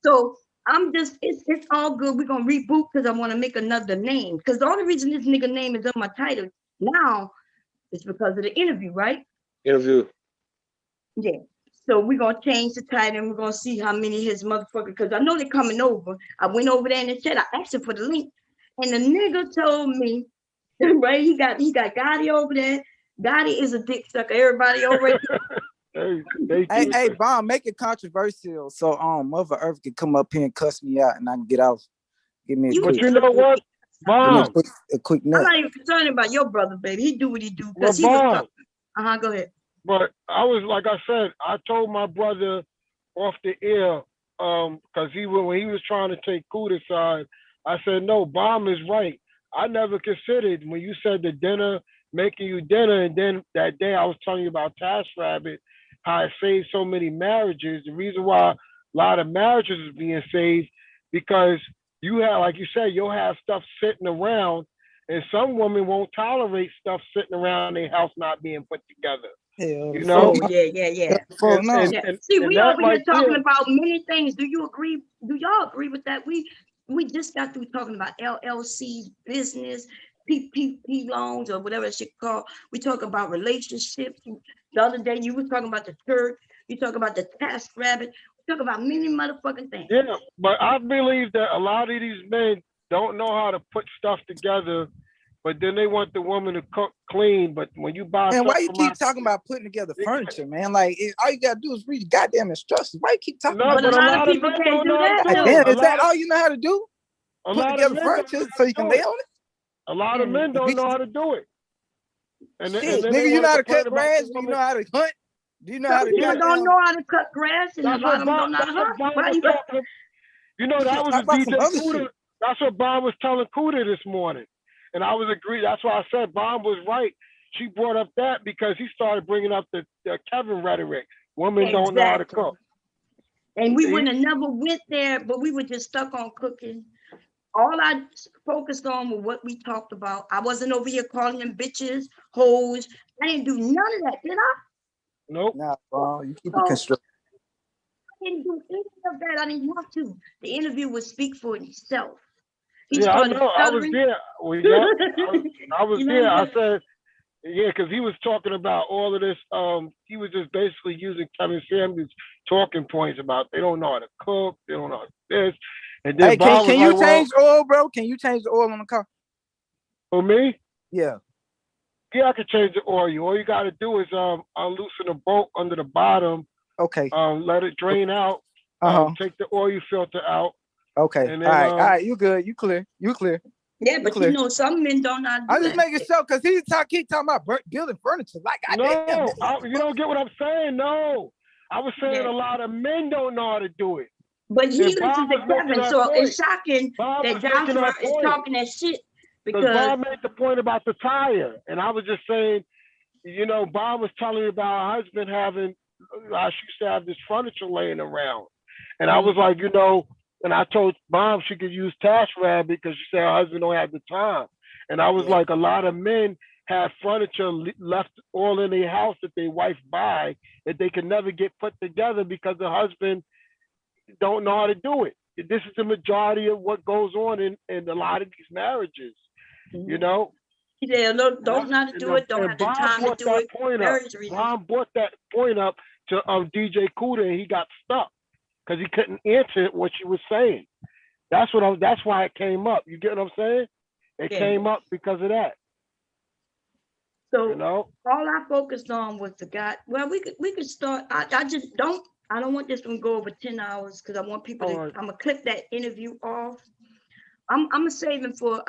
So I'm just, it's all good. We're gonna reboot because I want to make another name. Because the only reason this nigga name is on my title now is because of the interview, right? Interview. Yeah. So we're gonna change the title and we're gonna see how many his motherfucker, because I know they're coming over. I went over there in the chat, I asked him for the link. And the nigga told me, right? He got Gotti over there. Gotti is a dick sucker. Everybody over Hey, Bomb, make it controversial so Mother Earth can come up here and cuss me out and I can get off. Give me a quick. But you know what, Bomb? A quick I'm nut. not even concerned about your brother, baby. He do what he do Well, because he was Bomb. talking. Go ahead. But I was, like I said, I told my brother off the air, because when he was trying to take Cuda's side, I said, no, Bomb is right. I never considered when you said the dinner, making you dinner, and then that day I was telling you about Task Rabbit, how it saved so many marriages. The reason why a lot of marriages is being saved, because you have, like you said, you'll have stuff sitting around, and some women won't tolerate stuff sitting around their house not being put together. You know? Yeah. See, we over here talking about many things. Do you agree? Do y'all agree with that? We just got through talking about LLCs, business, PPP loans, or whatever that shit called. We talk about relationships. The other day you was talking about the church. You talk about the Task Rabbit. We talk about many motherfucking things. Yeah, but I believe that a lot of these men don't know how to put stuff together, but then they want the woman to cook clean. But when you buy And why stuff you from keep talking about putting together furniture, man? Like, all you gotta do is read goddamn instructions. Why you keep talking about but a lot of people can't do that too. Is that all you know how to do? A Put lot together of men furniture don't so you can lay on it? A lot of men don't know how to do it. And Shit, then nigga, they you know want how to to cut complain about grass? the Do you woman. know how to hunt? Do you know Some how to people goddamn... don't know how to cut grass, and a lot of them don't know how to hunt. Bob Why was you talking. You know, that was Talk a about some DJ other Cuda. shit. That's what Bob was telling Cuda this morning. And I was agreed. That's why I said Bob was right. She brought up that because he started bringing up the Kevin rhetoric. Women don't know how to cook. And we wouldn't have never went there, but we were just stuck on cooking. All I focused on was what we talked about. I wasn't over here calling them bitches, hoes. I didn't do none of that, did I? Nope. Nah, bro, you keep it constructive. I didn't do any of that. I didn't want to. The interview would speak for itself. He Yeah, I started know. I was stuttering. there. Well, yeah, I was You know there. what I I'm said, yeah, because he was talking about all of this. He was just basically using Kevin Samuels' talking points about they don't know how to cook, they don't know how to this. And then Hey, Bob can was you like, change the oil, bro? Can you change the oil on the car? For me? Yeah. Yeah, I can change the oil. All you got to do is unloosen the bolt under the bottom. Okay. Let it drain out. Take the oil filter out. Okay. And then, all right. You good. You clear. Yeah, but clear. you know, some men don't know how to do I'm just that. making sure because keep talking about building furniture. Like, goddamn. You don't get what I'm saying. No, I was saying a lot of men don't know how to do it. But he listens to Kevin, so it's shocking Bob that Joshua is talking that shit because Bob made the point about the tire, and I was just saying, you know, Bob was telling me about her husband having, she used to have this furniture laying around, and I was like, you know, and I told Bob she could use Task Rabbit because she said her husband don't have the time, and I was like, a lot of men have furniture left all in their house that their wife buy that they can never get put together because the husband don't know how to do it. This is the majority of what goes on in a lot of these marriages, you know? Yeah, don't know how to do it, don't have the time to do it. Bob brought that point up to DJ Cuda, and he got stuck because he couldn't answer what she was saying. That's why it came up. You get what I'm saying? It came up because of that. So you know, all I focused on was the guy. Well, we could start. I just don't. I don't want this one to go over 10 hours because I want people to. I'm gonna clip that interview off. I'll save him for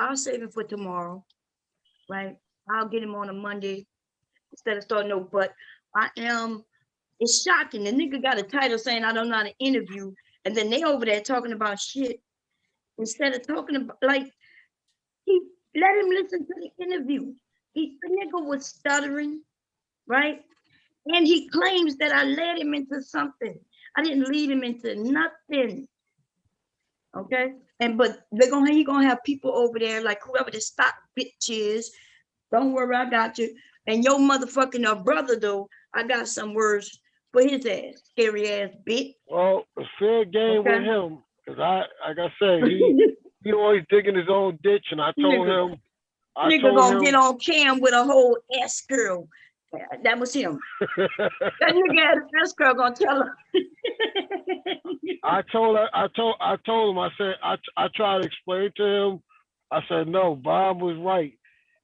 tomorrow, right? I'll get him on a Monday instead of starting no. But it's shocking. The nigga got a title saying I don't know how to interview, and then they over there talking about shit instead of talking about like he let him listen to the interview. The nigga was stuttering, right? And he claims that I led him into something. I didn't lead him into nothing. Okay? But he gonna have people over there, like whoever the stock bitch is. Don't worry, I got you. And your motherfucking brother, though, I got some words for his ass, scary ass bitch. Well, it's fair game with him, because like I said, he always digging his own ditch, and I told him. Nigga gonna get on cam with a whole S curl. That was him. That nigga had an S curl gonna tell her. I told him. I said I tried to explain to him I said, no, Bob was right.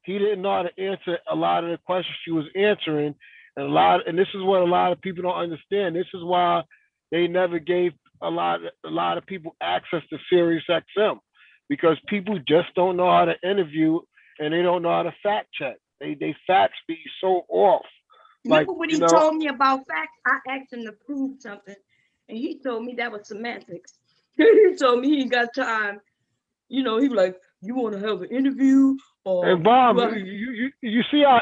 He didn't know how to answer a lot of the questions she was answering. And this is what a lot of people don't understand. This is why they never gave a lot of people access to Sirius XM, because people just don't know how to interview and they don't know how to fact check. They facts be so off. Like, Remember when he told me about facts? I asked him to prove something, and he told me that was semantics. He told me he ain't got time. He was like, "You want to have an interview?" And Bob, you see how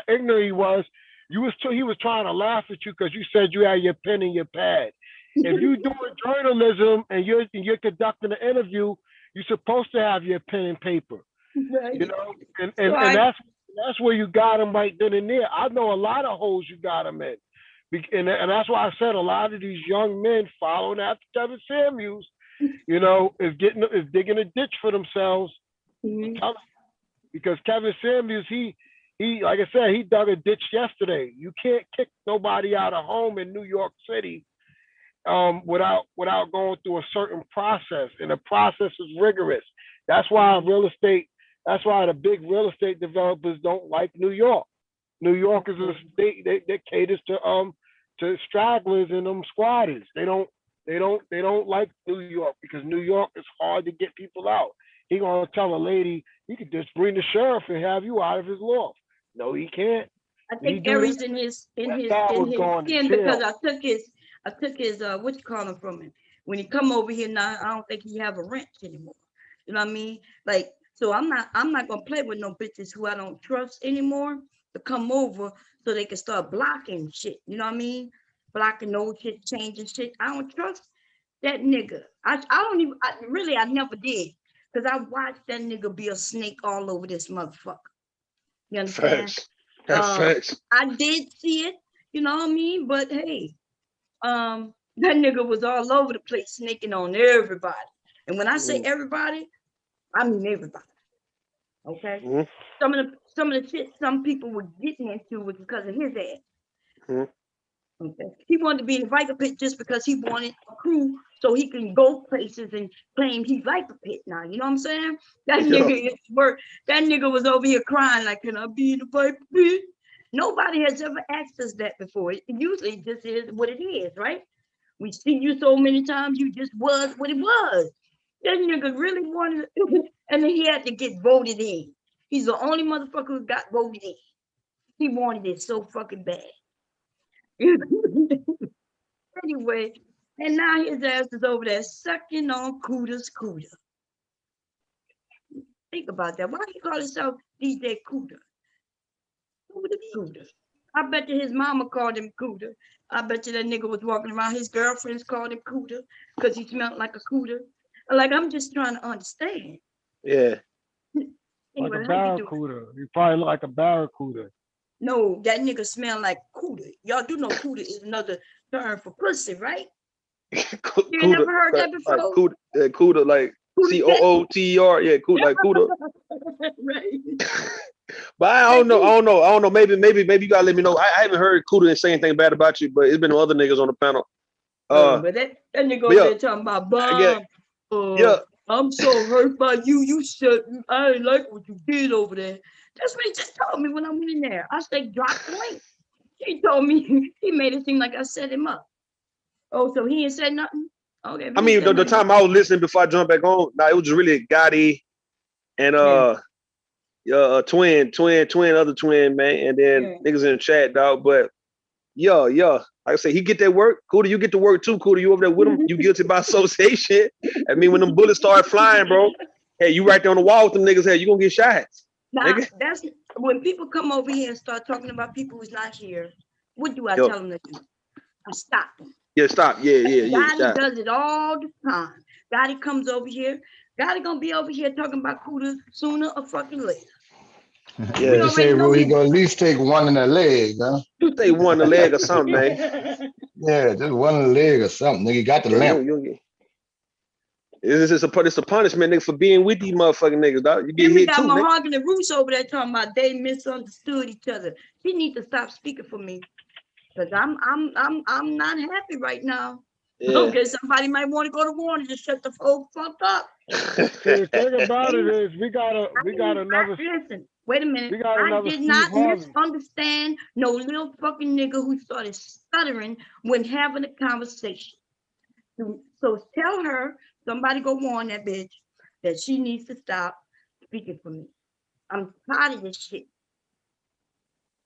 ignorant he was. He was trying to laugh at you because you said you had your pen and your pad. If you're doing journalism and you're conducting an interview, you're supposed to have your pen and paper. Right. And that's where you got him right then and there. I know a lot of holes you got him in, and that's why I said a lot of these young men following after Kevin Samuels, is digging a ditch for themselves. Because Kevin Samuels, he like I said, he dug a ditch yesterday. You can't kick nobody out of home in New York City without going through a certain process, and the process is rigorous. That's why the big real estate developers don't like New York. New York is a state that caters to stragglers and them squatters. They don't like New York because New York is hard to get people out. He gonna tell a lady he could just bring the sheriff and have you out of his loft. No, he can't. I think Gary's in his skin because I took his what you call him from him. When he come over here now, I don't think he have a wrench anymore. You know what I mean? Like, so I'm not gonna play with no bitches who I don't trust anymore to come over so they can start blocking shit. You know what I mean? Blocking old shit, changing shit. I don't trust that nigga. I never did. Because I watched that nigga be a snake all over this motherfucker. You understand? Facts. That's facts. I did see it, you know what I mean? But hey, that nigga was all over the place snaking on everybody. And when I say everybody, I mean everybody. Okay? Some of the shit some people were getting into was because of his ass. Okay. He wanted to be in the Viper Pit just because he wanted a crew so he can go places and claim he's Viper Pit now. You know what I'm saying? That nigga was over here crying like, can I be in the Viper Pit? Nobody has ever asked us that before. It usually just is what it is, right? We see you so many times, you just was what it was. That nigga really wanted it, and then he had to get voted in. He's the only motherfucker who got voted in. He wanted it so fucking bad. Anyway, and now his ass is over there sucking on Cuda's Cuda. Think about that. Why he call himself DJ Cuda? Cuda. I bet you his mama called him Cuda. I bet you that nigga was walking around. His girlfriends called him Cuda because he smelled like a Cuda. Like, I'm just trying to understand. Yeah. Like a barracuda. You probably look like a barracuda. No, that nigga smell like Cuda. Y'all do know Cuda is another term for pussy, right? You never heard that before? Like Cuda, like COOTER. Yeah, Cuda, like Cuda. Right. But I don't know. Maybe you gotta let me know. I haven't heard Cuda say anything bad about you, but it's been other niggas on the panel. But that nigga over there talking about Bob. I'm so hurt by you. You said I ain't like what you did over there. That's what he just told me when I went in there. I said, drop the link. He told me, he made it seem like I set him up. Oh, so he ain't said nothing? Okay. I mean, the time I was listening before I jumped back on, it was really Gotti and other twin, man, and then niggas in the chat, dog. But like I say, he get that work. Cuda, you get to work too. Cuda, you over there with him. You guilty by association. I mean, when them bullets start flying, bro, hey, you right there on the wall with them niggas. Hey, you gonna get shot. Now, that's when people come over here and start talking about people who's not here. What do I tell them to do? I stop them. Yeah, stop. Yeah. Gotti does it all the time. Gotti comes over here. Gotti gonna be over here talking about Cuda sooner or fucking later. Yeah, you say, Rue, he gonna at least take one in the leg, huh? Take one in the leg or something, man. Yeah, just one in the leg or something. Nigga, got the lamp. It's a punishment, nigga, for being with these motherfucking niggas, dog. You get hit too, man. Mahogany Roots over there talking about they misunderstood each other. She need to stop speaking for me, cause I'm not happy right now. Yeah. Okay, somebody might want to go to war and just shut the fuck up. See, the thing about it is we got another. Listen, wait a minute. We got I another did Steve not Harvey. misunderstand no little fucking nigga who started stuttering when having a conversation. So tell her, somebody go warn that bitch that she needs to stop speaking for me. I'm tired of this shit.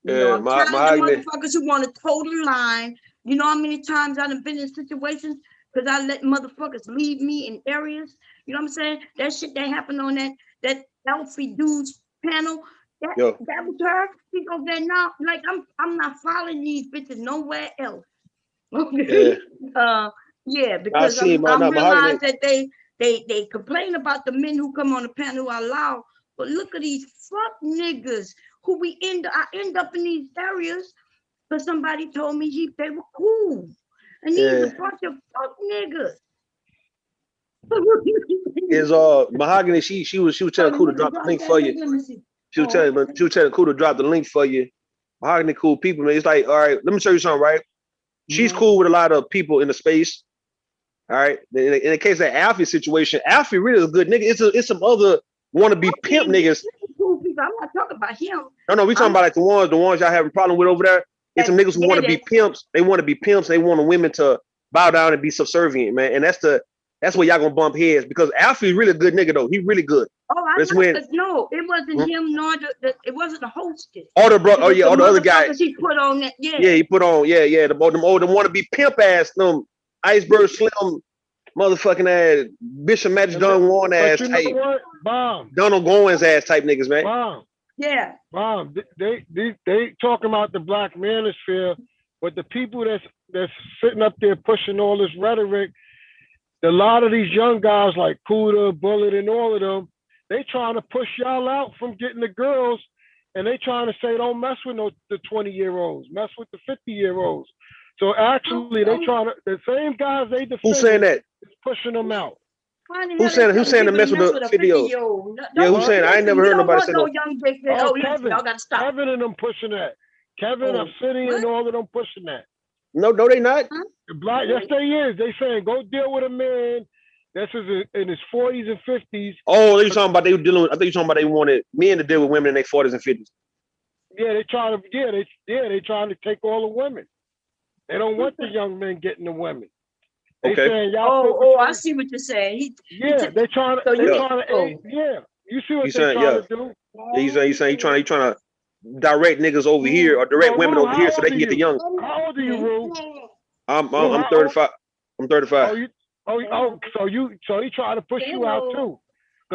You know, Yeah, I'm tired of the Mahogany. motherfuckers who want to toe the line. You know how many times I've been in situations because I let motherfuckers leave me in areas. You know what I'm saying? That shit that happened on that Alfie dude's panel. That was her. She goes there now. Like I'm not following these bitches nowhere else. Okay. Yeah, because I'm realized that they complain about the men who come on the panel who are loud, but look at these fuck niggas who I end up in these areas because somebody told me they were cool. And these a bunch of fuck niggas. Is Mahogany, she was telling Cuda to drop the link for you. She was telling Cuda to drop the link for you. Mahogany cool people, man. It's like, all right, let me show you something, right? She's cool with a lot of people in the space. All right. In the case of that Alfie situation, Alfie really is a good nigga. It's some other wannabe pimp niggas. Cool people. I'm not talking about him. No, we talking about like the ones y'all having a problem with over there. It's some niggas who want to be pimps. They want to be pimps. They want the women to bow down and be subservient, man. And that's where y'all gonna bump heads because Alfie's really a good nigga though. He really good. Oh, I know. No, it wasn't him nor it wasn't the hostess. All the other guy. He put on that. Yeah, he put on. Yeah. The wannabe pimp ass, them Iceberg Slim, motherfucking ass, Bishop Magic Don Warren ass type. What? Bomb. Donald Goins ass type niggas, man. Bomb. Yeah. Bomb. They talking about the black manosphere, but the people that's sitting up there pushing all this rhetoric, a lot of these young guys like Cuda, Bullet, and all of them, they trying to push y'all out from getting the girls, and they trying to say don't mess with the 20-year-olds, mess with the 50-year-olds. So actually, they trying to the same guys they defend. Who's saying that? Is pushing them out. Who's saying to mess with the 50-year-olds? Yeah, who's saying? I ain't never heard nobody say no. Kevin, y'all gotta stop. Kevin and them pushing that. Kevin, Obsidian, and all of them pushing that. No, they not. Black, yes, they is. They saying go deal with a man that's in his 40s and 50s. Oh, they talking about they were dealing with. I think you talking about they wanted men to deal with women in their 40s and 50s. Yeah, they trying to. They trying to take all the women. They don't want the young men getting the women. They saying y'all. I see what you're saying. They trying to. Yeah, you see what they trying to do. Yeah, you saying you trying to direct niggas over here or direct women over here so they can get the young. How old are you, Rue? I'm 35. I'm 35. So he trying to push you out too.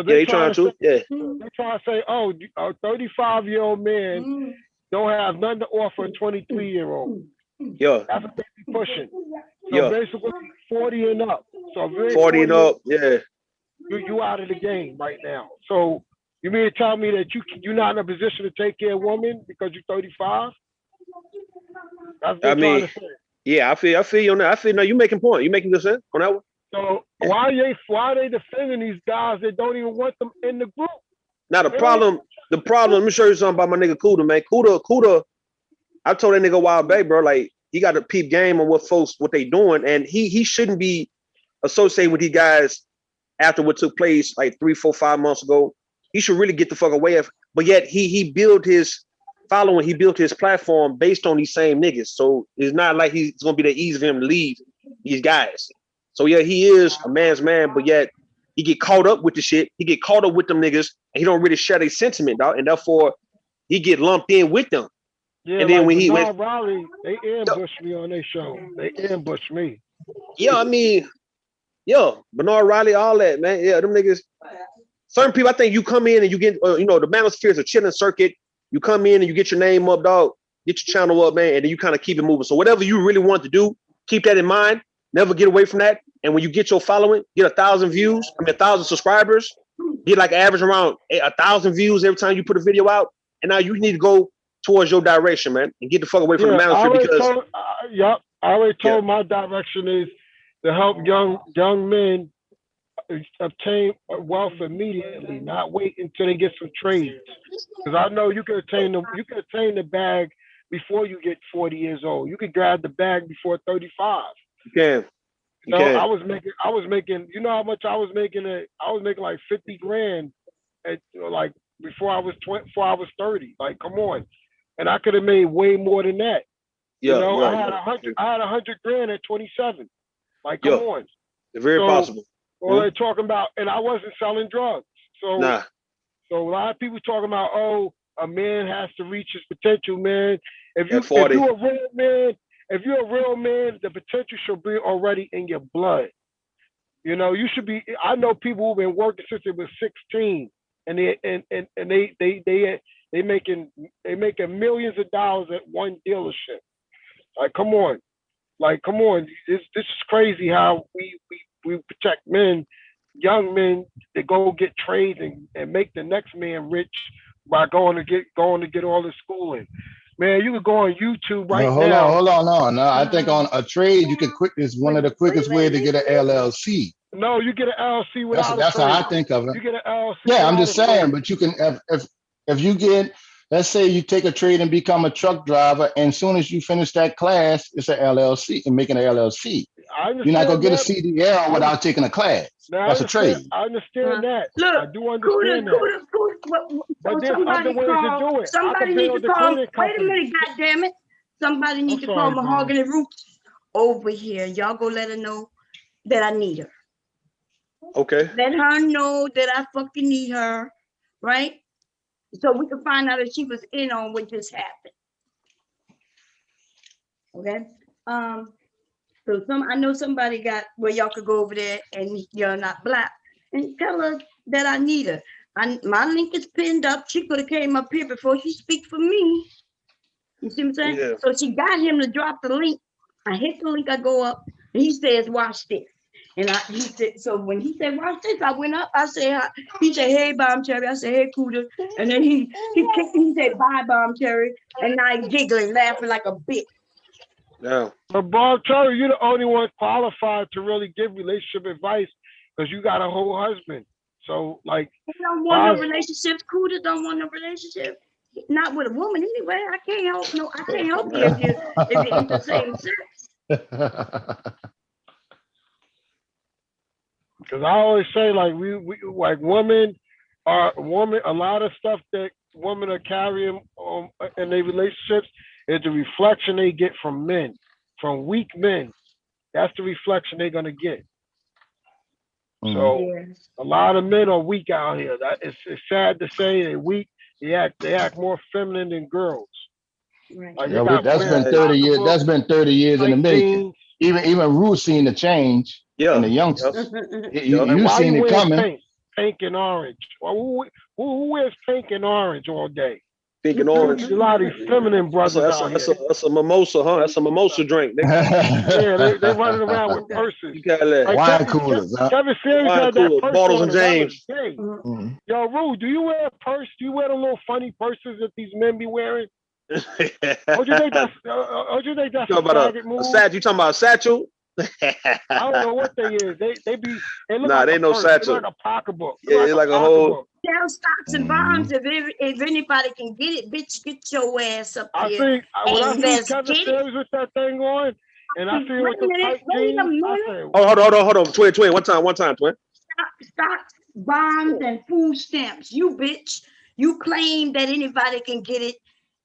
Yeah, he trying to. Yeah. They trying to say, oh, a 35-year-old man don't have nothing to offer a 23-year-old. Yeah. That's what they be pushing. So yeah. basically 40 and up. So 40 and up, yeah. You out of the game right now. So you mean to tell me that you're not in a position to take care of women because you're 35? That's what trying to say. Yeah, I feel you on that. I feel you making point. You making good sense on that one. So why are they defending these guys that don't even want them in the group? Now the problem, let me show you something about my nigga Cuda, man. Cuda, I told that nigga a while back, bro, like he got to peep game on what they doing, and he shouldn't be associated with these guys after what took place like 3, 4, 5 months ago. He should really get the fuck away. But yet he built his following, he built his platform based on these same niggas. So it's not like it's gonna be that easy for him to leave these guys. So yeah, he is a man's man, but yet he get caught up with the shit. He get caught up with them niggas, and he don't really share their sentiment, dog. And therefore, he get lumped in with them. Yeah, and then like when he went, Raleigh, they ambushed me on their show. They ambushed me. Yeah, I mean, Bernard Riley, all that, man. Yeah, them niggas. Certain people, I think you come in and you get, the manosphere is a chilling circuit. You come in and you get your name up, dog. Get your channel up, man, and then you kind of keep it moving. So whatever you really want to do, keep that in mind. Never get away from that. And when you get your following, get 1,000 views. 1,000 subscribers. Get like average around 1,000 views every time you put a video out. And now you need to go towards your direction, man, and get the fuck away from the manosphere because. I already told my direction is to help young men obtain wealth immediately, not wait until they get some trades. Because I know you can attain the bag before you get 40 years old. You can grab the bag before 35. You can. You know, I was making. You know how much I was making? I was making like 50 grand, at like before I was 30. Like, come on, and I could have made way more than that. You know, I had 100 grand at 27. Like, come on. Very possible. Well, they're talking about, and I wasn't selling drugs. So, so a lot of people talking about, oh, a man has to reach his potential, man. If you're a real man, the potential should be already in your blood. You know, you should be. I know people who've been working since they were 16, and they making millions of dollars at one dealership. Like, come on, This is crazy how we protect men, young men, that go get trades and make the next man rich by going to get all this schooling. Man, you could go on YouTube right now. Hold on. No, I think on a trade, you can is one of the quickest way to get an LLC. No, you get an LLC without that's a trade. how I think of it. You get an LLC. Yeah, I'm just saying, but you can if you get, let's say you take a trade and become a truck driver, and as soon as you finish that class, it's an LLC and making an LLC. You're not gonna get a CDL without taking a class. That's a trade. I understand that. Look, I do understand that. But there's other ways to do it. Somebody need to call. Wait a minute, goddammit. Somebody need to call Mahogany Roots over here. Y'all go let her know that I need her. Okay. Let her know that I fucking need her, right? So we can find out if she was in on what just happened. Okay. So I know somebody got where y'all could go over there and you're not black and tell her that I need her. My link is pinned up. She could have came up here before she speak for me. You see what I'm saying? Yeah. So she got him to drop the link. I hit the link. I go up and he says, "Watch this." And he said, so when he said, "Watch this," I went up. I said, he said, "Hey, Bombcherry." I said, "Hey, Cuda." And then he said, "Bye, Bombcherry." And I giggling, laughing like a bitch. No. But Bombcherry, you're the only one qualified to really give relationship advice because you got a whole husband. So, like, I don't want no relationships. Cuda don't want no relationship. Not with a woman anyway. I can't help you if you're in the same sex. Because I always say, like, we like women, a lot of stuff that women are carrying in their relationships is the reflection they get from men, from weak men. That's the reflection they're gonna get. So a lot of men are weak out here. It's sad to say they're weak. They act more feminine than girls. Right. Like, that's been 30 years. That's been 30 years in the making. Even Ruth seen the change in the youngsters. You seen it coming. Pink and orange. Well, who wears pink and orange all day? Pink and orange. There's a lot of these feminine brothers out here. That's a mimosa, huh? That's a mimosa drink. Yeah, they running around with purses. You got that. Like wine coolers. Kevin Series had that purse bottles on and James. Yo, Rue, do you wear a purse? Do you wear the little funny purses that these men be wearing? Don't you think that's a target move? You talking about a satchel? I don't know what they is. They look nah, like they ain't no purse. satchel. They like a pocketbook. Yeah, it's like a whole. Sell stocks and bonds. If anybody can get it, bitch, get your ass up here. I see when I see Kevin Series with that thing on, and I see him with the tight jeans. Hold on, twin. One time, twin. Stocks, bonds, and food stamps. You bitch. You claim that anybody can get it.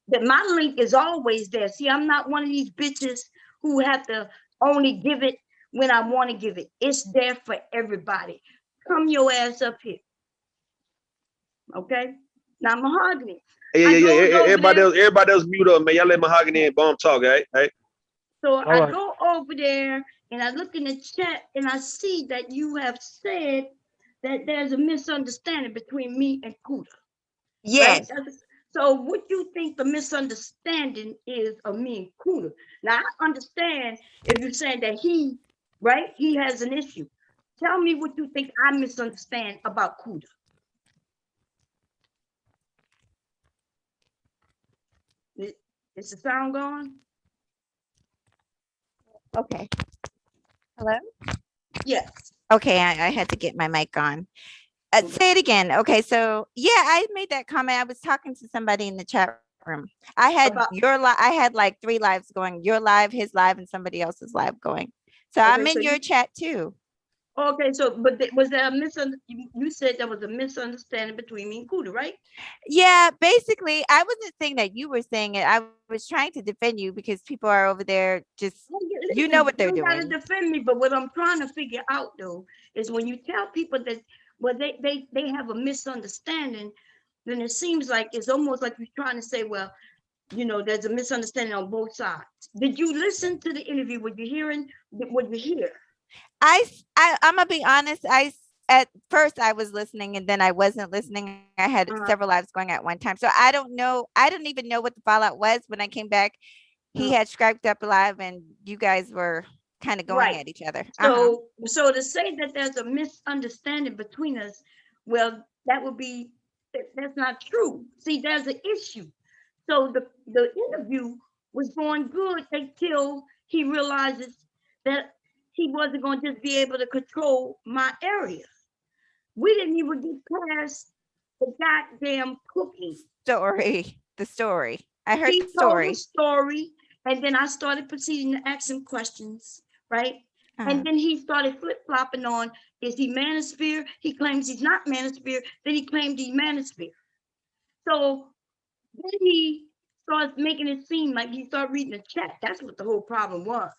That my link is always there. See, I'm not one of these bitches who have to only give it when I want to give it. It's there for everybody. Come your ass up here. Okay? Now, Mahogany. Yeah. Everybody else mute up, man. Y'all let Mahogany and Bomb talk, right? So I go over there and I look in the chat and I see that you have said that there's a misunderstanding between me and Cuda. Yes. Right? So what you think the misunderstanding is of me and Cuda? Now I understand if you're saying that he has an issue. Tell me what you think I misunderstand about Cuda. Is the sound gone? Okay. Hello? Yes. Okay, I had to get my mic on. Say it again. Okay, so yeah, I made that comment. I was talking to somebody in the chat room. I had I had like 3 lives going, your live, his live, and somebody else's live going. So Okay, I'm so in your you chat too. okay? So, but was there a misunderstanding? You said there was a misunderstanding between me and Cuda, right? Yeah, basically, I wasn't saying that you were saying it. I was trying to defend you because people are over there just, Well, yeah, you know listen, what they're you gotta doing. defend me, but what I'm trying to figure out though is when you tell people that well they have a misunderstanding, then it seems like it's almost like you're trying to say, well, you know, there's a misunderstanding on both sides. Did you listen to the interview? Were you hearing what you hear? I'm gonna be honest. At first I was listening and then I wasn't listening. I had several lives going at one time. So I don't know. I don't even know what the fallout was when I came back. He had Skyped up live and you guys were kind of going Right. at each other. So to say that there's a misunderstanding between us, well, that would be that's not true. See, there's an issue. So the interview was going good until he realizes that he wasn't going to just be able to control my area. We didn't even get past the goddamn cooking. The story. I heard He the told the story. story, and then I started proceeding to ask him questions, right? And then he started flip-flopping on, is he manosphere? He claims he's not manosphere. Then he claimed he's manosphere. So then he starts making it seem like he started reading the chat. That's what the whole problem was.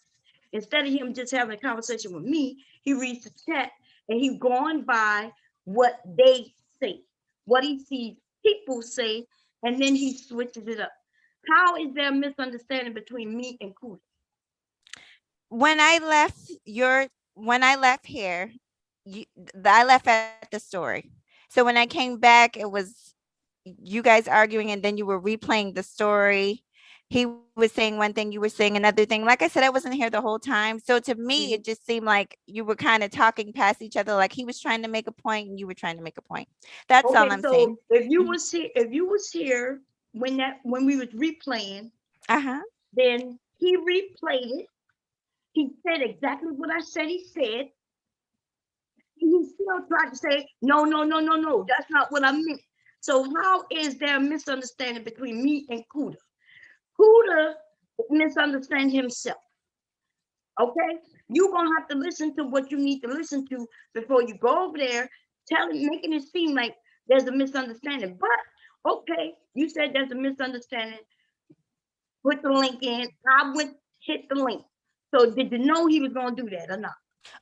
Instead of him just having a conversation with me, he reads the chat and he going by what they say, what he sees people say, and then he switches it up. How is there a misunderstanding between me and Cuda? When I left here, I left at the story. So when I came back, it was you guys arguing and then you were replaying the story. He was saying one thing, you were saying another thing. Like I said, I wasn't here the whole time. So to me, it just seemed like you were kind of talking past each other, like he was trying to make a point and you were trying to make a point. That's all I'm saying. If you was here when we was replaying, then he replayed it. He said exactly what I said he said. He still tried to say, no, that's not what I meant. So how is there a misunderstanding between me and Cuda? Cuda misunderstand himself. Okay, you're gonna have to listen to what you need to listen to before you go over there, making it seem like there's a misunderstanding. But okay, you said there's a misunderstanding. Put the link in. I went hit the link. So did you know he was gonna do that or not?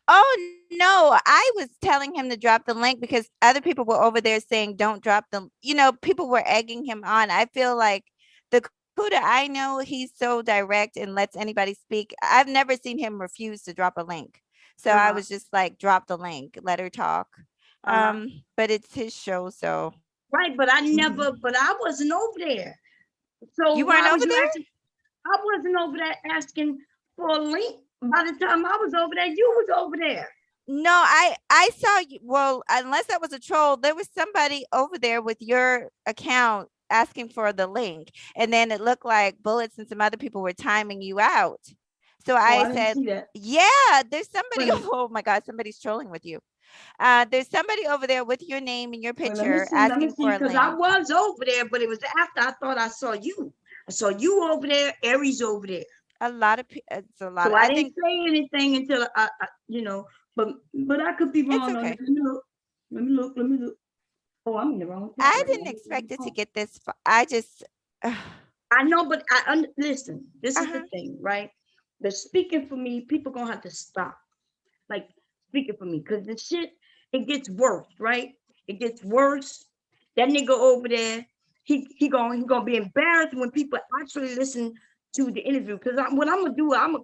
Oh no, I was telling him to drop the link because other people were over there saying don't drop them. You know, people were egging him on. I feel like the Cuda I know, he's so direct and lets anybody speak. I've never seen him refuse to drop a link. So I was just like, drop the link, let her talk. But it's his show, so right. But I wasn't over there. So you weren't why over was you there? asking? I wasn't over there asking for a link. By the time I was over there, you was over there. No, I saw you. Well, unless that was a troll, there was somebody over there with your account asking for the link, and then it looked like Bullets and some other people were timing you out. So I said, yeah, there's somebody. Oh my God, somebody's trolling with you. There's somebody over there with your name and your picture asking for a because link. I was over there, but it was after I thought I saw you. I saw you over there, Aries over there. A lot of it's a lot. So I didn't say anything until I but I could be wrong. It's okay. Let me look. Oh, I'm in the wrong. I didn't expect it to get this far. I just. I know, but listen. This is the thing, right? The speaking for me, people gonna have to stop, like speaking for me, because the shit it gets worse, right? It gets worse. That nigga over there, he gonna be embarrassed when people actually listen to the interview. Because what I'm gonna do, I'm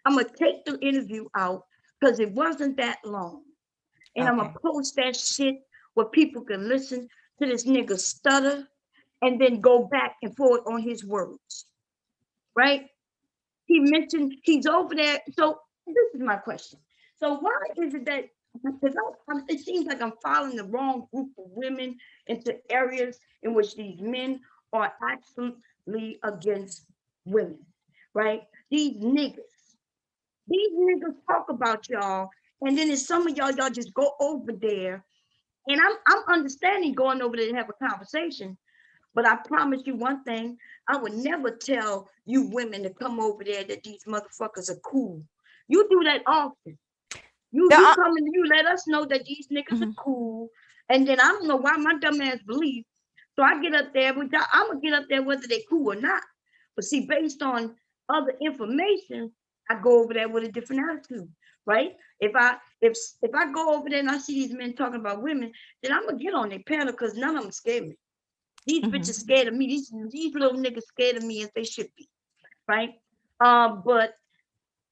gonna take the interview out because it wasn't that long, and I'm gonna post that shit where people can listen to this nigga stutter and then go back and forth on his words, right? He mentioned he's over there. So this is my question. So why is it that, because it seems like I'm following the wrong group of women into areas in which these men are absolutely against women, right? These niggas talk about y'all, and then there's some of y'all just go over there, and I'm understanding going over there to have a conversation. But I promise you one thing, I would never tell you women to come over there that these motherfuckers are cool. You do that often. You come and you let us know that these niggas are cool. And then I don't know why my dumb ass believe. So I get up there, I'm gonna get up there whether they cool or not. But see, based on other information, I go over there with a different attitude, right? If I go over there and I see these men talking about women, then I'm gonna get on their panel because none of them scare me. These bitches scared of me. These little niggas scared of me as they should be, right? But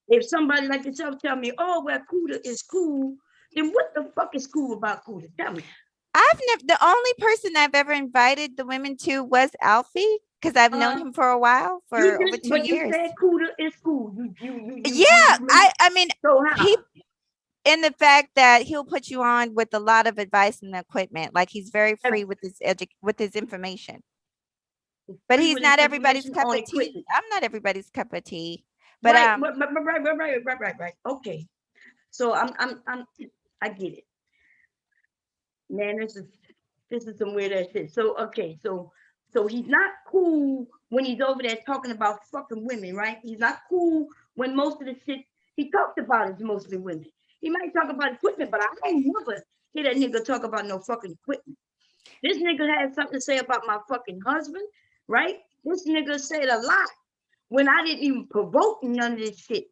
if somebody like yourself tell me, oh, well, Cuda is cool, then what the fuck is cool about Cuda? Tell me. The only person I've ever invited the women to was Alfie, because I've known him for a while, for over 2 years. You said Cuda is cool. I mean, so how? In the fact that he'll put you on with a lot of advice and equipment, like he's very free with his information. But he's not everybody's cup of tea. I'm not everybody's cup of tea. But right. Okay. So I get it. Man, this is some weird ass shit. So okay, so he's not cool when he's over there talking about fucking women, right? He's not cool when most of the shit he talked about is mostly women. He might talk about equipment, but I ain't never hear that nigga talk about no fucking equipment. This nigga had something to say about my fucking husband, right? This nigga said a lot when I didn't even provoke none of this shit.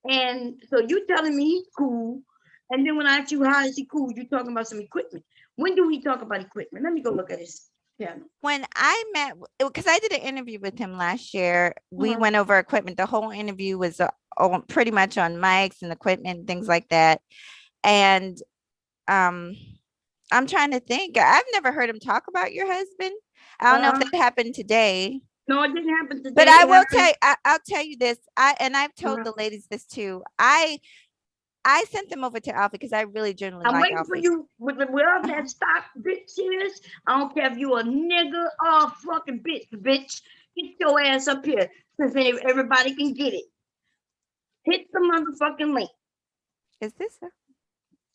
And so you telling me he's cool, and then when I ask you how is he cool, you talking about some equipment. When do we talk about equipment? Let me go look at his channel. When I met, because I did an interview with him last year, we went over equipment. The whole interview was pretty much on mics and equipment and things like that. And I'm trying to think. I've never heard him talk about your husband. I don't know if that happened today. No, it didn't happen today. But I will tell you, I'll tell you this. I've told the ladies this too. I sent them over to Alfie because I really genuinely like waiting Alfie. for you with whatever that stock bitch is. I don't care if you a nigga or a fucking bitch. Get your ass up here since everybody can get it. Hit the motherfucking link. Is this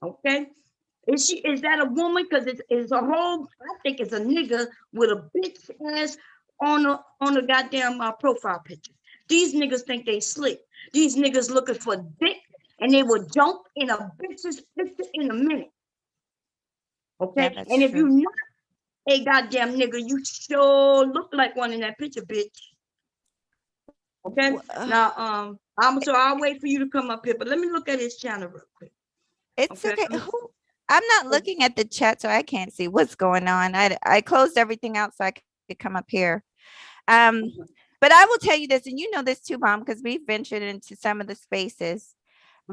okay? Is that a woman? Because it's a whole. I think it's a nigga with a bitch ass on the goddamn profile picture. These niggas think they slick. These niggas looking for dick, and they will jump in a bitch's picture in a minute. Okay, yeah, and if you're not a goddamn nigga, you sure look like one in that picture, bitch. Okay, now I'll wait for you to come up here, but let me look at his channel real quick. It's okay. I'm not looking at the chat, so I can't see what's going on. I closed everything out so I could come up here. But I will tell you this, and you know this too, Mom, because we've ventured into some of the spaces.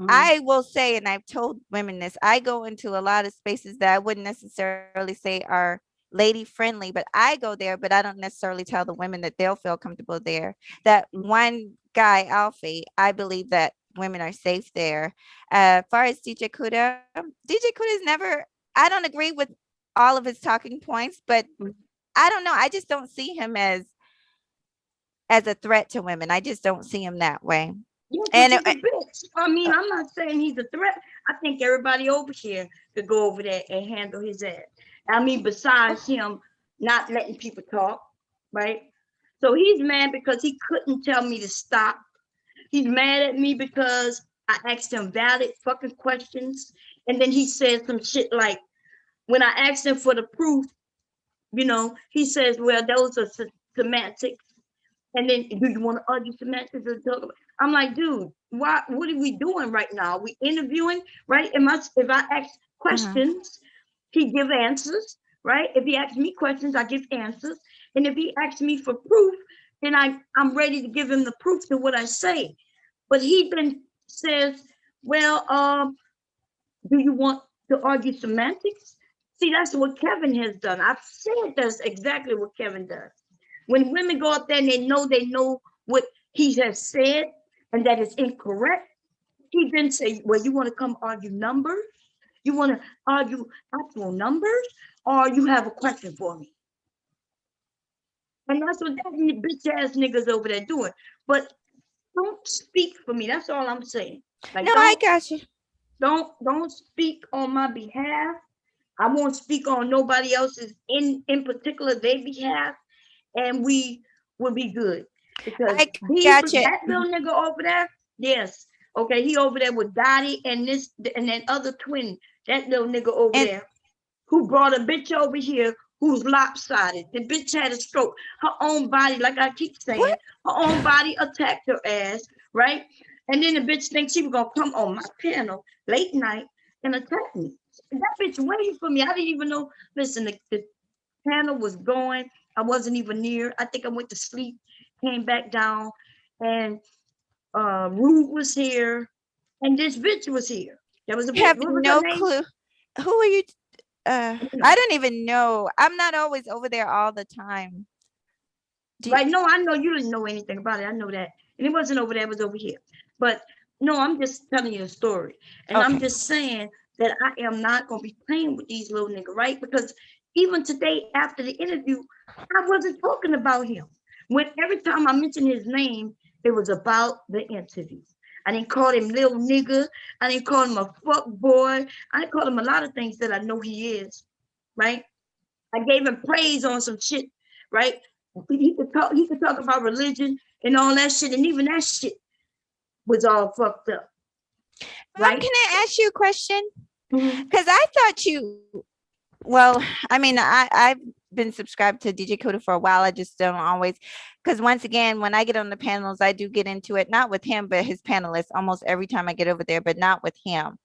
I will say, and I've told women this, I go into a lot of spaces that I wouldn't necessarily say are lady friendly, but I go there, but I don't necessarily tell the women that they'll feel comfortable there. That one guy, Alfie, I believe that women are safe there. As far as DJ Cuda is never, I don't agree with all of his talking points, but I don't know. I just don't see him as a threat to women. I just don't see him that way. Yeah, and he's a bitch. I mean, I'm not saying he's a threat. I think everybody over here could go over there and handle his ass. I mean, besides him not letting people talk, right? So he's mad because he couldn't tell me to stop. He's mad at me because I asked him valid fucking questions. And then he said some shit like, when I asked him for the proof, you know, he says, well, those are semantics. And then, do you want to argue semantics or talk about? I'm like, dude, what are we doing right now? Are we interviewing, right? If I ask questions, he give answers, right? If he asks me questions, I give answers. And if he asks me for proof, then I'm ready to give him the proof to what I say. But he then says, well, do you want to argue semantics? See, that's what Kevin has done. I've said that's exactly what Kevin does. When women go up there and they know what he has said and that is incorrect, he then say, well, you want to come argue numbers? You want to argue actual numbers? Or you have a question for me? And that's what that bitch ass niggas over there doing. But don't speak for me. That's all I'm saying. Like, no, I got you. Don't speak on my behalf. I won't speak on nobody else's in particular their behalf. And we will be good because that little nigga over there, yes, Okay, he over there with Dottie and this and that other twin, that little nigga over there, who brought a bitch over here who's lopsided. The bitch had a stroke. Her own body, like I keep saying, her own body attacked her ass, right? And then the bitch thinks she was gonna come on my panel late night and attack me. That bitch waiting for me. I didn't even know. Listen, the panel was going. I wasn't even near. I think I went to sleep, came back down, and Rude was here, and this bitch was here. There was a I bitch. have What was no her name? clue. Who are you? I don't even know. I'm not always over there all the time. Right? No, I know you didn't know anything about it. I know that, and it wasn't over there. It was over here. But no, I'm just telling you a story, and I'm just saying that I am not gonna be playing with these little niggas, right? Because even today after the interview, I wasn't talking about him. When every time I mentioned his name, it was about the interview. I didn't call him little nigga. I didn't call him a fuck boy. I didn't call him a lot of things that I know he is, right? I gave him praise on some shit, right? He could talk about religion and all that shit, and even that shit was all fucked up. Mom, can I ask you a question? Because I thought you, well, I mean, I've been subscribed to DJ Cuda for a while. I just don't always, because once again, when I get on the panels, I do get into it, not with him, but his panelists almost every time I get over there, but not with him.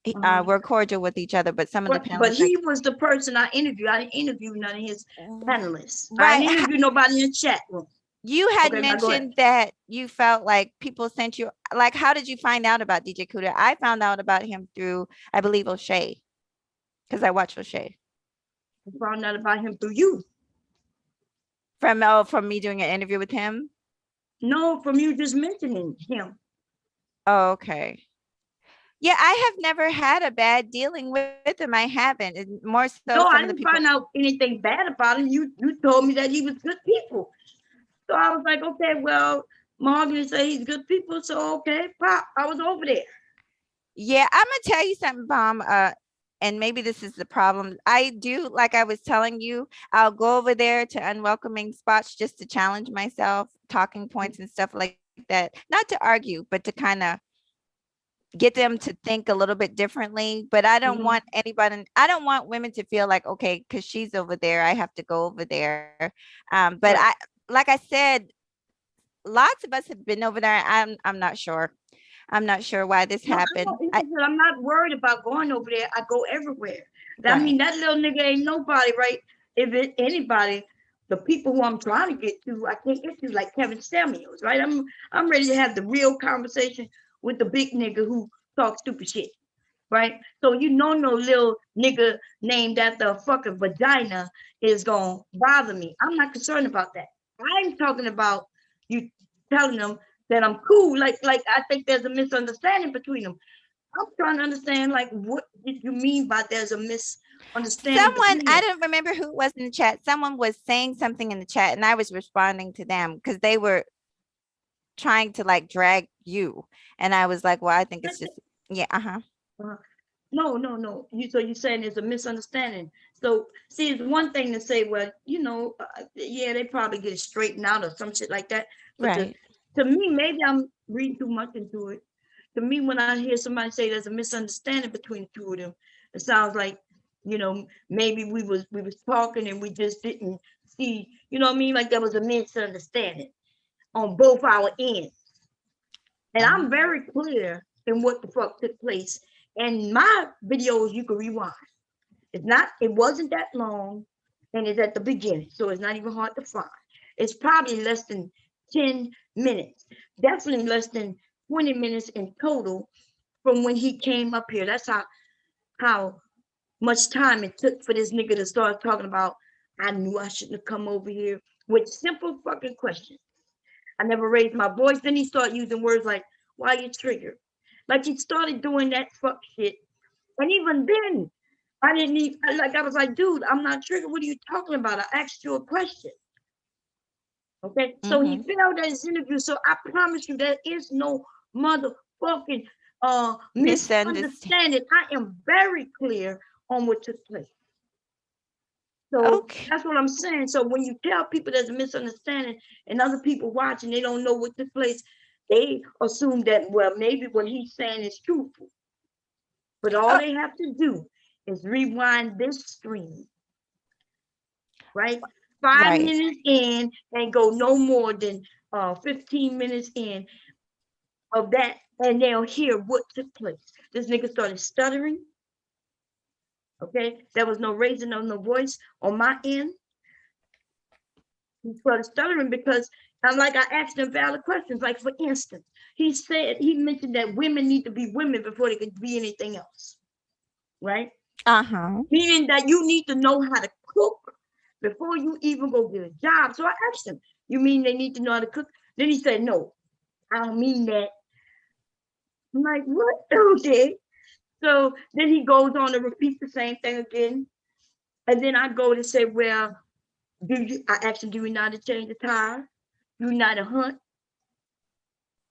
We're cordial with each other, but some of the panelists. But he was the person I interviewed. I didn't interview none of his panelists. Right. I didn't interview nobody in the chat room. You had Okay, now go ahead. mentioned that you felt like people sent you, like, how did you find out about DJ Cuda? I found out about him through, I believe, O'Shea, because I watch O'Shea. I found out about him through you. From me doing an interview with him? No, from you just mentioning him. Oh, okay. Yeah, I have never had a bad dealing with him. I haven't. More so, No, some I of the didn't people. find out anything bad about him. You told me that he was good people. So I was like, okay, well, Margaret said he's good people. So okay, pop, I was over there. Yeah, I'm gonna tell you something, Bomb. And maybe this is the problem. I do, like I was telling you, I'll go over there to unwelcoming spots just to challenge myself, talking points and stuff like that. Not to argue, but to kind of get them to think a little bit differently. But I don't want anybody, I don't want women to feel like, okay, because she's over there, I have to go over there. But I, like I said, lots of us have been over there. I'm not sure. I'm not sure why this happened. I'm not worried about going over there. I go everywhere. I mean, that little nigga ain't nobody, right? If it's anybody, the people who I'm trying to get to, I can't get to, like Kevin Samuels, right? I'm ready to have the real conversation with the big nigga who talks stupid shit, right? So no little nigga named after a fucking vagina is gonna bother me. I'm not concerned about that. I'm talking about you telling them that I'm cool. Like I think there's a misunderstanding between them. I'm trying to understand, like, what did you mean by there's a misunderstanding? Someone, I don't remember who it was in the chat. Someone was saying something in the chat and I was responding to them because they were trying to like drag you. And I was like, well, I think it's just, yeah, No. So you're saying there's a misunderstanding. So see, it's one thing to say, well, yeah, they probably get it straightened out or some shit like that. But right. To me, maybe I'm reading too much into it. To me, when I hear somebody say there's a misunderstanding between the two of them, it sounds like, maybe we was talking and we just didn't see, you know what I mean? Like there was a misunderstanding on both our ends. And I'm very clear in what the fuck took place. And my videos, you can rewind. It wasn't that long, and it's at the beginning, so it's not even hard to find. It's probably less than 10 minutes, definitely less than 20 minutes in total from when he came up here. That's how much time it took for this nigga to start talking about, I knew I shouldn't have come over here, with simple fucking questions. I never raised my voice. Then he started using words like, why you triggered? Like he started doing that fuck shit. And even then, I didn't need, I was like, dude, I'm not triggered. What are you talking about? I asked you a question. Okay, so he failed at his interview. So I promise you, there is no motherfucking misunderstanding. I am very clear on what took place. So that's what I'm saying. So when you tell people there's a misunderstanding and other people watching, they don't know what took place, They assume that, well, maybe what he's saying is truthful. But all they have to do is rewind this stream, right? 5 minutes in and go no more than 15 minutes in of that, and they'll hear what took place. This nigga started stuttering. Okay, there was no raising of no voice on my end. He started stuttering because I asked him valid questions. Like, for instance, he mentioned that women need to be women before they could be anything else, right? Meaning that you need to know how to cook before you even go get a job. So I asked him, you mean they need to know how to cook? Then he said, no, I don't mean that. I'm like, what? Okay. So then he goes on to repeat the same thing again. And then I go to say, well, I asked him, do you know how to change the tire? Do you know how to hunt?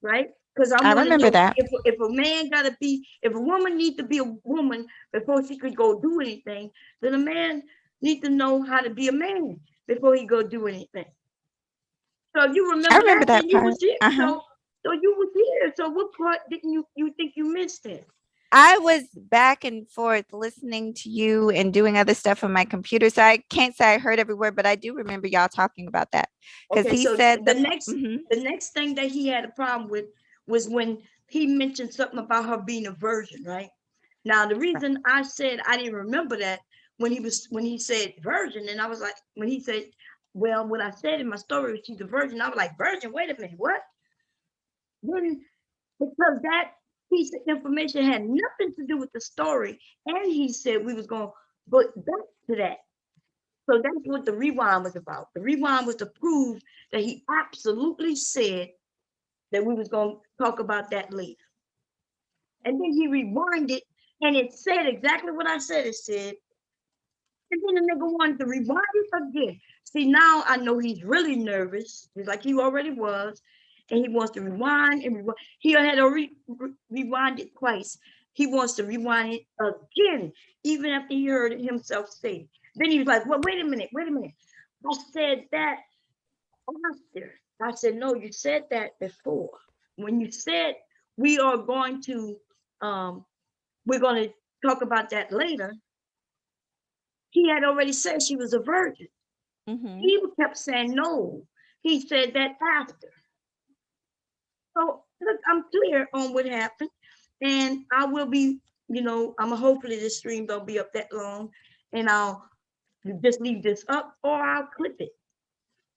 Right? Because I remember that. If a man gotta be, if a woman needs to be a woman before she could go do anything, then a man needs to know how to be a man before he go do anything. So if you remember that you was here. So you was here. So what part didn't you think you missed it? I was back and forth listening to you and doing other stuff on my computer. So I can't say I heard every word, but I do remember y'all talking about that. Because he said the next thing that he had a problem with was when he mentioned something about her being a virgin, right? Now the reason I said I didn't remember that when he said virgin, and I was like, when he said, well, what I said in my story was she's a virgin, I was like, virgin, wait a minute, what? Then because that piece of information had nothing to do with the story, and he said we was going to go back to that. So that's what the rewind was about. The rewind was to prove that he absolutely said that we was going to talk about that later. And then he rewinded, and it said exactly what I said it said. And then the nigga wanted to rewind it again. See, now I know he's really nervous, just like he already was. And he wants to rewind and rewind. He had already rewind it twice. He wants to rewind it again, even after he heard it himself say. Then he was like, well, wait a minute. I said that after. I said, no, you said that before. When you said we are going to, we're going to talk about that later, he had already said she was a virgin. He kept saying no. He said that after. So look, I'm clear on what happened, and I will be, hopefully this stream don't be up that long, and I'll just leave this up or I'll clip it.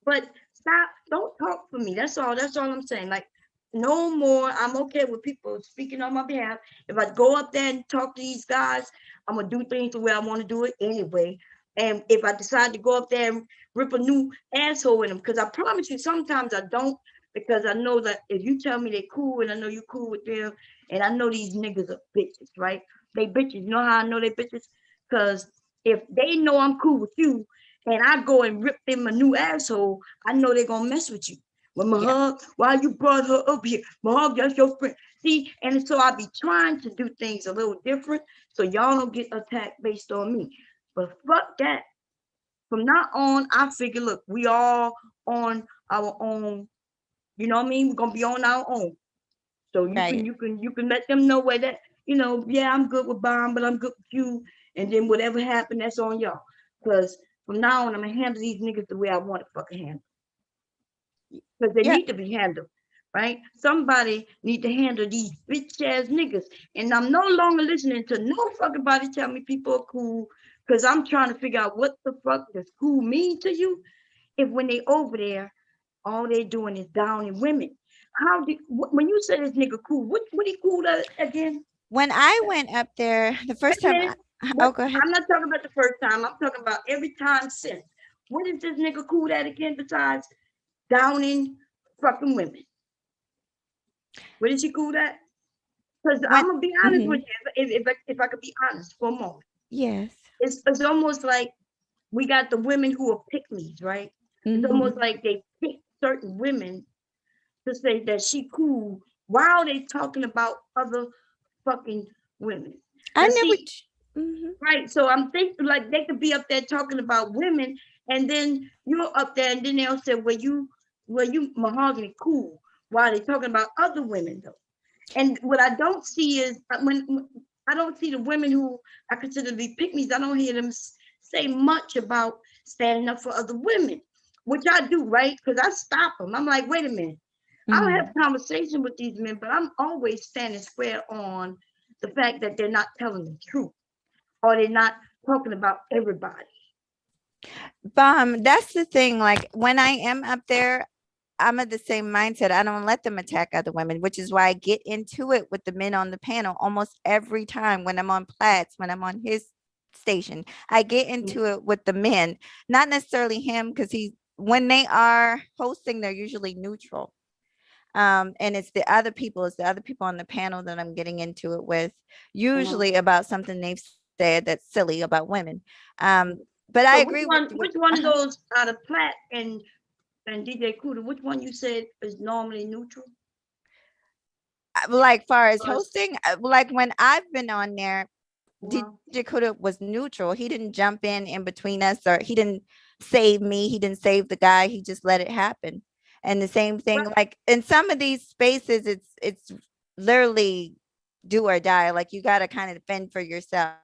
But stop, don't talk for me. That's all I'm saying. Like, no more. I'm okay with people speaking on my behalf. If I go up there and talk to these guys, I'm gonna do things the way I want to do it anyway. And if I decide to go up there and rip a new asshole in them, because I promise you, sometimes I don't, because I know that if you tell me they cool and I know you cool with them, and I know these niggas are bitches, right? They bitches. You know how I know they bitches? Because if they know I'm cool with you, and I go and rip them a new asshole, I know they're gonna mess with you. Well, Mahog, why you brought her up here? Mahog, that's your friend. See, and so I be trying to do things a little different so y'all don't get attacked based on me. But fuck that. From now on, I figure, look, we all on our own. You know what I mean? We're gonna be on our own. So you can let them know where that, yeah, I'm good with Bomb, but I'm good with you. And then whatever happened, that's on y'all. Because from now on, I'm gonna handle these niggas the way I want to fucking handle. Because they need to be handled, right? Somebody need to handle these bitch ass niggas. And I'm no longer listening to no fucking body tell me people are cool. Because I'm trying to figure out what the fuck does cool mean to you if when they over there, all they doing is downing women. When you say this nigga cool, what he cool again? When I went up there the first time, go ahead. I'm not talking about the first time. I'm talking about every time since. What is this nigga cool at again besides downing fucking women? What is he cool at? Because I'm gonna be honest with you, if I could be honest for a moment. Yes. It's almost like we got the women who are pick-me's, right? It's almost like they pick certain women to say that she cool while they talking about other fucking women. Right. So I'm thinking like they could be up there talking about women, and then you're up there, and then they'll say, well, you mahogany cool. Why are they talking about other women though? And what I don't see is when I don't see the women who I consider to be pick-me's, I don't hear them say much about standing up for other women, which I do, right? Because I stop them. I'm like, wait a minute. I'll have conversation with these men, but I'm always standing square on the fact that they're not telling the truth or they're not talking about everybody. That's the thing. Like when I am up there, I'm of the same mindset. I don't let them attack other women, which is why I get into it with the men on the panel almost every time when I'm on Platts, when I'm on his station. I get into it with the men, not necessarily him, because when they are hosting, they're usually neutral. And it's the other people on the panel that I'm getting into it with, usually about something they've said that's silly about women. But I agree with which one of those out of Platt and DJ Cuda, which one you said is normally neutral? Like far as hosting, like when I've been on there, DJ Cuda was neutral. He didn't jump in between us, or he didn't save me. He didn't save the guy. He just let it happen. And the same thing, like in some of these spaces, it's literally do or die. Like you got to kind of defend for yourself.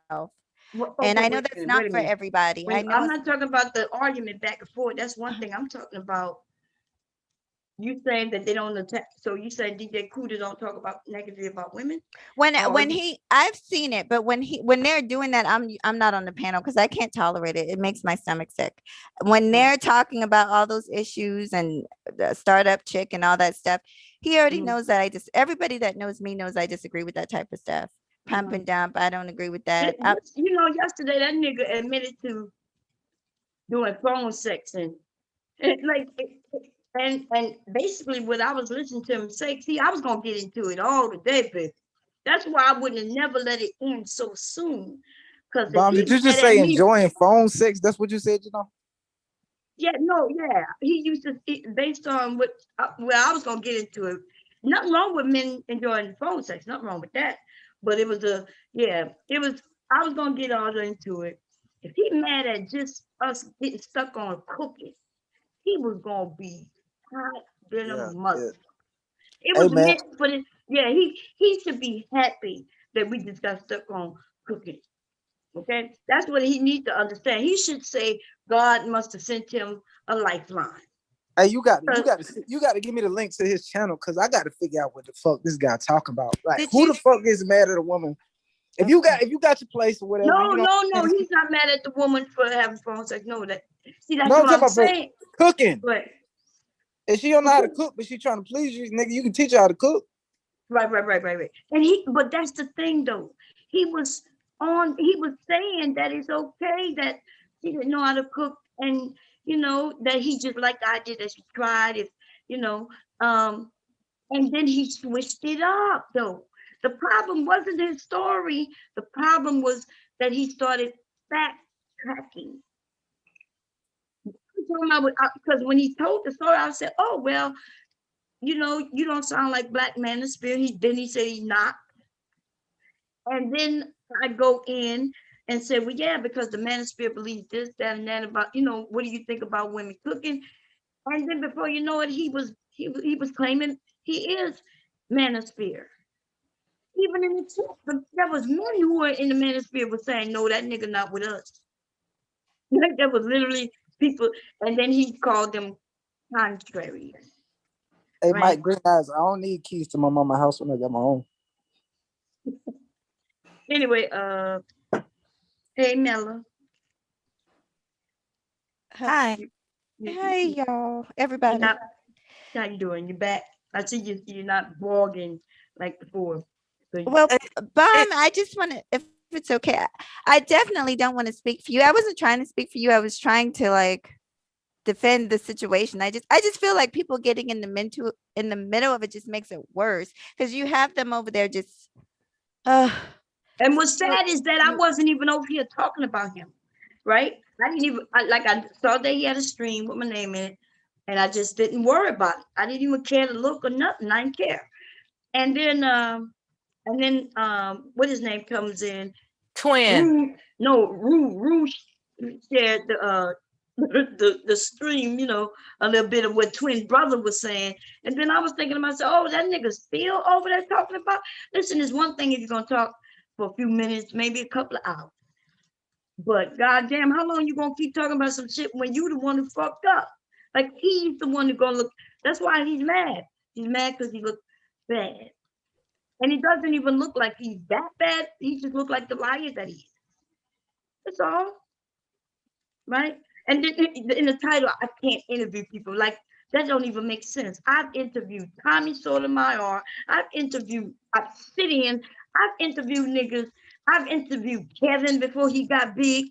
And I know that's not for everybody. I know I'm not talking about the argument back and forth. That's one thing. I'm talking about you saying that they don't attack. So you said DJ Cuda don't talk about negatively about women? When I've seen it, but when they're doing that, I'm not on the panel because I can't tolerate it. It makes my stomach sick. When they're talking about all those issues and the startup chick and all that stuff, he already knows that everybody that knows me knows I disagree with that type of stuff. Pump and dump, I don't agree with that. You know, yesterday that nigga admitted to doing phone sex and basically what I was listening to him say, see, I was gonna get into it all today, baby. That's why I wouldn't have never let it end so soon. Because did you just say enjoying phone sex? That's what you said, you know? Yeah, no, yeah. He used to, based on what, well, I was gonna get into it. Nothing wrong with men enjoying phone sex, nothing wrong with that. But it was I was gonna get all into it. If he mad at just us getting stuck on cooking, he was gonna be hot than a mother. It was meant for it. Yeah, he should be happy that we just got stuck on cooking. Okay, that's what he needs to understand. He should say God must have sent him a lifeline. Hey, you got to give me the link to his channel because I got to figure out what the fuck this guy talking about. Like, who the fuck is mad at a woman? If you got your place or whatever. No, he's not mad at the woman for having phone sex. No, that's what I'm saying. Cooking. But and she don't know how to cook, but she trying to please you, nigga. You can teach her how to cook. Right. And but that's the thing though. He was saying that it's okay that he didn't know how to cook, and that he just like I did, that she tried it, and then he switched it up though. The problem wasn't his story. The problem was that he started backtracking. Because when he told the story, I said, oh, well, you don't sound like Black Man of Spirit. Then he said he's not. And then I go in and say, well, yeah, because the Man of Spirit believes this, that, and that about, what do you think about women cooking? And then before you know it, he was claiming he is Man of Spirit. Even in the chat, there was men who were in the Man of Spirit was saying, no, that nigga not with us. Like that was literally people, and then he called them contrary. Hey, right? Mike, Green Eyes, I don't need keys to my mama's house when I got my own. Anyway, hey Mella. Hi. Hey y'all, everybody. How you doing? You back? I see you're not blogging like before. So well, I just want to, if it's okay, I definitely don't want to speak for you. I wasn't trying to speak for you. I was trying to defend the situation. I just feel like people getting in the middle of it just makes it worse because you have them over there just. And what's sad is that I wasn't even over here talking about him, right? I didn't even I saw that he had a stream with my name in it, and I just didn't worry about it. I didn't even care to look or nothing. I didn't care. And then what his name comes in? Twin. Rue shared the stream, you know, a little bit of what twin brother was saying. And then I was thinking to myself, oh, that nigga still over there talking about. Listen, it's one thing if you're gonna talk for a few minutes, maybe a couple of hours. But goddamn, how long you gonna keep talking about some shit when you the one who fucked up? Like he's the one who gonna look. That's why he's mad. He's mad because he looked bad. And he doesn't even look like he's that bad. He just looked like the liar that he is. That's all. Right? And then in the title, I can't interview people. Like, that don't even make sense. I've interviewed Tommy Sotomayor. I've interviewed Obsidian. I've interviewed niggas. I've interviewed Kevin before he got big.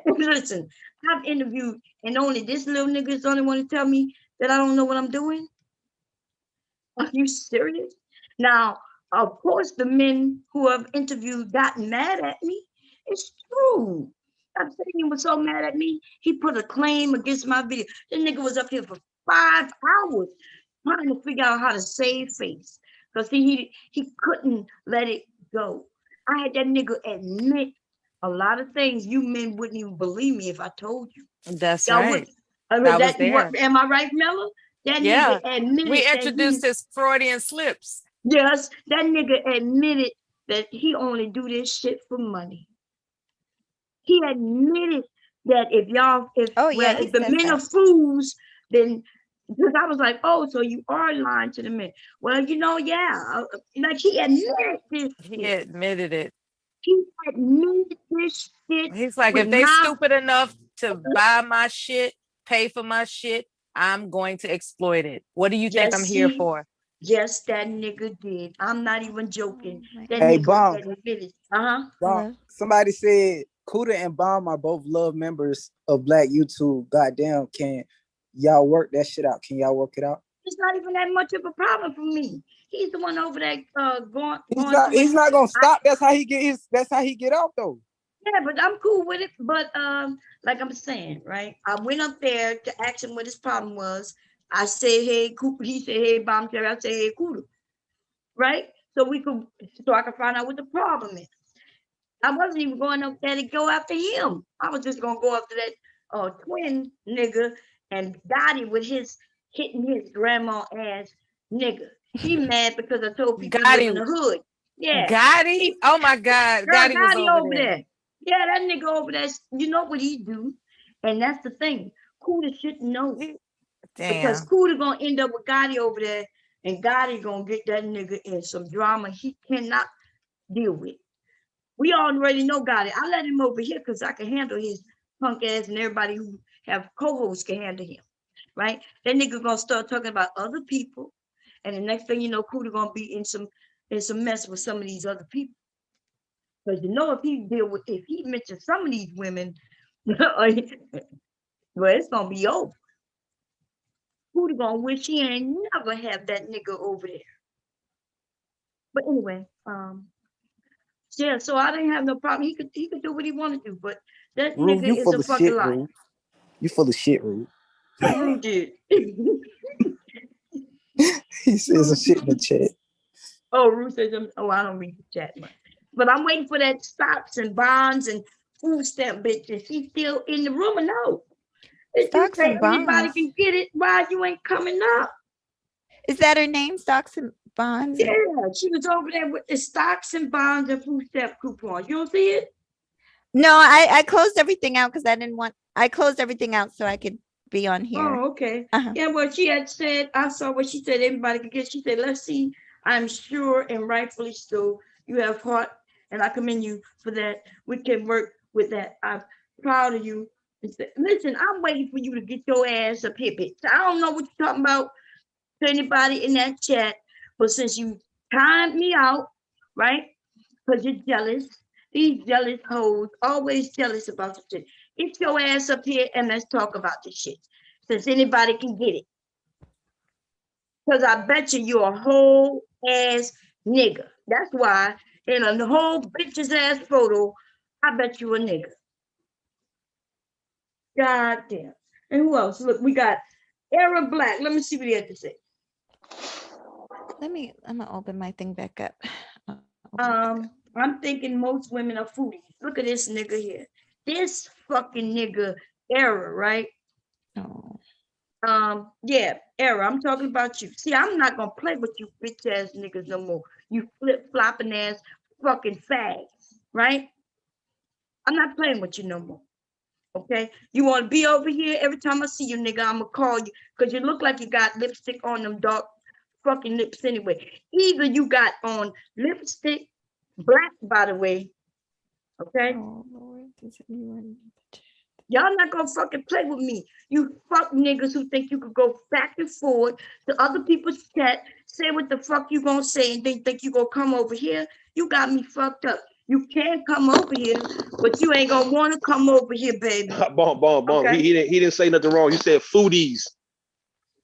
Listen, I've interviewed, and only this little nigga is the only one to tell me that I don't know what I'm doing. Are you serious? Now, of course, the men who have interviewed gotten mad at me. It's true. Obsidian was so mad at me, he put a claim against my video. The nigga was up here for 5 hours trying to figure out how to save face. Because he couldn't let it go. I had that nigga admit a lot of things you men wouldn't even believe me if I told you. That's Y'all right. I mean, I was there. am I right, Mella? That Yeah. nigga admitted We that introduced his Freudian slips. yes, that nigga admitted that he only do this shit for money. He admitted that if the men are fools, then because I was like, oh, so you are lying to the men. Well, you know, yeah, like he admitted this. He admitted it. He admitted this shit. He's like, if they stupid enough to buy my shit, pay for my shit, I'm going to exploit it. What do you think I'm here for? Yes, that nigga did. I'm not even joking. That Hey, nigga Bomb. admitted. Bomb. Somebody said Cuda and Bomb are both love members of Black YouTube. Goddamn, can y'all work that shit out? Can y'all work it out? It's not even that much of a problem for me. He's the one over there going. He's not gonna stop. That's how he get out though. Yeah, but I'm cool with it. But like I'm saying, right? I went up there to ask him what his problem was. I said, hey, he said, hey, Bombcherry. I said, hey, Cuda. Right? So I could find out what the problem is. I wasn't even going up there to go after him. I was just gonna go after that twin nigga and Gotti with his hitting his grandma ass nigga. He mad because I told people to live in the hood. Yeah. Gotti? Oh my God. Girl, Gotti was over there. there. Yeah, that nigga over there, you know what he do. And that's the thing. Cuda shouldn't know. Damn. Because Cuda gonna end up with Gotti over there, and Gotti gonna get that nigga in some drama he cannot deal with. We already know Gotti. I let him over here because I can handle his punk ass, and everybody who have co-hosts can handle him. Right? That nigga gonna start talking about other people, and the next thing you know, Cuda gonna be in some mess with some of these other people. Because you know, if he mentions some of these women, well, it's gonna be over. Cuda gonna wish he ain't never have that nigga over there. But anyway, yeah, so I didn't have no problem. He could do what he wanted to, but that Rude, nigga you is full a of fucking shit, liar. Rude. You full of shit, Rude. What Rude did? He says some shit in the chat. Oh, Rude says, oh, I don't read the chat much. But I'm waiting for that stocks and bonds and food stamp bitch. Is she still in the room or no? If you Stocks say and anybody bonds. can get it, why you ain't coming up? Is that her name? Stocks and bonds? Yeah, she was over there with the stocks and bonds and food stamp coupons. You don't see it? No, I closed everything out because I closed everything out so I could be on here. Oh, okay. Yeah, well, she had said, I saw what she said everybody could get. She said, let's see, I'm sure and rightfully so. You have heart, and I commend you for that. We can work with that. I'm proud of you. Listen, I'm waiting for you to get your ass up here, bitch. I don't know what you're talking about to anybody in that chat, but since you timed me out, right? Because you're jealous. These jealous hoes always jealous about the shit. Get your ass up here and let's talk about this shit. Since anybody can get it. Because I bet you're a whole ass nigga. That's why in a whole bitch's ass photo, I bet you a nigga. God damn. And who else? Look, we got Era Black. Let me see what he had to say. I'm gonna open my thing back up. I'm thinking most women are foodies. Look at this nigga here. This fucking nigga Era, right? Yeah, Era, I'm talking about you. See, I'm not gonna play with you bitch ass niggas no more. You flip flopping ass fucking fags, right? I'm not playing with you no more. Okay, you want to be over here every time I see you, nigga, I'm gonna call you because you look like you got lipstick on them dark fucking lips anyway. Either you got on lipstick, black by the way, okay? Oh, Lord, does anyone... Y'all not gonna fucking play with me. You fuck niggas who think you could go back and forth to other people's chat, say what the fuck you gonna say, and they think you gonna come over here. You got me fucked up. You can't come over here, but you ain't gonna want to come over here, baby. Bomb. Okay? He didn't say nothing wrong. You said foodies,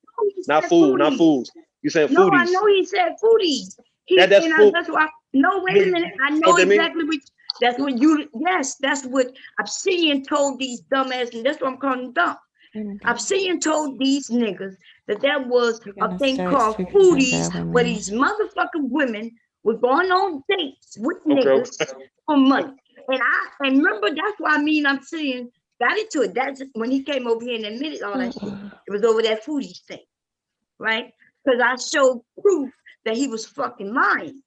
No, he not said food, not foodies. foods. You said No, I foodies. know he said foodies. That's food. That's why. No, wait a minute. I know What that mean? exactly what. That's what you. Yes, that's what Obsidian told these dumbass, and that's what I'm calling them dumb. Obsidian told these niggas that there was a thing called foodies, where these motherfucking women were going on dates with niggas for money. And remember, that's why Obsidian got into it. That's when he came over here and admitted all that shit. It was over that foodies thing, right? Because I showed proof that he was fucking lying.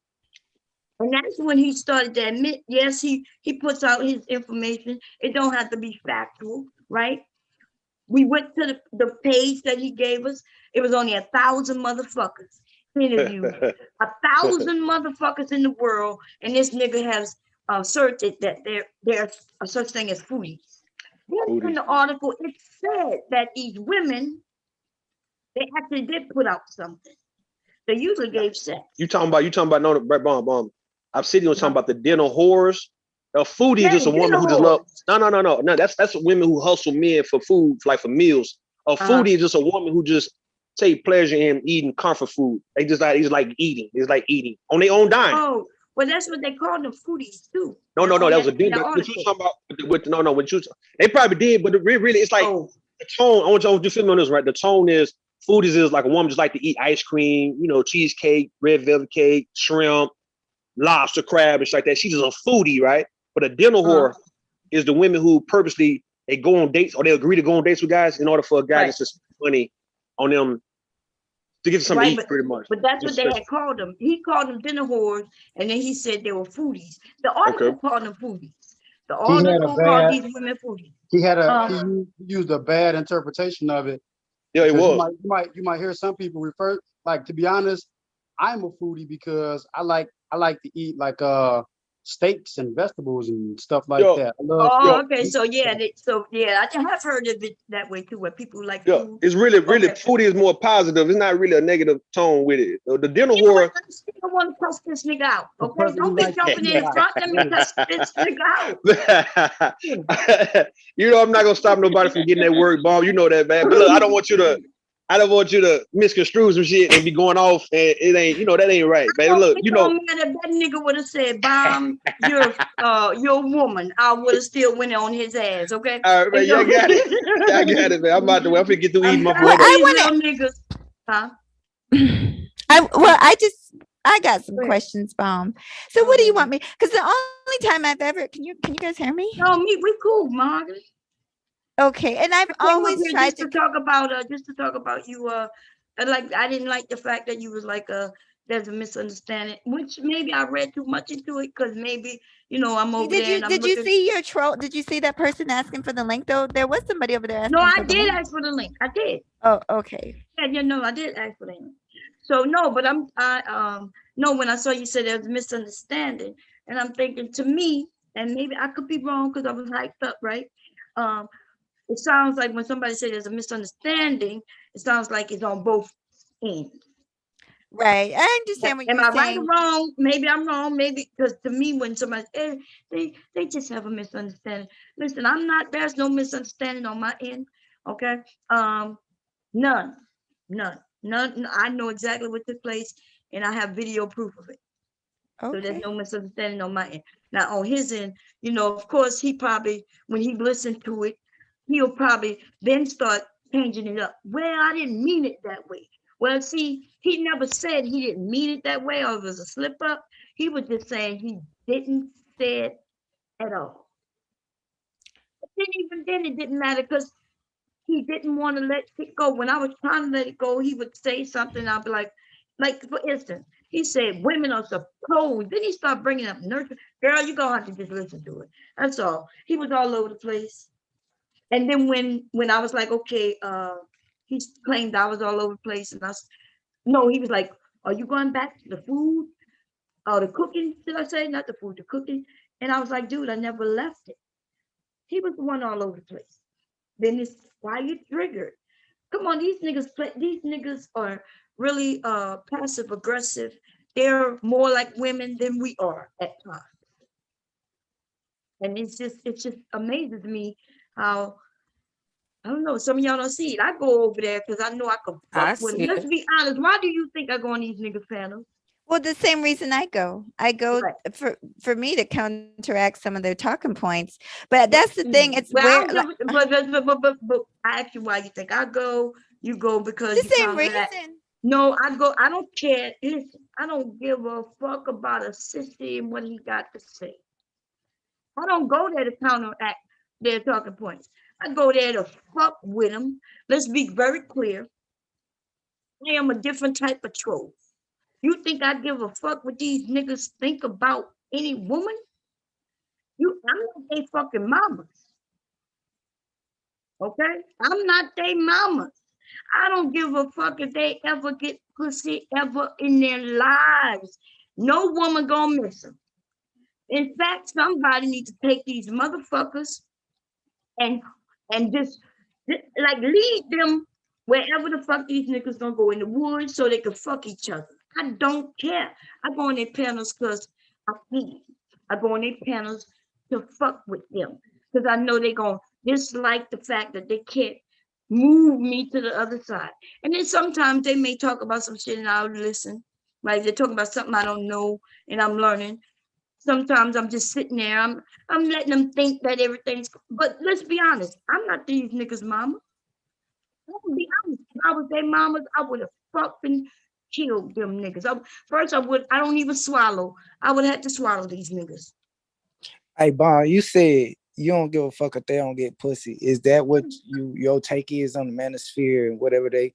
And that's when he started to admit, yes, he puts out his information. It don't have to be factual, right? We went to the page that he gave us. It was only 1,000 motherfuckers interviewed. 1,000 motherfuckers in the world. And this nigga has asserted that there's a such thing as foodies. Then in the article, it said that these women, they actually did put out something. They usually gave sex. You talking about no bomb. Obsidian was talking about the dinner whores. A foodie is just a woman who just love. No. That's women who hustle men for food, like for meals. A foodie is just a woman who just take pleasure in eating comfort food. It's like eating. It's like eating on their own dime. Oh, well, that's what they call them, foodies too. No, that was a dinner. What you talking about? What you? They probably did, but really, it's like the tone. I want you to feel me on this, right? The tone is foodies is like a woman just like to eat ice cream, cheesecake, red velvet cake, shrimp, lobster, crab, and shit like that. She's just a foodie, right? But a dinner whore is the women who purposely they go on dates or they agree to go on dates with guys in order for a guy to spend money on them to get something to eat, pretty much. But that's what they had called them. He called them dinner whores, and then he said they were foodies. The article called them foodies. The article called these women foodies. He used a bad interpretation of it. Yeah, it was. You might hear some people refer, like, to be honest, I'm a foodie because I like to eat like steaks and vegetables and stuff like that. I love okay. So yeah, I have heard of it that way too, where people like food. It's really foodie is more positive. It's not really a negative tone with it. The dinner whore. I want to cuss this nigga out. Okay, don't be jumping in front. Let me cuss this nigga out. I'm not gonna stop nobody from getting that word bomb. You know that, man. But look, I don't want you to misconstrue some shit and be going off, and it ain't, that ain't right, man. Look, that nigga would have said, "Bomb, you're a woman." I would have still went on his ass. Okay. All right, man. I got it. I got it, man. I'm about to wait. I'm gonna get through eating my food. I want niggas. Huh? I got some questions, Bomb. So what do you want me? Because the only time I've ever can you guys hear me? No, we cool, Margaret. Okay, and I've always tried to talk about you. Like I didn't like the fact that you was like there's a misunderstanding, which maybe I read too much into it because maybe I'm over there. Did you see your troll? Did you see that person asking for the link though? There was somebody over there asking. No, I did ask for the link. I did. Oh, okay. Yeah, I did ask for the link. So no, but when I saw you said there was a misunderstanding, and I'm thinking to me, and maybe I could be wrong because I was hyped up, right? It sounds like when somebody says there's a misunderstanding, it sounds like it's on both ends. Right. I understand what you're saying. Am I right or wrong? Maybe I'm wrong. Maybe because to me, when somebody they just have a misunderstanding. Listen, there's no misunderstanding on my end. Okay. None. I know exactly what took place, and I have video proof of it. Okay. So there's no misunderstanding on my end. Now on his end, of course, he probably, when he listened to it, he'll probably then start changing it up. Well, I didn't mean it that way. Well, see, he never said he didn't mean it that way or it was a slip up. He was just saying he didn't say it at all. But then even then, it didn't matter because he didn't want to let it go. When I was trying to let it go, he would say something. I'd be like for instance, he said women are supposed. Then he started bringing up nurture. Girl, you gonna have to just listen to it. That's all. He was all over the place. And then when I was like, okay, he claimed I was all over the place, and no, he was like, are you going back to the food? The cooking, did I say? Not the food, the cooking. And I was like, dude, I never left it. He was the one all over the place. Then it's why you triggered. Come on, these niggas are really passive aggressive. They're more like women than we are at times. And it just amazes me how, I don't know, some of y'all don't see it. I go over there because I know I can I fuck with them. see Let's it. be honest. Why do you think I go on these niggas panels? Well, the same reason I go Right. for me to counteract some of their talking points. But that's the thing. It's Well, where I don't give, but I ask you why you think I go. You go because the you same found that. reason. No, I go. I don't care. Listen, I don't give a fuck about a sissy and what he got to say. I don't go there to counteract their talking points. I go there to fuck with them. Let's be very clear. I am a different type of troll. You think I give a fuck what these niggas think about any woman? I'm not they fucking mamas. Okay? I'm not they mamas. I don't give a fuck if they ever get pussy ever in their lives. No woman gonna miss them. In fact, somebody needs to take these motherfuckers and just like lead them wherever the fuck these niggas gonna go in the woods so they can fuck each other. I don't care. I go on their panels because I feed. I go on their panels to fuck with them because I know they gonna dislike the fact that they can't move me to the other side. And then sometimes they may talk about some shit and I'll listen. Like they're talking about something I don't know and I'm learning. Sometimes I'm just sitting there. I'm letting them think that everything's. But let's be honest. I'm not these niggas' mama. I'm gonna be honest. If I was their mamas, I would have fucking killed them niggas. First, I would. I don't even swallow. I would have to swallow these niggas. Hey, Bon, you said you don't give a fuck if they don't get pussy. Is that what your take is on the manosphere and whatever they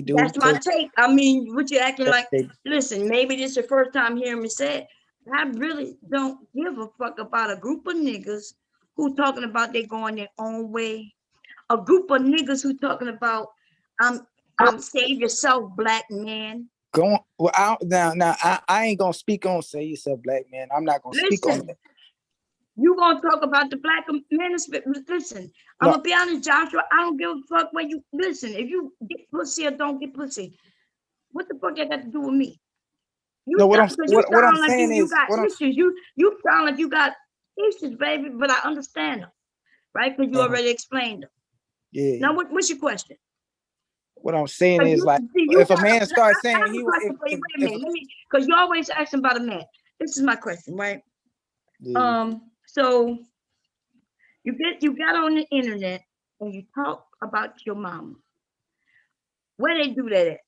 do? That's my take. I mean, what you acting like? They- Listen, maybe this is your first time hearing me say it. I really don't give a fuck about a group of niggas who talking about they going their own way. A group of niggas who talking about save yourself, black man. Going well I ain't gonna speak on say yourself black man. I'm not gonna speak on Listen, that. you gonna talk about the black manosphere. Listen, I'm No. gonna be honest, Joshua. I don't give a fuck when you listen. If you get pussy or don't get pussy, what the fuck that got to do with me? You No, what I'm sound like saying you is got issues. You sound like you got issues, baby. But I understand them, right? Because you already explained them. Yeah. Now, what's your question? What I'm saying is like if a man starts saying he wait a minute, because you always asking about a man. This is my question, right? So you got on the internet and you talk about your mama. Where they do that at?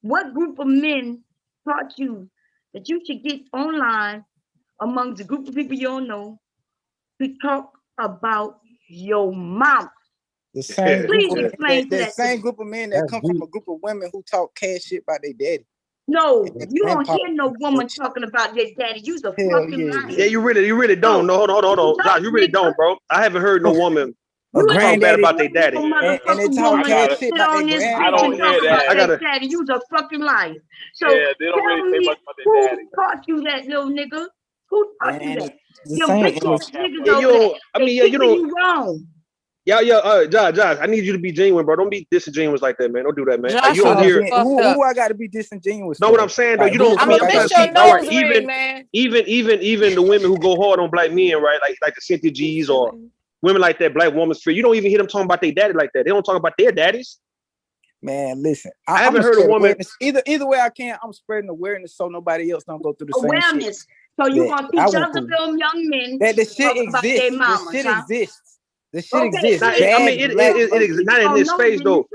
What group of men taught you that you should get online amongst a group of people you don't know to talk about your mama? the same Please group of explain to that that. same group of men that come from a group of women who talk cash shit about their daddy. No, And you don't pop hear no woman talking about their daddy. You's a Hell fucking yeah. liar. Yeah, you really don't. No, hold on. Josh, you really don't, bro. I haven't heard no woman a talk bad granddaddy about their daddy. and they talk cash shit about their granddaddy. And talk about their daddy. You's a fucking liar. So Yeah, they don't tell really say me much about their who daddy. taught you that, little nigga? Who taught you And that? the Them same big and niggas Yeah, you over there. don't. I They mean, yeah, you keeping don't. you wrong. Josh, I need you to be genuine, bro. Don't be disingenuous like that, man. Don't do that, man. Like, you Joshua, don't that's hear. fucked up. who I got to be disingenuous Know for? what I'm saying, though? Like, You don't. I I'ma mean, I'm trying miss to your see. All right, nose ring, man. even the women who go hard on black men, right? Like the Cynthia G's or women like that, black woman sphere. You don't even hear them talking about their daddy like that. They don't talk about their daddies. Man, listen, I I'm haven't heard a spread woman. awareness. Either way I can, I'm spreading awareness so nobody else don't go through the same shit. Awareness. So you that gonna I teach went other through. little young men That the to shit talk about their exists. The mamas, shit huh? exists. The shit Okay, exists. Now, I mean, Bad black it women. not in this space though.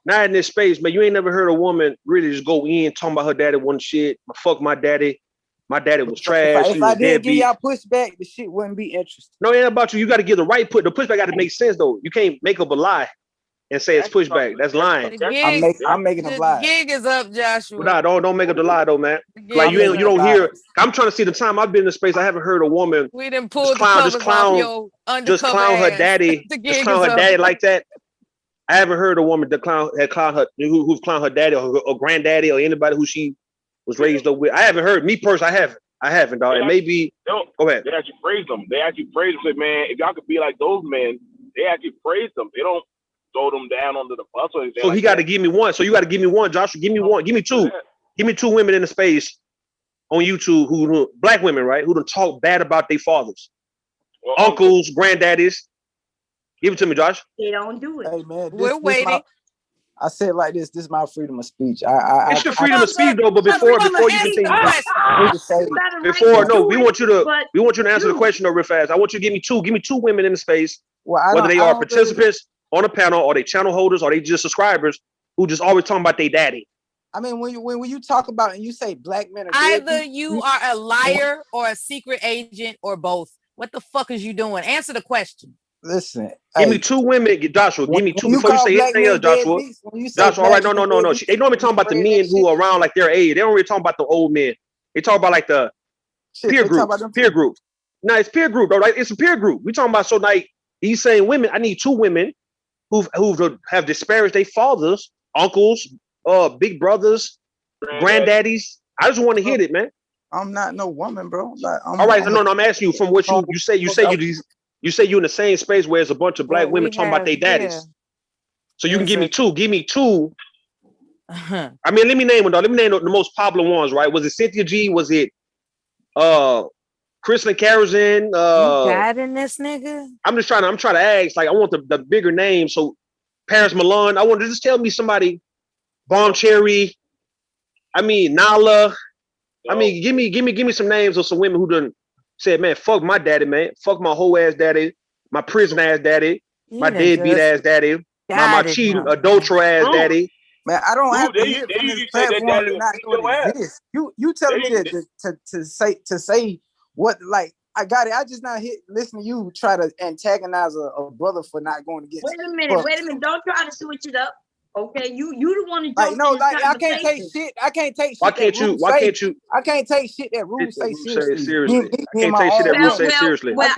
Not in this space, man. You ain't never heard a woman really just go in talking about her daddy one shit. Fuck my daddy. My daddy was trash. If He I was did give deadbeat. y'all pushback, the shit wouldn't be interesting. No, it ain't about you. You got to give the right put. The pushback got to make sense though. You can't make up a lie. and say it's pushback. That's lying. I'm making them The lie. gig is up, Joshua. Nah, don't make up the lie though, man. Like you don't hear. I'm trying to see the time I've been in the space. I haven't heard a woman We done pulled the covers off your undercover her ass. daddy, The just gig clown is her up. daddy like that. I haven't heard a woman that clown her who's clown her daddy or granddaddy or anybody who she was raised up with. I haven't heard. Me personally, I haven't, dog. And maybe go ahead. They actually praise them. They actually praise them. Say, man, if y'all could be like those men, they actually praise them. They don't throw them down under the bus or anything. So he got to give me one. So you got to give me one, Joshua. Give me one. Give me two. Give me two women in the space on YouTube who black women, right? Who don't talk bad about their fathers, uncles, granddaddies. Give it to me, Josh. They don't do it. Hey man, We're waiting. I said like this. This is my freedom of speech. It's your freedom of speech, though. But before you continue, we want you to answer the question though real fast. I want you to give me two women in the space, whether they are participants on a panel or they channel holders or they just subscribers who just always talking about their daddy. I mean, when you talk about and you say black men are either you are a liar or a secret agent or both. What the fuck is you doing? Answer the question. Listen, give me two women, Joshua. Give me two before you say anything else, Joshua. Joshua, all right, no. They normally talking about the men who are around like their age. They don't really talk about the old men. They talk about like the peer group. Peer group. No, it's peer group, though, right? It's a peer group. We talking about so like he's saying women. I need two women who have disparaged their fathers, uncles, big brothers, granddaddies. I just want to hit it, man. I'm not no woman, bro. Like, all right, I'm asking you from what you say. You say you're in the same space where there's a bunch of black women talking about their daddies. Yeah. So you can give me two. Give me two. I mean, let me name them, though. Let me name the most popular ones, right? Was it Cynthia G? Was it Kristen Karazin? You got in this nigga? I'm trying to ask, like, I want the bigger names. So Paris Milan. I want to just tell me somebody. Bombcherry. I mean, Nala. I mean, give me some names of some women who done said, man, fuck my daddy, man. Fuck my whole ass daddy, my prison ass daddy, my deadbeat ass daddy, my cheating adulterer ass daddy. Man, I don't have to hear from this platform to not know it exists. You telling me to say what, like, I got it. I just not listen to you try to antagonize a brother for not going to get. Wait a minute. Don't try to switch it up. Okay, you the one to like, no, like I can't take shit. I can't take shit. Why can't you? I can't take shit that Rude say seriously. I can't take shit that Rude say seriously. But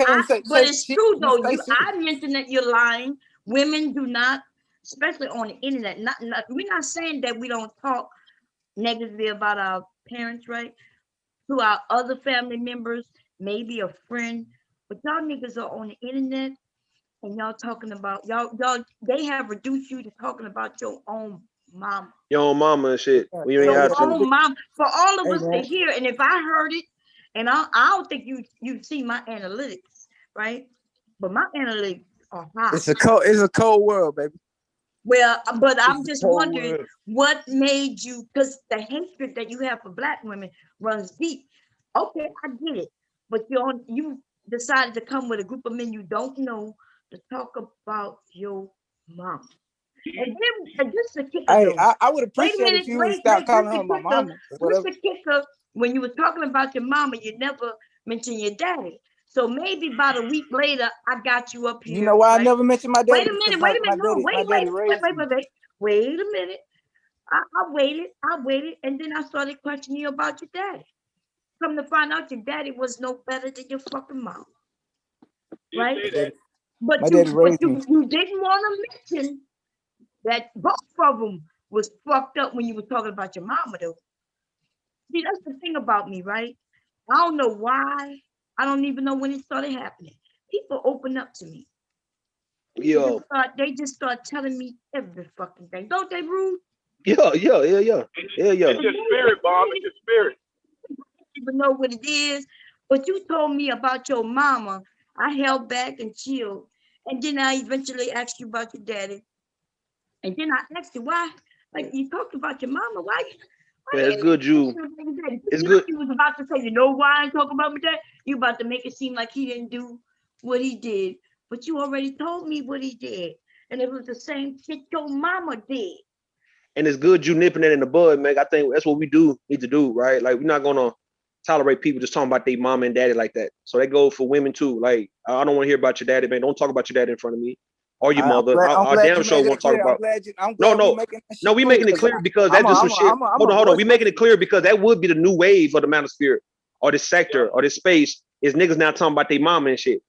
it's true though. I mentioned that you're lying. Women do not, especially on the internet. We're not saying that we don't talk negatively about our parents, right? To our other family members, maybe a friend, but y'all niggas are on the internet. And y'all talking about y'all, they have reduced you to talking about your own mama. Your own mama and shit. When you ain't your own mom for all of us to hear. And if I heard it, and I don't think you see my analytics, right? But my analytics are high. It's a cold world, baby. Well, but I'm just wondering what made you, because the hatred that you have for black women runs deep. Okay, I get it, but you decided to come with a group of men you don't know to talk about your mom. And then just to kick I would appreciate if you would stop calling her my mama. What's the kicker? When you were talking about your mama, you never mentioned your daddy. So maybe about a week later, I got you up here. You know why I never mentioned my daddy? Wait a minute. Wait a minute. I waited, and then I started questioning you about your daddy. Come to find out, your daddy was no better than your fucking mom, right? But you didn't want to mention that both of them was fucked up when you were talking about your mama, though. See, that's the thing about me, right? I don't know why. I don't even know when it started happening. People open up to me. They just start telling me every fucking thing. Don't they, Rude? Yeah. It's your spirit, Bob. It's your spirit. Even know what it is, but you told me about your mama. I held back and chilled. And then I eventually asked you about your daddy. And then I asked you why. Like, you talked about your mama. Why it's good, it's good. You was about to say, you know why I ain't talking about my dad? You about to make it seem like he didn't do what he did. But you already told me what he did. And it was the same shit your mama did. And it's good you nipping it in the bud, man. I think that's what we need to do, right? Like, we're not gonna tolerate people just talking about their mama and daddy like that. So that goes for women too. Like, I don't want to hear about your daddy, man. Don't talk about your daddy in front of me. or your I'm mother. glad, I'm I glad damn you sure made won't that talk clear. I'm about. glad you. I'm No, glad we making that no, shit we clear making it 'cause clear because I'm that's a, just I'm some a, shit. I'm a, I'm Hold a on, hold on. voice We my making it clear because that would be the new wave of the manosphere or this sector or this space is niggas now talking about their mama and shit.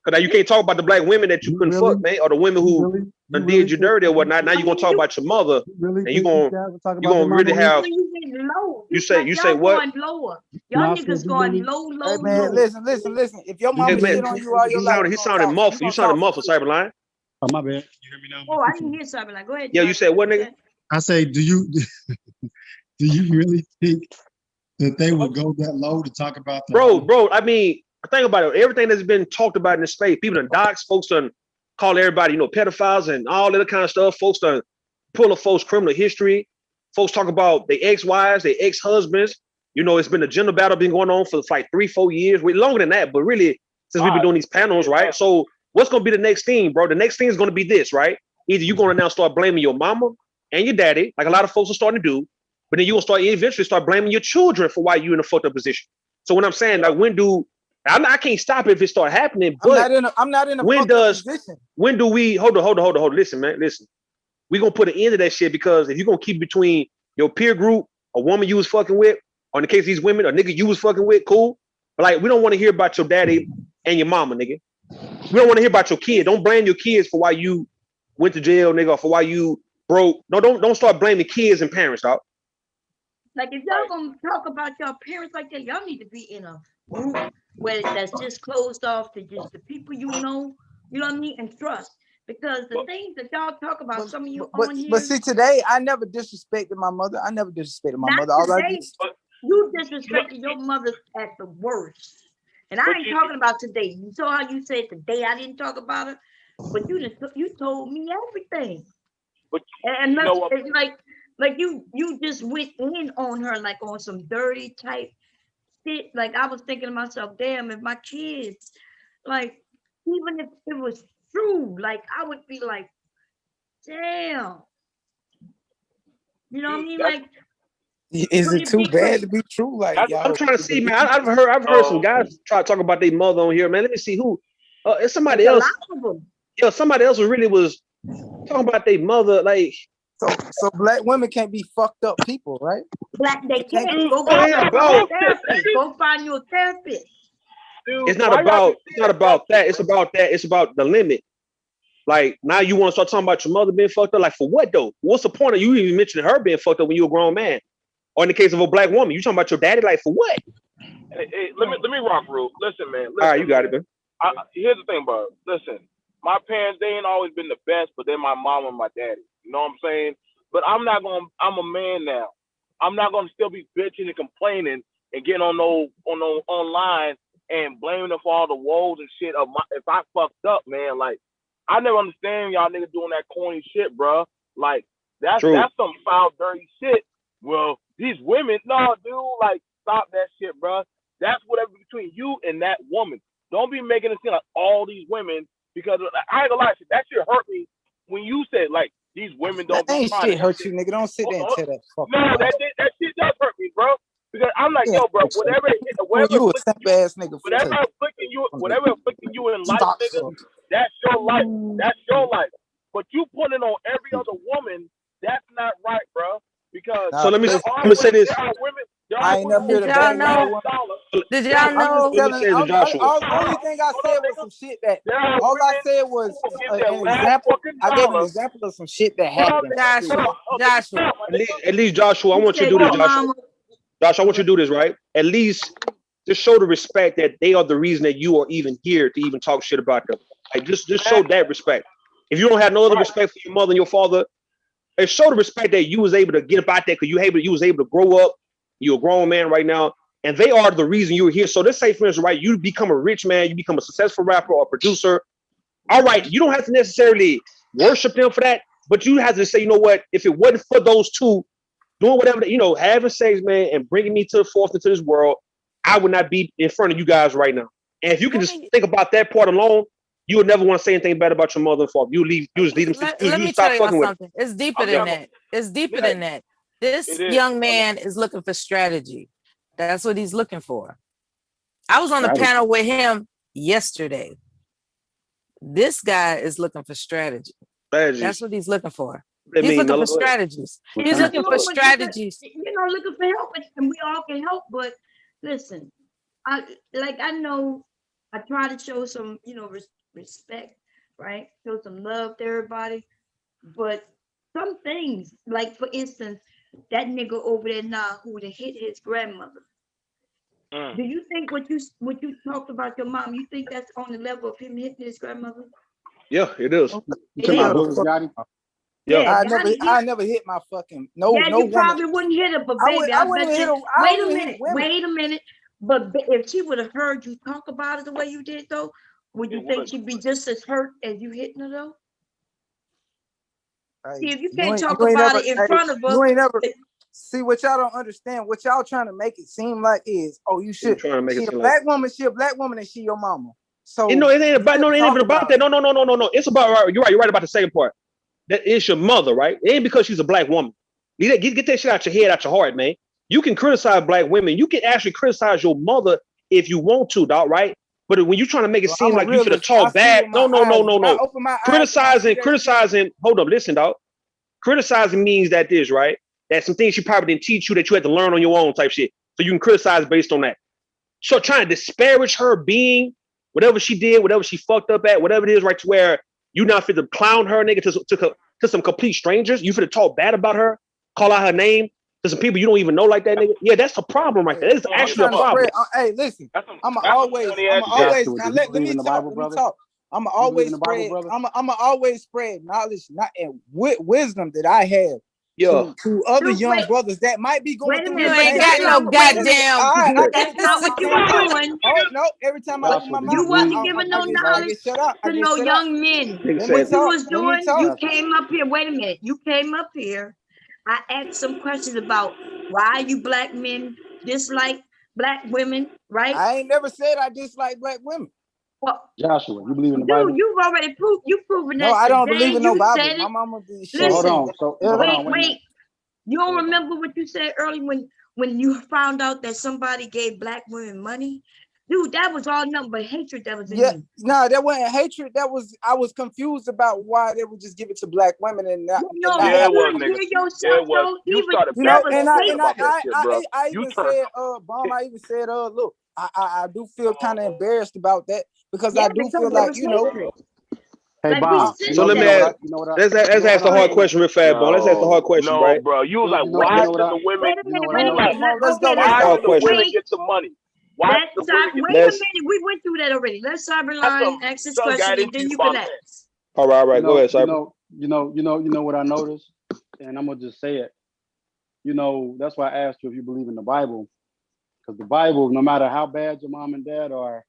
Cause now you can't talk about the black women that you couldn't fuck, man, or the women who done did you dirty or whatnot. Now you're gonna talk about your mother, and you're gonna really have. You getting low. You Like say y'all what? going lower. Y'all niggas going low, Hey low, man, low. listen. If your Hey, mama man, shit on you all your life, he you gonna sounded talk. muffled. You sounded muffled, Cyberline. Oh, my bad. You hear me now? Oh, I didn't hear something. Like, go ahead, Yeah, you Josh. said what, nigga? I say, do you really think that they would go that low to talk about their Bro, I mean, think about it. Everything that's been talked about in this space, people done docs, folks done call everybody, pedophiles and all that kind of stuff. Folks done pull up folks' criminal history. Folks talk about their ex-wives, their ex-husbands. It's been a gender battle been going on for like 3-4 years. We're longer than that, but really, since we've been doing these panels, right? So what's gonna be the next thing, bro? The next thing is gonna be this, right? Either you're gonna now start blaming your mama and your daddy, like a lot of folks are starting to do, but then you're gonna eventually start blaming your children for why you're in a fucked up position. So what I'm saying, like, I can't stop it if it start happening, but I'm not in a when fucked up does position. when do we hold on? Listen, man, listen. We're gonna put an end to that shit because if you're gonna keep between your peer group, a woman you was fucking with, or in the case of these women, a nigga you was fucking with, cool. But like, we don't want to hear about your daddy and your mama, nigga. We don't want to hear about your kid. Don't blame your kids for why you went to jail, nigga, or for why you broke. No, don't start blaming kids and parents, dog. Like, if y'all gonna talk about your parents like that, y'all need to be in a group where that's just closed off to just the people you know what I mean, and trust. Because the things that y'all talk about, some of you on But here, see, today I never disrespected my mother. I never disrespected my not mother. All I today, just you disrespected your mother at the worst. And I ain't talking about today. You saw how you said today I didn't talk about it, but you told me everything. And that's, it's like you just went in on her like on some dirty type shit. Like, I was thinking to myself, damn, if my kids, like, even if it was true, like, I would be like, damn. You know what I mean? Like, is would it it too be bad crazy? to be true? Like That's what I'm y'all, trying to see, man. I've heard some guys try to talk about their mother on here, man. Let me see who. It's somebody It's a else. lot of them. Yo, somebody else who really was talking about their mother, like. So black women can't be fucked up people, right? Black, they can't go Oh, get yeah, a bro. therapist. Go find you a therapist. It's not about that. It's about the limit. Like, now you want to start talking about your mother being fucked up. Like, for what though? What's the point of you even mentioning her being fucked up when you're a grown man? Or in the case of a black woman, you talking about your daddy? Like, for what? Hey, let me rock, rule. Listen, man. All right, you got it, man. Here's the thing, bro. Listen, my parents, they ain't always been the best, but they're my mom and my daddy. You know what I'm saying? But I'm a man now. I'm not gonna still be bitching and complaining and getting on no online and blaming them for all the woes and shit of if I fucked up, man. Like, I never understand y'all niggas doing that corny shit, bro. Like, that's some foul, dirty shit. Well, these women, no, dude, like, stop that shit, bro. That's whatever between you and that woman. Don't be making it seem like all these women, because I ain't gonna lie, that shit hurt me when you said, like, these women don't That be ain't trying shit to hurt you, nigga. Don't sit there and tell that fucking No, lie. that shit does hurt me, bro. Because I'm like, Yeah, yo, bro, whatever you a simp ass nigga. whatever afflicting you in life, Stop. nigga, that's your life. That's your life. But you putting on every other woman, that's not right, bro. Because So let me there are say this. women I ain't never here to Did y'all bang no know? woman. Did y'all I'm just know? Let me telling. say this to Joshua. Only thing I said was some shit that. There are All I women said was who will give an their last example. fucking I gave an dollar. example of some shit that Hold on, happened. Joshua. At least Joshua, I want you to do this, Joshua. Josh, I want you to do this, right? At least just show the respect that they are the reason that you are even here to even talk shit about them. Like, just show that respect. If you don't have no other respect for your mother and your father, and show the respect that you was able to get up out there because you was able to grow up. You're a grown man right now, and they are the reason you're here. So let's say, for instance, right, you become a rich man, you become a successful rapper or producer. All right, you don't have to necessarily worship them for that, but you have to say, you know what? If it wasn't for those two doing whatever, having sex, man, and bringing me to the forth into this world, I would not be in front of you guys right now. And if you can just think about that part alone, you would never want to say anything bad about your mother and father. You just leave them. Let You me stop tell y'all fucking with them. something. It's deeper than that. It's deeper than that. This young man is looking for strategy. That's what he's looking for. I was on the panel with him yesterday. This guy is looking for strategy. That's what he's looking for. He's looking for strategies. He's looking for strategies. Looking for help, and we all can help. But listen, I know I try to show some, respect, right? Show some love to everybody. But some things, like for instance, that nigga over there now who hit his grandmother. Do you think what you talked about your mom, you think that's on the level of him hitting his grandmother? Yeah, it is. Yeah, I never hit my fucking no you woman. probably wouldn't hit her, but baby, I bet you. Wait a minute. But if she would have heard you talk about it the way you did, though, would you think she'd be just as hurt as you hitting her, though? See, if you can't talk about it in front of her, you ain't never see what y'all don't understand. What y'all trying to make it seem like is, oh, you should. She a black woman, and she your mama. So it ain't about it ain't even about that. No. It's about you're right about the second part. That is your mother, right? It ain't because she's a black woman. Get that shit out your head, out your heart, man. You can criticize black women. You can actually criticize your mother if you want to, dog, right? But when you're trying to make it seem like you should have talked bad, no. Criticizing. Hold up, listen, dog. Criticizing means that this, right? That some things she probably didn't teach you that you had to learn on your own type shit. So you can criticize based on that. So trying to disparage her being whatever she did, whatever she fucked up at, whatever it is, right, to where you not fit to clown her, nigga, to some complete strangers. You fit to talk bad about her, call out her name to some people you don't even know like that, nigga. Yeah, that's a problem right there. That's actually a problem. Hey, listen, I'm always let me talk. Let me talk. I'm always spread knowledge, not and wisdom that I have. To other young brothers that might be going through. You ain't got no goddamn. That's not what you're doing. Oh no! Every time I open my mouth, you wasn't giving no knowledge to no young men. What you was doing, you came up here. Wait a minute. You came up here. I asked some questions about why you black men dislike black women, right? I ain't never said I dislike black women. Well, Joshua, you believe in the Bible? Dude, you've already proved. You've proven that. No, I don't believe in no Bible. Said it. My mama did. Listen, hold on. Wait. You don't remember what you said earlier when you found out that somebody gave black women money? Dude, that was all nothing but hatred that was in you. No, that wasn't hatred. That was I was confused about why they would just give it to black women and not. Yeah, it was, nigga. Yeah, it was. You started I even said, Bomb. I even said, look, I do feel kind of embarrassed about that because I do feel like Hey, Bob. So let me ask. Let's ask the hard question real fast, Bob. Let's ask the hard question, right? Bro, you was like, why did the women? Let's go. Why did the women get some money? Wait a minute, we went through that already. Let's Cyberline ask this question, and then you can ask. All right, go ahead, Cyber. You know what I noticed, and I'm gonna just say it. That's why I asked you if you believe in the Bible, because the Bible, no matter how bad your mom and dad are,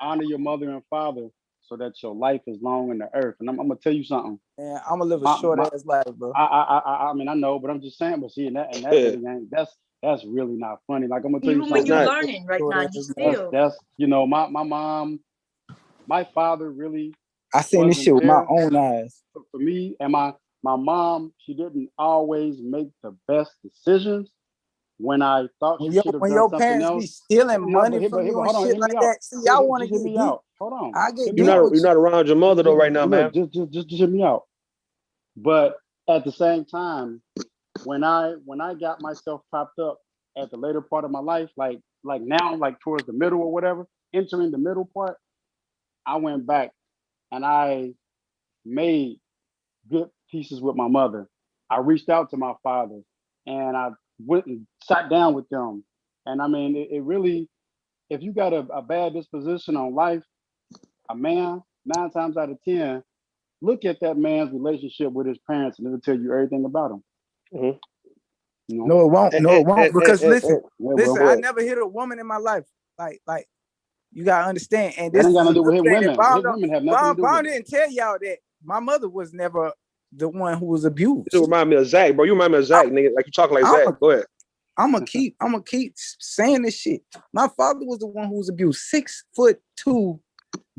honor your mother and father so that your life is long in the earth. And I'm gonna tell you something. Yeah, I'm gonna live a short ass life, bro. I mean, I know, but I'm just saying. But see, and that really ain't. That's really not funny. Like I'm gonna tell you something. Even when you're learning right now, you still. That's my mom, my father really. I seen this shit with my own eyes. For me and my mom, she didn't always make the best decisions. When I thought she should have done something else. When your parents be stealing money from you and shit like that, see, y'all want to get me out. Hold on. You're not around your mother though right now, man. Just hear me out. But at the same time, when I got myself propped up at the later part of my life, like now, like towards the middle or whatever, entering the middle part, I went back and I made good pieces with my mother. I reached out to my father and I went and sat down with them. And I mean, it really, if you got a bad disposition on life, a man, 9 times out of 10, look at that man's relationship with his parents and it'll tell you everything about him. Mm-hmm. No, it won't. No, it won't. Because listen, I never hit a woman in my life. Like you gotta understand. And this ain't got nothing to do with women. Women have nothing to do with it. Bomb didn't tell y'all that my mother was never the one who was abused. You remind me of Zach, bro. You remind me of Zach, nigga. Like you talk like Zach. Go ahead. I'm gonna keep saying this shit. My father was the one who was abused. 6'2",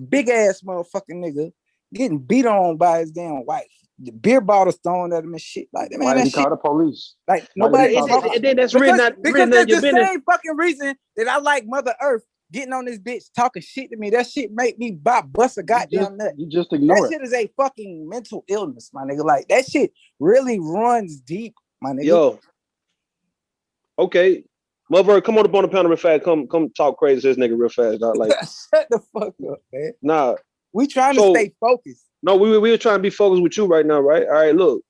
big ass motherfucking nigga, getting beat on by his damn wife. The beer bottles thrown at him and shit like that. Man, why that he shit. Call the police. Like nobody. And then that's really not because that's the same fucking reason that I like Mother Earth. getting on this bitch talking shit to me. That shit make me bust a goddamn nut. You just ignore That it. shit is a fucking mental illness, my nigga. Like that shit really runs deep, my nigga. Yo. Okay. Mother, come on up on the panel real fast. Come talk crazy to this nigga real fast, dog. Like shut the fuck up, man. Nah. We trying to stay focused. No, we were trying to be focused with you right now, right? All right, look.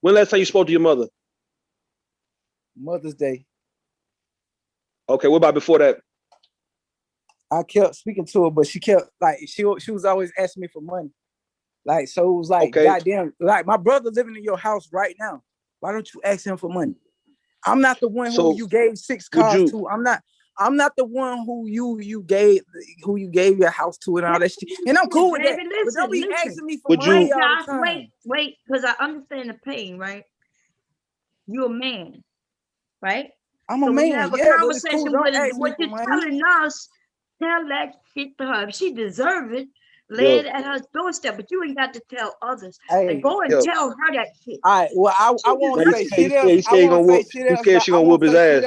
When last time you spoke to your mother? Mother's Day. Okay, what about before that? I kept speaking to her, but she kept like she was always asking me for money. Like, so it was like, goddamn, like my brother living in your house right now. Why don't you ask him for money? I'm not the one who you gave 6 cars to. I'm not the one who you gave your house to and all that shit. And I'm cool with that. Baby, But don't be listen. asking me for money all the time. Wait, because I understand the pain, right? You're a man, right? I'm a so man, when you have a yeah, conversation but it's cool. with Don't her, ask me what for you're money. telling us, tell that shit to her. If she deserve it, lay it at her doorstep. But you ain't got to tell others. Like, go and tell her that shit. All right, well, I won't say shit else. You scared she gonna whoop his ass.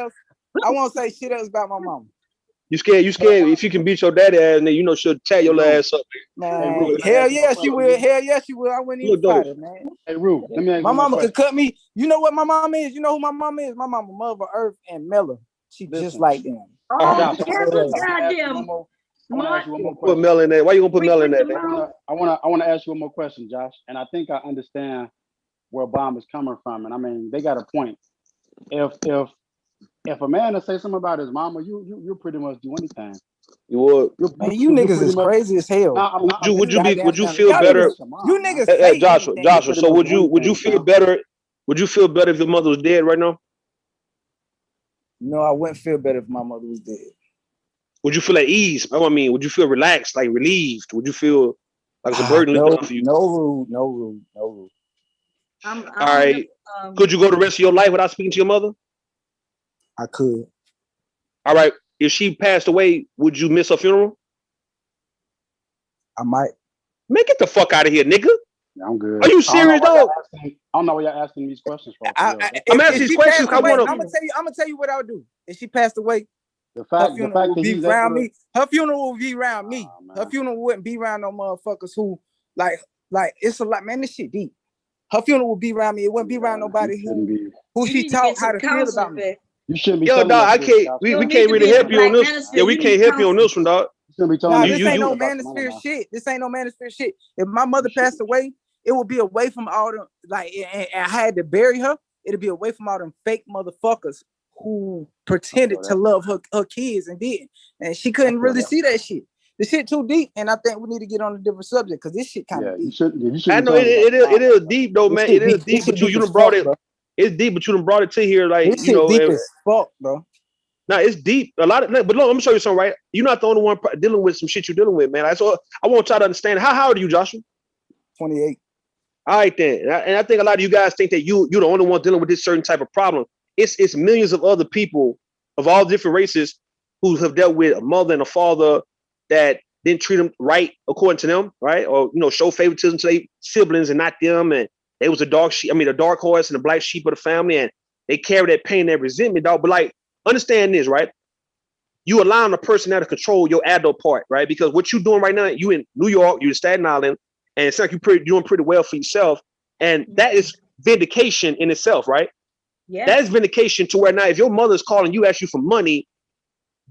I won't say shit else about my mama. You scared if you can beat your daddy ass, then you know she'll tear your ass up. Man, hell yeah, she will. Hell yeah, she will. I wouldn't even fight her, man. Hey, Rue, let me ask you my one mama question. could cut me. You know what my mama is? You know who my mama is? My mama, Mother Earth and Mella. She just like them. Oh, Josh, goddamn. I want to ask you one more Put question. Mel in there. Why you gonna put Mel in there, man? I want to ask you one more question, Josh. And I think I understand where Bomb is coming from. And I mean, they got a point. If a man to say something about his mama, you pretty much do anything. You would. Man, you niggas is crazy as hell. Would you feel better? You niggas Hey, say Joshua, anything. Joshua. So would you feel better? Would you feel better if your mother was dead right now? No, I wouldn't feel better if my mother was dead. Would you feel at ease? I mean, would you feel relaxed, like relieved? Would you feel like it's a burden lifted off of you? No rule. All right. Could you go the rest of your life without speaking to your mother? I could. All right. If she passed away, would you miss her funeral? I might. Man, get the fuck out of here, nigga. Yeah, I'm good. Are you serious, dog? I don't know why y'all asking these questions for. I'm asking these questions. I'm gonna tell you what I would do. If she passed away, her funeral would be around me. Her funeral would be around me. Her funeral wouldn't be around no motherfuckers who like it's a lot, man. This shit deep. Her funeral would be around me. It wouldn't be around nobody who she taught how to feel about me. You shouldn't be. Yo, dog, I can't. We can't really help you on this. Yeah, we can't help you on this one, dog. Nah, this ain't no manosphere shit. This ain't no manosphere shit. If my mother passed away, it would be away from all the and I had to bury her. It'd be away from all them fake motherfuckers who pretended to love her kids and did, and she couldn't really see that shit. The shit too deep, and I think we need to get on a different subject because this shit kind of deep. I know it is deep though, man. It is deep, but you done brought it. It's deep, but you done brought it to here, like this shit deep as fuck, bro. Nah, it's deep. A lot of, but look, let me show you something, right? You're not the only one dealing with some shit you're dealing with, man. I want y'all to understand. How old are you, Joshua? 28. All right, then. And I think a lot of you guys think that you're the only one dealing with this certain type of problem. It's millions of other people of all different races who have dealt with a mother and a father that didn't treat them right according to them, right? Or show favoritism to their siblings and not them, and they was the dark horse and the black sheep of the family, and they carry that pain, that resentment, dog. But like, understand this, right? You allowing a person now to control your adult part, right? Because what you're doing right now, you in New York, you in Staten Island, and it's like you're doing pretty well for yourself, and that is vindication in itself, right? Yeah. That is vindication to where now, if your mother's calling you, ask you for money,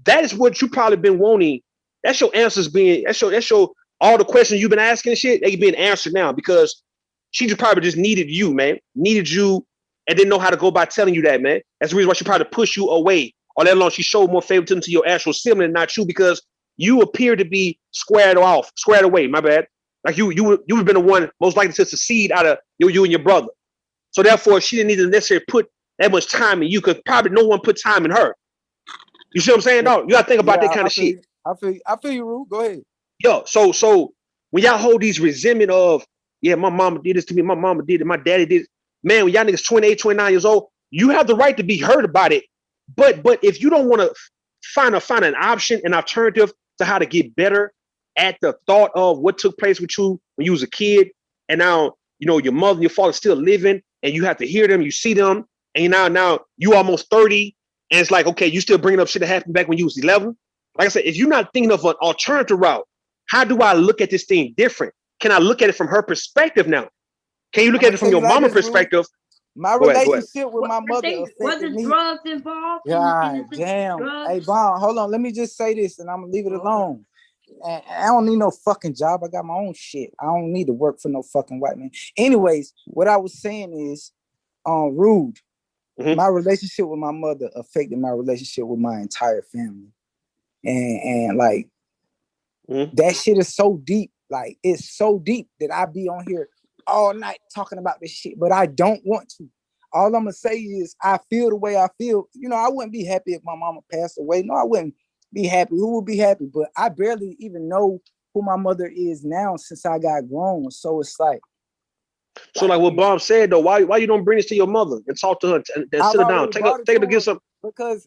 that is what you probably been wanting. That's your answers being. That's your all the questions you've been asking and shit. They being answered now because she just needed you, man. Needed you and didn't know how to go by telling you that, man. That's the reason why she probably pushed you away. All that long, she showed more favoritism to your actual sibling, not you, because you appear to be squared away. My bad. Like you would have been the one most likely to succeed out of you and your brother. So therefore, she didn't need to necessarily put that much time in you, because probably no one put time in her. You see what I'm saying, dog? You gotta think about that kind of shit. I feel you, Rue. Go ahead. Yo, so when y'all hold these resentment of, yeah, my mama did this to me, my mama did it, my daddy did it. Man, when y'all niggas 28, 29 years old, you have the right to be hurt about it. But if you don't want to find an option, an alternative to how to get better at the thought of what took place with you when you was a kid, and now your mother and your father still living, and you have to hear them, you see them, and now you almost 30, and it's like, okay, you still bringing up shit that happened back when you was 11. Like I said, if you're not thinking of an alternative route, how do I look at this thing different? Can I look at it from her perspective now? Can you look I'm at gonna it from tell you your like mama this, Rude. perspective? My Go ahead. relationship with my mother affected me. Drugs involved? God damn. Hey, Bon, hold on. Let me just say this, and I'm gonna leave it alone. And I don't need no fucking job. I got my own shit. I don't need to work for no fucking white man. Anyways, what I was saying is, Rude. My relationship with my mother affected my relationship with my entire family, and like that shit is so deep. Like it's so deep that I be on here all night talking about this shit, but I don't want to. All I'm gonna say is I feel the way I feel. You know, I wouldn't be happy if my mama passed away. No, I wouldn't be happy. Who would be happy? But I barely even know who my mother is now since I got grown. So it's like. So like what Bob said though, why you don't bring this to your mother and talk to her and sit her down, take her to get some.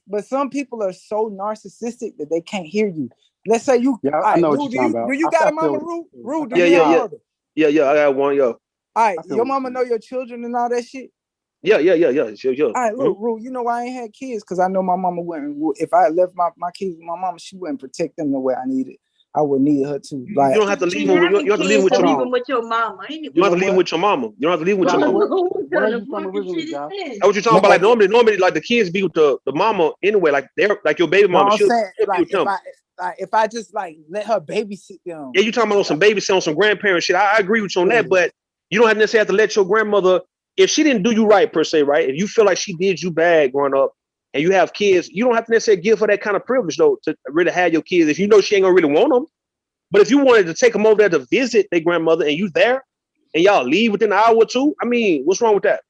But some people are so narcissistic that they can't hear you. Let's say you. Yeah, I know what you're talking about. Do you got a mama, Rude? Rude, do Yeah, you have yeah, a mother? yeah. I got one, yo. All right, your mama know your children and all that shit. Yeah. All right, look, Rude, you know why I ain't had kids? Because I know my mama wouldn't. If I left my kids with my mama, she wouldn't protect them the way I needed. I would need her to. Like, you don't have to leave them. You don't have to leave them with your mama. With your mama. You don't have to leave them with your mama. You don't have to leave them with your mama. Where are you from originally, Josh? That's what you're talking about. Like normally, like the kids be with the mama anyway. Like they're like your baby mama. I'm She'll saying, be like, with them. if I just like let her babysit them. Yeah, you talking about on some babysit, on some grandparent shit. I agree with you on that, but you don't have to necessarily have to let your grandmother, if she didn't do you right per se, right? If you feel like she did you bad growing up and you have kids, you don't have to necessarily give her that kind of privilege though to really have your kids if you know she ain't gonna really want them. But if you wanted to take them over there to visit their grandmother and you there and y'all leave within an hour or two, I mean, what's wrong with that?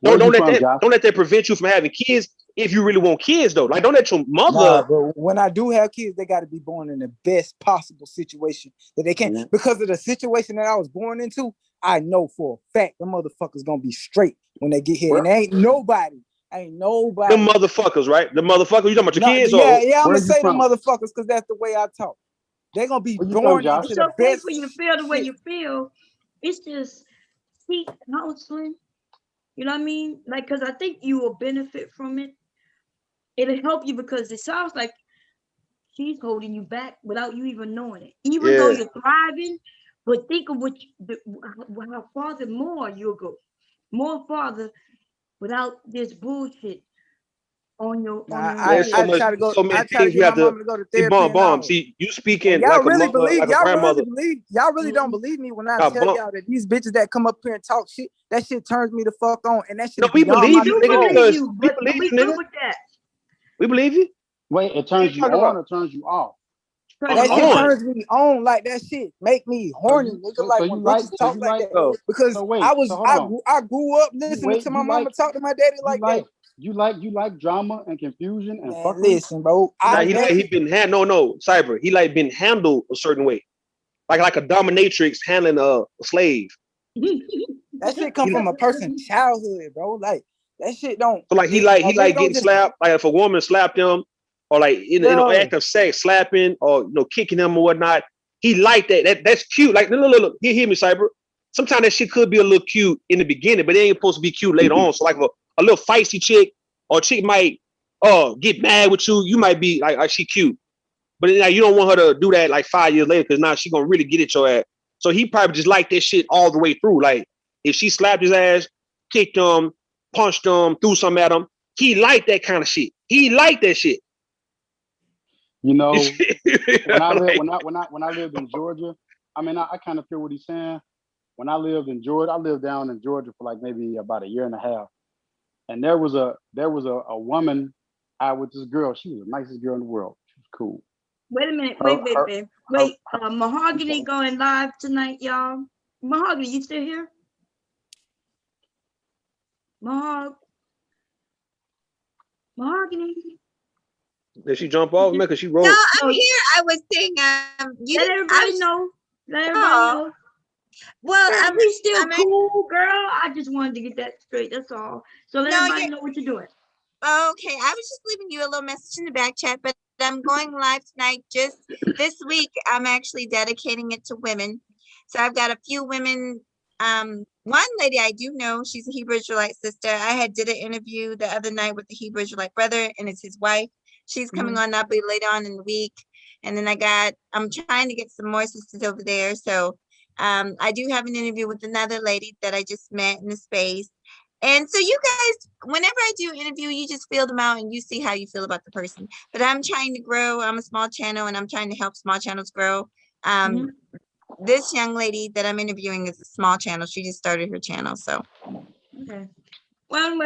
Don't let that prevent you from having kids if you really want kids though. Like don't let your mother. Nah, but when I do have kids, they got to be born in the best possible situation that they can. Because of the situation that I was born into, I know for a fact the motherfuckers gonna be straight when they get here, and ain't nobody. The motherfuckers, right? The motherfuckers. You talking about your kids? Yeah, I'm gonna say the motherfuckers because that's the way I talk. They're gonna be born into It's the okay best. for you to feel the way you feel. It's just seek counseling. You know what I mean? Like, because I think you will benefit from it. It'll help you because it sounds like she's holding you back without you even knowing it. Even though you're thriving, but think of how farther more you'll go. More farther without this bullshit on your There's so many things you have to go to therapy. Bomb. See, you speaking y'all like a really mother, believe, like a y'all grandmother. y'all really don't believe me when I Nah, tell y'all that these bitches that come up here and talk shit, that shit turns me the fuck on, and that shit. No, we believe you, nigga, because we believe you, nigga. With that. We believe you. Wait, it turns you on or turns you off? That shit turns me on. Like that shit make me horny, nigga. Like when bitches talk like that. Because I grew up listening to my mama talk to my daddy like that. You like drama and confusion and fuckery? Listen, bro. He been Cyber. He like been handled a certain way, like a dominatrix handling a slave. That shit come from a person's childhood, bro. Like that shit don't. So like he like getting slapped. Like if a woman slapped him, or like act of sex, slapping or kicking him or whatnot. He like that. That's cute. Like look. He hear me, Cyber. Sometimes that shit could be a little cute in the beginning, but it ain't supposed to be cute later on. So like a little feisty chick or a chick might get mad with you. You might be like she cute, but now you don't want her to do that like 5 years later because now she gonna really get at your ass. So he probably just like that shit all the way through. Like if she slapped his ass, kicked him, punched him, threw something at him, he liked that kind of shit. He liked that shit. You know, when I lived in Georgia, I mean I kind of feel what he's saying. When I lived in Georgia, I lived down in Georgia for like maybe about a year and a half. And there was a woman out with this girl. She was the nicest girl in the world. She was cool. Wait a minute. Wait. Mahogany going live tonight, y'all. Mahogany, you still here? Mahogany. Did she jump off, man? Because she wrote. No, I'm here. I was saying, Let everybody know. Well, we still cool, girl. I just wanted to get that straight. That's all. So let everybody know what you're doing. Okay, I was just leaving you a little message in the back chat, but I'm going live tonight. Just this week, I'm actually dedicating it to women. So I've got a few women. One lady I do know, she's a Hebrew Israelite sister. I did an interview the other night with the Hebrew Israelite brother, and it's his wife. She's coming on up later on in the week. And then I'm trying to get some more sisters over there. So I do have an interview with another lady that I just met in the space. And so you guys, whenever I do interview, you just feel them out and you see how you feel about the person. But I'm trying to grow. I'm a small channel and I'm trying to help small channels grow. This young lady that I'm interviewing is a small channel. She just started her channel. So Okay. Well,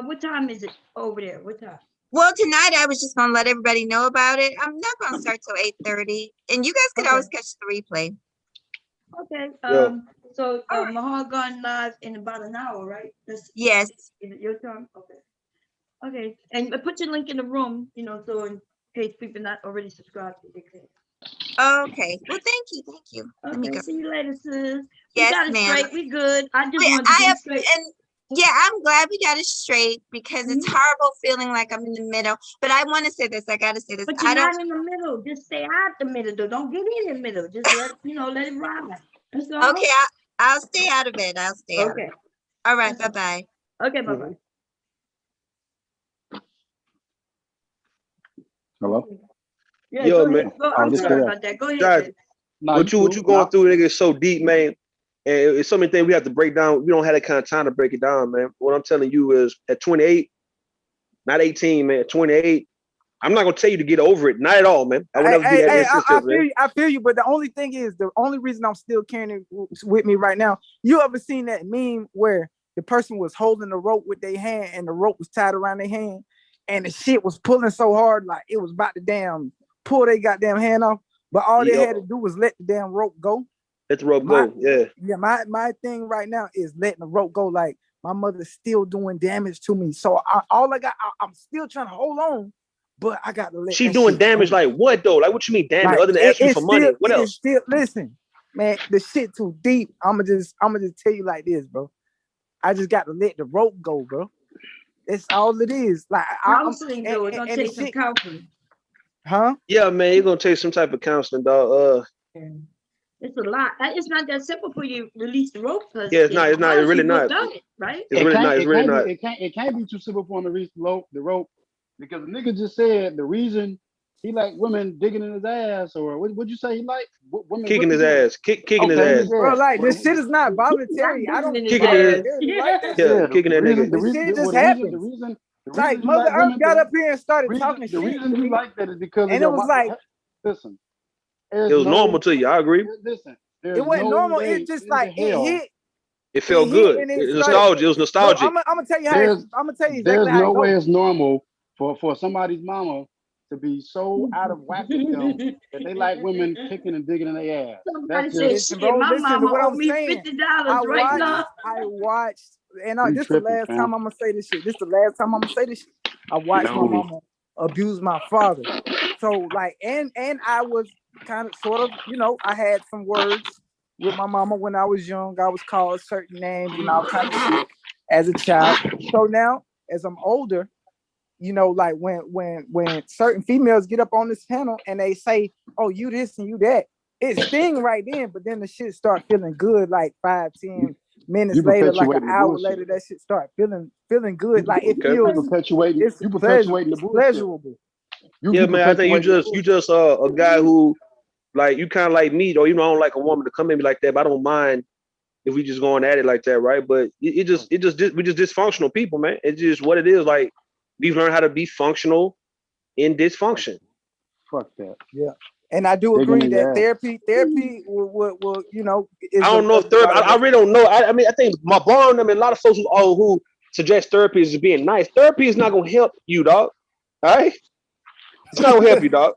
what time is it over there? What time? well, tonight I was just gonna let everybody know about it. I'm not gonna start till 8:30. And you guys could always catch the replay. Okay. Yeah. So Mahal gone live in about an hour, right? Yes. Is it your turn? Okay. Okay. And put your link in the room, so in case people not already subscribed, they can. Okay. Well, thank you. Thank you. Let me Okay, go. see you later, sis. We Yes, got it ma'am. straight. We good. I just wanted to get straight. Yeah, I'm glad we got it straight because it's horrible feeling like I'm in the middle. But I want to say this. I got to say this. But you're not in the middle. Just stay out the middle, though. Don't get in the middle. Just let it ride. That's all. Okay, I'll stay out of it. I'll stay out of it. All right. Bye-bye. Okay, bye-bye. Hello? Yeah, Yo, go man. ahead. I'm sorry about that. Go ahead. Guys, Jay. what you going through, nigga, is so deep, man. And it's so many things we have to break down. We don't have that kind of time to break it down, man. What I'm telling you is at 28, not 18, man, at 28, I'm not gonna tell you to get over it. Not at all, man. I would never be that insensitive, man. I feel you, but the only thing is, the only reason I'm still carrying it with me right now, you ever seen that meme where the person was holding the rope with their hand and the rope was tied around their hand and the shit was pulling so hard like it was about to damn pull their goddamn hand off, but all they had to do was let the damn rope go. Let the rope go, yeah. Yeah, my thing right now is letting the rope go. Like my mother's still doing damage to me, so I'm still trying to hold on, but I got to let. She doing damage go. Like what though? Like what you mean damage? Other than asking you for money, what else? Still, listen, man, the shit too deep. I'ma just tell you like this, bro. I just got to let the rope go, bro. That's all it is. Like counseling, though. It's gonna take some counseling. Huh? Yeah, man, you're gonna take some type of counseling, dog. It's a lot. It's not that simple for you to release the rope. Yeah, it's not. It's not. It's really not. Done it, right? It's really not. It's really not. It can't be too simple for him to reach the rope, because the nigga just said the reason he like women digging in his ass, or what'd you say he like? Women kicking his ass, kicking his ass. Bro, like this shit is not voluntary. I don't kicking his ass. Yeah, kicking that nigga. The shit just happened. Like Mother Earth got up here and started talking shit. The reason you like that is because and it was like, listen, it was normal to you. I agree. Listen, it wasn't normal. It just like it hit. It felt good. It was nostalgia. It was nostalgic. I'm gonna tell you how. I'm gonna tell you exactly there's how. There's no way it's normal for somebody's mama to be so out of whack with them that they like women kicking and digging in their ass. Somebody said, shit, my mama owed me $50 right now. I watched, and this the last time I'm gonna say this shit. This the last time I'm gonna say this shit. I watched my mama abuse my father. So like, and I was kind of sort of, I had some words with my mama when I was young. I was called certain names and all kinds of shit as a child. So now, as I'm older, like when certain females get up on this panel and they say, "Oh, you this and you that," it sting right then. But then the shit start feeling good, like 5-10 minutes later, like an hour later, that shit start feeling good. Like it feels. You perpetuating the bullshit. Pleasurable. Yeah, man. I think you just a guy who, like, you kind of like me, though. I don't like a woman to come at me like that, but I don't mind if we just going at it like that, right? But we just dysfunctional people, man. It's just what it is. Like, we've learned how to be functional in dysfunction. Fuck that. Yeah. And I do agree that therapy will I don't know if therapy. I really don't know. I mean, I think my bar, a lot of folks who suggest therapy as being nice. Therapy is not gonna help you, dog. All right, it's not gonna help you, dog.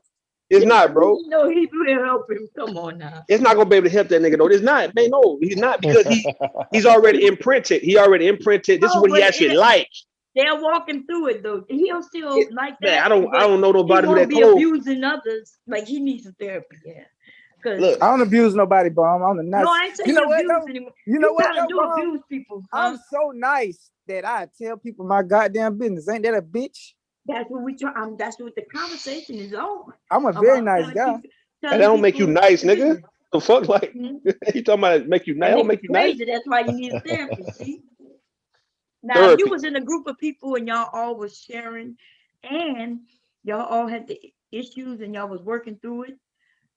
It's not, bro. No, he will help him. Come on now. It's not gonna be able to help that nigga, though. It's not, man. No, he's not, because he's already imprinted. He already imprinted. This is what he actually likes. They're walking through it though. He'll still like that. Man, I don't know nobody who that be abusing others. Like he needs some therapy. Yeah. Look, I don't abuse nobody, bro. I'm the nice. No, I ain't saying you abuse anymore. You know what? You do abuse people. I'm so nice that I tell people my goddamn business. Ain't that a bitch? That's what we try. That's what the conversation is on. I'm a very nice guy. And that don't make you nice, nigga. The fuck, like you talking about make you nice? Don't make you nice. That's why you need a therapist. See. Now, if you was in a group of people and y'all all was sharing, and y'all all had the issues and y'all was working through it.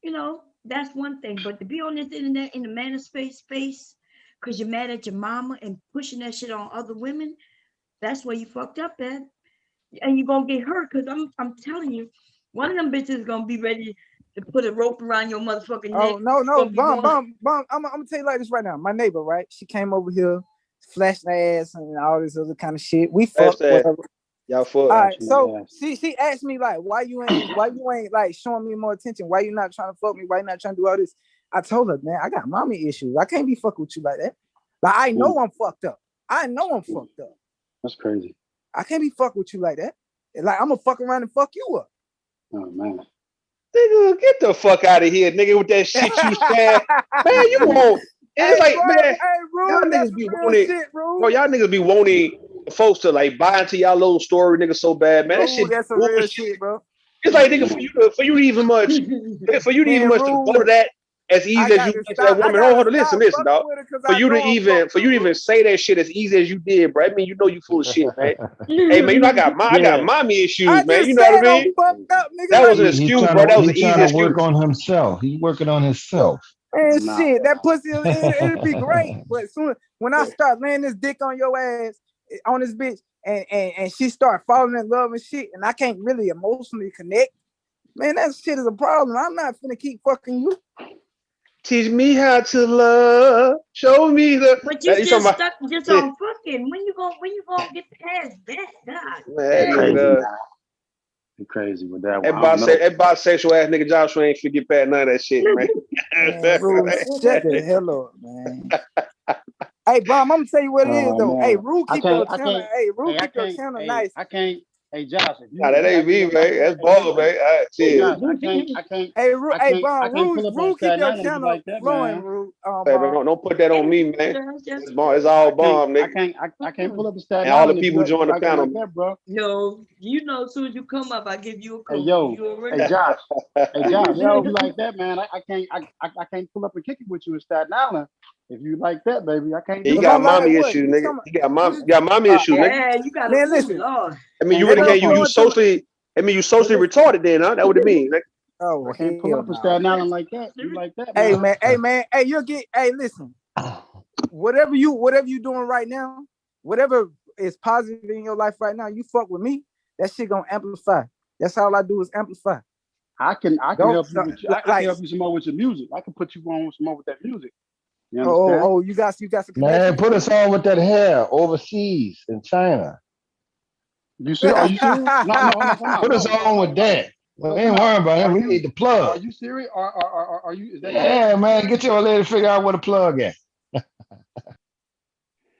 You know, that's one thing. But to be on this internet in the space, because you're mad at your mama and pushing that shit on other women, that's where you fucked up at. And you're gonna get hurt because I'm telling you, one of them bitches is gonna be ready to put a rope around your motherfucking neck. Oh no, bomb. I'm gonna tell you like this right now. My neighbor, right? She came over here, flashed her ass and all this other kind of shit. We fucked. Y'all fuck. All right, so she asked me like, why you ain't like showing me more attention? Why you not trying to fuck me? Why you not trying to do all this? I told her, man, I got mommy issues. I can't be fucking with you like that. Like I know I'm fucked up. I know I'm fucked up. That's crazy. I can't be fucking with you like that. Like I'm gonna fuck around and fuck you up. Oh man. Nigga, get the fuck out of here, nigga, with that shit you said. Man, you won't. It's like, man, y'all niggas be wanting, bro, y'all niggas be wanting folks to like buy into y'all little story, nigga, so bad, man. That shit that's a real shit, bro. It's like, nigga, for you to even much to go to that as easy as you went to that woman. Hold on, listen, dog. For you to even say that shit as easy as you did, bro. I mean, you know you full of shit, man. Hey, man, you know I got mommy issues, man. You know what I mean? That was an excuse, bro. That was an easy excuse. He's trying to work on himself. He's working on himself. And shit, that pussy, it'll be great. But soon when I start laying this dick on your ass, on this bitch, and she start falling in love and shit, and I can't really emotionally connect, man, that shit is a problem. I'm not finna keep fucking you. Teach me how to love. Show me the. But you just stuck just on fucking. When you gonna get past that? God, Man, you crazy with that one. That bisexual ass nigga Joshua ain't forget past none of that shit, man. Shut the hell up, man. Hey, Bomb, I'm gonna tell you what it is though. Man. Hey, Rue, keep your channel. Hey, Rue, keep your channel nice. I can't. Hey, Josh. Nah, that ain't me, man. That's ball, man. Hey, Josh, I can't. Hey, Rue, Bomb, Rue, keep your channel like that, flowing, Rue. Hey, man, don't put that on me, man. It's all Bomb, nigga. I can't pull up the stat. And all the people join the panel, like that, bro. Yo, you know, as soon as you come up, I give you a call. Hey, yo, hey, Josh. Yo, you like that, man? I can't pull up and kick it with you in Staten Island. If you like that, baby, I can't. You got mommy issues, nigga. You got mommy issues, nigga. Yeah, you got. Man, listen. Lord. I mean, you really can't. You socially. I mean, you socially retarded, then, huh? That what it mean, nigga. Oh, I can't pull up in Staten Island like that. You like that, man? Hey, man. Hey, you'll get. Hey, listen. Whatever you doing right now, whatever is positive in your life right now, you fuck with me. That shit gonna amplify. That's all I do is amplify. I can help you with I can help you some more with your music. I can put you on some more with that music. You understand? You got some man. Put us on with that hair overseas in China. You see? Are you serious? No. Put us on with that. Well, ain't worrying about that. We need the plug. Are you serious? Are you? Is that yeah, man. Get your lady to figure out where the plug at.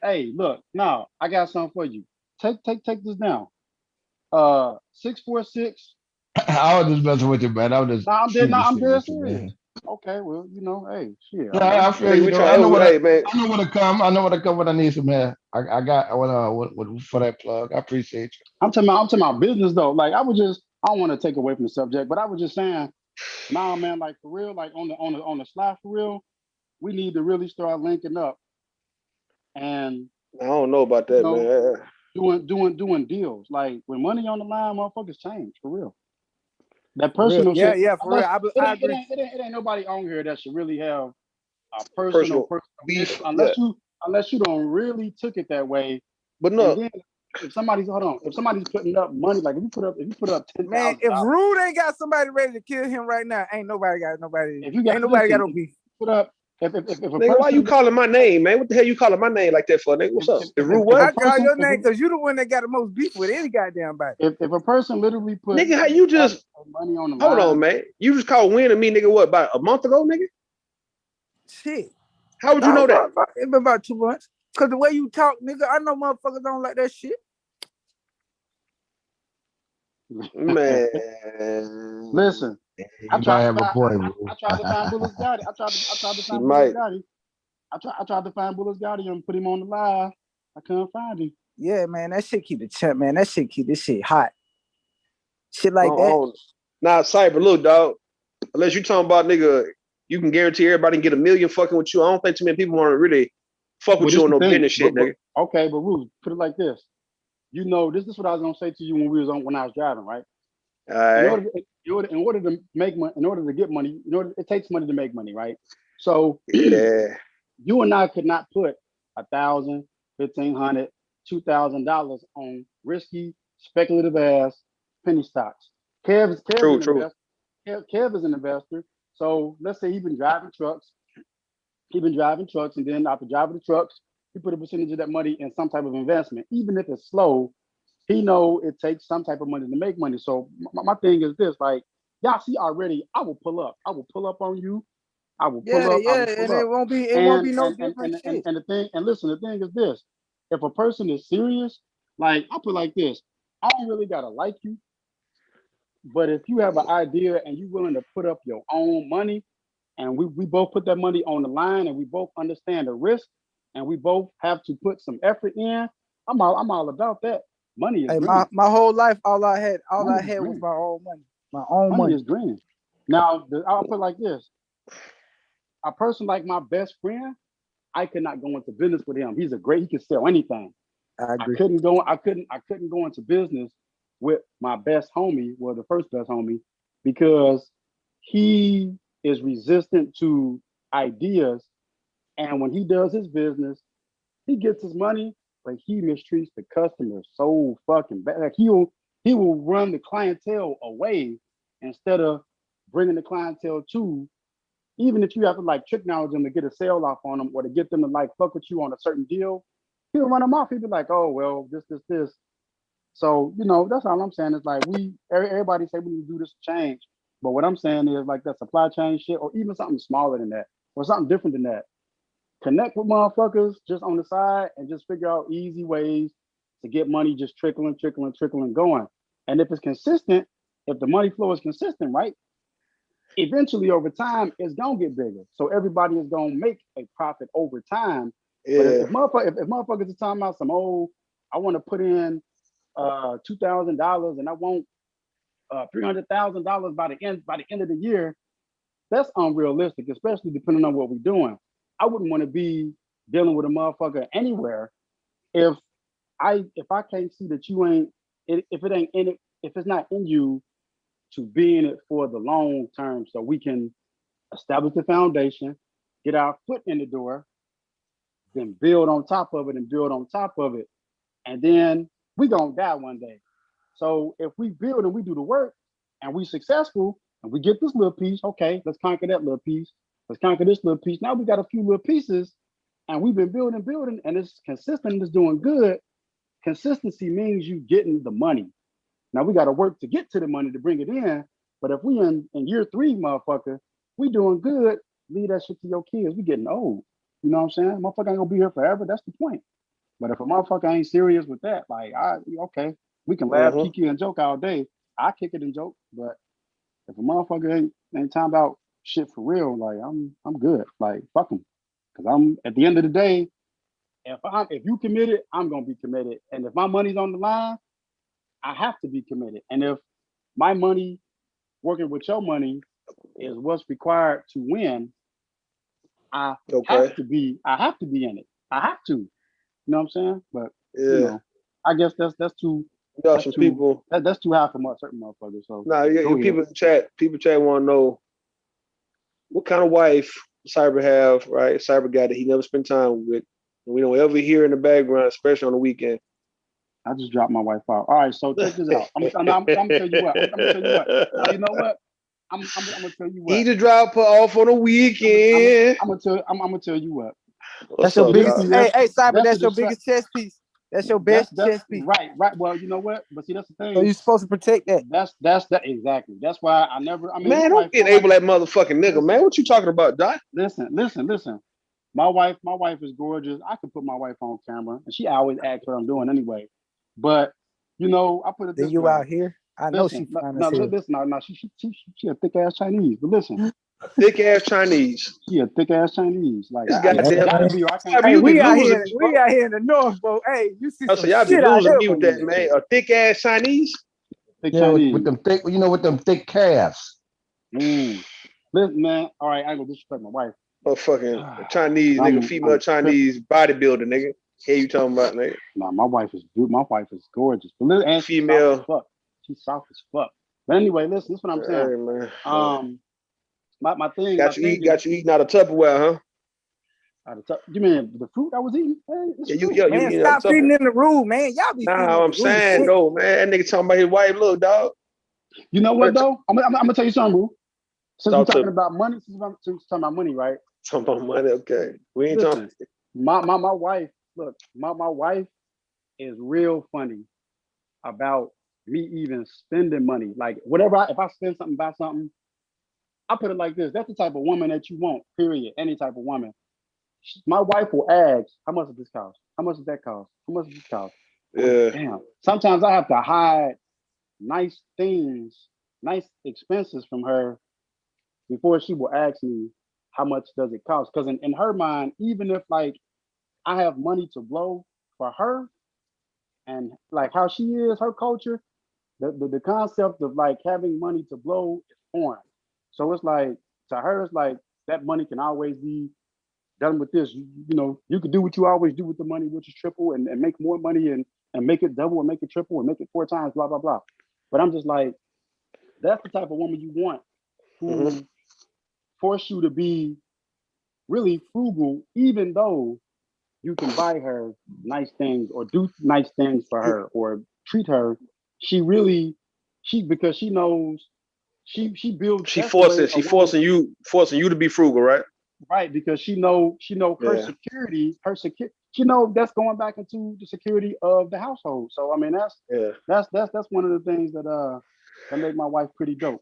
Hey, look. Now I got something for you. Take this down. 646. I was just messing with you, man. I was just. I'm dead serious. Okay, well, you know, hey, shit. Yeah, I feel you. I know what to come. I know what to come when I need some hair. I got for that plug. I appreciate you. I'm talking about business though. Like I don't want to take away from the subject, but I was just saying, nah, man, like for real, like on the slide for real, we need to really start linking up. And I don't know about that, man. Doing deals. Like when money on the line, motherfuckers change for real. That personal shit. Yeah, for real. I agree. It ain't nobody on here that should really have a personal beef unless you don't really took it that way. But no, if somebody's putting up money, like if you put up $10,000. Man, if Rude ain't got somebody ready to kill him right now, ain't nobody got no beef. Put up. If nigga, why you calling my name, man? What the hell you calling my name like that for, nigga? What's up? I call your name because you the one that got the most beef with any goddamn body. If a person literally put nigga, how you just money on the hold on, man? You just called Win and me, nigga. What about a month ago, nigga? Shit. How would you know that? It's been about 2 months. Cause the way you talk, nigga, I know motherfuckers don't like that shit. Man, listen. I tried to find Bullis Gotti. I tried to find Bullis Gotti and put him on the live. I couldn't find him. Yeah, man, that shit keep the chat, man. That shit keep this shit hot. Shit like that. Nah, Cyber, look, dog. Unless you talking about nigga, you can guarantee everybody can get 1 million fucking with you. I don't think too many people want to really fuck with you on no business shit, nigga. Okay, but Ruth, put it like this. You know, this is what I was gonna say to you when I was driving, right? right. In order to make money, in order to get money, it takes money to make money, right? So Yeah. you and I could not put $1,000, $1,500, $2,000 on risky, speculative ass penny stocks. Kev's True, an true. investor. Kev is an investor. So let's say he's been driving trucks. And then after driving the trucks, he put a percentage of that money in some type of investment. Even if it's slow, he know it takes some type of money to make money. So my thing is this, like, y'all see already, I will pull up on you. I will pull up. And it won't be no different shit. And the thing is this: if a person is serious, like I put it like this, I don't really gotta like you, but if you have an idea and you're willing to put up your own money, and we both put that money on the line, and we both understand the risk, and we both have to put some effort in, I'm all about that. Money is green. My whole life, all I had was my own money. My own money. Money is green. Now I'll put it like this: a person like my best friend, I could not go into business with him. He can sell anything. I agree. I couldn't go into business with my best homie, well, the first best homie, because he is resistant to ideas. And when he does his business, he gets his money, but he mistreats the customers so fucking bad. Like he will run the clientele away instead of bringing the clientele to. Even if you have to like trick knowledge them to get a sale off on them or to get them to like fuck with you on a certain deal, he'll run them off. He'll be like, oh, well, this. So, that's all I'm saying is like everybody say we need to do this change. But what I'm saying is like that supply chain shit or even something smaller than that or something different than that. Connect with motherfuckers just on the side and just figure out easy ways to get money just trickling going. And if it's consistent, if the money flow is consistent, right? Eventually over time it's gonna get bigger, so everybody is gonna make a profit over time. But if motherfuckers are talking about some I want to put in $2,000 and I want $300,000 by the end of the year, that's unrealistic, especially depending on what we're doing. I wouldn't want to be dealing with a motherfucker anywhere if I can't see that you ain't if it ain't in it, if it's not in you to be in it for the long term, so we can establish the foundation, get our foot in the door, then build on top of it and build on top of it. And then we gonna die one day. So if we build and we do the work and we successful and we get this little piece, okay, let's conquer that little piece. Let's conquer this little piece. Now we got a few little pieces and we've been building and it's consistent and it's doing good. Consistency means you getting the money. Now we got to work to get to the money to bring it in. But if we in year 3, motherfucker, we doing good, leave that shit to your kids. We getting old. You know what I'm saying? Motherfucker ain't gonna be here forever. That's the point. But if a motherfucker ain't serious with that, like, okay, we can laugh, kiki, and joke all day. I kick it and joke, but if a motherfucker ain't talking about shit for real, like I'm good. Like fuck them, because I'm at the end of the day, if you committed, I'm gonna be committed, and if my money's on the line, I have to be committed. And if my money working with your money is what's required to win, I have to be in it. I have to. You know what I'm saying? But I guess that's too. Got some people. That's too high for certain motherfuckers. So people in chat want to know what kind of wife Cyber have, right? Cyber guy that he never spent time with. And we don't ever hear in the background, especially on the weekend. I just dropped my wife out. All right, so check this out. I'm gonna tell you what. You know what? I'm gonna tell you what. He just dropped her off on the weekend. I'm gonna tell you what. That's your biggest. Hey, Cyber. That's your biggest chess piece. That's your best chess piece. Right. Well, you know what? But see, that's the thing. So you're supposed to protect that. That's exactly. That's why I never. I mean, man, don't enable that motherfucking nigga, man. What you talking about, Doc? Listen. My wife is gorgeous. I could put my wife on camera, and she always asks what I'm doing anyway. But I put it this way. You out here? I know she's fine. No, she a thick ass Chinese. But listen, thick ass Chinese. She a thick ass Chinese. Like we out here in the north, bro. Hey, you see some y'all be shit out losing there, me with that, man. A thick ass Chinese. With them thick, with them thick calves. Listen, man. All right, I ain't gonna disrespect my wife. Oh, fucking Chinese nigga, female Chinese bodybuilder, nigga. Hey, you talking about, nigga? Nah, my wife is good. My wife is gorgeous. And female. She's soft as fuck. But anyway, listen, this is what I'm saying. Hey, man. My thing Got you is, eating out of Tupperware, huh? You mean the fruit I was eating? Hey, it's Yeah, fruit. you Man, eating out of stop feeding Tupperware. in the room, man. Y'all be feeding Nah, in I'm the room. saying Shit. though, man, that nigga talking about his wife. Look, dog. You know what though? I'm gonna tell you something, bro. Since we're Talk to talking about money, since we're talking about money, right? talking about money. Okay, we ain't Listen, talking. my wife. Look, my wife is real funny about me even spending money. Like whatever, if I spend something, buy something, I put it like this. That's the type of woman that you want. Period. Any type of woman. My wife will ask, "How much does this cost? How much does that cost? How much does this cost?" Yeah. Damn. Sometimes I have to hide nice things, nice expenses from her before she will ask me how much does it cost. Because in her mind, even if like I have money to blow for her and like how she is, her culture, the concept of like having money to blow is foreign. So it's like to her, it's like that money can always be done with this. You know, you could do what you always do with the money, which is triple and make more money and make it double and make it triple and make it 4 times, blah, blah, blah. But I'm just like, that's the type of woman you want who force you to be really frugal, even though you can buy her nice things or do nice things for her or treat her. She really, because she knows she builds. That's the way a woman. Forcing you to be frugal, right? Right, because she know her Yeah. security, she know that's going back into the security of the household. So I mean that's one of the things that make my wife pretty dope.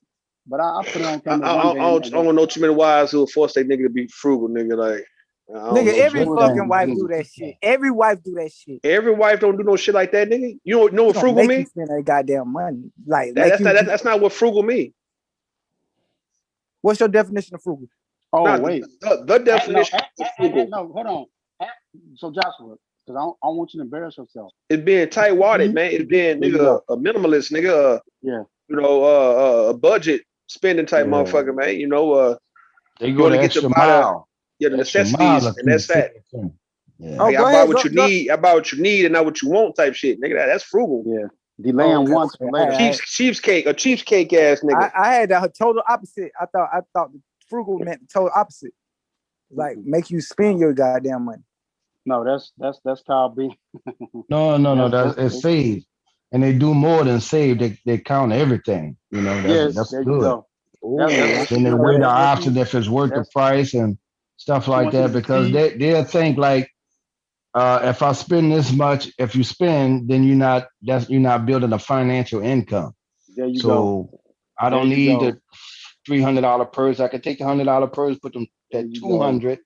But I put it on camera one day I don't know too many wives who will force their nigga to be frugal, nigga. Like I don't Nigga, know. every Too many. fucking wife do that shit. Every wife do that shit. Every wife don't do no shit like that, nigga. You know what Gonna frugal make you mean? spend that goddamn money. Like make That's not what frugal mean. What's your definition of frugal? Oh Not wait, the definition of frugal no, hold on. So Joshua, because I don't want you to embarrass yourself. is being tight wadded, man. It's being There you nigga go. a minimalist, nigga. Yeah. You know, a budget spending type motherfucker, man. You know, They you go want the to get your extra by mile. the Extra mile necessities, or and two to that's that. fit it in. Yeah. Oh, Like, go I buy ahead. what you need. I buy what you need, and not what you want, type shit, nigga. That's frugal. Yeah. Oh, Delaying okay, once okay. for later. A cheapskate ass nigga. I had the total opposite. I thought the frugal meant the total opposite. Like make you spend your goddamn money. No, that's called being. No. It's save, and they do more than save. They count everything. You know, Yes, that's there you good. go. That's what she Then they do. weigh the What she option if it's worth the that's price and stuff she like wants you that to because see. they'll think like if I spend this much, if you spend, then you're not building a financial income. There you go. So I There don't you need go. the $300 purse. I can take the $100 purse, put them There at you go. 200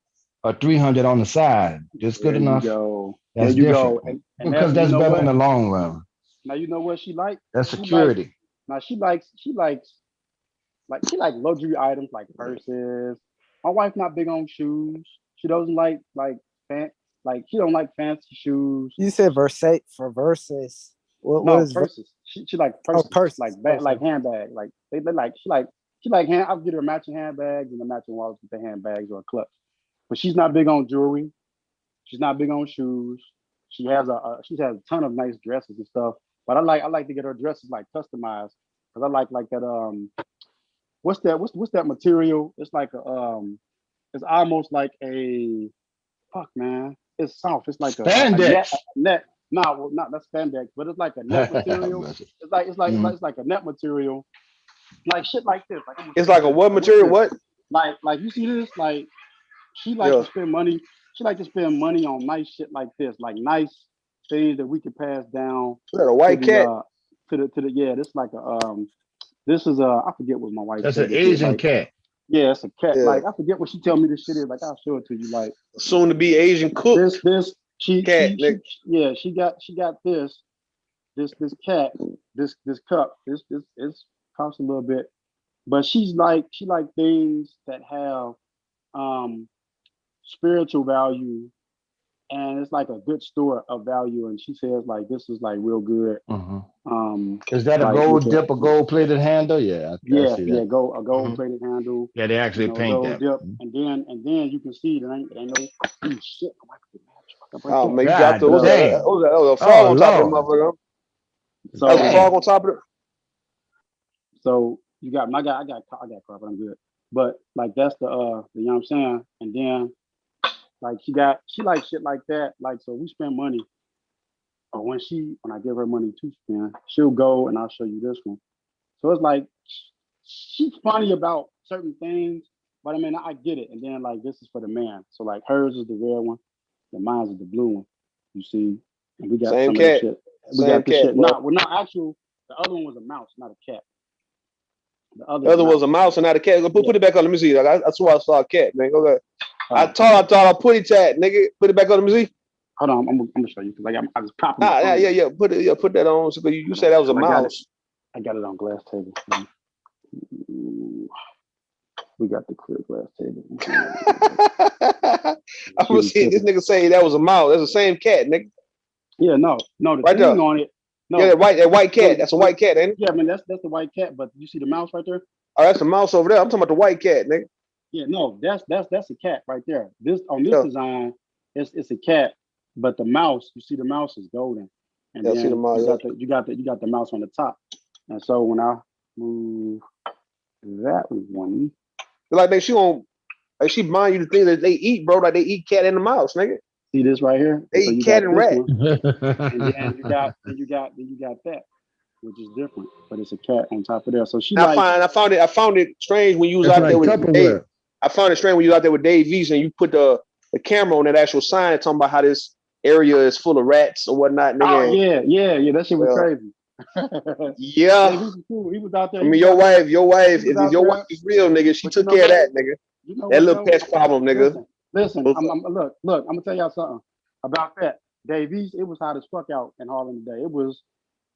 or 300 on the side. Just good There you enough. go. There That's you different go. And because that you that's know better in what? the long run. Now you know what she like? That's She like security. now she likes she like luxury items like purses. My wife not big on shoes. She doesn't like she don't like fancy shoes. You said Versace for versus. What No is purses. She like purses, purses? like handbag. Like they like she like hand. I'll get her matching handbags and the matching wallets with the handbags or a clutch. But she's not big on jewelry. She's not big on shoes. She has a ton of nice dresses and stuff. But I like to get her dresses like customized because I like that what's that material? It's like it's almost like a fuck man. It's soft. It's like a net. Spandex. Net. No, well, not that's spandex, but it's like a net material. It's like a net material, like shit like this. Like It's like a what what's material? this? What? Like you see this? Like she like Yeah. to spend money. She like to spend money on nice shit like this, like nice things that we could pass down Is that a to white the cat? yeah. This like a this is I forget what my wife's That's an favorite is. Asian Like cat. yeah, it's a cat. Yeah. Like I forget what she tell me this shit is. Like I'll show it to you. Like Soon to be Asian cooked this cat, nigga. yeah she got this cat this cup this it's costs a little bit, but she like things that have spiritual value and it's like a good store of value, and she says like this is like real good. Is that a Like with gold the dip, a gold plated handle? Yeah, I see that. a gold plated handle. Yeah, they actually paint Gold that. dip, and then you can see there ain't no shit. Oh man, you dropped God the what was that? damn. What was a frog Oh on top of that Lord. motherfucker? So That was a frog on top of it. So you got my guy. I got car, but I'm good. But like that's the you know what I'm saying. And then like she like shit like that. Like so we spend money. Or when I give her money to spend, she'll go and I'll show you this one. So it's like she's funny about certain things, but I mean I get it. And then like this is for the man. So like hers is the red one, and mine is the blue one. You see, and we got Same some of the cat. shit. We Same got this cat, shit. bro. No, well, not actual. The other one was a mouse, not a cat. The The other was a mouse and not a cat. Put it back on. Let me see. Like, that's why I saw a cat, man. Go ahead. I thought I put it at, nigga. Put it back on. Let me see. Hold on, I'm gonna show you because I was popping. Yeah. Put that on. So you said that was a mouse. I got it on glass table. We got the clear glass table. I was seeing this nigga say that was a mouse. That's the same cat, nigga. Yeah, no. The right thing there. on it. No, yeah, that white cat. That's a white cat, ain't it? Yeah, I mean that's the white cat. But you see the mouse right there? Oh, that's the mouse over there. I'm talking about the white cat, nigga. Yeah, no, that's a cat right there. This on this design, it's a cat, but the mouse, you see the mouse is golden, and then I see the mouse, you got the mouse on the top. And so when I move that one, like she buying you the things that they eat, bro. Like they eat cat and the mouse, nigga. See this right here? They eat cat and rat. And then you got that, which is different, but it's a cat on top of there. So she I found it strange when you was out there with Dave. I found it strange when you was out there with Dave V's and you put the camera on that actual sign talking about how this area is full of rats or whatnot, nigga. Oh yeah, that shit was crazy. Yeah. He was cool. He was out there. I mean, your wife, if your wife is real, nigga, she took care of that, nigga. That little pest problem, nigga. Listen, look, I'm gonna tell y'all something about that. Davies, it was hot as fuck out in Harlem today. It was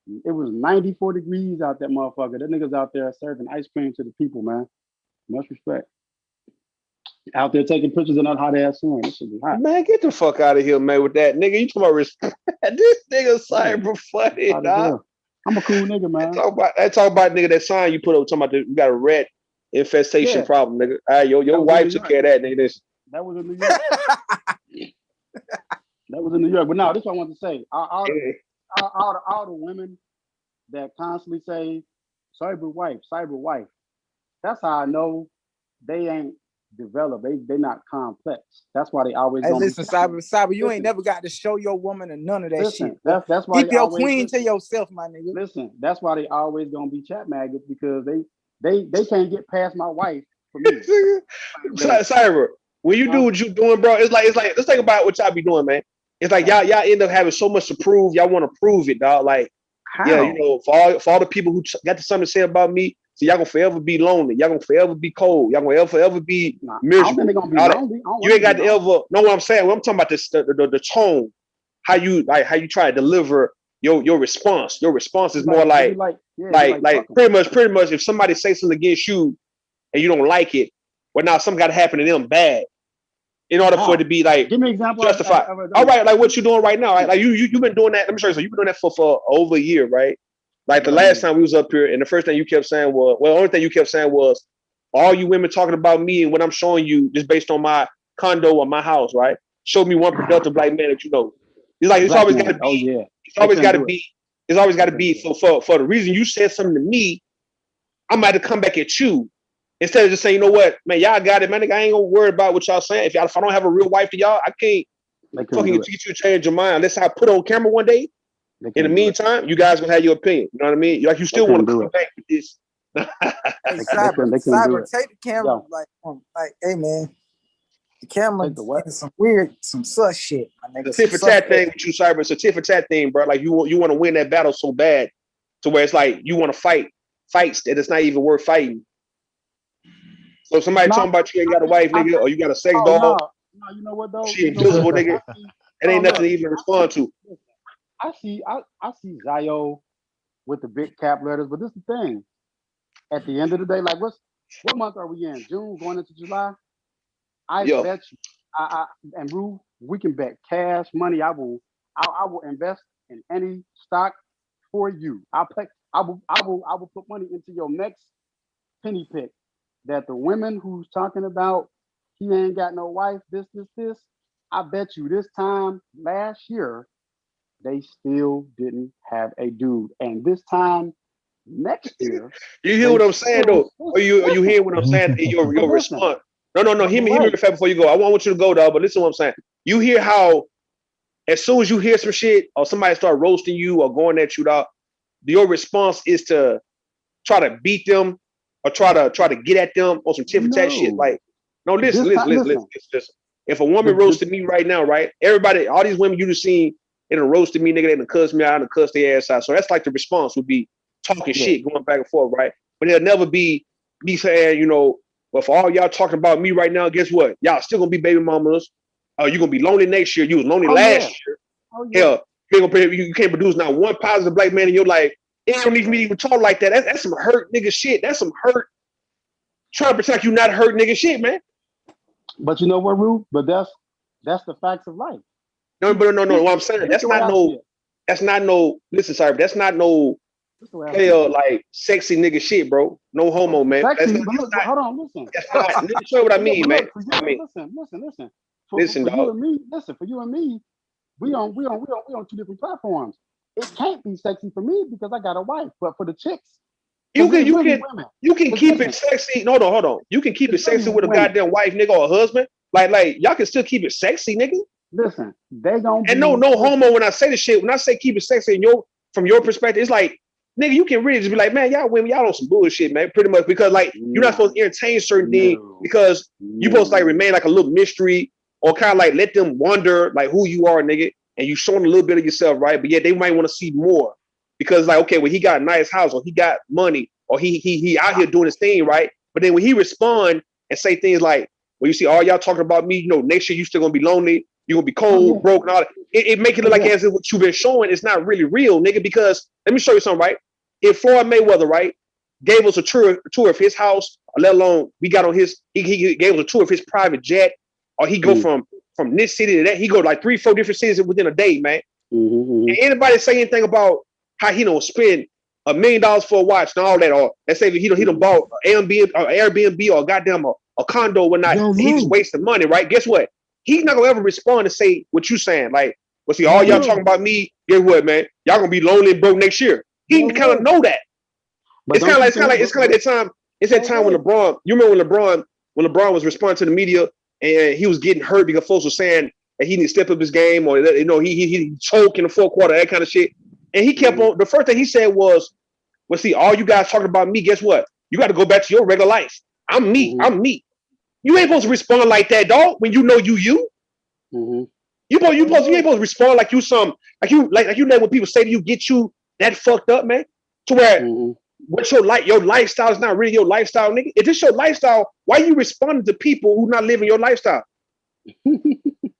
94 degrees out that motherfucker. That nigga's out there serving ice cream to the people, man. Much respect. Out there taking pictures in that hot ass sun. This shit be hot. Man, get the fuck out of here, man, with that nigga. You talking about respect? This nigga cyber funny, dog. I'm a cool nigga, man. Talk about nigga that sign you put up talking about you got a rat infestation problem, nigga. All right, your wife took care of that, nigga. That was in New York. That was in New York. But no, this is what I want to say. All the women that constantly say cyber wife. That's how I know they ain't developed. They not complex. That's why they always. Hey, listen, cyber. You ain't never got to show your woman or none of that shit. That's why keep your queen to yourself, my nigga. Listen, that's why they always gonna be chat maggots because they can't get past my wife for me. Cyber, when you do what you doing, bro, it's like let's think about what y'all be doing, man. It's like y'all end up having so much to prove. Y'all want to prove it, dog. Like, yeah, you know, for all the people who got something to say about me, so y'all gonna forever be lonely. Y'all gonna forever be cold. Y'all gonna forever be miserable. I don't think gonna be lonely. You ain't got to ever know what I'm saying. What I'm talking about the tone, how you try to deliver your response. Your response is more like pretty much if somebody say something against you and you don't like it, well now something got to happen to them bad in order for it to be like give me an example justified. All right, like what you doing right now, right? Like you've been doing that. Let me show you. So you've been doing that for over a year, right? Like the last time we was up here, and the first thing you kept saying was, the only thing you kept saying was, all you women talking about me and what I'm showing you just based on my condo or my house, right? Show me one productive black man that you know. It's like it's always got to be. It's always got to be. It's always got to be for the reason you said something to me. I'm about to come back at you instead of just saying, you know what, man, y'all got it, man. I ain't gonna worry about what y'all saying. If I don't have a real wife to y'all, I can't fucking teach you to change your mind unless I put on camera one day. In the meantime, you guys gonna have your opinion. You know what I mean? Like you still want to come back with this. Cyber, take the camera like, hey man, the camera some sus shit. The tit for tat thing with you, Cyber. It's a tit for tat thing, bro. Like you want to win that battle so bad, to where it's like you want to fights that it's not even worth fighting. So if somebody talking about you ain't got a wife, nigga, or you got a sex doll, no, you know what though? she invisible, nigga. It ain't nothing to even respond to. I see Zio with the big cap letters, but this is the thing. At the end of the day, like what month are we in? June going into July? I bet you, and Rue, we can bet cash money. I will invest in any stock for you. I will put money into your next penny pick. That the women who's talking about he ain't got no wife, this. I bet you this time last year they still didn't have a dude, and this time next year. You hear what I'm saying though? Or you hear what I'm saying? Your response. No. Hear me before you go. I want you to go, dog. But listen to what I'm saying. You hear how as soon as you hear some shit or somebody start roasting you or going at you, dog, your response is to try to beat them or try to get at them on some tit for tat shit. Like, no, listen. If a woman roasted me right now, right? Everybody, all these women you just seen, they done roasted me, nigga, they done cussed me out and cussed their ass out. So that's like the response would be talking shit, going back and forth, right? But it'll never be me saying, you know, well, for all y'all talking about me right now, guess what? Y'all still gonna be baby mamas. You're gonna be lonely next year. You was lonely last year. Hell, you can't produce not one positive black man in your life. It don't even talk like that. That's some hurt nigga shit. That's some hurt. Trying to protect you, not hurt nigga shit, man. But you know what, Rue? But that's the facts of life. No. What I'm saying, that's not no. Listen, sorry, that's not no. Like sexy nigga shit, bro. No homo, man. Sexy, that's not, look, hold on, listen. That's not. Show what I mean, man. Listen. Listen, for dog. you and me, listen. For you and me, we on two different platforms. It can't be sexy for me because I got a wife, but for the chicks, you can keep it sexy. No, hold on. You can keep it sexy with a goddamn wife, nigga, or a husband. Like y'all can still keep it sexy, nigga. Listen, they gonna and no homo when I say the shit. When I say keep it sexy, from your perspective, it's like, nigga, you can really just be like, man, y'all women, y'all on some bullshit, man. Pretty much because like you're not supposed to entertain certain things because you supposed to like remain like a little mystery or kind of like let them wonder like who you are, nigga, and you showing a little bit of yourself, right? But yeah, they might want to see more because like, okay, well, he got a nice house or he got money or he out here doing his thing, right? But then when he respond and say things like, well, you see all y'all talking about me, you know, next year you still gonna be lonely, you're gonna be cold, broke, and all that. It make it look like as if what you've been showing is not really real, nigga, because let me show you something, right? If Floyd Mayweather, right, gave us a tour of his house, let alone we got on his, he gave us a tour of his private jet, or he go from this city to that, he go like 3-4 different cities within a day, man. And anybody say anything about how he don't spend $1 million for a watch and all that, or let's say he done bought an Airbnb or goddamn a condo or whatnot, he just wasting money, right? Guess what? He's not gonna ever respond and say what you saying. Like, well, see, all y'all talking about me, guess what, man? Y'all gonna be lonely and broke next year. He can kind of know that. It's kind of like that time. It's that time when LeBron. You remember when LeBron was responding to the media and he was getting hurt because folks were saying that he need to step up his game or he choked in the fourth quarter, that kind of shit. And he kept on. The first thing he said was, "Well, see, all you guys talking about me. Guess what? You got to go back to your regular life. I'm me. I'm me. You ain't supposed to respond like that, dog. When you know you." You ain't supposed to respond like you let when people say to you, get you that fucked up, man. To where what your lifestyle is not really your lifestyle, nigga. If it's your lifestyle, why you responding to people who not living your lifestyle in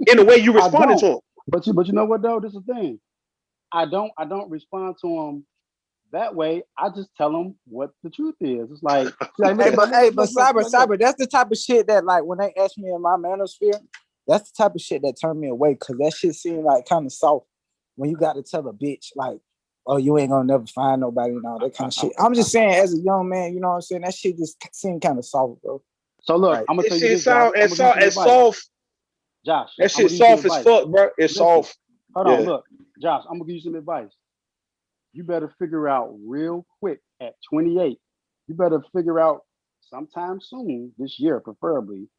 the way you responded to them? But you know what though? This is the thing. I don't respond to them that way. I just tell them what the truth is. It's like, cyber. That's the type of shit that like when they ask me in my manosphere, that's the type of shit that turned me away because that shit seemed like kind of soft when you got to tell a bitch like, oh, you ain't gonna never find nobody and all that kind of shit. I'm just saying, as a young man, you know what I'm saying? That shit just seemed kind of soft, bro. So look, I'm gonna tell you this. Soft. Josh, that shit soft as fuck, bro. It's soft. Hold on, look, Josh, I'm gonna give you some advice. You better figure out real quick at 28. You better figure out sometime soon this year, preferably,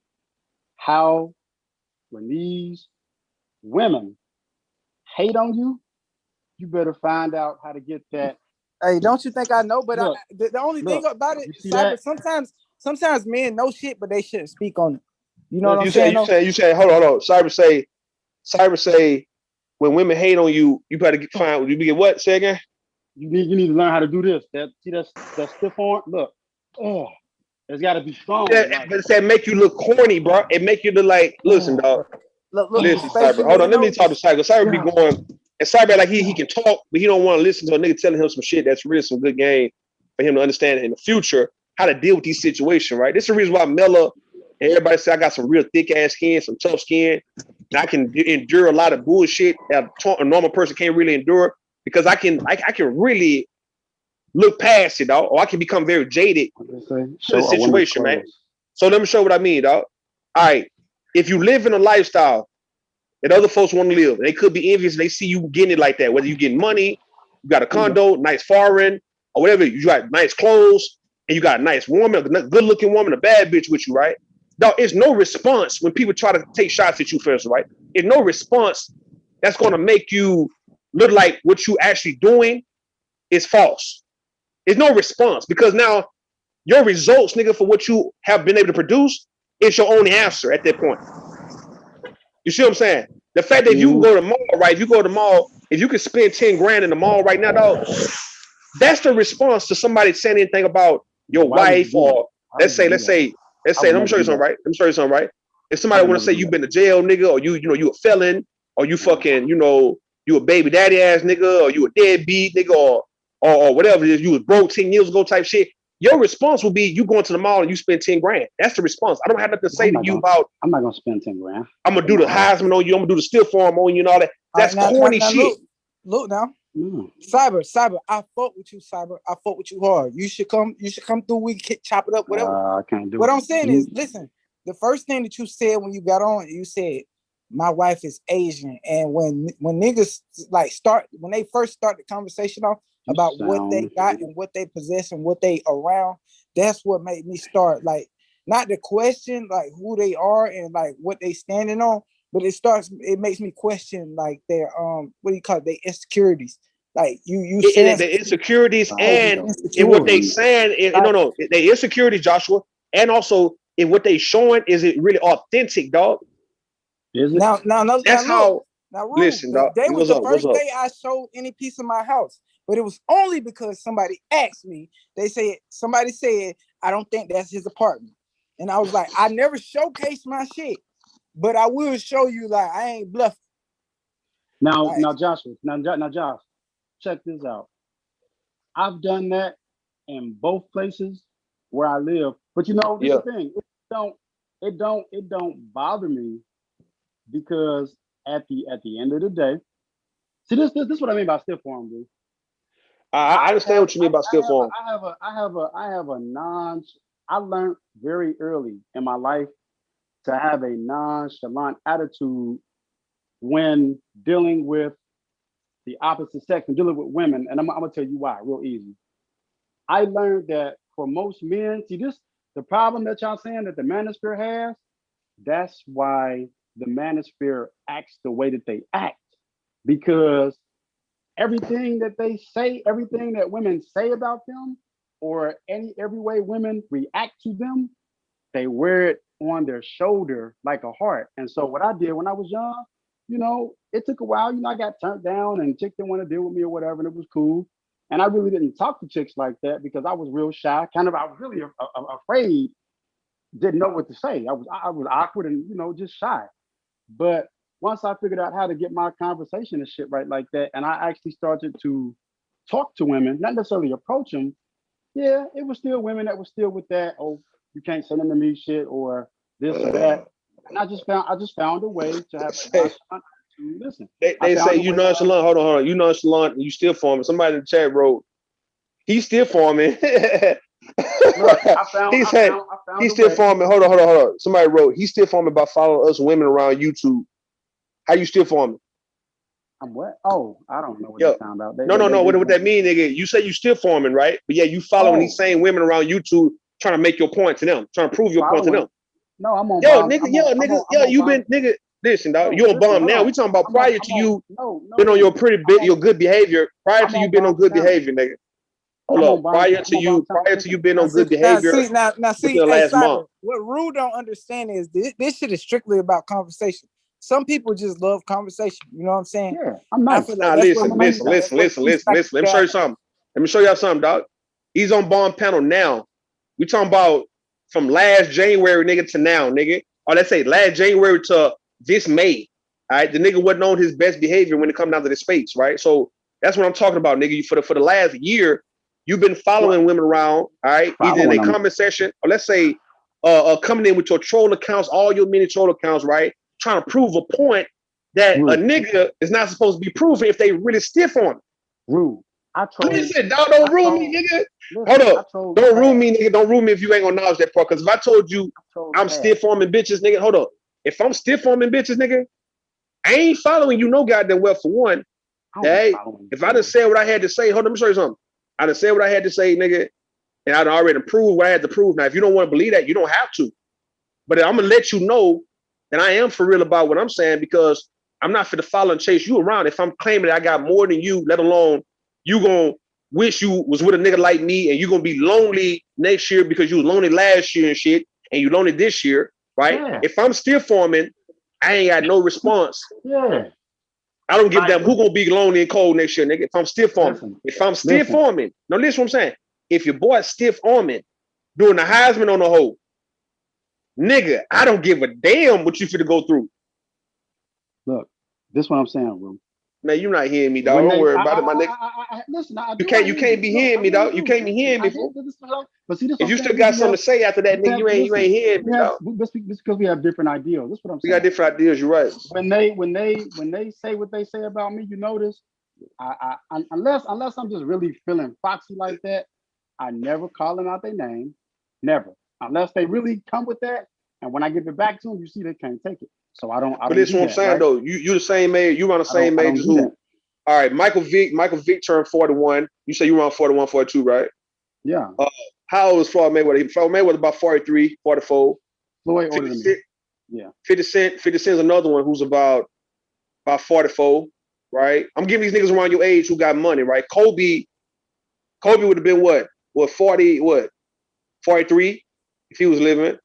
how when these women hate on you, you better find out how to get that. Hey, don't you think I know? But look, the only thing about it, cyber, sometimes men know shit, but they shouldn't speak on it. You know what I'm saying? You say, hold on. Cyber say, when women hate on you, you better find. You get what? Say again. You need to learn how to do this. That stiff arm. Look, it's got to be strong. But it's that make you look corny, bro. It make you look like, listen, dog. Listen, Cyber. Hold on, let me talk to Cyber. Cyber be going, and Cyber like he can talk, but he don't want to listen to a nigga telling him some shit that's really some good game for him to understand in the future how to deal with these situations, right? This is the reason why Mella and everybody say I got some real thick ass skin, some tough skin, and I can endure a lot of bullshit that a normal person can't really endure because I can really look past it, dog, or I can become very jaded to the situation, man. So let me show you what I mean, dog. All right, if you live in a lifestyle that other folks want to live, they could be envious. They see you getting it like that. Whether you getting money, you got a condo, nice foreign, or whatever. You got nice clothes, and you got a nice woman, a good-looking woman, a bad bitch with you, right? Dog, it's no response when people try to take shots at you first, right? It's no response that's gonna make you look like what you actually doing is false. It's no response because now your results, nigga, for what you have been able to produce is your only answer at that point. You see what I'm saying? The fact that you can go to the mall, right? If you go to the mall, if you can spend 10 grand in the mall right now, dog, that's the response to somebody saying anything about your wife or let's say, let me show you something, right? Let me show you something, right? If somebody want to say you've been to jail, nigga, or you a felon, or you fucking, you a baby daddy ass nigga, or you a deadbeat nigga, or whatever it is, you was broke 10 years ago type shit. Your response will be you going to the mall and you spend 10 grand. That's the response. I don't have nothing to say to you about. I'm not gonna spend 10 grand. I'm gonna do the Heisman on you. I'm gonna do the still form on you and all that. That's corny shit. Look now. Cyber, I fought with you, Cyber. I fought with you hard. You should come through. We can chop it up, whatever. I can't do what it. I'm saying is, listen, the first thing that you said when you got on, you said, my wife is Asian. And when niggas when they first start the conversation off about what they got and what they possess and what they around, that's what made me start, like, not the question, like, who they are and, like, what they standing on, but it makes me question, like, their, what do you call it, their insecurities. Like, you saying the insecurities and in what they saying, no, the insecurities, Joshua, and also in what they showing, is it really authentic, dog? Is it? That's how. Listen, dog. They was the first day I showed any piece of my house, but it was only because somebody asked me. Somebody said, I don't think that's his apartment, and I was like, I never showcased my shit, but I will show you, like, I ain't bluffing. Now, Joshua, Josh, check this out. I've done that in both places where I live, but this is the thing. It don't bother me because at the end of the day, see, this is what I mean by stiff form, dude. I understand what you mean by stiff form. I learned very early in my life to have a nonchalant attitude when dealing with the opposite sex and dealing with women. And I'm gonna tell you why, real easy. I learned that for most men, see, the problem that y'all saying that the manosphere has, that's why the manosphere acts the way that they act, because everything that they say, everything that women say about them, or every way women react to them, they wear it on their shoulder like a heart. And so what I did when I was young, it took a while. I got turned down and chicks didn't want to deal with me or whatever, and it was cool. And I really didn't talk to chicks like that because I was real shy. I was really afraid, didn't know what to say. I was awkward and just shy. But once I figured out how to get my conversation and shit right like that, and I actually started to talk to women, not necessarily approach them. Yeah, it was still women that were still with that, oh, you can't say nothing to me shit or this or that. And I just found a way to have to listen. They say you nonchalant. Hold on. You nonchalant and you still forming. Somebody in the chat wrote, he's still forming. Look, He's still forming. Hold on. Somebody wrote, he's still forming by following us women around YouTube. How you still forming? I'm what? Oh, I don't know what you're talking about. No. What that mean, nigga? You say you still forming, right? But yeah, you following these same women around YouTube, trying to make your point to them, trying to prove your point to them. No, I'm on. Nigga. Listen, dog. You on bomb now? We talking about prior to you been on your your good behavior. Prior to you been on good behavior, nigga. Hold up. Prior to you being on good behavior. Now see, last month. What Rue don't understand is this shit is strictly about conversation. Some people just love conversation. You know what I'm saying? Yeah, I'm not. Listen. Let me show you something. Let me show y'all something, dog. He's on bomb panel now. We talking about from last January, nigga, to now, nigga. Or let's say last January to this May. All right, the nigga wasn't on his best behavior when it come down to the space, right? So that's what I'm talking about, nigga. For the last year, you've been following women around, all right? Either in a comment section, or let's say coming in with your troll accounts, all your mini troll accounts, right? Trying to prove a point that a nigga is not supposed to be proven if they really stiff on him. Rude. Listen, dog, don't rule me, nigga. Hold up. Don't rule me, nigga. Don't rule me if you ain't gonna acknowledge that part. Because if I told you I'm stiff forming bitches, nigga, hold up. If I'm stiff forming bitches, nigga, I ain't following you no goddamn well for one. Hey, if I done said what I had to say, hold on, let me show you something. I done said what I had to say, nigga, and I done already proved what I had to prove. Now, if you don't want to believe that, you don't have to. But I'm gonna let you know that I am for real about what I'm saying, because I'm not for to follow and chase you around. If I'm claiming that I got more than you, let alone you gonna wish you was with a nigga like me, and you gonna be lonely next year because you was lonely last year and shit, and you lonely this year, right? Yeah. If I'm still forming, I ain't got no response. Yeah. I don't give a damn who gonna be lonely and cold next year, nigga. If I'm still forming, now listen what I'm saying. If your boy stiff arming, doing the Heisman on the hole, nigga, I don't give a damn what you finna go through. Look, this is what I'm saying, bro. Man, you're not hearing me, dog. Don't worry about it, my nigga. Listen, You can't be hearing me, dog. You can't be hearing me, fool. But see, this If you still got something to say after that, nigga, you ain't hearing me, dog. This because we have different ideals. This is what I'm saying. We got different ideas. You're right. When they say what they say about me, you notice, unless I'm just really feeling foxy like that, I never call them out their name, never, unless they really come with that. And when I give it back to them, you see they can't take it. So I don't. But this is what I'm saying, though. You the same age. You around the same age as who? All right, Michael Vick turned 41. You say you around 41, 42, right? Yeah. How old is Floyd Mayweather? Floyd Mayweather about 43, 44. Floyd older than me. Yeah. 50 Cent is another one who's about 44, right? I'm giving these niggas around your age who got money, right? Kobe would have been what 43 if he was living.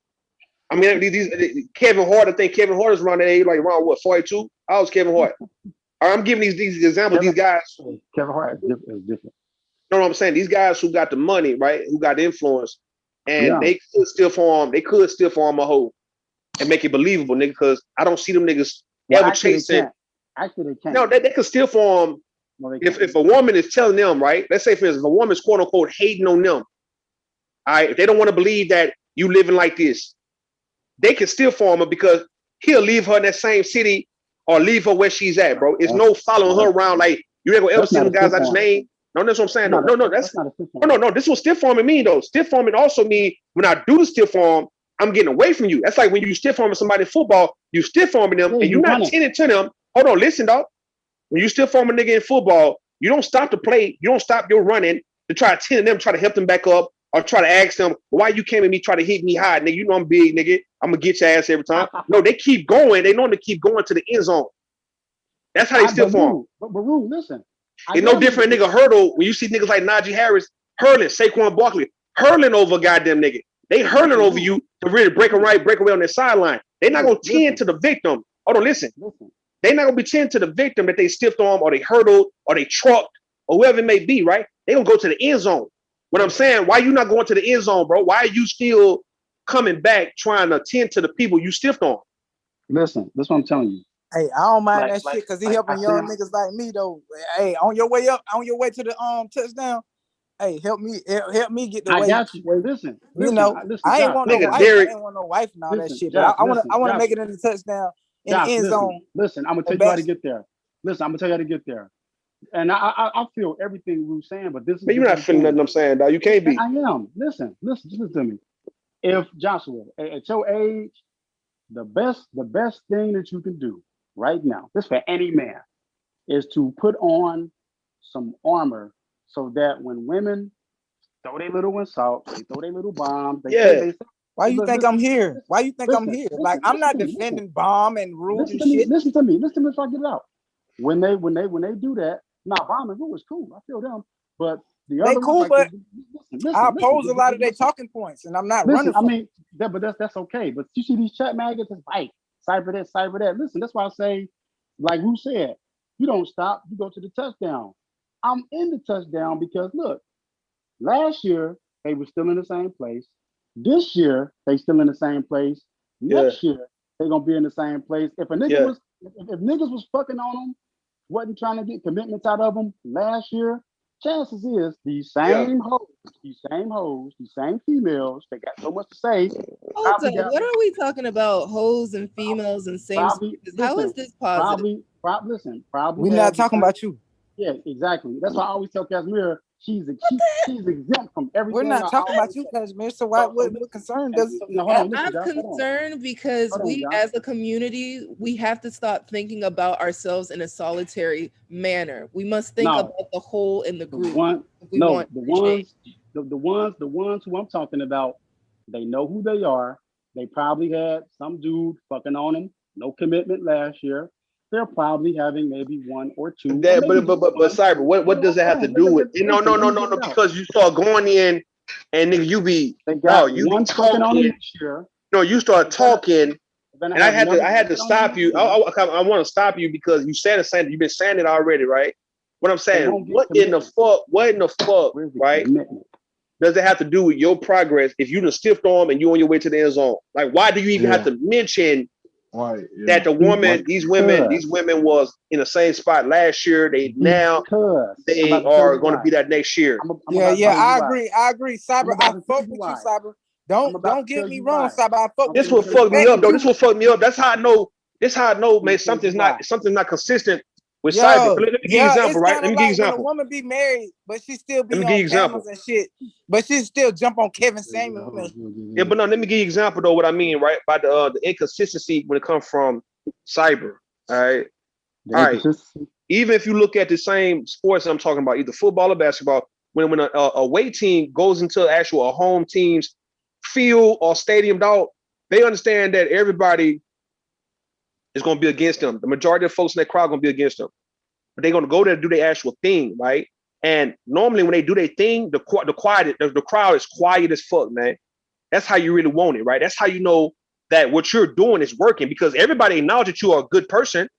I mean, these Kevin Hart, I think Kevin Hart is around that age, like around what, 42? How old is Kevin Hart? All right, I'm giving these examples. These guys. Kevin Hart is different. No, I'm saying these guys who got the money, right? Who got the influence, and they could still form a hoe and make it believable, nigga. Because I don't see them niggas ever chasing. Actually, they can't. No, they could still form. If a woman is telling them, right? Let's say, for instance, if a woman's quote unquote hating on them, all right, if they don't want to believe that you living like this, they can still form her, because he'll leave her in that same city or leave her where she's at, bro. It's no following her around like you ain't gonna ever see them guys I just named. No, that's what I'm saying. No, this was stiff forming mean though. Stiff forming also mean when I do the stiff form, I'm getting away from you. That's like when you stiff forming somebody in football, you stiff forming them and you're not tending to them. Hold on, listen, dog. When you stiff form a nigga in football, you don't stop the play, you don't stop your running to try to tend them, try to help them back up, or try to ask them why you came at me, try to hit me high, nigga. You know I'm big, nigga. I'm gonna get your ass every time. No, they keep going. They normally keep going to the end zone. That's how they still form. But Rue, listen. It's no different, nigga. Hurdle when you see niggas like Najee Harris hurling, Saquon Barkley hurling over a goddamn nigga. They hurling over you to really break away on their sideline. They're not gonna tend to the victim. Hold on, listen. They're not gonna be tend to the victim that they stiffed on, or they hurdled, or they trucked, or whoever it may be, right? They gonna go to the end zone. What I'm saying, why you not going to the end zone, bro? Why are you still coming back trying to tend to the people you stiffed on? Listen, that's what I'm telling you. Hey, I don't mind that shit because he helping young niggas like me though. Hey, on your way to the touchdown. Hey, help me get the way. I got you. Well, listen, you know, I ain't want no wife. I ain't want no wife and all that shit. But I want to make it in the touchdown in the end zone. Listen, I'm gonna tell you how to get there. Listen, I'm gonna tell you how to get there. And I feel everything Rue's saying, but this is. But you're not feeling nothing I'm saying, dog. You can't be. I am. Listen to me. If Joshua, at your age, the best thing that you can do right now, this for any man, is to put on some armor so that when women throw their little insult, they throw their little bombs. Why you think I'm here? Why you think I'm here? Like I'm not defending Bomb and Rue and shit. Listen to me if I get it out. When they do that, now Bomb and Rue is cool. I feel them, but the other cool, but I oppose a lot of their talking points, and I'm not running. I mean, that's okay. But you see these chat maggots, it's like cyber that. Listen, that's why I say, like Rue said, you don't stop. You go to the touchdown. I'm in the touchdown because look, last year they were still in the same place. This year they still in the same place. Next year they're gonna be in the same place. If a nigga was, if niggas was fucking on them, wasn't trying to get commitments out of them last year, chances is these same hoes, these same females, they got so much to say. Hold on, what are we talking about? Hoes and females and same. How is this positive? Probably. We're not talking about you. Yeah, exactly. That's why I always tell Casimir she's exempt from everything. We're not I talking about always you, say. Kashmir. So what concern does it No, hold have? on, listen, I'm John. Hold on. concerned because Hold on, we, John. as a community, we have to stop thinking about ourselves in a solitary manner. We must think No, about the whole in the the group. one, If we no, want the to change. ones who I'm talking about, they know who they are. They probably had some dude fucking on them, no commitment last year. They're probably having maybe one or two. Or That, maybe but one. Cyber, what does that have to do with? No, no, no, no, no. Because you start going in, and nigga, you be you be one fucking on them talking. this year. No, you start talking, Then and I had to fucking stop you. I want to stop you because you said the same. You've been saying it already, right? What I'm saying, what in the fuck, right? Does it have to do with your progress if you done stiffed arm and you on your way to the end zone? Like, why do you even have to mention that the woman, these women was in the same spot last year? They now they are going to be that next year. I agree. Cyber, I fuck with you, Cyber. Don't get me wrong, Cyber. I fuck with This you. will fuck me up, though. This will fuck me up. That's how I know. This how I know, man. Something's not consistent with Cyber. Let me give you an example, it's right? kind Let of me give you an like when a example. woman be married, but she still Let be me give you on an example. cameras and shit, but she still jump on Kevin Samuel. Yeah, but no, let me give you an example though. What I mean, right? By the inconsistency when it comes from Cyber. All right, all right. Even if you look at the same sports I'm talking about, either football or basketball, when a away team goes into actual a home team's field or stadium, dog, they understand that everybody is going to be against them. The majority of folks in that crowd are going to be against them. But they're going to go there to do their actual thing, right? And normally when they do their thing, the crowd is quiet as fuck, man. That's how you really want it, right? That's how you know that what you're doing is working because everybody acknowledges that you are a good person.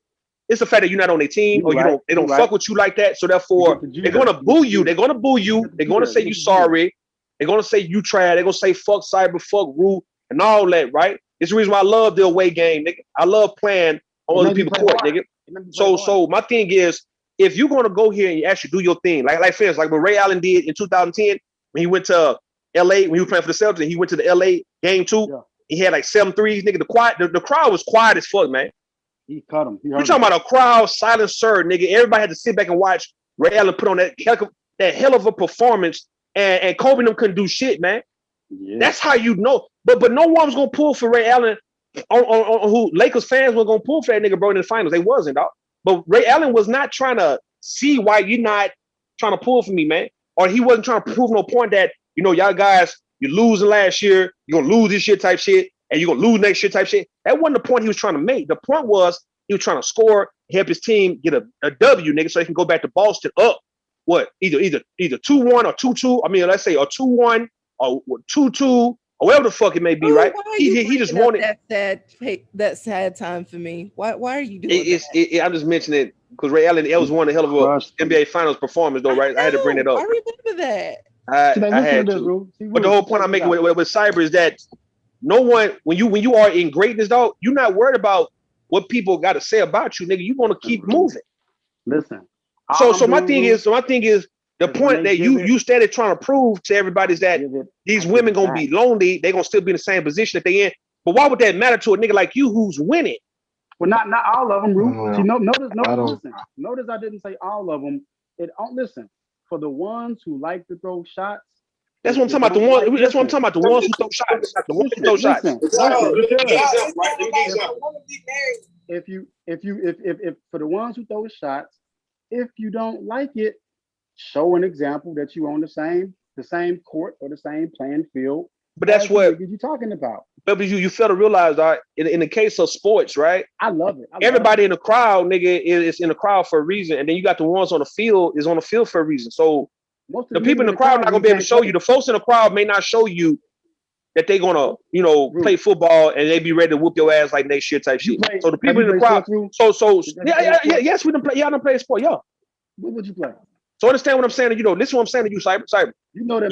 It's the fact that you're not on their team or they don't fuck with you like that. So therefore, they're gonna boo you. They're gonna boo you. They're gonna say you sorry. They're gonna say you trash. They're gonna say fuck Cyber, fuck Rue, and all that, right? It's the reason why I love the away game, nigga. I love playing on other people's court, nigga. So my thing is, if you're gonna go here and you actually do your thing, like for instance, like what Ray Allen did in 2010 when he went to LA when he was playing for the Celtics, and he went to the LA game 2. Yeah. He had like 7 threes, nigga. The crowd was quiet as fuck, man. He cut him. We're talking about a crowd silencer, nigga. Everybody had to sit back and watch Ray Allen put on that hell of a performance, and Kobe and them couldn't do shit, man. Yeah. That's how you know. But no one was gonna pull for Ray Allen on who Lakers fans were gonna pull for that nigga, bro, in the finals. They wasn't, dog. But Ray Allen was not trying to see why you're not trying to pull for me, man. Or he wasn't trying to prove no point that, y'all guys, you're losing last year, you're gonna lose this year type shit, and you're gonna lose next year type shit. That wasn't the point he was trying to make. The point was he was trying to score, help his team get a W, nigga, so he can go back to Boston up what? Either 2-1 or 2-2. I mean, let's say a 2-1 or 2-2 or whatever the fuck it may be, right? He just wanted that sad time for me. Why are you doing that? I'm just mentioning it because Ray Allen, that was one hell of a NBA Finals performance, though, right? I had to bring it up. I remember that. I had to. But the whole point I'm making with Cyber is that no one, when you are in greatness, dog, you're not worried about what people got to say about you, nigga. You want to keep moving. Listen. So my thing is the point that you started trying to prove to everybody is that these women gonna be lonely. They gonna still be in the same position that they in. But why would that matter to a nigga like you who's winning? Well, not all of them, Rue. See, notice I didn't say all of them. Listen, for the ones who like to throw shots. That's what I'm talking about. That's what I'm talking about. The ones who throw shots. The ones who throw shots. If for the ones who throw shots, if you don't like it, show an example that you're on the same court or the same playing field. But that's what you're talking about. But you fail to realize, right? In the case of sports, right? I love it. Everybody in the crowd, nigga, is in the crowd for a reason, and then you got the ones on the field is on the field for a reason. So the people in the crowd not gonna be able to show you. The folks in the crowd may not show you that they gonna, play football and they be ready to whoop your ass like next year type shit. So the people in the crowd, yes, we done play. Y'all done play sport, yeah. What would you play? So understand what I'm saying to you, though. Listen, what I'm saying to you, Cyber.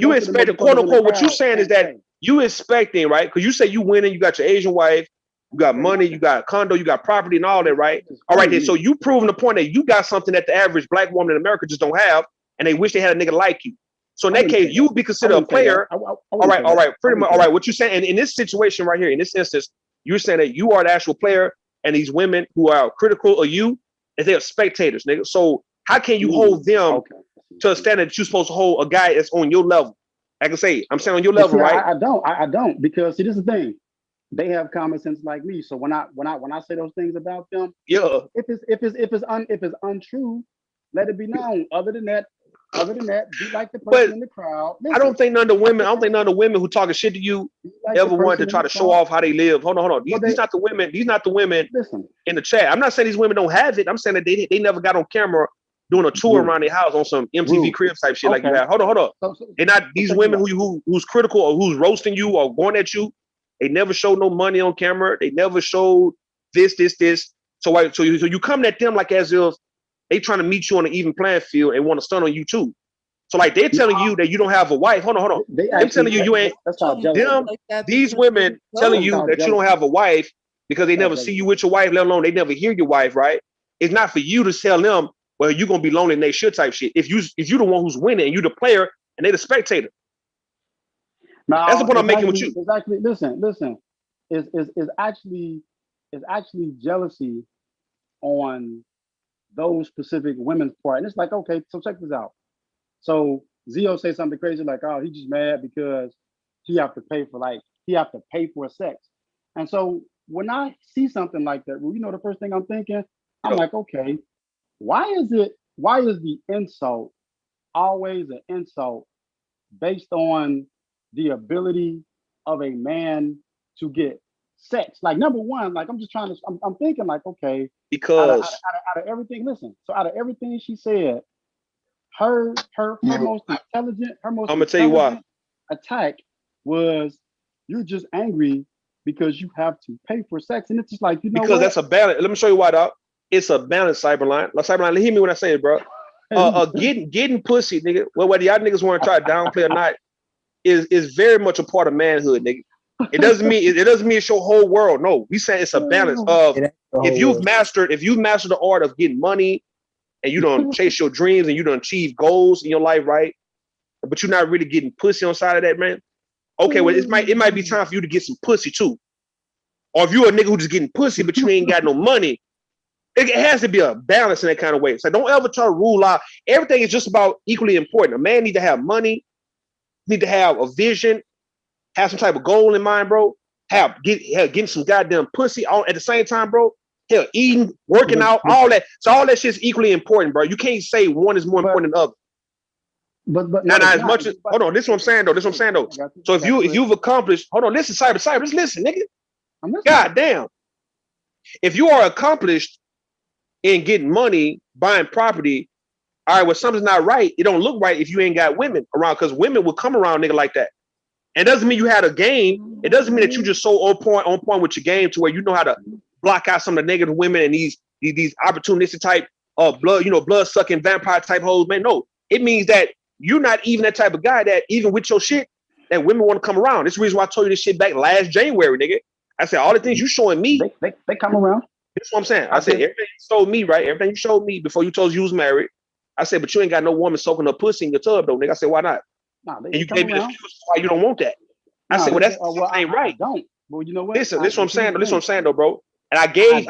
You expect, quote unquote, what you saying is that you expecting, right? Because you say you winning, you got your Asian wife, you got money, you got a condo, you got property and all that, right? All right, then. So you proving the point that you got something that the average black woman in America just don't have, and they wish they had a nigga like you. So in that case, you would be considered a player. All right, pretty much. All right, what you saying? And in this situation right here, in this instance, you're saying that you are the actual player, and these women who are critical of you, and they are spectators, nigga. So How can you hold them to a standard that you're supposed to hold a guy that's on your level? I can say, I'm saying on your level, See, right? I don't, because see, this is the thing. They have common sense like me. So when I say those things about them, yeah, if it's untrue, let it be known. Other than that, be like the person in the crowd. I don't think none of the women who talking shit to you like ever want to try to show off how they live. Hold on. These not the women in the chat. I'm not saying these women don't have it. I'm saying that they never got on camera doing a tour around their house on some MTV Cribs type shit like you have. Hold on. They're not these women who's critical or who's roasting you or going at you. They never showed no money on camera. They never showed this. So you coming at them like as if they trying to meet you on an even playing field and want to stun on you too. So like they're telling you that you don't have a wife. Hold on. They're telling you ain't. These women telling you that you don't have a wife because they never see you with your wife, let alone they never hear your wife, right? It's not for you to tell them, well, you're gonna be lonely next shit type shit. If you the one who's winning and you the player and they the spectator. No, that's the point I'm making with you. It's actually listen. Is actually jealousy on those specific women's part. And it's like, okay, so check this out. So Zio say something crazy like, oh, he's just mad because he have to pay for sex. And so when I see something like that, well, the first thing I'm thinking, I'm like, okay, why is the insult always an insult based on the ability of a man to get sex? Like, number one, like I'm thinking like, okay, because out of everything, so out of everything she said, her most intelligent, I'm gonna tell you why attack was, you're just angry because you have to pay for sex. And it's just like, because that's a balance. Let me show you why, dog. It's a balance, Cyberline. Like, Cyberline, hear me when I say it, bro. Getting pussy, nigga, whether y'all niggas want to try to downplay or not, is very much a part of manhood, nigga. It doesn't mean it's your whole world. No, we saying it's a balance of if you've mastered the art of getting money and you don't chase your dreams and you don't achieve goals in your life, right? But you're not really getting pussy on side of that, man. Okay, well, it might be time for you to get some pussy too. Or if you're a nigga who just getting pussy, but you ain't got no money, it has to be a balance in that kind of way. So don't ever try to rule out. Everything is just about equally important. A man need to have money, need to have a vision, have some type of goal in mind, bro. Getting some goddamn pussy on at the same time, bro. Hell, eating, working out, all that. So all that shit's equally important, bro. You can't say one is more important than the other. But now as much as hold on, this is what I'm saying though. So if you've accomplished, hold on, listen, Cyber, listen, nigga. God damn. If you are accomplished in getting money, buying property, all right, well, something's not right. It don't look right if you ain't got women around, because women will come around nigga like that. It doesn't mean you had a game. It doesn't mean that you just so on point with your game to where you know how to block out some of the negative women and these opportunistic type blood sucking vampire type hoes, man. No, it means that you're not even that type of guy that even with your shit that women want to come around. This is the reason why I told you this shit back last January, nigga. I said all the things you showing me, they come around. That's what I'm saying. I said everything you showed me, right? Everything you showed me before you told us you was married. I said, but you ain't got no woman soaking her pussy in your tub, though, nigga. I said, why not? And you gave me the excuse why you don't want that. I said, well, that's ain't right. I don't. Well, you know what? Listen, this is what I'm saying. This is what I'm saying, though, bro. And I gave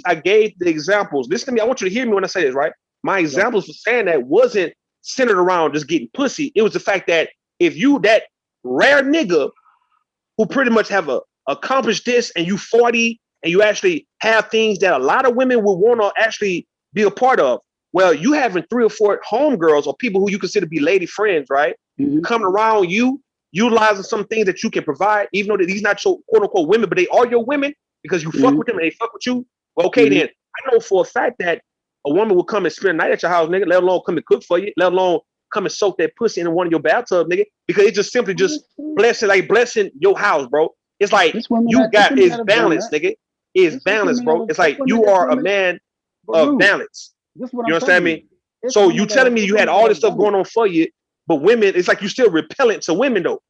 the examples. Listen to me. I want you to hear me when I say this, right? My examples for saying that wasn't centered around just getting pussy. It was the fact that if you that rare nigga who pretty much have accomplished this and you 40 and you actually have things that a lot of women would want to actually be a part of. Well, you having 3 or 4 homegirls or people who you consider to be lady friends, right? Coming around you, utilizing some things that you can provide, even though that these not your quote unquote women, but they are your women because you fuck with them and they fuck with you. Well, okay, then I know for a fact that a woman will come and spend a night at your house, nigga, let alone come and cook for you, let alone come and soak that pussy in one of your bathtub, nigga, because it's just simply just blessing your house, bro. It's like you got is balance, nigga. It's balance, bro. It's like you are a man of balance. You understand me? So you telling me you had all this stuff going on for you, but women, it's like you still repellent to women though.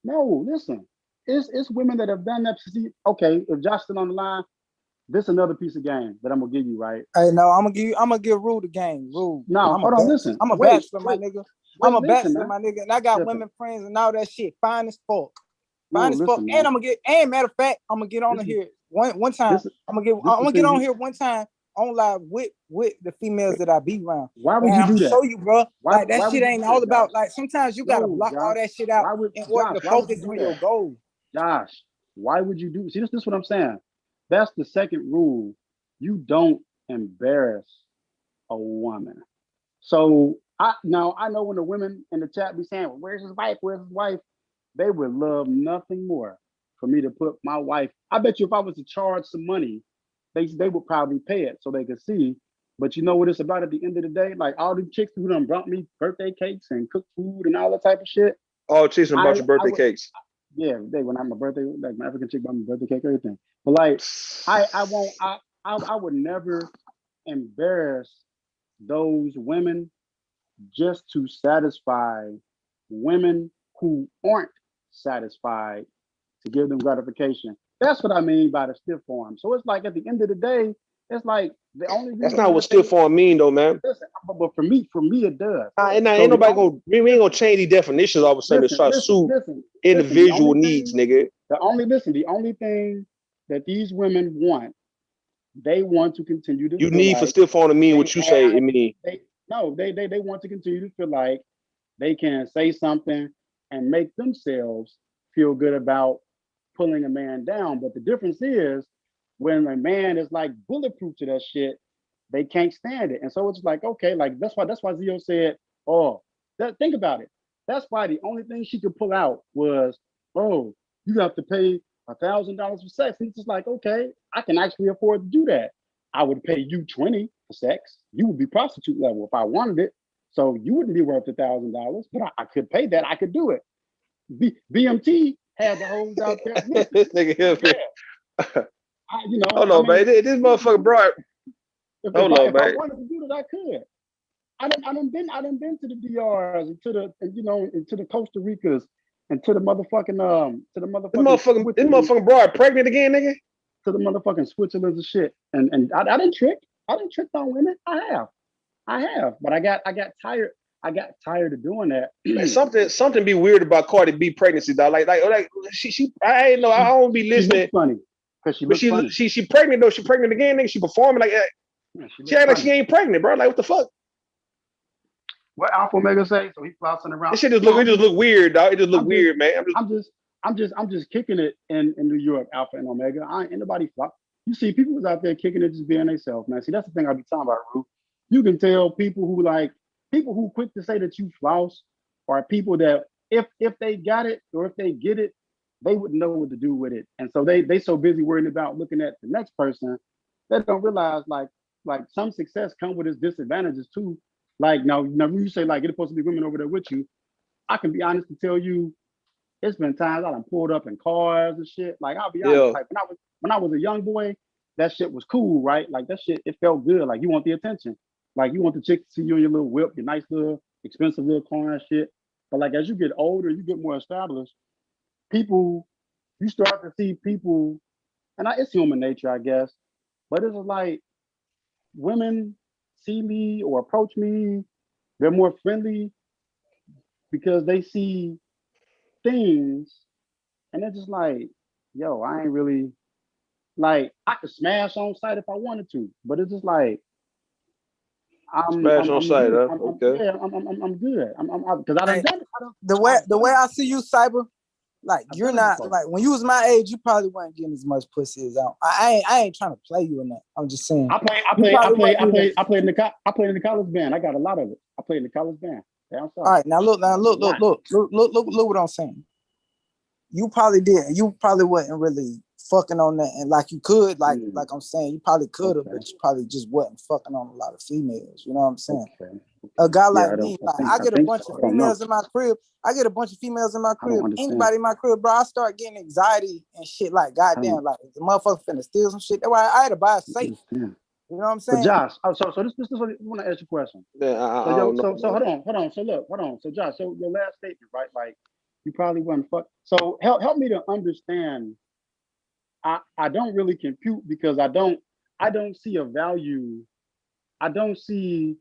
No, listen, it's women that have done that. Okay, if Josh still on the line, this is another piece of game that I'm gonna give you, right? Hey, no, I'm gonna give Rule the game. Rule. No, hold on, listen. I'm a bachelor, my nigga. I'm a bachelor, my nigga, and I got women friends and all that shit. Fine as fuck. Fine as fuck. And I'm gonna get. And matter of fact, I'm gonna get on here one time. I'm gonna get on here one time online with the females that I be around. Why would And you I'm do that? show you, bro. Like that Why shit would you ain't do all that, about. Josh? Like sometimes you gotta No, block all Josh. that shit out in order to Why would you focus do on that? your goal. Josh, why would you do? See, this is what I'm saying. That's the second rule. You don't embarrass a woman. So I know when the women in the chat be saying, well, "Where's his wife? Where's his wife?" They would love nothing more for me to put my wife. I bet you if I was to charge some money, they would probably pay it so they could see. But you know what it's about at the end of the day? Like all the chicks who done brought me birthday cakes and cooked food and all that type of shit. All chicks and brought your birthday would, cakes. yeah, they when I'm my birthday, like my African chick brought me birthday cake, everything. But like I would never embarrass those women just to satisfy women who aren't satisfied to give them gratification. That's what I mean by the stiff form. So it's like at the end of the day, it's like the only reason That's not what stiff form mean though, man. Listen, but for me it does. Ain't nobody gonna we ain't gonna change these definitions all of a sudden to try to suit individual needs, nigga. The only thing that these women want, they want to continue to You feel need like for stiff form to mean what you say it mean. they want to continue to feel like they can say something and make themselves feel good about pulling a man down. But the difference is when a man is like bulletproof to that shit, they can't stand it. And so it's like, okay, like that's why Zio said, oh, think about it. That's why the only thing she could pull out was, oh, you have to pay $1,000 for sex. And it's just like, okay, I can actually afford to do that. I would pay you $20 for sex. You would be prostitute level if I wanted it. So you wouldn't be worth $1,000, but I could pay that. I could do it. BMT had the hoes out there. This nigga here. Yeah. Hold on, man. This motherfucker brought. Hold on, If I man. wanted to do it, I could. I done been to the DRs and to the Costa Ricas and to the motherfucking This motherfucking broad pregnant again, nigga. To the motherfucking Switzerland and shit. And I didn't trick. I didn't trick on women. I have. But I got tired. I got tired of doing that. something be weird about Cardi B pregnancy, dog. Like she I ain't know. I don't be listening. She funny because she looks funny. She pregnant though. She pregnant again, nigga. She performing like yeah, she act like she ain't pregnant, bro. Like what the fuck? What Alpha Omega say? So he flossing around. This shit just look weird, dog. It just look weird, man. I'm just kicking it in New York, Alpha and Omega. Ain't nobody flop. You see, people was out there kicking it, just being themselves, man. See, that's the thing I be talking about, Ru. You can tell people who quick to say that you floss are people that if they got it or if they get it, they wouldn't know what to do with it. And so they so busy worrying about looking at the next person, they don't realize like some success come with its disadvantages too. Like now you say like it's supposed to be women over there with you. I can be honest and tell you, it's been times I done pulled up in cars and shit. Like I'll be honest, like when I was a young boy, that shit was cool, right? Like that shit, it felt good. Like you want the attention. Like you want the chick to see you in your little whip, your nice little expensive little car and shit. But like as you get older, you get more established, you start to see people, and it's human nature, I guess. But it's like women see me or approach me, they're more friendly because they see things and they're just like, yo, I ain't really like I could smash on site if I wanted to, but it's just like I'm smash on site, huh? Okay. Yeah, I'm good. Because I done done it. The way I see you, Cyber, like you're not like when you was my age, you probably weren't getting as much pussy as I ain't trying to play you in that. I'm just saying. I played in the college band. I got a lot of it. I played in the college band. Yeah, I'm sorry. All right, now look what I'm saying. You probably did. You probably wasn't really fucking on that, and like you could, like I'm saying, you probably could have, but you probably just wasn't fucking on a lot of females. You know what I'm saying? Okay. A guy like me, I get a bunch so. of females in my crib. Anybody in my crib, bro, I start getting anxiety and shit. Like, goddamn, like the motherfucker finna steal some shit. That's why I had to buy a safe. You know what I'm saying? But Josh, so this is what I want to ask you a question. Yeah, so hold on. So look, hold on. So Josh, so your last statement, right? Like you probably wasn't fuck. So help me to understand. I don't really compute because I don't see a value. I don't see,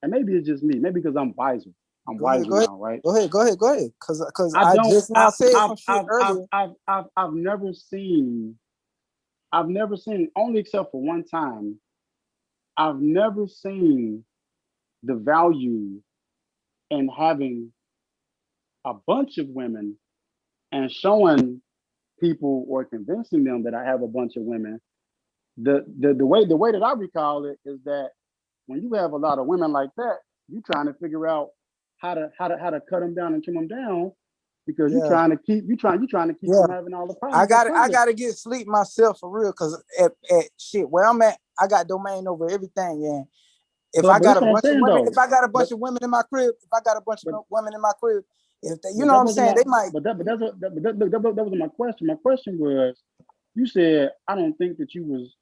and maybe it's just me. Maybe because I'm wiser. I'm wiser now, right? Go ahead. Cause I just now said some shit earlier. I've never seen only except for one time I've never seen the value in having a bunch of women and showing people or convincing them that I have a bunch of women. The way that I recall it is that when you have a lot of women like that, you trying to figure out how to cut them down and trim them down because you're Yeah, trying to keep yeah. from having all the I problems. got to get sleep myself for real, cause at shit where I'm at, I got domain over everything. Yeah, if I But got that's a what I'm bunch of saying women, though. if I got a bunch But of women in my crib, if they, you but know that what I'm wasn't saying, my they might. that wasn't my question. My question was, you said I don't think that you was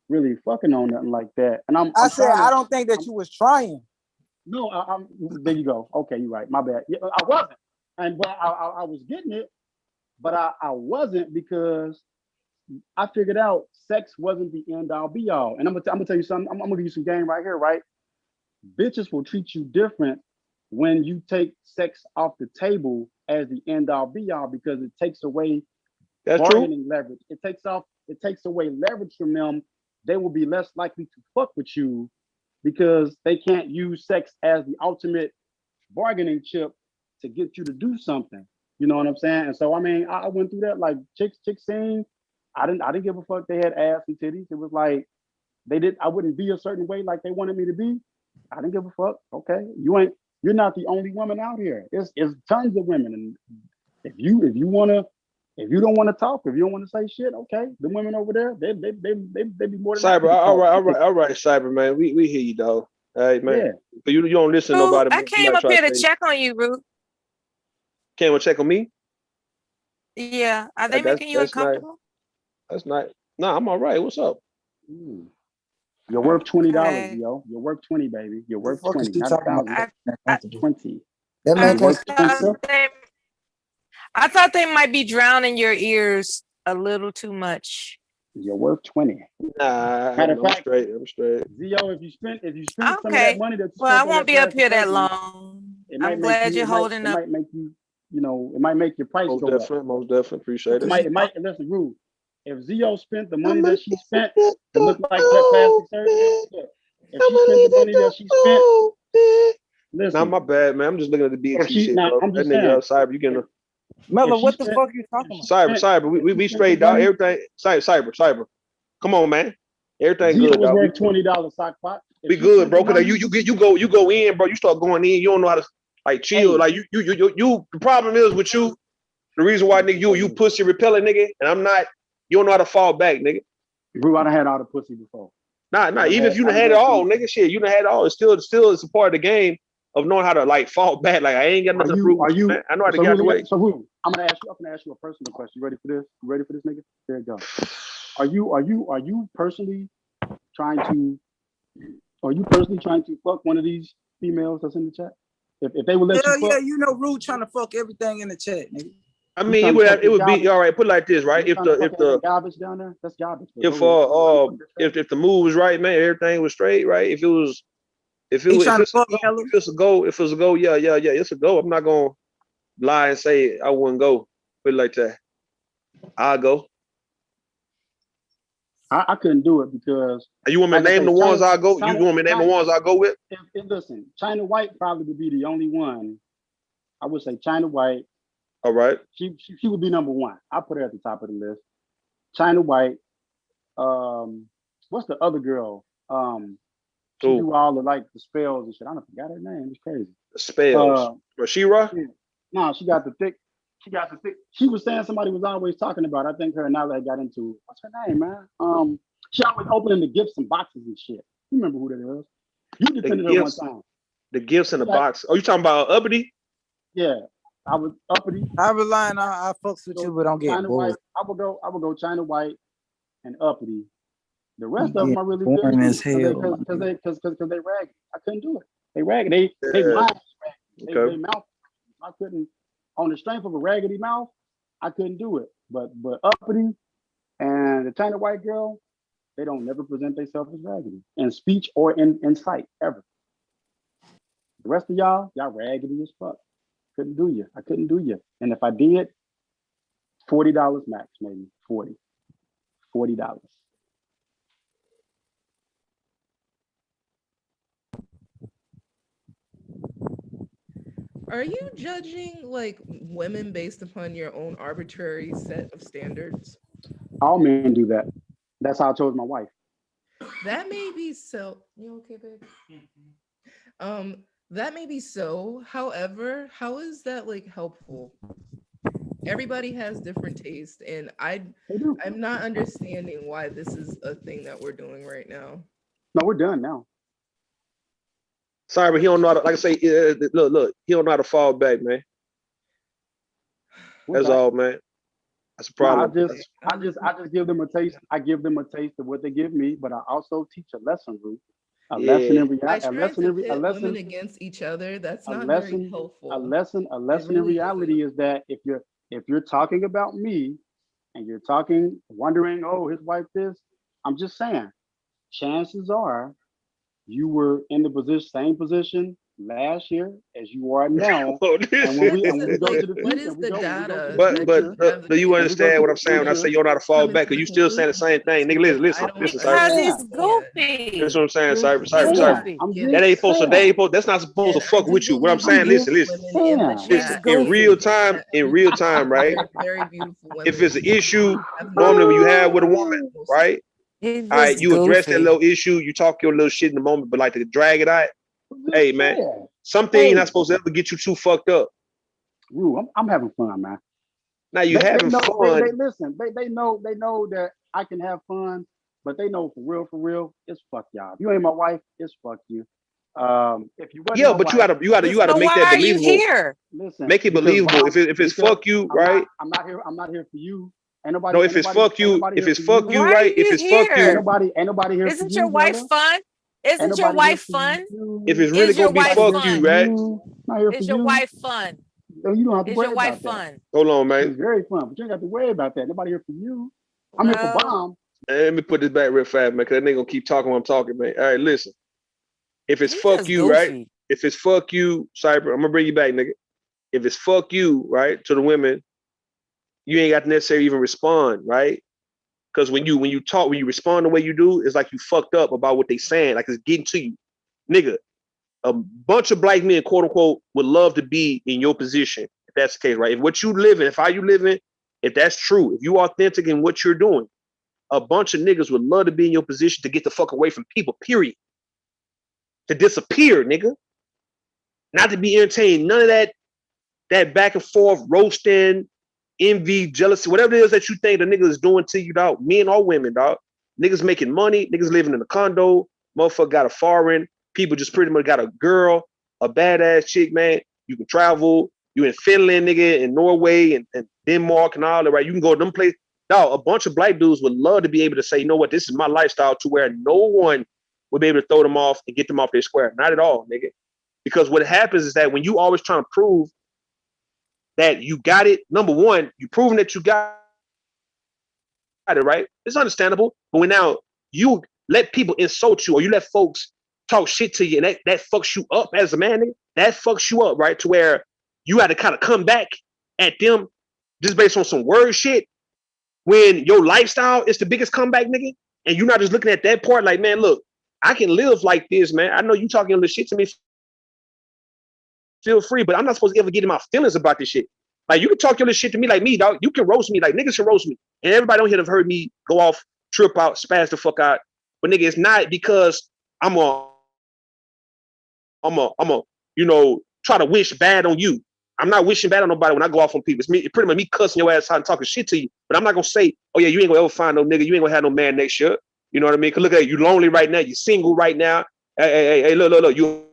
really fucking on nothing like that, and I'm said trying I to. don't think that you was trying. No, I'm. There you go. Okay, you're right. My bad. Yeah, I wasn't, but I was getting it, but I wasn't because I figured out sex wasn't the end all be all. And I'm gonna tell you something. I'm gonna give you some game right here, right? Bitches will treat you different when you take sex off the table as the end all be all because it takes away bargaining leverage. It takes away leverage from them. They will be less likely to fuck with you because they can't use sex as the ultimate bargaining chip to get you to do something. You know what I'm saying? And so I mean, I went through that like chicks seen. I didn't give a fuck. They had ass and titties. It was like I wouldn't be a certain way like they wanted me to be. I didn't give a fuck. Okay, you're not the only woman out here. It's tons of women, and if you don't want to talk, if you don't want to say shit, okay, the women over there, they be more than happy Cyber, to talk. all right, Cyber man. We hear you, dog. All right, man. Yeah. But you don't listen to Rue, nobody. I Man. came Somebody up try here to to say, check on you, Rue. came and check on me. Yeah, are they That's making you that's not uncomfortable? that's not. Nah, I'm all right. What's up? You're worth $20, Okay. yo. You're worth 20, baby. You're What the worth fuck is 20, she not talking about? 1,000. I, 20. That man I You're can't. worth 20. thought I thought they might be drowning your ears a little too much. You're worth 20. Nah, Matter of I'm fact, straight. I'm straight. Zio, if you spent some of that Okay. money that you Well, I spent on won't that be up plastic here that surgery, long. it I'm might make glad you, you're holding it up. might make you, it might make your price go up. Most definitely appreciate it. It might listen, Rue. If Zio spent the money that she spent to look like that plastic surgery, if she spent the money that she spent, Nah, listen. my bad, man. I'm just looking at the If BT she shit, now, bro. I'm That just nigga saying, Cyber, you getting Mello, if she what the spent, fuck you talking about? Cyber. if We she spent the straight, dog. money, Everything, Cyber. Come on, man. Everything Zio good, was dog. worth $20 sock pot. If We she good, spent the bro. Cause money, you go in, bro. You start going in. You don't know how to like chill. hey, Like you. The problem is with you. The reason why nigga you pussy repellent nigga, and I'm not. You don't know how to fall back, nigga. Bro, I done had all the pussy before. Nah. Even if you done had it all, nigga, shit, you done had it all. It's still it's a part of the game of knowing how to like fall back. Like I ain't got nothing to prove with you, man. I know how to get out the way. So Rue, I'm gonna ask you a personal question. You ready for this? You ready for this, nigga? Here it go. Are you personally trying to fuck one of these females that's in the chat? If they would let you Hell fuck, yeah, you know, Rude trying to fuck everything in the chat, nigga. I mean, it would be all right. Put it like this, right? If the garbage down there, that's garbage. if the move was right, man, everything was straight, right? If it's a go, yeah, it's a go. I'm not gonna lie and say I wouldn't go. Put it like that. I'll go. I couldn't do it because you want me to name the ones I go? You want me to name the ones I go with? Listen, China White probably would be the only one. I would say China White. All right. She would be number one. I put her at the top of the list. China White. What's the other girl? She do all the like the spells and shit. I don't forgot her name. It's crazy. Spells. Rashira? Yeah. No, she got the thick. She was saying somebody was always talking about. I think her and Nala got into it. What's her name, man? She always opening the gifts and boxes and shit. You remember who that is? You defended her one time. The gifts in the box. Oh, you talking about Uppity? Yeah, I was Uppity. I rely on I fucks with you, but don't get China bored. White. I would go China White and Uppity. The rest of Yeah, them are really boring good as hell. because they raggedy. I couldn't do it. They raggedy. They mouth raggedy. They mouth. I couldn't. On the strength of a raggedy mouth, I couldn't do it. But Uppity and the China White girl, they don't never present themselves as raggedy in speech or in sight ever. The rest of y'all raggedy as fuck. Couldn't do you. I couldn't do you. And if I did, $40 max, maybe $40. Are you judging like women based upon your own arbitrary set of standards? All men do that. That's how I chose my wife. That may be so. You okay, babe? That may be so. However, how is that like helpful? Everybody has different taste, and I'm not understanding why this is a thing that we're doing right now. No, we're done now. Sorry, but he don't know how to, like I say, look, he don't know how to fall back, man. That's all, man. That's a problem. I just give them a taste. I give them a taste of what they give me, but I also teach a lesson, Ruth. A lesson in reality. A lesson women against each other. That's not lesson, very helpful. A lesson in reality is that if you're talking about me and you're talking, wondering, oh, his wife this, I'm just saying, chances are you were in the same position last year as you are now. And when we go to the future, but do you understand what I'm saying when I say you don't know how to fall back? Because you still saying the same thing, nigga. Listen, Because he's goofy. That's what I'm saying, Cyber. That ain't supposed to. That's not supposed to fuck with you. What I'm saying, listen. In real time, right? Very beautiful women. If it's an issue, normally when you have with a woman, right? All right, you address that little issue, you talk your little shit in the moment, but like to drag it out, hey man, something you're not supposed to ever get you too fucked up. Rue, I'm having fun, man. Now you having fun. They listen. They know that I can have fun, but they know for real, it's fuck y'all. If you ain't my wife, it's fuck you. If you wasn't but wife, you gotta make that believable. Why are you here? Listen, make it believable. If it's fuck you, right? I'm not here for you. Ain't nobody. No, if it's fuck you, right? If it's fuck you, ain't nobody here. Isn't your wife fun? Isn't your wife fun? If it's really gonna be fuck you, right? Is your wife fun? No, you don't have to Is worry your wife about fun? that. Hold on, man. It's very fun, but you ain't got to worry about that. Nobody here for you. I'm here for Bomb. Let me put this back real fast, man, because that nigga gonna keep talking when I'm talking, man. All right, listen. If it's fuck you, right? If it's fuck you, Cyber, I'm gonna bring you back, nigga. If it's fuck you, right, to the women, you ain't got to necessarily even respond, right? Because when you respond the way you do, it's like you fucked up about what they saying, like it's getting to you. Nigga, a bunch of black men, quote unquote, would love to be in your position, if that's the case, right? If what you living, if how you living, if that's true, if you authentic in what you're doing, a bunch of niggas would love to be in your position to get the fuck away from people, period. To disappear, nigga. Not to be entertained, none of that back and forth, roasting, envy, jealousy, whatever it is that you think the nigga is doing to you, dog, men or women, dog. Niggas making money, niggas living in a condo, motherfucker got a foreign, people just pretty much got a girl, a badass chick, man. You can travel, you in Finland, nigga, in Norway and Denmark and all that, right? You can go to them places. Dog, a bunch of black dudes would love to be able to say, you know what, this is my lifestyle, to where no one would be able to throw them off and get them off their square. Not at all, nigga. Because what happens is that when you always trying to prove that you got it, number one, you proving that you got it, right? It's understandable. But when now you let people insult you or you let folks talk shit to you and that fucks you up as a man, nigga, that fucks you up, right? To where you had to kind of come back at them just based on some word shit when your lifestyle is the biggest comeback, nigga. And you're not just looking at that part like, man, look, I can live like this, man. I know you talking all this shit to me. Feel free, but I'm not supposed to ever get in my feelings about this shit. Like, you can talk your little shit to me like me, dog. You can roast me, like niggas can roast me. And everybody on here have heard me go off, trip out, spaz the fuck out. But nigga, it's not because I'm a, you know, try to wish bad on you. I'm not wishing bad on nobody when I go off on people. It's pretty much me cussing your ass out and talking shit to you. But I'm not gonna say, oh yeah, you ain't gonna ever find no nigga. You ain't gonna have no man next year. You know what I mean? Cause look at you, lonely right now. You single right now. Hey, look, you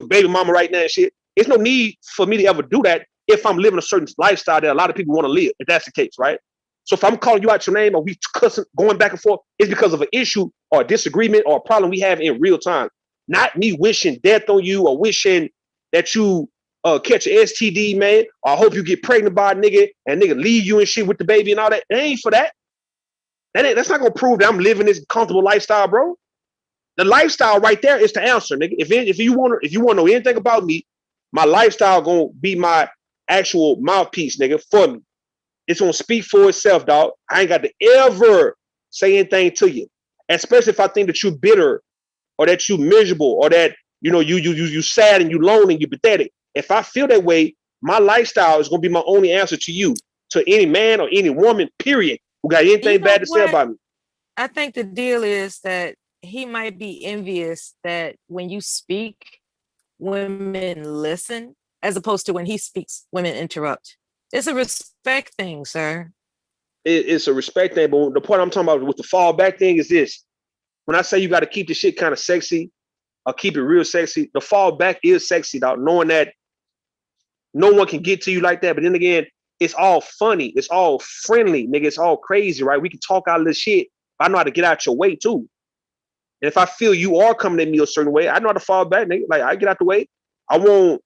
baby mama right now and shit. There's no need for me to ever do that if I'm living a certain lifestyle that a lot of people want to live, if that's the case, right? So if I'm calling you out your name or we cussing, going back and forth, it's because of an issue or a disagreement or a problem we have in real time. Not me wishing death on you or wishing that you catch an STD, man, or I hope you get pregnant by a nigga and nigga leave you and shit with the baby and all that. It ain't for that. That's not gonna prove that I'm living this comfortable lifestyle, bro. The lifestyle right there is the answer, nigga. If you want to know anything about me, my lifestyle gonna be my actual mouthpiece, nigga, for me. It's gonna speak for itself, dog. I ain't got to ever say anything to you, especially if I think that you're bitter or that you miserable or that you sad and you lonely and you pathetic. If I feel that way, my lifestyle is gonna be my only answer to you, to any man or any woman, period, who got anything bad to say about me. I think the deal is that he might be envious that when you speak, women listen, as opposed to when he speaks, women interrupt. It's a respect thing, sir. It's a respect thing, but the point I'm talking about with the fallback thing is this. When I say you got to keep the shit kind of sexy or keep it real sexy, the fallback is sexy, dog, knowing that no one can get to you like that. But then again, it's all funny. It's all friendly, nigga. It's all crazy, right? We can talk out of this shit. I know how to get out your way, too. And if I feel you are coming at me a certain way, I know how to fall back, nigga. Like, I get out the way. I won't,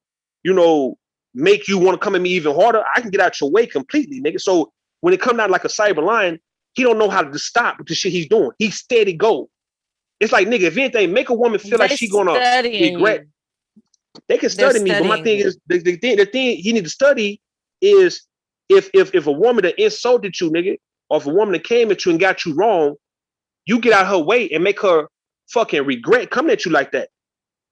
make you want to come at me even harder. I can get out your way completely, nigga. So when it comes out like a cyber lion, he don't know how to stop with the shit he's doing. He's steady go. It's like, nigga, if anything, make a woman feel like she gonna regret. They can study me, but my thing is the thing he need to study is if a woman that insulted you, nigga, or if a woman that came at you and got you wrong, you get out her way and make her fucking regret coming at you like that.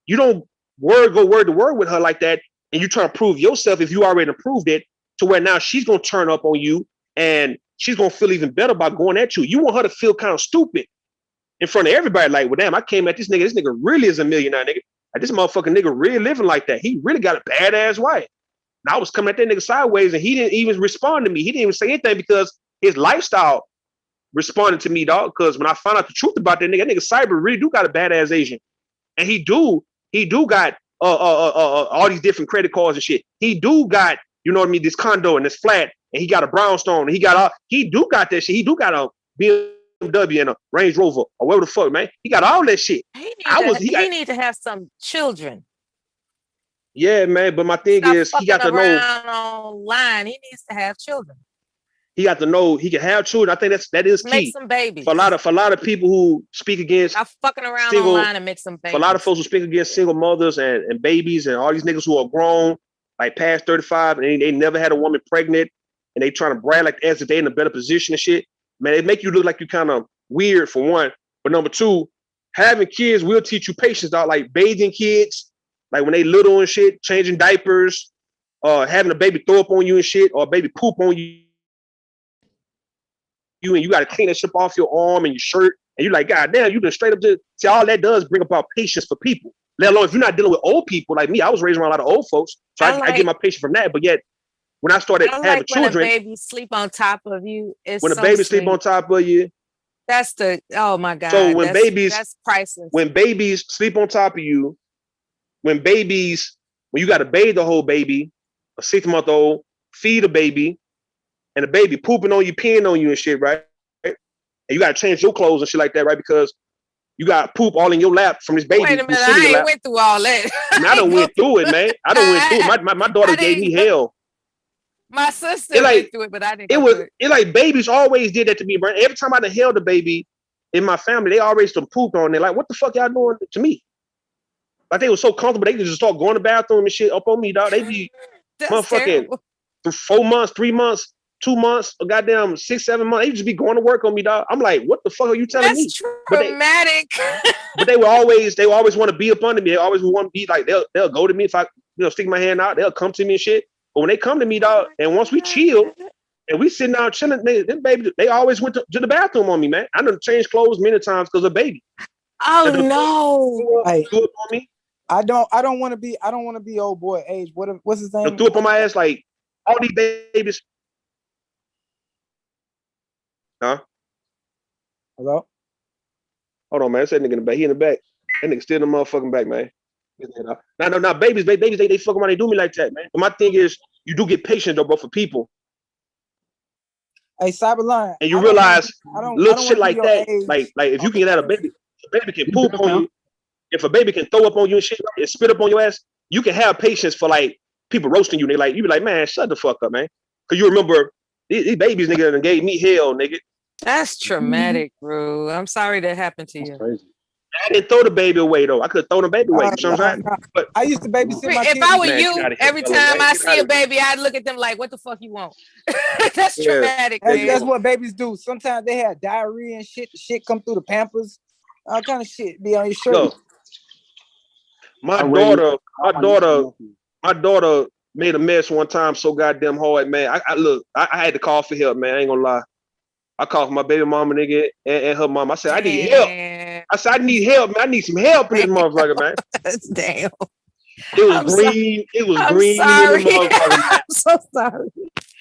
You don't go word to word with her like that, and you try to prove yourself if you already proved it, to where now she's gonna turn up on you and she's gonna feel even better about going at you. You want her to feel kind of stupid in front of everybody, like, well, damn, I came at this nigga. This nigga really is a millionaire, nigga. Like, this motherfucking nigga really living like that. He really got a badass wife. And I was coming at that nigga sideways, and he didn't even respond to me. He didn't even say anything because his lifestyle responded to me, dog. Because when I found out the truth about that nigga Cyber really do got a badass Asian, and he do got all these different credit cards and shit. He do got, you know what I mean, this condo and this flat, and he got a brownstone, and he do got that shit. He do got a BMW and a Range Rover or whatever the fuck, man. He got all that shit. He need to have some children. Yeah, man. But my thing is, he got to know online. He needs to have children. He got to know he can have children. I think that is key. Make some babies. For a lot of people who speak against fucking around online and make some babies. For a lot of folks who speak against single mothers and babies and all these niggas who are grown, like past 35, and they never had a woman pregnant, and they trying to brag like as if they in a better position and shit. Man, it make you look like you kind of weird for one. But number two, having kids will teach you patience, dog. Like bathing kids, like when they little and shit, changing diapers, having a baby throw up on you and shit, or a baby poop on you, and you got to clean that shit off your arm and your shirt, and you're like, God damn, you been straight up to see all that does bring about patience for people. Let alone if you're not dealing with old people like me. I was raised around a lot of old folks, so I get my patience from that. But yet, when I started having children, when a baby sleep on top of you, when a baby sleep on top of you, that's oh my God. So when that's priceless. When babies sleep on top of you, when you got to bathe the whole baby, a 6-month-old, feed a baby, and the baby pooping on you, peeing on you and shit, right? And you got to change your clothes and shit like that, right? Because you got poop all in your lap from this baby. Wait a minute, I ain't went through all that. I done went through it, man. I done went through it. My daughter gave me hell. My sister went through it, but I didn't. It like babies always did that to me, bro. Every time I done held a baby in my family, they always done pooped on it. Like, what the fuck y'all doing to me? Like they were so comfortable, they could just start going to the bathroom and shit up on me, dog. They be motherfucking 4 months, 3 months, 2 months, or goddamn 6, 7 months. They just be going to work on me, dog. I'm like, what the fuck are you telling me? That's traumatic. But they always want to be up under me. They always want to be like, they'll go to me if I stick my hand out. They'll come to me and shit. But when they come to me, dog, and once we chill and we sitting down chilling, they always went to the bathroom on me, man. I done changed clothes many times because of baby. Oh no! Hey, threw up on me. I don't want to be old boy age. What's his name? Threw up on my ass like all these babies. Huh? Hello? Hold on, man. That's that nigga in the back. He in the back. That nigga still in the motherfucking back, man. Now, babies, they fuck around, they do me like that, man. But my thing is, you do get patient though, bro, for people. Hey, Cyberline. And you realize little shit like that, like if you can get out a baby can poop on you. If a baby can throw up on you and shit and spit up on your ass, you can have patience for like people roasting you. They like, you be like, man, shut the fuck up, man. Cause you remember these babies, nigga, that gave me hell, nigga. That's traumatic, bro. I'm sorry that happened to you. Crazy. I didn't throw the baby away though. I could have thrown the baby away. You know what I'm saying? But I used to babysit my kids. If I were you, every time I see a baby, I'd look at them like, what the fuck you want? That's traumatic, man. That's what babies do. Sometimes they have diarrhea and shit. The shit come through the Pampers. All kind of shit be on your shirt. My I raised daughter, my all my nieces and daughter, nephews. my daughter made a mess one time so goddamn hard, man. I had to call for help, man. I ain't gonna lie. I called for my baby mama, nigga, and her mom. I said, I need help. Damn. I said, I need help, man. I need some help in this motherfucker, man. Damn. It was I'm so, green. It was I'm green in the sorry. motherfucker, man. I'm so sorry.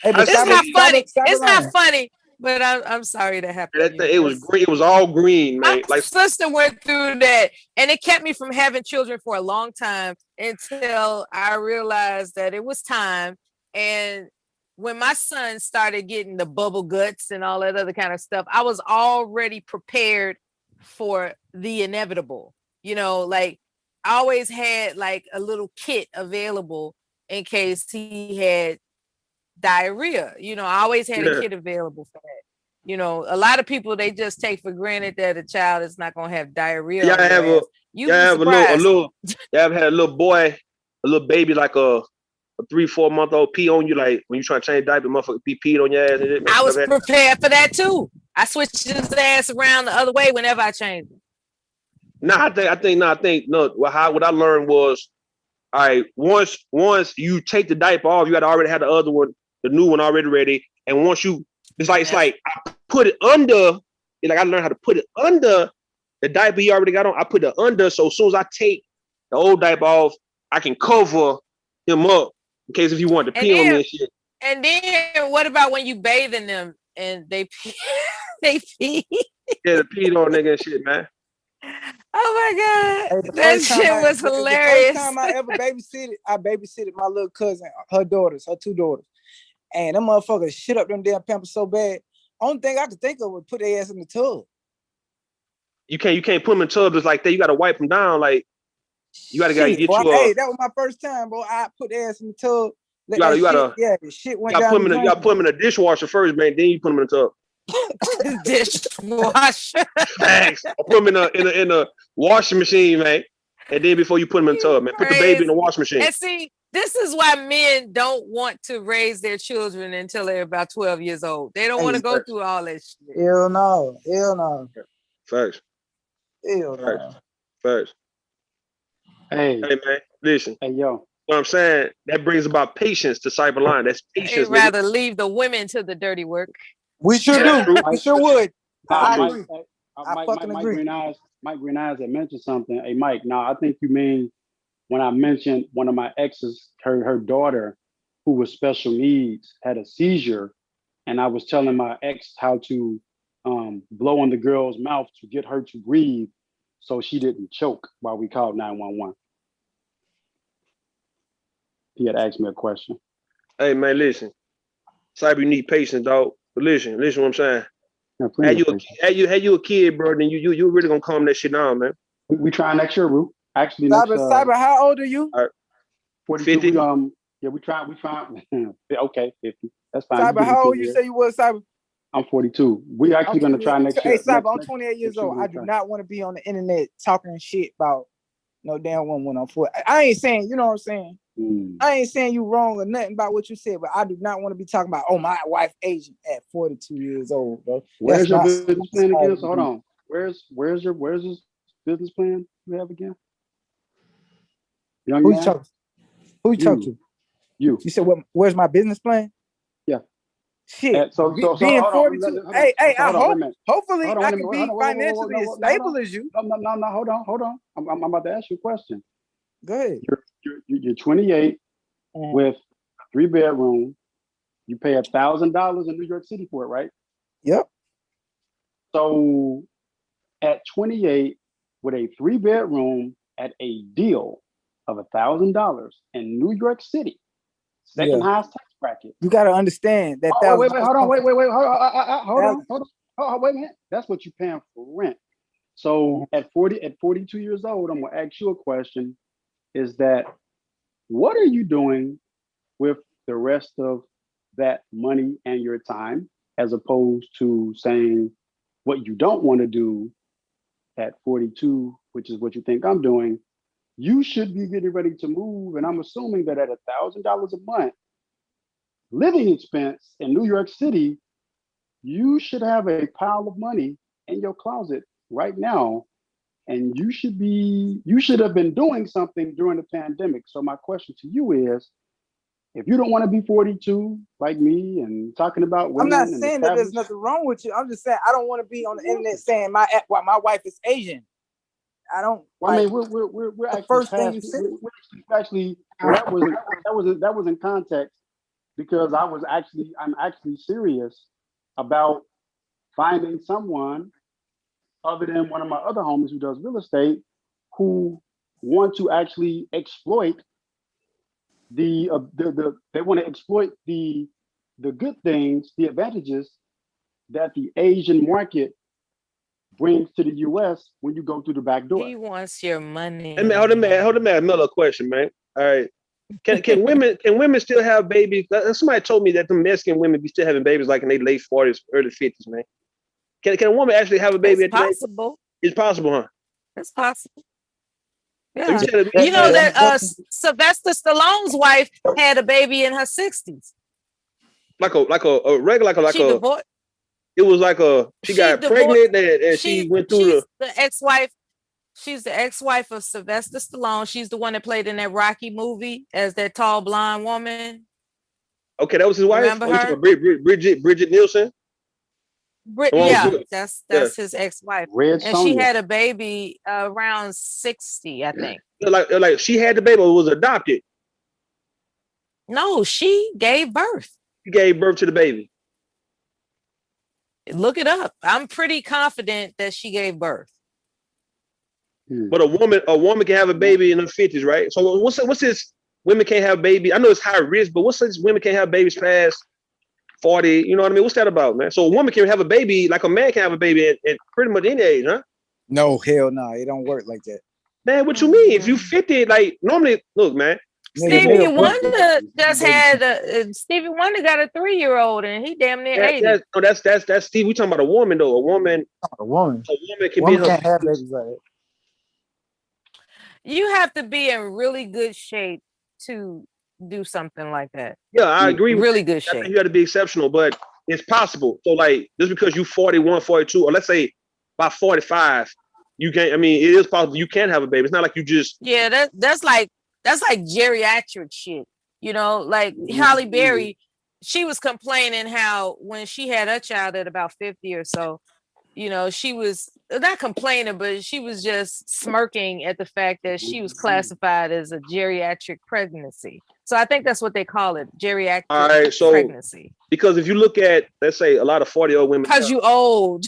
Hey, but I It's said, not funny. It's not Cyberline. funny, but I'm sorry that happened to that thing, you. it was green. It was all green, My man. Like, sister went through that, and it kept me from having children for a long time until I realized that it was time. And when my son started getting the bubble guts and all that other kind of stuff, I was already prepared for the inevitable. You know, like I always had like a little kit available in case he had diarrhea. You know, I always had a yeah. kit available for that. You know, a lot of people, they just take for granted that a child is not going to have diarrhea Y'all on your have a, ass. You'd y'all be have a little, surprised. y'all ever had a little boy, a little baby, like a 3-4 month old pee on you, like when you trying to change diaper, motherfucker be peed on your ass and shit, man. I You was ever had- prepared for that too. I switched his ass around the other way whenever I changed him. Nah, no. What I learned was, all right, once you take the diaper off, you got to already have the other one, the new one already ready. And once you, it's like I put it under. Like I learned how to put it under the diaper he already got on. I put it under, so as soon as I take the old diaper off, I can cover him up in case if he wanted to pee on me and shit. And then what about when you bathing them and they pee? They pee. Yeah, the peed on nigga and shit, man. Oh my Hey, God. That shit was the first hilarious. time I ever babysitted, I babysitted my little cousin, her two daughters. And them motherfuckers shit up them damn pampers so bad. Only thing I could think of was put their ass in the tub. You can't put them in tubs like that. You got to wipe them down. Like you got to get you Hey, that was my first time, bro. I put their ass in the tub. You gotta, The shit went you gotta down put them in. You gotta put them in a dishwasher first, man. Then you put them in the tub. Dishwasher. Thanks. Or put them in a washing machine, man. And then before you put them in the tub, man, put the baby in the washing machine. And see, this is why men don't want to raise their children until they're about 12 years old. They don't want to go through all that shit. Hell no. Facts. Hell no. Facts. Hey, man, listen. Hey, yo. What I'm saying, that brings about patience to Cyberline. That's patience. They'd rather leave the women to the dirty work. We sure do. We sure would. I agree. Mike Green Eyes had mentioned something. Hey, Mike, now I think you mean when I mentioned one of my exes, her daughter, who was special needs, had a seizure, and I was telling my ex how to blow on the girl's mouth to get her to breathe so she didn't choke while we called 911. He had asked me a question. Hey, man, listen. Cyber, you need patience, dog. But listen what I'm saying. Had you a kid, bro, then you really gonna calm that shit down, man. We try next year, Rue. Actually, Cyber, how old are you? 42. 50. We try. Okay, 50. That's fine. Cyber, how old you say you was, Cyber? I'm 42. We actually gonna try next year. Hey, Cyber, I'm 28 years old. I do not want to be on the internet talking shit about no damn one when I'm 40. I ain't saying, you know what I'm saying? I ain't saying you wrong or nothing about what you said, but I do not want to be talking about, oh, my wife aging at 42 years old, bro. Where's your business plan again? So hold on. Where's this business plan you have again? Young Who man? you talking to? You said, where's my business plan? Yeah. Shit. So being hold 42. on. Hey, Hold I on, hope, wait a minute. hopefully Hold on, I wait a can minute. be financially as stable as you. No, hold on. I'm about to ask you a question. Go ahead. You're 28 with 3-bedroom. You pay $1,000 in New York City for it, right? Yep. So at 28 with a 3-bedroom at a deal of $1,000 in New York City, second highest tax bracket. You got to understand that. Wait, hold on. Hold on, wait a minute. That's what you're paying for rent. So at 42 years old, I'm gonna ask you a question: is that what are you doing with the rest of that money and your time, as opposed to saying what you don't want to do at 42, which is what you think I'm doing? You should be getting ready to move, and I'm assuming that at $1,000 a month living expense in New York City, you should have a pile of money in your closet right now and you should have been doing something during the pandemic. So my question to you is, if you don't want to be 42 like me and talking about I'm not women and saying that there's established, nothing wrong with you. I'm just saying I don't want to be on the internet saying my wife is Asian. I don't. well, I Like, mean, we're the actually first thing past. you said. We're actually well, that was in context because I'm actually serious about finding someone other than one of my other homies who does real estate who want to actually exploit they want to exploit the good things, the advantages that the Asian market brings to the US when you go through the back door. He wants your money. Hey man, hold on, man. Miller, question, man. All right. Can women still have babies? Somebody told me that the Mexican women be still having babies like in their late 40s, early 50s, man. Can a woman actually have a baby It's at the age? possible. It's possible, huh? It's possible. So Yeah. said You know that Sylvester Stallone's wife had a baby in her 60s. like a regular She divorced. it was like she got pregnant and she went through she's the ex-wife. She's the ex-wife of Sylvester Stallone. She's the one that played in that Rocky movie as that tall blonde woman. Okay, that was his wife. Remember You talking her? about Bridget Nielsen? Yeah, that's his ex-wife. Red And she Sonja. had a baby around 60, I think. Like she had the baby or was adopted? No, she gave birth. She gave birth to the baby. Look it up. I'm pretty confident that she gave birth. But a woman can have a baby in her 50s, right? So what's this? Women can't have baby. I know it's high risk, but what's this? Women can't have babies past 40. You know what I mean? What's that about, man? So a woman can have a baby like a man can have a baby at pretty much any age, huh? No, hell no, it don't work like that. Man, what you mean? If you 50, like normally, look, man. Stevie Wonder just had Stevie Wonder got a 3-year-old and he damn near 80. That's Steve. We talking about a woman though. A woman can be in her can't have babies like that. You have to be in really good shape to do something like that. Yeah, I agree. Really good I think shape. you got to be exceptional, but it's possible. So like just because you 41, 42, or let's say by 45, you can't. I mean, it is possible you can have a baby. It's not like you just. Yeah, that's like geriatric shit. You know, like Halle Berry, she was complaining how when she had her child at about 50 or so, you know, she was not complaining, but she was just smirking at the fact that she was classified as a geriatric pregnancy. So I think that's what they call it, geriatric All right, so pregnancy. Because if you look at, let's say, a lot of 40-year-old women, because you old.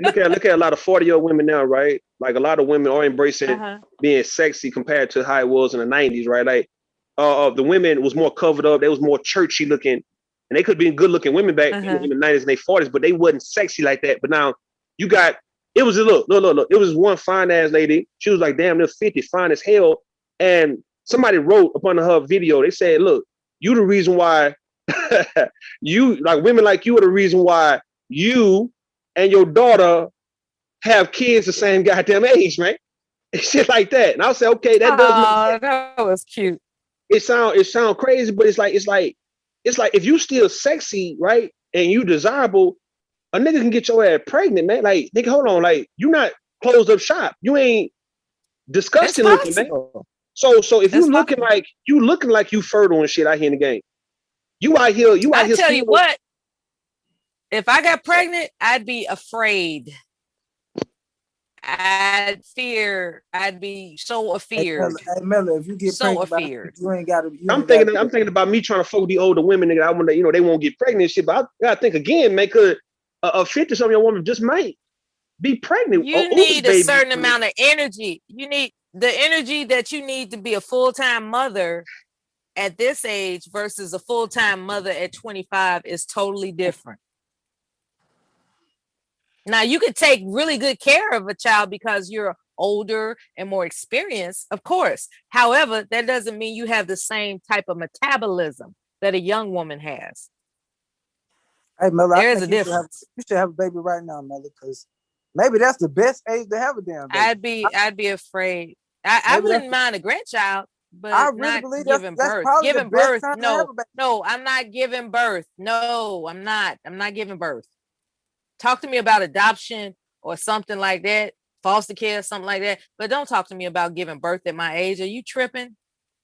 look at a lot of 40-year-old women now, right? Like a lot of women are embracing being sexy compared to how it was in the 90s, right? Like the women was more covered up, they was more churchy looking, and they could be good looking women back in the 90s and they 40s, but they wasn't sexy like that. But now you got, it was a look. It was one fine ass lady. She was like, damn, they're 50, fine as hell. And somebody wrote upon her video, they said, look, you the reason why you, like women like you are the reason why you and your daughter have kids the same goddamn age, man. Shit like that. And I'll say, okay, that does make sense. That was cute. It sound crazy, but it's like if you still sexy, right? And you desirable, a nigga can get your ass pregnant, man. Like, nigga, hold on. Like, you not closed up shop. You ain't disgusting looking, man. So if you looking like you fertile and shit out here in the game, you out here. I tell you what, if I got pregnant, I'd be afraid. I'd be so afeared. Hey, Miller, if you get so pregnant, afeared. You ain't got to. I'm thinking about me trying to fuck with the older women, nigga. I want to, they won't get pregnant and shit. But I gotta think again, man, cause a 50-something woman just might be pregnant. You need a certain amount of energy. You need the energy that you need to be a full-time mother at this age versus a full-time mother at 25 is totally different. Now, you could take really good care of a child because you're older and more experienced, of course. However, that doesn't mean you have the same type of metabolism that a young woman has. Hey, Miller, there is a difference. You should have a baby right now, Miller, because maybe that's the best age to have a damn baby. I'd be afraid. I wouldn't mind a grandchild, but I really not believe giving that's birth. probably Giving the best birth, time to have a baby. no, I'm not giving birth. No, I'm not. I'm not giving birth. Talk to me about adoption or something like that. foster care, something like that. But don't talk to me about giving birth at my age. Are you tripping?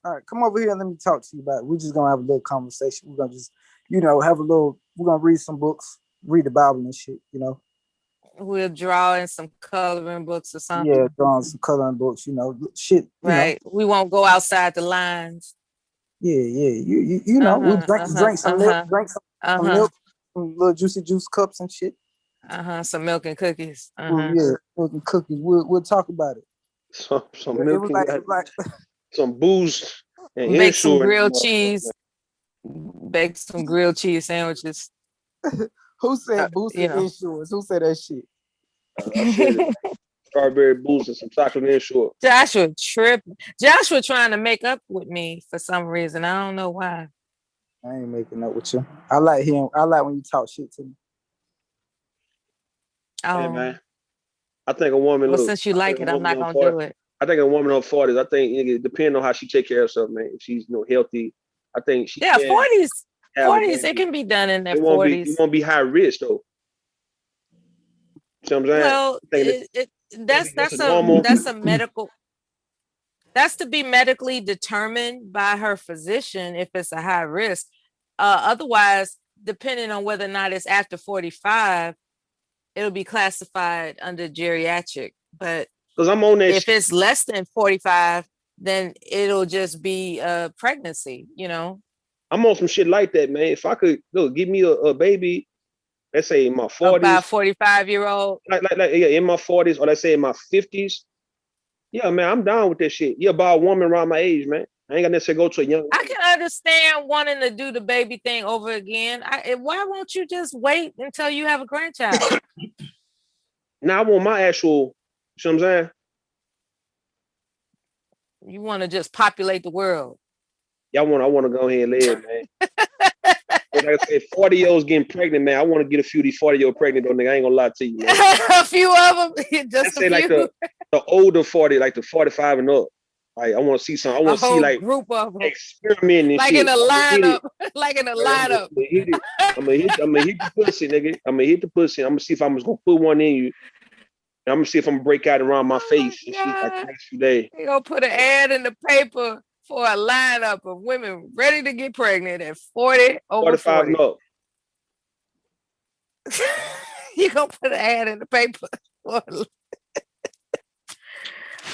All right, come over here and let me talk to you about it. We're just gonna have a little conversation. We're gonna just, have a little. We're gonna read some books, read the Bible and shit. We'll draw in some coloring books or something. Yeah, drawing some coloring books. Shit. Right. We won't go outside the lines. Yeah. We drink some milk, drink some milk, some little juicy juice cups and shit. Some milk and cookies. Yeah, milk and cookies. We'll talk about it. Some milk and some booze and bake some insurance. grilled cheese. Bake some grilled cheese sandwiches. Who said booze and insurance? Who said that shit? I said strawberry booze and some chocolate insurance. Joshua tripping. Joshua trying to make up with me for some reason. I don't know why. I ain't making up with you. I like him. I like when you talk shit to me. Hey man, I think a woman. Well, since you like it, I'm not gonna do it. I think a woman on 40s. I think it depends on how she take care of herself, man. If she's healthy, I think she. Yeah, 40s. 40s, it can be done in their 40s. It won't be high risk though. You know what I'm saying? Well, that's a medical. That's to be medically determined by her physician if it's a high risk. Otherwise, depending on whether or not it's after 45, it'll be classified under geriatric. But because I'm on that, if it's less than 45, then it'll just be a pregnancy. I'm on some shit like that, man. If I could give me a baby, let's say in my 40s, about 45-year-old, like in my 40s, or let's say in my 50s. Yeah, man, I'm down with that shit. Yeah, about a woman around my age, man. I ain't gonna necessarily go to a young. I can understand wanting to do the baby thing over again. Why won't you just wait until you have a grandchild? Now I want my actual. You know what I'm saying? You want to just populate the world. I want to go ahead and live, man. Like I said, 40-year-olds getting pregnant, man. I want to get a few of these 40-year-old pregnant, though, nigga. I ain't gonna lie to you, man. A few of them, just a few. Like the older 40, like the 45 and up. Like I want to see some. I want to see like group of them experimenting, like shit. in a lineup, like in a lineup. I'm gonna hit the pussy, nigga. I'm gonna hit the pussy. I'm gonna see if I'm just gonna put one in you. I'm gonna see if I'm gonna break out around my face and shit like the next few days. You gonna put an ad in the paper for a lineup of women ready to get pregnant at 40 over 45 40. and up. You gonna put an ad in the paper.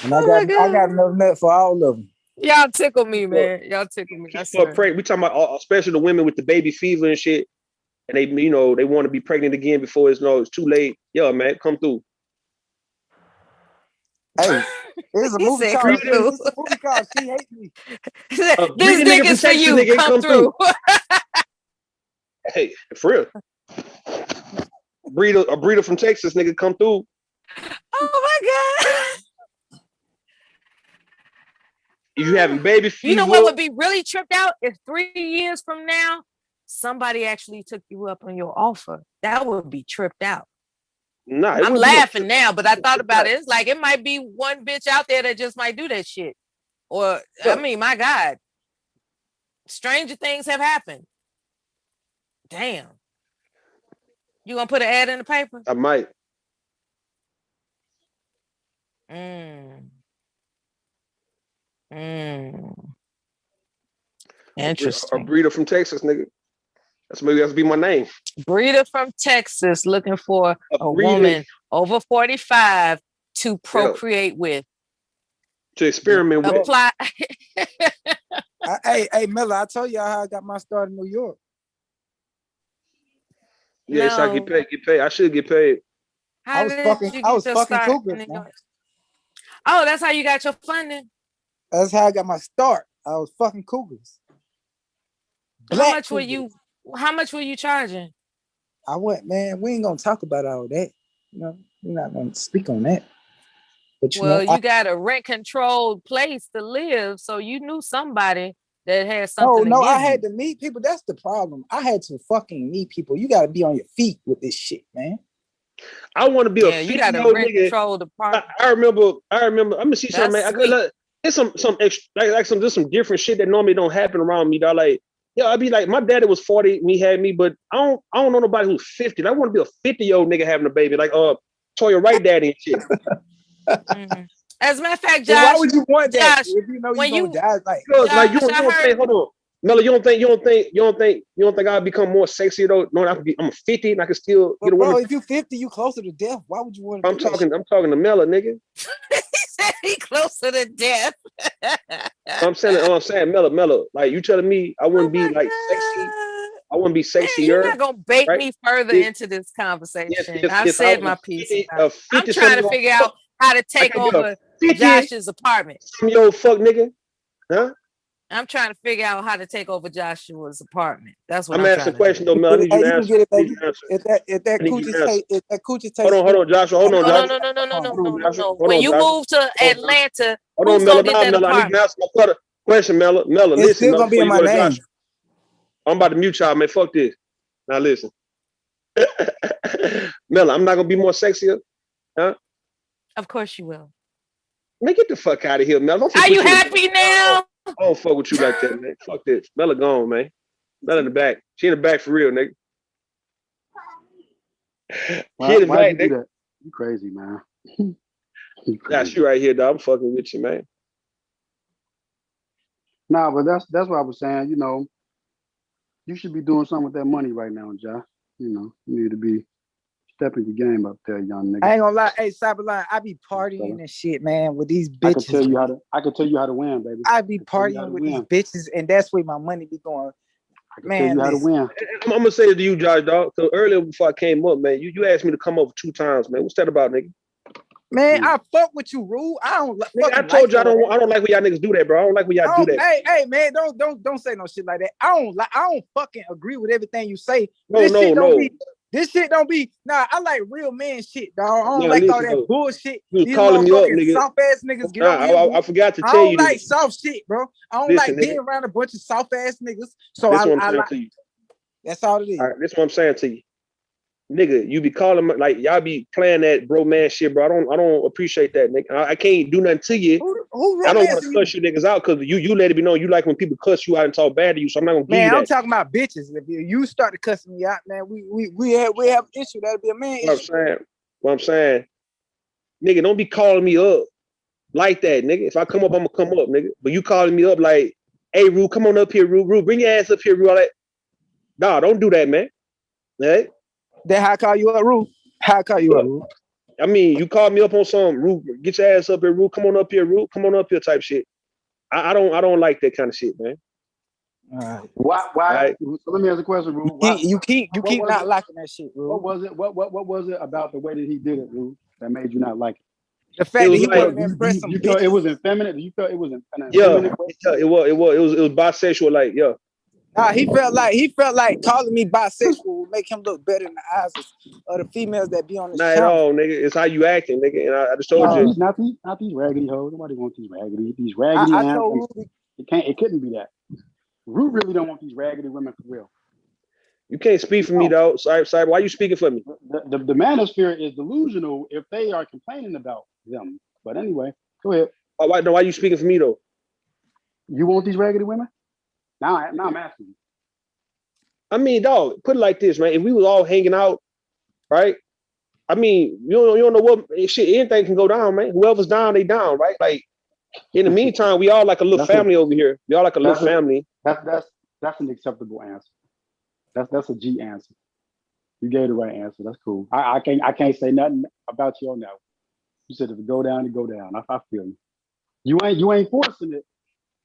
And I got enough nut for all of them. Y'all tickle me, man. Y'all tickle me. We talking about especially the women with the baby fever and shit, and they they want to be pregnant again before it's too late. Yo, man, come through. Hey, there's a movie called She Hate Me. This nigga is for you. Come through. Hey, for real. A breeder from Texas, nigga, come through. Oh my God. If you having baby fever. You know what would be really tripped out? If 3 years from now, somebody actually took you up on your offer. That would be tripped out. Nah, I'm laughing now, but I thought about it. It's like it might be one bitch out there that just might do that shit. Or, I mean, my God. Stranger things have happened. Damn. You gonna put an ad in the paper? I might. Interesting. A breeder from Texas, nigga. That's be my name. Breeder from Texas looking for a woman over 45 to procreate with. To experiment with. Apply. Hey, Miller, I told y'all how I got my start in New York. Yeah, so I get paid. I should get paid. I was fucking cougars. Oh, that's how you got your funding? That's how I got my start. I was fucking cougars. How much were you charging? I went, man, we ain't gonna talk about all that. We're not gonna speak on that. But you got a rent controlled place to live, so you knew somebody that had something. No, I had to meet people. That's the problem. I had to fucking meet people. You gotta be on your feet with this shit, man. I want to be a 50-year-old nigga. I remember. I'm gonna see something, man. There's some extra, there's some different shit that normally don't happen around me. Dog. Like, I'd be like, my daddy was 40 when he had me, but I don't know nobody who's 50. I want to be a 50-year-old nigga having a baby, like Toya Wright daddy and shit. As a matter of fact, Then why Josh, would you want that Josh, if you know you're when gonna you, die? Like, Cause like you Josh, don't I think, heard, hold on, Melo, you don't think I'll become more sexy though? No, I'm 50 and I can still get but a bro, woman. if you 50, you closer to death. Why would you want to do that shit? I'm talking to Melo, nigga. he said he closer to death. I'm saying, Melo. Like you telling me I wouldn't be like sexy. I wouldn't be Man, you're sexier, not gonna bait right? me further If into this conversation. if I've if I said was my a piece 50 about it. I'm 50 trying something to year old figure fuck, out how to I take could be a over 50 Josh's apartment. some year old fuck nigga, huh? I'm trying to figure out how to take over Joshua's apartment. That's what I'm I'm asking trying a to do. question though, Mel. I need you Hey, to you can answer. get it, I need baby. you to answer. If that I need you coochie to answer. tastes sweet. Hold on, Joshua. Hold on, No, no, Joshua. no, no, no, no, no, Hold on, no, no, Joshua. no. Hold When on, you Joshua. move to Hold on, Joshua. Atlanta, Hold who's on, Melo. gonna get Nah, that Melo. I need you to apartment? answer my question, Melo. Melo, It's listen, still Melo, gonna be before in you my go to name. Joshua. I'm about to mute y'all, man. Fuck this. Now listen. Melo, I'm not gonna be more sexier, huh? Of course you will. Man, get the fuck out of here, Melo. I'm finna Are you put you in the happy now? I don't fuck with you like that, man. Fuck this. Melo gone, man. Melo in the back. She in the back for real, nigga. She in the Why'd back, you do nigga. that? You crazy, man. You Nah, crazy. she right here, dog. I'm fucking with you, man. Nah, but that's what I was saying. You know, you should be doing something with that money right now, Josh. You know, you need to be stepping your game up there, young nigga. I ain't gonna lie. Hey, Cyberline, I be Fella. partying and shit, man, with these I could tell bitches. you how to. I could tell you how to win, baby. I be I tell you how partying to with these win. bitches, and that's where my money be going. I can tell Man, you how to listen. win. I'm gonna say it to you, Josh, dog. So earlier before I came up, man, you asked me to come over 2 times, man. What's that about, nigga? Man, I fuck with you, Rule. I don't Nigga, I fucking told like you your ass. I don't like when y'all niggas do that, bro. I don't like when y'all do that. Hey, man, don't say no shit like that. I don't fucking agree with everything you say. No, This shit don't no. be. This shit don't be. Nah, I like real man shit, dog. I don't Nah, like all listen, that though. bullshit. You was These calling me up, motherfucking nigga. soft ass niggas get Nah, on here. I forgot to I tell don't you like this. soft shit, bro. I don't Listen, like being nigga. around a bunch of soft ass niggas. So This is what I'm I saying like. to you. That's all it is. All right, this is what I'm saying to you. Nigga, you be calling me like y'all be playing that bro man shit, bro. I don't appreciate that, nigga. I can't do nothing to you. Who I don't want to romancing cuss you? you niggas out because you let it be known you like when people cuss you out and talk bad to you. So I'm not gonna give Man, you I'm that. talking about bitches. If you start to cuss me out, man, we have an issue. That'll be a man issue. What I'm saying, nigga, don't be calling me up like that, nigga. If I come up, I'm gonna come up, nigga. But you calling me up like, hey, Rue, come on up here, Rue, bring your ass up here, Rue. All that. Nah, don't do that, man. Hey? Then how I call you up, Rue? How I call you up, Rue? I mean, you called me up on some Rue, get your ass up here, Rue. Come on up here, Rue. Come on up here, type shit. I don't like that kind of shit, man. All right. Why? Right. So let me ask a question, Rue. You keep not liking that shit, Rue. What was it? What was it about the way that he did it, Rue, that made you not like it? The fact that he wanted to impress some you felt bitches. it was effeminate. You felt it was an Yeah, effeminate way? it was bisexual, like, yeah. Nah, he felt like calling me bisexual would make him look better in the eyes of the females that be on this Not at channel. all, nigga. It's how you acting, nigga. And I just told you. Not these raggedy hoes. Nobody wants these raggedy. These raggedy. I told Rudy. It couldn't be that. Rue really don't want these raggedy women for real. You can't speak for me, though. Sorry. Why you speaking for me? The manosphere is delusional if they are complaining about them. But anyway, go ahead. Why you speaking for me though? You want these raggedy women? Now I'm asking you. I mean, dog, put it like this, man. If we was all hanging out, right? I mean, you don't know what shit. Anything can go down, man. Whoever's down, they down, right? Like in the meantime, we all like a little family over here. We all like a little family. That's an acceptable answer. That's a G answer. You gave the right answer. That's cool. I can't say nothing about you on that one. You said if it go down, it go down. I feel you. You ain't forcing it,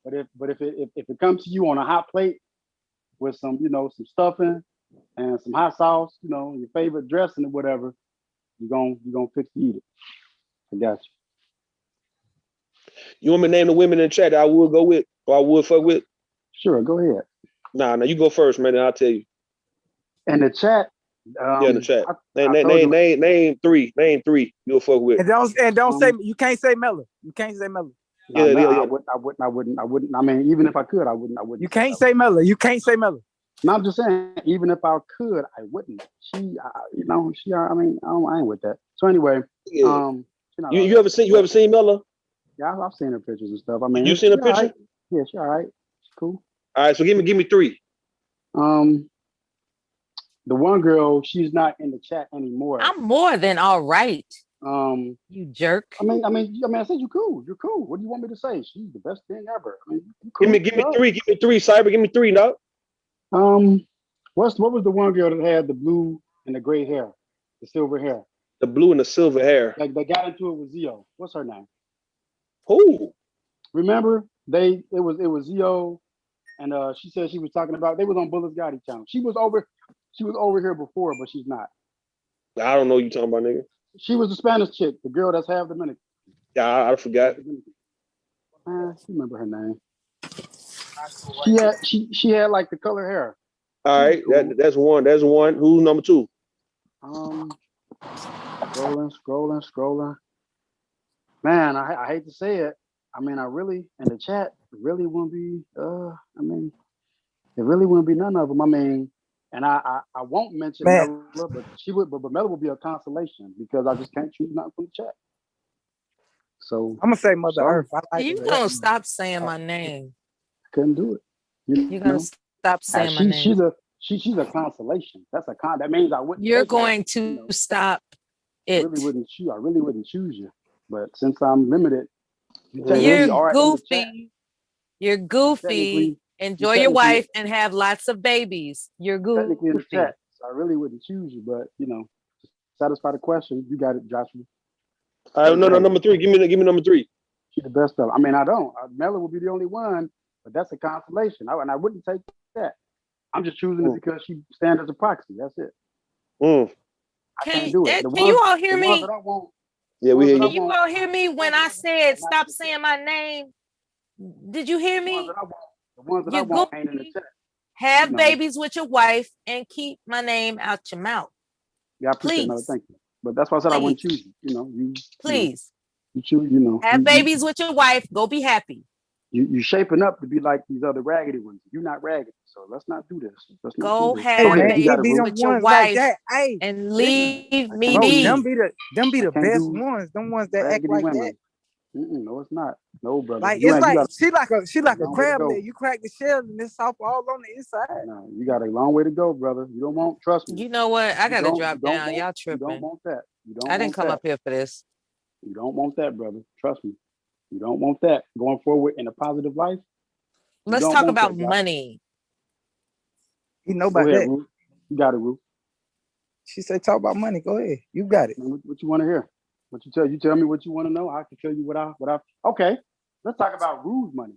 but if it comes to you on a hot plate with some some stuffing and some hot sauce, your favorite dressing or whatever, you're gonna fix to eat it. I got you. You want me to name the women in the chat that I would go with or I would fuck with? Sure, go ahead. Nah, you go first, man. And I'll tell you. In the chat. Yeah, in the chat. Name three. Name three you'll fuck with. And don't say you can't say Miller. You can't say Miller. Yeah. I wouldn't. I mean, even if I could, I wouldn't. You can't say Miller. You can't say Miller. No, I'm just saying, even if I could, I wouldn't. I mean, I ain't with that. So anyway, yeah. You ever seen Miller? Yeah, I've seen her pictures and stuff. I mean, you seen her picture? Right. Yeah, she's all right. She's cool. All right, so give me three. The one girl, she's not in the chat anymore. I'm more than all right. You jerk. I mean, I said you cool. You're cool. What do you want me to say? She's the best thing ever. I mean, you cool. Give me three, Cyber. Give me three, dog. What was the one girl that had the blue and the gray hair, the silver hair? The blue and the silver hair. Like they got into it with Zio. What's her name? Who? Remember it was Zio, and she said she was talking about they was on Bullis Gotti channel. She was over here before, but she's not. I don't know what you talking about, nigga. She was the Spanish chick, the girl that's half Dominican. Yeah, I forgot. I remember her name. She had like the color hair. All right, cool. That's one. That's one. Who's number two? Scrolling. Man, I hate to say it. I mean, I really in the chat it really wouldn't be. It really wouldn't be none of them. I mean, and I won't mention Mela, but but Mela would be a consolation because I just can't choose nothing from the chat. So I'm gonna say Mother Earth. I like You gonna stop saying my name. Couldn't do it. You gotta stop saying my name. She's a consolation. That means I wouldn't. You're going to stop it. I really wouldn't choose you. But since I'm limited, you're goofy. You're goofy. Enjoy your wife and have lots of babies. You're goofy. Technically in the chat, so I really wouldn't choose you. But to satisfy the question, you got it, Joshua. No, number three. Give me number three. She's the best of them. I mean, I don't. Mela would be the only one, but that's a consolation. And I wouldn't take that. I'm just choosing it because she stands as a proxy. That's it. I can't do it. Can you all hear me? Yeah, we hear you. Can you all hear me when I said stop saying my name? Did you hear me? The ones that I want ain't in the chat. Have babies with your wife and keep my name out your mouth. Yeah, I appreciate it. Thank you. But that's why I said I wouldn't choose you. Please. You choose, Have babies with your wife. Go be happy. You shaping up to be like these other raggedy ones. You're not raggedy, so let's not do this. Go have babies with your wife and leave me be. Them be the best ones. Them ones that act like that. No, it's not. No, brother. Like it's like she like a crab leg. You crack the shell and it's all on the inside. No, you got a long way to go, brother. You don't want. Trust me. You know what? I gotta drop down. Y'all tripping. You don't want that. I didn't come up here for this. You don't want that, brother. Trust me. You don't want that going forward in a positive life. Let's talk about money. You know about that. Ruth. You got it, Ruth. She said, "Talk about money. Go ahead. You got it." What you want to hear? What you tell me what you want to know. I can tell you what I. Okay, let's talk about Ruth's money.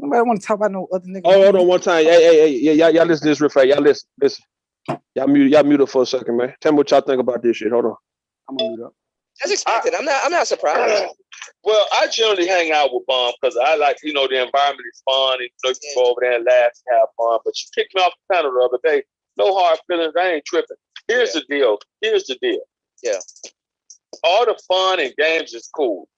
Nobody want to talk about no other nigga. Oh, hold on one time. Hey, y'all listen to this real fast. Y'all listen. Y'all mute up for a second, man. Tell me what y'all think about this shit. Hold on. I'm gonna mute up. That's expected. I'm not surprised. Well, I generally hang out with Bomb because I like, the environment is fun and you can go over there and laugh and have fun. But you kicked me off the panel the other day. No hard feelings. I ain't tripping. Here's the deal. Yeah. All the fun and games is cool.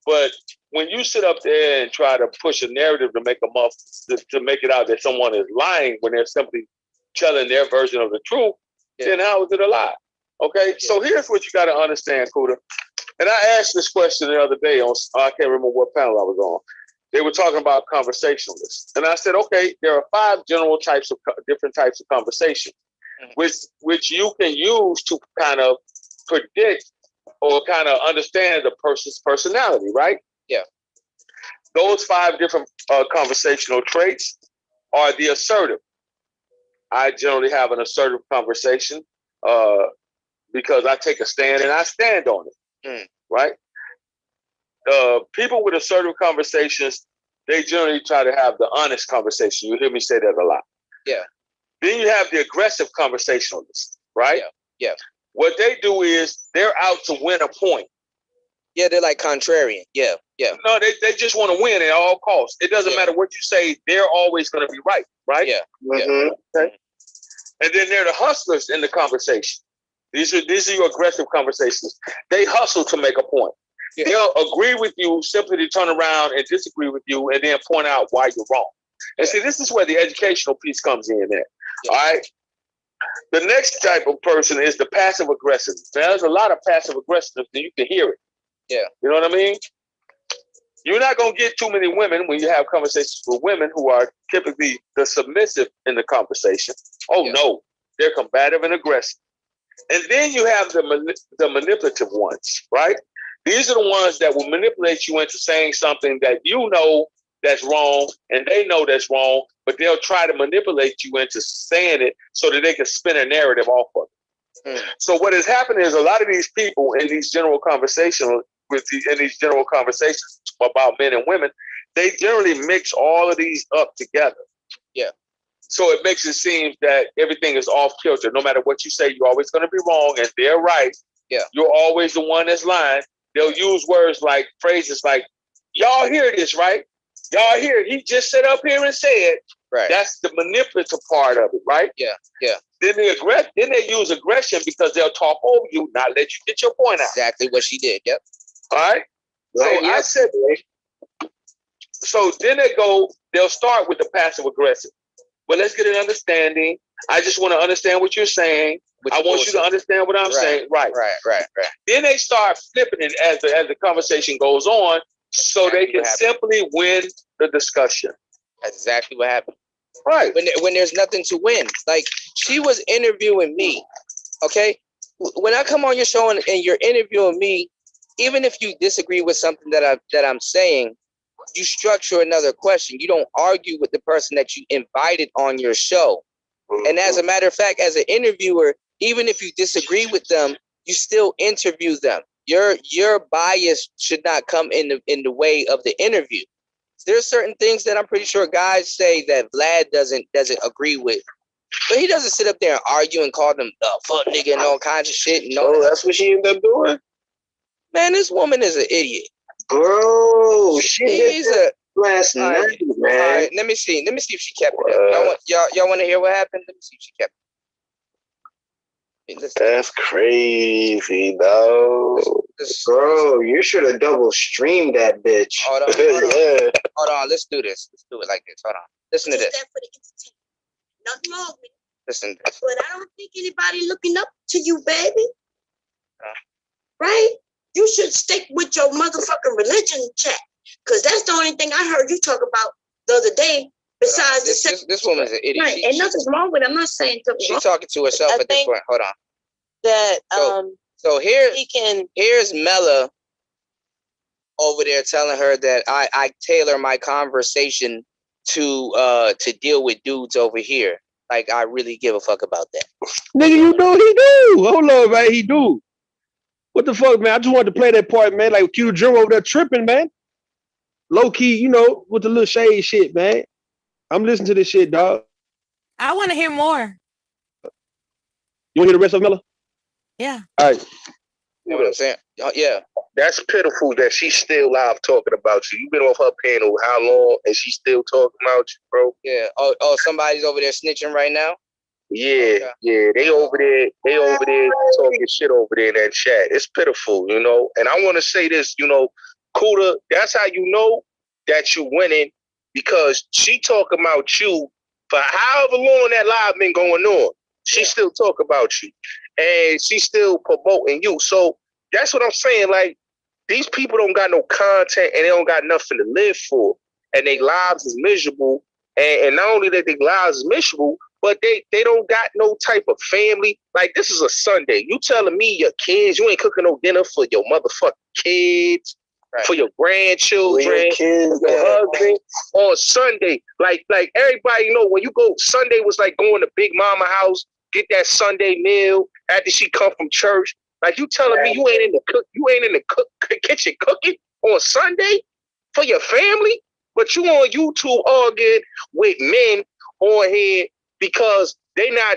But when you sit up there and try to push a narrative to make to make it out that someone is lying when they're simply telling their version of the truth, then how is it a lie? Okay, so here's what you got to understand, Cuda. And I asked this question the other day on, I can't remember what panel I was on. They were talking about conversationalists. And I said, okay, there are 5 different types of conversation, which you can use to kind of predict or kind of understand the person's personality, right? Yeah. Those 5 different conversational traits are the assertive. I generally have an assertive conversation because I take a stand and I stand on it, right? People with assertive conversations, they generally try to have the honest conversation. You hear me say that a lot. Yeah. Then you have the aggressive conversationalists, right? Yeah. What they do is they're out to win a point. Yeah, they're like contrarian. Yeah. No, they just want to win at all costs. It doesn't matter what you say, they're always going to be right, right? Yeah. Okay. And then there are the hustlers in the conversation. These are your aggressive conversations. They hustle to make a point. Yeah. They'll agree with you simply to turn around and disagree with you and then point out why you're wrong. And see, this is where the educational piece comes in there. All right. The next type of person is the passive aggressive. Now, there's a lot of passive aggressiveness, and you can hear it. Yeah. You know what I mean? You're not going to get too many women when you have conversations with women who are typically the submissive in the conversation. Oh, no, they're combative and aggressive. And then you have the manipulative ones, right? These are the ones that will manipulate you into saying something that you know that's wrong and they know that's wrong, but they'll try to manipulate you into saying it so that they can spin a narrative off of it. So what has happened is a lot of these people in these general conversations about men and women, they generally mix all of these up together. Yeah. So it makes it seem that everything is off kilter. No matter what you say, you're always going to be wrong, and they're right. Yeah. You're always the one that's lying. They'll use words like phrases like, "Y'all hear this, right? Y'all hear? He just sat up here and said." Right. That's the manipulative part of it, right? Yeah. Yeah. Then they use aggression because they'll talk over you, not let you get your point out. Exactly what she did. Yep. All right. Right, So I said. So then they'll start with the passive aggressive. Well, let's get an understanding. I just want to understand what you're saying. I want you to understand what I'm saying. Right. Then they start flipping it as the conversation goes on, so they can simply win the discussion. That's exactly what happened. Right. When there's nothing to win. Like, she was interviewing me. Okay. When I come on your show and you're interviewing me, even if you disagree with something that I'm saying, you structure another question. You don't argue with the person that you invited on your show. And as a matter of fact, as an interviewer, even if you disagree with them, you still interview them. Your bias should not come in the way of the interview. There are certain things that I'm pretty sure guys say that Vlad doesn't agree with. But he doesn't sit up there and argue and call them fuck nigga and all kinds of shit. That's what she ended up doing? Man, this woman is an idiot. Bro, she did that last night, man. All right, let me see if she kept it up. Y'all want to hear what happened? Let me see if she kept it. That's crazy, though. Bro, you should have double streamed that bitch. Hold on. Hold on. Let's do this. Let's do it like this. Hold on. Listen to this. Nothing wrong with it. Listen to this. But I don't think anybody looking up to you, baby. Right? You should stick with your motherfucking religion chat. Because that's the only thing I heard you talk about the other day. Besides this woman's an idiot. Right. And nothing's wrong with it. I'm not saying something She's wrong. talking to herself at this point. Hold on. That So here's Mela over there telling her that I tailor my conversation to deal with dudes over here. Like, I really give a fuck about that. Nigga, you know he do. Hold on, man. He do. What the fuck, man? I just wanted to play that part, man. Like Cuda Jim over there tripping, man. Low key, you know, with the little shade shit, man. I'm listening to this shit, dog. I want to hear more. You want to hear the rest of Mela? Yeah. All right. You know what I'm saying? Yeah. That's pitiful that she's still live talking about you. You've been off her panel how long, and she's still talking about you, bro? Yeah. Oh, somebody's over there snitching right now? Yeah, yeah. They over there talking shit over there in that chat. It's pitiful, you know. And I want to say this, you know, Cuda, that's how you know that you're winning, because she talking about you for however long that live been going on. She still talk about you, and she's still promoting you. So that's what I'm saying. Like, these people don't got no content, and they don't got nothing to live for, and their lives is miserable. And not only that their lives is miserable, but they don't got no type of family. Like, this is a Sunday. You telling me your kids, you ain't cooking no dinner for your motherfucking kids, for your grandchildren, your husband on Sunday. Like everybody know, when you go, Sunday was like going to Big Mama house, get that Sunday meal after she come from church. Like, you telling me you ain't in the kitchen cooking on Sunday for your family, but you on YouTube arguing with men on here because they not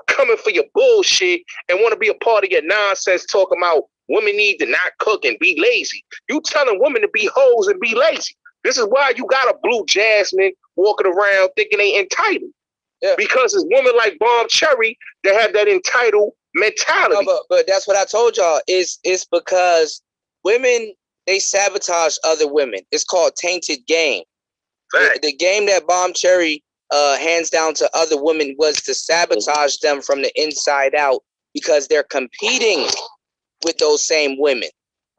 coming for your bullshit and want to be a part of your nonsense, talking about women need to not cook and be lazy. You telling women to be hoes and be lazy. This is why you got a blue Jasmine walking around thinking they entitled. Yeah. Because it's women like Bombcherry that have that entitled mentality. No, but that's what I told y'all. It's because women, they sabotage other women. It's called tainted game. The game that Bombcherry hands down to other women was to sabotage them from the inside out, because they're competing with those same women.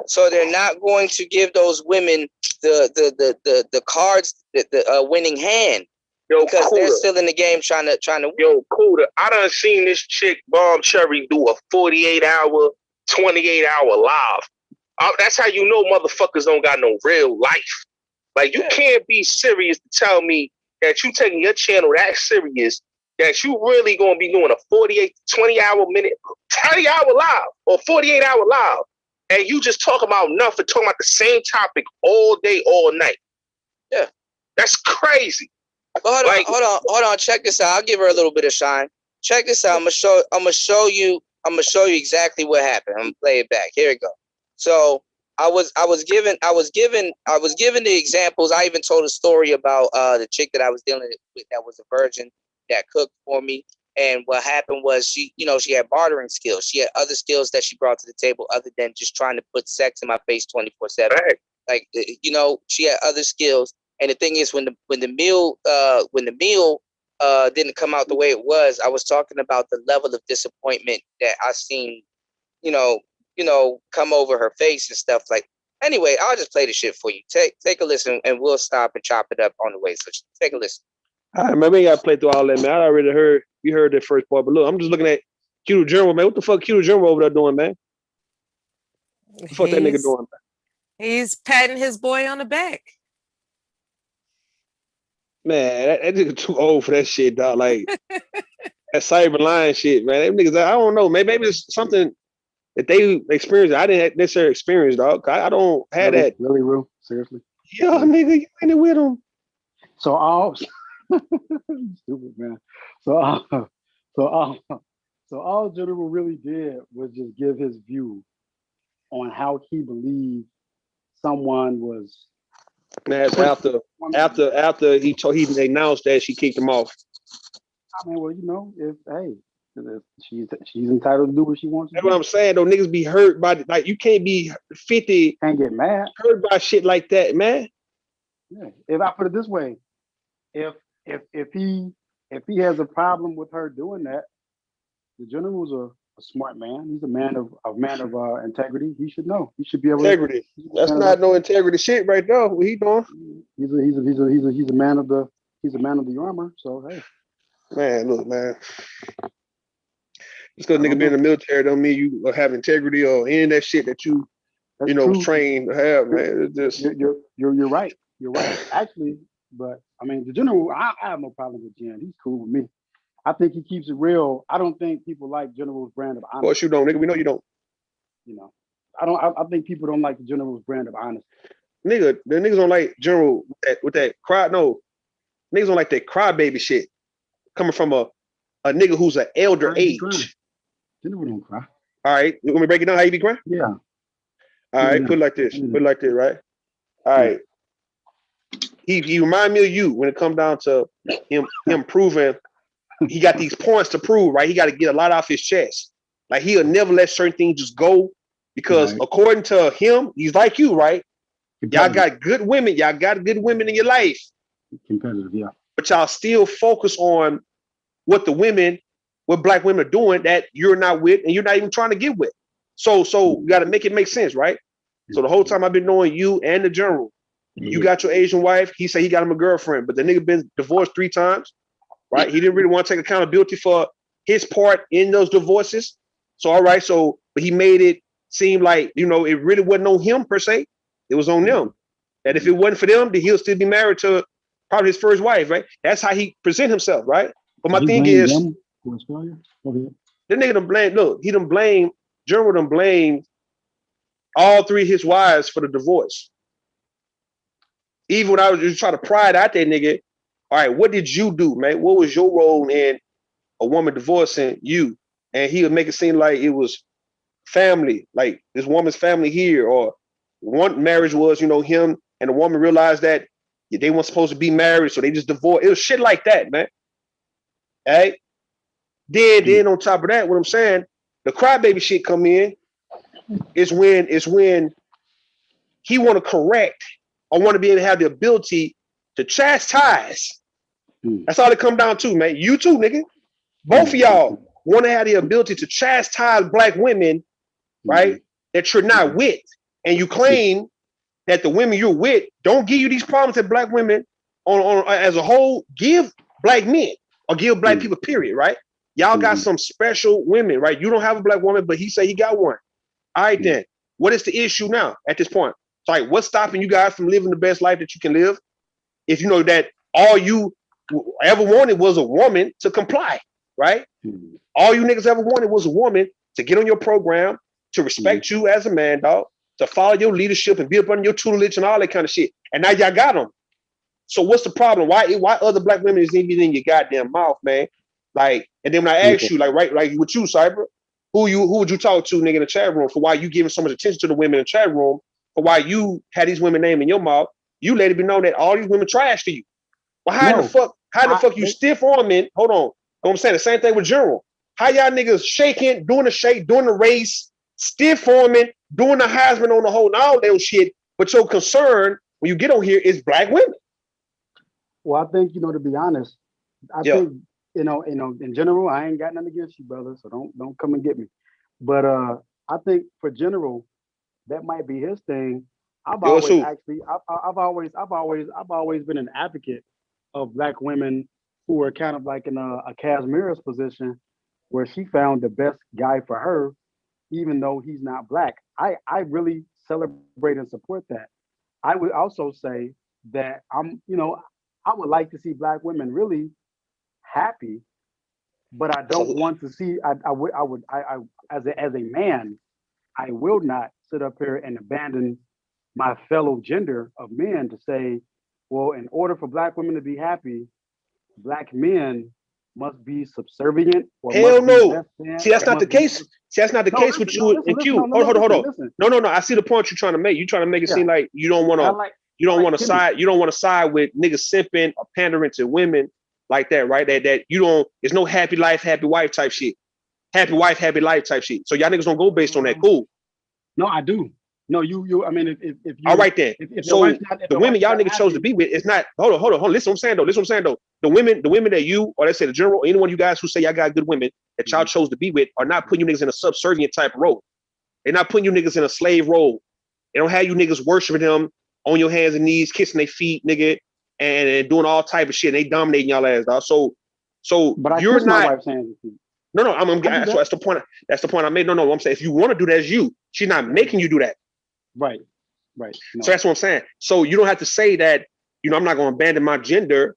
So they're not going to give those women the cards, the winning hand. because they're still in the game trying to win. Yo, Cuda, I done seen this chick Bombcherry do a 48-hour, 28-hour live. That's how you know motherfuckers don't got no real life. Like, you can't be serious to tell me that you taking your channel that serious, that you really gonna be doing a 48, 20-hour minute, 30-hour live or 48-hour live, and you just talk about nothing, talking about the same topic all day, all night. Yeah. That's crazy. But hold on. Check this out. I'll give her a little bit of shine. Check this out. I'm gonna show you exactly what happened. I'm gonna play it back. Here we go. So I was given the examples. I even told a story about the chick that I was dealing with that was a virgin that cooked for me. And what happened was she had bartering skills. She had other skills that she brought to the table other than just trying to put sex in my face 24/7. Like, she had other skills. And the thing is, when the meal didn't come out the way it was, I was talking about the level of disappointment that I seen, come over her face and stuff. Like, anyway, I'll just play the shit for you. Take a listen, and we'll stop and chop it up on the way. So take a listen. All right, man, we ain't got to play through all that, man. I already heard that first part, but look, I'm just looking at Cuda General, man. What the fuck Cuda General over there doing, man? What the fuck that nigga doing, man? He's patting his boy on the back. Man, that nigga too old for that shit, dog. Like, that cyber line shit, man. Them niggas, I don't know. Maybe it's something that they experienced. I didn't necessarily experience, dog. I don't have that. Really, real? Seriously? Yeah, nigga, you ain't with them. So all stupid, man. So all General really did was just give his view on how he believed someone was. Man, after he announced that, she kicked him off. I mean, well, if she's entitled to do what she wants to That's do. what I'm saying, though. Niggas be hurt by, like, you can't be 50. Can't get mad. Hurt by shit like that, man. Yeah. If I put it this way, if he has a problem with her doing that, the General's a smart man. He's a man of integrity. He should know. He should be able integrity. That's not no integrity shit right there. What he doing? He's a man of the armor. So hey. Man, look, man. Just because nigga be in the military don't mean you have integrity or any of that shit that you was trained to have, man. It's just you're right. You're right. Actually, but I mean the General, I have no problem with Jen. He's cool with me. I think he keeps it real. I don't think people like General's brand of honesty. Of course you don't, nigga. We know you don't. I think people don't like the General's brand of honesty. Nigga, the niggas don't like General with that cry. No, niggas don't like that crybaby shit coming from a nigga who's an elder age. General don't cry. All right, you want me to break it down how you be crying? Yeah. All right, put it like this. Put it like this, right? All right. He remind me of you when it comes down to him proving he got these points to prove, right? He got to get a lot off his chest. Like, he'll never let certain things just go because according to him, he's like you, right? Y'all got good women. Y'all got good women in your life. Competitive, yeah. But y'all still focus on what black women are doing that you're not with and you're not even trying to get with. So you got to make it make sense, right? So the whole time I've been knowing you and the General, you got your Asian wife. He said he got him a girlfriend, but the nigga been divorced 3 times, right? He didn't really want to take accountability for his part in those divorces. So, all right. So, but he made it seem like, it really wasn't on him per se. It was on them. That if it wasn't for them, then he'll still be married to probably his first wife, right? That's how he present himself, right? But my thing is, the nigga done blame, General done blame all 3 of his wives for the divorce. Even when I was just trying to pry it out that nigga, all right, what did you do, man? What was your role in a woman divorcing you? And he would make it seem like it was family, like this woman's family here, or one marriage was, him and the woman realized that they weren't supposed to be married, so they just divorced. It was shit like that, man. All right? Then on top of that, what I'm saying, the crybaby shit come in is when he want to correct or want to be able to have the ability to chastise. That's all it come down to, man. You too, nigga. Both of y'all want to have the ability to chastise black women, right? That you're not with. And you claim that the women you're with don't give you these problems that black women on as a whole, give black men or give black people, period, right? Y'all got some special women, right? You don't have a black woman, but he say he got one. All right, then. What is the issue now at this point? It's like, what's stopping you guys from living the best life that you can live? If you know that all you ever wanted was a woman to comply, right? All you niggas ever wanted was a woman to get on your program, to respect you as a man, dog, to follow your leadership and be up under your tutelage and all that kind of shit. And now y'all got them. So what's the problem? Why other black women is even in your goddamn mouth, man? Like, and then when I ask you, like, right, like with you, Cyber, who would you talk to, nigga, in the chat room for why you giving so much attention to the women in the chat room, for why you had these women name in your mouth? You let it be known that all these women trash to you. Well, how the fuck you stiff arming? Hold on. You know what I'm saying? The same thing with General. How y'all niggas shaking, doing the shake, doing the race, stiff arming, doing the Heisman on the whole, and all that shit. But your concern when you get on here is black women. Well, I think, to be honest, I think, in general, I ain't got nothing against you, brother. So don't come and get me. But I think for General, that might be his thing. I've always been an advocate of black women who are kind of like in a Casmira's position, where she found the best guy for her, even though he's not black. I really celebrate and support that. I would also say that I would like to see black women really happy, but I don't want to see. As a man, I will not sit up here and abandon my fellow gender of men to say, well, in order for black women to be happy, black men must be subservient. Or hell no. See, that's not the case. See, that's not the case with you and Q. Hold on. No. I see the point you're trying to make. You're trying to make it seem like you don't want to. You don't want to side. You don't want to side with niggas simping or pandering to women like that, right? That you don't. There's no happy life, happy wife type shit. Happy wife, happy life type shit. So y'all niggas don't go based on that. Cool. No, I do. No, you. I mean, if you. All right then. So the women y'all niggas chose to be with, it's not. Hold on. Listen, what I'm saying though. The women that you, or let's say the general, or anyone you guys who say y'all got good women that y'all chose to be with, are not putting you niggas in a subservient type of role. They're not putting you niggas in a slave role. They don't have you niggas worshiping them on your hands and knees, kissing their feet, nigga, and doing all type of shit. And they dominating y'all ass, dog. So but you're kiss not. My wife's hands and feet. No, so that's the point. That's the point I made. No, I'm saying if you want to do that, as you. She's not making you do that. Right. No. So that's what I'm saying. So you don't have to say that, I'm not going to abandon my gender,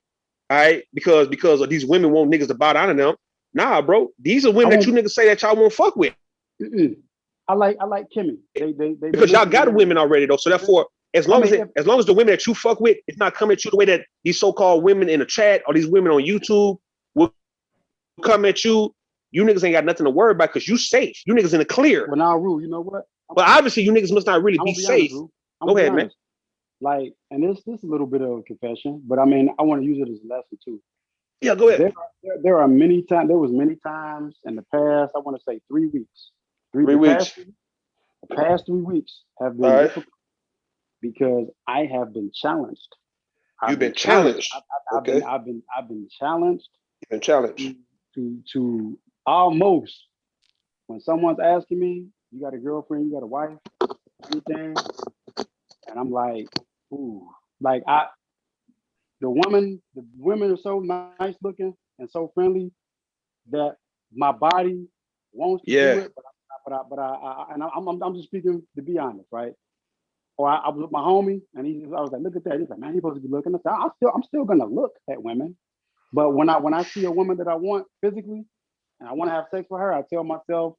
all right, because of these women want niggas to bow down to them. Nah, bro. These are women that you niggas say that y'all won't fuck with. I like Kimmy. They because y'all got women already though. So therefore, as long as the women that you fuck with, it's not coming at you the way that these so-called women in the chat or these women on YouTube will come at you. You niggas ain't got nothing to worry about because you safe. You niggas in the clear. Well, now, Rue, you know what? But obviously, you niggas must not really be safe. Go ahead, man. Like, and this is a little bit of a confession, but I mean, I want to use it as a lesson too. Yeah, go ahead. There are many times. There was many times in the past. I want to say 3 weeks. The past 3 weeks have been difficult because I have been challenged. You've been challenged. I've been challenged. You've been challenged to almost, when someone's asking me, you got a girlfriend, you got a wife, anything, and I'm like, ooh, like the women are so nice looking and so friendly that my body wants to do it, but I'm just speaking to be honest, right? Or I was with my homie and I was like, look at that. He's like, man, he's supposed to be looking. I said, I'm still gonna look at women, but when I see a woman that I want physically and I want to have sex with her, I tell myself,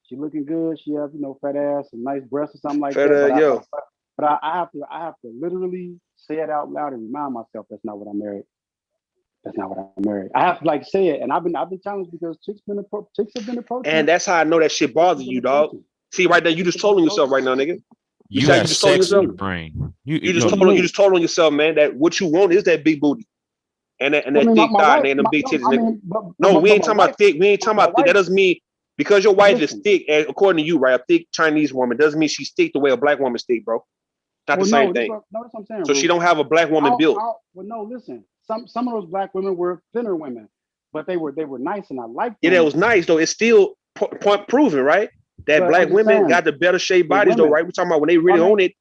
she looking good. She has, fat ass and nice breasts or something like that. But I have to literally say it out loud and remind myself that's not what I'm married. That's not what I'm married. I have to say it, and I've been challenged because chicks have been approaching. And that's how I know that shit bothers you, dog. See right there, you just told on yourself right now, nigga. You have sex in the brain. You just told on yourself, man. That what you want is that big booty. And that thick thigh and them big titties. No, we ain't talking about thick. We ain't talking about thick. That doesn't mean because your wife is thick, and according to you, right? A thick Chinese woman doesn't mean she's thick the way a black woman's thick, bro. Not the same thing. That's what I'm saying. So she don't have a black woman built. Well, no, listen. Some of those black women were thinner women, but they were nice, and I liked them. Yeah, that was nice though. It's still point proven, right? That black women got the better shaped bodies though, right? We're talking about when they really own it.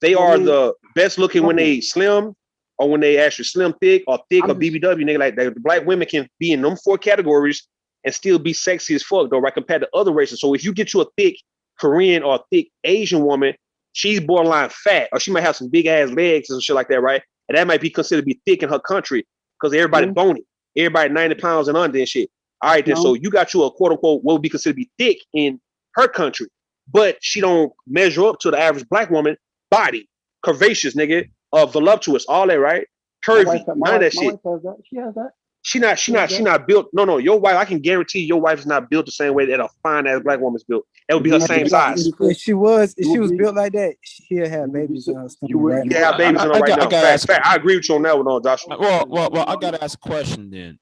They are the best looking when they slim. or when they actually slim thick or thick or I'm just BBW, nigga, like the black women can be in them 4 categories and still be sexy as fuck, though, right? Compared to other races. So if you get you a thick Korean or a thick Asian woman, she's borderline fat, or she might have some big ass legs and shit like that, right? And that might be considered to be thick in her country because everybody bony, everybody 90 pounds and under and shit. All right, then so you got you a quote unquote what would be considered to be thick in her country, but she don't measure up to the average black woman body, curvaceous, nigga, voluptuous, all that, right? Curvy, none of that shit. My wife has that. She has that. She not built. No, your wife, I can guarantee your wife is not built the same way that a fine ass black woman's built. It would be her same size. If she was built like that, she'll have babies in her stomach right now. Yeah, have babies in her right now. Fact, I agree with you on that one, Joshua. Well, I gotta ask a question then.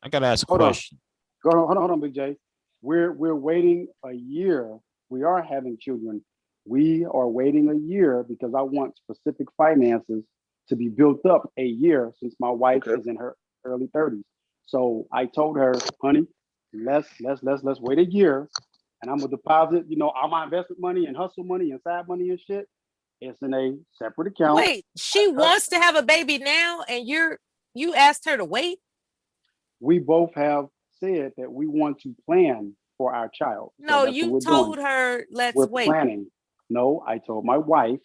Hold on, Big J. We're waiting a year. We are having children. We are waiting a year because I want specific finances to be built up a year since my wife is in her early 30s. So I told her, honey, let's wait a year, and I'm gonna deposit, all my investment money and hustle money and side money and shit. It's in a separate account. Wait, she wants to have a baby now, and you asked her to wait? We both have said that we want to plan for our child. No, you told her we're wait. Planning. No, I told my wife,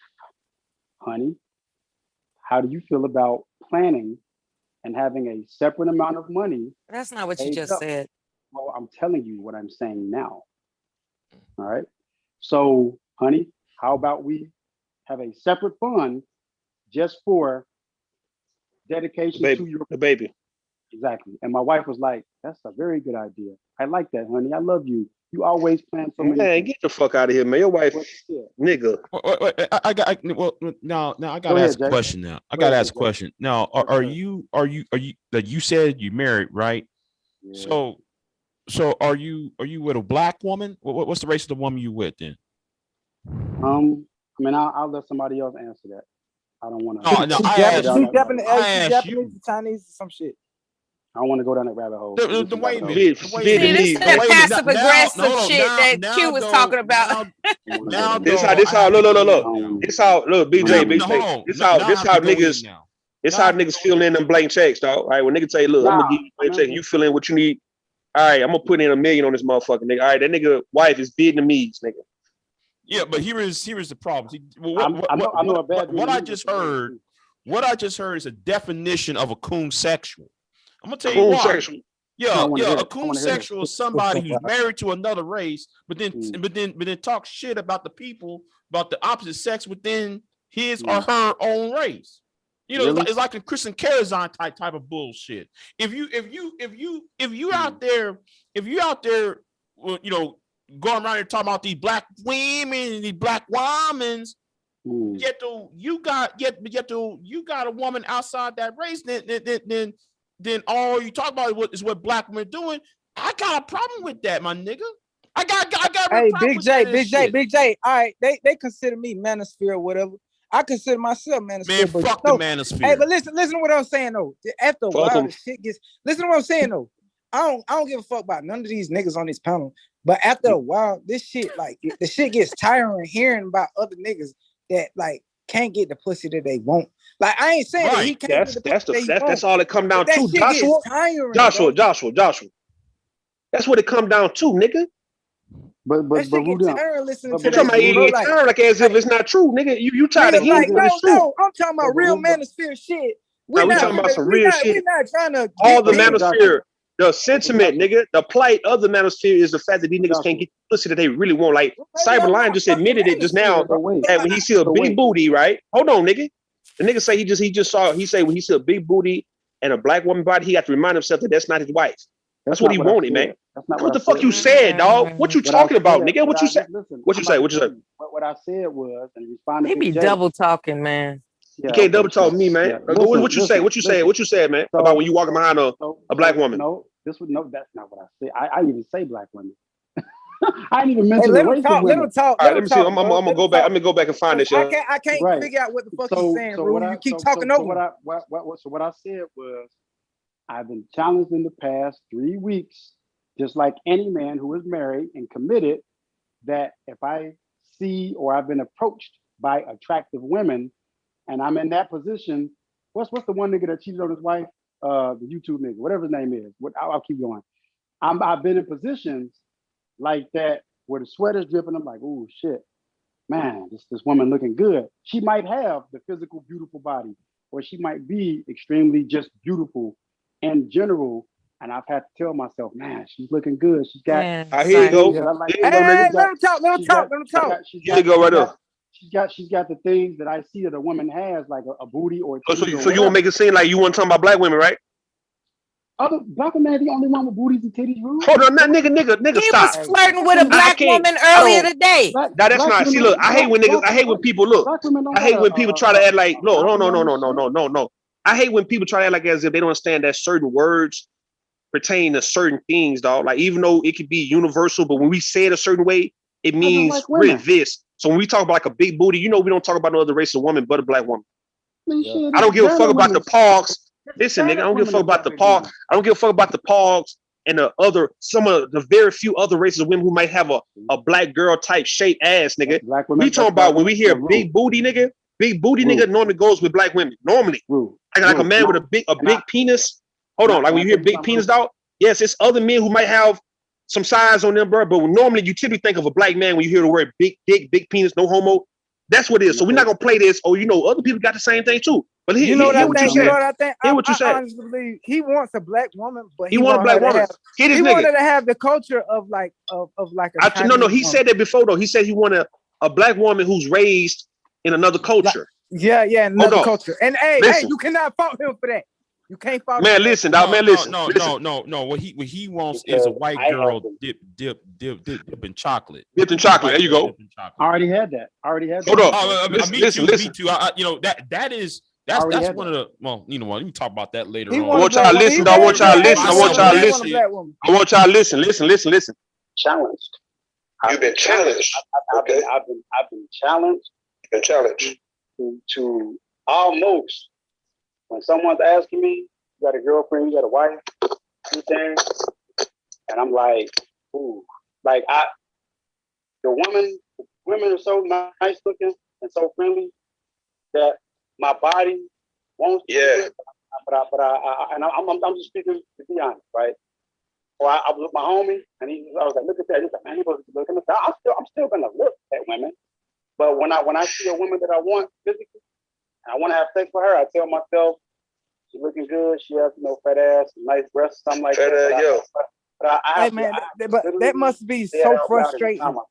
honey, how do you feel about planning and having a separate amount of money? That's not what you just said. Well, I'm telling you what I'm saying now. All right. So, honey, how about we have a separate fund just for dedication to your baby? Exactly. And my wife was like, that's a very good idea. I like that, honey. I love you. You always plan so many Man, get the fuck out of here, man. Your wife, nigga. I gotta ask a question now. I gotta ask a question. Now, are you that you said you married, right? Yeah. So are you with a black woman? What's the race of the woman you with then? I mean, I'll let somebody else answer that. I don't want to. She's Japanese, Chinese, or some shit. I don't want to go down that rabbit hole. The way this is that passive aggressive shit that Q was talking about. Look, BJ, this how niggas fill in them blank checks, dog. All right, when niggas say, look, I'm gonna give you a blank check, you fill in what you need. All right, I'm gonna put in $1 million on this motherfucker, nigga. All right, that nigga wife is Vietnamese, nigga. Yeah, but here is the problem. What I just heard is a definition of a coon sexual. I'm gonna tell you why. A coon sexual is somebody who's married to another race, but then talk shit about the people, about the opposite sex within his or her own race. It's like a Christian Karazan type of bullshit. If you out there, going around here talking about these black women and these black womans, yet you got a woman outside that race, then all you talk about is what black women are doing. I got a problem with that, my nigga. I got. Hey, Big J. All right, they consider me manosphere or whatever. I consider myself manosphere. Man, fuck the manosphere. Hey, but listen to what I'm saying though. After a while, the shit gets. Listen to what I'm saying though. I don't give a fuck about none of these niggas on this panel. But after a while, this shit the shit gets tiring hearing about other niggas that can't get the pussy that they want. I ain't saying that he can't get the pussy that's all it come down to, Joshua. That's what it come down to, nigga. But listening to that like as if it's not true, nigga. You tired of hearing it's true. No, I'm talking about real manosphere shit. We talking about some real shit. We're not trying to all the manosphere. The sentiment, nigga, the plight of the manosphere is the fact that these niggas can't get the pussy that they really want. Like Cyberline just admitted it just now that when he see a big booty, right? Hold on, nigga. The nigga say he say when he see a big booty and a black woman body, he got to remind himself that that's not his wife. That's what he wanted, man. What the fuck you said, dog? What you talking about, nigga? What you said? What you say? What you say? What I said was, and responding. He be double talking, man. You can't double talk me, man. What you say? What you said? What you said, man? About when you walking behind a black woman? No, that's not what I said. I didn't even say black women. I didn't even mention the race of women. Let him talk. All right, let me see. I'm gonna go back. I'm gonna go back and find this. I can't figure out what the fuck he's saying, bro. You keep talking over. So what I said was, I've been challenged in the past 3 weeks, just like any man who is married and committed, that if I see or I've been approached by attractive women and I'm in that position what's the one nigga that cheated on his wife? The YouTube nigga, whatever his name is. I'll keep going. I've been in positions like that where the sweater's dripping. I'm like, oh shit, man, this woman looking good. She might have the physical, beautiful body, or she might be extremely just beautiful in general. And I've had to tell myself, man, she's looking good. She's got. Here you go. Like, Here you go, nigga. let him talk. Let him talk. Here you go right there. She's got the things that I see that a woman has, like a booty or. So you want to make it seem like you want to talk about black women, right? Other black women, the only one with booties and titties. Hold on, that nigga, He stop. was flirting with a black woman earlier today. That's not. See, look, I hate when niggas. I hate when people look. I hate when people try to act like no. I hate when people try to act like as if they don't understand that certain words pertain to certain things, dog. Like even though it could be universal, but when we say it a certain way, it means really this. So when we talk about like a big booty, we don't talk about no other race of woman but a black woman. I don't give a fuck about the pogs. Listen, nigga, I don't give a fuck about the pogs. I don't give a fuck about the pogs and some of the very few other races of women who might have a black girl type shape ass, nigga. We talking about when we hear big booty nigga normally goes with black women. Normally. Like a man with a big penis. Hold on, like when you hear big penis, dog. Yes, it's other men who might have some size on them, bro. But normally you typically think of a black man when you hear the word big dick, big penis, no homo. That's what it is. So we're not gonna play this. Oh, other people got the same thing too. But hear what you said. Hear what you said. I honestly believe he wants a black woman, but he wants a black woman. He wanted to have the culture of like a no. He said that before though. He said he wanted a black woman who's raised in another culture. Yeah, another culture. And hey, you cannot fault him for that. You can't fault him. Listen, dog. Listen. No. What he wants is a white girl dip in chocolate. Dipped in chocolate. There you go. I already had that. Hold on. Me too. That's one of the. Well, you know what? You can talk about that later on. I want y'all to listen. I want y'all to listen. Listen. Challenged. You've been challenged. I've been challenged. You've been challenged to almost. When someone's asking me, you got a girlfriend, you got a wife, anything, and I'm like, ooh, like women are so nice looking and so friendly that my body wants to do it, but I'm just speaking to be honest, right? Or I was with my homie, and I was like, look at that. He's like, man, he was looking at that. I'm still gonna look at women, but when I see a woman that I want physically, I want to have sex with her, I tell myself, she's looking good. She has fat ass, nice breasts, something like that. But that must be so frustrating. Hold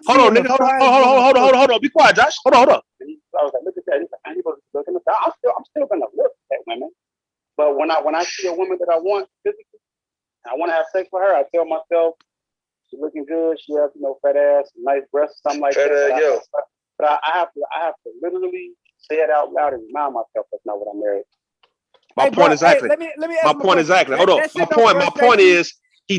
on, nigga. Hold on. Be quiet, Josh. Hold on. I was like, look at that. He's like, man, he was looking at that. I'm still gonna look at women. But when I see a woman that I want physically, I want to have sex with her, I tell myself, she's looking good. She has fat ass, nice breasts, something like that. But I have to literally say it out loud and remind myself that's not what I'm married. My point exactly. My point exactly. Hold on. My point is he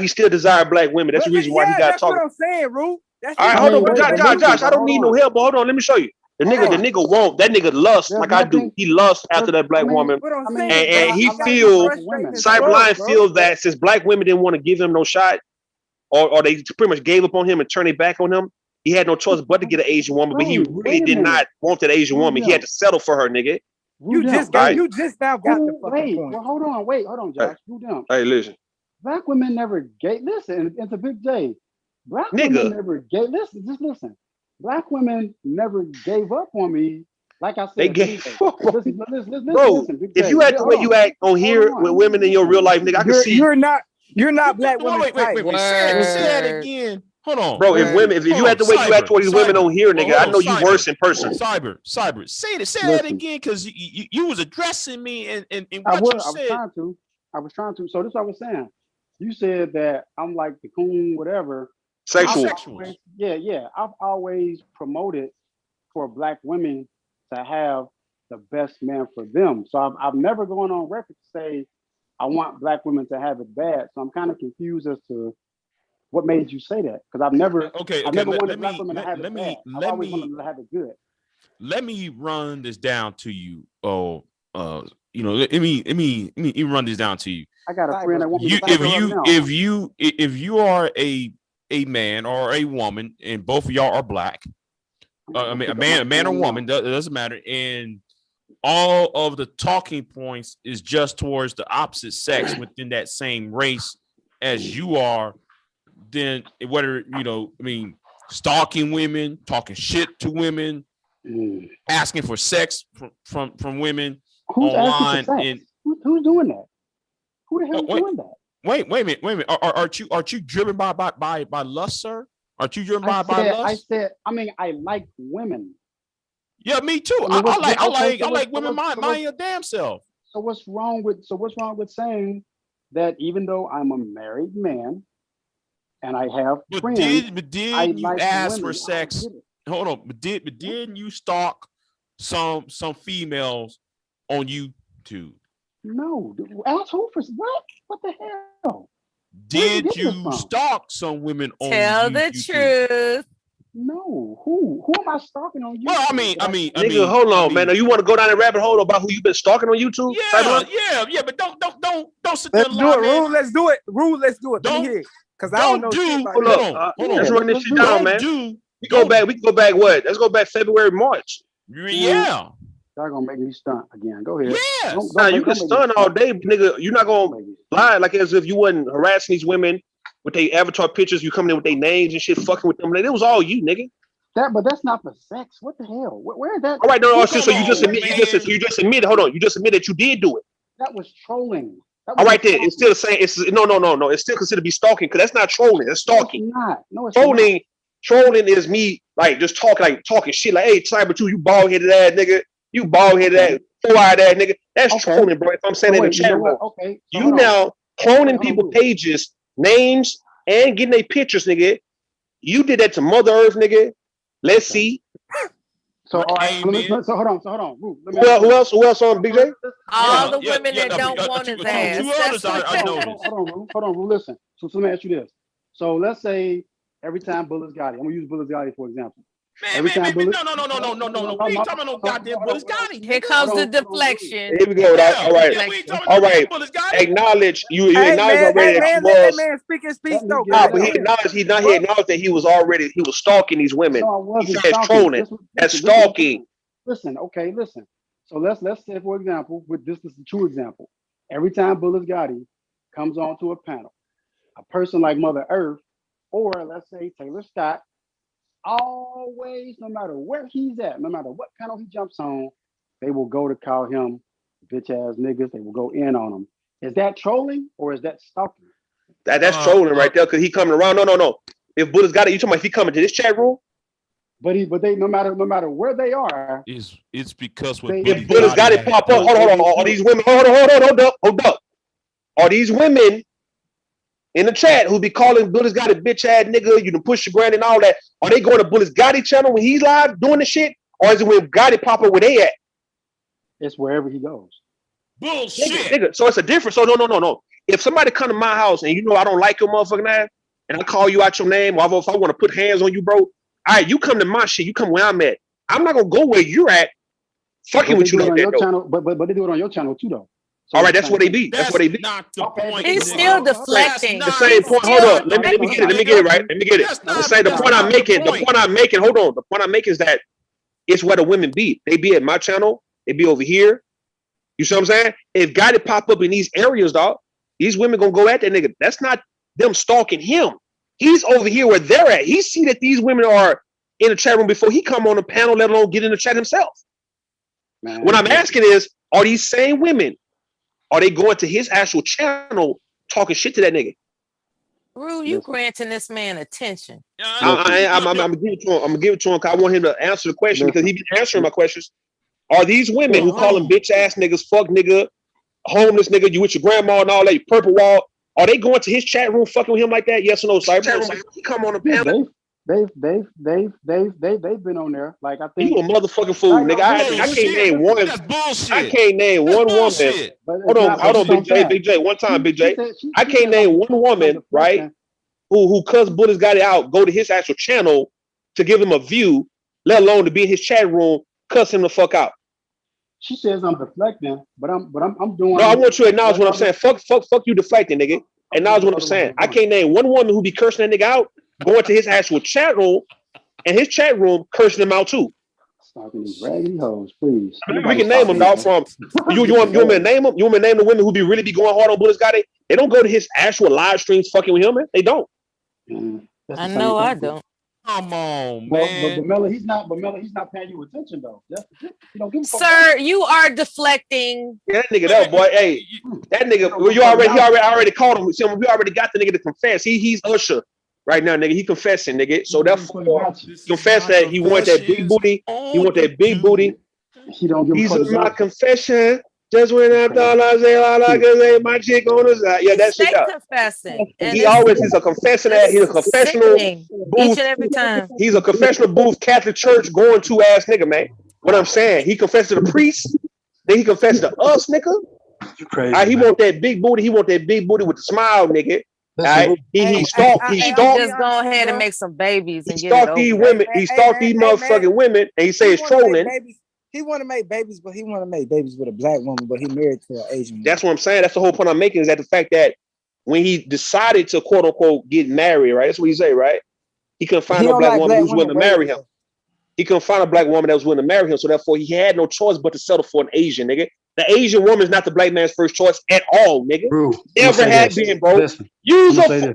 still desired black women. That's the reason why he got to talk. That's what I'm saying, Rue. All right, hold on. Josh, I don't need no help, but hold on, let me show you. The nigga won't. That nigga lust like I do. He lusts after that black woman. And he feels, Cyberline feels that since black women didn't want to give him no shot, or they pretty much gave up on him and turned their back on him, he had no choice but to get an Asian woman, but he really did not want that Asian woman. He had to settle for her, nigga. You just now got the fucking point. Well, hold on, Josh. Hey, listen. Black women never gave. Listen, it's a big J. Black women never gave. Listen. Black women never gave up on me. Like I said, they gave. Listen, bro, if you act the way you act on here with women in your real life, nigga, I can see. You're not black women. Wait. Say that again. Hold on, bro. If you act the way you act toward these women on here, nigga, I know you worse in person. Cyber. Say that again, because you was addressing me and what you said. I was trying to. So this is what I was saying. You said that I'm like the coon, whatever. Sexual. Yeah. I've always promoted for black women to have the best man for them. So I've never gone on record to say I want black women to have it bad. So I'm kind of confused as to what made you say that? Because I've never wanted black women to have it bad. I've always wanted them to have it good. Let me run this down to you. Let me run this down to you. I got a friend that wants me to if you are a man or a woman and both of y'all are black, a man or woman, doesn't matter, and all of the talking points is just towards the opposite sex within that same race as you are, then whether, you know, I mean, stalking women, talking shit to women, asking for sex from women Who's online. asking for sex? Who's doing that? Who the hell is doing that? Wait a minute. Aren't you driven by lust, sir? Aren't you driven by lust? I mean, I like women. Yeah, me too. I mean, I like women mind your damn self. So what's wrong with saying that even though I'm a married man and I have friends, did you ask for sex? Hold on, but didn't you stalk some females on YouTube? No, ask who for what? What the hell? Did you stalk some women on Tell YouTube? the truth. No, who am I stalking on YouTube? Well, I mean, nigga, hold on, man. You want to go down the rabbit hole about who you've been stalking on YouTube? Yeah, but don't sit there Let's and do lie, it, man. Rule. Let's do it. Rule, let's do it. Let me hear it. Because I don't know shit about Hold this. on. Let's run this shit down, man. We can go back what? Let's go back February, March. Yeah. Y'all gonna make me stunt again. Go ahead. Yes. Nah, you can stunt all day, nigga. You're not gonna lie like as if you wasn't harassing these women with their avatar pictures. You coming in with their names and shit, fucking with them. It was all you, nigga. But that's not for sex. What the hell? Where is that? All right, no, so you just admit, you just admitted. Hold on, you just admitted that you did do it. That was trolling. All right, then it's still the same. It's no. It's still considered to be stalking because that's not trolling. It's stalking. It's not. No, it's trolling. Not. Trolling is me like just talking shit like, hey, Cyber2, you bald headed ass nigga. You bald headed ass, 4-eyed ass nigga. That's trolling, bro. If I'm saying in the chat room, okay. So you now cloning people's pages, names, and getting their pictures, nigga. You did that to Mother Earth, nigga. Let's see. So all right, so hold on. Who else on BJ? All the women that don't want his ass. Two others I noticed. Hold on, Rue. Listen. So let me ask you this. So let's say every time Bullets Gotti, I'm gonna use Bullets Gotti for example. No. We ain't talking about no goddamn Bullets Gotti. Here comes the deflection. Here we go. All right. Acknowledge you acknowledge already that he was. Man, speak though. But he acknowledged that he was stalking these women. He said trolling. That's stalking. Listen. So let's say, for example, this is a true example. Every time Bullets Gotti comes onto a panel, a person like Mother Earth, or let's say Taylor Scott, always, no matter where he's at, no matter what panel he jumps on, they will go to call him bitch ass niggas. They will go in on him. Is that trolling or is that stalking? That's trolling right there because he coming around. No. If Buddha's got it, you talking about if he coming to this chat room? But they no matter where they are, it's because if Buddha's got it pop up. Hold on. All these women. Hold up. Are these women in the chat who be calling Bullets Gotti bitch ass nigga, you can push your grand and all that? Are they going to Bullets Gotti channel when he's live doing the shit? Or is it when Gotti pop up where they at? It's wherever he goes. Bullshit. Nigga. So it's a difference. So no. If somebody come to my house and you know I don't like your motherfucking ass, and I call you out your name, or if I want to put hands on you, bro, all right, you come to my shit, you come where I'm at. I'm not gonna go where you're at, fucking with you like that, channel, but they do it on your channel too, though. So all right, that's what they be. That's what they be. Not the point. He's still deflecting. The same point. Hold on. Let me get it right. Let me get it. The point I'm making. Hold on. The point I'm making is that it's where the women be. They be at my channel. They be over here. You see what I'm saying? If Gotti pop up in these areas, dog, these women gonna go at that nigga. That's not them stalking him. He's over here where they're at. He see that these women are in the chat room before he come on the panel, let alone get in the chat himself. Man, what I'm asking is, are these same women, are they going to his actual channel talking shit to that nigga? Rue, you granting this man attention. I'm gonna give it to him. I'm gonna give it to him because I want him to answer the question because he been answering my questions. Are these women who call him bitch ass niggas, fuck nigga, homeless nigga, you with your grandma and all that, purple wall, are they going to his chat room fucking with him like that? Yes or no? Cyber? He come on the panel. They've been on there. Like I think you a motherfucking fool, nigga. I can't name one. That's bullshit. I can't name one woman. Hold on, Big J. One time, Big J. I can't name one woman, right? Who cuss Buddha's got it out, go to his actual channel to give him a view, let alone to be in his chat room, cuss him the fuck out. She says I'm deflecting, but I'm doing. No, I want you to acknowledge what I'm saying. Fuck you deflecting, nigga. Acknowledge what I'm saying. I can't name one woman who be cursing that nigga out, going to his actual chat room, and his chat room cursing him out too. Stalking these raggedy hoes, please. We can name them, dog. From you want me to name them? You want me to name the women who really be going hard on Bullets Guy? They don't go to his actual live streams fucking with him, man. They don't. I know I don't. Come on, Well, man. but Miller, he's not paying you attention though. You don't give a fuck. Sir, you are deflecting. Yeah, that nigga, that boy, hey, that nigga. Well, he already called him. See, we already got the nigga to confess. He's Usher right now, nigga. He confessing, nigga. So therefore, confess that he want that big booty. He want that big booty. He don't give a fuck. These are my confession. Just when I thought I say all I could say, my chick on his side. Yeah, that shit up. Confessing. He always is a confessing that he's a confessional booth. Each and every time. He's a confessional booth Catholic church going to ass nigga, man. What I'm saying, he confessed to the priest, then he confessed to us, nigga. You crazy? He want that big booty. He want that big booty with the smile, nigga. He stalked. He just go ahead and make some babies and He get it stalked over. these women. He stalked these motherfucking women, and he say it's trolling. He want to make babies, but he want to make babies with a black woman, but he married to an Asian woman. That's what I'm saying. That's the whole point I'm making, is that the fact that when he decided to quote unquote get married, right? That's what he say, right? He couldn't find no black woman who was willing to marry him. He couldn't find a black woman that was willing to marry him, so therefore he had no choice but to settle for an Asian, nigga. The Asian woman is not the black man's first choice at all, nigga. Bro, never had been, bro. Listen, Use hold on.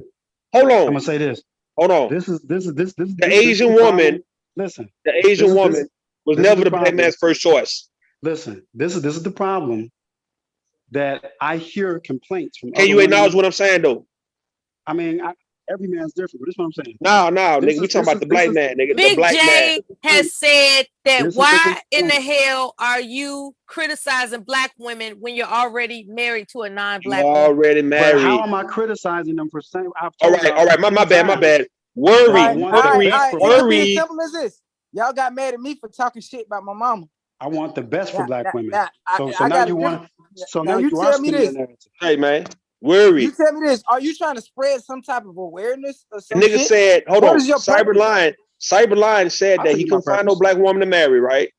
I'm gonna say this. Hold on. This is the Asian woman. Listen, the Asian woman was never the black man's first choice. Listen, this is the problem that I hear complaints from. Can you acknowledge what I'm saying though? I mean, every man's different, but this is what I'm saying. No, nigga, we talking about the black man, nigga. Big the black J man. has said that This is why the in the hell are you criticizing black women when you're already married to a non-black woman? Already married. But how am I criticizing them for saying? All right. My bad. Worry. As simple as this. Y'all got mad at me for talking shit about my mama. I want the best for black women. So I now you want. So now you tell me this. Hey man, worry. You tell me this. Are you trying to spread some type of awareness or The something? nigga said, hold What on. is your Cyberline said that he couldn't find no black woman to marry, right?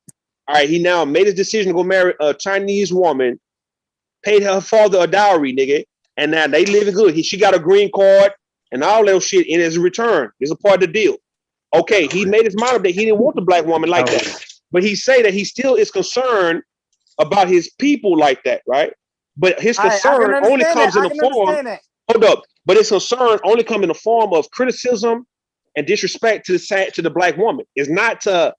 All right, he now made his decision to go marry a Chinese woman, paid her father a dowry, nigga, and now they living good. She got a green card and all that shit in as a return. It's a part of the deal. Okay, he made his mind up that he didn't want the black woman like that. But he say that he still is concerned about his people like that, right? But his concern only comes in the form. Hold up. But his concern only comes in the form of criticism and disrespect to the black woman. It's nothing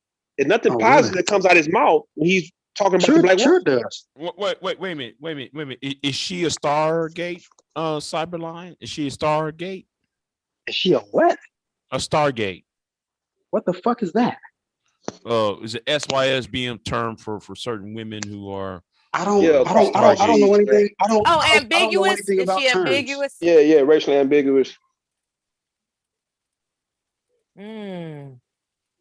positive that comes out of his mouth when he's talking about the black woman. Does. Wait a minute. Is she a Stargate, Cyberline? Is she a Stargate? Is she a what? A Stargate. What the fuck is that? Is it SYSBM term for certain women who are? I don't know anything. Ambiguous. Is she ambiguous? Yeah, racially ambiguous. Hmm.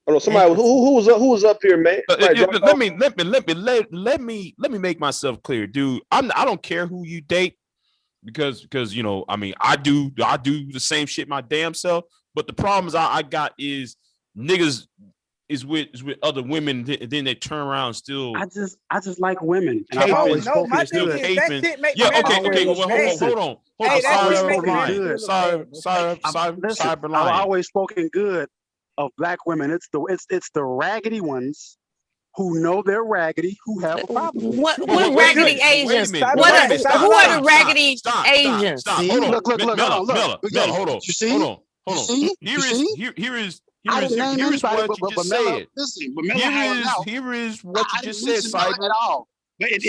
Oh, somebody who was up here, man? Let me make myself clear, dude. I don't care who you date because you know, I mean, I do the same shit my damn self. But the problems I got is niggas is with other women, then they turn around and still. I just like women. And I've always spoken that shit make okay. Well, hold on. Cyberline. I've always spoken good of black women. It's the raggedy ones who know they're raggedy who have a problem. What raggedy Asians? Who are the raggedy Asians? Stop. Look. Hold on. Here is what you just said. Here is what you just said, Cyber. At all. But it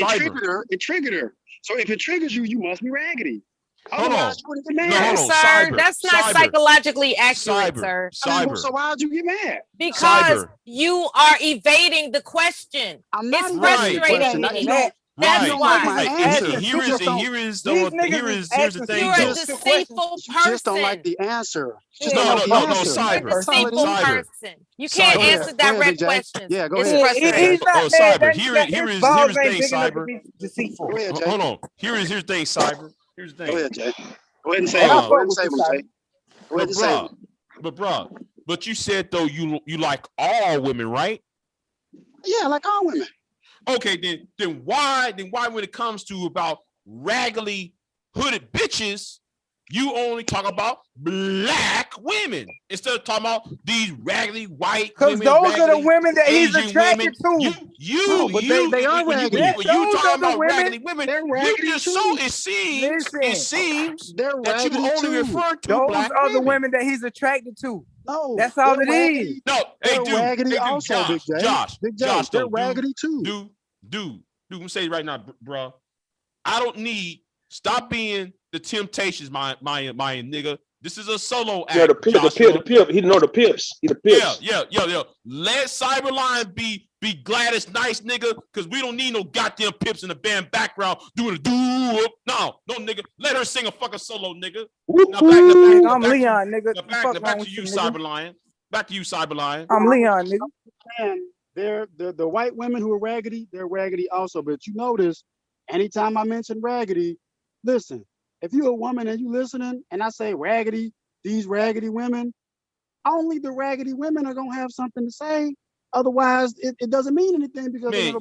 triggered her. So if it triggers you, you must be raggedy. Hold on. Sir, that's not psychologically accurate, sir. So why'd you get mad? Because you are evading the question. It's frustrating me. That's why. Here is the thing. You're a deceitful person. Just don't like the answer. No, Cyber. You're a deceitful person. You can't answer direct questions. Yeah, go it's ahead. frustrating. Cyber. Here's the thing, Cyber. Go ahead, Jay. Hold on. Here's the thing, Cyber. Here's the thing. Go ahead, Jay. Go ahead and say them. Go ahead and say them, Jay. Go ahead and say them. But you said though you like all women, right? Yeah, like all women. Okay, then why when it comes to about raggedy hooded bitches, you only talk about black women instead of talking about these raggedy white Because women, those are the raggedy women that he's Asian women. attracted to. No, but they are When raggedy. Yes, you those are talking the about women. raggedy women, They're you raggedy just too. so it Listen, seems they're that you raggedy only too. referring to those black are the women. women that he's attracted to. No, That's all they're it raggedy. is. No, They're raggedy also, Big J. Big J, Josh, they're though, raggedy too. dude, I'm gonna say it right now, bro. I don't need. Stop being the Temptations, my nigga. This is a solo act. Yeah, the pimp. He know the pimps. He the pimps. Yeah. Let Cyberline be Gladys Nice, nigga, because we don't need no goddamn pimps in the band background doing a doo. No, nigga. Let her sing a fucking solo, nigga. I'm Leon, nigga. Back to you, Cyberlion. Back to you, Cyberlion. I'm Leon, nigga. And they're the white women who are raggedy, they're raggedy also. But you notice, anytime I mention raggedy, listen, if you're a woman and you listening and I say raggedy, these raggedy women, only the raggedy women are gonna have something to say. Otherwise, it doesn't mean anything because Man,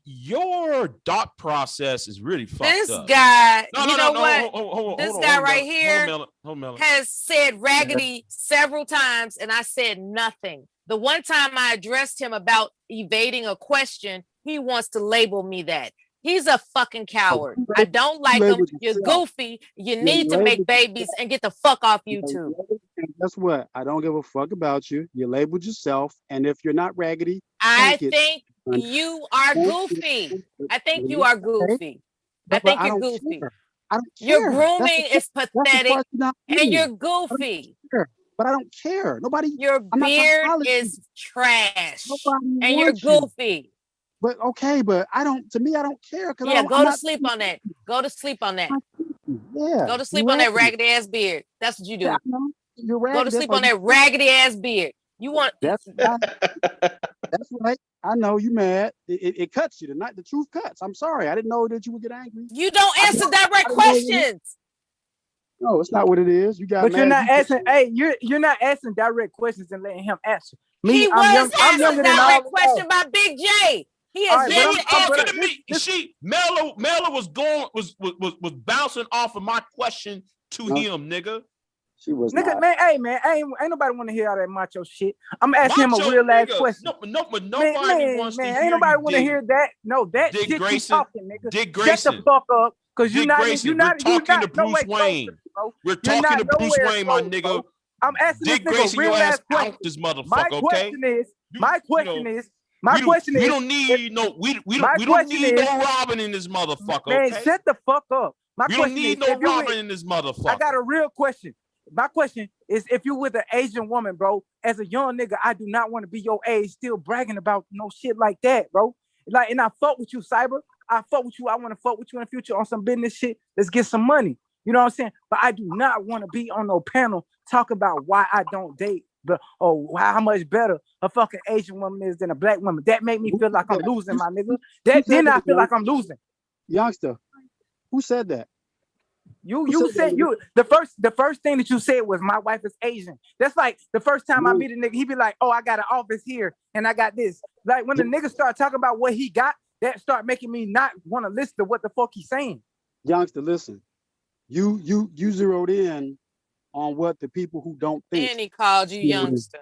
your thought process is really fucked This up. guy, No, you know what? Hold This on, guy hold on, right here hold on. has said raggedy several times, and I said nothing. The one time I addressed him about evading a question, he wants to label me that. He's a fucking coward. I don't like him. You're goofy. You need to make babies and get the fuck off YouTube. And guess what? I don't give a fuck about you. You labeled yourself, and if you're not raggedy, I think you are goofy. I think you are goofy. I think you're goofy. I don't care. Your grooming is pathetic, and you're goofy. But I don't care. Your beard is trash, and you're goofy. But okay, but I don't. To me, I don't care. Yeah, go to sleep on that. Go to sleep on that. Yeah. Go to sleep on that raggedy ass beard. That's what you do. You're raggedy. Go to sleep on that raggedy ass beard. You want? That's right. I know you mad. It cuts you. The truth cuts. I'm sorry. I didn't know that you would get angry. You don't answer direct questions. No, it's not what it is. You got. But mad. you're not asking. Hey, you're not asking direct questions and letting him answer. He was asking a direct question by Big J. He has yet to answer to me. Mello was bouncing off of my question to him, nigga. She was nigga, man. Hey, man, ain't nobody want to hear all that macho shit. I'm asking him a real ass question. No, but nobody wants to hear. Ain't nobody want to hear that. No, that Dick shit Grayson, you talking, nigga. Dick Grayson. Shut the fuck up, cause you're not talking to Bruce Wayne. We're talking to Bruce Wayne, my nigga. I'm asking Dick this nigga Grayson, real your ass question. out this motherfucker, okay? My question is. We don't need no Robin in this motherfucker, man, okay? shut the fuck up. We don't need no Robin in this motherfucker. I got a real question. My question is, if you're with an Asian woman, bro, as a young nigga, I do not want to be your age, still bragging about no shit like that, bro. Like, and I fuck with you, Cyber. I fuck with you. I want to fuck with you in the future on some business shit. Let's get some money. You know what I'm saying? But I do not want to be on no panel talking about why I don't date. But how much better a fucking Asian woman is than a black woman. That make me feel like I'm losing, my nigga. Then I feel like I'm losing. Youngster, who said that? You said the first thing that you said was my wife is Asian. That's like the first time I meet a nigga, he be like, oh, I got an office here and I got this. Like when the nigga start talking about what he got, that start making me not want to listen to what the fuck he's saying. Youngster, listen. You zeroed in on what the people who don't think. And he called you youngster.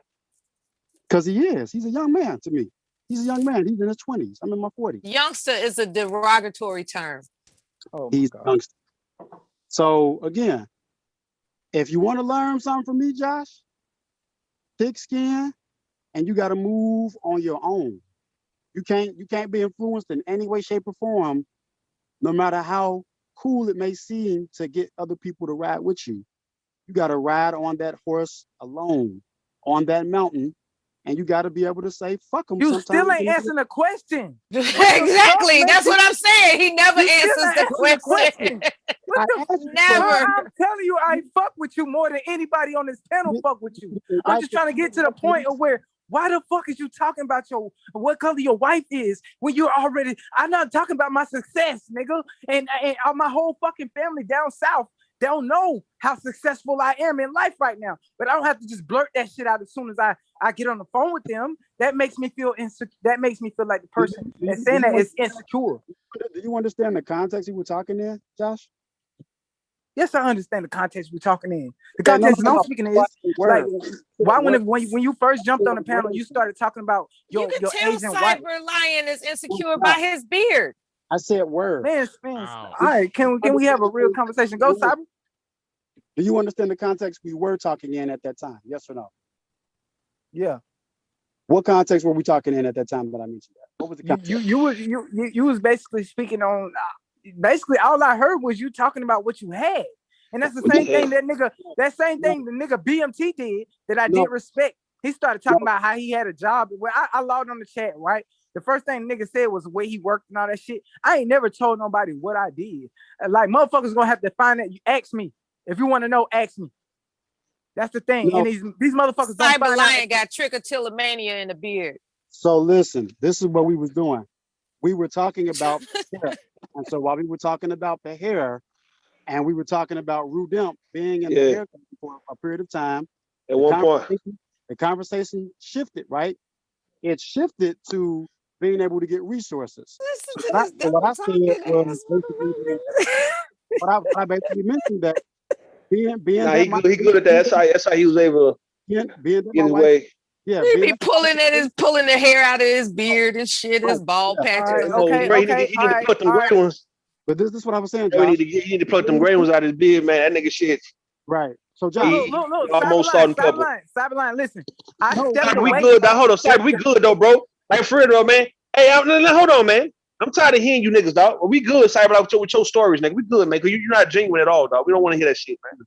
Because he is. He's a young man to me. He's a young man. He's in his 20s. I'm in my 40s. Youngster is a derogatory term. He's youngster. So again, if you want to learn something from me, Josh, thick skin, and you got to move on your own. You can't be influenced in any way, shape, or form, no matter how cool it may seem to get other people to ride with you. You got to ride on that horse alone, on that mountain, and you got to be able to say, fuck them. You still ain't answering the question. Exactly. That's what I'm saying. He never answers the question. Never. I'm telling you, I fuck with you more than anybody on this panel fuck with you. I'm just trying to get to the point of where, why the fuck is you talking about what color your wife is when you're already, I'm not talking about my success, nigga. And my whole fucking family down south, they don't know how successful I am in life right now. But I don't have to just blurt that shit out as soon as I get on the phone with them. That makes me feel insecure. That makes me feel like the person that's saying that is insecure. Do you understand the context you were talking in, Josh? Yes, I understand the context we're talking in. The Yeah, no, context no, I'm no. speaking is like, why when you first jumped on the Word. panel, you started talking about You your can tell Asian wife. Cyber Lion is insecure by his beard. I said word. Man, all right, can we have a real conversation? Go, Cyber. Do you understand the context we were talking in at that time? Yes or no? Yeah. What context were we talking in at that time that I mentioned that? What was the context? You was basically speaking on. Basically, all I heard was you talking about what you had, and that's the same thing that same thing the nigga BMT did that I did respect. He started talking about how he had a job. Well, I logged on the chat, right? The first thing the nigga said was the way he worked and all that shit. I ain't never told nobody what I did. Like, motherfuckers gonna have to find that. You ask me. If you want to know, ask me. That's the thing. And these motherfuckers don't Cyber find Lion out. got trichotillomania in the beard. So listen, this is what we was doing. We were talking about hair. And so while we were talking about the hair, and we were talking about Rudimp being in the hair for a period of time, at one point, the conversation shifted, right? It shifted to being able to get resources. So what I said was basically what I basically mentioned that being he good at that. That's how he was able to get his way. Yeah, he be pulling the hair out of his beard and shit, his bald patches. Okay, he need to pluck them gray ones. But this is what I was saying, Josh. He need to pluck them gray ones out of his beard, man. That nigga shit. Right. So Josh, look, almost salt and pepper. Cyberline, listen. I we good. Hold on, Cyber. We good though, bro. Like for real, man. Hey, hold on, man. I'm tired of hearing you niggas, dog. We good, Cyber, with your stories, nigga. We good, man. Cause you're not genuine at all, dog. We don't want to hear that shit, man.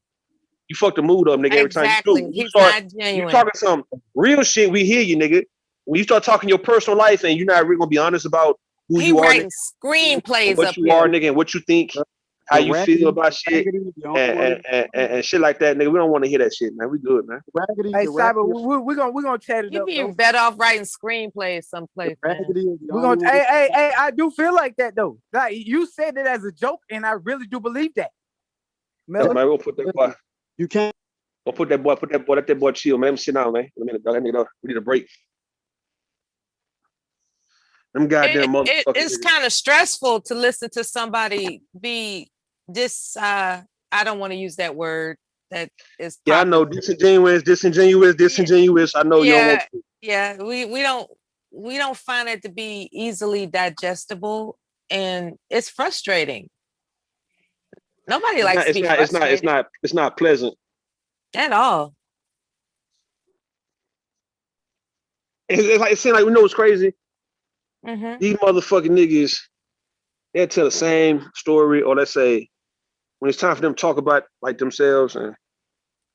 You fuck the mood up, nigga. Every time you do. He's not genuine. You talking some real shit, we hear you, nigga. When you start talking your personal life and you're not really gonna be honest about who you are, writing screenplays what up you here. are, nigga, and what you think, how you feel about shit, and shit like that, nigga. We don't want to hear that shit, man. We good, man. Hey, Cyber, we're gonna chat it You'd up. be better off writing screenplays someplace. We're gonna. Hey, I do feel like that though. Like you said it as a joke, and I really do believe that. Man, we'll put that boy. You can't. We'll put that boy. Let that boy chill, man. Let me sit down, man. A minute, dog. We need a break. Them goddamn motherfuckers. It's kind of stressful to listen to somebody be this. I don't want to use that word. That is. Yeah, I know disingenuous. I know you don't want to. Yeah, we don't find it to be easily digestible, and it's frustrating. Nobody likes to be frustrated. It's not pleasant at all. It seems like we know what's crazy. Mm-hmm. These motherfucking niggas, they'll tell the same story, or let's say when it's time for them to talk about like themselves and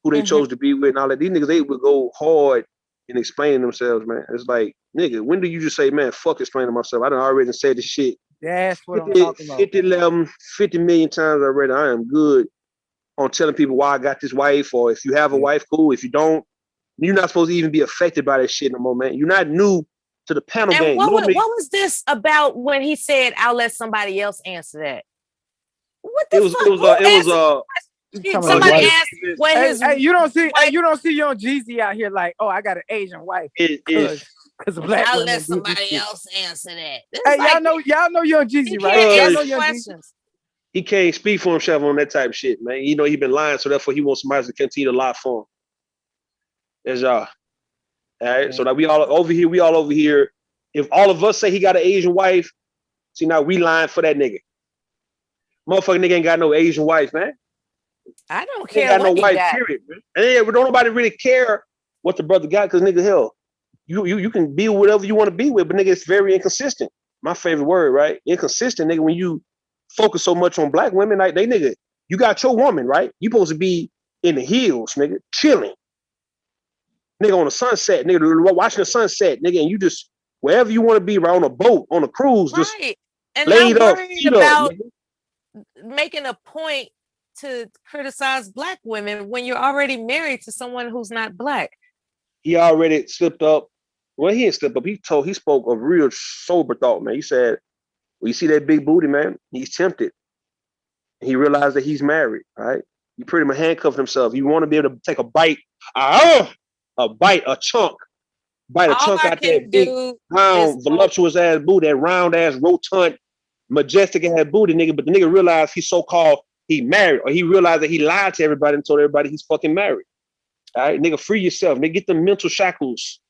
who they chose to be with and all that, these niggas, they would go hard in explaining themselves, man. It's like, nigga, when do you just say, man, fuck explaining myself? I done already said this shit. That's what I'm talking about. 50 million times already. I am good on telling people why I got this wife, or if you have a wife, cool. If you don't, you're not supposed to even be affected by that shit no more, man. You're not new to the panel game. What was this about when he said, "I'll let somebody else answer that"? What the fuck? Somebody asked when his. Hey, you don't see Young Jeezy out here like, oh, I got an Asian wife. Because black I'll women let somebody else answer that. Hey, y'all know Young Jeezy, right? Y'all know Young Jeezy. He can't speak for himself on that type of shit, man. You know he been lying, so therefore he wants somebody to continue to lie for him. There's y'all. All right, so like we all over here. If all of us say he got an Asian wife, see now we lying for that nigga. Motherfucking nigga ain't got no Asian wife, man. I don't He care. ain't got no wife, period, man. And yeah, don't nobody really care what the brother got, because nigga, hell, you can be whatever you want to be with, but nigga, it's very inconsistent. My favorite word, right? Inconsistent, nigga. When you focus so much on black women, like nigga, you got your woman, right? You supposed to be in the hills, nigga, chilling, nigga, on the sunset, nigga, watching the sunset, nigga, and you just wherever you want to be, right, on a boat, on a cruise, just and laid not up, worried feet about up, making a point to criticize black women when you're already married to someone who's not black. He already slipped up. Well, he didn't slip up. He spoke a real sober thought, man. He said, well, you see that big booty, man? He's tempted. He realized that he's married, right? He pretty much handcuffed himself. You want to be able to take a bite, a chunk out that big, round, voluptuous ass booty, that round ass, rotund, majestic ass booty, nigga. But the nigga realized he's so-called he married, or he realized that he lied to everybody and told everybody he's fucking married. All right, nigga, free yourself. Nigga, get the mental shackles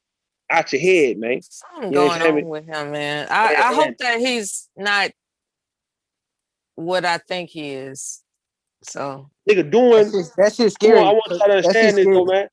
out your head, man. Something going on with him, man. I hope that he's not what I think he is. So nigga doing that shit's scary. I want y'all to understand this though, man.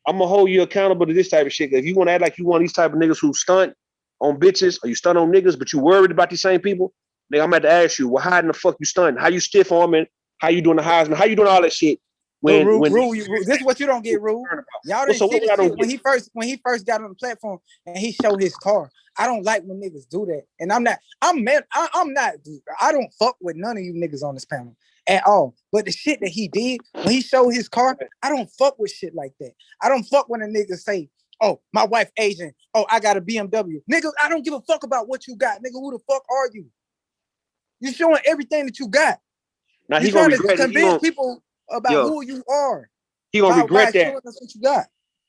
I'm gonna hold you accountable to this type of shit. If you want to act like you want these type of niggas who stunt on bitches or you stunt on niggas, but you worried about these same people, nigga, I'm about to ask you, well, how in the fuck you stunting? How you stiff arming? How you doing the Heisman? How you doing all that shit? Rule, this is what you don't get, Rule. Y'all didn't see the shit when he first got on the platform and he showed his car. I don't like when niggas do that, and I'm not. I don't fuck with none of you niggas on this panel at all. But the shit that he did when he showed his car, I don't fuck with shit like that. I don't fuck when a nigga say, "Oh, my wife Asian. Oh, I got a BMW." Nigga, I don't give a fuck about what you got, nigga. Who the fuck are you? You showing everything that you got. Now you're trying to convince people about who you are. He gonna regret that. Showing us what you got.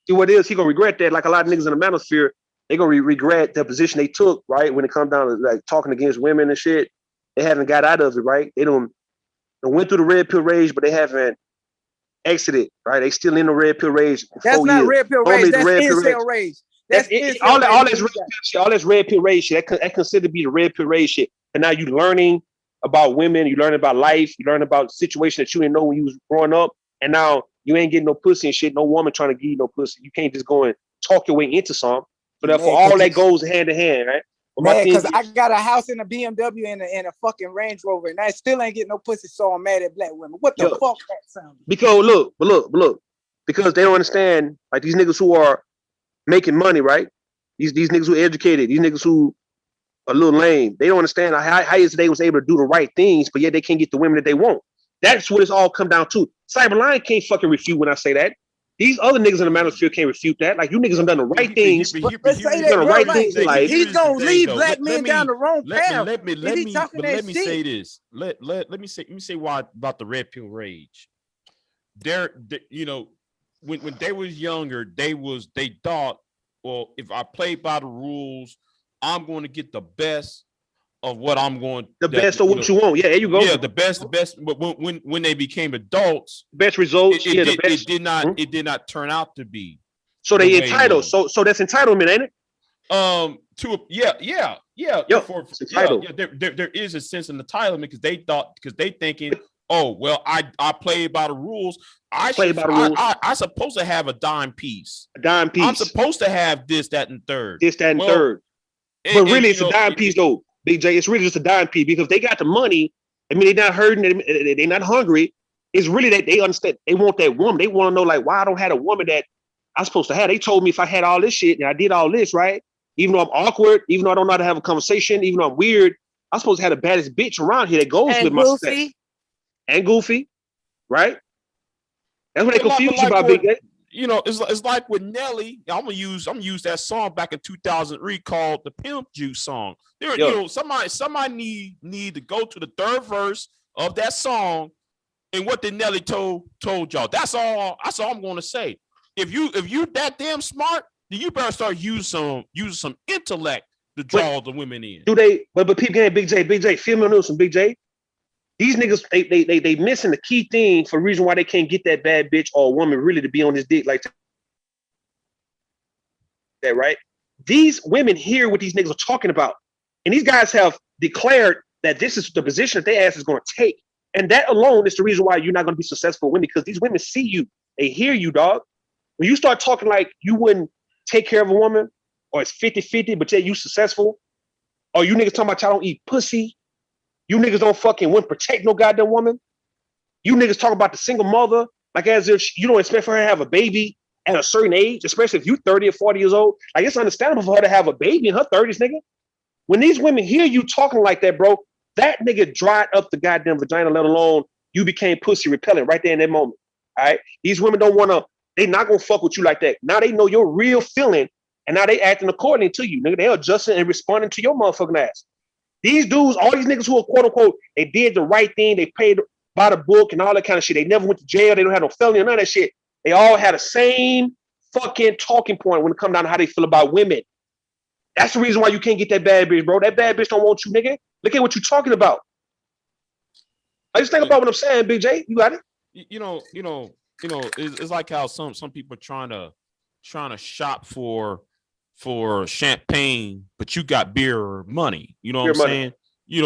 See what it is? He gonna regret that. Like a lot of niggas in the manosphere, they gonna regret the position they took, right? When it comes down to like talking against women and shit, they haven't got out of it, right? They went through the red pill rage, but they haven't exited, right? They still in the red pill rage. That's not red pill rage. That's incel rage. That's all that's red pill shit. All that's red pill rage shit. That considered to be the red pill rage shit. And now you learning about women, you learning about life, you learning about situations that you didn't know when you was growing up, and now you ain't getting no pussy and shit. No woman trying to give you no pussy. You can't just go and talk your way into some. So therefore, all that goes hand in hand, right? Man, because I got a house in a BMW and a fucking Range Rover, and I still ain't getting no pussy, so I'm mad at black women. What the fuck that sound? Because look, because they don't understand, like these niggas who are making money, right? These niggas who are educated, these niggas who are a little lame. They don't understand how is they was able to do the right things, but yet they can't get the women that they want. That's what it's all come down to. Cyberline can't fucking refute when I say that. These other niggas in the manosphere can't refute that. Like, you niggas have done the right things. Let's say that, bro, like, he's gonna lead black men down the wrong path. Let me say this. Let me say why about the red pill rage. You know, when they was younger, they thought, well, if I play by the rules, I'm going to get the best of what I'm going. The best of what you want. Yeah, there you go. Yeah, the best. But when they became adults, best results. It did not turn out to be. So they entitled. So that's entitlement, ain't it? There is a sense of entitlement because they thinking, oh well, I played by the rules. I supposed to have a dime piece. I'm supposed to have this, that, and third. But really, it's a dime piece, though, Big J. It's really just a dime piece because they got the money. I mean, they're not hurting. They're not hungry. It's really that they understand. They want that woman. They want to know, like, why I don't have a woman that I'm supposed to have. They told me if I had all this shit and I did all this, right? Even though I'm awkward, even though I don't know how to have a conversation, even though I'm weird, I'm supposed to have the baddest bitch around here that goes with my success. And goofy, right? That's what they confuse you about, Big J. You know, it's like with Nelly. I'm gonna use that song back in 2003 called the Pimp Juice song. You know, somebody need to go to the third verse of that song, and what did Nelly told y'all? That's all I'm gonna say. If you that damn smart, then you better start using some intellect to draw the women in. Do they? But people getting Big J, feel me on this one, Big J. These niggas, they missing the key thing for the reason why they can't get that bad bitch or a woman really to be on his dick like that, right? These women hear what these niggas are talking about. And these guys have declared that this is the position that their ass is going to take. And that alone is the reason why you're not going to be successful with women, because these women see you. They hear you, dog. When you start talking like you wouldn't take care of a woman, or it's 50-50, but yet you successful, or you niggas talking about y'all don't eat pussy, you niggas don't fucking wouldn't protect no goddamn woman. You niggas talk about the single mother like as if you don't expect for her to have a baby at a certain age, especially if you 30 or 40 years old. Like, it's understandable for her to have a baby in her 30s, nigga. When these women hear you talking like that, bro, that nigga dried up the goddamn vagina, let alone you became pussy repellent right there in that moment. All right? These women don't want to, they not going to fuck with you like that. Now they know your real feeling, and now they acting accordingly to you, nigga. They adjusting and responding to your motherfucking ass. These dudes, all these niggas who are quote unquote, they did the right thing, they paid by the book and all that kind of shit. They never went to jail, they don't have no felony or none of that shit. They all had the same fucking talking point when it comes down to how they feel about women. That's the reason why you can't get that bad bitch, bro. That bad bitch don't want you, nigga. Look at what you're talking about. I just think about what I'm saying, Big J. You got it. You know, it's like how some people are trying to shop for champagne, but you got beer money. You know what I'm saying? You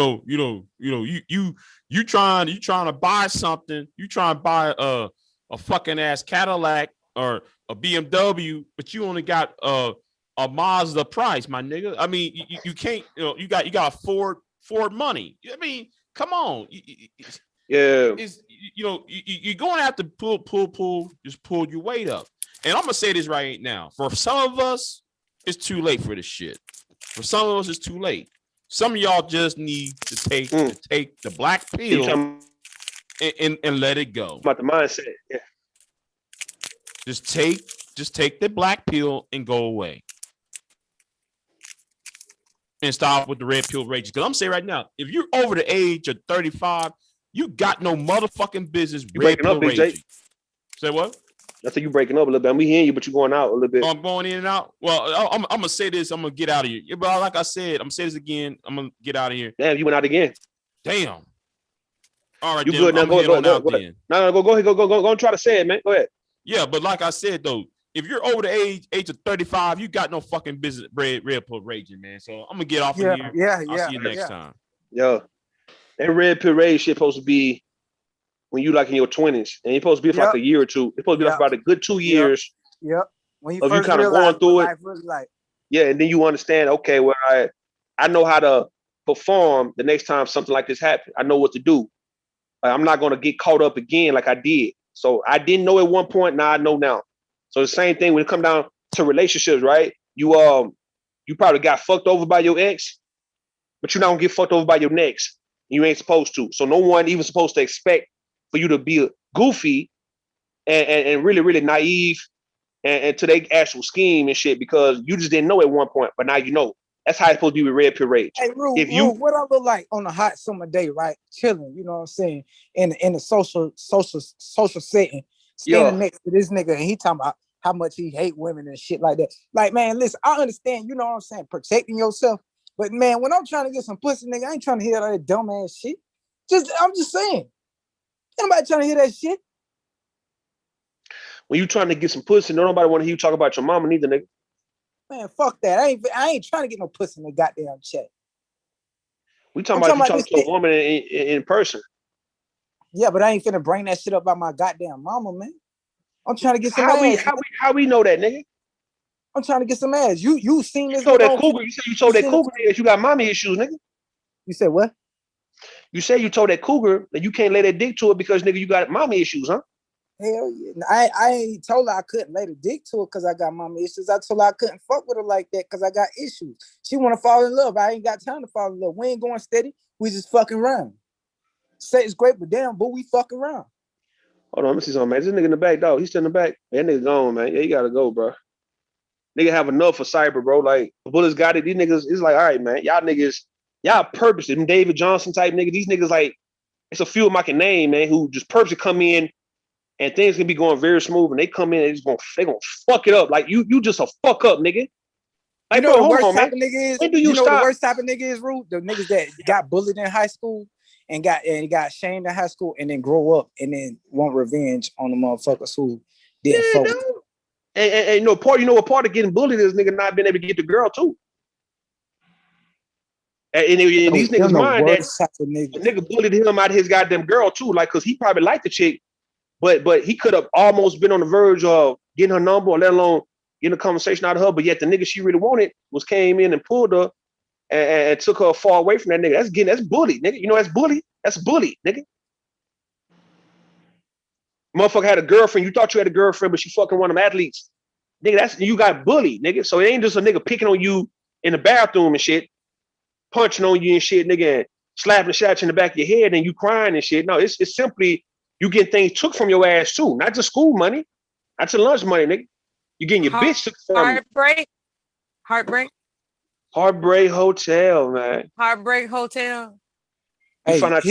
trying to buy something. You trying to buy a fucking ass Cadillac or a BMW, but you only got a Mazda price, my nigga. I mean, you can't. You got Ford money. I mean, come on. Yeah. You're going to have to just pull your weight up. And I'm gonna say this right now. For some of us, it's too late for this shit. For some of us, it's too late. Some of y'all just need to take the black pill and let it go. About the mindset, yeah. Just take the black pill and go away. And stop with the red pill rage. Because I'm saying right now, if you're over the age of 35, you got no motherfucking business red pill raging. Say what? I think you breaking up a little bit. I'm hearing you, but you're going out a little bit. I'm going in and out. Well, I'm gonna say this. I'm gonna get out of here. But like I said, I'm gonna say this again. I'm gonna get out of here. Damn, you went out again. Damn. All right, you good now? Go ahead. No, go ahead. Go and try to say it, man. Go ahead. Yeah, but like I said though, if you're over the age of 35, you got no fucking business red pill raging, man. So I'm gonna get off of here. I'll see you next time. Yo, that red pill rage shit supposed to be when you like in your 20s, and it's supposed to be for like a year or two. It's supposed to be like about a good 2 years. Yep. When you of first you kind of going through it. Like. Yeah, and then you understand. Okay, well, I know how to perform the next time something like this happens. I know what to do. I'm not gonna get caught up again like I did. So I didn't know at one point. Now I know now. So the same thing when it come down to relationships, right? You probably got fucked over by your ex, but you're not gonna get fucked over by your next. You ain't supposed to. So no one even supposed to expect for you to be goofy and really, really naive and to their actual scheme and shit because you just didn't know at one point, but now you know. That's how it's supposed to be with red pill rage. Hey, Rue, what I look like on a hot summer day, right? Chilling, you know what I'm saying? In a social setting, standing next to this nigga, and he talking about how much he hate women and shit like that. Like, man, listen, I understand, you know what I'm saying, protecting yourself. But man, when I'm trying to get some pussy, nigga, I ain't trying to hear that dumb ass shit. I'm just saying. Nobody trying to hear that shit. When you trying to get some pussy, nobody want to hear you talk about your mama neither, nigga. Man, fuck that. I ain't trying to get no pussy in the goddamn chat. We talking about you talking to a woman in person. Yeah, but I ain't finna bring that shit up about my goddamn mama, man. I'm trying to get some ass. How we know that, nigga? I'm trying to get some ass. You seen this? You told that cougar. You said you told that cougar that you got mommy issues, nigga. You said what? You said you told that cougar that you can't lay that dick to it because nigga you got mommy issues, huh? Hell yeah. I ain't told her I couldn't lay the dick to her because I got mommy issues. I told her I couldn't fuck with her like that because I got issues. She want to fall in love. I ain't got time to fall in love. We ain't going steady. We just fucking around. Sex great, but damn, boo, we fuck around. Hold on, let me see something, man. This nigga in the back, dog. He's still in the back. That nigga gone, man. Yeah, you gotta go, bro. Nigga have enough for cyber, bro. Like, the bullets got it. These niggas, it's like, all right, man. Y'all niggas, y'all purposely, them David Johnson type niggas, these niggas, like, it's a few of them I can name, man, who just purposely come in and things can be going very smooth, and they come in and they gonna fuck it up. Like, you just a fuck up, nigga. Like, you know bro, the worst on, type man. of nigga is? When do you know stop? The worst type of nigga is, Rude? The niggas that got bullied in high school and got shamed in high school and then grow up and then want revenge on the motherfuckers who didn't fuck with them. And you know what part of getting bullied is nigga not being able to get the girl too. And these niggas mind that nigga bullied him out of his goddamn girl too, like cause he probably liked the chick, but he could have almost been on the verge of getting her number or let alone getting a conversation out of her. But yet the nigga she really wanted came in and pulled her and took her far away from that nigga. That's bully, nigga. You know that's bully. That's bully, nigga. Motherfucker had a girlfriend. You thought you had a girlfriend, but she fucking one of them athletes. Nigga, you got bullied, nigga. So it ain't just a nigga picking on you in the bathroom and shit, punching on you and shit, nigga, and slapping the shot in the back of your head and you crying and shit. No, it's simply you getting things took from your ass too. Not just school money, not your lunch money, nigga. You getting your bitch took from you. Heartbreak Hotel, man. Heartbreak Hotel. You find out